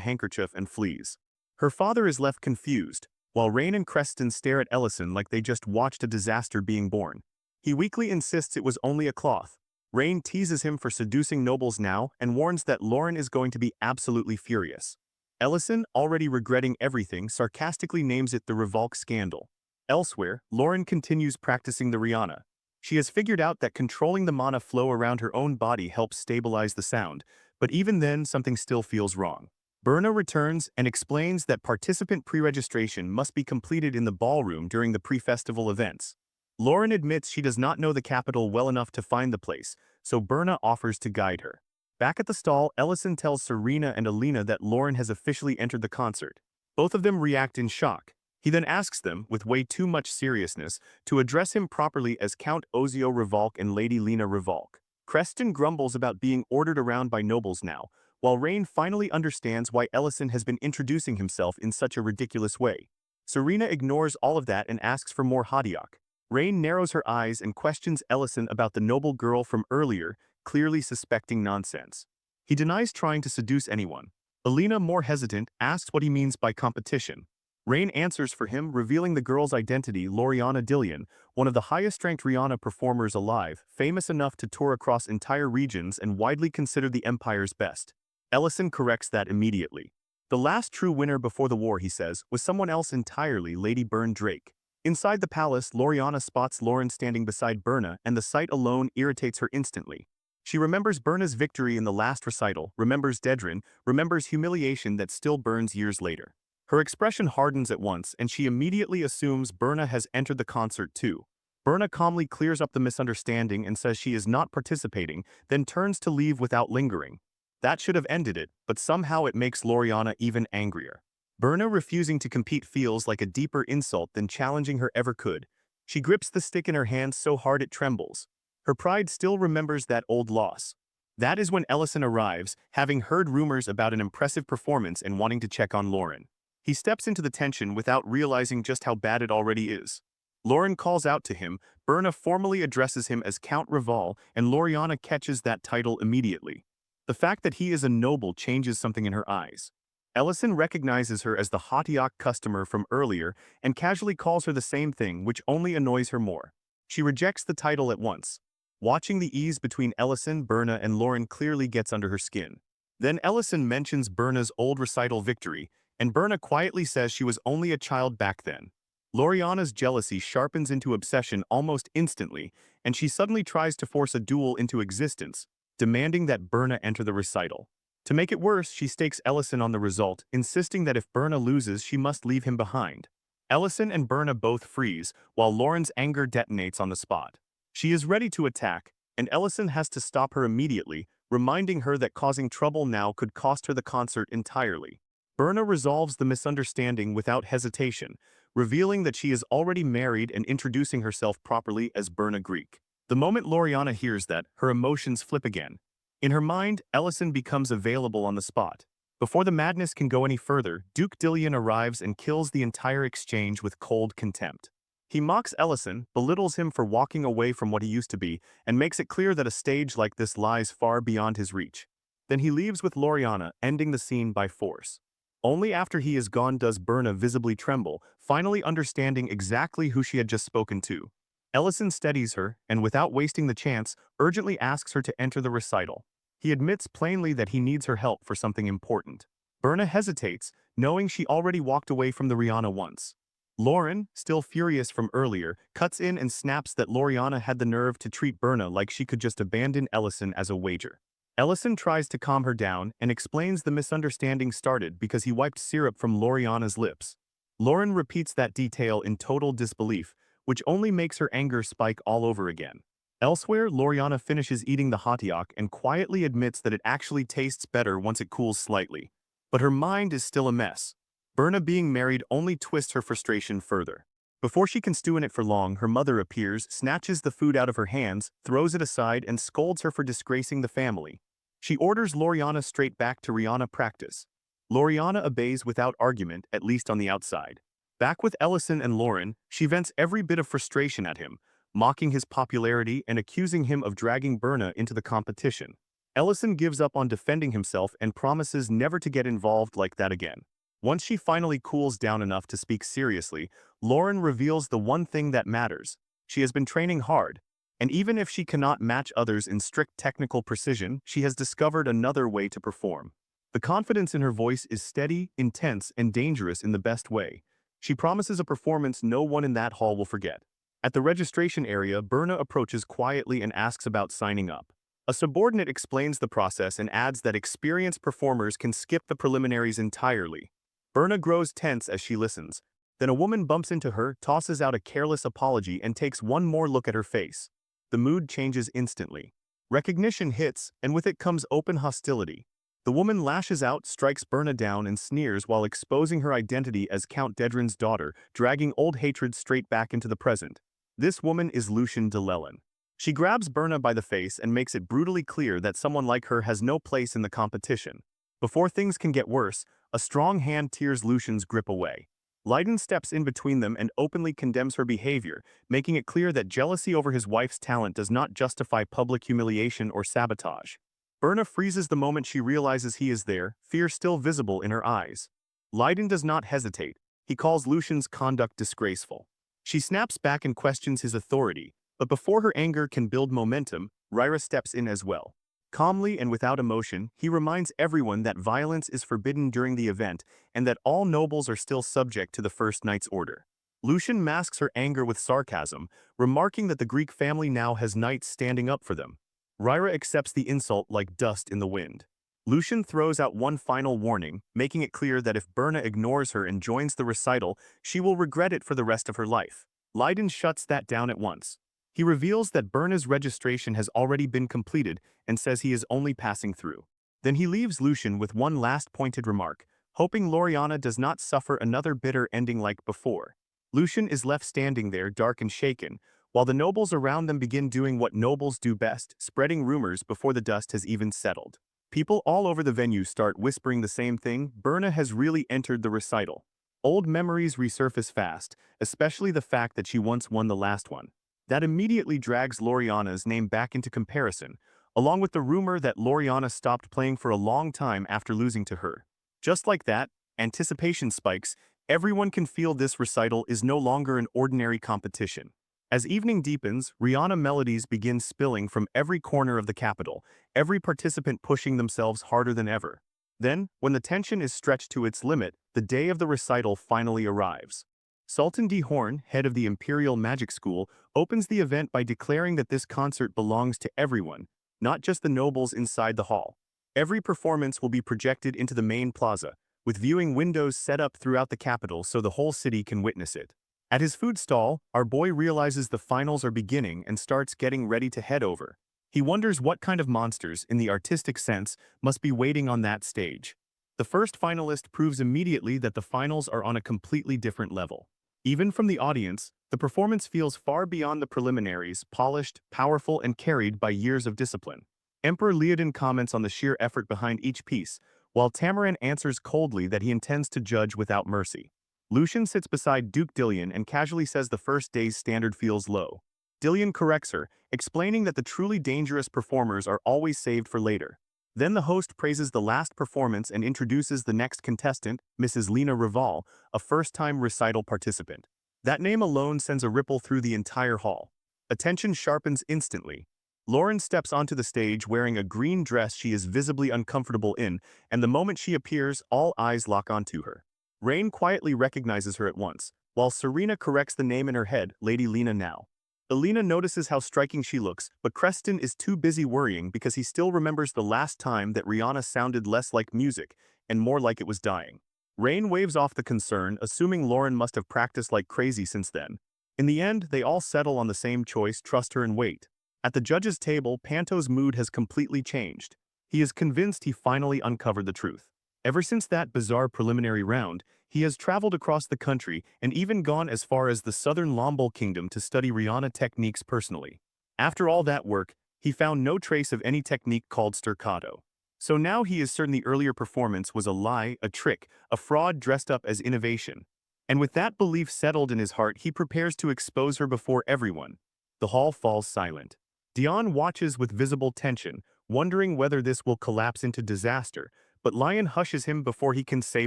handkerchief and flees. Her father is left confused, while Rain and Creston stare at Ellison like they just watched a disaster being born. He weakly insists it was only a cloth. Rain teases him for seducing nobles now and warns that Lauren is going to be absolutely furious. Ellison, already regretting everything, sarcastically names it the Revolk scandal. Elsewhere, Lauren continues practicing the Rihanna. She has figured out that controlling the mana flow around her own body helps stabilize the sound, but even then something still feels wrong. Berna returns and explains that participant pre-registration must be completed in the ballroom during the pre-festival events. Lauren admits she does not know the capital well enough to find the place, so Berna offers to guide her. Back at the stall, Ellison tells Serena and Alina that Lauren has officially entered the concert. Both of them react in shock. He then asks them, with way too much seriousness, to address him properly as Count Ozio Revolk and Lady Lena Revolk. Creston grumbles about being ordered around by nobles now, while Rain finally understands why Ellison has been introducing himself in such a ridiculous way. Serena ignores all of that and asks for more hadiak. Rain narrows her eyes and questions Ellison about the noble girl from earlier, clearly suspecting nonsense. He denies trying to seduce anyone. Alina, more hesitant, asks what he means by competition. Rain answers for him, revealing the girl's identity, Loriana Dillion, one of the highest-ranked Rihanna performers alive, famous enough to tour across entire regions and widely considered the Empire's best. Ellison corrects that immediately. The last true winner before the war, he says, was someone else entirely, Lady Byrne Drake. Inside the palace, Loriana spots Lauren standing beside Berna, and the sight alone irritates her instantly. She remembers Berna's victory in the last recital, remembers Dedrin, remembers humiliation that still burns years later. Her expression hardens at once, and she immediately assumes Berna has entered the concert too. Berna calmly clears up the misunderstanding and says she is not participating, then turns to leave without lingering. That should have ended it, but somehow it makes Loriana even angrier. Berna refusing to compete feels like a deeper insult than challenging her ever could. She grips the stick in her hand so hard it trembles. Her pride still remembers that old loss. That is when Ellison arrives, having heard rumors about an impressive performance and wanting to check on Lauren. He steps into the tension without realizing just how bad it already is. Lauren calls out to him, Berna formally addresses him as Count Rival, and Loriana catches that title immediately. The fact that he is a noble changes something in her eyes. Ellison recognizes her as the Hatiak customer from earlier and casually calls her the same thing, which only annoys her more. She rejects the title at once. Watching the ease between Ellison, Berna, and Lauren clearly gets under her skin. Then Ellison mentions Berna's old recital victory, and Berna quietly says she was only a child back then. Loriana's jealousy sharpens into obsession almost instantly, and she suddenly tries to force a duel into existence, demanding that Berna enter the recital. To make it worse, she stakes Ellison on the result, insisting that if Berna loses, she must leave him behind. Ellison and Berna both freeze, while Lauren's anger detonates on the spot. She is ready to attack, and Ellison has to stop her immediately, reminding her that causing trouble now could cost her the concert entirely. Berna resolves the misunderstanding without hesitation, revealing that she is already married and introducing herself properly as Berna Greek. The moment Loriana hears that, her emotions flip again. In her mind, Ellison becomes available on the spot. Before the madness can go any further, Duke Dillion arrives and kills the entire exchange with cold contempt. He mocks Ellison, belittles him for walking away from what he used to be, and makes it clear that a stage like this lies far beyond his reach. Then he leaves with Loriana, ending the scene by force. Only after he is gone does Berna visibly tremble, finally understanding exactly who she had just spoken to. Ellison steadies her, and without wasting the chance, urgently asks her to enter the recital. He admits plainly that he needs her help for something important. Berna hesitates, knowing she already walked away from the Rihanna once. Lauren, still furious from earlier, cuts in and snaps that Loriana had the nerve to treat Berna like she could just abandon Ellison as a wager. Ellison tries to calm her down and explains the misunderstanding started because he wiped syrup from Loriana's lips. Lauren repeats that detail in total disbelief, which only makes her anger spike all over again. Elsewhere, Loriana finishes eating the hatiak and quietly admits that it actually tastes better once it cools slightly. But her mind is still a mess. Berna being married only twists her frustration further. Before she can stew in it for long, her mother appears, snatches the food out of her hands, throws it aside, and scolds her for disgracing the family. She orders Loriana straight back to Rihanna practice. Loriana obeys without argument, at least on the outside. Back with Ellison and Lauren, she vents every bit of frustration at him, mocking his popularity and accusing him of dragging Berna into the competition. Ellison gives up on defending himself and promises never to get involved like that again. Once she finally cools down enough to speak seriously, Lauren reveals the one thing that matters. She has been training hard, and even if she cannot match others in strict technical precision, she has discovered another way to perform. The confidence in her voice is steady, intense, and dangerous in the best way. She promises a performance no one in that hall will forget. At the registration area, Berna approaches quietly and asks about signing up. A subordinate explains the process and adds that experienced performers can skip the preliminaries entirely. Berna grows tense as she listens. Then a woman bumps into her, tosses out a careless apology, and takes one more look at her face. The mood changes instantly. Recognition hits, and with it comes open hostility. The woman lashes out, strikes Berna down, and sneers while exposing her identity as Count Dedrin's daughter, dragging old hatred straight back into the present. This woman is Lucian de Lelyn. She grabs Berna by the face and makes it brutally clear that someone like her has no place in the competition. Before things can get worse, a strong hand tears Lucian's grip away. Leiden steps in between them and openly condemns her behavior, making it clear that jealousy over his wife's talent does not justify public humiliation or sabotage. Berna freezes the moment she realizes he is there, fear still visible in her eyes. Leiden does not hesitate. He calls Lucian's conduct disgraceful. She snaps back and questions his authority, but before her anger can build momentum, Ryra steps in as well. Calmly and without emotion, he reminds everyone that violence is forbidden during the event and that all nobles are still subject to the First Knight's order. Lucian masks her anger with sarcasm, remarking that the Greek family now has knights standing up for them. Ryra accepts the insult like dust in the wind. Lucian throws out one final warning, making it clear that if Berna ignores her and joins the recital, she will regret it for the rest of her life. Leiden shuts that down at once. He reveals that Berna's registration has already been completed and says he is only passing through. Then he leaves Lucian with one last pointed remark, hoping Loriana does not suffer another bitter ending like before. Lucian is left standing there, dark and shaken, while the nobles around them begin doing what nobles do best, spreading rumors before the dust has even settled. People all over the venue start whispering the same thing: Berna has really entered the recital. Old memories resurface fast, especially the fact that she once won the last one. That immediately drags Loriana's name back into comparison, along with the rumor that Loriana stopped playing for a long time after losing to her. Just like that, anticipation spikes. Everyone can feel this recital is no longer an ordinary competition. As evening deepens, Rihanna melodies begin spilling from every corner of the capital, every participant pushing themselves harder than ever. Then, when the tension is stretched to its limit, the day of the recital finally arrives. Sultan D. Horn, head of the Imperial Magic School, opens the event by declaring that this concert belongs to everyone, not just the nobles inside the hall. Every performance will be projected into the main plaza, with viewing windows set up throughout the capital so the whole city can witness it. At his food stall, our boy realizes the finals are beginning and starts getting ready to head over. He wonders what kind of monsters, in the artistic sense, must be waiting on that stage. The first finalist proves immediately that the finals are on a completely different level. Even from the audience, the performance feels far beyond the preliminaries, polished, powerful, and carried by years of discipline. Emperor Leodin comments on the sheer effort behind each piece, while Tamarin answers coldly that he intends to judge without mercy. Lucian sits beside Duke Dillion and casually says the first day's standard feels low. Dillion corrects her, explaining that the truly dangerous performers are always saved for later. Then the host praises the last performance and introduces the next contestant, Mrs. Lena Rival, a first-time recital participant. That name alone sends a ripple through the entire hall. Attention sharpens instantly. Lauren steps onto the stage wearing a green dress she is visibly uncomfortable in, and the moment she appears, all eyes lock onto her. Rain quietly recognizes her at once, while Serena corrects the name in her head, Lady Lena now. Elena notices how striking she looks, but Creston is too busy worrying because he still remembers the last time that Rihanna sounded less like music and more like it was dying. Rain waves off the concern, assuming Lauren must have practiced like crazy since then. In the end, they all settle on the same choice: trust her and wait. At the judge's table, Panto's mood has completely changed. He is convinced he finally uncovered the truth. Ever since that bizarre preliminary round, he has traveled across the country and even gone as far as the southern Lombol kingdom to study Rihanna techniques personally. After all that work, he found no trace of any technique called staccato. So now he is certain the earlier performance was a lie, a trick, a fraud dressed up as innovation. And with that belief settled in his heart, he prepares to expose her before everyone. The hall falls silent. Dion watches with visible tension, wondering whether this will collapse into disaster, but Lion hushes him before he can say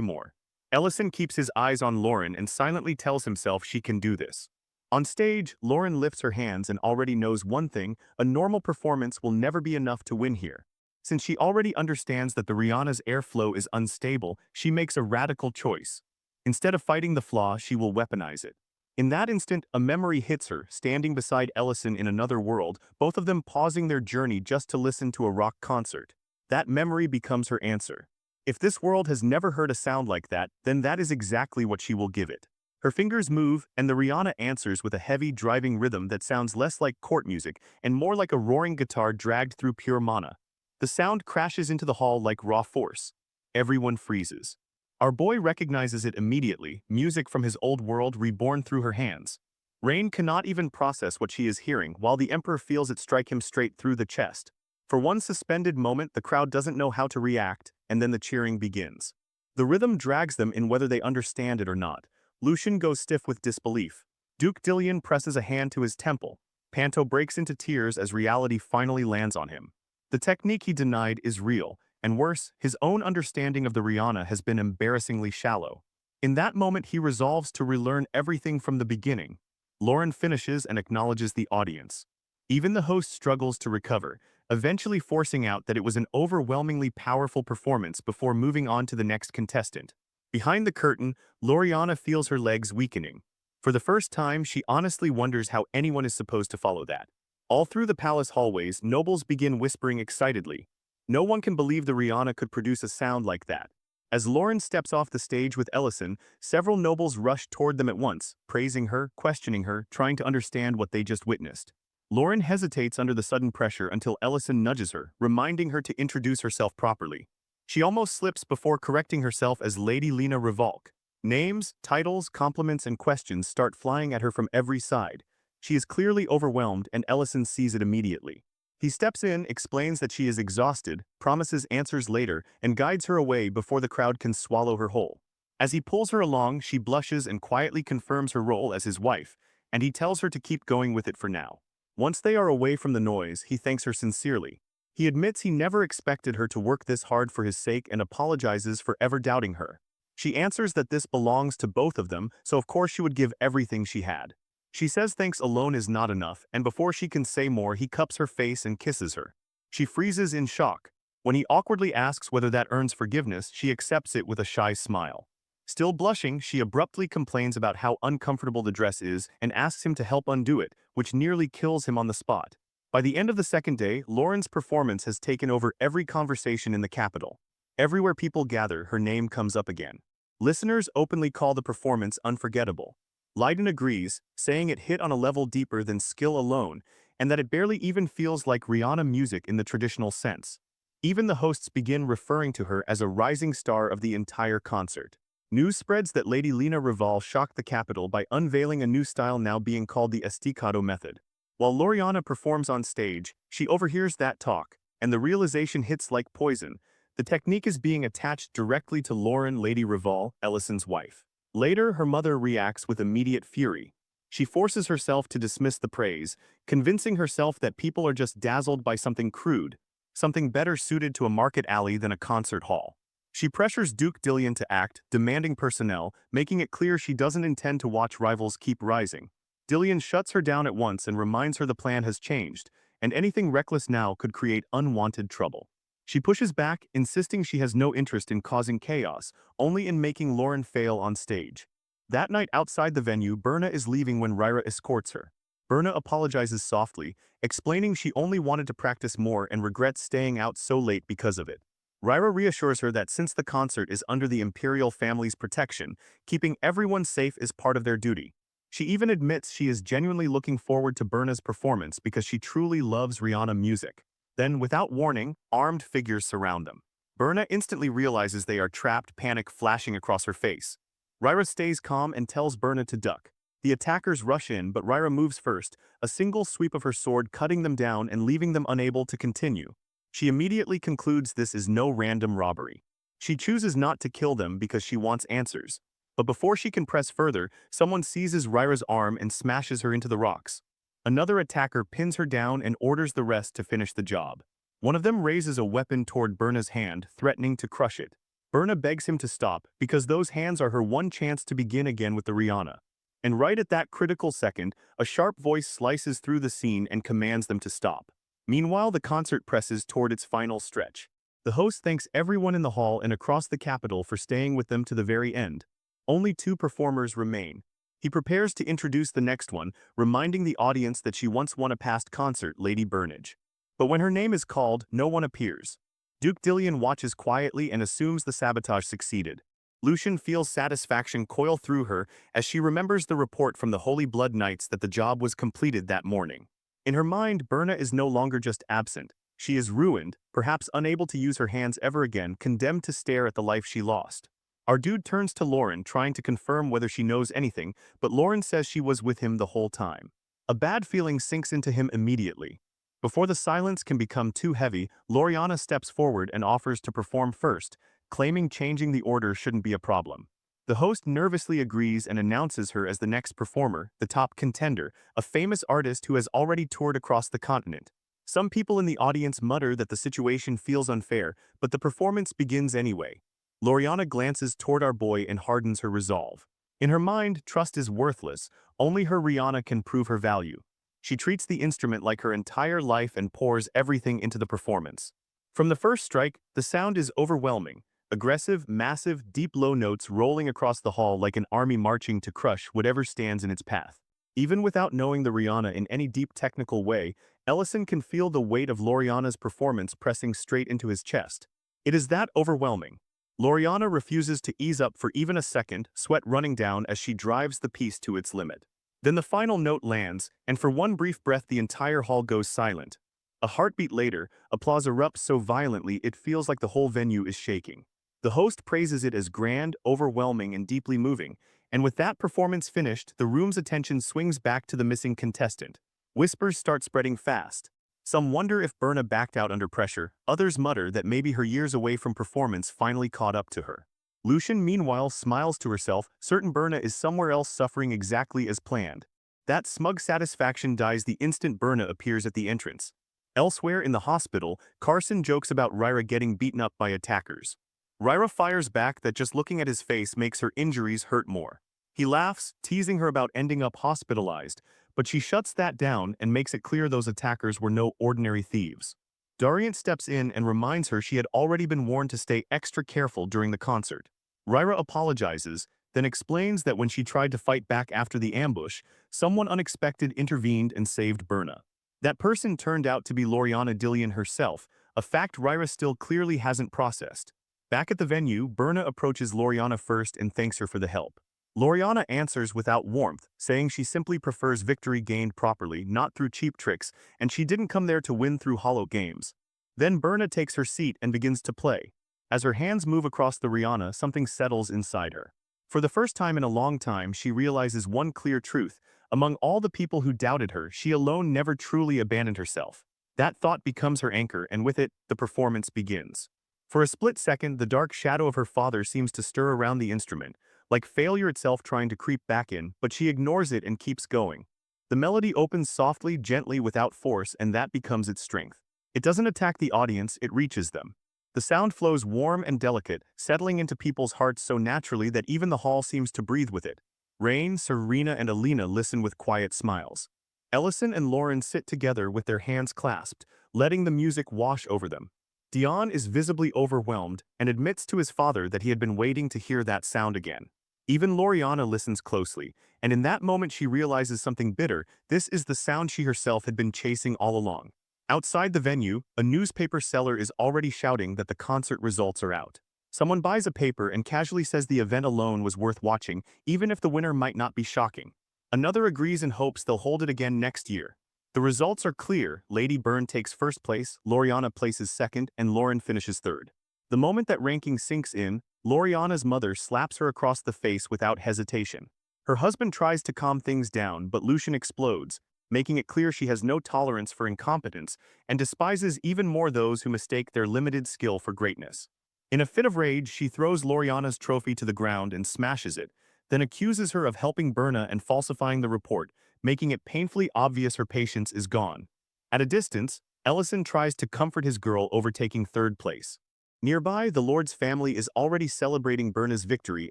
more. Ellison keeps his eyes on Lauren and silently tells himself she can do this. On stage, Lauren lifts her hands and already knows one thing: a normal performance will never be enough to win here. Since she already understands that the Rihanna's airflow is unstable, she makes a radical choice. Instead of fighting the flaw, she will weaponize it. In that instant, a memory hits her, standing beside Ellison in another world, both of them pausing their journey just to listen to a rock concert. That memory becomes her answer. If this world has never heard a sound like that, then that is exactly what she will give it. Her fingers move, and the Rihanna answers with a heavy, driving rhythm that sounds less like court music and more like a roaring guitar dragged through pure mana. The sound crashes into the hall like raw force. Everyone freezes. Our boy recognizes it immediately, music from his old world reborn through her hands. Rain cannot even process what she is hearing, while the Emperor feels it strike him straight through the chest. For one suspended moment, the crowd doesn't know how to react, and then the cheering begins. The rhythm drags them in whether they understand it or not. Lucian goes stiff with disbelief. Duke Dillion presses a hand to his temple. Panto breaks into tears as reality finally lands on him. The technique he denied is real, and worse, his own understanding of the Rihanna has been embarrassingly shallow. In that moment, he resolves to relearn everything from the beginning. Lauren finishes and acknowledges the audience. Even the host struggles to recover, eventually forcing out that it was an overwhelmingly powerful performance before moving on to the next contestant. Behind the curtain, Loriana feels her legs weakening. For the first time, she honestly wonders how anyone is supposed to follow that. All through the palace hallways, nobles begin whispering excitedly. No one can believe the Rihanna could produce a sound like that. As Lauren steps off the stage with Ellison, several nobles rush toward them at once, praising her, questioning her, trying to understand what they just witnessed. Lauren hesitates under the sudden pressure until Ellison nudges her, reminding her to introduce herself properly. She almost slips before correcting herself as Lady Lena Revolk. Names, titles, compliments, and questions start flying at her from every side. She is clearly overwhelmed, and Ellison sees it immediately. He steps in, explains that she is exhausted, promises answers later, and guides her away before the crowd can swallow her whole. As he pulls her along, she blushes and quietly confirms her role as his wife, and he tells her to keep going with it for now. Once they are away from the noise, he thanks her sincerely. He admits he never expected her to work this hard for his sake and apologizes for ever doubting her. She answers that this belongs to both of them, so of course she would give everything she had. She says thanks alone is not enough, and before she can say more, he cups her face and kisses her. She freezes in shock. When he awkwardly asks whether that earns forgiveness, she accepts it with a shy smile. Still blushing, she abruptly complains about how uncomfortable the dress is and asks him to help undo it, which nearly kills him on the spot. By the end of the second day, Lauren's performance has taken over every conversation in the capital. Everywhere people gather, her name comes up again. Listeners openly call the performance unforgettable. Leiden agrees, saying it hit on a level deeper than skill alone, and that it barely even feels like Rihanna music in the traditional sense. Even the hosts begin referring to her as a rising star of the entire concert. News spreads that Lady Lena Reval shocked the capital by unveiling a new style now being called the estacado method. While Loriana performs on stage, she overhears that talk, and the realization hits like poison. The technique is being attached directly to Lauren Lady Reval, Ellison's wife. Later, her mother reacts with immediate fury. She forces herself to dismiss the praise, convincing herself that people are just dazzled by something crude, something better suited to a market alley than a concert hall. She pressures Duke Dillion to act, demanding personnel, making it clear she doesn't intend to watch rivals keep rising. Dillion shuts her down at once and reminds her the plan has changed, and anything reckless now could create unwanted trouble. She pushes back, insisting she has no interest in causing chaos, only in making Lauren fail on stage. That night outside the venue, Berna is leaving when Ryra escorts her. Berna apologizes softly, explaining she only wanted to practice more and regrets staying out so late because of it. Ryra reassures her that since the concert is under the imperial family's protection, keeping everyone safe is part of their duty. She even admits she is genuinely looking forward to Berna's performance because she truly loves Rihanna music. Then, without warning, armed figures surround them. Berna instantly realizes they are trapped, panic flashing across her face. Ryra stays calm and tells Berna to duck. The attackers rush in, but Ryra moves first, a single sweep of her sword cutting them down and leaving them unable to continue. She immediately concludes this is no random robbery. She chooses not to kill them because she wants answers. But before she can press further, someone seizes Ryra's arm and smashes her into the rocks. Another attacker pins her down and orders the rest to finish the job. One of them raises a weapon toward Berna's hand, threatening to crush it. Berna begs him to stop because those hands are her one chance to begin again with the Rihanna. And right at that critical second, a sharp voice slices through the scene and commands them to stop. Meanwhile, the concert presses toward its final stretch. The host thanks everyone in the hall and across the capital for staying with them to the very end. Only 2 performers remain. He prepares to introduce the next one, reminding the audience that she once won a past concert, Lady Burnage. But when her name is called, no one appears. Duke Dillion watches quietly and assumes the sabotage succeeded. Lucian feels satisfaction coil through her as she remembers the report from the Holy Blood Knights that the job was completed that morning. In her mind, Berna is no longer just absent. She is ruined, perhaps unable to use her hands ever again, condemned to stare at the life she lost. Our dude turns to Lauren, trying to confirm whether she knows anything, but Lauren says she was with him the whole time. A bad feeling sinks into him immediately. Before the silence can become too heavy, Loriana steps forward and offers to perform first, claiming changing the order shouldn't be a problem. The host nervously agrees and announces her as the next performer, the top contender, a famous artist who has already toured across the continent. Some people in the audience mutter that the situation feels unfair, but the performance begins anyway. Loriana glances toward our boy and hardens her resolve. In her mind, trust is worthless. Only her Rihanna can prove her value. She treats the instrument like her entire life and pours everything into the performance. From the first strike, the sound is overwhelming. Aggressive, massive, deep low notes rolling across the hall like an army marching to crush whatever stands in its path. Even without knowing the Rihanna in any deep technical way, Ellison can feel the weight of Loriana's performance pressing straight into his chest. It is that overwhelming. Loriana refuses to ease up for even a second, sweat running down as she drives the piece to its limit. Then the final note lands, and for one brief breath the entire hall goes silent. A heartbeat later, applause erupts so violently it feels like the whole venue is shaking. The host praises it as grand, overwhelming, and deeply moving, and with that performance finished, the room's attention swings back to the missing contestant. Whispers start spreading fast. Some wonder if Berna backed out under pressure, others mutter that maybe her years away from performance finally caught up to her. Lucian, meanwhile, smiles to herself, certain Berna is somewhere else suffering exactly as planned. That smug satisfaction dies the instant Berna appears at the entrance. Elsewhere in the hospital, Carson jokes about Ryra getting beaten up by attackers. Ryra fires back that just looking at his face makes her injuries hurt more. He laughs, teasing her about ending up hospitalized, but she shuts that down and makes it clear those attackers were no ordinary thieves. Dariant steps in and reminds her she had already been warned to stay extra careful during the concert. Ryra apologizes, then explains that when she tried to fight back after the ambush, someone unexpected intervened and saved Berna. That person turned out to be Loriana Dillion herself, a fact Ryra still clearly hasn't processed. Back at the venue, Berna approaches Loriana first and thanks her for the help. Loriana answers without warmth, saying she simply prefers victory gained properly, not through cheap tricks, and she didn't come there to win through hollow games. Then Berna takes her seat and begins to play. As her hands move across the Rihanna, something settles inside her. For the first time in a long time, she realizes one clear truth. Among all the people who doubted her, she alone never truly abandoned herself. That thought becomes her anchor, and with it, the performance begins. For a split second, the dark shadow of her father seems to stir around the instrument, like failure itself trying to creep back in, but she ignores it and keeps going. The melody opens softly, gently, without force, and that becomes its strength. It doesn't attack the audience, it reaches them. The sound flows warm and delicate, settling into people's hearts so naturally that even the hall seems to breathe with it. Rain, Serena, and Alina listen with quiet smiles. Ellison and Lauren sit together with their hands clasped, letting the music wash over them. Dion is visibly overwhelmed and admits to his father that he had been waiting to hear that sound again. Even Loriana listens closely, and in that moment she realizes something bitter. This is the sound she herself had been chasing all along. Outside the venue, a newspaper seller is already shouting that the concert results are out. Someone buys a paper and casually says the event alone was worth watching, even if the winner might not be shocking. Another agrees and hopes they'll hold it again next year. The results are clear. Lady Byrne takes first place, Loriana places second, and Lauren finishes third. The moment that ranking sinks in, Loriana's mother slaps her across the face without hesitation. Her husband tries to calm things down, but Lucian explodes, making it clear she has no tolerance for incompetence and despises even more those who mistake their limited skill for greatness. In a fit of rage, she throws Loriana's trophy to the ground and smashes it, then accuses her of helping Berna and falsifying the report, making it painfully obvious her patience is gone. At a distance, Ellison tries to comfort his girl overtaking third place. Nearby, the Lord's family is already celebrating Berna's victory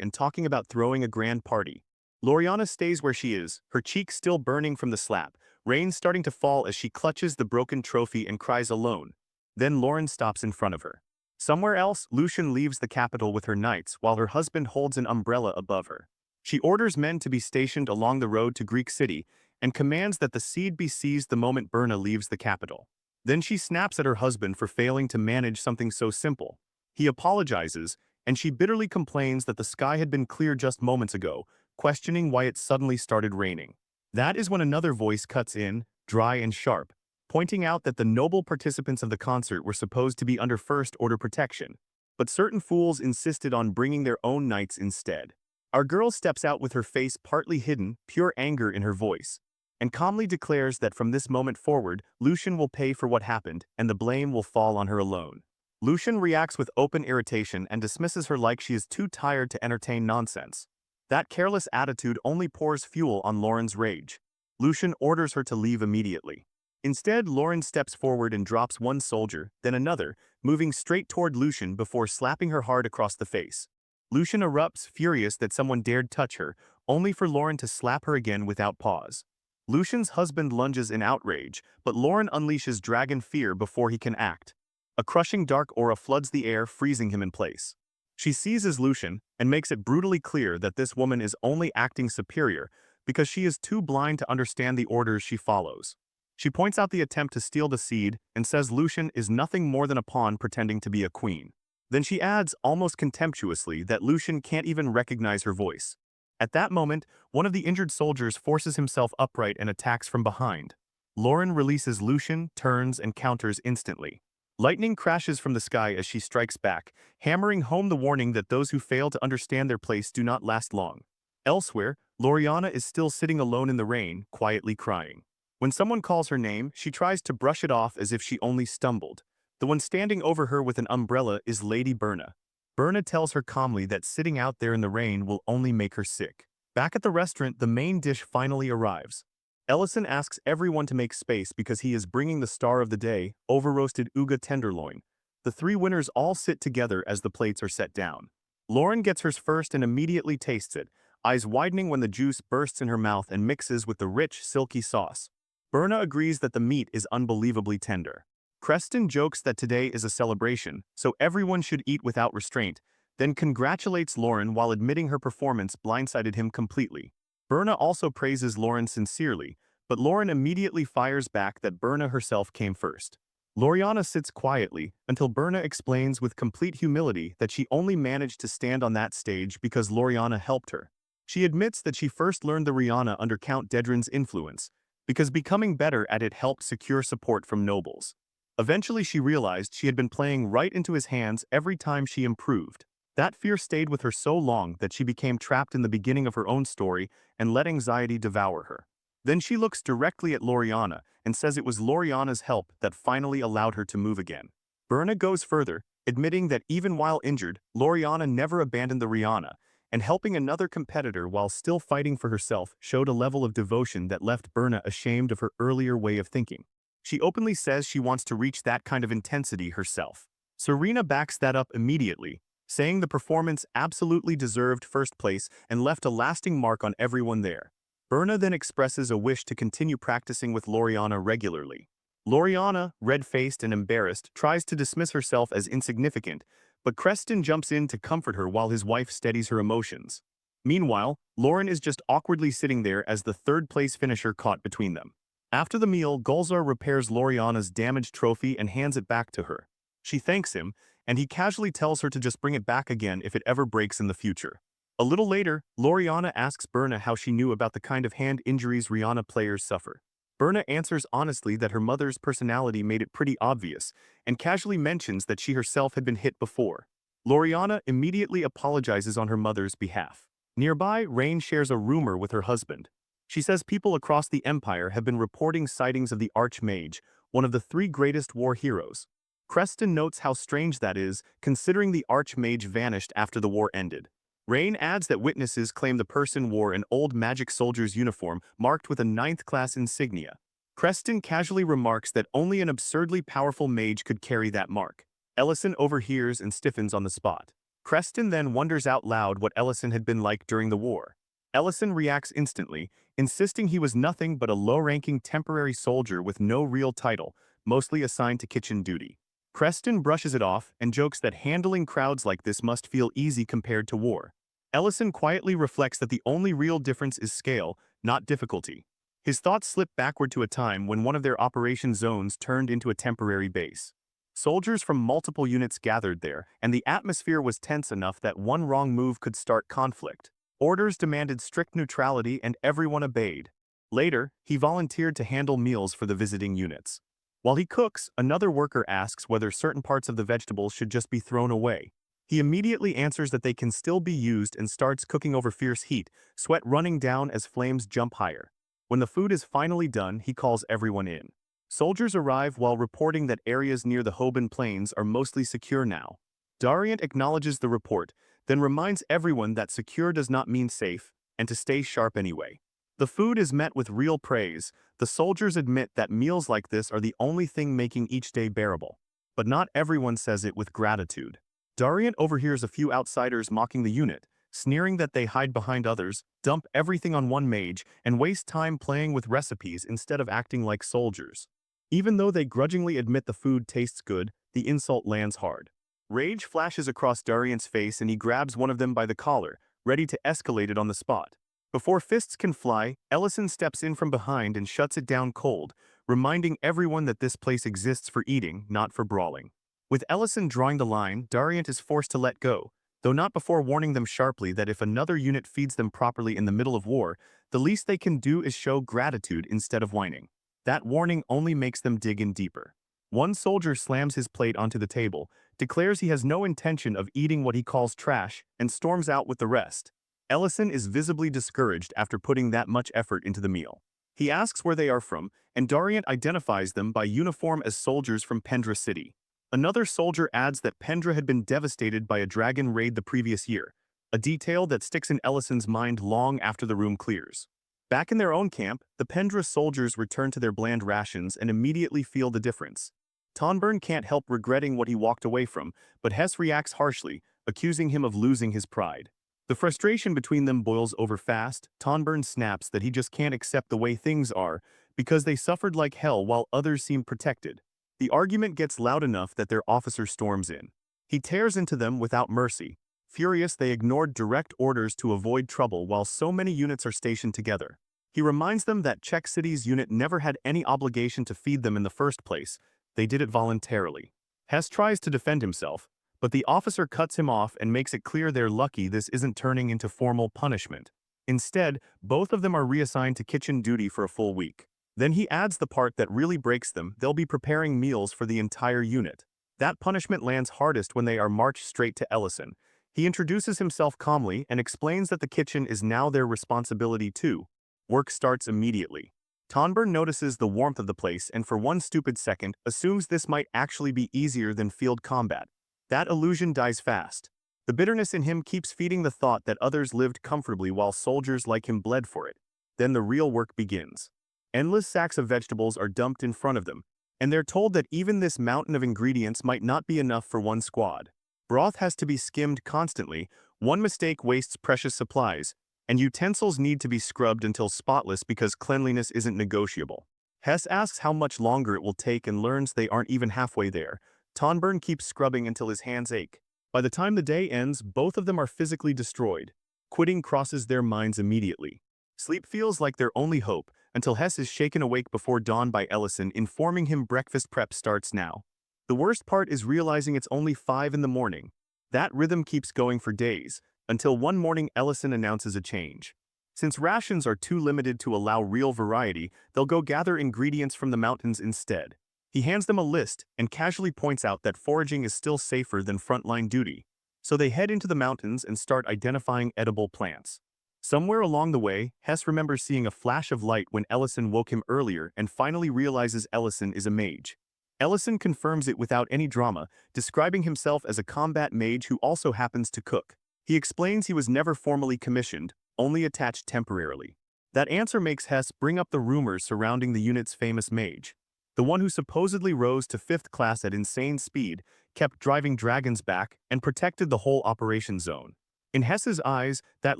and talking about throwing a grand party. Loriana stays where she is, her cheeks still burning from the slap, rain starting to fall as she clutches the broken trophy and cries alone. Then Lauren stops in front of her. Somewhere else, Lucian leaves the capital with her knights while her husband holds an umbrella above her. She orders men to be stationed along the road to Greek City and commands that the seed be seized the moment Berna leaves the capital. Then she snaps at her husband for failing to manage something so simple. He apologizes, and she bitterly complains that the sky had been clear just moments ago, questioning why it suddenly started raining. That is when another voice cuts in, dry and sharp, pointing out that the noble participants of the concert were supposed to be under first-order protection, but certain fools insisted on bringing their own knights instead. Our girl steps out with her face partly hidden, pure anger in her voice, and calmly declares that from this moment forward, Lucian will pay for what happened, and the blame will fall on her alone. Lucian reacts with open irritation and dismisses her like she is too tired to entertain nonsense. That careless attitude only pours fuel on Lauren's rage. Lucian orders her to leave immediately. Instead, Lauren steps forward and drops one soldier, then another, moving straight toward Lucian before slapping her hard across the face. Lucian erupts, furious that someone dared touch her, only for Lauren to slap her again without pause. Lucian's husband lunges in outrage, but Lauren unleashes dragon fear before he can act. A crushing dark aura floods the air, freezing him in place. She seizes Lucian and makes it brutally clear that this woman is only acting superior because she is too blind to understand the orders she follows. She points out the attempt to steal the seed and says Lucian is nothing more than a pawn pretending to be a queen. Then she adds, almost contemptuously, that Lucian can't even recognize her voice. At that moment, one of the injured soldiers forces himself upright and attacks from behind. Lauren releases Lucian, turns, and counters instantly. Lightning crashes from the sky as she strikes back, hammering home the warning that those who fail to understand their place do not last long. Elsewhere, Loriana is still sitting alone in the rain, quietly crying. When someone calls her name, she tries to brush it off as if she only stumbled. The one standing over her with an umbrella is Lady Berna. Berna tells her calmly that sitting out there in the rain will only make her sick. Back at the restaurant, the main dish finally arrives. Ellison asks everyone to make space because he is bringing the star of the day, over-roasted Uga tenderloin. The three winners all sit together as the plates are set down. Lauren gets hers first and immediately tastes it, eyes widening when the juice bursts in her mouth and mixes with the rich, silky sauce. Berna agrees that the meat is unbelievably tender. Creston jokes that today is a celebration, so everyone should eat without restraint, then congratulates Lauren while admitting her performance blindsided him completely. Berna also praises Lauren sincerely, but Lauren immediately fires back that Berna herself came first. Loriana sits quietly until Berna explains with complete humility that she only managed to stand on that stage because Loriana helped her. She admits that she first learned the Rihanna under Count Dedrin's influence, because becoming better at it helped secure support from nobles. Eventually she realized she had been playing right into his hands every time she improved. That fear stayed with her so long that she became trapped in the beginning of her own story and let anxiety devour her. Then she looks directly at Loriana and says it was Loriana's help that finally allowed her to move again. Berna goes further, admitting that even while injured, Loriana never abandoned the Rihanna, and helping another competitor while still fighting for herself showed a level of devotion that left Berna ashamed of her earlier way of thinking. She openly says she wants to reach that kind of intensity herself. Serena backs that up immediately, saying the performance absolutely deserved first place and left a lasting mark on everyone there. Berna then expresses a wish to continue practicing with Loriana regularly. Loriana, red-faced and embarrassed, tries to dismiss herself as insignificant, but Creston jumps in to comfort her while his wife steadies her emotions. Meanwhile, Lauren is just awkwardly sitting there as the third-place finisher caught between them. After the meal, Golzar repairs Loriana's damaged trophy and hands it back to her. She thanks him, and he casually tells her to just bring it back again if it ever breaks in the future. A little later, Loriana asks Berna how she knew about the kind of hand injuries Rihanna players suffer. Berna answers honestly that her mother's personality made it pretty obvious, and casually mentions that she herself had been hit before. Loriana immediately apologizes on her mother's behalf. Nearby, Rain shares a rumor with her husband. She says people across the Empire have been reporting sightings of the Archmage, one of the three greatest war heroes. Creston notes how strange that is, considering the Archmage vanished after the war ended. Rain adds that witnesses claim the person wore an old magic soldier's uniform marked with a 9th-class insignia. Creston casually remarks that only an absurdly powerful mage could carry that mark. Ellison overhears and stiffens on the spot. Creston then wonders out loud what Ellison had been like during the war. Ellison reacts instantly, insisting he was nothing but a low-ranking temporary soldier with no real title, mostly assigned to kitchen duty. Creston brushes it off and jokes that handling crowds like this must feel easy compared to war. Ellison quietly reflects that the only real difference is scale, not difficulty. His thoughts slip backward to a time when one of their operation zones turned into a temporary base. Soldiers from multiple units gathered there, and the atmosphere was tense enough that one wrong move could start conflict. Orders demanded strict neutrality and everyone obeyed. Later, he volunteered to handle meals for the visiting units. While he cooks, another worker asks whether certain parts of the vegetables should just be thrown away. He immediately answers that they can still be used and starts cooking over fierce heat, sweat running down as flames jump higher. When the food is finally done, he calls everyone in. Soldiers arrive while reporting that areas near the Hoban Plains are mostly secure now. Dariant acknowledges the report, then reminds everyone that secure does not mean safe, and to stay sharp anyway. The food is met with real praise. The soldiers admit that meals like this are the only thing making each day bearable. But not everyone says it with gratitude. Dariant overhears a few outsiders mocking the unit, sneering that they hide behind others, dump everything on one mage, and waste time playing with recipes instead of acting like soldiers. Even though they grudgingly admit the food tastes good, the insult lands hard. Rage flashes across Dariant's face and he grabs one of them by the collar, ready to escalate it on the spot. Before fists can fly, Ellison steps in from behind and shuts it down cold, reminding everyone that this place exists for eating, not for brawling. With Ellison drawing the line, Dariant is forced to let go, though not before warning them sharply that if another unit feeds them properly in the middle of war, the least they can do is show gratitude instead of whining. That warning only makes them dig in deeper. One soldier slams his plate onto the table, declares he has no intention of eating what he calls trash, and storms out with the rest. Ellison is visibly discouraged after putting that much effort into the meal. He asks where they are from, and Dariant identifies them by uniform as soldiers from Pendra City. Another soldier adds that Pendra had been devastated by a dragon raid the previous year, a detail that sticks in Ellison's mind long after the room clears. Back in their own camp, the Pendra soldiers return to their bland rations and immediately feel the difference. Tonburn can't help regretting what he walked away from, but Hess reacts harshly, accusing him of losing his pride. The frustration between them boils over fast. Tonburn snaps that he just can't accept the way things are because they suffered like hell while others seem protected. The argument gets loud enough that their officer storms in. He tears into them without mercy. Furious, they ignored direct orders to avoid trouble while so many units are stationed together. He reminds them that Czech City's unit never had any obligation to feed them in the first place. They did it voluntarily. Hess tries to defend himself, but the officer cuts him off and makes it clear they're lucky this isn't turning into formal punishment. Instead, both of them are reassigned to kitchen duty for a full week. Then he adds the part that really breaks them: they'll be preparing meals for the entire unit. That punishment lands hardest when they are marched straight to Ellison. He introduces himself calmly and explains that the kitchen is now their responsibility too. Work starts immediately. Tonburn notices the warmth of the place and for one stupid second assumes this might actually be easier than field combat. That illusion dies fast. The bitterness in him keeps feeding the thought that others lived comfortably while soldiers like him bled for it. Then the real work begins. Endless sacks of vegetables are dumped in front of them, and they're told that even this mountain of ingredients might not be enough for one squad. Broth has to be skimmed constantly, one mistake wastes precious supplies, and utensils need to be scrubbed until spotless because cleanliness isn't negotiable. Hess asks how much longer it will take and learns they aren't even halfway there. Tonburn keeps scrubbing until his hands ache. By the time the day ends, both of them are physically destroyed. Quitting crosses their minds immediately. Sleep feels like their only hope, until Hess is shaken awake before dawn by Ellison, informing him breakfast prep starts now. The worst part is realizing it's only 5 in the morning. That rhythm keeps going for days. until one morning Ellison announces a change. Since rations are too limited to allow real variety, they'll go gather ingredients from the mountains instead. He hands them a list and casually points out that foraging is still safer than frontline duty. So they head into the mountains and start identifying edible plants. Somewhere along the way, Hess remembers seeing a flash of light when Ellison woke him earlier and finally realizes Ellison is a mage. Ellison confirms it without any drama, describing himself as a combat mage who also happens to cook. He explains he was never formally commissioned, only attached temporarily. That answer makes Hess bring up the rumors surrounding the unit's famous mage. The one who supposedly rose to 5th class at insane speed, kept driving dragons back, and protected the whole operation zone. In Hess's eyes, that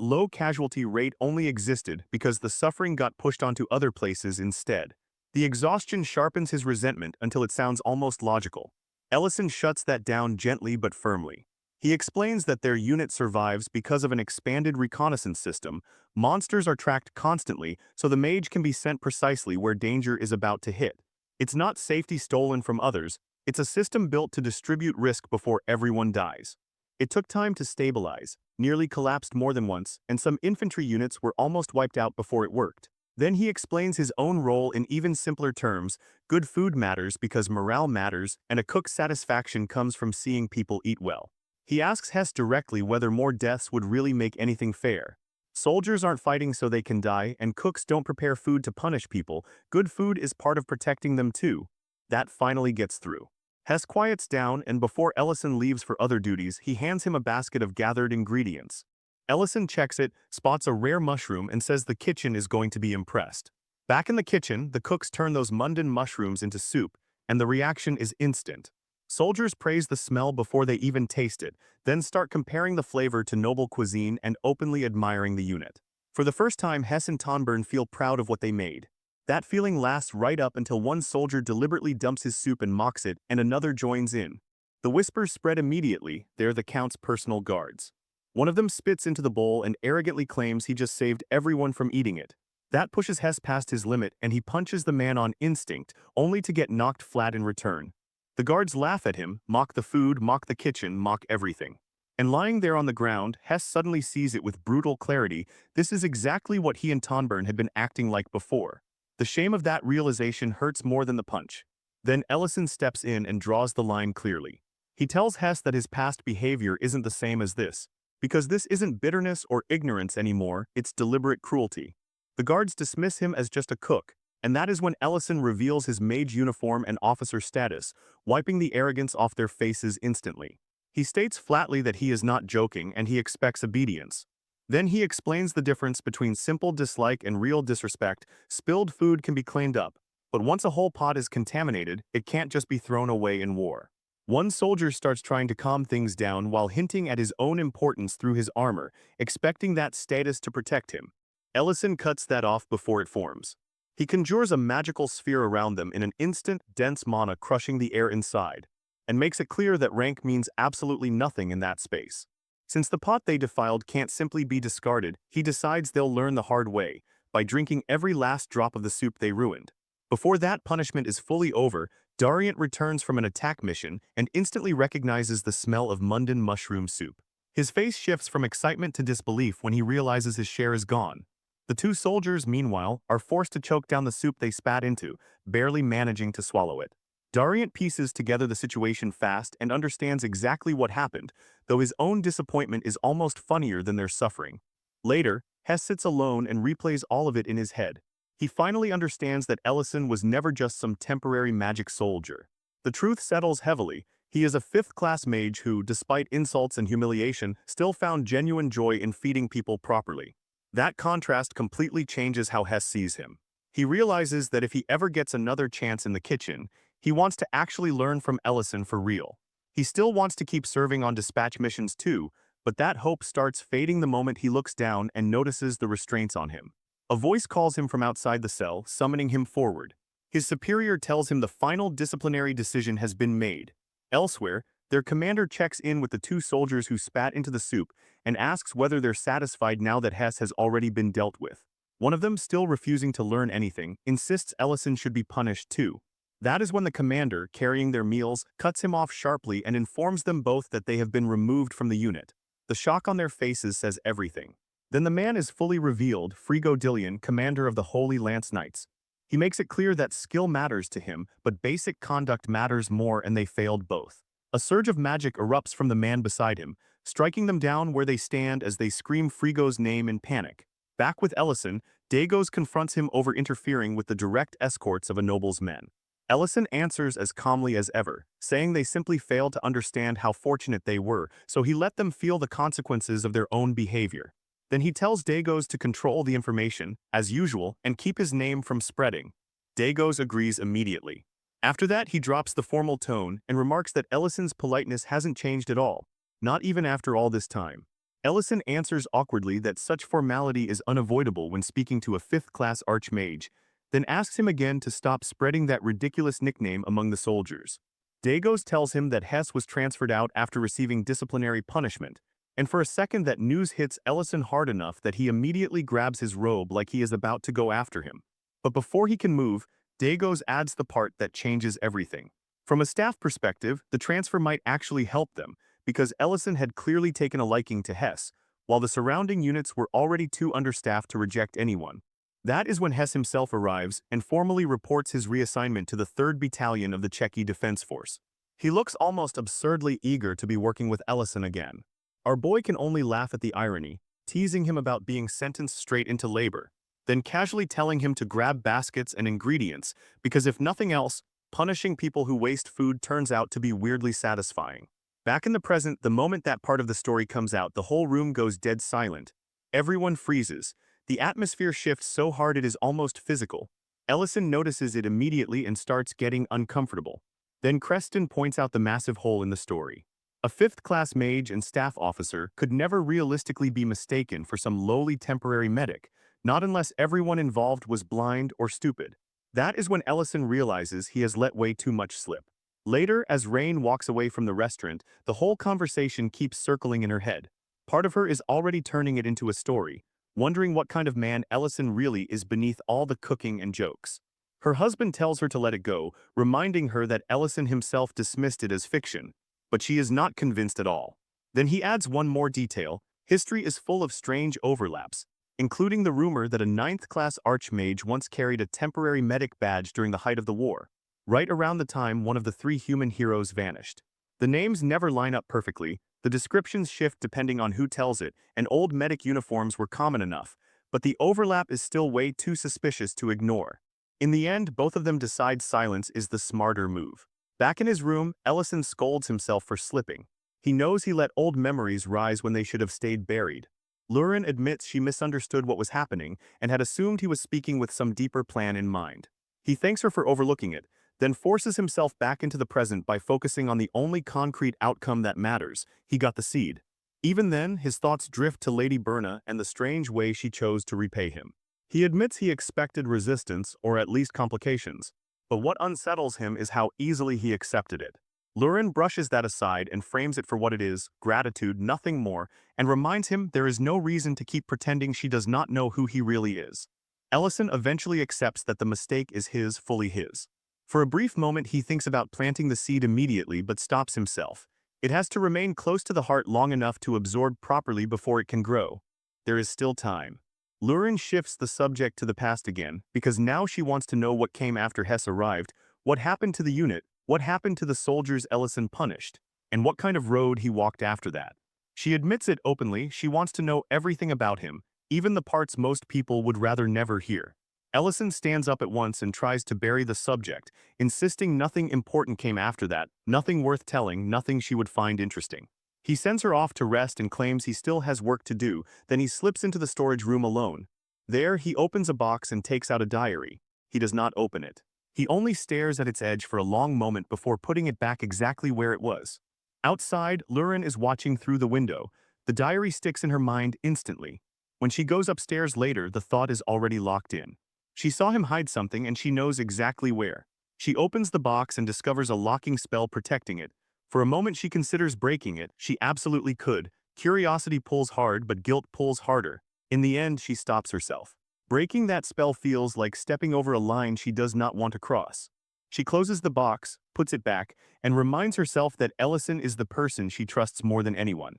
low casualty rate only existed because the suffering got pushed onto other places instead. The exhaustion sharpens his resentment until it sounds almost logical. Ellison shuts that down gently but firmly. He explains that their unit survives because of an expanded reconnaissance system. Monsters are tracked constantly, so the mage can be sent precisely where danger is about to hit. It's not safety stolen from others, it's a system built to distribute risk before everyone dies. It took time to stabilize, nearly collapsed more than once, and some infantry units were almost wiped out before it worked. Then he explains his own role in even simpler terms. Good food matters because morale matters, and a cook's satisfaction comes from seeing people eat well. He asks Hess directly whether more deaths would really make anything fair. Soldiers aren't fighting so they can die, and cooks don't prepare food to punish people. Good food is part of protecting them too. That finally gets through. Hess quiets down, and before Ellison leaves for other duties, he hands him a basket of gathered ingredients. Ellison checks it, spots a rare mushroom, and says the kitchen is going to be impressed. Back in the kitchen, the cooks turn those mundane mushrooms into soup, and the reaction is instant. Soldiers praise the smell before they even taste it, then start comparing the flavor to noble cuisine and openly admiring the unit. For the first time, Hess and Tonburn feel proud of what they made. That feeling lasts right up until one soldier deliberately dumps his soup and mocks it, and another joins in. The whispers spread immediately. They're the Count's personal guards. One of them spits into the bowl and arrogantly claims he just saved everyone from eating it. That pushes Hess past his limit, and he punches the man on instinct, only to get knocked flat in return. The guards laugh at him, mock the food, mock the kitchen, mock everything. And lying there on the ground, Hess suddenly sees it with brutal clarity. This is exactly what he and Tonburn had been acting like before. The shame of that realization hurts more than the punch. Then Ellison steps in and draws the line clearly. He tells Hess that his past behavior isn't the same as this, because this isn't bitterness or ignorance anymore, it's deliberate cruelty. The guards dismiss him as just a cook, and that is when Ellison reveals his mage uniform and officer status, wiping the arrogance off their faces instantly. He states flatly that he is not joking and he expects obedience. Then he explains the difference between simple dislike and real disrespect. Spilled food can be cleaned up, but once a whole pot is contaminated, it can't just be thrown away in war. One soldier starts trying to calm things down while hinting at his own importance through his armor, expecting that status to protect him. Ellison cuts that off before it forms. He conjures a magical sphere around them in an instant, dense mana crushing the air inside, and makes it clear that rank means absolutely nothing in that space. Since the pot they defiled can't simply be discarded, he decides they'll learn the hard way, by drinking every last drop of the soup they ruined. Before that punishment is fully over, Dariant returns from an attack mission and instantly recognizes the smell of mundane mushroom soup. His face shifts from excitement to disbelief when he realizes his share is gone. The two soldiers, meanwhile, are forced to choke down the soup they spat into, barely managing to swallow it. Dariant pieces together the situation fast and understands exactly what happened, though his own disappointment is almost funnier than their suffering. Later, Hess sits alone and replays all of it in his head. He finally understands that Ellison was never just some temporary magic soldier. The truth settles heavily. He is a 5th-class mage who, despite insults and humiliation, still found genuine joy in feeding people properly. That contrast completely changes how Hess sees him. He realizes that if he ever gets another chance in the kitchen, he wants to actually learn from Ellison for real. He still wants to keep serving on dispatch missions too, but that hope starts fading the moment he looks down and notices the restraints on him. A voice calls him from outside the cell, summoning him forward. His superior tells him the final disciplinary decision has been made. Elsewhere, their commander checks in with the two soldiers who spat into the soup and asks whether they're satisfied now that Hess has already been dealt with. One of them, still refusing to learn anything, insists Ellison should be punished too. That is when the commander, carrying their meals, cuts him off sharply and informs them both that they have been removed from the unit. The shock on their faces says everything. Then the man is fully revealed, Frigo Dillion, commander of the Holy Lance Knights. He makes it clear that skill matters to him, but basic conduct matters more, and they failed both. A surge of magic erupts from the man beside him, striking them down where they stand as they scream Frigo's name in panic. Back with Ellison, Dagos confronts him over interfering with the direct escorts of a noble's men. Ellison answers as calmly as ever, saying they simply failed to understand how fortunate they were, so he let them feel the consequences of their own behavior. Then he tells Dagos to control the information, as usual, and keep his name from spreading. Dagos agrees immediately. After that, he drops the formal tone and remarks that Ellison's politeness hasn't changed at all, not even after all this time. Ellison answers awkwardly that such formality is unavoidable when speaking to a 5th-class archmage, then asks him again to stop spreading that ridiculous nickname among the soldiers. Dagos tells him that Hess was transferred out after receiving disciplinary punishment, and for a second that news hits Ellison hard enough that he immediately grabs his robe like he is about to go after him. But before he can move, Dagos adds the part that changes everything. From a staff perspective, the transfer might actually help them, because Ellison had clearly taken a liking to Hess, while the surrounding units were already too understaffed to reject anyone. That is when Hess himself arrives and formally reports his reassignment to the 3rd Battalion of the Czechy Defense Force. He looks almost absurdly eager to be working with Ellison again. Our boy can only laugh at the irony, teasing him about being sentenced straight into labor, then casually telling him to grab baskets and ingredients, because if nothing else, punishing people who waste food turns out to be weirdly satisfying. Back in the present, the moment that part of the story comes out, the whole room goes dead silent. Everyone freezes. The atmosphere shifts so hard it is almost physical. Ellison notices it immediately and starts getting uncomfortable. Then Creston points out the massive hole in the story. A 5th-class mage and staff officer could never realistically be mistaken for some lowly temporary medic, not unless everyone involved was blind or stupid. That is when Ellison realizes he has let way too much slip. Later, as Rain walks away from the restaurant, the whole conversation keeps circling in her head. Part of her is already turning it into a story, wondering what kind of man Ellison really is beneath all the cooking and jokes. Her husband tells her to let it go, reminding her that Ellison himself dismissed it as fiction, but she is not convinced at all. Then he adds one more detail. History is full of strange overlaps, including the rumor that a 9th-class archmage once carried a temporary medic badge during the height of the war, right around the time one of the 3 human heroes vanished. The names never line up perfectly, the descriptions shift depending on who tells it, and old medic uniforms were common enough, but the overlap is still way too suspicious to ignore. In the end, both of them decide silence is the smarter move. Back in his room, Ellison scolds himself for slipping. He knows he let old memories rise when they should have stayed buried. Lurin admits she misunderstood what was happening and had assumed he was speaking with some deeper plan in mind. He thanks her for overlooking it, then forces himself back into the present by focusing on the only concrete outcome that matters. He got the seed. Even then, his thoughts drift to Lady Berna and the strange way she chose to repay him. He admits he expected resistance, or at least complications, but what unsettles him is how easily he accepted it. Lurin brushes that aside and frames it for what it is, gratitude, nothing more, and reminds him there is no reason to keep pretending she does not know who he really is. Ellison eventually accepts that the mistake is his, fully his. For a brief moment he thinks about planting the seed immediately but stops himself. It has to remain close to the heart long enough to absorb properly before it can grow. There is still time. Lurin shifts the subject to the past again, because now she wants to know what came after Hess arrived, what happened to the unit, what happened to the soldiers Ellison punished, and what kind of road he walked after that. She admits it openly, she wants to know everything about him, even the parts most people would rather never hear. Ellison stands up at once and tries to bury the subject, insisting nothing important came after that, nothing worth telling, nothing she would find interesting. He sends her off to rest and claims he still has work to do, then he slips into the storage room alone. There, he opens a box and takes out a diary. He does not open it. He only stares at its edge for a long moment before putting it back exactly where it was. Outside, Lurin is watching through the window. The diary sticks in her mind instantly. When she goes upstairs later, the thought is already locked in. She saw him hide something and she knows exactly where. She opens the box and discovers a locking spell protecting it. For a moment she considers breaking it. She absolutely could. Curiosity pulls hard, but guilt pulls harder. In the end, she stops herself. Breaking that spell feels like stepping over a line she does not want to cross. She closes the box, puts it back, and reminds herself that Ellison is the person she trusts more than anyone.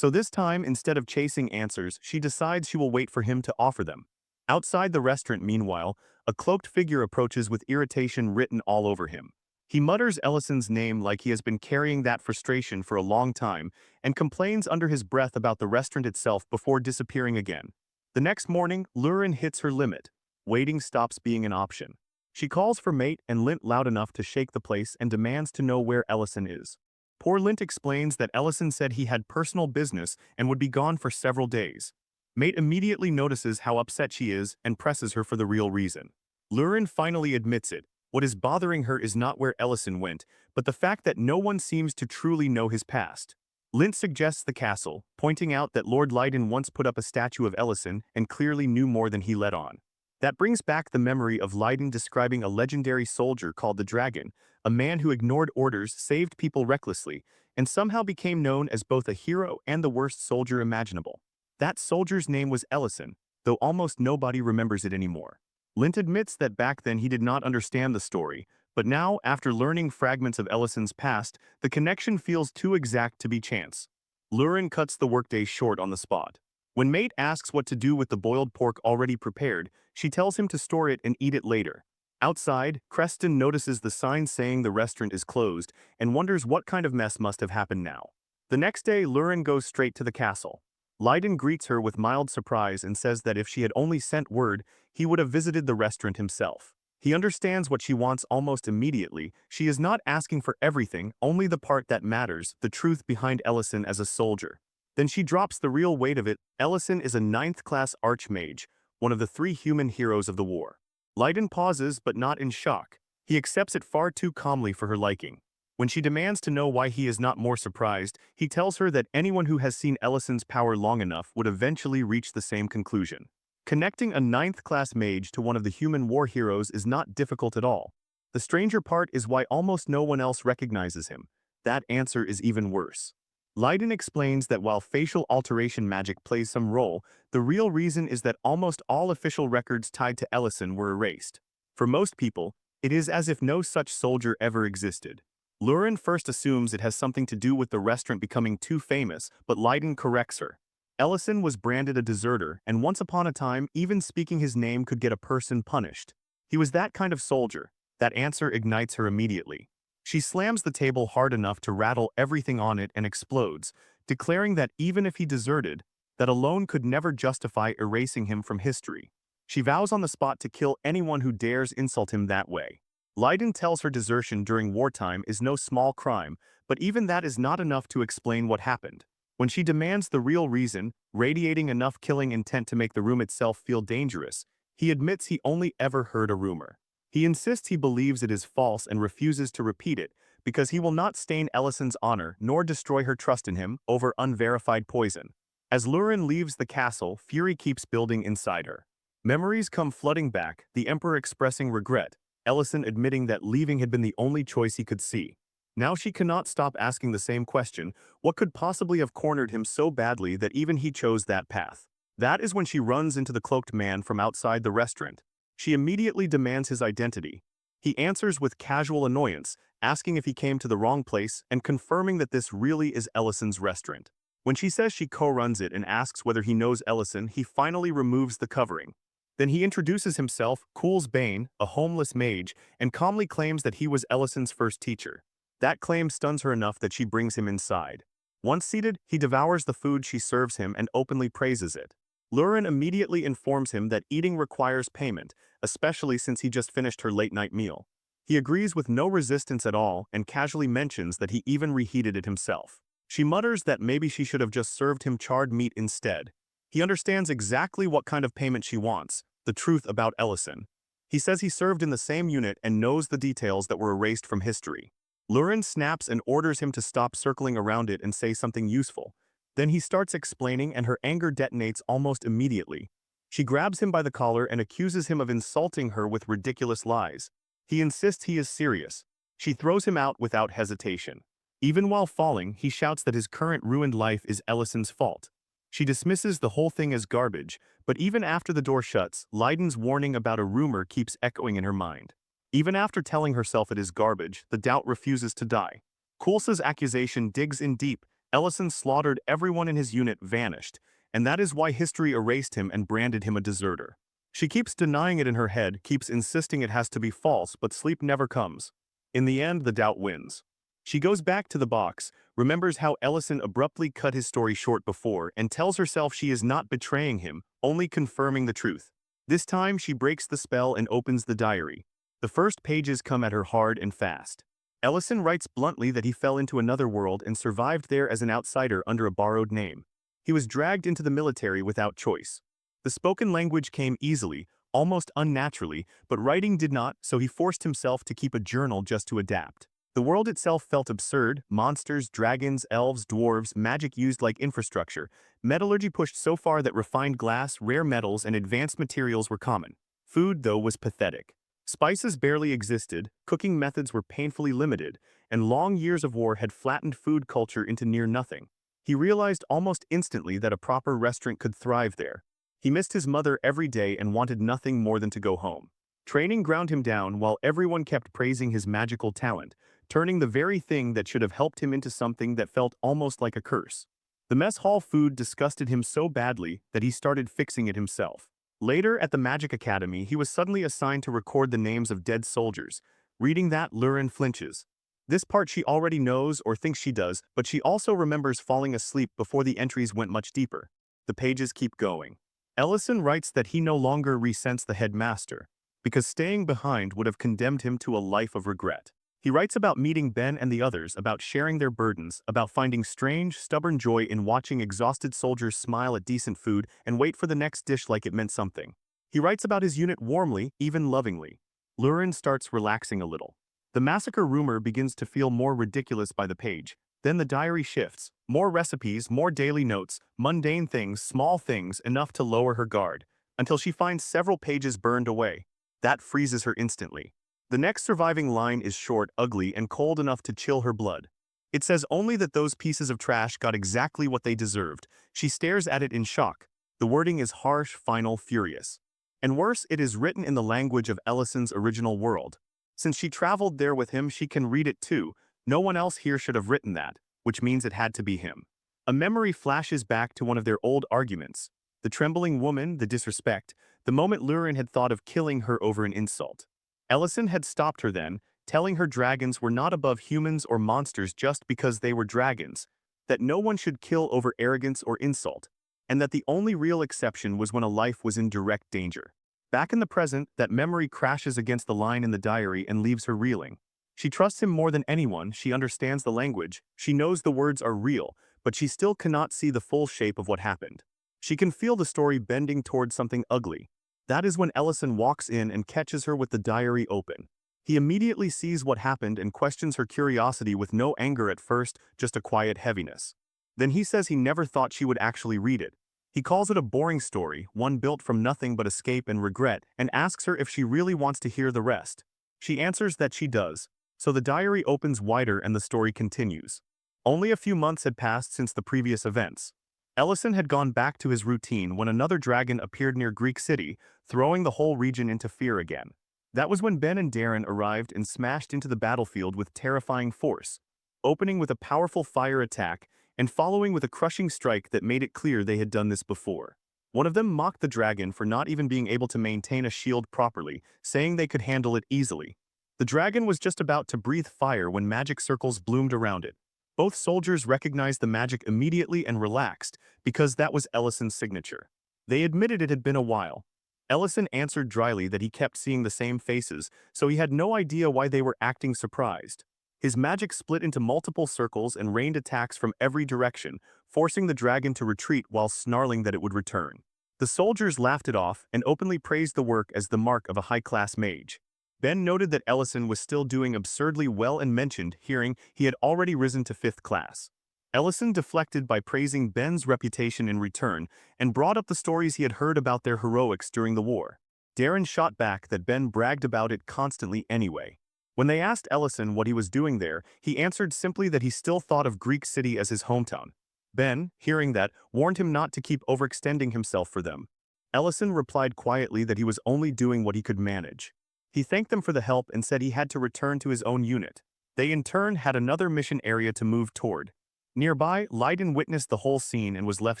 So this time, instead of chasing answers, she decides she will wait for him to offer them. Outside the restaurant, meanwhile, a cloaked figure approaches with irritation written all over him. He mutters Ellison's name like he has been carrying that frustration for a long time and complains under his breath about the restaurant itself before disappearing again. The next morning, Lurin hits her limit. Waiting stops being an option. She calls for Mate and Lint loud enough to shake the place and demands to know where Ellison is. Poor Lint explains that Ellison said he had personal business and would be gone for several days. Mate immediately notices how upset she is and presses her for the real reason. Lurin finally admits it. What is bothering her is not where Ellison went, but the fact that no one seems to truly know his past. Lint suggests the castle, pointing out that Lord Leiden once put up a statue of Ellison and clearly knew more than he let on. That brings back the memory of Leiden describing a legendary soldier called the Dragon, a man who ignored orders, saved people recklessly, and somehow became known as both a hero and the worst soldier imaginable. That soldier's name was Ellison, though almost nobody remembers it anymore. Lint admits that back then he did not understand the story, but now, after learning fragments of Ellison's past, the connection feels too exact to be chance. Lurin cuts the workday short on the spot. When Mate asks what to do with the boiled pork already prepared, she tells him to store it and eat it later. Outside, Creston notices the sign saying the restaurant is closed and wonders what kind of mess must have happened now. The next day, Lurin goes straight to the castle. Leiden greets her with mild surprise and says that if she had only sent word, he would have visited the restaurant himself. He understands what she wants almost immediately. She is not asking for everything, only the part that matters, the truth behind Ellison as a soldier. Then she drops the real weight of it. Ellison is a 9th-class archmage, one of the 3 human heroes of the war. Leiden pauses, but not in shock. He accepts it far too calmly for her liking. When she demands to know why he is not more surprised, he tells her that anyone who has seen Ellison's power long enough would eventually reach the same conclusion. Connecting a 9th-class mage to one of the human war heroes is not difficult at all. The stranger part is why almost no one else recognizes him. That answer is even worse. Leiden explains that while facial alteration magic plays some role, the real reason is that almost all official records tied to Ellison were erased. For most people, it is as if no such soldier ever existed. Lurin first assumes it has something to do with the restaurant becoming too famous, but Leiden corrects her. Ellison was branded a deserter, and once upon a time, even speaking his name could get a person punished. He was that kind of soldier. That answer ignites her immediately. She slams the table hard enough to rattle everything on it and explodes, declaring that even if he deserted, that alone could never justify erasing him from history. She vows on the spot to kill anyone who dares insult him that way. Leiden tells her desertion during wartime is no small crime, but even that is not enough to explain what happened. When she demands the real reason, radiating enough killing intent to make the room itself feel dangerous, he admits he only ever heard a rumor. He insists he believes it is false and refuses to repeat it because he will not stain Ellison's honor nor destroy her trust in him over unverified poison. As Lurin leaves the castle, fury keeps building inside her. Memories come flooding back, the Emperor expressing regret, Ellison admitting that leaving had been the only choice he could see. Now she cannot stop asking the same question, what could possibly have cornered him so badly that even he chose that path? That is when she runs into the cloaked man from outside the restaurant. She immediately demands his identity. He answers with casual annoyance, asking if he came to the wrong place and confirming that this really is Ellison's restaurant. When she says she co-runs it and asks whether he knows Ellison, he finally removes the covering. Then he introduces himself, Cool's Bane, a homeless mage, and calmly claims that he was Ellison's first teacher. That claim stuns her enough that she brings him inside. Once seated, he devours the food she serves him and openly praises it. Lurin immediately informs him that eating requires payment, especially since he just finished her late-night meal. He agrees with no resistance at all and casually mentions that he even reheated it himself. She mutters that maybe she should have just served him charred meat instead. He understands exactly what kind of payment she wants, the truth about Ellison. He says he served in the same unit and knows the details that were erased from history. Lurin snaps and orders him to stop circling around it and say something useful. Then he starts explaining and her anger detonates almost immediately. She grabs him by the collar and accuses him of insulting her with ridiculous lies. He insists he is serious. She throws him out without hesitation. Even while falling, he shouts that his current ruined life is Ellison's fault. She dismisses the whole thing as garbage, but even after the door shuts, Leiden's warning about a rumor keeps echoing in her mind. Even after telling herself it is garbage, the doubt refuses to die. Kulsa's accusation digs in deep, Ellison slaughtered everyone in his unit vanished, and that is why history erased him and branded him a deserter. She keeps denying it in her head, keeps insisting it has to be false, but sleep never comes. In the end, the doubt wins. She goes back to the box, remembers how Ellison abruptly cut his story short before, and tells herself she is not betraying him, only confirming the truth. This time, she breaks the spell and opens the diary. The first pages come at her hard and fast. Ellison writes bluntly that he fell into another world and survived there as an outsider under a borrowed name. He was dragged into the military without choice. The spoken language came easily, almost unnaturally, but writing did not, so he forced himself to keep a journal just to adapt. The world itself felt absurd: monsters, dragons, elves, dwarves, magic used like infrastructure. Metallurgy pushed so far that refined glass, rare metals, and advanced materials were common. Food, though, was pathetic. Spices barely existed, cooking methods were painfully limited, and long years of war had flattened food culture into near nothing. He realized almost instantly that a proper restaurant could thrive there. He missed his mother every day and wanted nothing more than to go home. Training ground him down while everyone kept praising his magical talent, turning the very thing that should have helped him into something that felt almost like a curse. The mess hall food disgusted him so badly that he started fixing it himself. Later, at the Magic Academy, he was suddenly assigned to record the names of dead soldiers. Reading that, Lauren flinches. This part she already knows or thinks she does, but she also remembers falling asleep before the entries went much deeper. The pages keep going. Ellison writes that he no longer resents the headmaster, because staying behind would have condemned him to a life of regret. He writes about meeting Ben and the others, about sharing their burdens, about finding strange, stubborn joy in watching exhausted soldiers smile at decent food and wait for the next dish like it meant something. He writes about his unit warmly, even lovingly. Lurin starts relaxing a little. The massacre rumor begins to feel more ridiculous by the page. Then the diary shifts. More recipes, more daily notes, mundane things, small things, enough to lower her guard, until she finds several pages burned away. That freezes her instantly. The next surviving line is short, ugly, and cold enough to chill her blood. It says only that those pieces of trash got exactly what they deserved. She stares at it in shock. The wording is harsh, final, furious. And worse, it is written in the language of Ellison's original world. Since she traveled there with him, she can read it too. No one else here should have written that, which means it had to be him. A memory flashes back to one of their old arguments. The trembling woman, the disrespect, the moment Lurin had thought of killing her over an insult. Ellison had stopped her then, telling her dragons were not above humans or monsters just because they were dragons, that no one should kill over arrogance or insult, and that the only real exception was when a life was in direct danger. Back in the present, that memory crashes against the line in the diary and leaves her reeling. She trusts him more than anyone, she understands the language, she knows the words are real, but she still cannot see the full shape of what happened. She can feel the story bending toward something ugly. That is when Ellison walks in and catches her with the diary open. He immediately sees what happened and questions her curiosity with no anger at first, just a quiet heaviness. Then he says he never thought she would actually read it. He calls it a boring story, one built from nothing but escape and regret, and asks her if she really wants to hear the rest. She answers that she does. So the diary opens wider and the story continues. Only a few months had passed since the previous events. Ellison had gone back to his routine when another dragon appeared near Greek City, throwing the whole region into fear again. That was when Ben and Darren arrived and smashed into the battlefield with terrifying force, opening with a powerful fire attack and following with a crushing strike that made it clear they had done this before. One of them mocked the dragon for not even being able to maintain a shield properly, saying they could handle it easily. The dragon was just about to breathe fire when magic circles bloomed around it. Both soldiers recognized the magic immediately and relaxed, because that was Ellison's signature. They admitted it had been a while. Ellison answered dryly that he kept seeing the same faces, so he had no idea why they were acting surprised. His magic split into multiple circles and rained attacks from every direction, forcing the dragon to retreat while snarling that it would return. The soldiers laughed it off and openly praised the work as the mark of a high-class mage. Ben noted that Ellison was still doing absurdly well and mentioned, hearing he had already risen to 5th class. Ellison deflected by praising Ben's reputation in return and brought up the stories he had heard about their heroics during the war. Darren shot back that Ben bragged about it constantly anyway. When they asked Ellison what he was doing there, he answered simply that he still thought of Greek City as his hometown. Ben, hearing that, warned him not to keep overextending himself for them. Ellison replied quietly that he was only doing what he could manage. He thanked them for the help and said he had to return to his own unit. They in turn had another mission area to move toward. Nearby, Leiden witnessed the whole scene and was left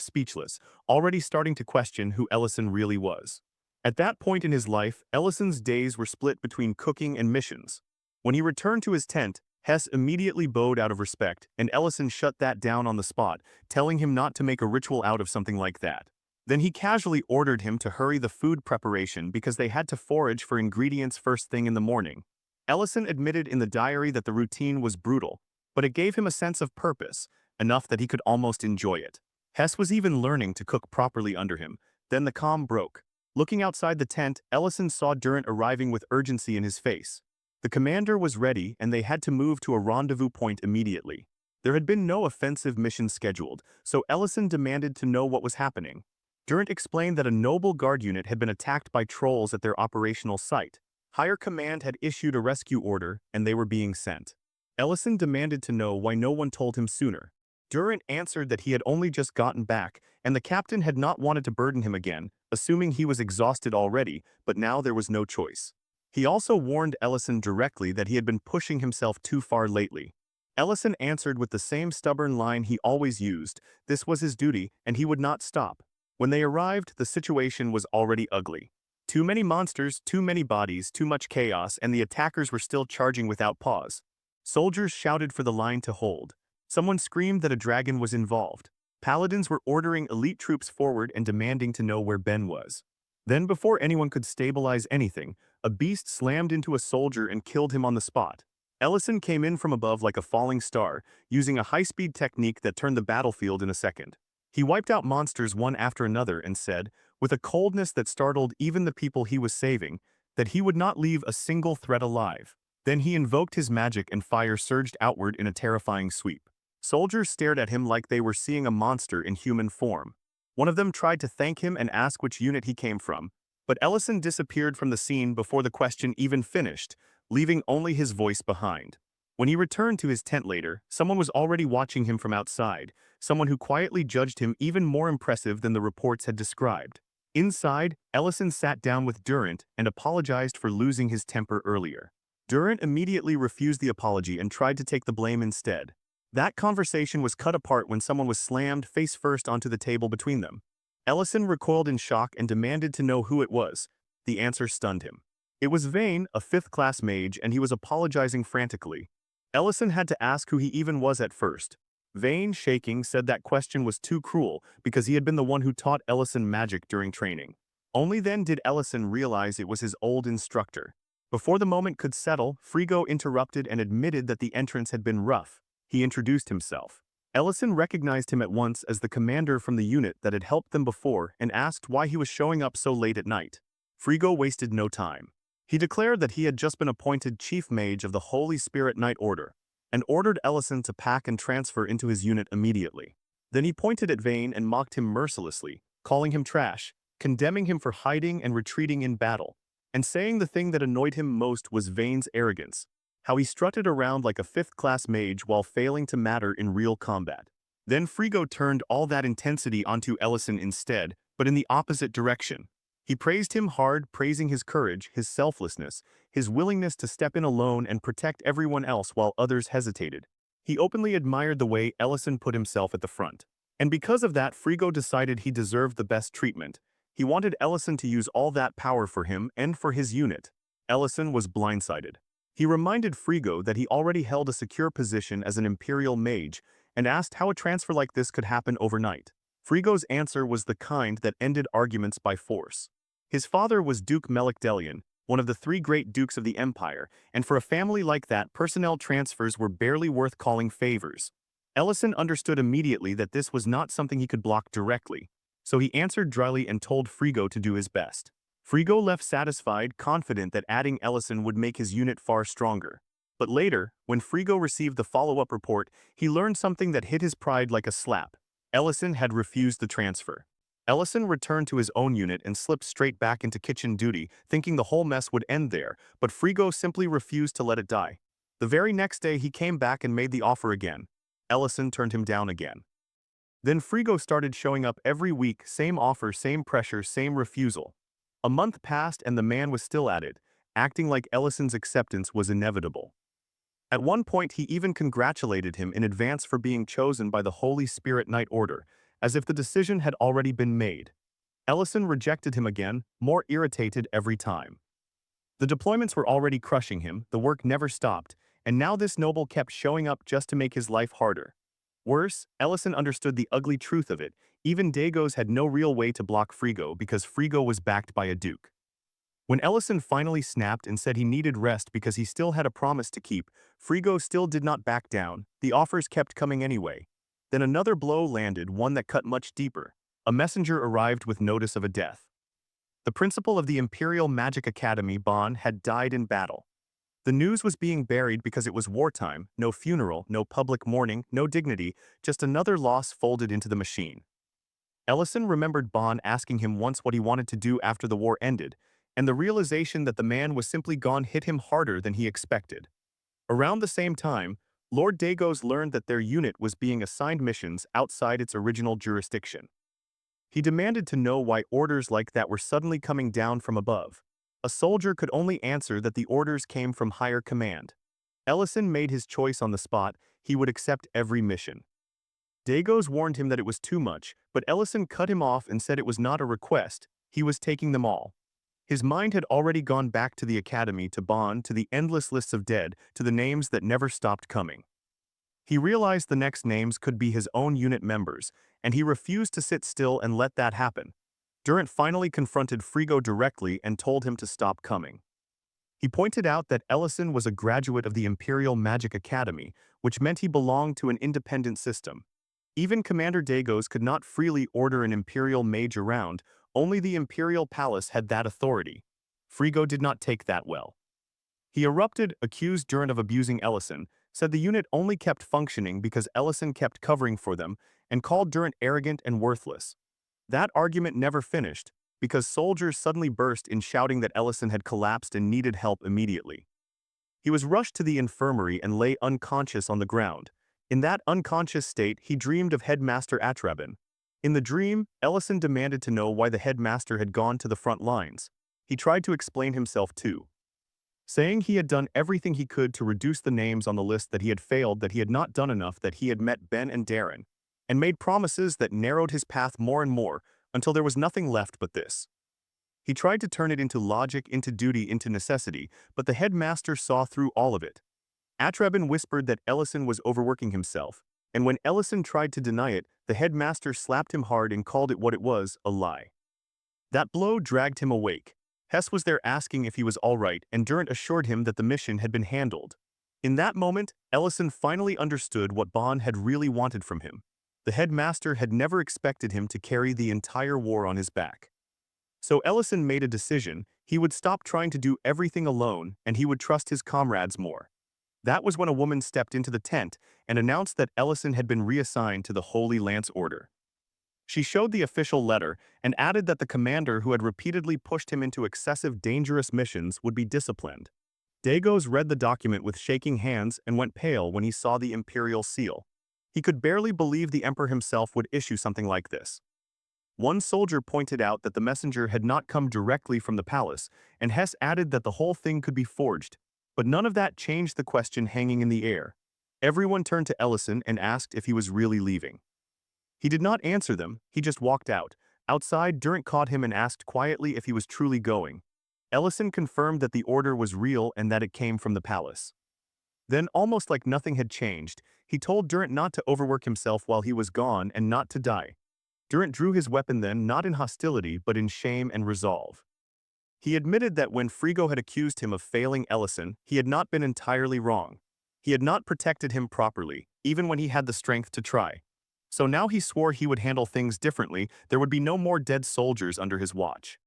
speechless, already starting to question who Ellison really was. At that point in his life, Ellison's days were split between cooking and missions. When he returned to his tent, Hess immediately bowed out of respect, and Ellison shut that down on the spot, telling him not to make a ritual out of something like that. Then he casually ordered him to hurry the food preparation because they had to forage for ingredients first thing in the morning. Ellison admitted in the diary that the routine was brutal, but it gave him a sense of purpose, enough that he could almost enjoy it. Hess was even learning to cook properly under him. Then the calm broke. Looking outside the tent, Ellison saw Durant arriving with urgency in his face. The commander was ready and they had to move to a rendezvous point immediately. There had been no offensive mission scheduled, so Ellison demanded to know what was happening. Durant explained that a noble guard unit had been attacked by trolls at their operational site. Higher command had issued a rescue order and they were being sent. Ellison demanded to know why no one told him sooner. Durant answered that he had only just gotten back, and the captain had not wanted to burden him again, assuming he was exhausted already, but now there was no choice. He also warned Ellison directly that he had been pushing himself too far lately. Ellison answered with the same stubborn line he always used: this was his duty, and he would not stop. When they arrived, the situation was already ugly. Too many monsters, too many bodies, too much chaos, and the attackers were still charging without pause. Soldiers shouted for the line to hold. Someone screamed that a dragon was involved. Paladins were ordering elite troops forward and demanding to know where Ben was. Then, before anyone could stabilize anything, a beast slammed into a soldier and killed him on the spot. Ellison came in from above like a falling star, using a high-speed technique that turned the battlefield in a second. He wiped out monsters one after another and said, with a coldness that startled even the people he was saving, that he would not leave a single threat alive. Then he invoked his magic and fire surged outward in a terrifying sweep. Soldiers stared at him like they were seeing a monster in human form. One of them tried to thank him and ask which unit he came from, but Ellison disappeared from the scene before the question even finished, leaving only his voice behind. When he returned to his tent later, someone was already watching him from outside, someone who quietly judged him even more impressive than the reports had described. Inside, Ellison sat down with Durant and apologized for losing his temper earlier. Durant immediately refused the apology and tried to take the blame instead. That conversation was cut apart when someone was slammed face first onto the table between them. Ellison recoiled in shock and demanded to know who it was. The answer stunned him. It was Vane, a 5th-class mage, and he was apologizing frantically. Ellison had to ask who he even was at first. Vane, shaking, said that question was too cruel because he had been the one who taught Ellison magic during training. Only then did Ellison realize it was his old instructor. Before the moment could settle, Frigo interrupted and admitted that the entrance had been rough. He introduced himself. Ellison recognized him at once as the commander from the unit that had helped them before and asked why he was showing up so late at night. Frigo wasted no time. He declared that he had just been appointed chief mage of the Holy Spirit Knight Order and ordered Ellison to pack and transfer into his unit immediately. Then he pointed at Vane and mocked him mercilessly, calling him trash, condemning him for hiding and retreating in battle, and saying the thing that annoyed him most was Vane's arrogance. How he strutted around like a 5th-class mage while failing to matter in real combat. Then Frigo turned all that intensity onto Ellison instead, but in the opposite direction. He praised him hard, praising his courage, his selflessness, his willingness to step in alone and protect everyone else while others hesitated. He openly admired the way Ellison put himself at the front. And because of that, Frigo decided he deserved the best treatment. He wanted Ellison to use all that power for him and for his unit. Ellison was blindsided. He reminded Frigo that he already held a secure position as an Imperial Mage and asked how a transfer like this could happen overnight. Frigo's answer was the kind that ended arguments by force. His father was Duke Melikdelian, one of the 3 great dukes of the Empire, and for a family like that, personnel transfers were barely worth calling favors. Ellison understood immediately that this was not something he could block directly, so he answered dryly and told Frigo to do his best. Frigo left satisfied, confident that adding Ellison would make his unit far stronger. But later, when Frigo received the follow-up report, he learned something that hit his pride like a slap. Ellison had refused the transfer. Ellison returned to his own unit and slipped straight back into kitchen duty, thinking the whole mess would end there, but Frigo simply refused to let it die. The very next day he came back and made the offer again. Ellison turned him down again. Then Frigo started showing up every week, same offer, same pressure, same refusal. A month passed and the man was still at it, acting like Ellison's acceptance was inevitable. At one point he even congratulated him in advance for being chosen by the Holy Spirit Knight Order, as if the decision had already been made. Ellison rejected him again, more irritated every time. The deployments were already crushing him, the work never stopped, and now this noble kept showing up just to make his life harder. Worse, Ellison understood the ugly truth of it. Even Dagos had no real way to block Frigo because Frigo was backed by a duke. When Ellison finally snapped and said he needed rest because he still had a promise to keep, Frigo still did not back down. The offers kept coming anyway. Then another blow landed, one that cut much deeper. A messenger arrived with notice of a death. The principal of the Imperial Magic Academy, Bon, had died in battle. The news was being buried because it was wartime, no funeral, no public mourning, no dignity, just another loss folded into the machine. Ellison remembered Bon asking him once what he wanted to do after the war ended, and the realization that the man was simply gone hit him harder than he expected. Around the same time, Lord Dagos learned that their unit was being assigned missions outside its original jurisdiction. He demanded to know why orders like that were suddenly coming down from above. A soldier could only answer that the orders came from higher command. Ellison made his choice on the spot. He would accept every mission. Dagos warned him that it was too much, but Ellison cut him off and said it was not a request, he was taking them all. His mind had already gone back to the academy, to Bond, to the endless lists of dead, to the names that never stopped coming. He realized the next names could be his own unit members, and he refused to sit still and let that happen. Durant finally confronted Frigo directly and told him to stop coming. He pointed out that Ellison was a graduate of the Imperial Magic Academy, which meant he belonged to an independent system. Even Commander Dagos could not freely order an Imperial Mage around, only the Imperial Palace had that authority. Frigo did not take that well. He erupted, accused Durant of abusing Ellison, said the unit only kept functioning because Ellison kept covering for them, and called Durant arrogant and worthless. That argument never finished, because soldiers suddenly burst in shouting that Ellison had collapsed and needed help immediately. He was rushed to the infirmary and lay unconscious on the ground. In that unconscious state, he dreamed of Headmaster Atrabin. In the dream, Ellison demanded to know why the headmaster had gone to the front lines. He tried to explain himself too, saying he had done everything he could to reduce the names on the list, that he had failed, that he had not done enough, that he had met Ben and Darren, and made promises that narrowed his path more and more, until there was nothing left but this. He tried to turn it into logic, into duty, into necessity, but the headmaster saw through all of it. Atrabin whispered that Ellison was overworking himself, and when Ellison tried to deny it, the headmaster slapped him hard and called it what it was, a lie. That blow dragged him awake. Hess was there asking if he was all right, and Durant assured him that the mission had been handled. In that moment, Ellison finally understood what Bond had really wanted from him. The headmaster had never expected him to carry the entire war on his back. So Ellison made a decision. He would stop trying to do everything alone, and he would trust his comrades more. That was when a woman stepped into the tent and announced that Ellison had been reassigned to the Holy Lance Order. She showed the official letter and added that the commander who had repeatedly pushed him into excessive dangerous missions would be disciplined. Dagos read the document with shaking hands and went pale when he saw the imperial seal. He could barely believe the emperor himself would issue something like this. One soldier pointed out that the messenger had not come directly from the palace, and Hess added that the whole thing could be forged. But none of that changed the question hanging in the air. Everyone turned to Ellison and asked if he was really leaving. He did not answer them, he just walked out. Outside, Durant caught him and asked quietly if he was truly going. Ellison confirmed that the order was real and that it came from the palace. Then, almost like nothing had changed, he told Durant not to overwork himself while he was gone and not to die. Durant drew his weapon then, not in hostility but in shame and resolve. He admitted that when Frigo had accused him of failing Ellison, he had not been entirely wrong. He had not protected him properly, even when he had the strength to try. So now he swore he would handle things differently. There would be no more dead soldiers under his watch.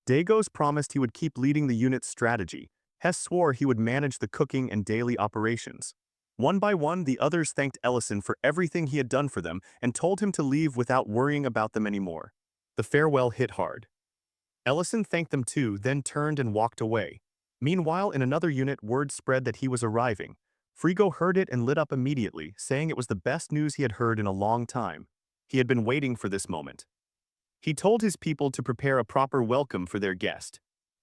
Dagos promised he would keep leading the unit's strategy. Hess swore he would manage the cooking and daily operations. One by one, the others thanked Ellison for everything he had done for them and told him to leave without worrying about them anymore. The farewell hit hard. Ellison thanked them too, then turned and walked away. Meanwhile, in another unit, word spread that he was arriving. Frigo heard it and lit up immediately, saying it was the best news he had heard in a long time. He had been waiting for this moment. He told his people to prepare a proper welcome for their guest.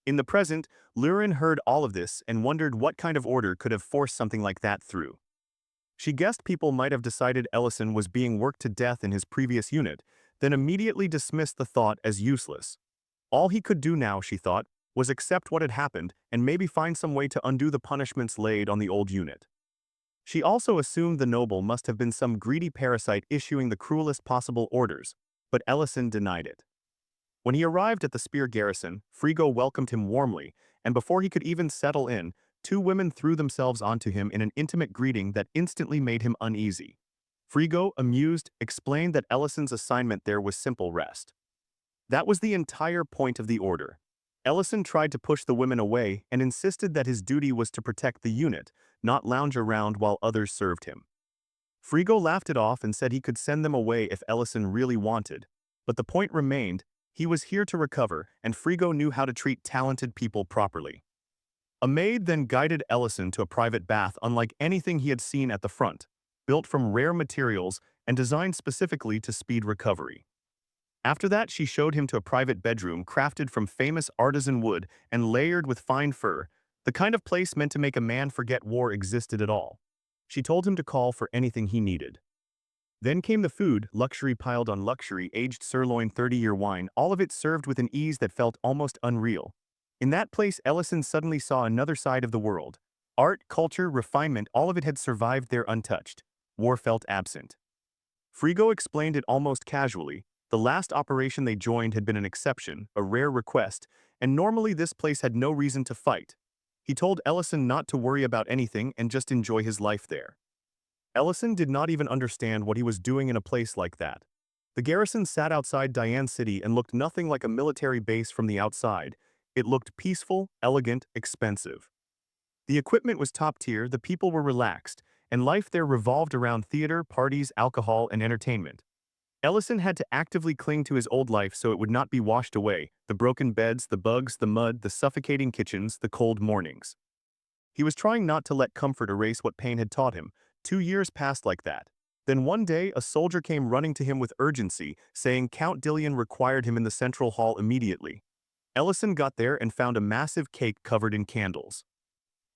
In the present, Lurin heard all of this and wondered what kind of order could have forced something like that through. She guessed people might have decided Ellison was being worked to death in his previous unit, then immediately dismissed the thought as useless. All he could do now, she thought, was accept what had happened and maybe find some way to undo the punishments laid on the old unit. She also assumed the noble must have been some greedy parasite issuing the cruelest possible orders, but Ellison denied it. When he arrived at the spear garrison, Frigo welcomed him warmly, and before he could even settle in, two women threw themselves onto him in an intimate greeting that instantly made him uneasy. Frigo, amused, explained that Ellison's assignment there was simple rest. That was the entire point of the order. Ellison tried to push the women away and insisted that his duty was to protect the unit, not lounge around while others served him. Frigo laughed it off and said he could send them away if Ellison really wanted, but the point remained, he was here to recover, and Frigo knew how to treat talented people properly. A maid then guided Ellison to a private bath unlike anything he had seen at the front, built from rare materials and designed specifically to speed recovery. After that, she showed him to a private bedroom crafted from famous artisan wood and layered with fine fur, the kind of place meant to make a man forget war existed at all. She told him to call for anything he needed. Then came the food, luxury piled on luxury, aged sirloin 30-year wine, all of it served with an ease that felt almost unreal. In that place, Ellison suddenly saw another side of the world. Art, culture, refinement, all of it had survived there untouched. War felt absent. Frigo explained it almost casually. The last operation they joined had been an exception, a rare request, and normally this place had no reason to fight. He told Ellison not to worry about anything and just enjoy his life there. Ellison did not even understand what he was doing in a place like that. The garrison sat outside Diane City and looked nothing like a military base from the outside. It looked peaceful, elegant, expensive. The equipment was top tier, the people were relaxed, and life there revolved around theater, parties, alcohol, and entertainment. Ellison had to actively cling to his old life so it would not be washed away, the broken beds, the bugs, the mud, the suffocating kitchens, the cold mornings. He was trying not to let comfort erase what pain had taught him. 2 years passed like that. Then one day, a soldier came running to him with urgency, saying Count Dillion required him in the central hall immediately. Ellison got there and found a massive cake covered in candles.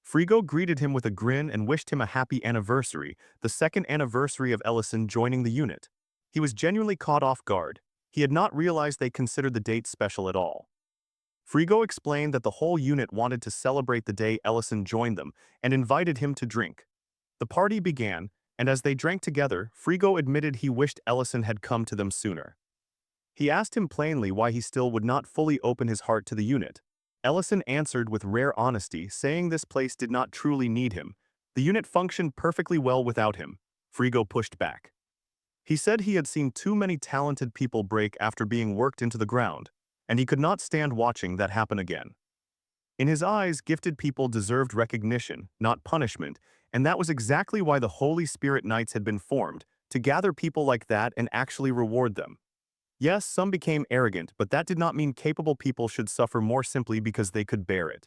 Frigo greeted him with a grin and wished him a happy anniversary, the second anniversary of Ellison joining the unit. He was genuinely caught off guard. He had not realized they considered the date special at all. Frigo explained that the whole unit wanted to celebrate the day Ellison joined them and invited him to drink. The party began, and as they drank together, Frigo admitted he wished Ellison had come to them sooner. He asked him plainly why he still would not fully open his heart to the unit. Ellison answered with rare honesty, saying this place did not truly need him. The unit functioned perfectly well without him. Frigo pushed back. He said he had seen too many talented people break after being worked into the ground, and he could not stand watching that happen again. In his eyes, gifted people deserved recognition, not punishment, and that was exactly why the Holy Spirit Knights had been formed, to gather people like that and actually reward them. Yes, some became arrogant, but that did not mean capable people should suffer more simply because they could bear it.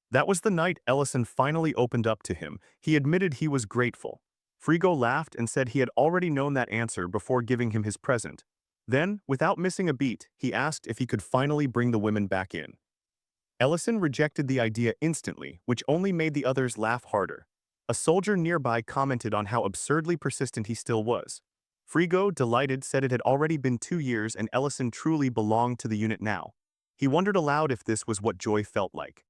That was the night Ellison finally opened up to him. He admitted he was grateful. Frigo laughed and said he had already known that answer before giving him his present. Then, without missing a beat, he asked if he could finally bring the women back in. Ellison rejected the idea instantly, which only made the others laugh harder. A soldier nearby commented on how absurdly persistent he still was. Frigo, delighted, said it had already been 2 years and Ellison truly belonged to the unit now. He wondered aloud if this was what joy felt like.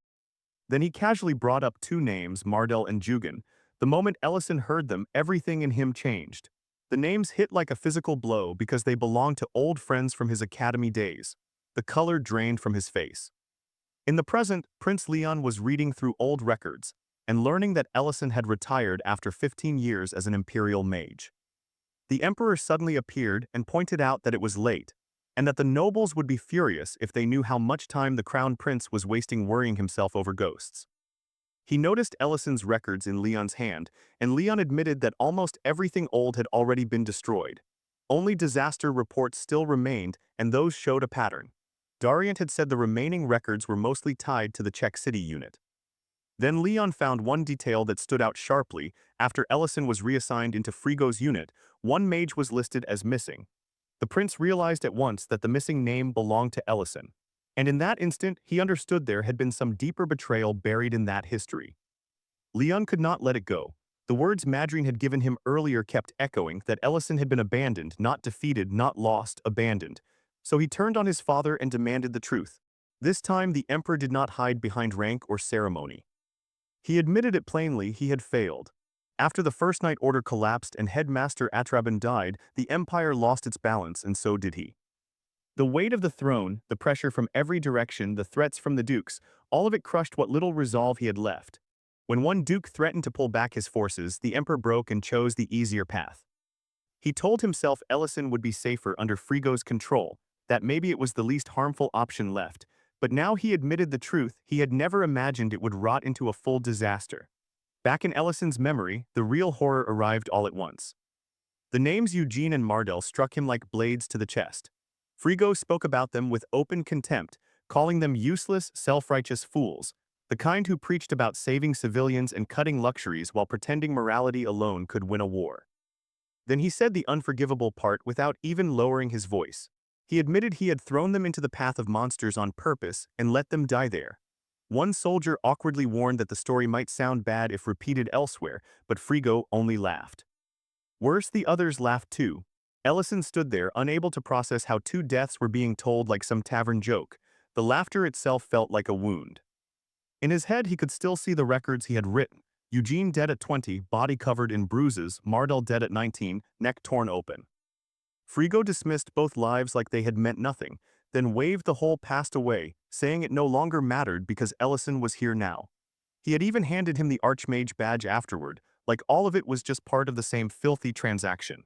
Then he casually brought up 2 names, Mardell and Jugan. The moment Ellison heard them, everything in him changed. The names hit like a physical blow because they belonged to old friends from his academy days. The color drained from his face. In the present, Prince Leon was reading through old records and learning that Ellison had retired after 15 years as an imperial mage. The emperor suddenly appeared and pointed out that it was late, and that the nobles would be furious if they knew how much time the crown prince was wasting worrying himself over ghosts. He noticed Ellison's records in Leon's hand, and Leon admitted that almost everything old had already been destroyed. Only disaster reports still remained, and those showed a pattern. Dariant had said the remaining records were mostly tied to the Czech City unit. Then Leon found one detail that stood out sharply. After Ellison was reassigned into Frigo's unit, one mage was listed as missing. The prince realized at once that the missing name belonged to Ellison. And in that instant, he understood there had been some deeper betrayal buried in that history. Leon could not let it go. The words Madrine had given him earlier kept echoing that Ellison had been abandoned, not defeated, not lost, abandoned. So he turned on his father and demanded the truth. This time the emperor did not hide behind rank or ceremony. He admitted it plainly: he had failed. After the First Night Order collapsed and Headmaster Atraban died, the empire lost its balance, and so did he. The weight of the throne, the pressure from every direction, the threats from the dukes, all of it crushed what little resolve he had left. When one duke threatened to pull back his forces, the emperor broke and chose the easier path. He told himself Ellison would be safer under Frigo's control, that maybe it was the least harmful option left, but now he admitted the truth: he had never imagined it would rot into a full disaster. Back in Ellison's memory, the real horror arrived all at once. The names Eugene and Mardel struck him like blades to the chest. Frigo spoke about them with open contempt, calling them useless, self-righteous fools, the kind who preached about saving civilians and cutting luxuries while pretending morality alone could win a war. Then he said the unforgivable part without even lowering his voice. He admitted he had thrown them into the path of monsters on purpose and let them die there. One soldier awkwardly warned that the story might sound bad if repeated elsewhere, but Frigo only laughed. Worse, the others laughed too. Ellison stood there, unable to process how two deaths were being told like some tavern joke. The laughter itself felt like a wound. In his head, he could still see the records he had written. Eugene dead at 20, body covered in bruises; Mardel dead at 19, neck torn open. Frigo dismissed both lives like they had meant nothing, then waved the whole past away, saying it no longer mattered because Ellison was here now. He had even handed him the Archmage badge afterward, like all of it was just part of the same filthy transaction.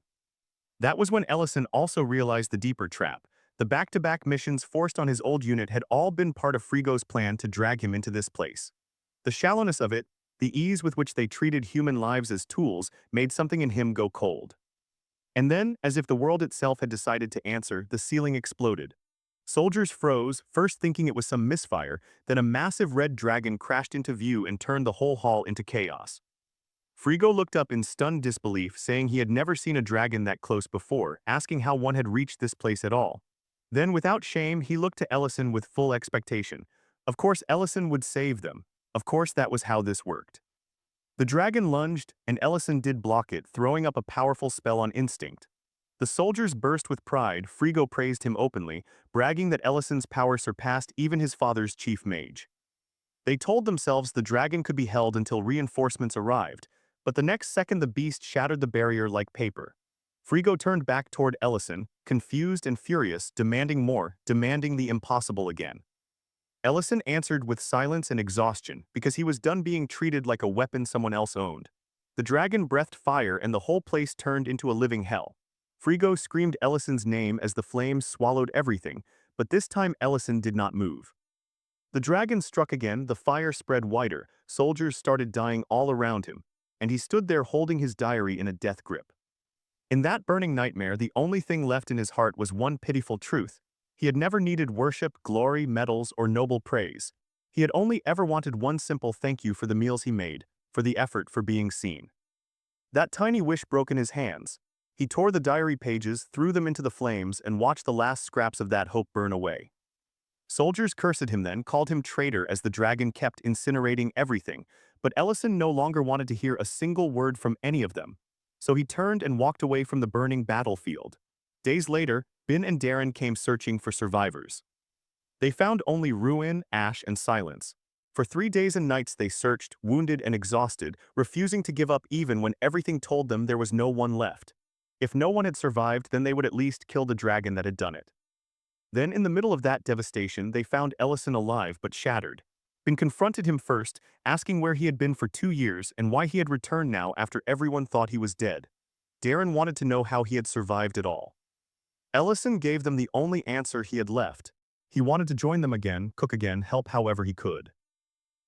That was when Ellison also realized the deeper trap. The back-to-back missions forced on his old unit had all been part of Frigo's plan to drag him into this place. The shallowness of it, the ease with which they treated human lives as tools, made something in him go cold. And then, as if the world itself had decided to answer, the ceiling exploded. Soldiers froze, first thinking it was some misfire, then a massive red dragon crashed into view and turned the whole hall into chaos. Frigo looked up in stunned disbelief, saying he had never seen a dragon that close before, asking how one had reached this place at all. Then, without shame, he looked to Ellison with full expectation. Of course Ellison would save them. Of course that was how this worked. The dragon lunged, and Ellison did block it, throwing up a powerful spell on instinct. The soldiers burst with pride. Frigo praised him openly, bragging that Ellison's power surpassed even his father's chief mage. They told themselves the dragon could be held until reinforcements arrived, but the next second the beast shattered the barrier like paper. Frigo turned back toward Ellison, confused and furious, demanding more, demanding the impossible again. Ellison answered with silence and exhaustion, because he was done being treated like a weapon someone else owned. The dragon breathed fire and the whole place turned into a living hell. Frigo screamed Ellison's name as the flames swallowed everything, but this time Ellison did not move. The dragon struck again, the fire spread wider, soldiers started dying all around him, and he stood there holding his diary in a death grip. In that burning nightmare, the only thing left in his heart was one pitiful truth. He had never needed worship, glory, medals, or noble praise. He had only ever wanted one simple thank you for the meals he made, for the effort, for being seen. That tiny wish broke in his hands. He tore the diary pages, threw them into the flames, and watched the last scraps of that hope burn away. Soldiers cursed him then, called him traitor as the dragon kept incinerating everything, but Ellison no longer wanted to hear a single word from any of them. So he turned and walked away from the burning battlefield. Days later, Bin and Darren came searching for survivors. They found only ruin, ash, and silence. For 3 days and nights they searched, wounded and exhausted, refusing to give up even when everything told them there was no one left. If no one had survived, then they would at least kill the dragon that had done it. Then, in the middle of that devastation, they found Ellison alive but shattered. Bin confronted him first, asking where he had been for 2 years and why he had returned now after everyone thought he was dead. Darren wanted to know how he had survived it all. Ellison gave them the only answer he had left. He wanted to join them again, cook again, help however he could.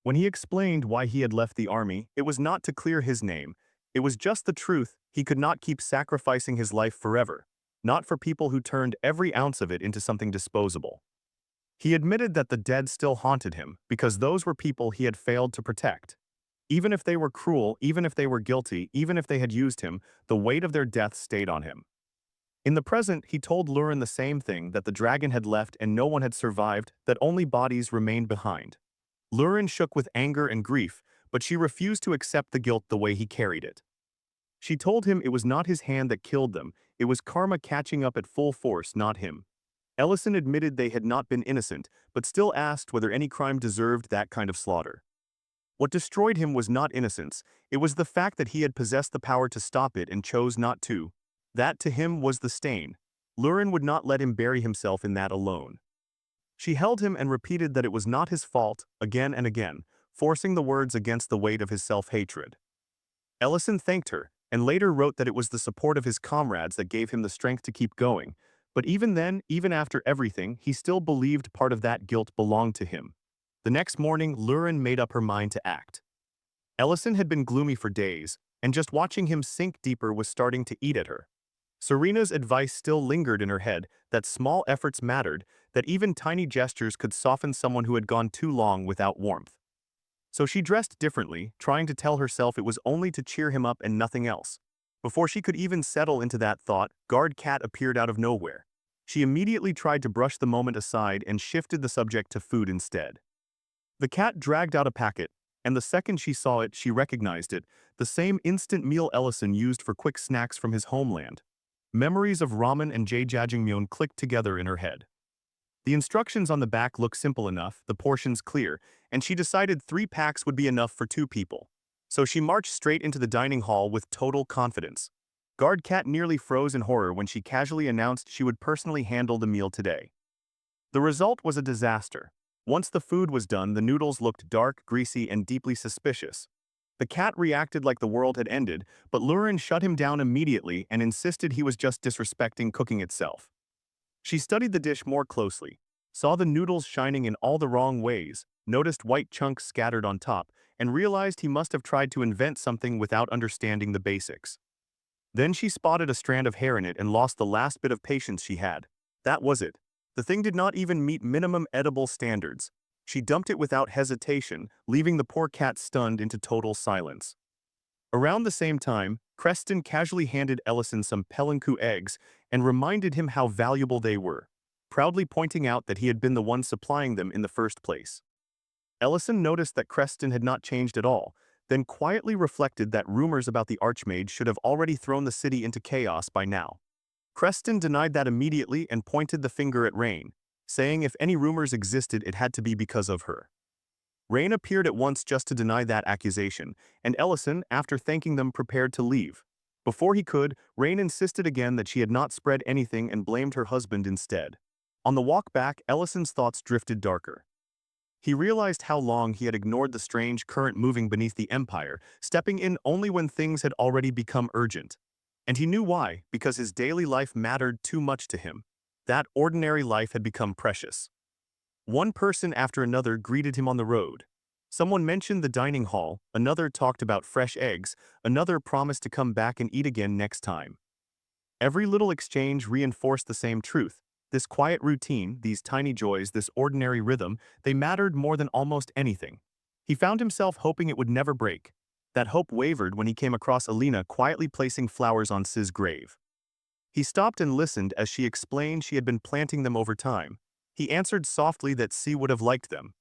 When he explained why he had left the army, it was not to clear his name. It was just the truth: he could not keep sacrificing his life forever, not for people who turned every ounce of it into something disposable. He admitted that the dead still haunted him, because those were people he had failed to protect. Even if they were cruel, even if they were guilty, even if they had used him, the weight of their death stayed on him. In the present, he told Lurin the same thing, that the dragon had left and no one had survived, that only bodies remained behind. Lurin shook with anger and grief, but she refused to accept the guilt the way he carried it. She told him it was not his hand that killed them, it was karma catching up at full force, not him. Ellison admitted they had not been innocent, but still asked whether any crime deserved that kind of slaughter. What destroyed him was not innocence, it was the fact that he had possessed the power to stop it and chose not to. That to him was the stain. Lurin would not let him bury himself in that alone. She held him and repeated that it was not his fault, again and again, forcing the words against the weight of his self-hatred. Ellison thanked her, and later wrote that it was the support of his comrades that gave him the strength to keep going, but even then, even after everything, he still believed part of that guilt belonged to him. The next morning, Lurin made up her mind to act. Ellison had been gloomy for days, and just watching him sink deeper was starting to eat at her. Serena's advice still lingered in her head, that small efforts mattered, that even tiny gestures could soften someone who had gone too long without warmth. So she dressed differently, trying to tell herself it was only to cheer him up and nothing else. Before she could even settle into that thought, Guard Cat appeared out of nowhere. She immediately tried to brush the moment aside and shifted the subject to food instead. The cat dragged out a packet, and the second she saw it, she recognized it, the same instant meal Ellison used for quick snacks from his homeland. Memories of ramen and jjajangmyeon clicked together in her head. The instructions on the back looked simple enough, the portions clear, and she decided 3 packs would be enough for 2 people. So she marched straight into the dining hall with total confidence. Guard Cat nearly froze in horror when she casually announced she would personally handle the meal today. The result was a disaster. Once the food was done, the noodles looked dark, greasy, and deeply suspicious. The cat reacted like the world had ended, but Lurin shut him down immediately and insisted he was just disrespecting cooking itself. She studied the dish more closely, saw the noodles shining in all the wrong ways, noticed white chunks scattered on top, and realized he must have tried to invent something without understanding the basics. Then she spotted a strand of hair in it and lost the last bit of patience she had. That was it. The thing did not even meet minimum edible standards. She dumped it without hesitation, leaving the poor cat stunned into total silence. Around the same time, Creston casually handed Ellison some pelanku eggs and reminded him how valuable they were, proudly pointing out that he had been the one supplying them in the first place. Ellison noticed that Creston had not changed at all, then quietly reflected that rumors about the Archmage should have already thrown the city into chaos by now. Creston denied that immediately and pointed the finger at Rain, saying if any rumors existed it had to be because of her. Rain appeared at once just to deny that accusation, and Ellison, after thanking them, prepared to leave. Before he could, Rain insisted again that she had not spread anything and blamed her husband instead. On the walk back, Ellison's thoughts drifted darker. He realized how long he had ignored the strange current moving beneath the Empire, stepping in only when things had already become urgent. And he knew why, because his daily life mattered too much to him. That ordinary life had become precious. One person after another greeted him on the road. Someone mentioned the dining hall, another talked about fresh eggs, another promised to come back and eat again next time. Every little exchange reinforced the same truth. This quiet routine, these tiny joys, this ordinary rhythm, they mattered more than almost anything. He found himself hoping it would never break. That hope wavered when he came across Alina quietly placing flowers on Siz's grave. He stopped and listened as she explained she had been planting them over time. He answered softly that Si would have liked them.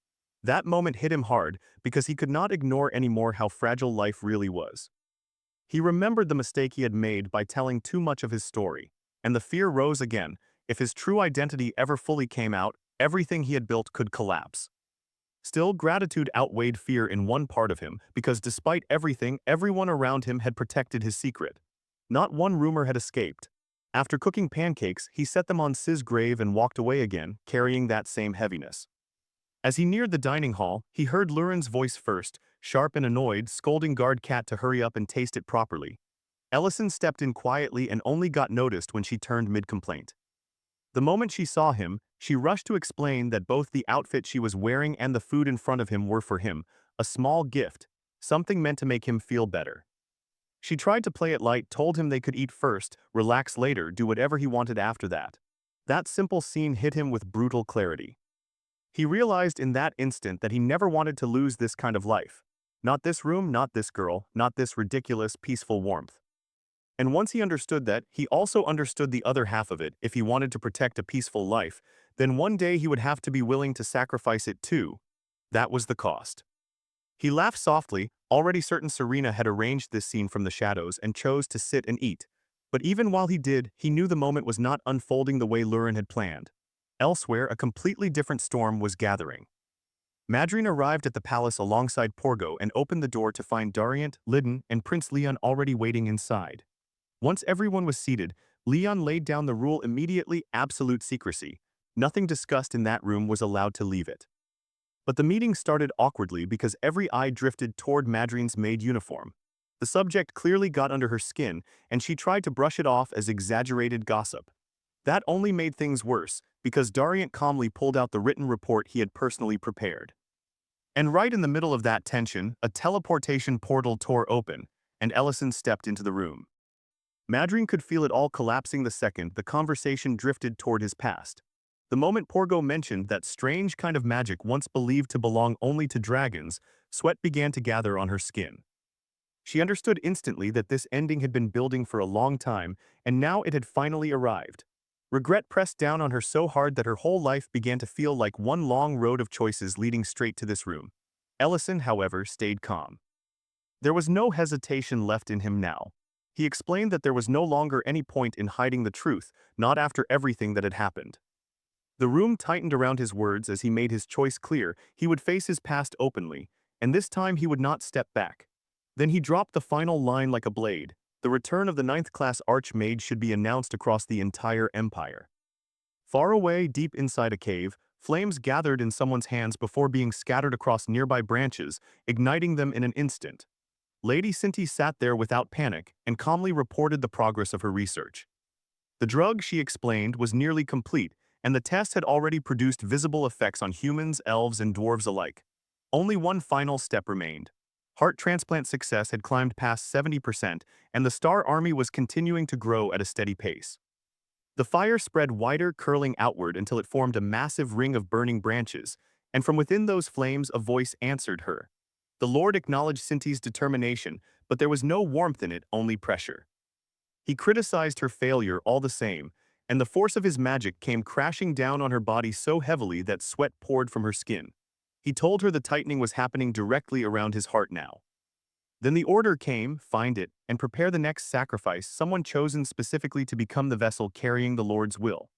That moment hit him hard because he could not ignore anymore how fragile life really was. He remembered the mistake he had made by telling too much of his story, and the fear rose again. If his true identity ever fully came out, everything he had built could collapse. Still, gratitude outweighed fear in one part of him because despite everything, everyone around him had protected his secret. Not one rumor had escaped. After cooking pancakes, he set them on Siz's grave and walked away again, carrying that same heaviness. As he neared the dining hall, he heard Lurin's voice first, sharp and annoyed, scolding Guard Cat to hurry up and taste it properly. Ellison stepped in quietly and only got noticed when she turned mid-complaint. The moment she saw him, she rushed to explain that both the outfit she was wearing and the food in front of him were for him, a small gift, something meant to make him feel better. She tried to play it light, told him they could eat first, relax later, do whatever he wanted after that. That simple scene hit him with brutal clarity. He realized in that instant that he never wanted to lose this kind of life. Not this room, not this girl, not this ridiculous, peaceful warmth. And once he understood that, he also understood the other half of it. If he wanted to protect a peaceful life, then one day he would have to be willing to sacrifice it too. That was the cost. He laughed softly, already certain Serena had arranged this scene from the shadows and chose to sit and eat. But even while he did, he knew the moment was not unfolding the way Lurin had planned. Elsewhere, a completely different storm was gathering. Madryn arrived at the palace alongside Porgo and opened the door to find Dariant, Lidden, and Prince Leon already waiting inside. Once everyone was seated, Leon laid down the rule immediately: absolute secrecy. Nothing discussed in that room was allowed to leave it. But the meeting started awkwardly because every eye drifted toward Madryn's maid uniform. The subject clearly got under her skin, and she tried to brush it off as exaggerated gossip. That only made things worse, because Dariant calmly pulled out the written report he had personally prepared. And right in the middle of that tension, a teleportation portal tore open, and Ellison stepped into the room. Madryn could feel it all collapsing the second the conversation drifted toward his past. The moment Porgo mentioned that strange kind of magic once believed to belong only to dragons, sweat began to gather on her skin. She understood instantly that this ending had been building for a long time, and now it had finally arrived. Regret pressed down on her so hard that her whole life began to feel like one long road of choices leading straight to this room. Ellison, however, stayed calm. There was no hesitation left in him now. He explained that there was no longer any point in hiding the truth, not after everything that had happened. The room tightened around his words as he made his choice clear. He would face his past openly, and this time he would not step back. Then he dropped the final line like a blade. The return of the 9th-class Archmage should be announced across the entire empire. Far away, deep inside a cave, flames gathered in someone's hands before being scattered across nearby branches, igniting them in an instant. Lady Cinti sat there without panic and calmly reported the progress of her research. The drug, she explained, was nearly complete, and the test had already produced visible effects on humans, elves, and dwarves alike. Only one final step remained. Heart transplant success had climbed past 70%, and the Star Army was continuing to grow at a steady pace. The fire spread wider, curling outward until it formed a massive ring of burning branches, and from within those flames a voice answered her. The Lord acknowledged Cinti's determination, but there was no warmth in it, only pressure. He criticized her failure all the same, and the force of his magic came crashing down on her body so heavily that sweat poured from her skin. He told her the tightening was happening directly around his heart now. Then the order came: find it, and prepare the next sacrifice, someone chosen specifically to become the vessel carrying the Lord's will.